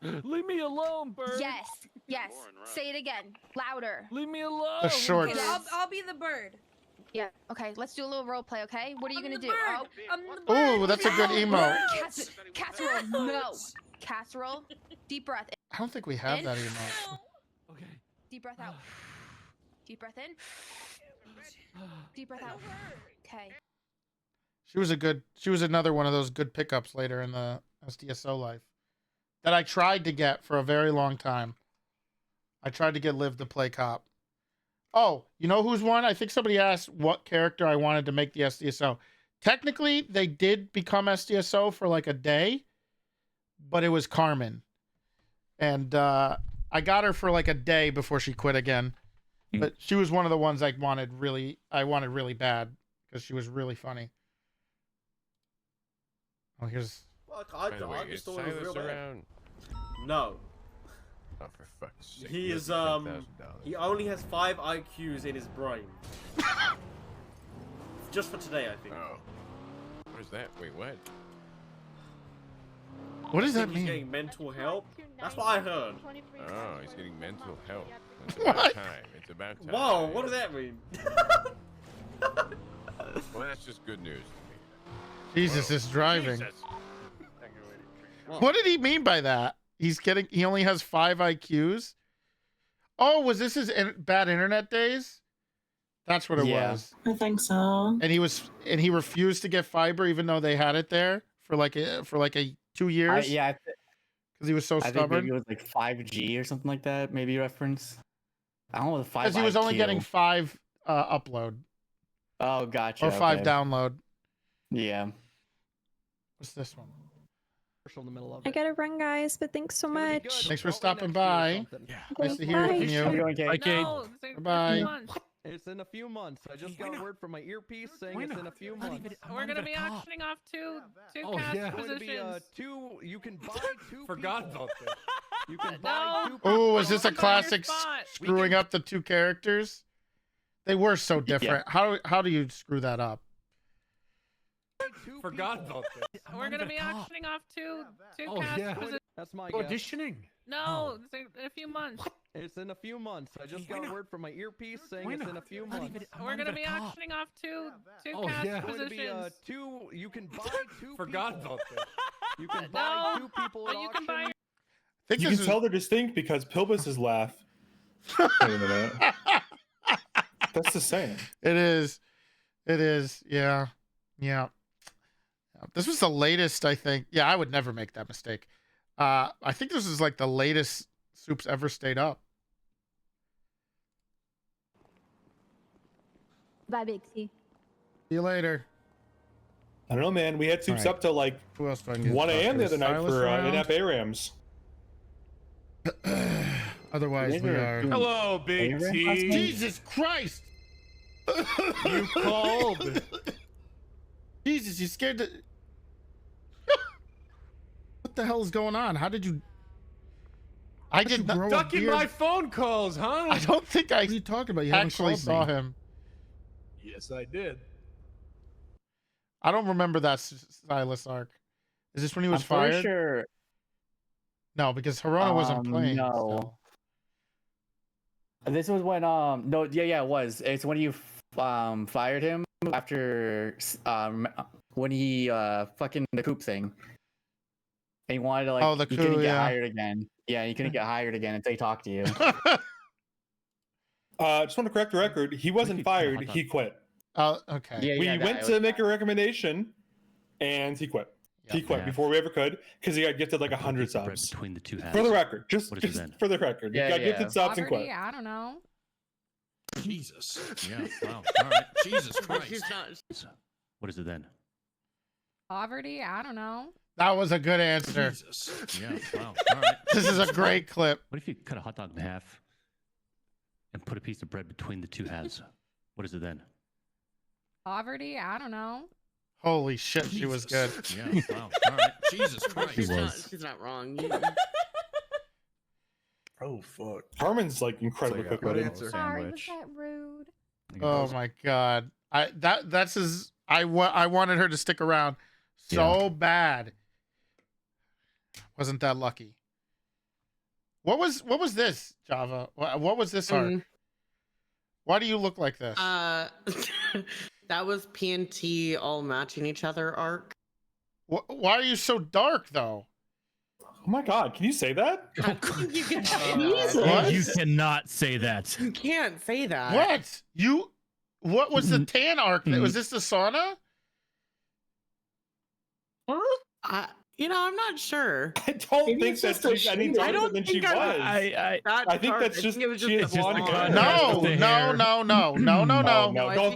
Leave me alone, bird. Yes, yes. Say it again, louder. Leave me alone. The shorts. Okay, I'll be the bird. Yeah. Okay. Let's do a little role play. Okay. What are you gonna do? Bird. I'm the bird. Ooh, that's a good emote. Casserole. No. Casserole. Deep breath. I don't think we have In. that emote. Okay. Deep breath out. Deep breath in. Deep breath out. Okay. She was another one of those good pickups later in the SDSO life that I tried to get for a very long time. I tried to get Liv to play cop. Oh, you know who's one? I think somebody asked what character I wanted to make the SDSO. Technically, they did become SDSO for like a day, but it was Carmen. And I got her for like a day before she quit again. But she was one of the ones I wanted really bad because she was really funny. Oh, here's. Fuck, By the way, I is just thought it was real Silas bad. around? No. Oh, for fuck's sake. He has is $10,000. he only has 5 IQs in his brain. Just for today, I think. Oh. What is that? Wait, what? What does I that think mean? He's getting mental help. That's what I heard. Oh, he's getting mental help. It's about time. It's about time. Whoa, what does that mean? Well, that's just good news to me. Jesus is driving. Jesus. What did he mean by that? He only has 5 IQs. Oh, was this his bad internet days? That's what it was. I think so. And he refused to get fiber even though they had it there for like 2 years. Yeah, because he was so I think stubborn. maybe it was like 5G or something like that. Maybe reference. I don't know the 5. Because he was only getting 5 upload. Oh, gotcha. Or 5 okay. download. Yeah. What's this one? I gotta run, guys, but thanks so much. Thanks for stopping by. Nice to hear Bye. from you. Bye, Kate. No, it's in Bye. a few months. It's in a few months. I just got word from my earpiece saying it's in a few months. We're gonna be auctioning off two Oh, cast yeah. positions. Going to be, you can buy 2 Forgot people. about that. You can buy 2 Oh, is this a Hold on your classic spot. screwing up the 2 characters? They were so different. How do you screw that up? Forgot about that. We're gonna be auctioning off two Oh, cast yeah. positions. That's my guess. Auditioning. No, it's in a few months. It's in a few months. I just got word from my earpiece saying it's in a few months. We're gonna be auctioning off two Oh, cast yeah. Going to positions. be, you can buy 2 Forgot people. about that. You can buy 2 people at But you can auction. buy. You can tell they're distinct because Pilbus's laugh. Wait a minute. That's the same. It is. It is. Yeah. Yeah. This was the latest, I think. Yeah, I would never make that mistake. I think this is like the latest Soup's ever stayed up. Bye, Big C. See you later. I don't know, man. We had Soups All right. up till like Who else do I need to 1 talk a.m. to? the other night Silas for around? in-app ARAMs. Otherwise, we are. Hello, Big T. Jesus Christ! You called. Jesus, you scared the. What the hell is going on? How did you? I did not. Ducking my phone calls, huh? I don't think I. What are you talking about? You actually haven't saw called me. him. Yes, I did. I don't remember that Silas arc. Is this when he was I'm pretty fired? sure. No, because Hirona wasn't playing. No. This was when no, yeah, it was. It's when you fired him after when he fucking the coop thing. And he wanted to like Oh, the he couldn't coup, get yeah. hired again. Yeah, he couldn't get hired again until he talked to you. Just want to correct the record. He wasn't fired. He quit. Oh, okay. Yeah, We yeah, went that- to make a recommendation, and he quit. He quit Yeah. before we ever could because he got gifted like 100 Bread subs. between the 2 halves. For the record, just What is it then? for the record, Yeah, he got yeah. gifted subs and Poverty, quit. I don't know. Jesus. Yeah. Wow. All right. Jesus She's Christ. not. What is it then? Poverty, I don't know. That was a good answer. Jesus. Yeah. Wow. All right. This is a great clip. What if you cut a hot dog in half and put a piece of bread between the 2 halves? What is it then? Poverty, I don't know. Holy shit, she was good. Yeah. Wow. All right. Jesus Christ. She's not wrong. Oh fuck. Harmon's like incredibly quick with it. Sorry, was that rude? Oh my god. That's his. I wanted her to stick around so bad. Wasn't that lucky? What was this, Java? What was this arc? Why do you look like this? That was PNT all matching each other arc. Why are you so dark though? Oh my god, can you say that? I don't think you can say What? You cannot say that. You can't say that. What? What was the tan arc? Was this the sauna? I'm not sure. I don't think that she's any darker than she was. I think that's just it was she has blonde hair. No. Don't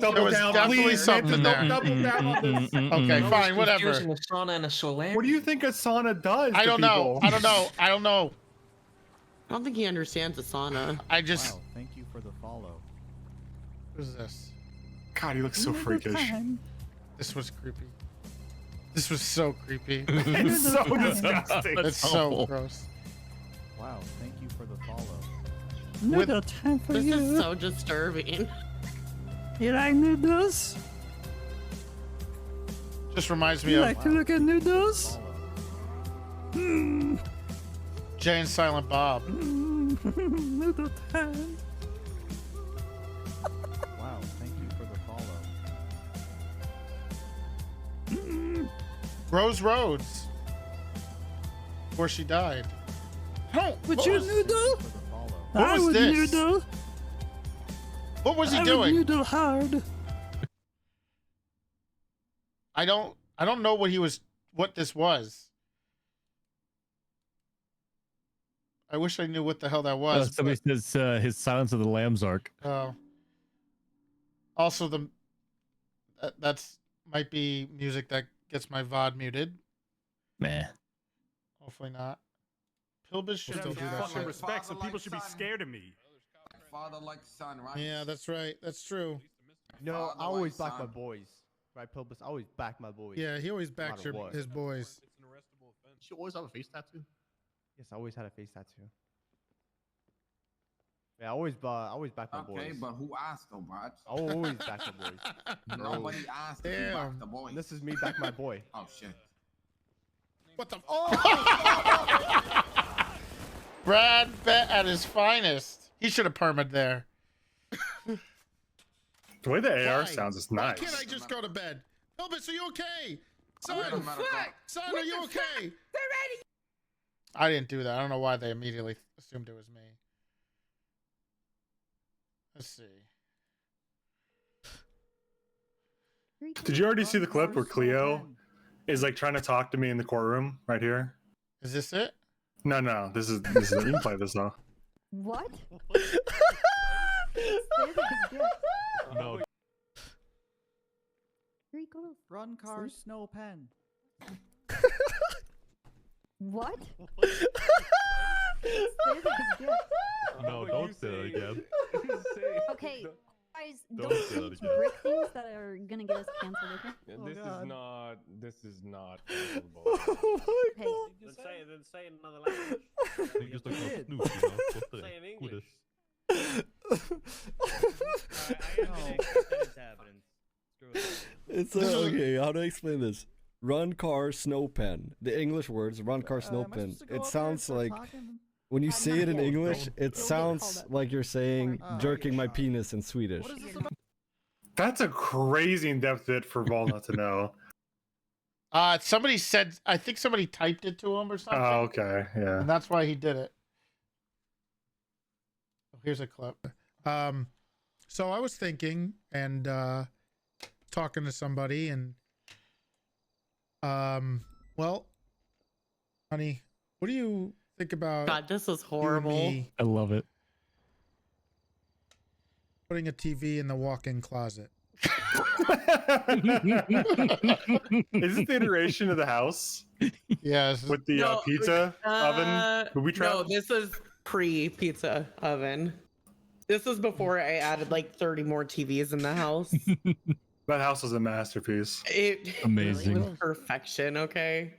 double There was down. definitely Please, something Mantis, there. don't double down on this. Okay, fine, whatever. Confusing a sauna and a solar. What do you think a sauna does? I to don't know. people? I don't know. I don't think he understands the sauna. I just. Wow, thank you for the follow. Who's this? God, he looks so freakish. This was creepy. This was so creepy. It's so disgusting. It's so gross. Wow, thank you for the follow. Another time for This you. is so disturbing. You like noodles? Just reminds me You of like to look at noodles? Jay and Silent Bob. Noodle time. Wow, thank you for the follow. Rose Rhodes. Before she died. Would you noodle? What I was would this? noodle. What was he I would doing? noodle hard. I don't know what this was. I wish I knew what the hell that was. Somebody says his Silence of the Lambs arc. Oh. Also, that's might be music that gets my VOD muted. Meh. Hopefully not. Pilbish should Should still do that fucking shit. respect, so people should be scared of me. Father like son, right? Yeah, that's right. That's true. No, I always back my boys. Right, Pilbus? I always back my boys. Yeah, he always no backs matter what. his boys. You always have a face tattoo? Yes, I always had a face tattoo. Yeah, I always back my boys. Okay, but who asked though, bro? I always back the boys. Nobody asked if you back the boy. This is me back my boy. Oh shit. What the? Oh! Brad Pitt at his finest. He should have permed there. The way the AR Why? sounds is Why nice. can't I just go to bed? Pilbus, are you okay? Son, What the fuck? Son, are you okay? I didn't do that. I don't know why they immediately assumed it was me. Let's see. Did you already see the clip where Cleo is like trying to talk to me in the courtroom right here? Is this it? No. This is you can play this though. What? No. Run car, snow pen. What? No, don't say that again. Okay, guys, Don't don't say that teach again. brick things that are gonna get us canceled, okay? This is not cancelable. Okay. Then say it in another language. You just look like Snoop, you know? What the Say in Who English. It's okay. How do I explain this? Run car snow pen. The English words run car snow pen. It sounds like when you say it in English, it sounds like you're saying jerking my penis in Swedish. That's a crazy in-depth bit for Walnut to know. Somebody said, I think somebody typed it to him or something. Oh, okay, yeah. And that's why he did it. Here's a clip. So I was thinking and talking to somebody and well, honey, what do you think about God, this is you and horrible. me I love it. putting a TV in the walk-in closet? Is this the iteration of the house? Yes. With the pizza oven booby trap? No, this is pre-pizza oven. This is before I added like 30 more TVs in the house. That house was a masterpiece. It Amazing. was perfection, okay?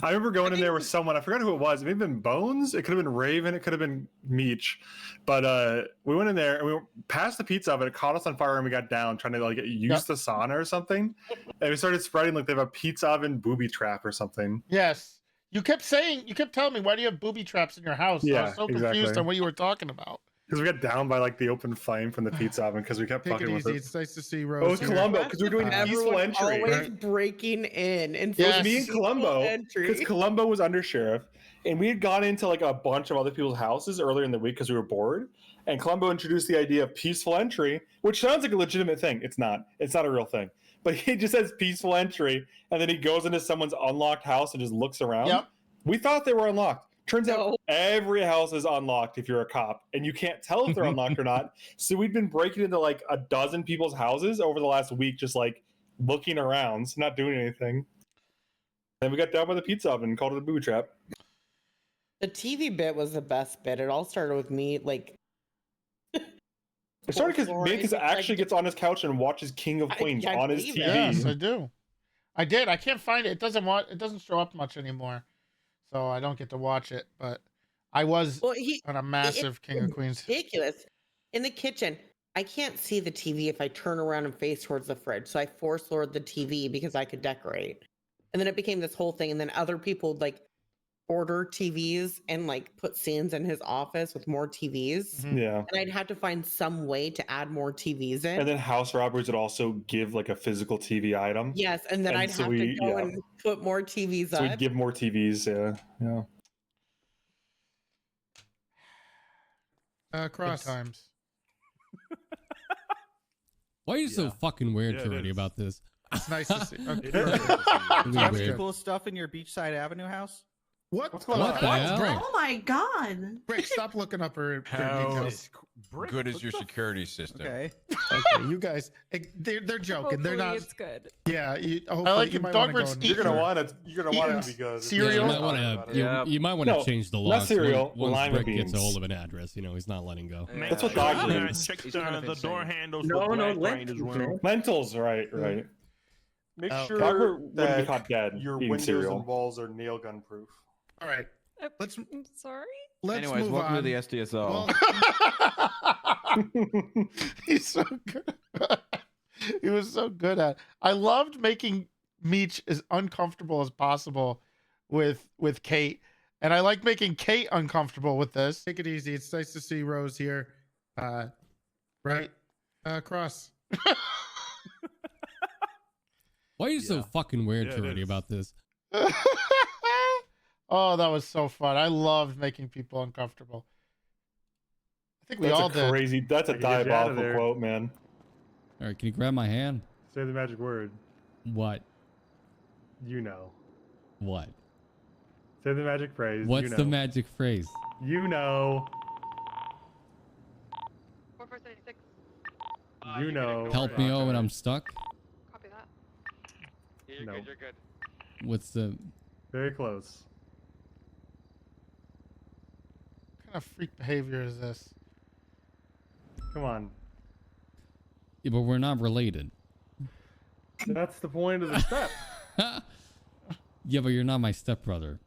I remember going in there with someone. I forgot who it was. It may have been Bones. It could have been Raven. It could have been Meech. But we went in there and we were past the pizza oven. It caught us on fire and we got down trying to like use the sauna or something. And we started spreading like they have a pizza oven booby trap or something. Yes. You kept telling me, why do you have booby traps in your house? I Yeah, was so confused exactly. on what you were talking about. Because we got down by like the open flame from the pizza oven because we kept Take it fucking with easy. it. It's nice to see Oh, Rose. it was Columbo because we were doing peaceful Everyone's entry. always breaking in. And It was me and peaceful Columbo entry. because Columbo was under sheriff, and we had gone into like a bunch of other people's houses earlier in the week because we were bored. And Columbo introduced the idea of peaceful entry, which sounds like a legitimate thing. It's not. It's not a real thing. But he just says peaceful entry, and then he goes into someone's unlocked house and just looks around. Yep. We thought they were unlocked. Turns out every house is unlocked if you're a cop, and you can't tell if they're unlocked or not. So we'd been breaking into like a dozen people's houses over the last week, just like looking around, not doing anything. Then we got down by the pizza oven and called it a booby trap. The TV bit was the best bit. It all started with me, like. It started because Mantis actually gets on his couch and watches King of Queens on his TV. Yes, I do. I did. I can't find it. It doesn't show up much anymore, so I don't get to watch it. But I was on a massive King of Queens. Ridiculous. In the kitchen, I can't see the TV if I turn around and face towards the fridge. So I force lowered the TV because I could decorate. And then it became this whole thing. And then other people would like order TVs and like put scenes in his office with more TVs. Yeah. And I'd have to find some way to add more TVs in. And then house robbers would also give like a physical TV item. Yes, and then I'd have to go and put more TVs So up. we'd give more TVs, yeah. Cross times. Why are you so fucking weird, Trudy, about this? It's nice to see. Really Do you have any weird. cool stuff in your Beachside Avenue house? What's going on? What the hell? Oh my god. Rick, stop looking up her How details. good is your security system? Okay. Okay, you guys, they're joking. They're Hopefully not. it's good. Yeah, I hopefully like you it. might Dog wanna Rick's go you're gonna want it. You're gonna want it to be good. Cereal. you might want to change the not logs. cereal, Once lima Rick gets a beans. hold of an address, he's not letting go. That's what dog means. Check the door handles No, for no, black rain as well. Lentils, right. Make Dog sure wouldn't be that caught dead your eating windows cereal. and walls are nail gun proof. All right. Let's I'm sorry. Anyways, move welcome on. to the SDSO. He's so good. He was so good at. I loved making Meech as uncomfortable as possible with Kate, and I like making Kate uncomfortable with this. Take it easy. It's nice to see Rose here. Right? Cross. Why are you so fucking weird, Yeah, it Trudy, is. about this? Oh, that was so fun. I loved making people uncomfortable. I think we That's all a did. crazy. That's a I can get you out of diabolical there. quote, man. All right, can you grab my hand? Say the magic word. What? You know. What? Say the magic phrase. What's you know. the magic phrase? You know. 4476. You know. Help me, Owen, I'm stuck. Copy that. You're good. You're good. What's the... Very close. What kind of freak behavior is this? Come on. Yeah, but we're not related. That's the point of the step. Yeah, but you're not my stepbrother.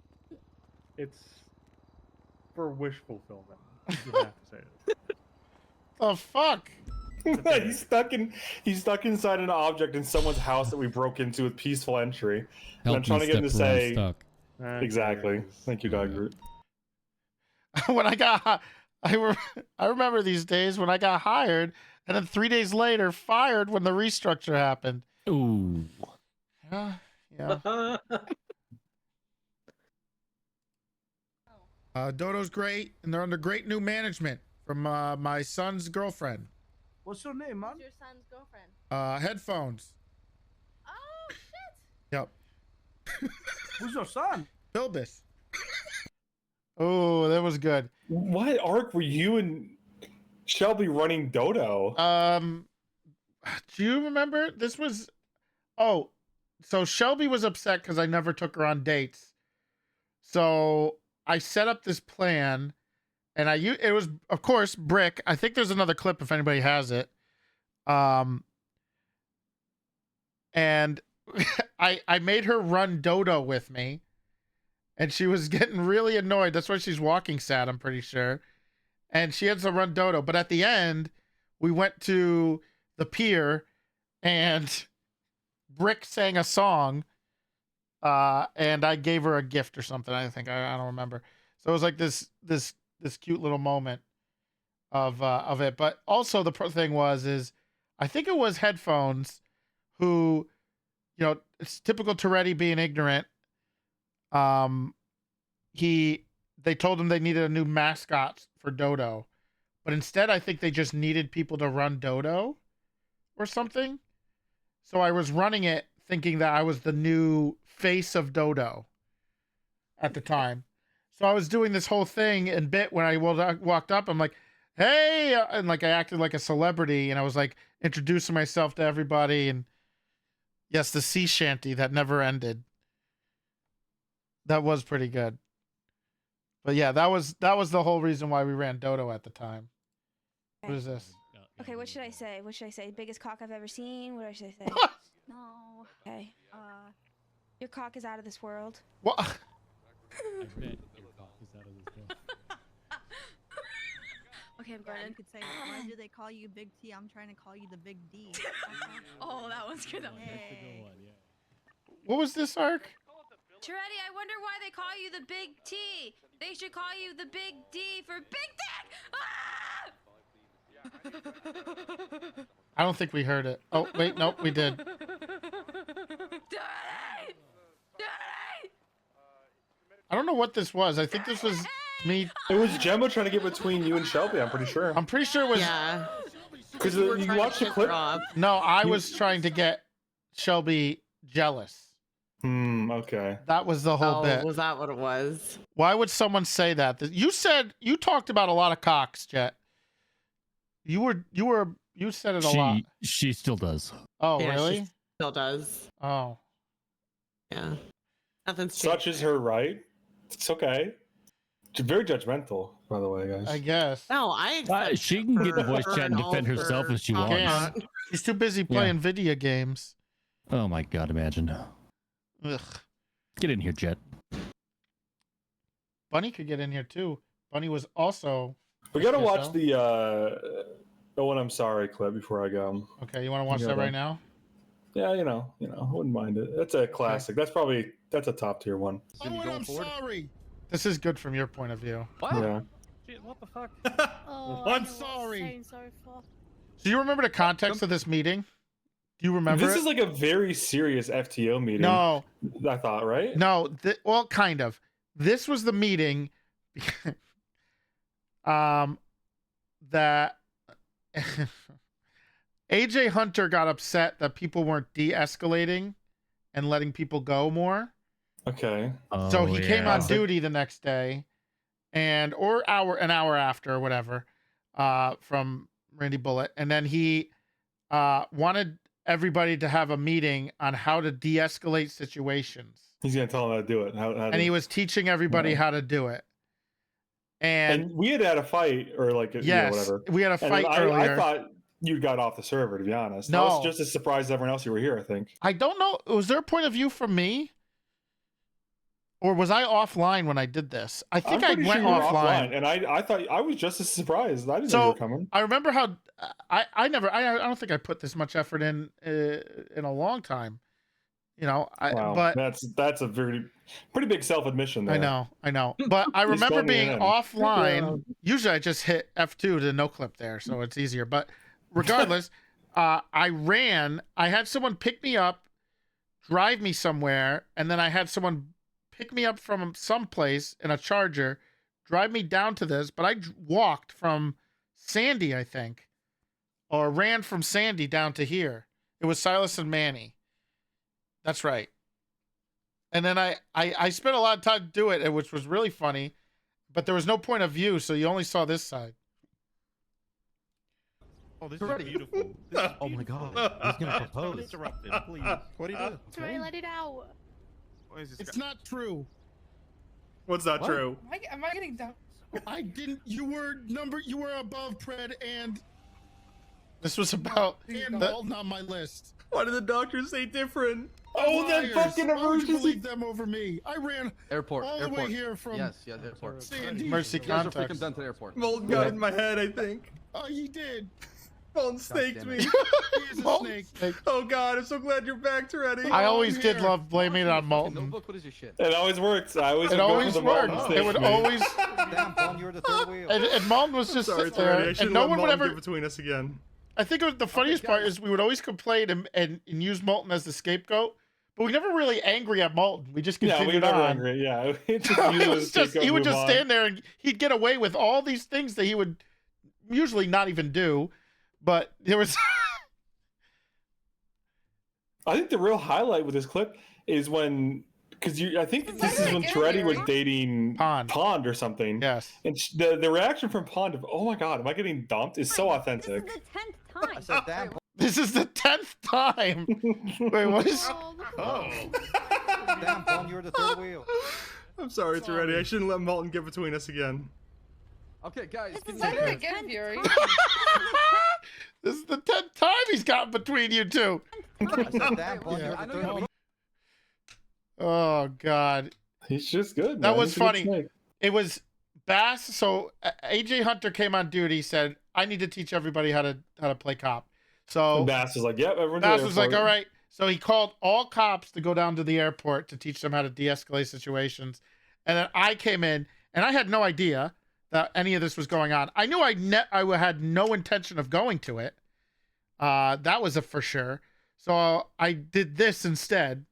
It's for wish fulfillment. You have to say it. The fuck? He's stuck inside an object in someone's house that we broke into with peaceful entry. Help and I'm trying me, to get him to stepbro, I'm say stuck. exactly. Thank you, Dog Root. When I remember these days when I got hired, and then 3 days later fired when the restructure happened. Ooh. Yeah. Dodo's great, and they're under great new management from my son's girlfriend. What's your name, man? Who's your son's girlfriend? Headphones. Oh shit! Yep. Who's your son? Bilbis. Oh, that was good. What arc were you and Shelby running Dodo? Do you remember? This was. Oh, so Shelby was upset because I never took her on dates. So I set up this plan, and it was, of course, Brick. I think there's another clip if anybody has it. And I made her run Dodo with me, and she was getting really annoyed. That's why she's walking sad, I'm pretty sure. And she had to run Dodo, but at the end, we went to the pier, and Brick sang a song, and I gave her a gift or something. I think I don't remember. So it was like this cute little moment of it. But also the thing is I think it was Headphones who, it's typical Toretti being ignorant. They told him they needed a new mascot for Dodo, but instead I think they just needed people to run Dodo or something. So I was running it thinking that I was the new face of Dodo at the time. So I was doing this whole thing and bit when I walked up, I'm like, hey, and like I acted like a celebrity, and I was like introducing myself to everybody, and yes, the sea shanty that never ended. That was pretty good. But yeah, that was the whole reason why we ran Dodo at the time. What is this? Okay, what should I say? What should I say? Biggest cock I've ever seen? What should I say? What? No. Okay. Your cock is out of this world. What? I bet your cock is out of this world. Okay, Yeah, Brennan. you could say, why do they call you Big T? I'm trying to call you the Big D. Oh, that one's good. That's a good one, yeah. What was this arc? Tretti, I wonder why they call you the Big T. They should call you the Big D for Big Dick. Ah! I don't think we heard it. Oh wait, nope, we did. I don't know what this was. I think this was me. It was Gemma trying to get between you and Shelby. I'm pretty sure. I'm pretty sure it was. Yeah. Because You were you trying to watched the piss clip. her off. No, I was trying to get Shelby jealous. Okay. That was the whole Oh, bit. was that what it was? Why would someone say that? You said you talked about a lot of cocks, Jet. You said it a lot. She still does. Oh, Yeah, really? She still does. Oh. Yeah. Nothing's changed. Such is her right. It's okay. She's very judgmental, by the way, guys. I guess. No, I accept She can get in the her voice chat and all defend her herself if she comments. wants. She's too busy playing video games. Oh my god, imagine. Ugh. Get in here, Jet. Bunny could get in here too. Bunny was also. We gotta SDSO. watch the "Oh, and I'm sorry" clip before I go. Okay, you want to watch Yeah, that right then. now? Yeah, I wouldn't mind it. That's a classic. That's a top tier one. Oh, and I'm sorry. This is good from your point of view. Yeah. Shit, what the fuck? Oh, I'm I know what sorry. saying sorry for. Do you remember the context of this meeting? Do you remember? This it? is like a very serious FTO meeting. No, I thought, right? no. Well, kind of. This was the meeting. That AJ Hunter got upset that people weren't de-escalating and letting people go more. Okay. So he came on Classic. duty the next day, an hour after or whatever, from Randy Bullitt, and then he wanted everybody to have a meeting on how to de-escalate situations. He's gonna tell him how to do it. And he was teaching everybody how to do it. And we had a fight, or like yes, whatever. we had a And fight I earlier. thought you got off the server, to be honest. I No. was just as surprised as everyone else you were here. I think. I don't know. Was there a point of view from me? Or was I offline when I did this? I think I I'm pretty went sure you were offline. and I thought I was just as surprised. I didn't know you So were coming. I remember how I don't think I put this much effort in a long time. You know, Wow, but that's a pretty big self admission there. I know. But I He's remember phoning it being in. offline. Usually I just hit F2 to no clip there, so it's easier. But regardless, I ran. I had someone pick me up, drive me somewhere, and then I had someone pick me up from someplace in a Charger, drive me down to this. But I walked from Sandy, I think, or ran from Sandy down to here. It was Silas and Manny. That's right. And then I spent a lot of time to do it, which was really funny, but there was no point of view, so you only saw this side. Oh, this is beautiful. Oh my god. He's gonna propose. Interrupted, please. What do you do? Sorry, let it out. It's not true. What's not true? Am I getting down? I didn't. You were above Pred, and this was about Malton on my list. Why did the doctors say different? Oh, that fucking Why would you emergency. believe them over me? I ran Airport. all the way here from airport. Sandy. Mercy You guys are freaking context. done to the airport. Molten got in my head, I think. Oh, he did. Molten snaked damn me. it. He is a snake. Oh god, I'm so glad you're back, Toretti. I always did love blaming it on Malton. Notebook, what is your shit? It always works. I always It go for always the Molten worked. snake It would me. always. Damn, Paul, you were the third wheel. And Malton was just Sorry, sit there, Toretti. I should and no let one would Molten ever. get between us again. I think the funniest part is we would always complain and use Malton as the scapegoat, but we never really angry at Malton. We just Yeah, we continued were never on. angry. Yeah, it It was just, he would just stand there and he'd get away with all these things that he would usually not even do. But there was. I think the real highlight with this clip is when, because I think this is when Toretti was dating Pond or something. Yes. And the reaction from Pond of, oh my god, am I getting dumped? Is so authentic. This is the 10th time. I said, damn. This is the 10th time. Wait, what is? Oh, look Oh. Damn, Paul, you were the third wheel. I'm sorry, Toretti. I shouldn't let Malton get between us again. Okay, guys. This Can is you like the again, 10th Fury. time. This is the 10th time he's gotten between you two. I said that, but Yeah. I know you Oh God, He's just good. that man. was He's a good funny. snake. It was Bass. So AJ Hunter came on duty. Said, "I need to teach everybody how to play cop." So And Bass was like, "Yep, everyone's Bass there was for like, it." "All right." So he called all cops to go down to the airport to teach them how to de-escalate situations. And then I came in, and I had no idea that any of this was going on. I knew I had no intention of going to it. That was a for sure. So I did this instead,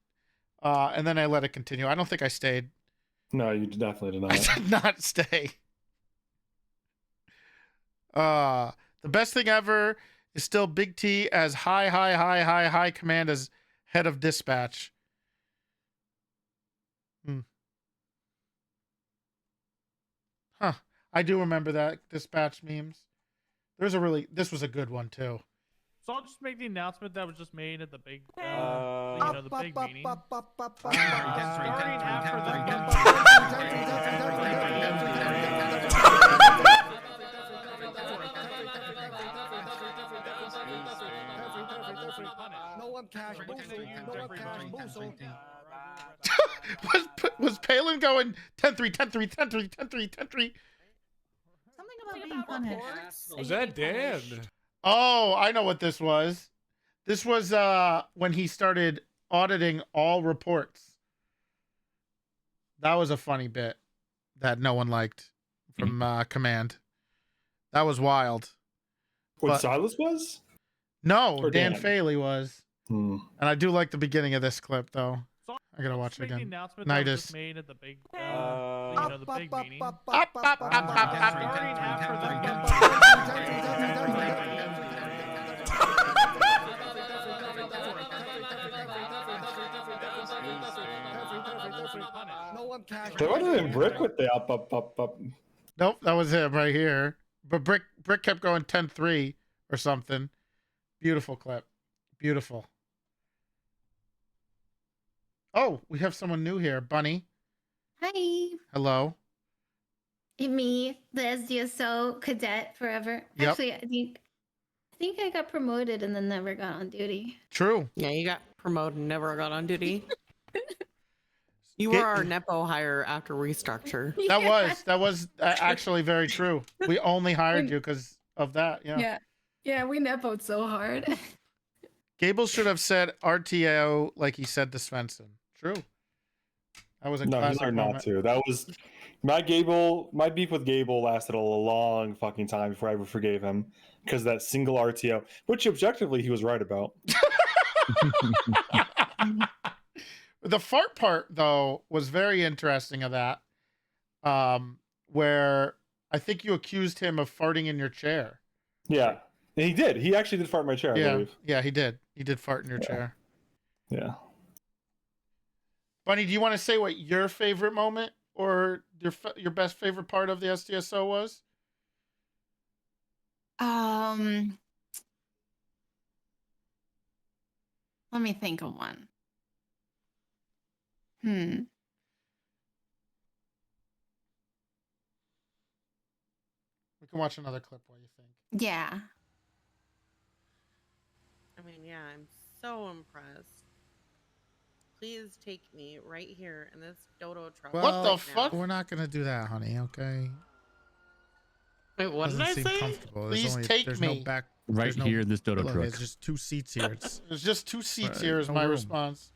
and then I let it continue. I don't think I stayed. No, you definitely did I not. did not stay. The best thing ever is still Big T as high command as head of dispatch. Huh. I do remember that dispatch memes. This was a good one too. So I'll just make the announcement that was just made at the big, the big meeting. Starting after Was Palin going 10-3, 10-3, 10-3, 10-3, 10-3? Something about being punished. Was that Dan? Oh, I know what this was. This was when he started auditing all reports. That was a funny bit that no one liked from command. That was wild. What But- Silas was? No, Or Dan Dan? Faley was. And I do like the beginning of this clip though. I gotta watch it make the again. announcement that was Nidus. just made at the big, the big meeting. Starting They might have been Brick with the up. Nope, that was him right here. But Brick kept going 10-3 or something. Beautiful clip. Beautiful. Oh, we have someone new here. Bunny. Hi, Hello. me, the SDSO cadet forever. Yep. Actually, I think I got promoted and then never got on duty. True. Yeah, you got promoted and never got on duty. You were our Nepo hire after restructure. That was actually very true. We only hired you because of that. Yeah. Yeah, we nepoed so hard. Gable should have said RTO like he said to Svensson. True. That was a No, he classic learned moment. not to. That was my beef with Gable lasted a long fucking time before I ever forgave him because that single RTO, which objectively he was right about. The fart part though was very interesting of that. Where I think you accused him of farting in your chair. Yeah. And he did. He actually did fart in my chair, I believe. Yeah, he did. He did fart in your chair. Yeah. Bunny, do you want to say what your favorite moment or your best favorite part of the SDSO was? Let me think of one. We can watch another clip while you think. Yeah. I mean, yeah, I'm so impressed. Please take me right here in this dodo truck. What the right fuck? now. We're not gonna do that, honey. Okay. Wait, what did I Doesn't seem say? comfortable. Please take there's me. No back. Right there's no- here, this dodo Look, truck. There's just 2 seats here. There's just 2 seats Right, here is no my room. response.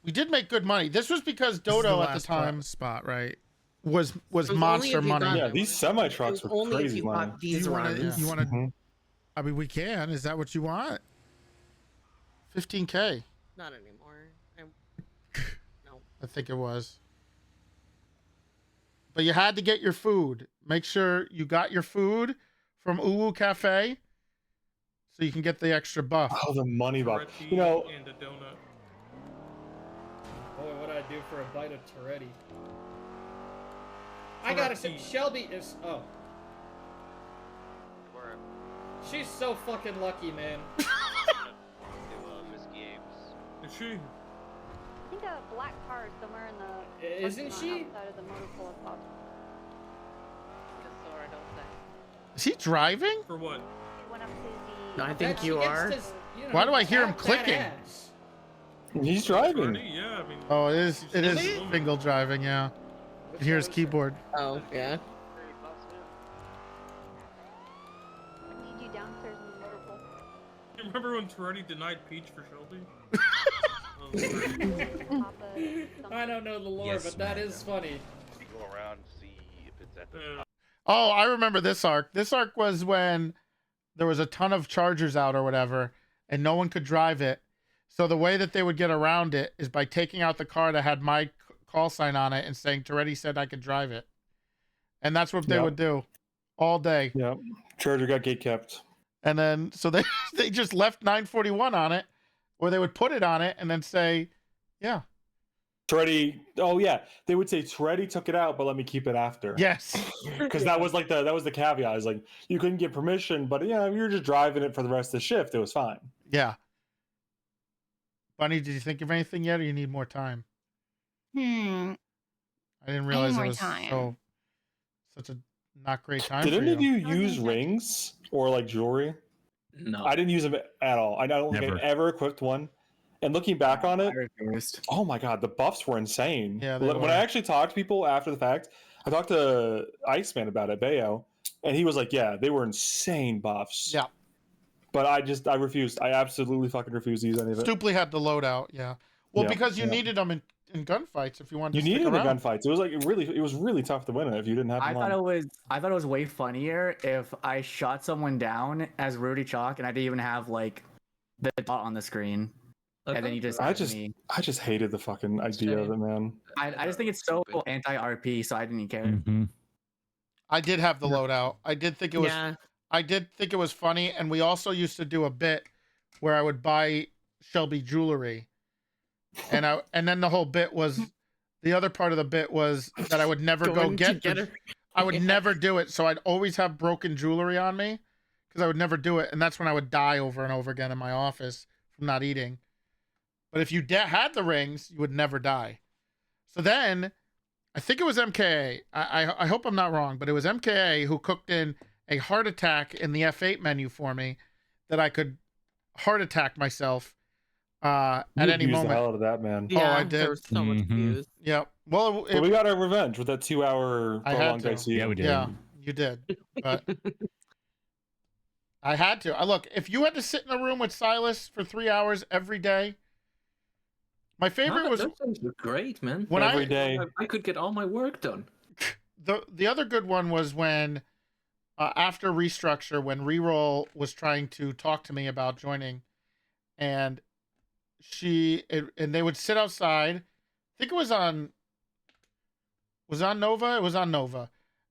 We did make good money. This was because This is Dodo at the last time spot, right? was was only monster if you money. got- Yeah, these semi trucks It was were only if crazy you money. bought these runs. You want to? Mhm. I mean, we can. Is that what you want? 15K. Not anymore. No. I think it was. But you had to get your food. Make sure you got your food from Uwu Cafe so you can get the extra buff. Oh, the money buff. You know, and a donut. Boy, what I do for a bite of Toretti. I gotta say, Shelby is. Oh. She's so fucking lucky, man. Is she? think a black car is somewhere in the. Isn't parking lot she? Outside of the motor pool of Bob. Is he driving? For what? Went up to the. I think you are. Why do I hear him clicking? He's driving. Yeah, I mean. Oh, it is Fingal driving, yeah. You can hear his keyboard. Oh, yeah. I need you downstairs in the motor pool. You remember when Toretti denied Peach for Shelby? I don't know the lore, but that is funny. Go around and see if it's at the Oh, I remember this arc. This arc was when there was a ton of Chargers out or whatever, and no one could drive it. So the way that they would get around it is by taking out the car that had my call sign on it and saying, Toretti said I could drive it. And that's what they would do all day. Yeah. Charger got gate kept. And then, so they just left 941 on it, or they would put it on it and then say, yeah. Toretti, oh yeah, they would say Toretti took it out, but let me keep it after. Yes, because that was the caveat. Is like you couldn't get permission, but yeah, if you were just driving it for the rest of the shift, it was fine. Yeah. Bunny, did you think of anything yet, or you need more time? I didn't realize it was such a not great time. Did for any of you use rings or like jewelry? No, I didn't use them at all. I don't think I ever equipped one. And looking back on it, oh my god, the buffs were insane. Yeah, when I actually talked to people after the fact, I talked to Iceman about it, Bayo, and he was like, "Yeah, they were insane buffs." Yeah. But I refused. I absolutely fucking refused to use any of it. Stupley had the loadout, yeah. Well, Yeah, because you yeah. needed them in gunfights if you wanted to You stick needed the around. gunfights. It was like it was really tough to win it if you didn't have. I thought it was way funnier if I shot someone down as Rudy Chalk and I didn't even have like the dot on the screen. And then you just I just hated the fucking idea of it, man. I just think it's so anti-RP, so I didn't care. Mm-hmm. I did have the loadout. I did think it was. Yeah. I did think it was funny, and we also used to do a bit where I would buy Shelby jewelry, and then the whole bit was the other part of the bit was that I would never go get her. I would never do it, so I'd always have broken jewelry on me because I would never do it, and that's when I would die over and over again in my office from not eating. But if you had the rings, you would never die. So then, I think it was MKA. I hope I'm not wrong, but it was MKA who cooked in a heart attack in the F8 menu for me that I could heart attack myself at any moment. The hell out of that, man. Oh, I did. There was so much views. Yeah. Well, we got our revenge with that 2-hour prolonged ICU. Yeah, we did. Yeah, you did. But I had to. Look, if you had to sit in a room with Silas for 3 hours every day, my favorite was That sounds great, man. When Every day I could get all my work done. The other good one was when after restructure, when Reroll was trying to talk to me about joining, and they would sit outside. I think it was on Nova. It was on Nova,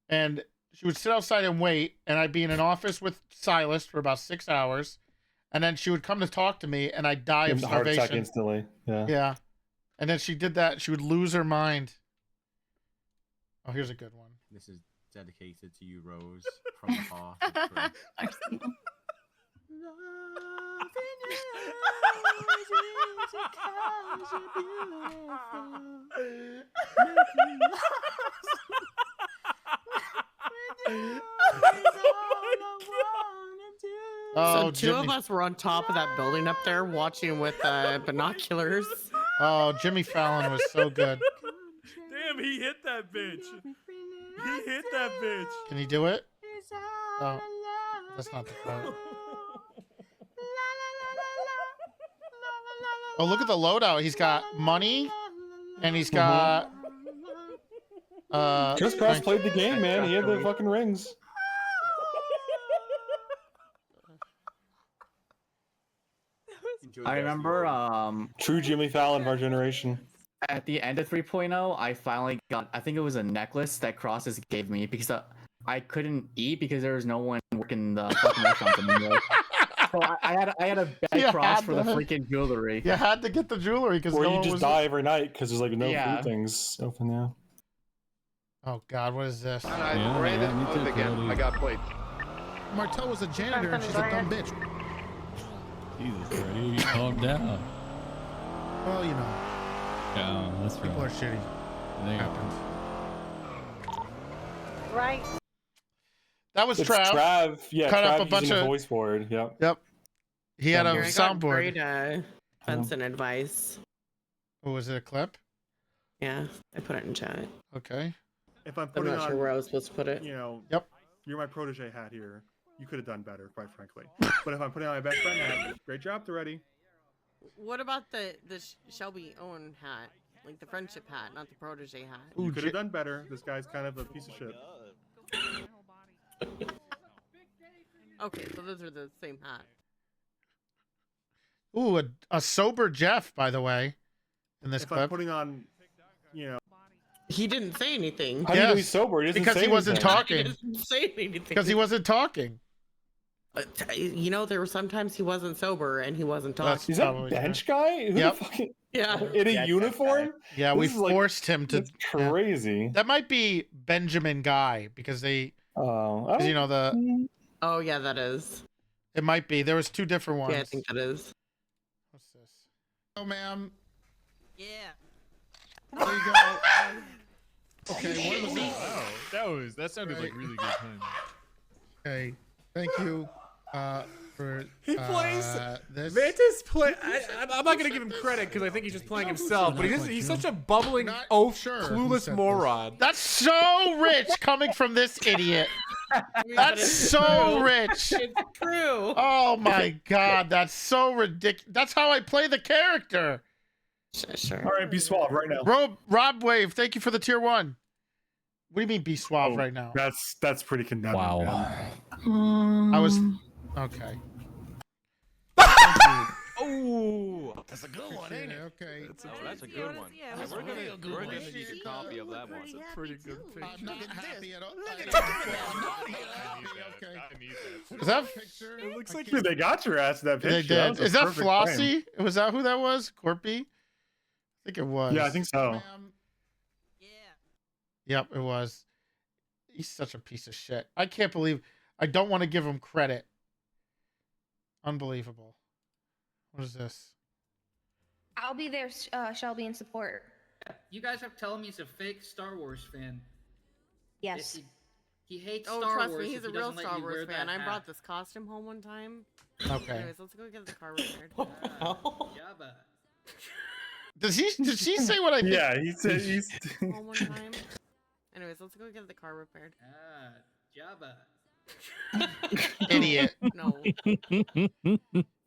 and she would sit outside and wait, and I'd be in an office with Silas for about 6 hours, and then she would come to talk to me, and I'd die of Heart starvation attack instantly. Yeah. Yeah, and then she did that. She would lose her mind. Oh, here's a good one. This is dedicated to you, Rose, from the heart. of Chris. So two of us were on top of that building up there watching with binoculars. Oh, Jimmy Fallon was so good. Damn, he hit that bitch. He hit that bitch. Can he do it? Oh, that's not the part. Oh, look at the loadout. He's got money, and he's got. Chris Cross played the game, man. He had the fucking rings. I remember True Jimmy Fallon of our generation. At the end of 3.0, I finally got, I think it was a necklace that Crosses gave me because I couldn't eat because there was no one working the fucking restaurant anymore. So I had a beg Cross for the freaking jewelry. You had to get the jewelry because Or no you one just was die every night because there's like no Yeah. food things open now. Oh God, what is this? I ran it again. I got played. Martell was a janitor and she's a dumb bitch. Jesus, Freddy, calm down. Well, you know. Yeah, that's right. People are shitty. They Happens. Right. That was It's Trav. Yeah, Cut Trav up a bunch using of. a voice board. Yep. Yep. He had a Here, I got soundboard. great fencing advice. Oh, was it a clip? Yeah, I put it in chat. Okay. If I'm I'm putting not on, sure where I was supposed to put it. you know, Yep. you're my protege hat here. You could have done better, quite frankly. But if I'm putting on my best friend hat, great job, Toretti. What about the Shelby Owen hat? Like the friendship hat, not the protege hat. You could have done better. This guy's kind of a piece of shit. Okay, so those are the same hat. Ooh, a sober Jeff, by the way, in this If clip. I'm putting on, you know, He didn't say anything. how do you know he's sober? He doesn't because say he wasn't anything. talking. He didn't say anything. Because he wasn't talking. You know, there were sometimes he wasn't sober and he wasn't talking. Is that bench guy? Who Yep. the fuck? Yeah. In a uniform? Yeah, we This is like- forced him to. That's crazy. That might be Benjamin Guy because they. Oh, Because you know the. Oh yeah, that is. It might be. There was two different ones. Yeah, I think that is. What's this? Oh, ma'am. Yeah. There you go. Okay, what was that? Oh, that sounded like really good time. Okay, thank you for He plays. this. Mantis play. I'm not gonna give him credit because I think he's just playing himself. But he's such a bubbling, clueless moron. That's so rich coming from this idiot. That's so rich. It's true. Oh my god, that's so ridiculous. That's how I play the character. Sure. All right, be suave right now. Rob Wave, thank you for the tier 1. What do you mean be suave right now? That's pretty condemning. Wow. I was okay. Oh, that's a good one, ain't it? Okay. That's a good one. We're gonna need a copy of that one. It's a pretty good picture. I'm not happy at all. Is that picture? It looks like Dude, they got your ass in that picture. They did. was a Is that perfect Flossie? frame. Was that who that was? Corpy? I think it was. Yeah, I think so. Yep, it was. He's such a piece of shit. I can't believe. I don't want to give him credit. Unbelievable. What is this? I'll be there, Shelby, in support. You guys have telling me he's a fake Star Wars fan. Yes. He hates Oh, Star trust Wars. me, he's if a he real doesn't let Star you wear Wars fan. that I hat. brought this costume home one time. Okay. Anyways, let's go get the car repaired. Jabba. Did she say what I think? Yeah, he said he's. Home one time. Anyways, let's go get the car repaired. Jabba. Idiot. No.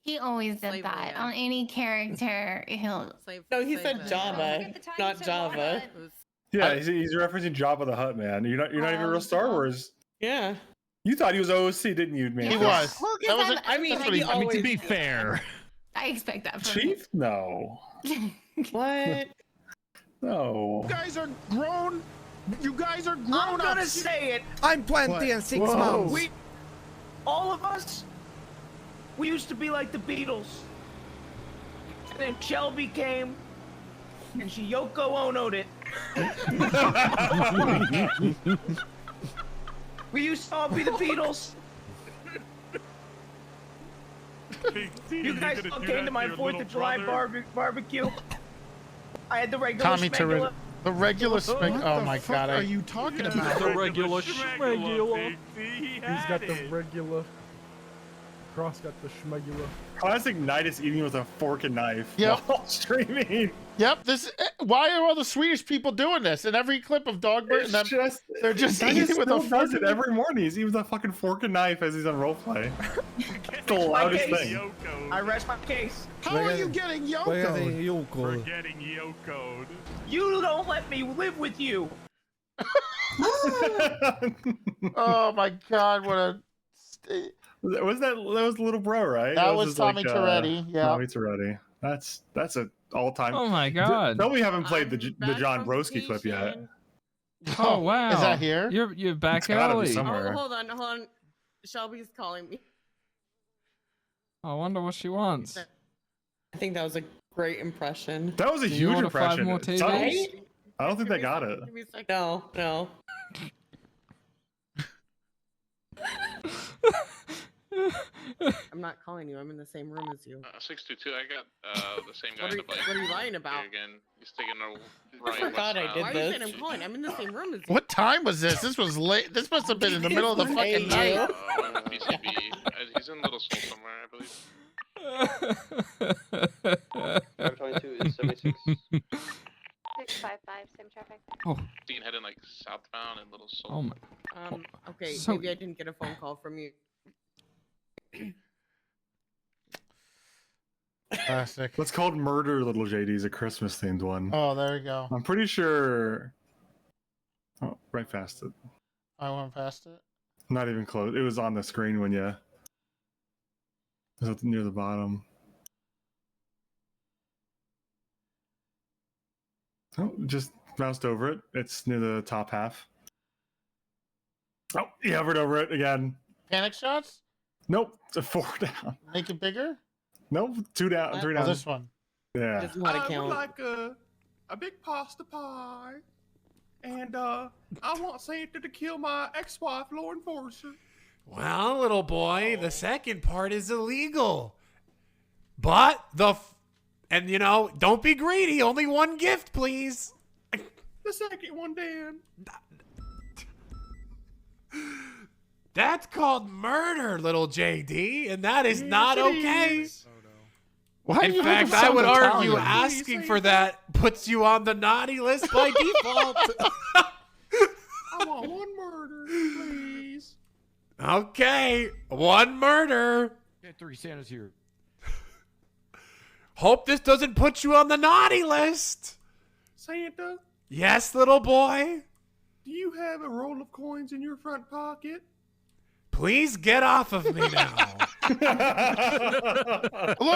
He always did Slave that man. on any character. He'll. No, he said man. Java, not Java. Yeah, he's referencing Jabba the Hutt, man. You're not even real Star Wars. Yeah. You thought he was OOC, didn't you, man? He was. Well, 'cause That was I'm- a- I mean, that's what he he- I mean, to always be did. fair. I expect that from him. Chief? No. What? No. You guys are grown. You guys are grown I'm gonna ups. say it. I'm plenty and 6 Whoa. months. We, all of us, we used to be like the Beatles. And then Shelby came, and she Yoko Ono'd it. We used to all be the Beatles. You guys all came to my 4th of July barbecue. I had the regular Tommy schmegula. Torrid. The regular spec. Oh my god. Are you talking about? The regular schmegula. He's got the regular. Cross got the schmegula. Classic Nidus eating with a fork and knife. Yep. While streaming. Yep. This. Why are all the Swedish people doing this? In every clip of Dogbert, and them, they're just Nidus eating with a still does fork. it every morning. He's eating with a fucking fork and knife as he's on roleplay. It's the loudest case. thing. I rest my case. How are you getting Yoko? We're getting Yoko'd. You don't let me live with you. Oh my god! What a. that was little bro, right? That was just Tommy Toretti, yeah. Tommy Toretti. That's an all-time. Oh my god. Tell me you haven't played the back John from Broski clip yet. vacation. Oh wow. Is that here? You're back It's gotta be alley. somewhere. Oh, hold on. Shelby's calling me. I wonder what she wants. I think that was a great impression. That was a Do you huge want 5 impression. more It's subtle. tables? I don't think they got it. Give me a sec. No. I'm not calling you. I'm in the same room as you. 622. I got the same guy What in are, the bike. what are you lying about? Again, he's taking a I right. forgot I west did bound. this. Why are you saying I'm calling? I'm in the same room as you. What time was this? This was late. This must have been in the middle of the fucking night. PCB. He's in Little Soul somewhere, I believe. 522 is 76. 655, same traffic. Oh. Seen heading like southbound in Little Soul. Oh my. Okay, So- maybe I didn't get a phone call from you. Classic. What's called Murder Little JD's a Christmas themed one. Oh, there you go. I'm pretty sure. Oh, right past it. I went past it. Not even close. It was on the screen when you. It was up near the bottom. Oh, just bounced over it. It's near the top half. Oh, he hovered over it again. Panic shots? Nope, it's a 4 down. Make it bigger? Nope, 2 down, 3 Oh, down. this one. Yeah. I would like a big pasta pie, and I want Santa to kill my ex-wife, Law Enforcer. Well, little boy, the second part is illegal. But and you know, don't be greedy. Only one gift, please. The second one, Dan. That's called murder, little JD, and that is not okay. Why do In you have fact, to I sound would argue Italian? asking for that puts you on the naughty list by default. I want one murder, please. Okay, one murder. Get 3 Santas here. Hope this doesn't put you on the naughty list. Santa, Yes, little boy. do you have a roll of coins in your front pocket? Please get off of me now. Look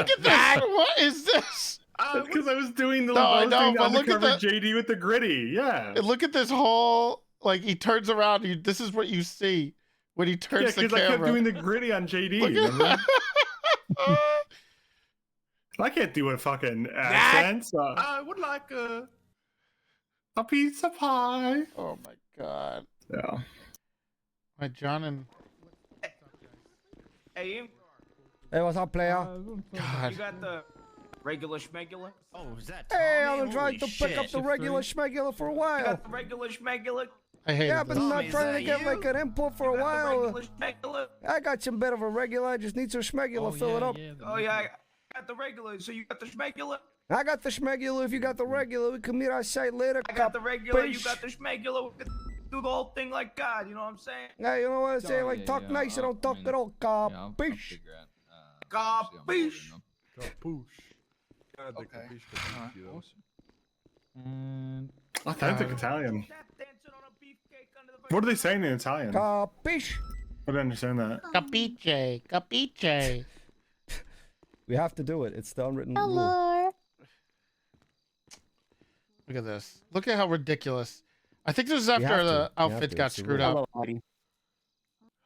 at this. What is this? Because I was doing the No, I know, doing the but look at undercover the- JD with the gritty. Yeah. And look at this whole, like, he turns around. This is what you see when he Yeah, turns the because camera. I kept doing the gritty on JD. Look at- Remember? I can't do a fucking accent. I would like a pizza pie. Oh my god. Yeah. My John and Hey, you. Hey, what's up, player? God. You got the regular schmegular? Oh, is that Hey, I've been trying to pick up the regular schmegular for a You while. got the regular schmegular? I hate Yeah, it. I've been trying to get like an input for a while. Regular schmegular? I got some bit of a regular. I just need some schmegular. Fill it up. Oh, yeah, I got the regular. So you got the schmegular? I got the schmegular. If you got the regular, we can meet outside later. I got the regular, you Capiche? got the schmegular. We can do the whole thing like God, you know what I'm saying? Yeah, you know what I'm saying? Like, talk nice, I don't talk at all. Capiche? Capiche? Authentic Italian. What are they saying in Italian? Capiche? I don't understand that. Capiche. Capiche. We have to do it. It's the unwritten rule. Hello. Look at this. Look at how ridiculous. I think this is We after have the to. We have outfit to. got It's the screwed rule.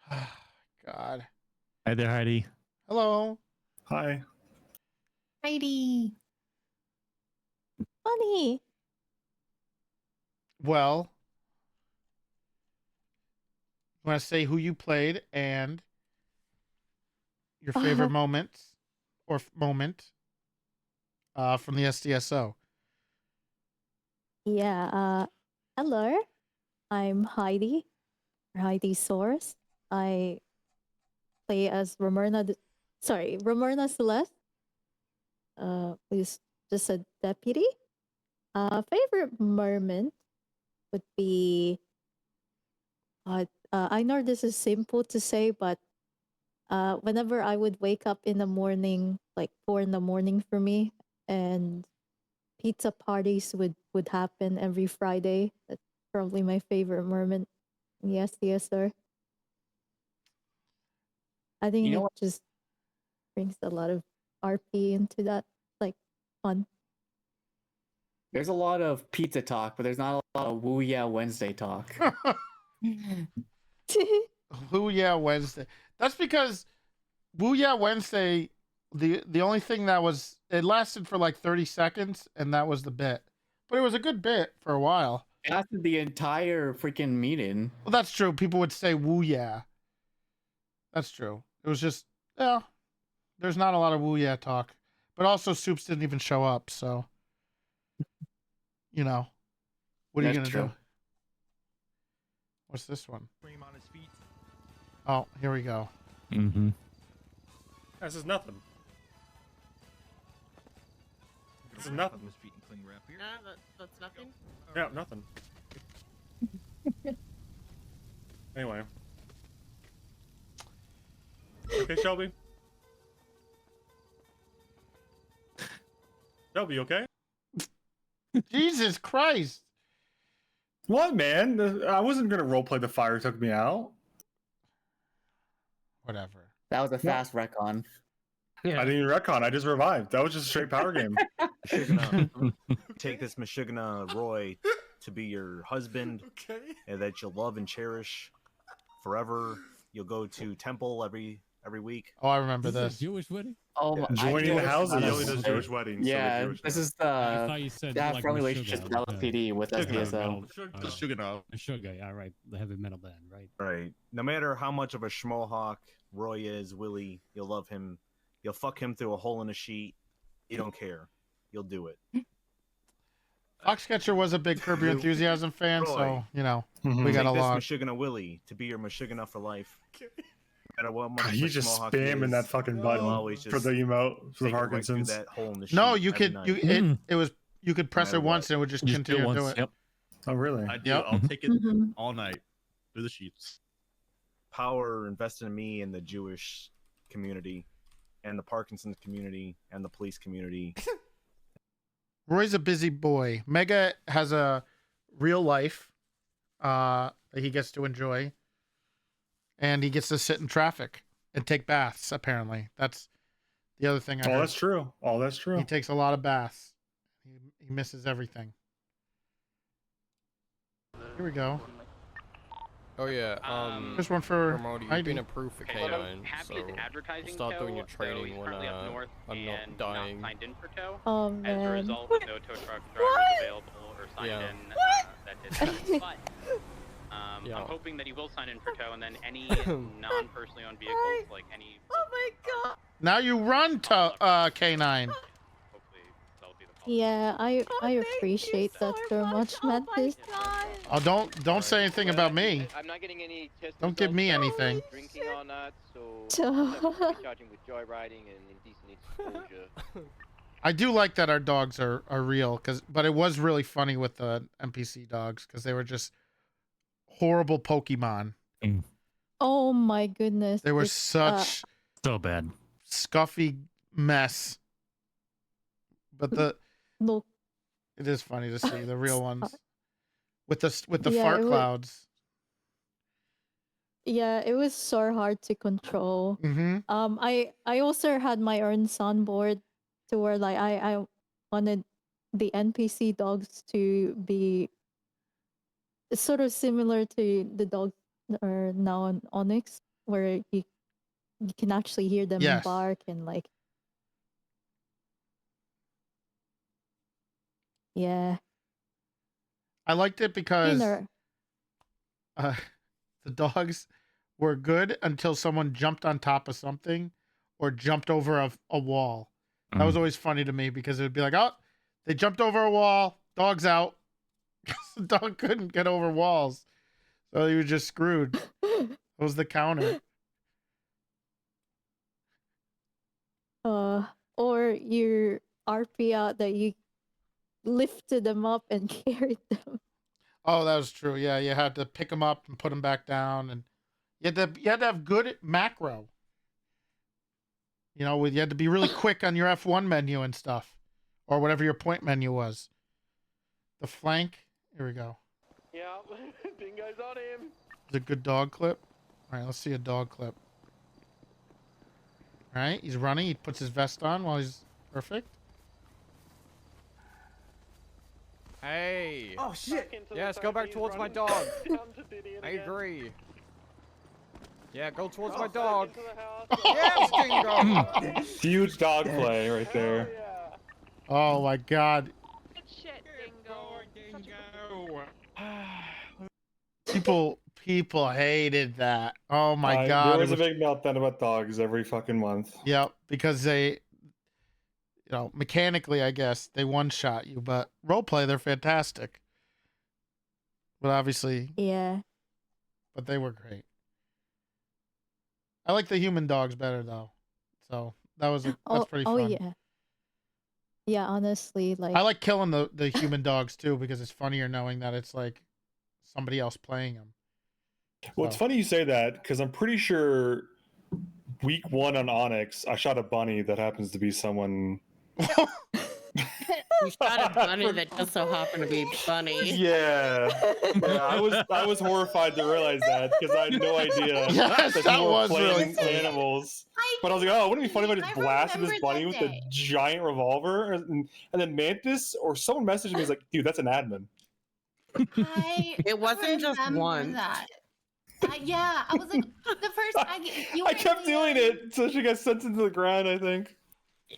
up. God. Hi there, Heidi. Hello. Hi. Heidi. Funny. Well, you want to say who you played and your favorite moments or moment from the SDSO. Yeah, hello. I'm Heidi. Heidi Source. I play as Ramona Celeste. Who's just a deputy. Favorite moment would be I know this is simple to say, but whenever I would wake up in the morning, like 4 in the morning for me, and pizza parties would happen every Friday. That's probably my favorite moment. Yes, sir. I think You know it what? just brings a lot of RP into that, like, fun. There's a lot of pizza talk, but there's not a lot of Woo Yeah Wednesday talk. Woo Yeah Wednesday. That's because Woo Yeah Wednesday, the only thing that was, it lasted for like 30 seconds, and that was the bit. But it was a good bit for a while. It lasted the entire freaking meeting. Well, that's true. People would say Woo Yeah. That's true. It was just, yeah, there's not a lot of woo yeah talk, but also Soups didn't even show up, so you know, what are you That's gonna true. do? What's this one? Oh, here we go. Mm-hmm. This is nothing. This is nothing. That's nothing. Yeah, nothing. Anyway. Okay, Shelby. Shelby, okay? Jesus Christ! What, man? I wasn't gonna roleplay the fire took me out. Whatever. That was a fast retcon. I didn't even retcon. I just revived. That was just a straight power game. Take this Meshuggah Roy to be your husband, and that you'll love and cherish forever. You'll go to temple every week. Oh, I remember Is this this. a Jewish wedding? Oh my! Joining the houses. He only does Jewish weddings. Yeah, Jewish this is I thought you said that like friendly Meshuggah, relationship with like, LSPD with SDSO. Meshuggah, yeah, right. The heavy metal band, right? Right. No matter how much of a schmohawk Roy is, Willie, you'll love him. You'll fuck him through a hole in a sheet. You don't care. You'll do it. Foxcatcher was a big Curb Your Enthusiasm fan, so you know we got along. Take this Meshuggah Willie to be your Meshuggah for life. No matter what much You of a just schmohawk spamming he is, that fucking you'll button always for the just emote for the take it right through Parkinson's. that hole in the No, sheet you every could night. it was you could press No it matter once what. and it would just Just do it continue to do once. it. Yep. Oh, really? I do. Yep. I'll take it Mhm. all night through the sheets. Power invested in me and the Jewish community, and the Parkinson's community, and the police community. Roy's a busy boy. Mega has a real life that he gets to enjoy, and he gets to sit in traffic and take baths. Apparently, that's the other thing. I heard. That's true. Oh, that's true. He takes a lot of baths. He misses everything. Here we go. Oh yeah. This one for Promoter, ID. you've been approved for K9, so advertising start doing tow, your training so when he's currently up north I'm not and dying. not signed in for tow. Oh As a man. result, with no tow truck drivers available or signed Yeah. in, that did happen. But Yeah. I'm hoping that he will sign in for tow, and then any non-personally owned vehicles, like any. Oh my god! Now you run to K9. Yeah, I appreciate that so much, Mantis. Oh, don't say anything about me. I'm not getting any test Don't give me anything. drinking or not, so So- I'm definitely charging with joyriding and indecent exposure. I do like that our dogs are real, but it was really funny with the NPC dogs because they were just horrible Pokemon. Oh my goodness. They were it's, such so bad, scuffy mess. But look, it is funny to see the real ones with the Yeah, fart it was- clouds. yeah, it was so hard to control. Mm-hmm. I also had my own soundboard to where like I wanted the NPC dogs to be sort of similar to the dogs that are now on Onyx, where you can actually hear them Yes. bark and like. Yeah. I liked it because know. the dogs were good until someone jumped on top of something or jumped over a wall. That was always funny to me because it would be like, oh, they jumped over a wall, dog's out. The dog couldn't get over walls. So he was just screwed. That was the counter. Or your RP out that you lifted them up and carried them. Oh, that was true. Yeah, you had to pick them up and put them back down, and you had to have good macro. You know, you had to be really quick on your F1 menu and stuff, or whatever your point menu was. The flank. Here we go. Yeah, Dingo's on him. It's a good dog clip. All right, let's see a dog clip. All right, he's running. He puts his vest on while he's perfect. Hey. Oh shit! Yes, go back towards my dog. I agree. Yeah, go towards my dog. Yes, Dingo. Huge dog play right there. Oh my God. Good shit, Dingo. People People hated that. Oh my god. There it was a big meltdown about dogs every fucking month. Yep, because they, mechanically, I guess they one-shot you, but roleplay, they're fantastic. But obviously, Yeah. but they were great. I like the human dogs better though, so that's pretty fun. Oh yeah. Yeah, honestly, like I like killing the human dogs too because it's funnier knowing that it's like somebody else playing them. Well, it's funny you say that because I'm pretty sure week 1 on Onyx, I shot a bunny that happens to be someone. You shot a bunny that just so happened to be funny. Yeah, I was horrified to realize that because I had no idea Yes, that that you were was really playing funny. animals. But I was like, oh, wouldn't it be funny if I just blasted this bunny with a giant revolver? And then Mantis or someone messaged me, was like, dude, that's an admin. It wasn't just one. That. Yeah, I was like, the first I kept doing it so she got sent into the ground, I think.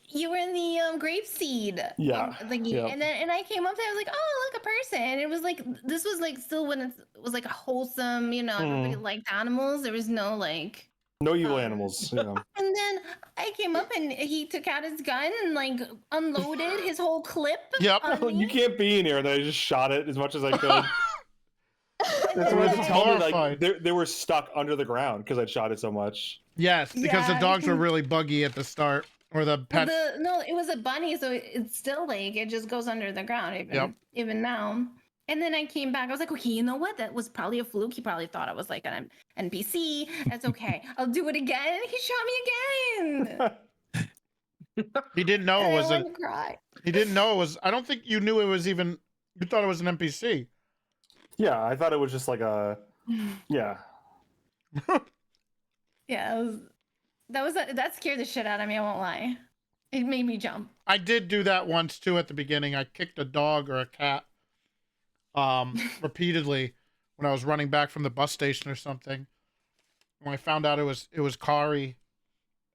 you were in the grape seed. Yeah. Thingy. Yeah. And I came up there, I was like, oh, look, a person. And it was like, this was like still when it was like wholesome, everybody liked animals. There was no like. No evil animals. Yeah. And then I came up and he took out his gun and like unloaded his whole clip. Yep. You can't be in here. And I just shot it as much as I could. That's I what was they tell me. Like horrified. they were stuck under the ground because I'd shot it so much. Yes, because the Yeah. dogs were really buggy at the start, or the pets. No, it was a bunny, so it's still like it just goes under the ground even now. And then I came back. I was like, okay, you know what? That was probably a fluke. He probably thought I was like an NPC. That's okay. I'll do it again. He shot me again. He didn't know And it I was wanted to cry. He didn't know it was. I don't think you knew it was even. You thought it was an NPC. Yeah, I thought it was just like a. Yeah. Yeah, that scared the shit out of me. I won't lie. It made me jump. I did do that once too at the beginning. I kicked a dog or a cat repeatedly when I was running back from the bus station or something. When I found out it was Kari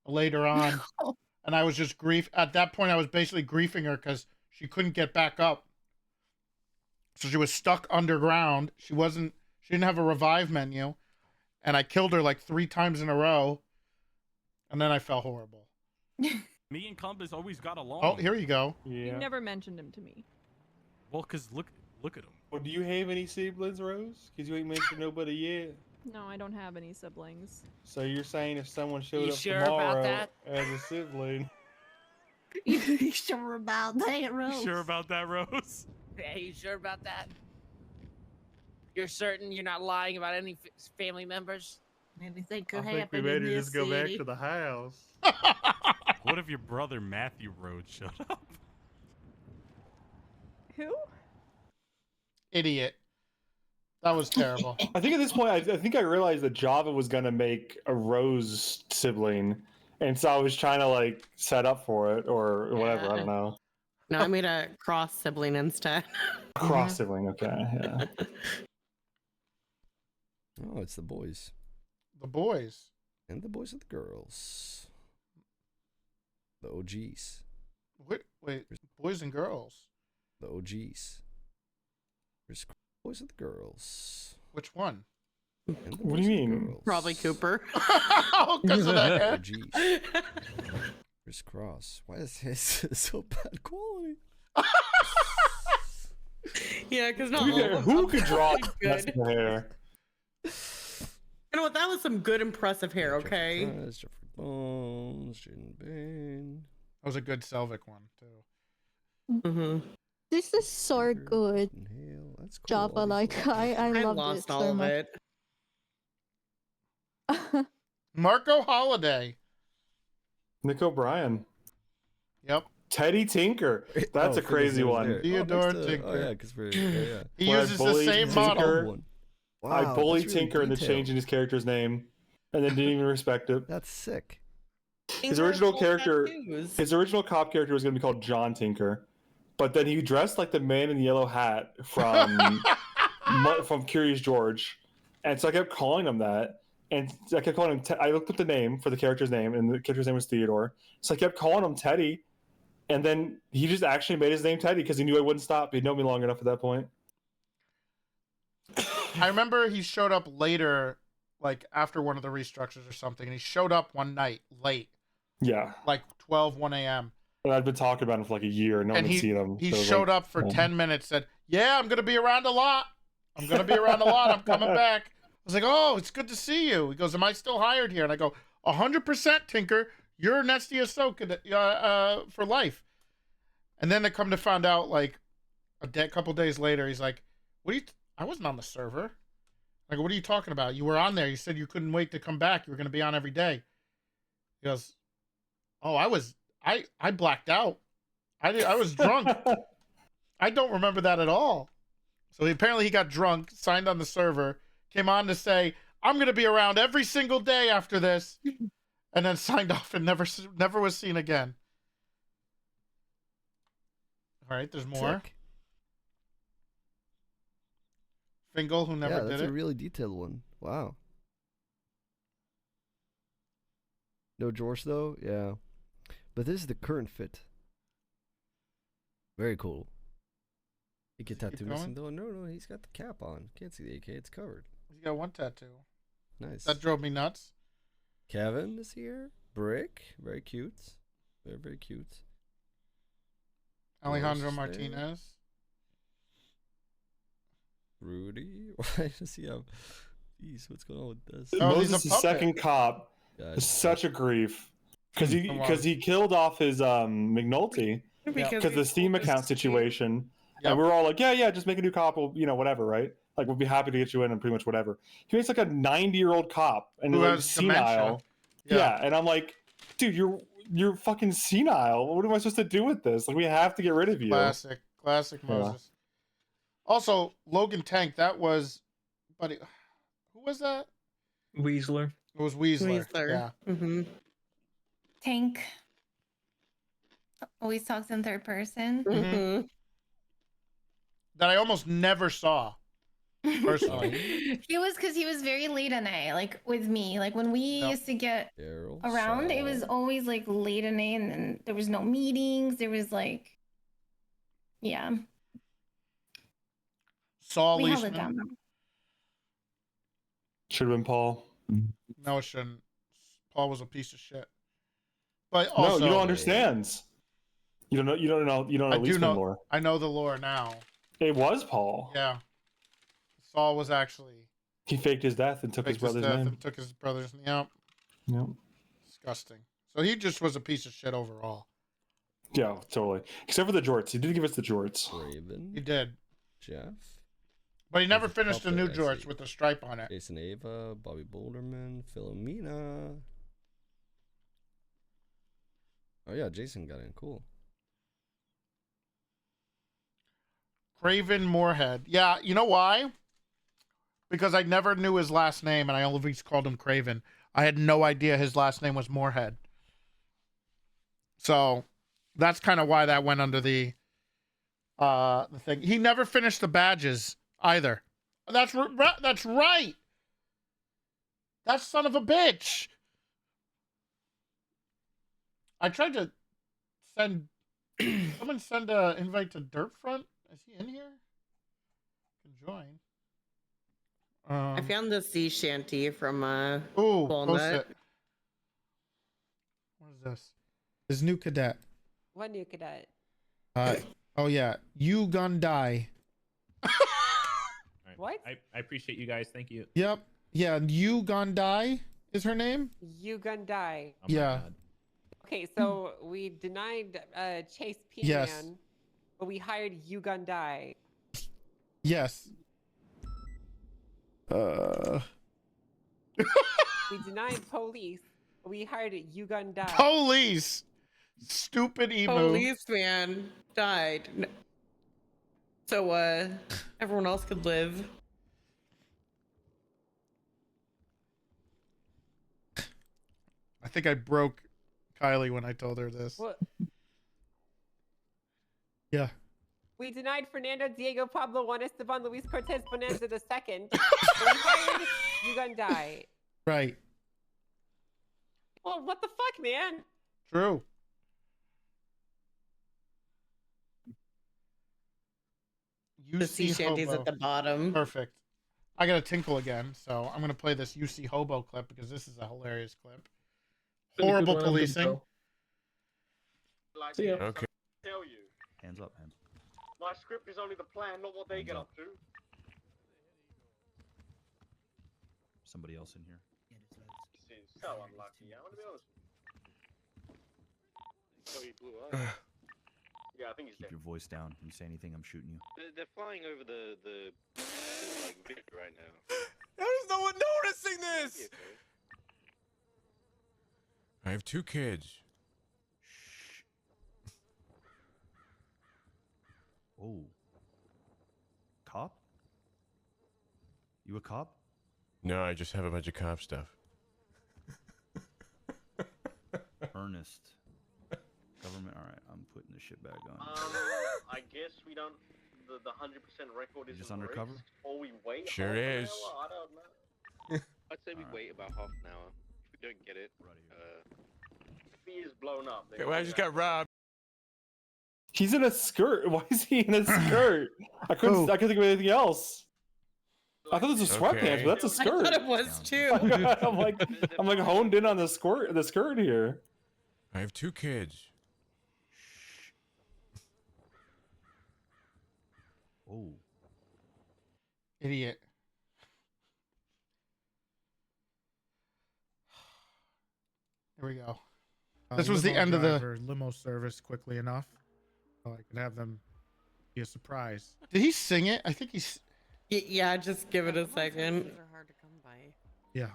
later on, and I was just at that point I was basically griefing her because she couldn't get back up. So she was stuck underground. She didn't have a revive menu, and I killed her like 3 times in a row, and then I felt horrible. Me and Compass always got along. Oh, here you go. You never mentioned him to me. Well, cause look at him. Well, do you have any siblings, Rose? Because you ain't mentioned nobody yet. No, I don't have any siblings. So you're saying if someone showed You up sure about tomorrow that? as a sibling, You sure about that, Rose? You sure about that, Rose? Yeah, you sure about that? You're certain you're not lying about any family members? Anything I think we better just go back to the house. What if your brother Matthew Rhodes showed up? Who? Idiot. That was terrible. I think at this point, I think I realized that Java was gonna make a Rose sibling, and so I was trying to like set up for it or whatever. I don't know. No, I made a cross sibling instead. Cross sibling, okay, yeah. Oh, it's the boys. The boys. And the boys and the girls. The OGs. Wait, boys and girls. The OGs. There's boys and the girls. Which one? And the What do boys you and the mean? girls. Probably Cooper. Oh, because of that hair. OGs. Crisscross. Why is this so bad quality? Yeah, because not To be all fair, of who them could are draw really that good. hair? You know what? That was some good, impressive hair. Okay. Jeffrey Bones, Jaden Bane. That was a good Selvig one too. Mm-hmm. This is so good. That's cool. Java, like I loved lost it so all of much. it. Marco Holiday. Nick O'Brien. Yep. Teddy Tinker. That's a crazy one. Theodore Tinker. Oh yeah, because we're yeah. He Where I uses the bullied same Tinker. model. Wow, I bullied that's really Tinker into detailed. changing his character's name, and then didn't even respect it. That's sick. His original character, his original cop character was going to be called John Tinker, but then he dressed like the man in the yellow hat from from Curious George, and so I kept calling him that, and I kept calling him. I looked up the name for the character's name, and the character's name was Theodore, so I kept calling him Teddy, and then he just actually made his name Teddy because he knew I wouldn't stop. He'd known me long enough at that point. I remember he showed up later, like after one of the restructures or something, and he showed up one night late, Yeah. like 1 a.m. But I'd been talking about him for like a year. No one had seen him. He So it was showed like, up for 10 minutes, said, "Yeah, I'm gonna be around a lot. I'm gonna be around a lot. I'm coming back." I was like, "Oh, it's good to see you." He goes, "Am I still hired here?" And I go, "100%, Tinker. You're an SDSO for life." And then they come to find out, like couple days later, he's like, "What are you? I wasn't on the server." I go, "What are you talking about? You were on there. You said you couldn't wait to come back. You were gonna be on every day." He goes, "Oh, I blacked out. I was drunk. I don't remember that at all." So apparently he got drunk, signed on the server, came on to say, "I'm going to be around every single day after this," and then signed off and never was seen again. All right, there's more. Sick. Fingal, who never yeah, did that's it. a really detailed one. Wow. No George though, yeah. But this is the current fit. Very cool. AK tattoo missing though? No, he's got the cap on. Can't see the AK, it's covered. He's got one tattoo. Nice. That drove me nuts. Kevin is here. Brick, very cute. Very cute. Alejandro Martinez. Rudy? Why does he have... Jeez, what's going on with this? Moses' second cop is such a grief. Because he killed off his McNulty because of the Steam account situation. And we were all like, yeah, just make a new cop, whatever, right? Like, we'll be happy to get you in and pretty much whatever. He makes like a 90-year-old cop and who like has senile. Yeah, and I'm like, dude, you're fucking senile. What am I supposed to do with this? Like, we have to get rid of you. Classic Moses. Also, Logan Tank, that was, buddy, who was that? Weasler. It was Weasler. Yeah. Mm-hmm. Tank always talks in third person. Mm-hmm. That I almost never saw. Personally. He was very late at night, like with me. Like when we used to get around, it was always like late at night, and then there was no meetings. There was like, yeah. Saul We held it Leishman. down, though. Should have been Paul. No, it shouldn't. Paul was a piece of shit. But No, also, you don't understand. You don't know I do Leishman know. lore. I know the lore now. It was Paul. Yeah. Saul was actually. He faked his death and took his brother's name. And took his brother's name. Yep. Yep. Disgusting. So he just was a piece of shit overall. Yeah, totally. Except for the jorts. He did give us the jorts. Raven. He did. Jeff. But he never finished the new jorts with the stripe on it. Jason Ava, Bobby Boulderman, Philomena. Oh yeah, Jason got in. Cool. Craven Moorhead. Yeah, you know why? Because I never knew his last name, and I always called him Craven. I had no idea his last name was Moorhead. So that's kind of why that went under the thing. He never finished the badges either. That's right. That son of a bitch. I tried to send send an invite to Dirtfront. Is he in here? Can join. I found the sea shanty from post Walnut. it. What is this? His new cadet. What new cadet? Oh yeah, you gun die. What? I appreciate you guys. Thank you. Yep. Yeah, you gun die is her name. You gonna die. Oh my Yeah. God. Okay, so we denied Chase P Yes. Man, but we hired You Gun Die. Yes. We denied police, but we hired You Gun Die. Police. Stupid emu. Police man died. So everyone else could live. I think I broke Kylie when I told her this. What? Yeah. We denied Fernando, Diego, Pablo, Juan Esteban, Luis Cortez, Bonanza the second. But we hired You Gun Die. Right. Well, what the fuck, man? True. The sea shanty's at the bottom. Perfect. I gotta tinkle again, so I'm gonna play this UC Hobo clip because this is a hilarious clip. Horrible policing. See ya. Okay. Tell you, Hands up, man. my script is only the plan, not what they get up to. Somebody else in here. Seems so unlucky. I want to be honest with you. So he blew up. Yeah, I think he's Keep dead. your voice down. When you say anything, I'm shooting you. They're flying over the like vid right now. There's no one noticing this. I have 2 kids. Oh. Cop? You a cop? No, I just have a bunch of cop stuff. Ernest. Government. All right, I'm putting this shit back on. I guess we don't. The 100% record is just undercover? Or we wait. Sure half an is. hour? I don't know. I'd say we wait about half an hour. If we don't get it, If he is blown up. then Okay, well, I just got robbed. He's in a skirt. Why is he in a skirt? I couldn't think of anything else. I thought this was sweatpants, but that's a skirt. I thought it was too. I'm like honed in on the skirt here. I have 2 kids. Oh. Idiot. Here we go. This was the end of the limo service quickly enough, so I could have them be a surprise. Did he sing it? I think he's. Yeah, just give it a second. These are hard to come by. Yeah.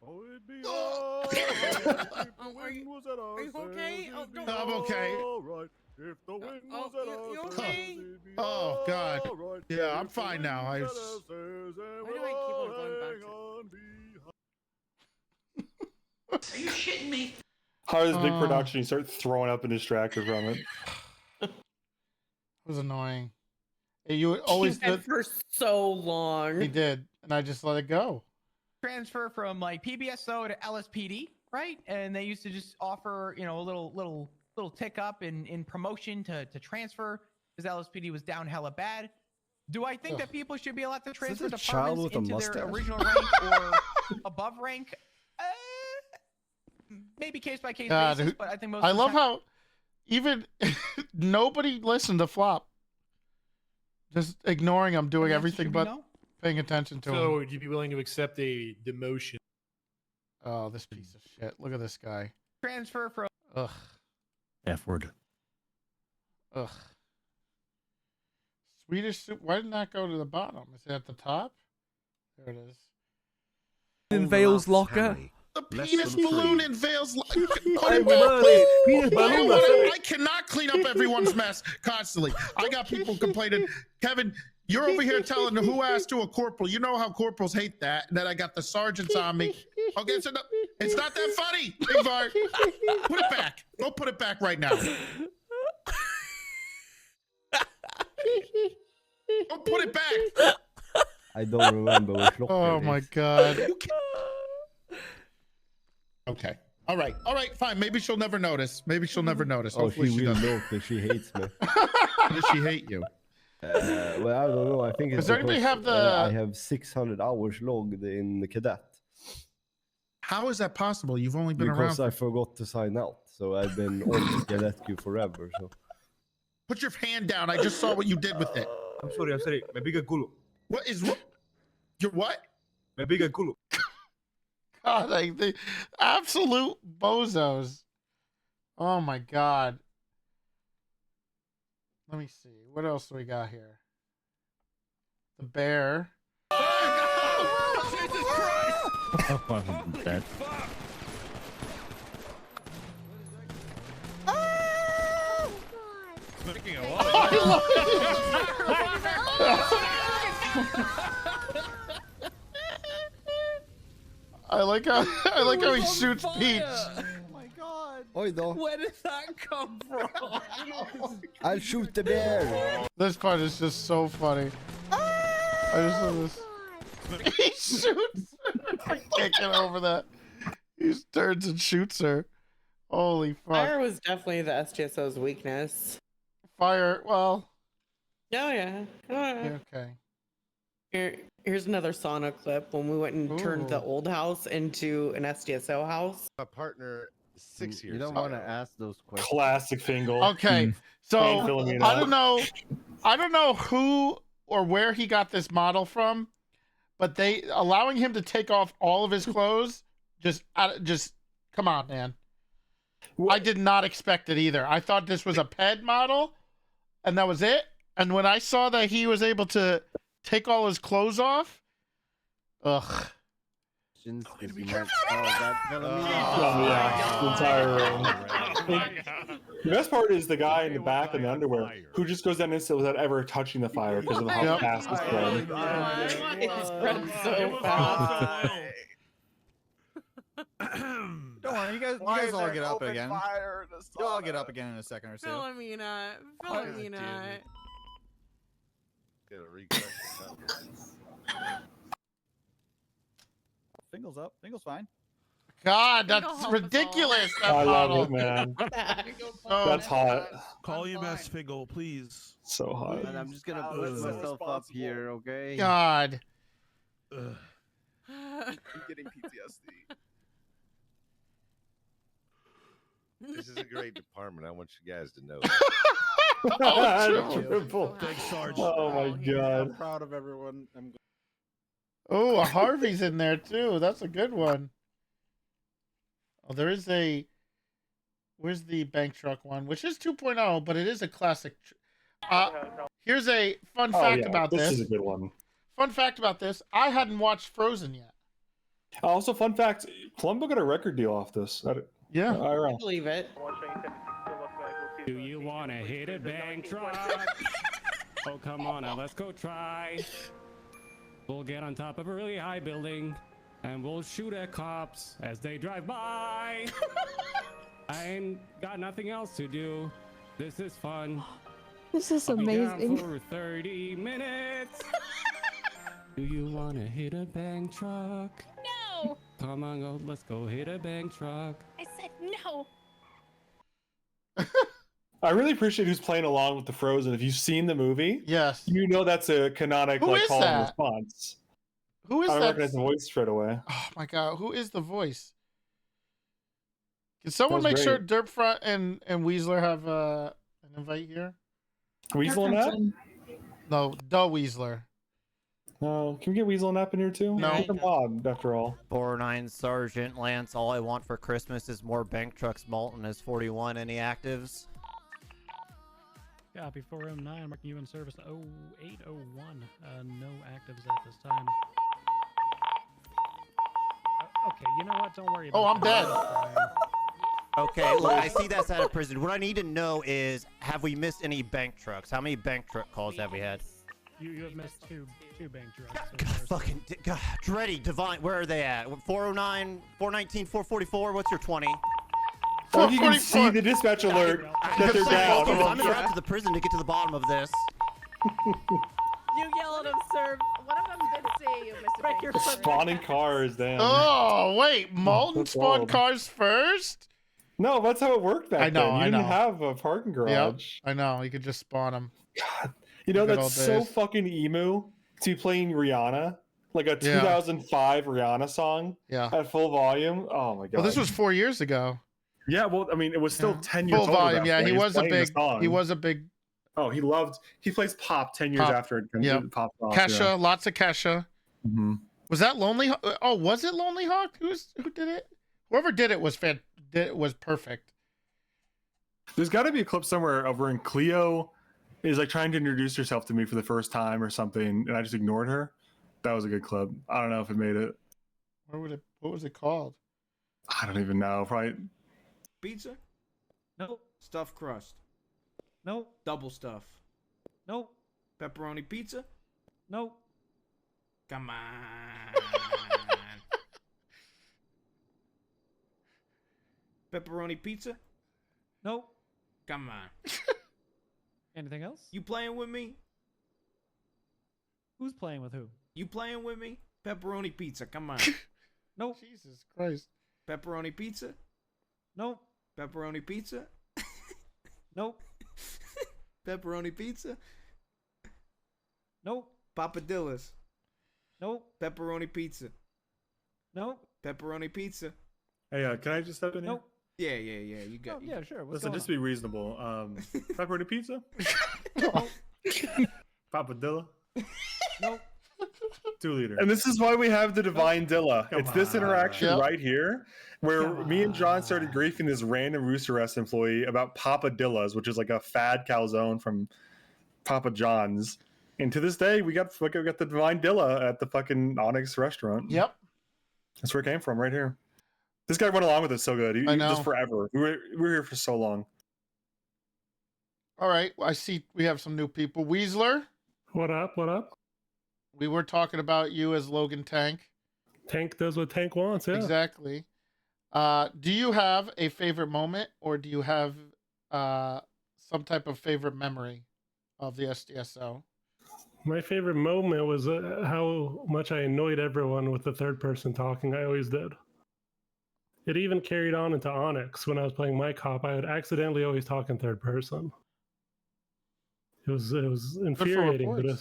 Oh, it'd be Are you okay? Oh, don't. I'm okay. If the wind was at you okay? Oh God. Yeah, I'm fine now. Why do I keep on going back to? Are you shitting me? How is big production? You start throwing up and distracted from it. It was annoying. You always did for so long. He did, and I just let it go. Transfer from like PBSO to LSPD, right? And they used to just offer, you know, a little tick up in promotion to transfer because LSPD was down hella bad. Do I think that people should be allowed to transfer departments into their original rank or above rank? Maybe case by case basis, but I think most. I love how even nobody listened to Flop. Just ignoring him, doing everything but paying attention to him. So, would you be willing to accept a demotion? Oh, this piece of shit. Look at this guy. Transfer from. Ugh. F word. Ugh. Swedish soup. Why didn't that go to the bottom? Is it at the top? There it is. In Vale's locker. The penis balloon in Vale's locker. Penis balloon. I cannot clean up everyone's mess constantly. I got people complaining. Kevin, you're over here telling who asked to a corporal. You know how corporals hate that. And then I got the sergeants on me. Okay, it's not that funny. Big Bart. Put it back. Go put it back right now. Go put it back. I don't remember which locker. Oh my God. Okay. All right. Fine. Maybe she'll never notice. Oh, Hopefully she will doesn't. notice. She hates me. Does she hate you? Well, I don't know. I think it's Does anybody because, have the? I have 600 hours logged in the cadet. How is that possible? You've only been Because around. I forgot to sign out, so I've been on the cadet queue forever. So. Put your hand down. I just saw what you did with it. I'm sorry. My bigger culo. What is what? Your what? My bigger culo. God, the absolute bozos. Oh my God. Let me see. What else do we got here? The bear. Oh, Jesus Christ! Oh, wasn't that? Speaking of I like how he shoots Peach. Oh my God. Oj då. Where did that come from? I'll shoot the bear. This part is just so funny. I just love this. He shoots her. I can't get over that. He just turns and shoots her. Holy fuck. Fire was definitely the SDSO's weakness. Fire, well, Oh yeah. Okay. Here's another sauna clip when we went and turned the Ooh. old house into an SDSO house. My partner 6 years You don't ago. want to ask those questions. Classic Fingal. Okay, so Hey, Philomena. I don't know who or where he got this model from, but they allowing him to take off all of his clothes. Just come on, man. I did not expect it either. I thought this was a ped model, and that was it. And when I saw that he was able to take all his clothes off, ugh. The entire room. The best part is the guy in the back in the underwear who just goes down instantly without ever touching the fire because of how fast it's spread. It spread so fast. Don't worry, you guys all get up again. You'll all get up again in a second or so. Philomena. Get a request. Fingal's up. Fingal's fine. God, that's ridiculous. That I model. love it, man. That's hot. Call your best Fingal, please. So hot. And I'm just gonna put myself up here, okay? God. I'm getting PTSD. This is a great department. I want you guys to know. Thanks, Sarge. Oh my God. I'm proud of everyone. Oh, a Harvey's in there too. That's a good one. Oh, there is where's the bank truck one, which is 2.0, but it is a classic. Here's a fun fact about this. This is a good one. Fun fact about this. I hadn't watched Frozen yet. Also, fun fact, Columbo got a record deal off this. Yeah. I believe it. Do you want to hit a bank truck? Oh, come on now, let's go try. We'll get on top of a really high building, and we'll shoot at cops as they drive by. I ain't got nothing else to do. This is fun. This is I'll be down amazing. for 30 minutes. Do you want to hit a bank truck? No. Come on, let's go hit a bank truck. I said no. I really appreciate who's playing along with the Frozen. If you've seen the movie, yes, you know that's a canonic Who like is call and that? response. Who is I that? recognize the voice straight away. Oh my God, who is the voice? Can someone That make was sure great. Dirtfront and Weasler have an invite here? Weasel and App? No, the Weasler. No, can we get Weasel and App in here too? No. He's a mod after all. 49 Sergeant Lance, all I want for Christmas is more bank trucks. Molten is 41. Any actives? Copy 409, marking you in service 0801. No actives at this time. Okay, you know what? Don't worry about I'm dead. Okay, look, I see that's out of prison. What I need to know is, have we missed any bank trucks? How many bank truck calls have we had? You have missed two bank trucks. Fucking God, Dreddy, Divine, where are they at? 409, 419, 444. What's your 20? Or you can see the dispatch alert that they're down. I'm gonna route to the prison to get to the bottom of this. You yell at him, sir. One of them did say you, Mr. Break your Spawning cars, damn. Oh wait, Molten That's spawned old. cars first. No, that's how it worked back I know, then. You I didn't know. have a parking Yep, garage. I know. You could just spawn them. You know, Good that's old so days. fucking emo to be playing Rihanna, like a Yeah. 2005 Rihanna song at full volume. Oh my god. Well, this was 4 years ago. Yeah, well, I mean, it was still 10 years Full old. volume. Yeah, he was a big. He was a big. Oh, he plays pop 10 years Pop. after it Yep. popped off. Kesha, yeah. lots of Kesha. Mm-hmm. Was that Lonely? Oh, was it Lonely Hawk? Who did it? Whoever did it was was perfect. There's got to be a clip somewhere of when Cleo is like trying to introduce herself to me for the first time or something, and I just ignored her. That was a good clip. I don't know if it made it. What was it called? I don't even know. Probably. Pizza? Nope. Stuffed crust? Nope. Double stuff? Nope. Pepperoni pizza? Nope. Come on. Pepperoni pizza? Nope. Come on. Anything else? You playing with me? Who's playing with who? You playing with me? Pepperoni pizza. Come on. Nope. Jesus Christ. Pepperoni pizza? Nope. Pepperoni pizza? Nope. Pepperoni pizza? Nope. Papadilla's. Nope. Pepperoni pizza. Nope. Pepperoni pizza. Hey, can I just step in here? Nope. Yeah. You got. Yeah, sure. What's Listen, going just to be reasonable. Pepperoni pizza. Papadilla. Nope. 2 liter. And And this is why we have the Divine Dilla. It's this interaction Yep. right here where me and John started griefing this random Rooster S employee about Papadillas, which is like a fad calzone from Papa John's. And to this day, we got the Divine Dilla at the fucking Onyx restaurant. Yep. That's where it came from, right here. This guy went along with it so good. I know. Just forever. We were here for so long. All right. I see we have some new people. Weasler. What up? What up? We were talking about you as Logan Tank. Tank does what Tank wants, yeah. Exactly. Do you have a favorite moment, or do you have some type of favorite memory of the SDSO? My favorite moment was how much I annoyed everyone with the third person talking. I always did. It even carried on into Onyx. When I was playing my cop, I would accidentally always talk in third person. It was infuriating,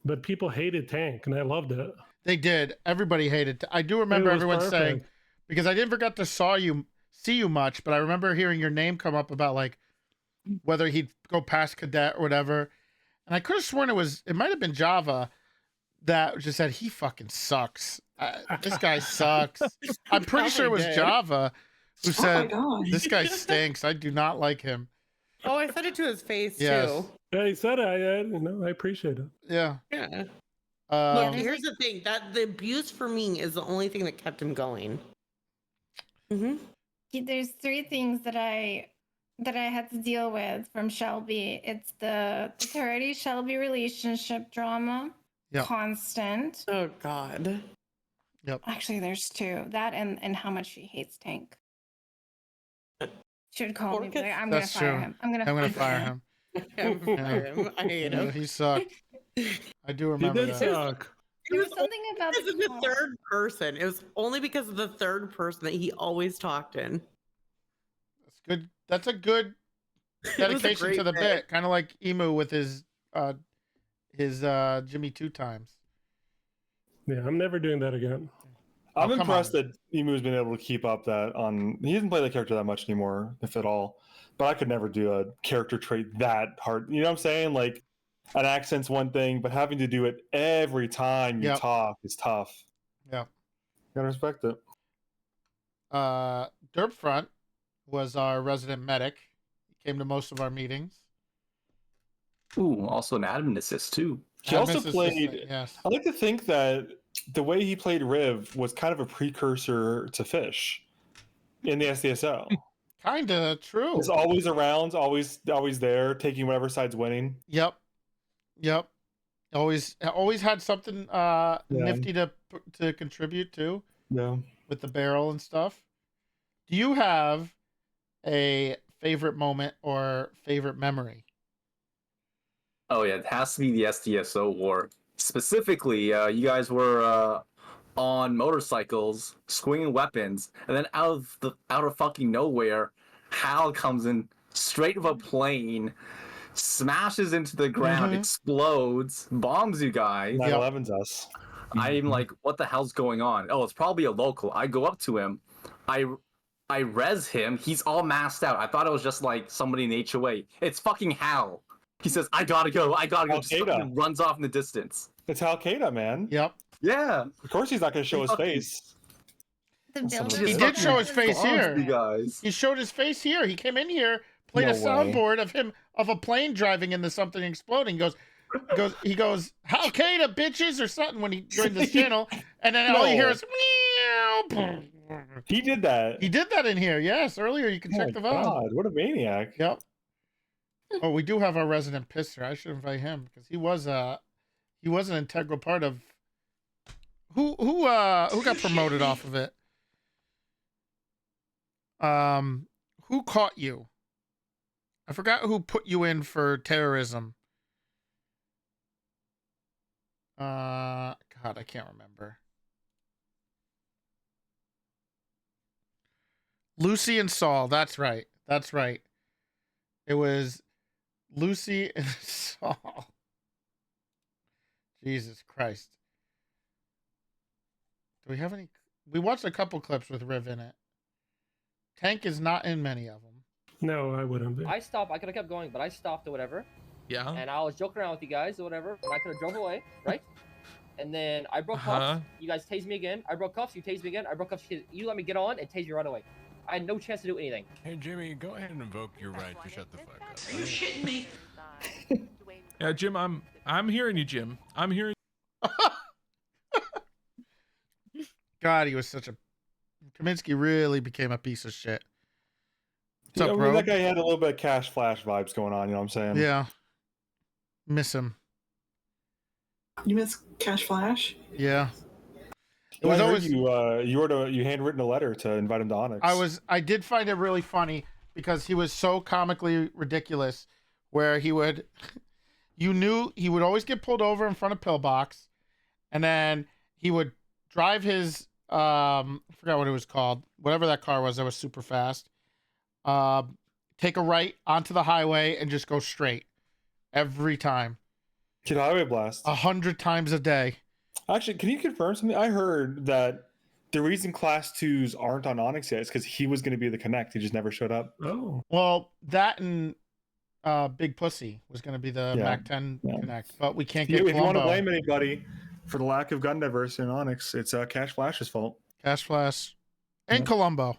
but people hated Tank, and I loved it. They did. Everybody hated. I do remember It was everyone saying, perfect. because I didn't forget to see you much, but I remember hearing your name come up about like whether he'd go past cadet or whatever. And I could have sworn it might have been Java that just said he fucking sucks. This guy sucks. I'm pretty sure it was Java who said this guy stinks. I do not like him. Oh, I said it to his face Yes. too. Yeah, he said it. I appreciate it. Yeah. Yeah. Um, Look, here's the thing: that the abuse for me is the only thing that kept him going. There's 3 things that I had to deal with from Shelby. It's the Terry Shelby relationship drama, Yep. constant. Oh God. Yep. Actually, there's 2. That and how much she hates Tank. She would call me. Be like, I'm gonna fire him. I'm gonna fire him. I hate him. He sucked. I do remember that. There was something about Because of the third person. It was only because of the third person that he always talked in. That's good. That's a good dedication great to the bit. bit. Kind of like Emu with his Jimmy 2 times. Yeah, I'm never doing that again. I'm come impressed that Emu's been able to keep up that on. He doesn't play the character that much anymore, if at all. But I could never do a character trait that hard. You know what I'm saying? Like, an accent's one thing, but having to do it every time you talk is tough. Yeah. Gotta respect it. Derpfront was our resident medic. He came to most of our meetings. Ooh, also an admin assist too. He also Admin played. assistant, yes. I like to think that the way he played Riv was kind of a precursor to Fish in the SDSO. Kinda true. He's always around, always there, taking whatever side's winning. Yep. Always had something nifty to contribute to. Yeah. With the barrel and stuff. Do you have a favorite moment or favorite memory? Oh yeah, it has to be the SDSO war. Specifically, you guys were on motorcycles, swinging weapons, and then out of fucking nowhere, Hal comes in straight of a plane, smashes into the ground, explodes, bombs you guys. 9/11's us. I'm like, what the hell's going on? Oh, it's probably a local. I go up to him, I res him. He's all masked out. I thought it was just like somebody in HOA. It's fucking Hal. He says, I gotta go. Just fucking runs off in the distance. It's Al Qaeda, man. Yep. Yeah. Of course he's not going to show his face. He did show his face here. You guys. He showed his face here. He came in here, played No a soundboard of a plane driving into something exploding. He goes, Al Qaeda bitches or something when he joined this channel, and then all you hear is meow. He did that. He did that in here. Yes, earlier you can check the vote. God, what a maniac. Yep. Oh, we do have our resident pisser. I should invite him because he was an integral part of who got promoted off of it. Who caught you? I forgot who put you in for terrorism. God, I can't remember. Lucy and Saul. That's right. It was Lucy and Saul. Jesus Christ. Do we have any? We watched a couple clips with Riv in it. Tank is not in many of them. No, I wouldn't be. I stopped. I could have kept going, but I stopped or whatever. Yeah. And I was joking around with you guys or whatever. And I could have drove away, right? And then I broke cuffs. You guys tased me again. I broke cuffs. You tased me again. I broke cuffs. You let me get on and tased me right away. I had no chance to do anything. Hey, Jimmy, go ahead and invoke your right to shut the fuck up. Are you shitting me? Yeah, Jim, I'm hearing you, Jim. I'm hearing. God, he was such a. Kaminsky really became a piece of shit. What's Yeah, up, I mean, bro? that guy had a little bit of Cash Flash vibes going on. You know what I'm saying? Yeah. Miss him. You miss Cash Flash? Yeah. It was always you handwritten a letter to invite him to Onyx. I did find it really funny because he was so comically ridiculous where he would you knew he would always get pulled over in front of Pillbox, and then he would drive his I forgot what it was called, whatever that car was that was super fast, take a right onto the highway and just go straight every time. Kid Highway Blast 100 times a day. Actually, can you confirm something? I heard that the reason Class 2s aren't on Onyx yet is because he was going to be the Connect. He just never showed up. Oh. Well, that and Big Pussy was going to be the Mac 10 Connect, but we can't get If you want to Columbo. blame anybody for the lack of gun diversity in Onyx, it's Cash Flash's fault. Cash Flash and Columbo.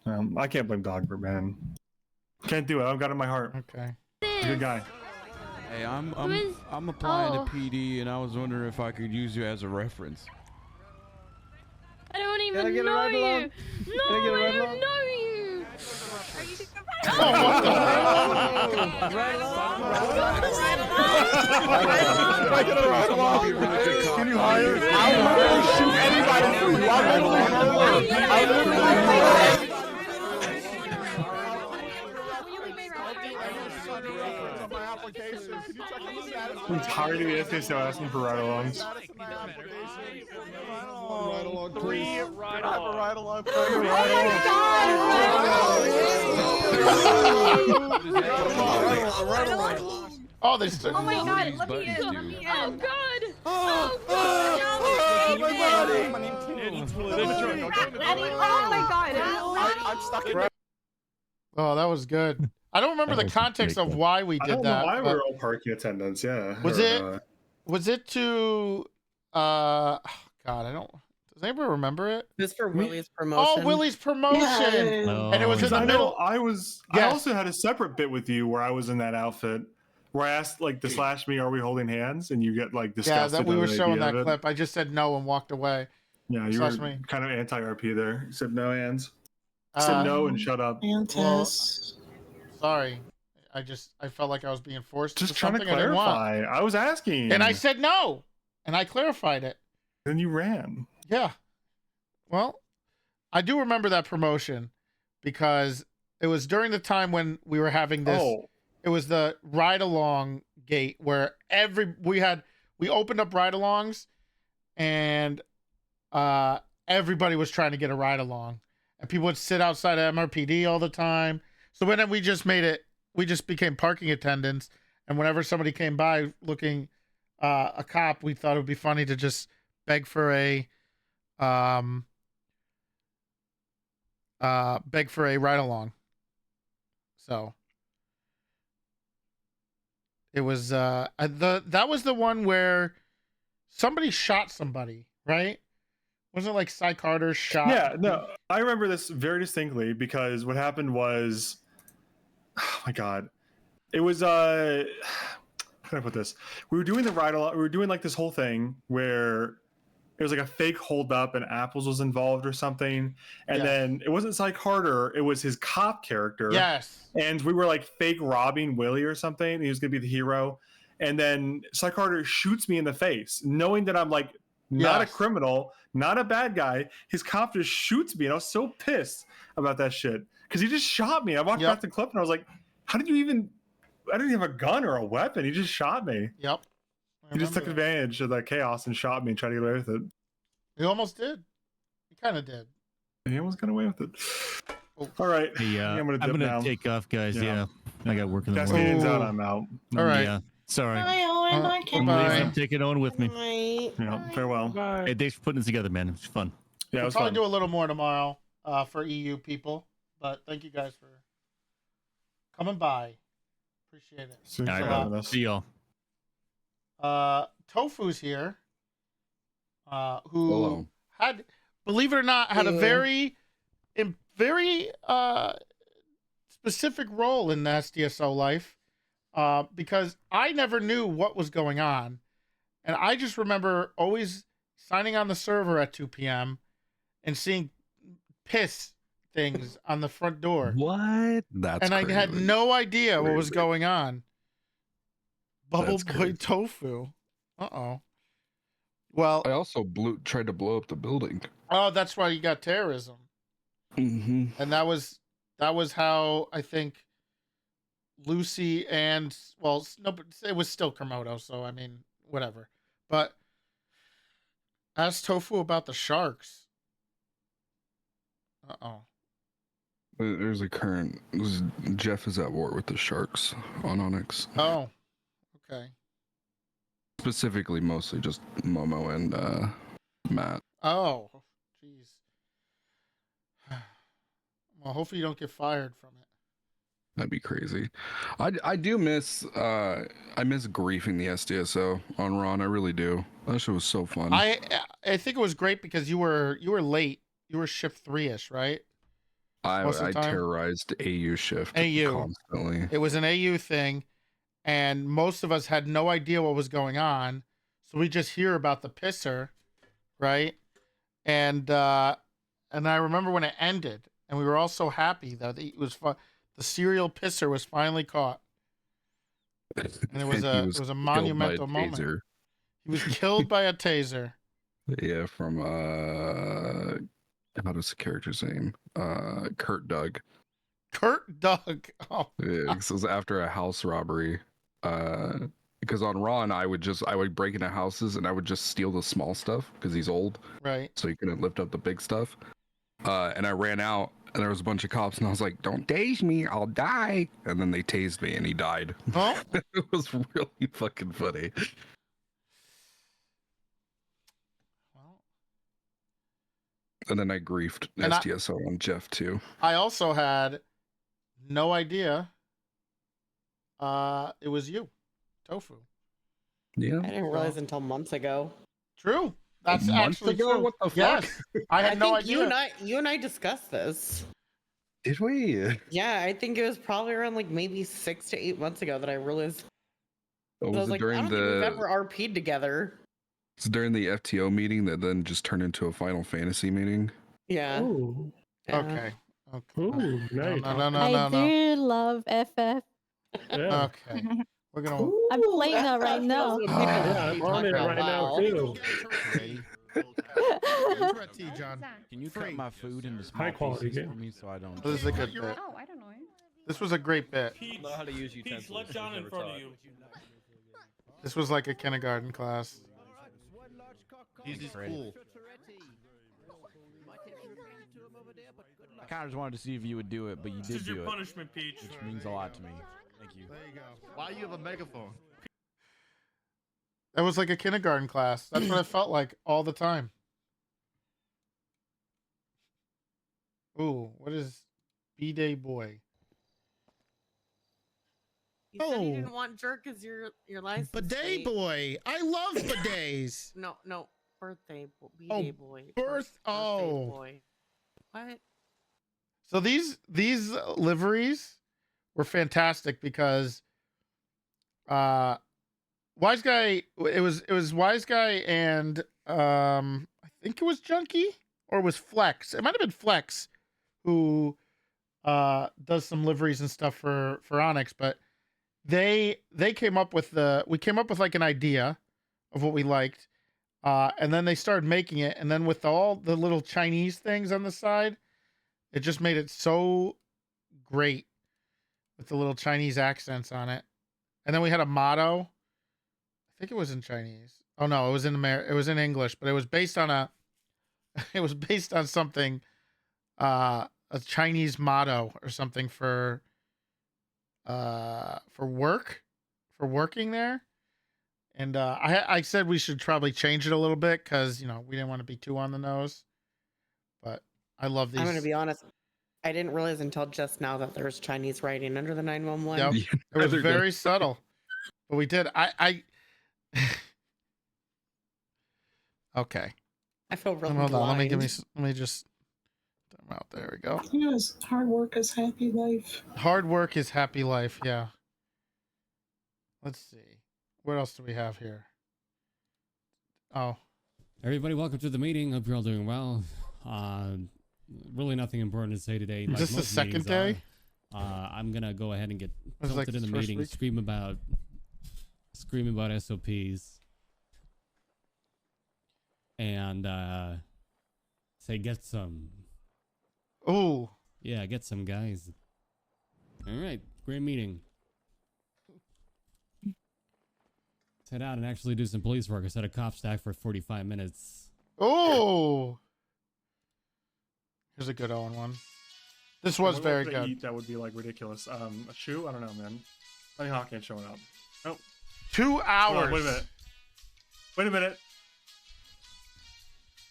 I can't blame Dogbert, man. Can't do it. I've got it in my heart. Okay. He's a good guy. Hey, I'm applying to PD, and I was wondering if I could use you as a reference. I don't even Can I get a know ride you. along? No, Can I get a I ride don't along? know you. Can you hire? I'll literally shoot anybody for you. I'm tired of the SDSO asking for ride-alongs. Oh, they still. Oh my god, let me in. Let me in. Oh god. Oh god. Oh my god. Oh my god. I'm stuck in. Oh, that was good. I don't remember the context of why we I did don't know that. why we but were all parking attendants. Yeah. Was Or, it? Was it to? God, I don't. Does anybody remember it? This for Willie's promotion. Oh, Willie's promotion, and it was in the middle. I Yes. also had a separate bit with you where I was in that outfit where I asked like to slash me, are we holding hands? And you get like Yeah, disgusted. that we at were the showing idea that of it. clip. I just said no and walked away. Yeah, you Slash were me. kind of anti-RP there. You said no hands. You said no and shut up. Mantis. Sorry, I felt like I was being forced. Just to trying to something I didn't want. clarify. I was asking. And I said no, and I clarified it. Then you ran. Yeah. Well, I do remember that promotion because it was during the time when we were having this. Oh. It was the ride along gate where we opened up ride alongs, and everybody was trying to get a ride along, and people would sit outside of MRPD all the time. So when we just became parking attendants, and whenever somebody came by looking a cop, we thought it would be funny to just beg for a ride along. So it was that was the one where somebody shot somebody, right? Wasn't it like Cy Carter shot? Yeah, no, I remember this very distinctly because what happened was, oh my god, it was how can I put this? We were doing the ride along. We were doing like this whole thing where it was like a fake hold up and Apples was involved or something. And then it wasn't Cy Carter, it was his cop character. Yes. And we were like fake robbing Willie or something. And he was going to be the hero. And then Cy Carter shoots me in the face, knowing that I'm like not a criminal, not a bad guy. His cop just shoots me. And I was so pissed about that shit because he just shot me. I walked past the clip and I was like, how did you even, I didn't have a gun or a weapon. He just shot me. Yep. He just took advantage of the chaos and shot me and tried to get away with it. He almost did. He kind of did. He almost got away with it. All right. Hey, I'm gonna I'm dip gonna now. take off, guys. Yeah, I got work in the Cascading's morning. out. I'm out. All right. Yeah. Sorry. Bye, Owen. Bye, I'm Ken. leaving. Bye. I'm taking Owen with me. Yeah, farewell. Hey, thanks for putting this together, man. It was fun. Yeah, it We'll was probably fun. do a little more tomorrow for EU people. But thank you guys for coming by. Appreciate it. Thanks All for right, having bro. us. See y'all. Tofu's here. Who Hello. had, believe it or not, had a very specific role in the SDSO life. Because I never knew what was going on. And I just remember always signing on the server at 2 p.m. and seeing piss things on the front door. What? That's and I had crazy. no idea what was Crazy. going on. Bubble That's Boy crazy. Tofu. Uh-oh. Well, I also tried to blow up the building. oh, that's why you got terrorism. Mm-hmm. And that was how I think Lucy and, well, no, but it was still Komodo, so I mean, whatever. But ask Tofu about the sharks. Uh-oh. There's a current. Jeff is at war with the Sharks on Onyx. Oh, okay. Specifically, mostly just Momo and Matt. Oh, jeez. Well, hopefully you don't get fired from it. That'd be crazy. I do miss I miss griefing the SDSO on Ron. I really do. That shit was so fun. I think it was great because you were late. You were shift 3-ish, right? Most of I the time? terrorized AU shift AU. constantly. It was an AU thing, and most of us had no idea what was going on, so we just hear about the pisser, right? And I remember when it ended, and we were all so happy that it was fun. The serial pisser was finally caught, and it was And he a was it was a killed by a monumental moment. taser. He was killed by a taser. Yeah, from how does the character's name? Kurt Doug. Kurt Doug. Oh, Yeah, this was after a house robbery. Because on Ron, I would break into houses and I would just steal the small stuff because he's old, right. so he couldn't lift up the big stuff. And I ran out and there was a bunch of cops and I was like, "Don't tase me, I'll die." And then they tased me and he died. Oh. It was really fucking funny. And then I griefed And SDSO on Jeff too. I also had no idea it was you, Tofu. Yeah. I didn't realize until months ago. True. That's Months actually ago? true. What the fuck? Yes. I had no think idea. you and I discussed this. Did we? Yeah, I think it was probably around like maybe 6 to 8 months ago that I realized. Oh, I was was it like, I during don't think we've ever RP'd together. It's during the FTO meeting that then just turned into a Final Fantasy meeting? Yeah. Ooh. Yeah. Okay. Ooh, nice. I do love FF. Yeah. Okay. We're gonna. I'm playing that right now. Yeah, I'm on it right now too. John. Can you cut my food into small High quality pieces game. for me so I don't? This is a good bit. Oh, I don't know. This was a great bit. I know how to use utensils. let down in front of you. This was like a kindergarten class. He's cool. I kind of just wanted to see if you would do it, but you This did is your do it, punishment, Peach. which means a lot to me. Thank you. There you go. Why you have a megaphone? That was like a kindergarten class. That's what it felt like all the time. Ooh, what is B-Day Boy? You said you didn't want jerk as your license. Bidet plate. boy. I love bidets. No, birthday boy. Oh, B-Day boy. birth- oh. Boy. What? So these liveries were fantastic because Wise Guy, it was Wise Guy and I think it was Junkie or it was Flex. It might have been Flex who does some liveries and stuff for Onyx, but they came up with we came up with like an idea of what we liked. And then they started making it, and then with all the little Chinese things on the side, it just made it so great with the little Chinese accents on it. And then we had a motto. I think it was in Chinese. Oh no, it was it was in English, but it was based on something, a Chinese motto or something for work, for working there. And I said we should probably change it a little bit because, you know, we didn't want to be too on the nose. But I love these. I'm going to be honest. I didn't realize until just now that there's Chinese writing under the 911. Yep. It was very subtle. But we did. Okay. I feel really Hold on. blind. Let me just throw them out. There we go. You know, hard work is happy life. Hard work is happy life. Yeah. Let's see. What else do we have here? Oh. Everybody, welcome to the meeting. Hope you're all doing well. Really nothing important to say today. Is this the second day? I'm gonna go ahead and get Was it like tilted in the this first meeting, week? scream about SOPs, and say get some. Oh. Yeah, get some guys. All right, great meeting. Let's head out and actually do some police work. I set a cop stack for 45 minutes. Oh. Here's a good Owen one. This was What very would they good. eat that would be like ridiculous. A shoe? I don't know, man. Tony Hawk ain't showing up. Nope. 2 hours. Hold on, wait a minute. Wait a minute.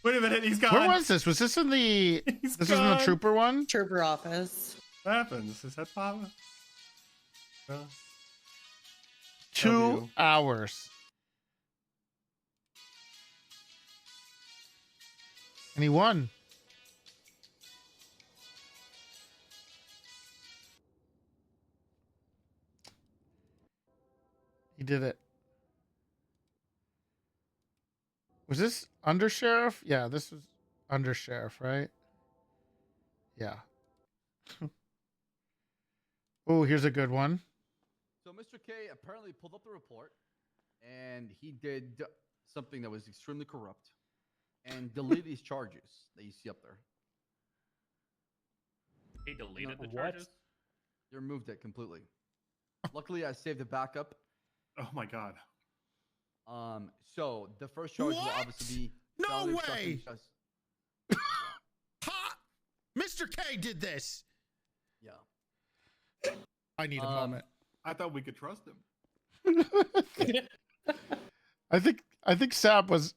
Wait a minute. He's gone. Where was this? Was this in the? He's this is in the gone. trooper one. Trooper office. What happens? Is that Papa? 2 hours. And he won. He did it. Was this undersheriff? Yeah, this was undersheriff, right? Yeah. Oh, here's a good one. So Mr. K apparently pulled up the report, and he did something that was extremely corrupt, and deleted these charges that you see up there. He deleted the What? charges? They removed it completely. Luckily, I saved the backup. Oh my god. So the first charge will obviously be No felony obstruction way! of justice. Ha! Mr. K did this. Yeah. I need a moment. I thought we could trust him. I think Sab was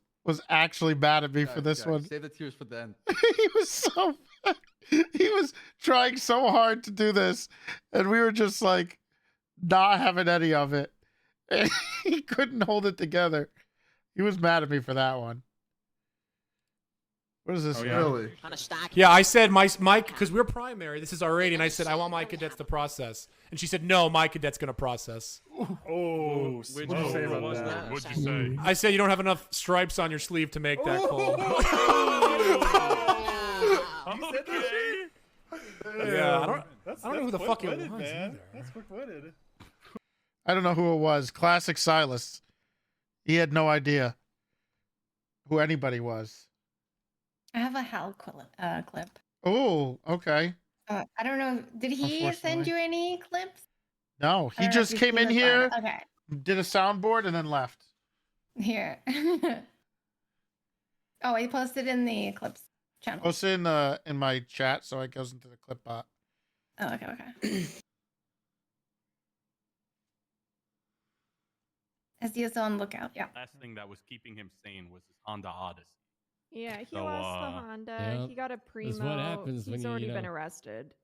actually mad at me for this one. Save the tears for the end. He was so he was trying so hard to do this, and we were just like not having any of it. And he couldn't hold it together. He was mad at me for that one. What is this? Really? Yeah, I said Mike, because we're primary. This is our rating. I said I want my cadets to process, and she said no, my cadet's gonna process. Oh, what'd you say about that? What'd you say? I said you don't have enough stripes on your sleeve to make that call. Yeah, I don't know who the fuck it was. Man. Either. That's quick-witted. I don't know who it was. Classic Silas. He had no idea who anybody was. I have a Hal clip. Oh, okay. I don't know. Did he send you any clips? No, I he don't know if just you've came seen in this here, one. Okay. did a soundboard, and then left. Here. Oh, he posted in the clips channel. Post it in my chat, so it goes into the clip bot. Oh, okay. SDSO on lookout. Yeah. Last thing that was keeping him sane was his Honda Odyssey. Yeah, he So, lost the Honda. Yep. He got a This is Primo. what happens He's when you, already you been know. arrested.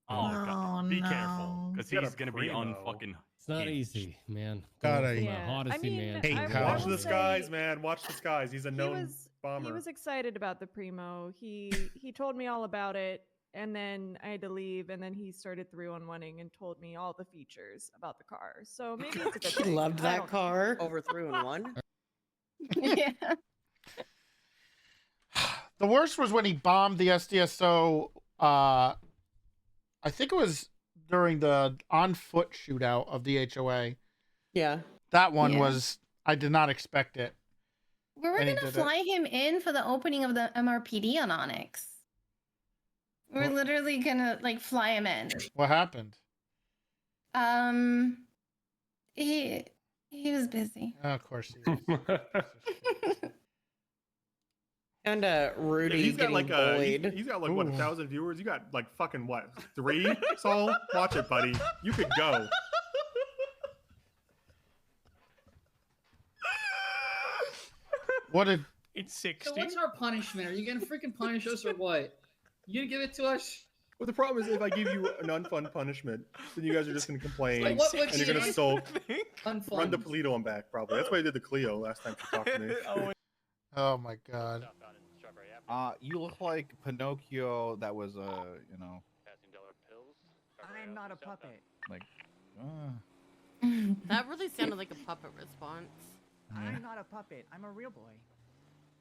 Oh, God. Be careful, because He got he's a gonna be Primo. unfucking. It's not hinged. easy, man. God, Going from Yeah, a Odyssey, I mean, man. Hate I cars. Watch will the say skies, man. Watch the skies. He's a known bomber. He was excited about the Primo. He told me all about it, and then I had to leave, and then he started 311ing and told me all the features about the car. So maybe it's a good He thing. loved I that don't know. car. Over 3-in-1. Yeah. The worst was when he bombed the SDSO. I think it was during the on foot shootout of the HOA. Yeah. That one Yeah. was, I did not expect it. We were And he gonna did it. fly him in for the opening of the MRPD on Onyx. We're What? literally gonna like fly him in. What happened? He was busy. Of course he was. And Rudy He's got getting like bullied. he's got like what, Ooh. 1,000 viewers. You got like fucking what, 3? Saul, watch it, buddy. You could go. What did? It's 60. So what's our punishment? Are you gonna freaking punish us or what? You gonna give it to us? Well, the problem is if I give you an unfun punishment, then you guys are just going to complain Like, what would and you're going to you- sulk. Unfun. Run the Polito one back, probably. That's why I did the Clio last time she talked to me. Oh my god. You look like Pinocchio. That was you know. I'm not a puppet. Like. That really sounded like a puppet response. I'm not a puppet. I'm a real boy.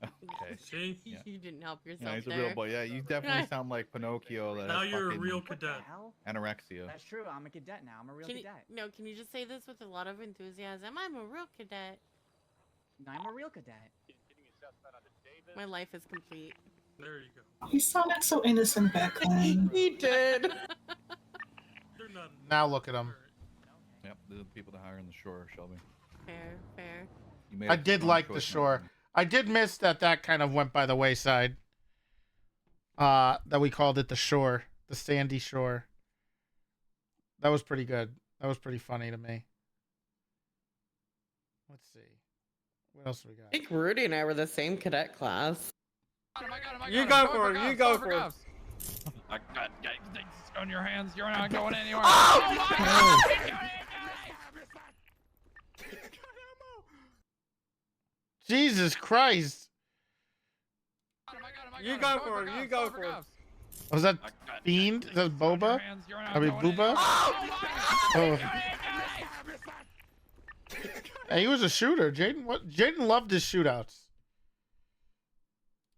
Okay. See? Yeah. You didn't help yourself. Yeah, he's a there. real boy. Yeah, you definitely sound like Pinocchio. That Now has you're a fucking real cadet. Anorexia. That's true. I'm a cadet now. I'm a real Can you, cadet. no, can you just say this with a lot of enthusiasm? I'm a real cadet. I'm a real cadet. My life is complete. There you go. He sounded so innocent back then. He did. Now look at him. Yep, they're the people to hire on the shore, Shelby. Fair, fair. You made I a did strong like the choice, shore. man. I did miss that kind of went by the wayside. That we called it the shore, the sandy shore. That was pretty good. That was pretty funny to me. Let's see. What else do we got? I think Rudy and I were the same cadet class. You go for it. You go for it. I got things on your hands. You're not going anywhere. Jesus Christ! You go for it. You go for it. Was that Fiend? Is that Boba? I mean, Booba? Oh. Hey, he was a shooter. Jaden loved his shootouts.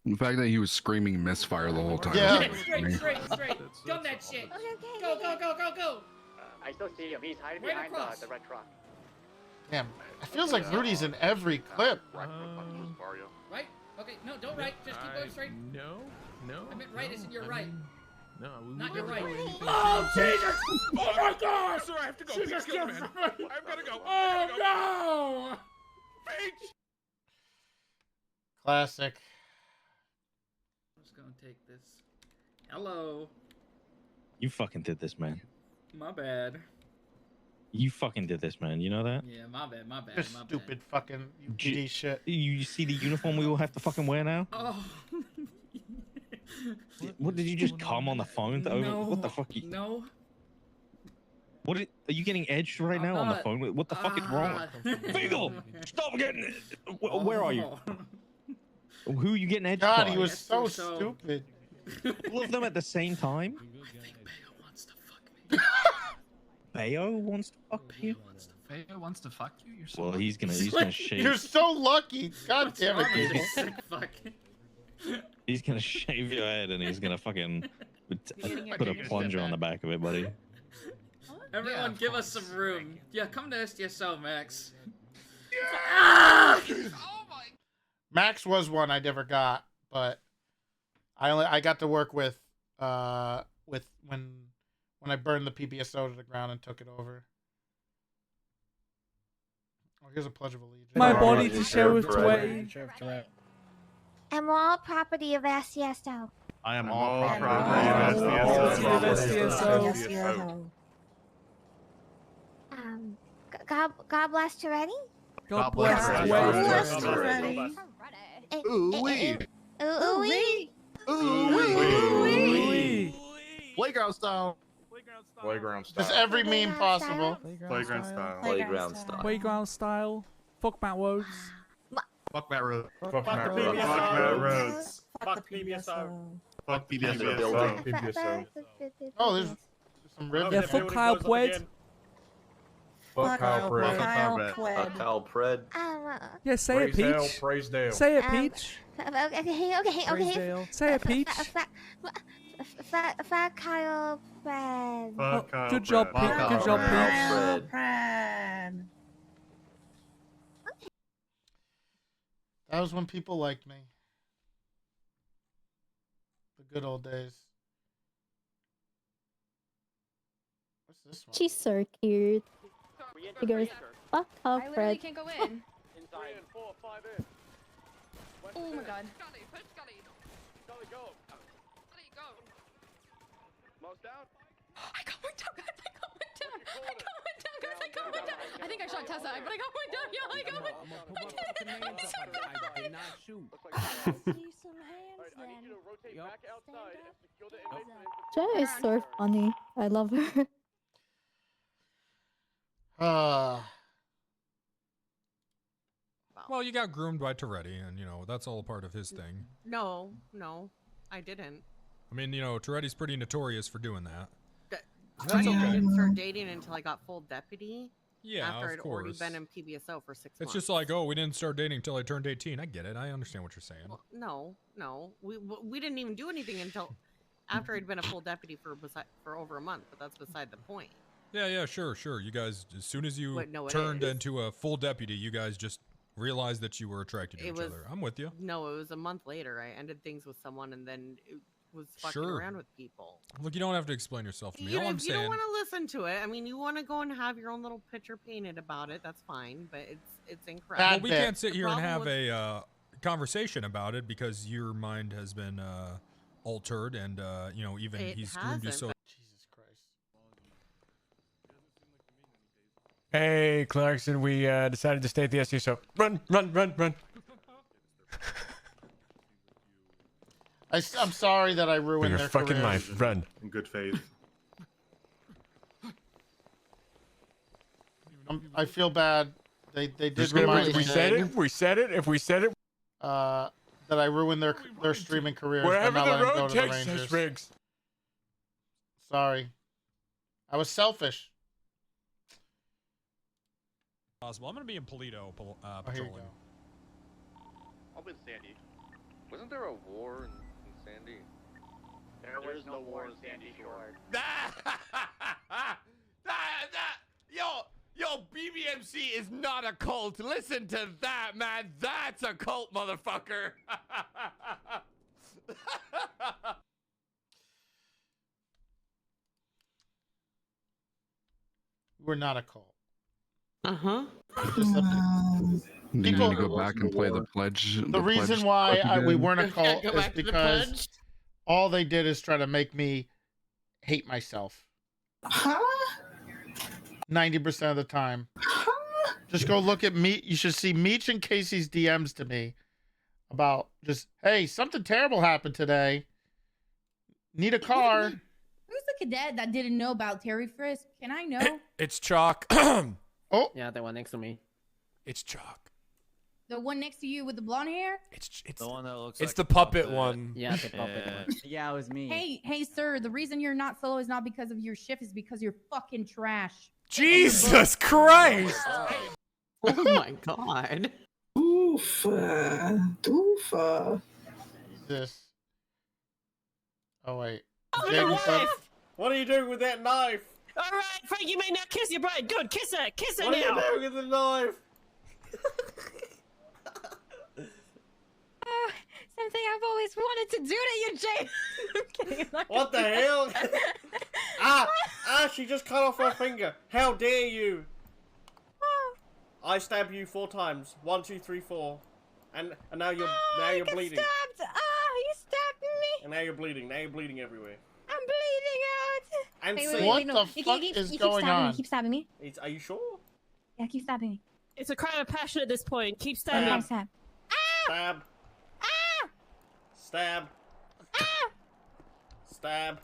The fact that he was screaming misfire the whole time. Yeah. was Straight, funny. straight. Gun that shit. Go, go, go, go, go. I still see him. He's hiding Right behind across. the red truck. Damn, it feels like Rudy's in every clip. Right? Okay, no, don't right. Just keep going straight. No. I meant right as in your right. No, Not your right. Oh, Jesus! Oh my God! Sir, I have to go. Jesus, Please, man. I've got to go. Oh, no! Classic. I'm just gonna take this. Hello. You fucking did this, man. My bad. You fucking did this, man. You know that? Yeah, my bad, my bad, This my bad. stupid fucking UPD shit. You see the uniform we all have to fucking wear now? Oh. What did you just come on the phone? No. What the fuck? No. Are you getting edged right now on the not. phone? What the fuck is wrong? Beagle, stop getting it. Where are you? Who are you getting edged God, by? he was so stupid. All of them at the same time? Bayo wants to fuck you? Bayo wants to fuck you? You're so Well, he's gonna shave. You're so lucky. God damn it, you Diesel. sick fuck. He's gonna shave your head and he's gonna fucking put a plunger on the back of it, buddy. Everyone, give us some room. Yeah, come to SDSO, Max. Max was one I never got, but I got to work with when I burned the PBSO to the ground and took it over. Oh, here's a pledge of allegiance. My body to show it away. I'm all property of SDSO. I am all property of SDSO. God bless Toretti. God bless Toretti. Ooh-wee. Ooh-wee. Ooh-wee. Playground style. Playground style. Just every meme possible. Playground style. Playground style. Playground style. Fuck Matt Rhodes. Fuck Matt Rhodes. Fuck Matt the Rhodes. PBSO. Fuck Matt Rhodes. Fuck the PBSO. Fuck Building. PBSO. Oh, there's some ribbons. Yeah, fuck Kyle Pwed. Fuck Kyle Pred. Fuck Kyle Pred. Yeah, say it, Peach. Praise Dale. Say it, Peach. Okay. Say it, Peach. Fuck Kyle Pred. Fuck Kyle Good job, Pred. Peach. Good job, Kyle Peach. Pred. That was when people liked me. The good old days. What's this one? She's so cute. She goes, fuck her, I literally Fred. can't go in. Oh my god. I got one down, guys. I got one down. I got one down, guys. got one down. I think I shot Tessa, but I got one down. Yeah, I got one. I did not shoot. See some hands then. Jay is so funny. I love her. Well, you got groomed by Toretti, and you know that's all a part of his thing. No, I didn't. I mean, you know, Toretti's pretty notorious for doing that. I didn't start dating until I got full deputy. Yeah, after of I'd already course. been in PBSO for 6 months. It's just like, oh, we didn't start dating until I turned 18. I get it. I understand what you're saying. Well, no, we didn't even do anything until after I'd been a full deputy for over a month. But that's beside the point. Yeah, sure. You guys, as soon as you No, it turned is. into a full deputy, you guys just realized that you were attracted to each other. I'm with you. No, it was a month later. I ended things with someone, and then it was fucking Sure. around with people. Look, you don't have to explain yourself to me. You, All I'm if you don't saying, want to listen to it, I mean, you want to go and have your own little picture painted about it. That's fine, but it's incorrect. well, we can't sit The here and problem have was- a conversation about it because your mind has been altered, and you know, even It he's groomed you hasn't, so. but- Jesus Christ. Hey, Clarkson, we decided to stay at the SDSO. Run. I'm sorry that I For ruined your their fucking careers. life. Run. In good faith. I feel bad. They did Just remind if me we said it, if we said it, that I ruined their streaming careers. by wherever not the letting them go road to the takes us, Rangers. Riggs. Sorry. I was selfish. Possible. I'm gonna be in Polito here you patrolling. go. I'll be in Sandy. Wasn't there a war in Sandy? There was no war in Sandy Shore. Yo, BBMC is not a cult. Listen to that, man. That's a cult, motherfucker. We're not a cult. Uh-huh. You need People- to go back and play the pledge. The reason why we weren't a cult Go is back to the because pledge. all they did is try to make me hate myself. Huh? 90% of the time. Just go look at me. You should see Meech and Casey's DMs to me about just, hey, something terrible happened today. Need a car. Who's the cadet that didn't know about Terry Frisk? Can I know? It's Chalk. Oh. Yeah, the one next to me. It's Chalk. The one next to you with the blonde hair? It's the one that looks. It's like the a puppet one. Yeah, the puppet one. Yeah, it was me. Hey, sir, the reason you're not solo is not because of your shift, is because you're fucking trash. Jesus Christ! Oh my god. Doofa. This. Oh, wait. Oh, Jaden my said- wife! What are you doing with that knife? All right, Frank, you may now kiss your bride. Good, kiss her What are you now. doing with the knife? Something I've always wanted to do to you, Jay. I'm kidding. What the hell? She just cut off her finger. How dare you? I stab you 4 times. 1, 2, 3, 4. And now you're bleeding. Stabbed. You stabbed me. And now you're bleeding. Now you're bleeding everywhere. I'm bleeding out. And Wait, see, wait, wait, no. You keep stabbing me. Keep stabbing me. Are you sure? Yeah, keep stabbing me. It's a crime of passion at this point. Keep Stab. stabbing. Stab. Stab. Stab.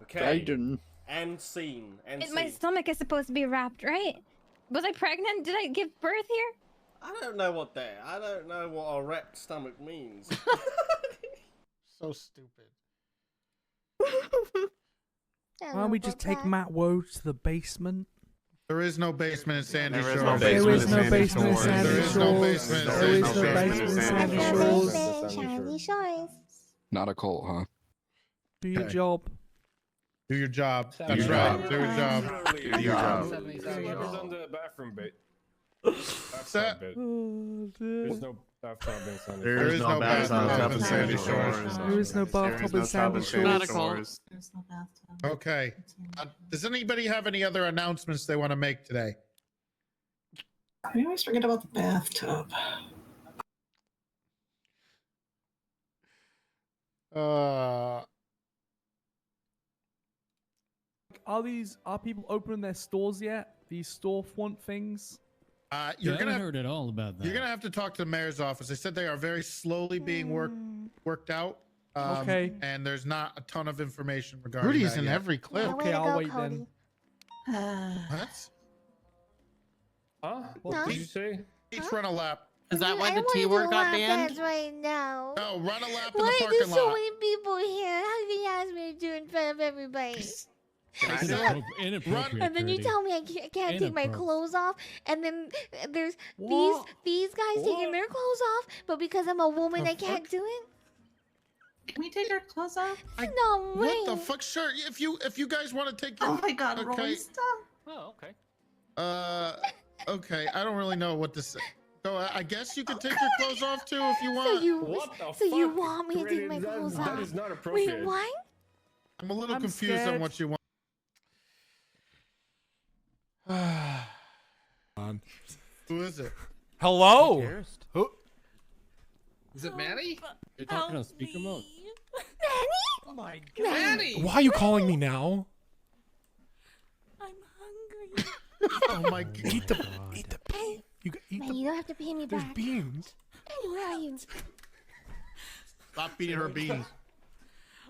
Okay. Jaden. And scene. And My scene. stomach is supposed to be wrapped, right? Was I pregnant? Did I give birth here? I don't know what that. I don't know what a wrapped stomach means. So stupid. Why don't we just take Matt Woe to the basement? There is no basement in Sandy There is Shores. no There is no basement in Sandy There is no Shores. basement in There Sandy is no Shores. basement in Sandy Shores. Sandy Shores. Not a cult, huh? Do your job. Do your job. Do That's your right. job. Do your job. Do your job. Whoever's on the bathroom bit. Set. There's no bathtub in Sandy There is no bathtub in Sandy Shores. There is no bathtub in Sandy Shores. Okay. Does anybody have any other announcements they want to make today? I always forget about the bathtub. are people opening their stores yet? These storefront things? You're I gonna haven't heard at all about that. You're gonna have to talk to the mayor's office. They said they are very slowly being worked out. Okay. And there's not a ton of information regarding Rudy's that in yet. every clip. Okay, I'll wait then. What? Huh? What did you say? Each run a lap. Is that why I the wanna T do word got lap banned? dance right now. No, run a lap in Why the are there parking so lot. many people here? How can you ask me to do it in front of everybody? Inappropriate. And then you Gertie. tell me I can't take my clothes off, and then there's these guys taking their clothes off, but because I'm a woman, I can't do it. Can we take our clothes off? No way. What the fuck? Sure. If you guys want to take your Oh my god, okay. rolling stuff. Oh, okay. Okay. I don't really know what to say. So I guess you could take your clothes off too if you want. So you want me to take my clothes off? That is not appropriate. Wait, what? I'm a little confused scared. on what you want. Who is it? Hello. Who? Is it Manny? You're talking on speaker mode. Manny? Oh my god. Manny! Why are you calling me now? I'm hungry. Oh my god. Eat the eat Man, you don't have to pay me There's back. beans. Hey, where are you? Stop feeding her beans.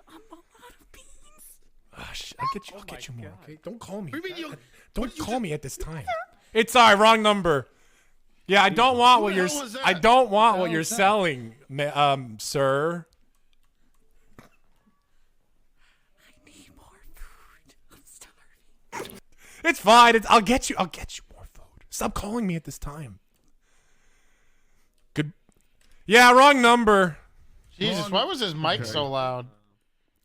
I'm a lot of beans. I'll get you more. Okay, don't call me. What do you mean Don't call me at this time. It's sorry, wrong number. Yeah, I don't want what you're. I don't want what you're selling, sir. I need more food. I'm starving. It's fine. I'll get you more food. Stop calling me at this time. Good. Yeah, wrong number. Jesus, why was his mic so loud?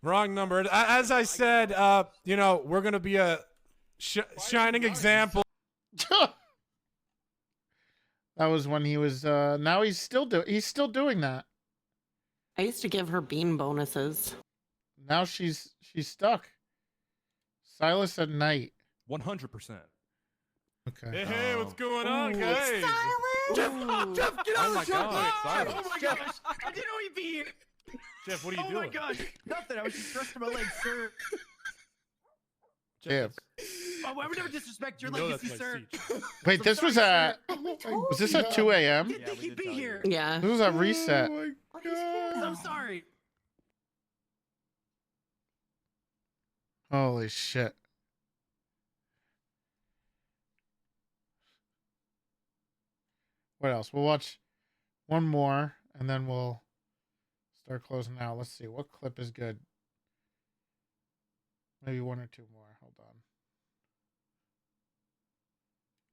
Wrong number. As I said, we're gonna be a shining example. That was when he was. Now he's still doing that. I used to give her bean bonuses. Now she's stuck. Silas at night. 100%. Okay. Hey, what's going on, guys? Jeff, get out Oh my of the God, truck! Silas. Oh my gosh! I didn't know he'd be here. Jeff, what are you Oh doing? my gosh! Nothing. I was just stretching my legs, sir. Jeff. Oh, I would never disrespect your You know legacy, that's my sir. Wait, this was at. Was this at 2 a.m.? Didn't think he'd be here. Yeah. This was at reset. I'm sorry. Holy shit. What else? We'll watch one more and then we'll start closing out. Let's see. What clip is good? Maybe one or two more. Hold on.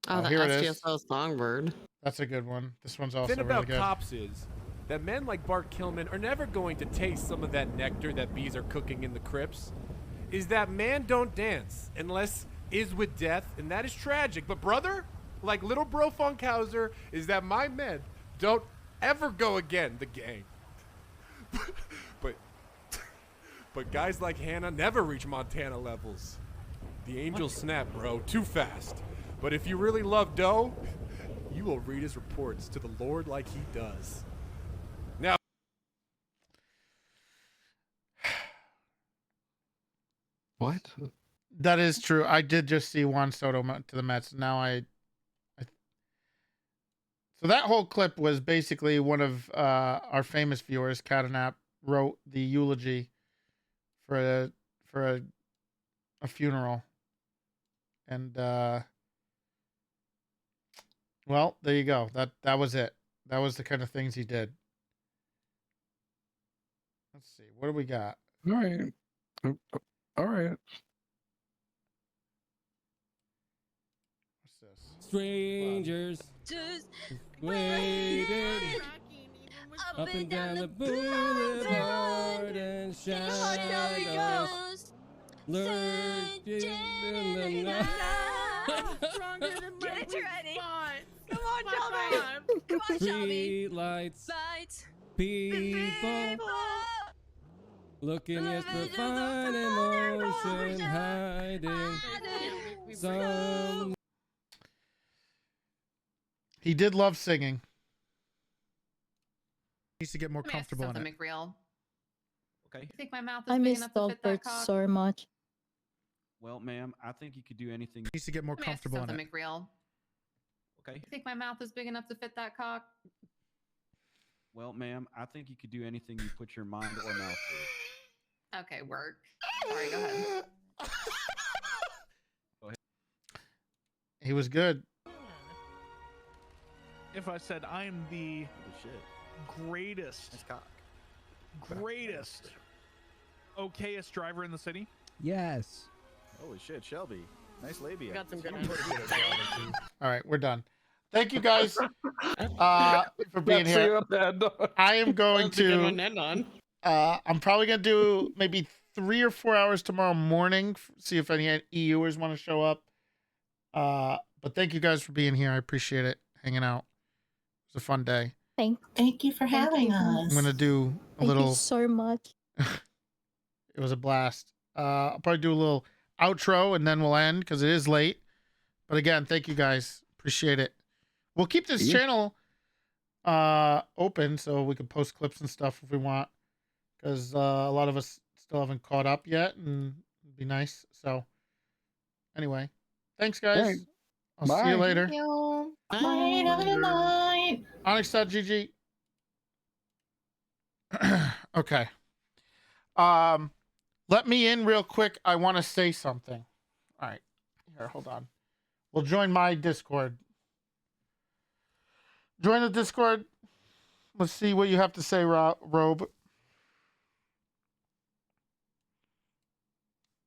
Oh, the here it is. SDSO songbird. That's a good one. This one's The also thing really about good. cops is that men like Bart Kilman are never going to taste some of that nectar that bees are cooking in the crypts. Is that man don't dance unless is with death, and that is tragic. But brother, like little bro Funkhauser, is that my men don't ever go again the gang. but guys like Hannah never reach Montana levels. The angels snap, bro, too fast. But if you really love Doe, you will read his reports to the Lord like he does. Now, What? That is true. I did just see Juan Soto to the Mets. Now so that whole clip was basically one of our famous viewers, Catanap, wrote the eulogy for a funeral, and well, there you go. That was it. That was the kind of things he did. Let's see. What do we got? All right. All right. What's this? Strangers Just waiting up and down the boulevard and shadows lurking in the night. Get it ready. Come on, Shelby. Come on, Shelby. Street lights, Lights. people looking just for fun emotion hiding some. He did love singing. Needs to get more Let me ask you comfortable in something, it. McReal. Okay. You think my mouth is I big miss enough to fit that Dogberg cock? so much. Well, ma'am, I think you could do anything. Needs to get more Let me ask you comfortable in something, it. McReal. Okay. You think my mouth is big enough to fit that cock? Well, ma'am, I think you could do anything you put your mind or mouth to. Okay, work. Sorry, go ahead. Go ahead. He was good. If I said I am the greatest, okayest driver in the city. Yes. Holy shit, Shelby. Nice labia. Got some good All right, we're done. Thank you guys for being here. I am going to. I'm probably gonna do maybe 3 or 4 hours tomorrow morning. See if any EUers want to show up. But thank you guys for being here. I appreciate it. Hanging out. It was a fun day. Thank you for having us. I'm gonna do a Thank little. you so much. It was a blast. I'll probably do a little outro and then we'll end because it is late. But again, thank you guys. Appreciate it. We'll keep this channel open so we can post clips and stuff if we want, because a lot of us still haven't caught up yet, and it'd be nice. So anyway, thanks guys. Right. I'll see you later. Thank you. Bye. Have a good night. Onyx.gg. Okay. Let me in real quick. I want to say something. All right. Here, hold on. We'll join my Discord. Join the Discord. Let's see what you have to say, Robe.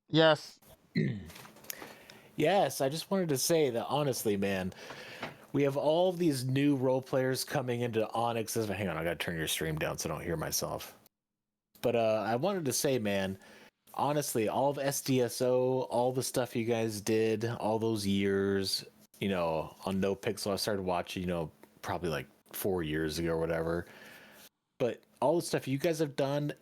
Yes. Yes, I just wanted to say that honestly, man, we have all these new role players coming into Onyx. Hang on, I gotta turn your stream down so I don't hear myself. But I wanted to say, man, honestly, all of SDSO, all the stuff you guys did, all those years, you know, on No Pixel, I started watching, you know, probably like 4 years ago or whatever. But all the stuff you guys have done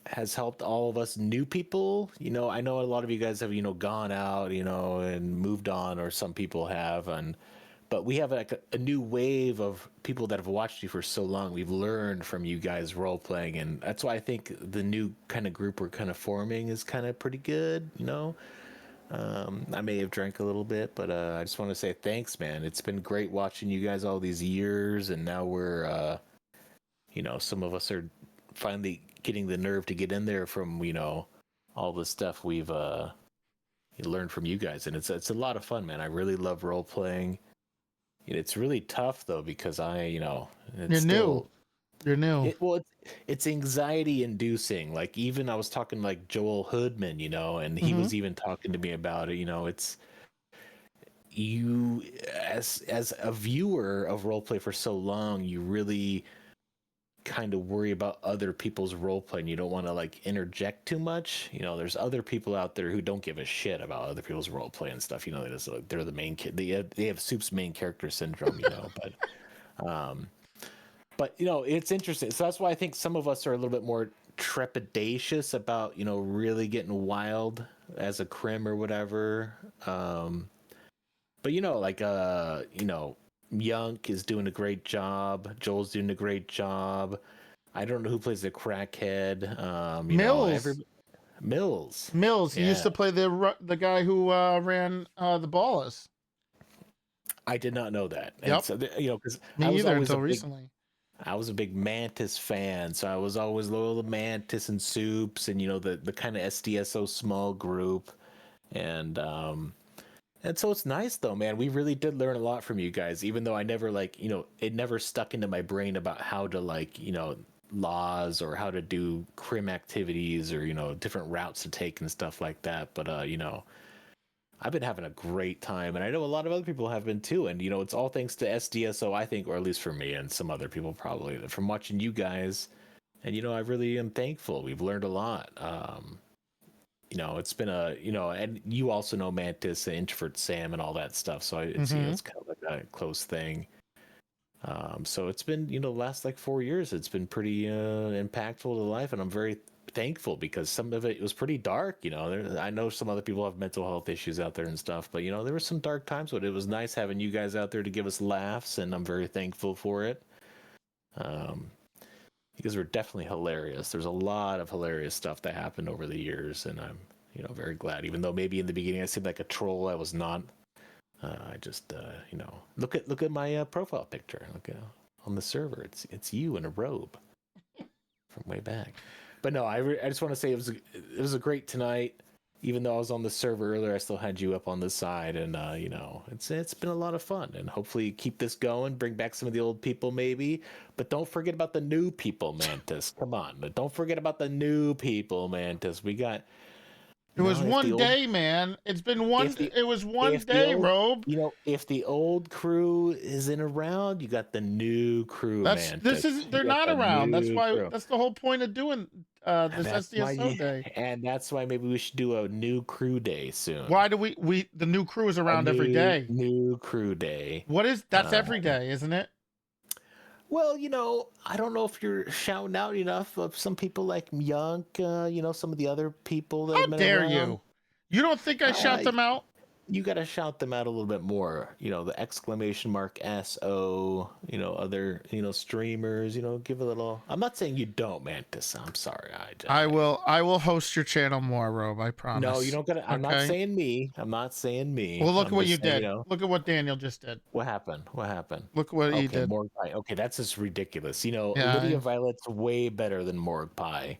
has helped all of us new people. You know, I know a lot of you guys have, you know, gone out, you know, and moved on, or some people have, but we have like a new wave of people that have watched you for so long. We've learned from you guys role playing, and that's why I think the new kind of group we're kind of forming is kind of pretty good, you know. I may have drank a little bit, but I just want to say thanks, man. It's been great watching you guys all these years, and now we're, you know, some of us are finally getting the nerve to get in there from, you know, all the stuff we've learned from you guys, and it's a lot of fun, man. I really love role playing. It's really tough though, because you know, it's You're new. It's anxiety inducing. Like, even I was talking like Joel Hoodman, you know, and he was even talking to me about it. You know, it's you as a viewer of roleplay for so long, you really kind of worry about other people's roleplay, and you don't want to like interject too much. You know, there's other people out there who don't give a shit about other people's roleplay and stuff. You know, they're the main kid. They have Soup's main character syndrome. You know, but you know, it's interesting. So that's why I think some of us are a little bit more trepidatious about, you know, really getting wild as a crim or whatever. But you know, like you know, Yunk is doing a great job. Joel's doing a great job. I don't know who plays the crackhead. Mills. Mills. Mills. He used to play the guy who ran the Ballas. I did not know that. Yep. And so, you know, because Me either until recently. I was a big Mantis fan, so I was always loyal to Mantis and Soups, and you know, the kind of SDSO small group, and so it's nice though, man. We really did learn a lot from you guys, even though I never, like, you know, it never stuck into my brain about how to, like, you know, laws or how to do crim activities, or, you know, different routes to take and stuff like that. But you know, I've been having a great time, and I know a lot of other people have been too. And you know, it's all thanks to SDSO, I think, or at least for me and some other people probably, from watching you guys. And you know, I really am thankful. We've learned a lot. You know, it's been you know, and you also know Mantis, Introvert Sam, and all that stuff. So it's you know, it's kind of like a close thing. So it's been, you know, the last like 4 years, it's been pretty impactful to life, and I'm very thankful, because some of it was pretty dark. You know, I know some other people have mental health issues out there and stuff, but you know, there were some dark times, but it was nice having you guys out there to give us laughs, and I'm very thankful for it. Because we're definitely hilarious. There's a lot of hilarious stuff that happened over the years, and I'm, very glad. Even though maybe in the beginning I seemed like a troll, I was not. I just, look at my profile picture. Look on the server. It's you in a robe from way back. But no, I just want to say it was a great tonight. Even though I was on the server earlier, I still had you up on the side, and it's been a lot of fun. And hopefully keep this going, bring back some of the old people maybe, but don't forget about the new people, Mantis. Come on, don't forget about the new people, Mantis. We got. It was one day, man. It's been one. It was one day, Robe. If the old crew isn't around, you got the new crew, man. They're not around. That's why. That's the whole point of doing this SDSO day. And that's why maybe we should do a new crew day soon. Why do we? The new crew is around every day. New crew day. What is that's every day, isn't it? Well, I don't know if you're shouting out enough of some people like Young, some of the other people that How dare you? You don't think I shout them out? You got to shout them out a little bit more. The exclamation mark SO, other, streamers, give a little. I'm not saying you don't, Mantis. I'm sorry. I will host your channel more, Robe. I promise. No, you don't got to. I'm not saying me. Well, look at what you did. Look at what Daniel just did. What happened? Look what he did. Morg Pie. Okay, that's just ridiculous. Lydia Violet's way better than Morg Pie.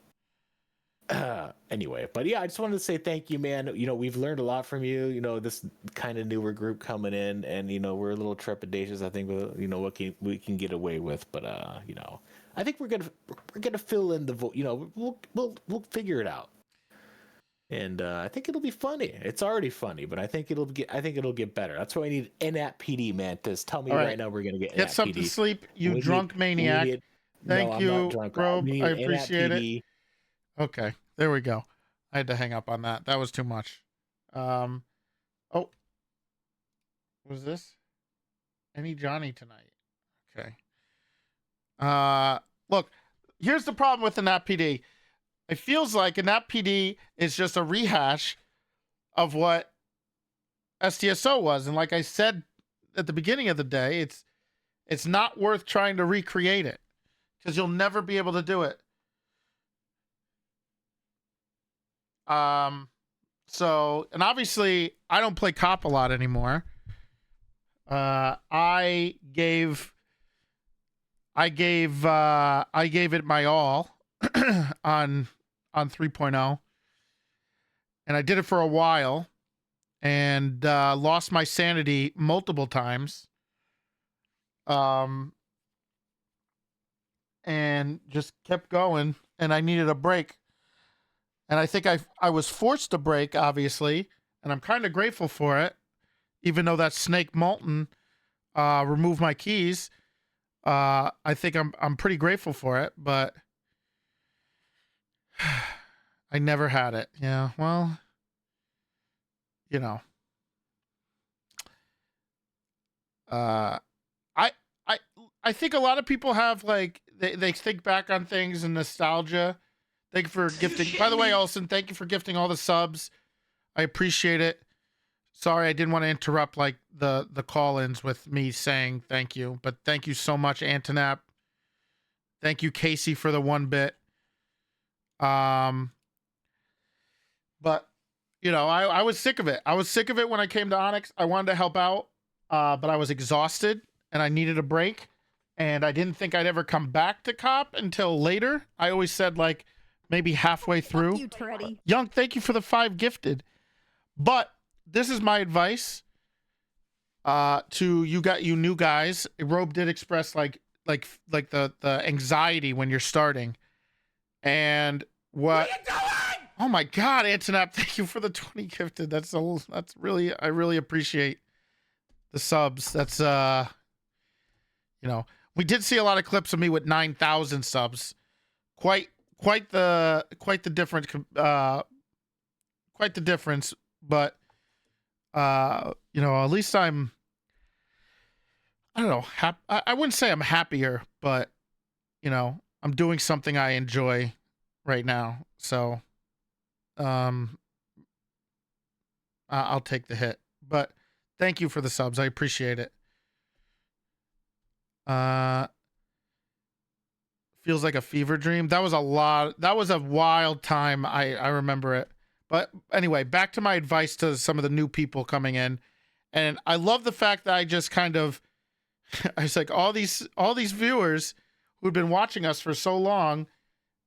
Anyway, but yeah, I just wanted to say thank you, man. We've learned a lot from you. This kind of newer group coming in, and we're a little trepidatious. I think with what we can get away with, but I think we're gonna fill in the we'll figure it out, and I think it'll be funny. It's already funny, but I think it'll get better. That's why we need NAP PD, Mantis. Tell me right now we're gonna get some to sleep, you drunk maniac. Thank you, Robe. I appreciate it. Okay, there we go. I had to hang up on that. That was too much. Oh, was this? Any Johnny tonight? Okay. Look, here's the problem with the NAP PD. It feels like a NAP PD is just a rehash of what SDSO was, and like I said at the beginning of the day, it's not worth trying to recreate it because you'll never be able to do it. So, and obviously I don't play cop a lot anymore. I gave it my all on 3.0, and I did it for a while and lost my sanity multiple times. And just kept going, and I needed a break. And I think I was forced to break, obviously, and I'm kind of grateful for it, even though that Snake Molten removed my keys. I think I'm pretty grateful for it, but I never had it. Yeah, well, I think a lot of people have like they think back on things and nostalgia. Thank you for gifting. By the way, Olsen, thank you for gifting all the subs. I appreciate it. Sorry, I didn't want to interrupt like the call-ins with me saying thank you, but thank you so much, Antonap. Thank you, Casey, for the 1 bit. But I was sick of it. I was sick of it when I came to Onyx. I wanted to help out, but I was exhausted and I needed a break. And I didn't think I'd ever come back to cop until later. I always said like maybe halfway through. Fuck you, Treddy. Young, thank you for the 5 gifted. But this is my advice to you new guys. Robe did express like the anxiety when you're starting. And what are you doing? Oh my God, Antonap, thank you for the 20 gifted. That's really, I really appreciate the subs. That's we did see a lot of clips of me with 9,000 subs. Quite the difference. Quite the difference. But at least I don't know. I wouldn't say I'm happier, but I'm doing something I enjoy right now. So, I'll take the hit. But thank you for the subs. I appreciate it. Feels like a fever dream. That was a wild time. I remember it. But anyway, back to my advice to some of the new people coming in. And I love the fact that I just kind of, I was like, all these viewers who'd been watching us for so long,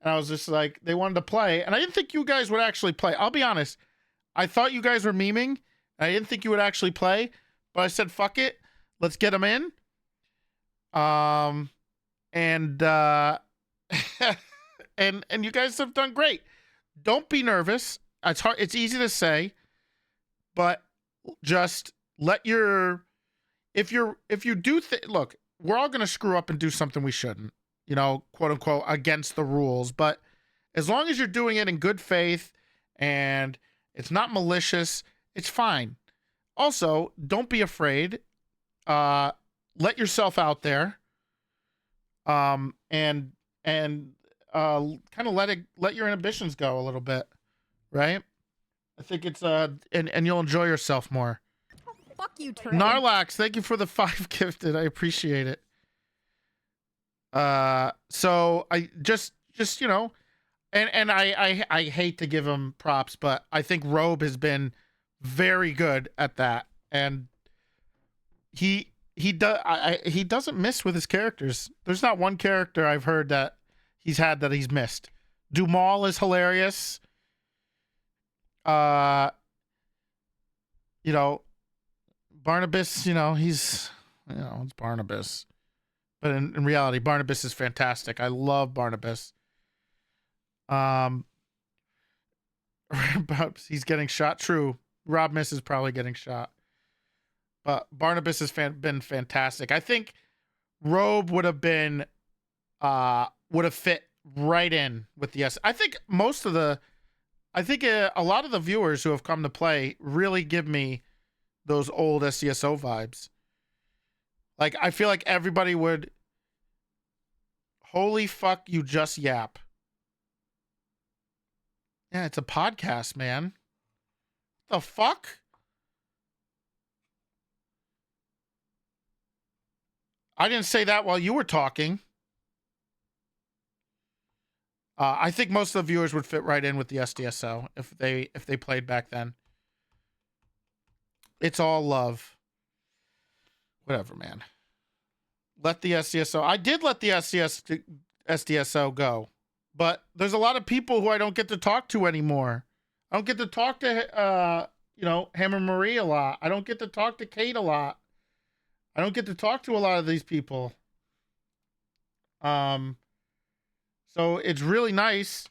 and I was just like, they wanted to play. And I didn't think you guys would actually play. I'll be honest. I thought you guys were memeing. I didn't think you would actually play. But I said, fuck it. Let's get them in. And and you guys have done great. Don't be nervous. It's hard. It's easy to say, but just let your, if you do look, we're all going to screw up and do something we shouldn't, you know, quote unquote, against the rules. But as long as you're doing it in good faith and it's not malicious, it's fine. Also, don't be afraid. Let yourself out there. And kind of let your inhibitions go a little bit, right? I think it's and you'll enjoy yourself more. Fuck you, Trey. Narlax, thank you for the 5 gifted. I appreciate it. So I just you know, and I hate to give him props, but I think Robe has been very good at that, and he doesn't miss with his characters. There's not one character I've heard that he's had that he's missed. Dumal is hilarious. You know, Barnabas, you know, it's Barnabas. But in reality, Barnabas is fantastic. I love Barnabas. He's getting shot. True. Rob Miss is probably getting shot. But Barnabas has been fantastic. I think Robe would have been, would have fit right in with the I think a lot of the viewers who have come to play really give me those old SDSO vibes. Like, I feel like everybody would, holy fuck, you just yap. Yeah, it's a podcast, man. The fuck? I didn't say that while you were talking. I think most of the viewers would fit right in with the SDSO if they played back then. It's all love. Whatever, man. Let the SDSO. I did let the SDSO go, but there's a lot of people who I don't get to talk to anymore. I don't get to talk to Hammer Marie a lot. I don't get to talk to Kate a lot. I don't get to talk to a lot of these people. So it's really nice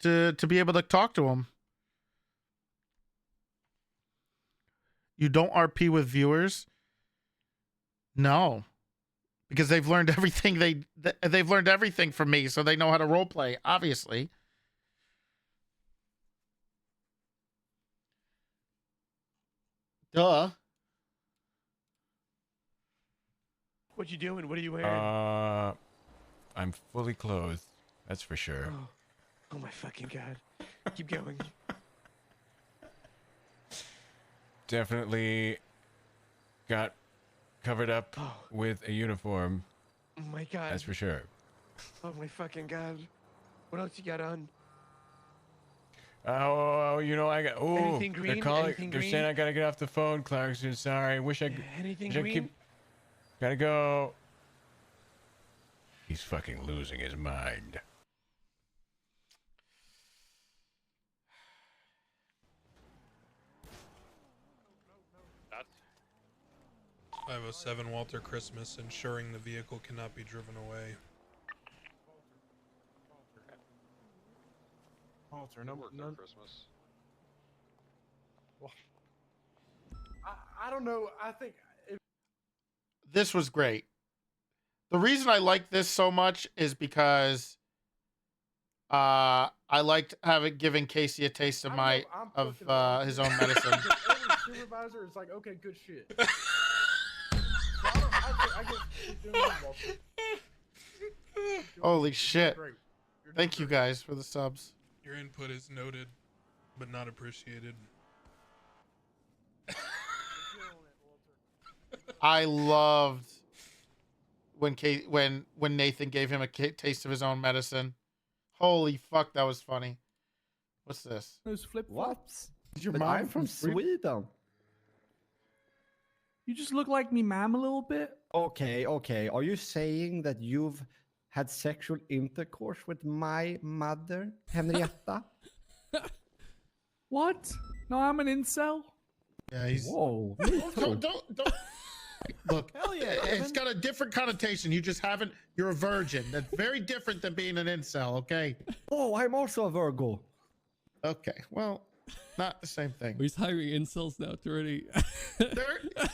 to be able to talk to them. You don't RP with viewers? No. Because they've learned everything they've learned everything from me, so they know how to roleplay, obviously. Duh. What you doing? What are you wearing? I'm fully clothed. That's for sure. Oh my fucking god. Keep going. Definitely got covered up with a uniform. Oh my god. That's for sure. Oh my fucking god. What else you got on? Oh, I got. Oh, Anything green? they're calling. Anything They're green? saying I gotta get off the phone, Clarkson. Sorry. Anything wish I green? gotta go. He's fucking losing his mind. That's 507 Walter Christmas, ensuring the vehicle cannot be driven away. Walter, no Christmas. Well, I don't know. I think This was great. The reason I like this so much is because I liked giving Casey a taste of his own medicine. every supervisor is like, okay, good shit. So I guess keep doing that, Walter. Holy shit. Great. Thank you guys for the subs. Your input is noted, but not appreciated. I loved when Nathan gave him a taste of his own medicine. Holy fuck, that was funny. What's this? Those flip flops. Is your But mom I'm from Sweden. You just look like me, ma'am, a little bit. Okay, okay. Are you saying that you've had sexual intercourse with my mother, Henrietta? What? No, I'm an incel. Yeah, he's. Whoa. Don't. Look, Hell yeah, it's got a different connotation. You just haven't. You're a virgin. That's very different than being an incel. Okay. Oh, I'm also a Virgo. Okay. Well, not the same thing. He's hiring incels now, already.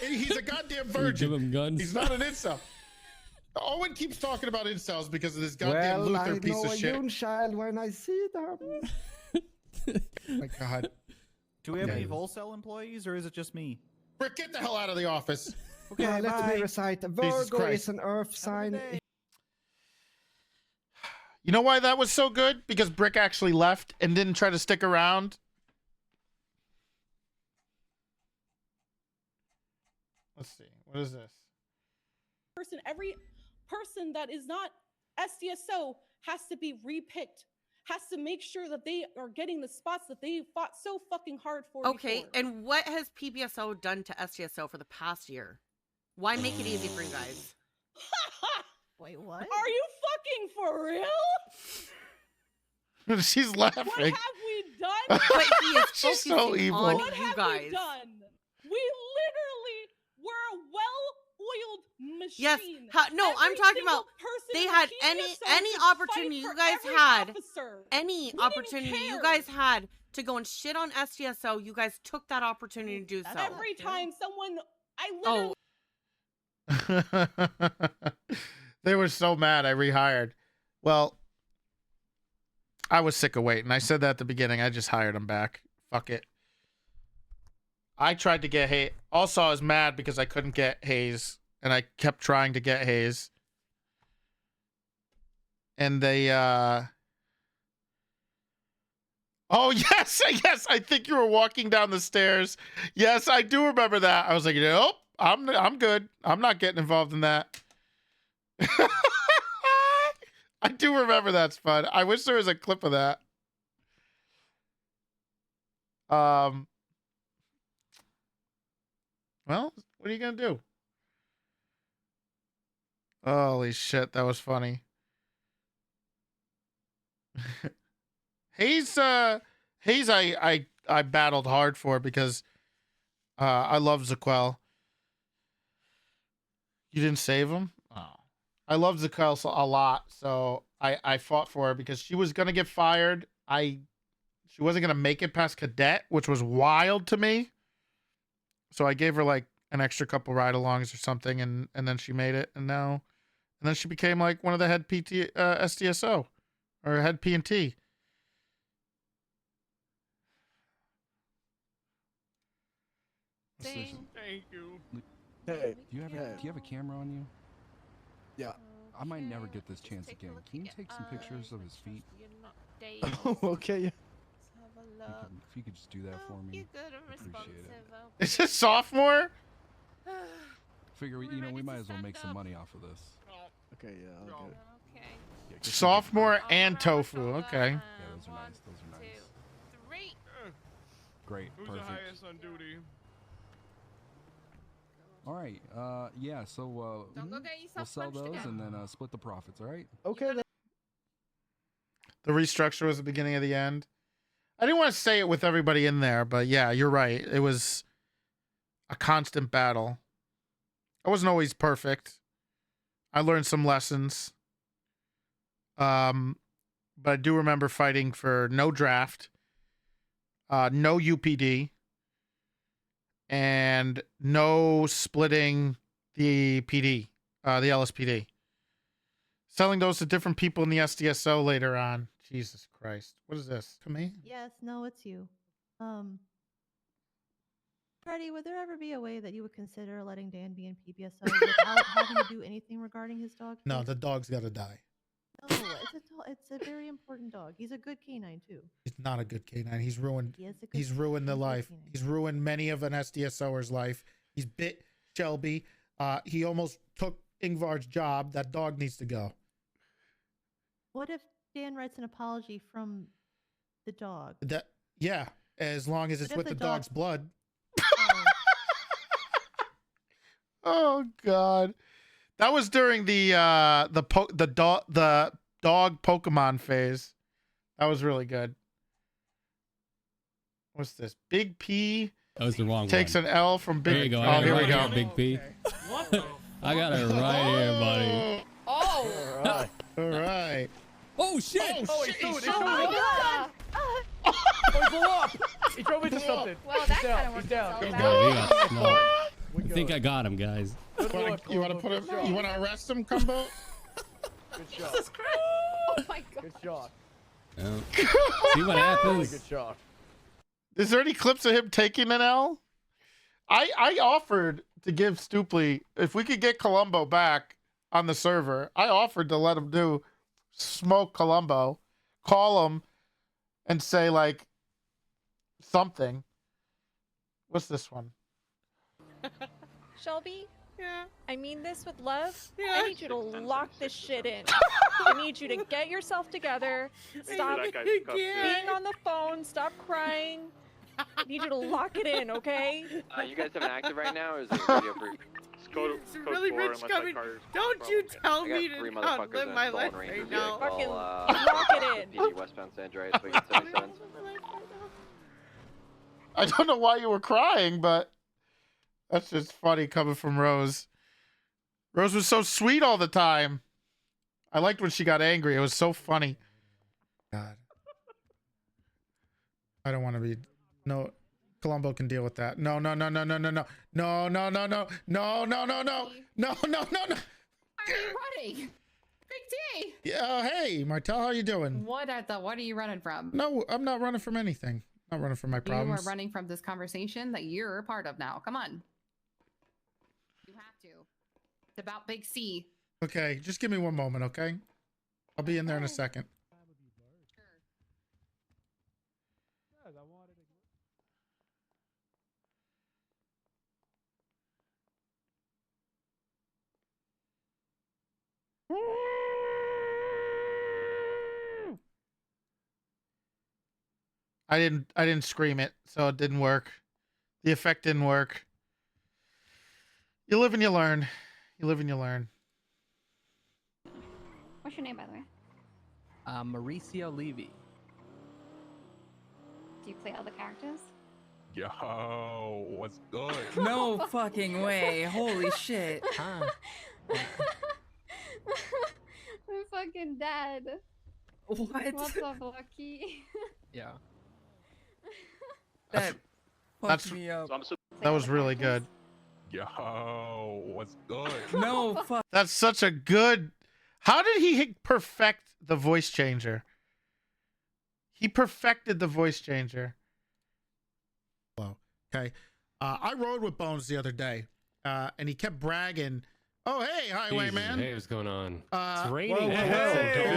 He's a goddamn We virgin. give him guns. He's not an incel. Owen keeps talking about incels because of this goddamn Well, Luther I piece know of a shit. young child when I see them. My God. Do we have any Yeah. wholesale employees, or is it just me? Rick, get the hell out of the office. Okay, let me recite. Virgo Christ. is an earth sign. You know why that was so good? Because Brick actually left and didn't try to stick around. Let's see. What is this? Every person that is not SDSO has to be repicked, has to make sure that they are getting the spots that they fought so fucking hard for. Okay, before. and what has PBSO done to SDSO for the past year? Why make it easy for you guys? Wait, what? Are you fucking for real? She's laughing. What have we done? But he is She's so focusing evil. on What you have guys. we done? We literally were a well-oiled machine. Yes. No, I'm talking about they had any opportunity you guys had. Any opportunity you guys had to go and shit on SDSO, you guys took that opportunity to do so. Every time someone, I Oh. literally. They were so mad I rehired. Well, I was sick of waiting. I said that at the beginning. I just hired him back. Fuck it. I tried to get Hayes. Also, I was mad because I couldn't get Hayes. And I kept trying to get Hayes. And they, Oh, yes, yes. I think you were walking down the stairs. Yes, I do remember that. I was like, nope, I'm good. I'm not getting involved in that. I do remember that's fun. I wish there was a clip of that. Well, what are you gonna do? Holy shit, that was funny. Hayes, I battled hard for because I love Zaquel. You didn't save him? Oh. I love Zaquel a lot, so I fought for her because she was gonna get fired. She wasn't gonna make it past cadet, which was wild to me. So I gave her like an extra couple ride-alongs or something, and then she made it, and then she became like one of the head PT SDSO or head P&T. Thank you. Hey, do you have a camera on you? Yeah. I might never get this chance again. Can you take some pictures of his feet? Oh, okay. Yeah. If you could just do that for me, appreciate it. Is this sophomore? Figure we might as well make some money off of this. Okay, yeah. Okay. Yeah, get some Sophomore and tofu. Okay. Yeah, those are nice. Those are nice. Great. Who's the Perfect. highest on duty? All right. Yeah. So Don't go get we'll yourself sell punched those again. and then split the profits. All right. Okay. The restructure was the beginning of the end. I didn't want to say it with everybody in there, but yeah, you're right. It was a constant battle. I wasn't always perfect. I learned some lessons. But I do remember fighting for no draft, no UPD, and no splitting the PD, the LSPD. Selling those to different people in the SDSO later on. Jesus Christ. What is this? To me? Yes, no, it's you. Freddie, would there ever be a way that you would consider letting Dan be in PBSO without having to do anything regarding his dog? No, the dog's got to die. No, it's a very important dog. He's a good canine too. He's not a good canine. He's ruined. He is a good- He's ruined the he's a good life. canine. He's ruined many of an SDSOer's life. He's bit Shelby. He almost took Ingvar's job. That dog needs to go. What if Dan writes an apology from the dog. Yeah, as long as it's But if with the the dog- dog's blood. Oh God, that was during the dog Pokemon phase. That was really good. What's this? Big P That was the wrong takes one. an L from Big. There you go. Oh, here we right go. here, Big P. I got it right here, buddy. Oh. All right. Oh shit! Oh, he threw it. He Oh threw my it. god. Oh, he blew up. He drove into something. Well, that He's down. kind of He's worked down. itself Oh, out. he got smoked. I think I got him, guys. You want to put him? You want to arrest him, Kumbo? Good shot. Oh my god. Good shot. Oh. See what Really happens. good shot. Is there any clips of him taking an L? I offered to give Stupley, if we could get Columbo back on the server, I offered to let him do smoke Columbo, call him and say like something. What's this one? Shelby? Yeah. I mean this with love. Yeah. I need you to lock this shit in. I need you to get yourself together. Stop being on the phone. Stop crying. I need you to lock it in, okay? You guys have an active right now, or is it radio free? It's really rich coming. Don't you tell me to not live my life right now. Fucking lock it in. PD westbound San Andreas, we get 77. I don't know why you were crying, but that's just funny coming from Rose. Rose was so sweet all the time. I liked when she got angry. It was so funny. God. I don't want to be... No, Columbo can deal with that. No. No. No. Why are you running? Big T! Yeah, hey, Martel, how you doing? What are you running from? No, I'm not running from anything. Not running from my problems. You are running from this conversation that you're a part of now. Come on. You have to. It's about Big C. Okay, just give me one moment, okay? I'll be in there in a second. I didn't scream it, so it didn't work. The effect didn't work. You live and you learn. You live and you learn. What's your name, by the way? Mauricio Levy. Do you play all the characters? Yo, what's good? No fucking way. Holy shit. Huh? I'm fucking dead. What? What's up, Lucky? Yeah. That That's- fucked me up. That was really good. Yo, what's good? No fuck. That's such a good... How did he perfect the voice changer? He perfected the voice changer. Hello. Okay. I rode with Bones the other day, and he kept bragging. Oh, hey, Highwayman. Hey, what's going on? It's raining. Hey,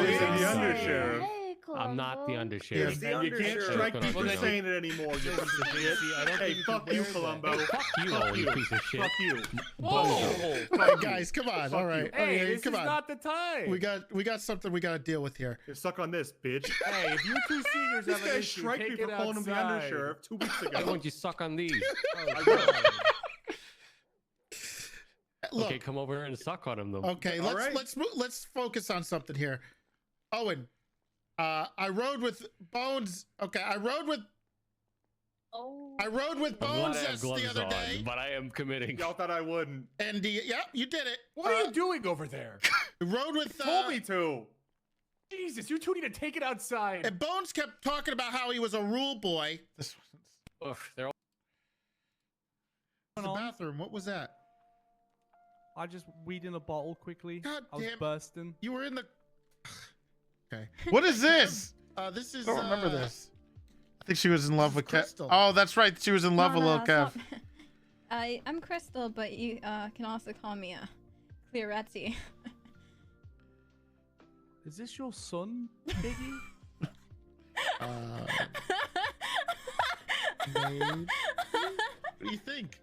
I'm not the Columbo. undersheriff. And you can't strike me for saying it anymore, you piece of shit. Hey, fuck you, Columbo. Fuck you, Fuck you you. piece of shit. Fuck you. All right, guys, come on. All right. Hey, Okay, this come is on. not the time. We got something we got to deal with here. Here, suck on this, bitch. Hey, if you two seniors This have an guy issue, strike me take for it calling him the outside. undersheriff 2 weeks Why ago. don't you suck on these? Look, Okay, come over here and suck on them, though. okay, let's focus on something here. Owen, I rode with Bones. Okay, I rode with I'm glad Bones I have the gloves other on, day. but I am committing. Y'all thought I wouldn't. And yeah, you did it. What are you doing over there? Rode with. You told me to. Jesus, you two need to take it outside. And Bones kept talking about how he was a rule boy. This Ugh, they're all... was the bathroom. What was that? I just weed in a bottle quickly. God I was damn. bursting. You were in the. Okay. What is this? This is. I don't remember this. I think she was in love with Kev. Crystal. Oh, that's right. She was in love with little Kev. I'm Crystal, but you can also call me Clearetti. Is this your son, Biggie? Babe, what do you think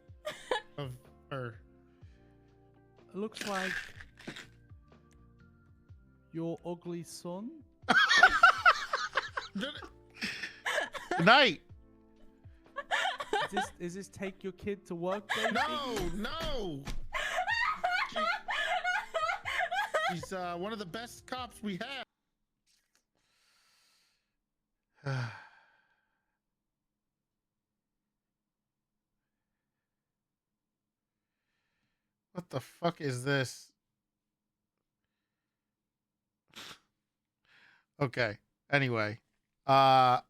of her? It looks like your ugly son. Good night. Is this take your kid to work day? No. She's one of the best cops we have. What the fuck is this? Okay. Anyway, I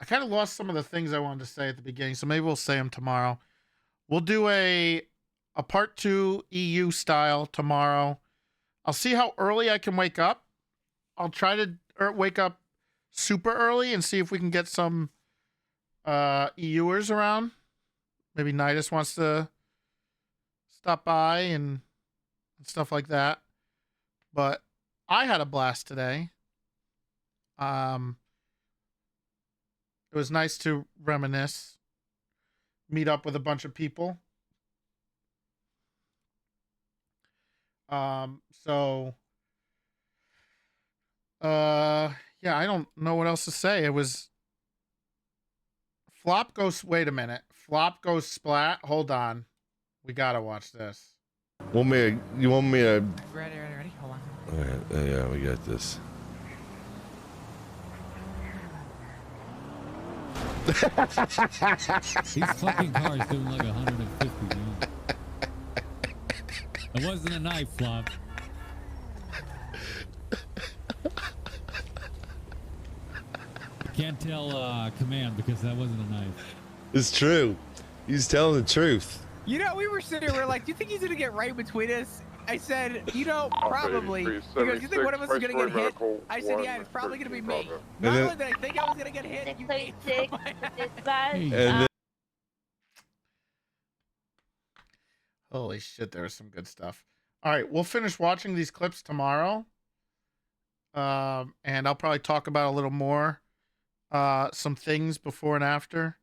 kind of lost some of the things I wanted to say at the beginning, so maybe we'll say them tomorrow. We'll do a part 2 EU style tomorrow. I'll see how early I can wake up. I'll try to wake up super early and see if we can get some EUers around. Maybe Nidus wants to stop by and stuff like that. But I had a blast today. It was nice to reminisce, meet up with a bunch of people. Yeah, I don't know what else to say. It was Flop goes, wait a minute. Flop goes splat. Hold on. We gotta watch this. You want me to? Ready. Hold on. Okay, yeah, we got this. These fucking cars doing like 150, man. It wasn't a knife, Flop. Can't tell Command because that wasn't a knife. It's true. He's telling the truth. You know, we were sitting here, we're like, do you think he's gonna get right between us? I said, probably. He goes, you think one of us is gonna get hit? I said, yeah, it's probably gonna be me. Not only did I think I was gonna get hit, you And then, Holy shit, there was some good stuff. All right, we'll finish watching these clips tomorrow. And I'll probably talk about a little more some things before and after.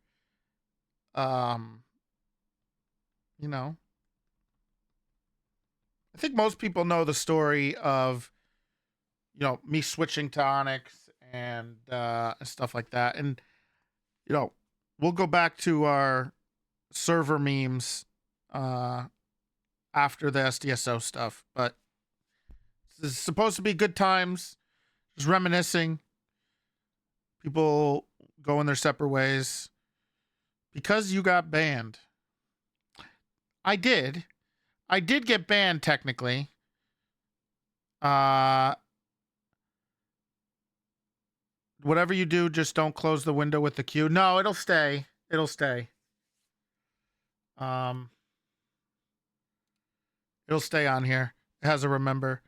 You know, I think most people know the story of, you know, me switching to Onyx and stuff like that. And, you know, we'll go back to our server memes after the SDSO stuff. But this is supposed to be good times, just reminiscing. People going their separate ways. Because you got banned. I did get banned technically. Whatever you do, just don't close the window with the Q. No, it'll stay. It'll stay. It'll stay on here. It has a remember.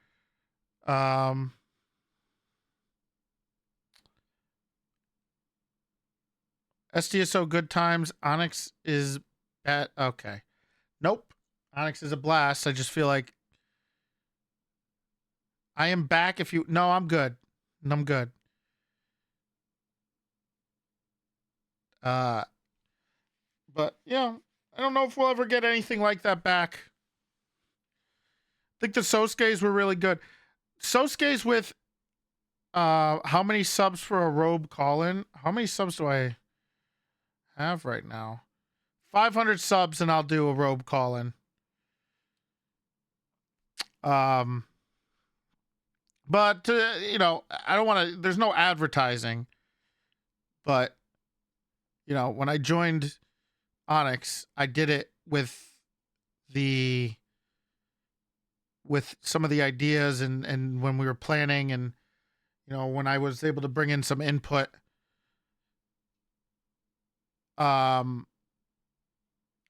SDSO good times. Onyx is bad. Okay. Nope. Onyx is a blast. I just feel like I am back if you... No, I'm good. I'm good. But, yeah, I don't know if we'll ever get anything like that back. I think the Sosuke's were really good. Sosuke's with how many subs for a robe call-in? How many subs do I have right now? 500 subs and I'll do a robe call-in. But you know, I don't want to, there's no advertising, but you know, when I joined Onyx, I did it with some of the ideas and when we were planning, and you know, when I was able to bring in some input,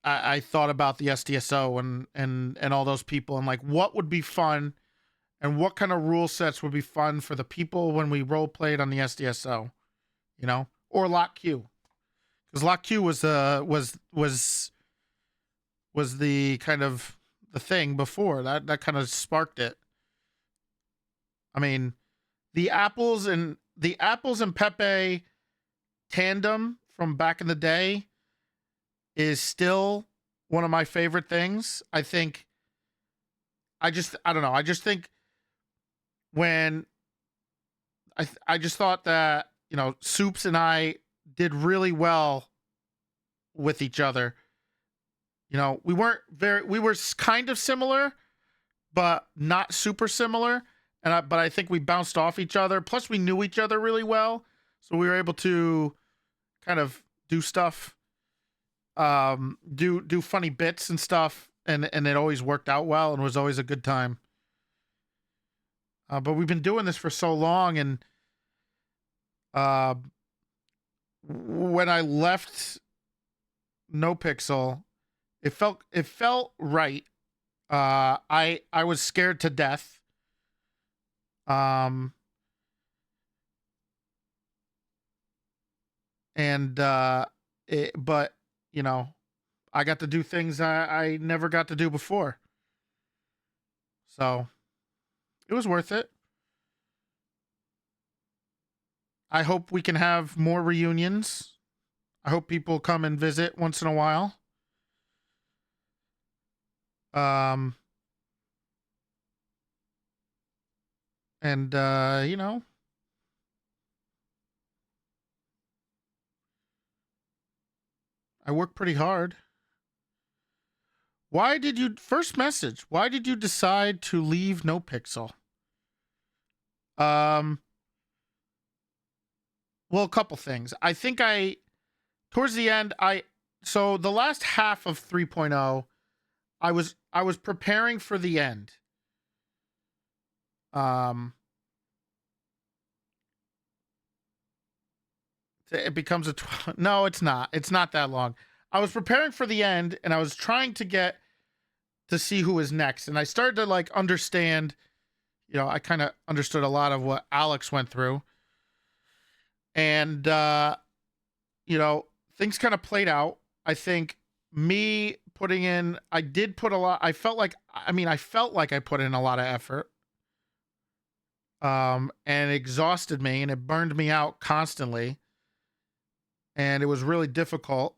I thought about the SDSO and all those people and like what would be fun and what kind of rule sets would be fun for the people when we role played on the SDSO, you know, or Lock Q, because Lock Q was the kind of the thing before that kind of sparked it. I mean, the apples and Pepe tandem from back in the day is still one of my favorite things. I think, I don't know. I just think when I just thought that you know, Soups and I did really well with each other. You know, we were kind of similar, but not super similar. But I think we bounced off each other. Plus, we knew each other really well, so we were able to kind of do stuff, do funny bits and stuff, and it always worked out well and was always a good time. But we've been doing this for so long, and when I left NoPixel, it felt right. I was scared to death. But you know, I got to do things I never got to do before. So it was worth it. I hope we can have more reunions. I hope people come and visit once in a while. And you know, I work pretty hard. Why did you decide to leave NoPixel? Well, a couple things. I think towards the end, so the last half of 3.0, I was preparing for the end. It becomes no, it's not. It's not that long. I was preparing for the end, and I was trying to get to see who is next, and I started to like understand. You know, I kind of understood a lot of what Alex went through, and you know, things kind of played out. I think me putting in, I did put a lot. I felt like I put in a lot of effort. And it exhausted me, and it burned me out constantly. And it was really difficult.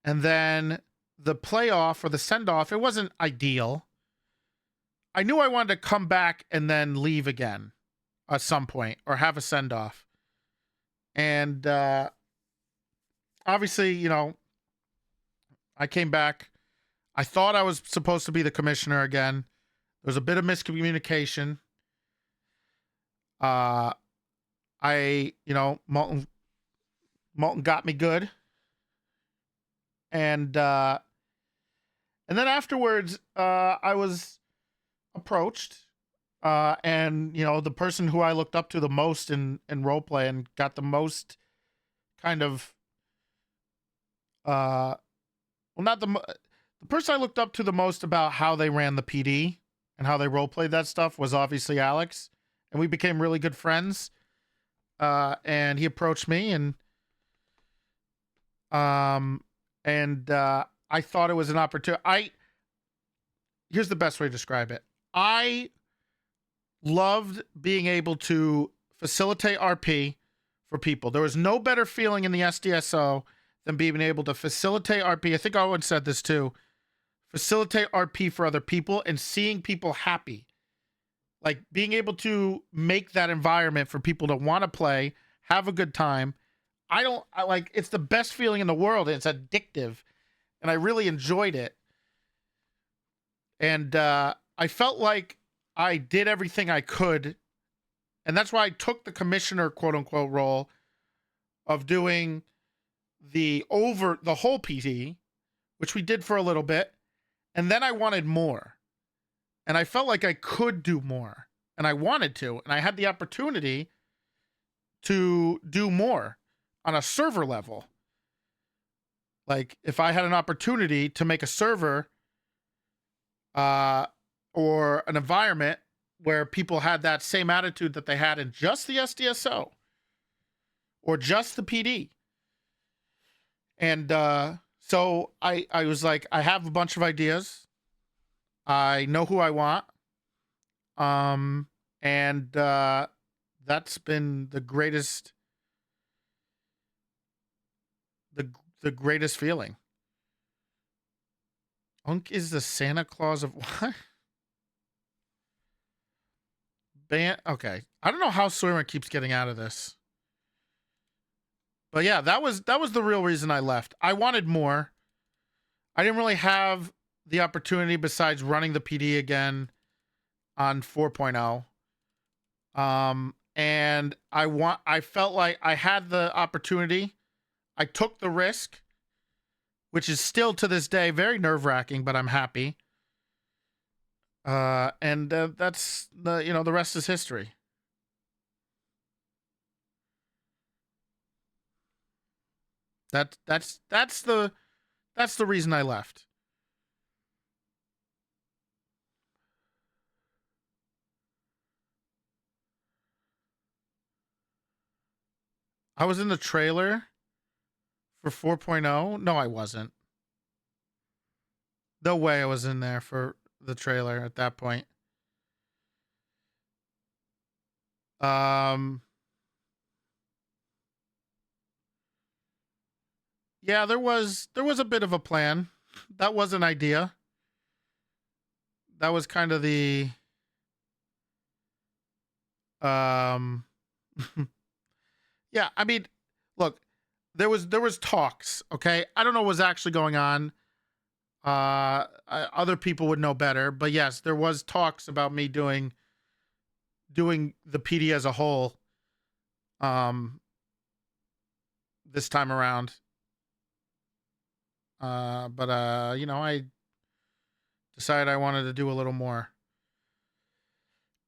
And then the playoff or the send-off, it wasn't ideal. I knew I wanted to come back and then leave again at some point, or have a send-off. And obviously, you know, I came back. I thought I was supposed to be the commissioner again. There was a bit of miscommunication. You know, Malton got me good. And then afterwards, I was approached, and you know, the person who I looked up to the most in roleplay and got the most kind of, well, not the person I looked up to the most about how they ran the PD and how they roleplayed that stuff was obviously Alex, and we became really good friends. And he approached me, and I thought it was an opportunity. Here's the best way to describe it. I loved being able to facilitate RP for people. There was no better feeling in the SDSO than being able to facilitate RP. I think Owen said this too. Facilitate RP for other people and seeing people happy. Like being able to make that environment for people to want to play, have a good time. It's the best feeling in the world. And it's addictive. And I really enjoyed it. And I felt like I did everything I could. And that's why I took the commissioner, quote unquote, role of doing the whole PT, which we did for a little bit. And then I wanted more. And I felt like I could do more. And I wanted to. And I had the opportunity to do more on a server level. Like, if I had an opportunity to make a server or an environment where people had that same attitude that they had in just the SDSO or just the PD. And so I was like, I have a bunch of ideas. I know who I want. And that's been the greatest feeling. Unk is the Santa Claus of what? Okay. I don't know how Sawyer keeps getting out of this. But yeah, that was the real reason I left. I wanted more. I didn't really have the opportunity besides running the PD again on 4.0. And I felt like I had the opportunity. I took the risk, which is still to this day very nerve-wracking, but I'm happy. And that's the rest is history. That's the reason I left. I was in the trailer for 4.0. No, I wasn't. No way I was in there for the trailer at that point. Yeah, there was a bit of a plan. That was an idea. That was kind of the yeah, I mean, look, there was talks, okay? I don't know what was actually going on. Other people would know better, but yes, there was talks about me doing the PD as a whole this time around. But I decided I wanted to do a little more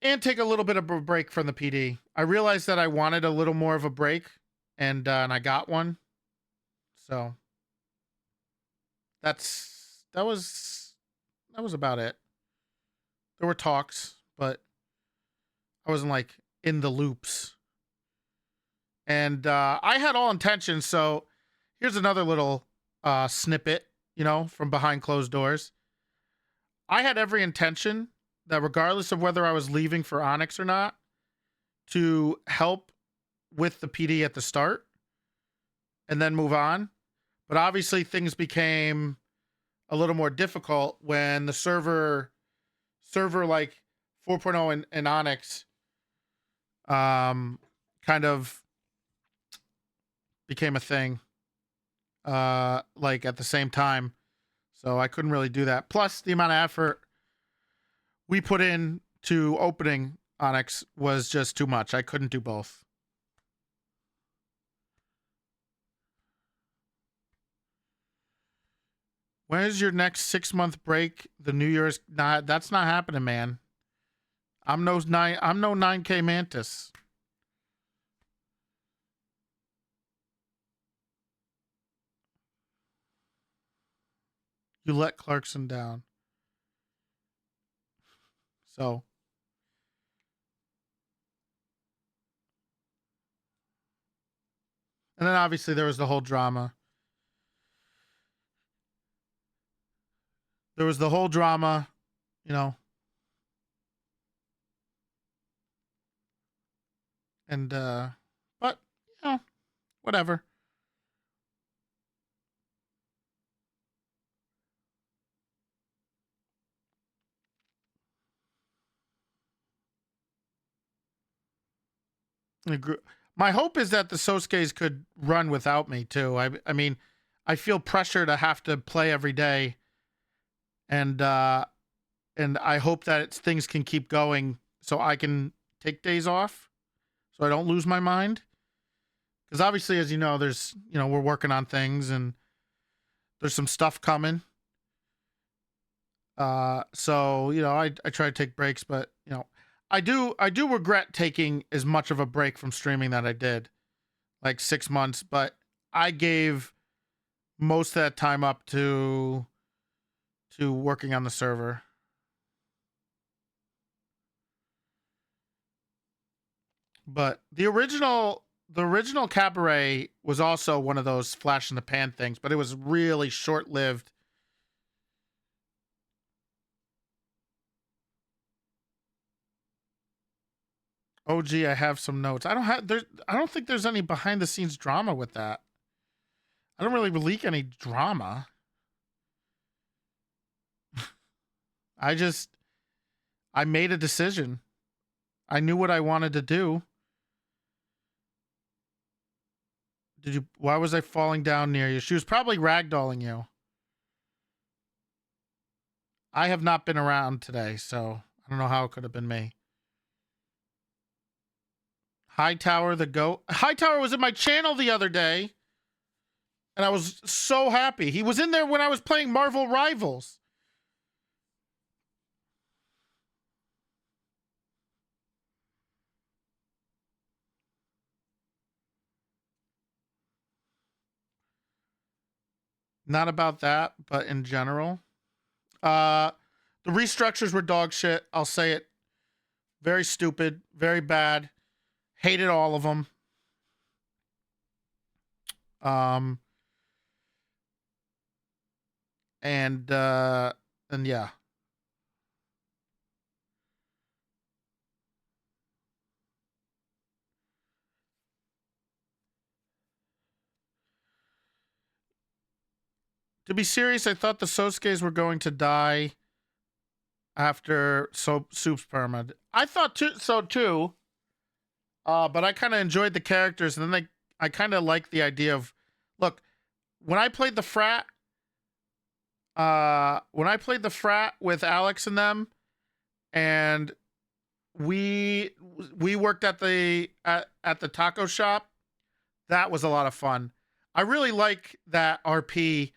and take a little bit of a break from the PD. I realized that I wanted a little more of a break, and I got one. So that was about it. There were talks, but I wasn't like in the loops. And I had all intentions. So here's another little snippet, from behind closed doors. I had every intention that regardless of whether I was leaving for Onyx or not, to help with the PD at the start and then move on. But obviously things became a little more difficult when the server like 4.0 and Onyx kind of became a thing like at the same time. So I couldn't really do that. Plus the amount of effort we put in to opening Onyx was just too much. I couldn't do both. When is your next 6-month break? The New Year's? That's not happening, man. I'm no 9K Mantis. You let Clarkson down. So. And then obviously there was the whole drama. There was the whole drama, and but whatever. My hope is that the Sosuke's could run without me too. I mean, I feel pressure to have to play every day, and I hope that things can keep going so I can take days off, so I don't lose my mind. Because obviously, as you know, there's we're working on things and there's some stuff coming. So I try to take breaks, but I do regret taking as much of a break from streaming that I did, like 6 months, but I gave most of that time up to working on the server. But the original Cabaret was also one of those flash in the pan things, but it was really short-lived. OG, I have some notes. I don't think there's any behind the scenes drama with that. I don't really leak any drama. I made a decision. I knew what I wanted to do. Did you? Why was I falling down near you? She was probably ragdolling you. I have not been around today, so I don't know how it could have been me. Hightower the goat. Hightower was in my channel the other day, and I was so happy. He was in there when I was playing Marvel Rivals. Not about that, but in general. The restructures were dog shit. I'll say it. Very stupid, very bad. Hated all of them. And yeah. To be serious, I thought the Sosuke's were going to die after Soup's perma. I thought so too. But I kind of enjoyed the characters, and then I kind of liked the idea of, look, when I played the frat with Alex and them, and we worked at the taco shop, that was a lot of fun. I really like that RP,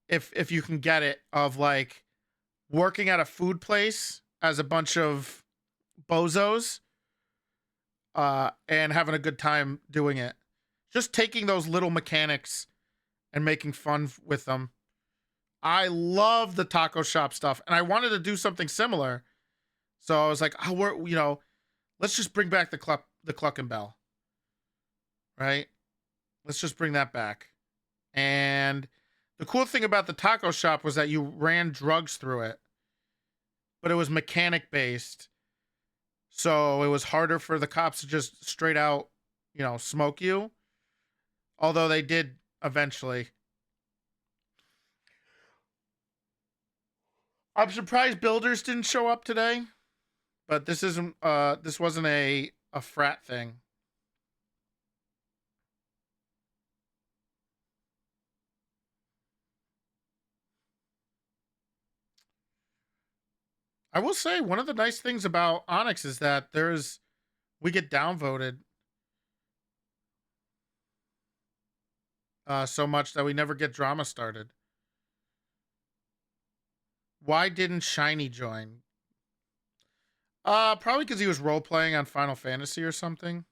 if you can get it, of like working at a food place as a bunch of bozos, and having a good time doing it. Just taking those little mechanics and making fun with them. I love the taco shop stuff, and I wanted to do something similar. So I was like, oh, let's just bring back the Cluck and Bell. Right? Let's just bring that back. And the cool thing about the taco shop was that you ran drugs through it, but it was mechanic based. So it was harder for the cops to just straight out, smoke you. Although they did eventually. I'm surprised builders didn't show up today, but this wasn't a frat thing. I will say one of the nice things about Onyx is that we get downvoted so much that we never get drama started. Why didn't Shiny join? Probably because he was role playing on Final Fantasy or something.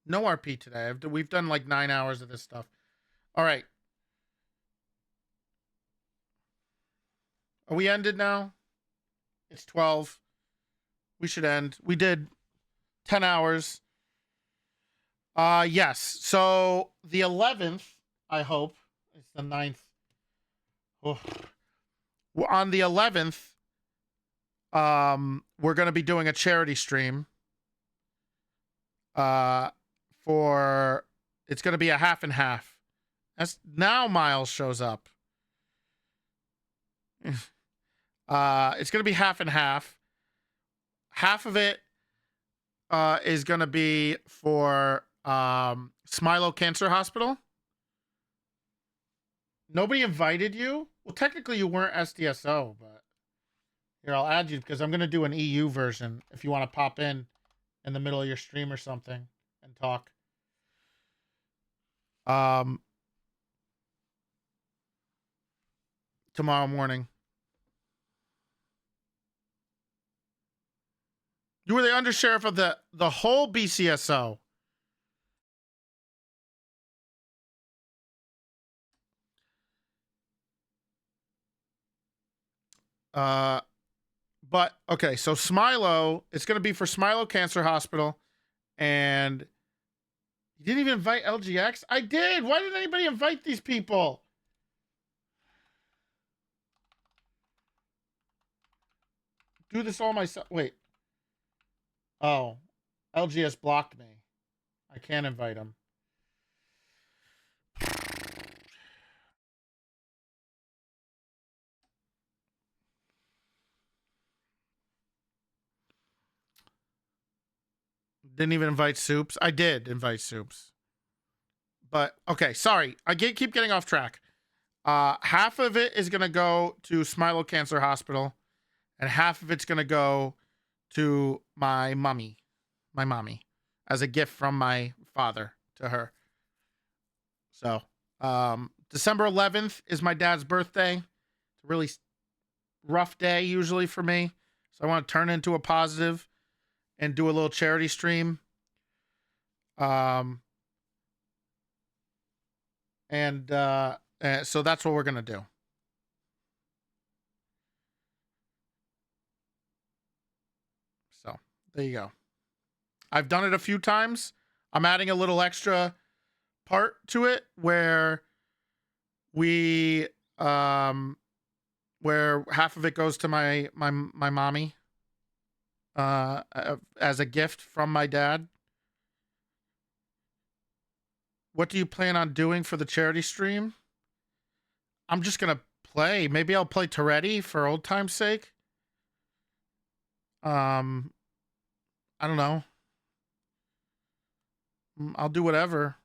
No RP today. We've done like 9 hours of this stuff. All right. Are we ended now? It's 12. We should end. We did 10 hours. Yes. So the 11th, I hope, it's the 9th. Oh. On the 11th, we're going to be doing a charity stream. It's going to be a half and half. That's now Miles shows up. It's going to be half and half. Half of it is going to be for Smilo Cancer Hospital. Nobody invited you? Well, technically you weren't SDSO, but here, I'll add you because I'm going to do an EU version if you want to pop in the middle of your stream or something and talk. Tomorrow morning. You were the undersheriff of the whole BCSO. But okay, so Smilo, it's going to be for Smilo Cancer Hospital, and you didn't even invite LGX? I did. Why didn't anybody invite these people? Do this all myself. Wait. Oh, LGS blocked me. I can't invite him. Didn't even invite Soups. I did invite Soups. But, okay, sorry. I keep getting off track. Half of it is going to go to Smilo Cancer Hospital, and half of it's going to go to my mommy, as a gift from my father to her. So, December 11th is my dad's birthday. It's a really rough day usually for me. So I want to turn it into a positive and do a little charity stream. So that's what we're going to do. So there you go. I've done it a few times. I'm adding a little extra part to it where where half of it goes to my mommy, as a gift from my dad. What do you plan on doing for the charity stream? I'm just going to play. Maybe I'll play Toretti for old time's sake. I don't know. I'll do whatever.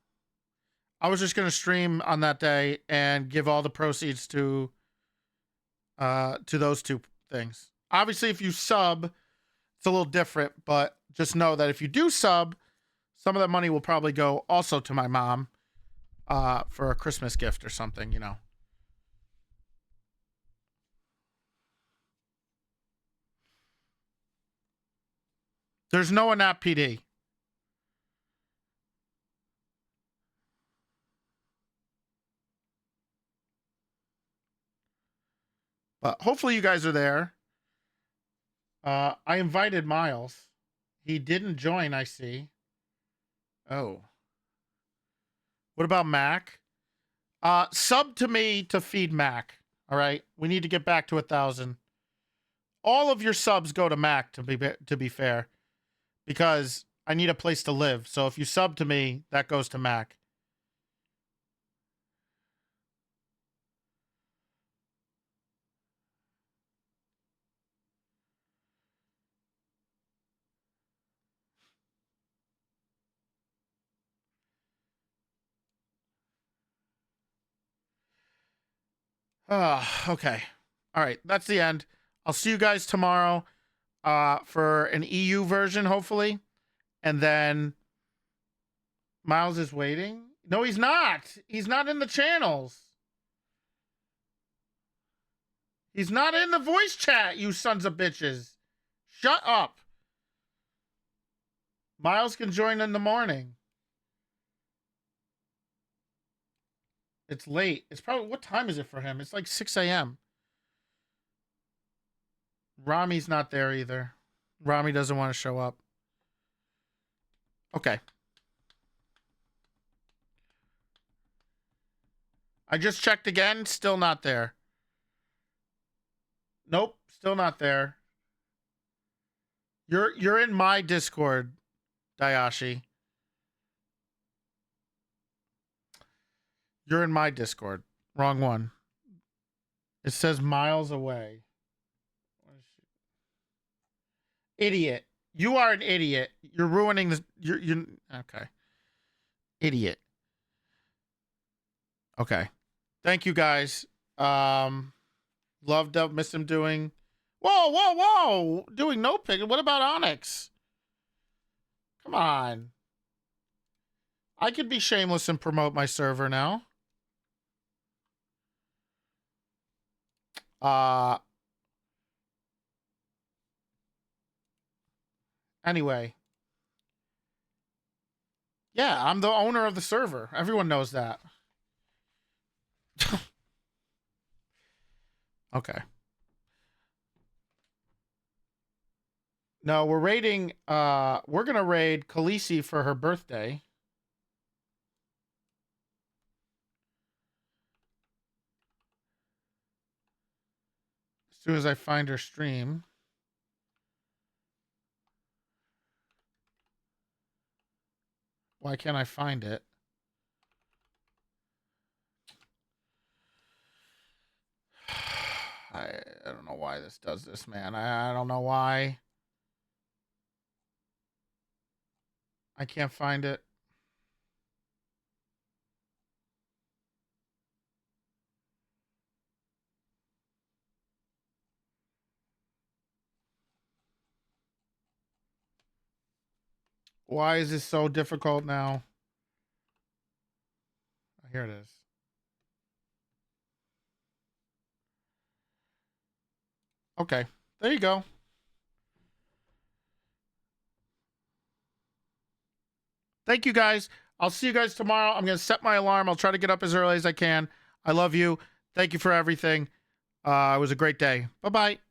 I was just going to stream on that day and give all the proceeds to those two things. Obviously, if you sub, it's a little different, but just know that if you do sub, some of that money will probably go also to my mom for a Christmas gift or something, you know. There's no one at PD. But hopefully you guys are there. I invited Miles. He didn't join, I see. Oh. What about Mac? Sub to me to feed Mac. All right. We need to get back to 1,000. All of your subs go to Mac to be fair, because I need a place to live. So if you sub to me, that goes to Mac. Okay. All right. That's the end. I'll see you guys tomorrow for an EU version, hopefully. And then Miles is waiting. No, he's not. He's not in the channels. He's not in the voice chat, you sons of bitches. Shut up. Miles can join in the morning. It's late. It's probably, what time is it for him? It's like 6 a.m. Rami's not there either. Rami doesn't want to show up. Okay. I just checked again. Still not there. Nope. Still not there. You're in my Discord, Dayashi. You're in my Discord. Wrong one. It says miles away. Idiot. You are an idiot. You're ruining this. You're okay. Idiot. Okay. Thank you guys. Loved up, missed him doing. Whoa. Doing no pick. What about Onyx? Come on. I could be shameless and promote my server now. Anyway. Yeah, I'm the owner of the server. Everyone knows that. Okay. No, we're raiding, we're gonna raid Khaleesi for her birthday. As soon as I find her stream. Why can't I find it? I don't know why this does this, man. I don't know why. I can't find it. Why is this so difficult now? Here it is. Okay, there you go. Thank you guys. I'll see you guys tomorrow. I'm going to set my alarm. I'll try to get up as early as I can. I love you. Thank you for everything. It was a great day. Bye-bye.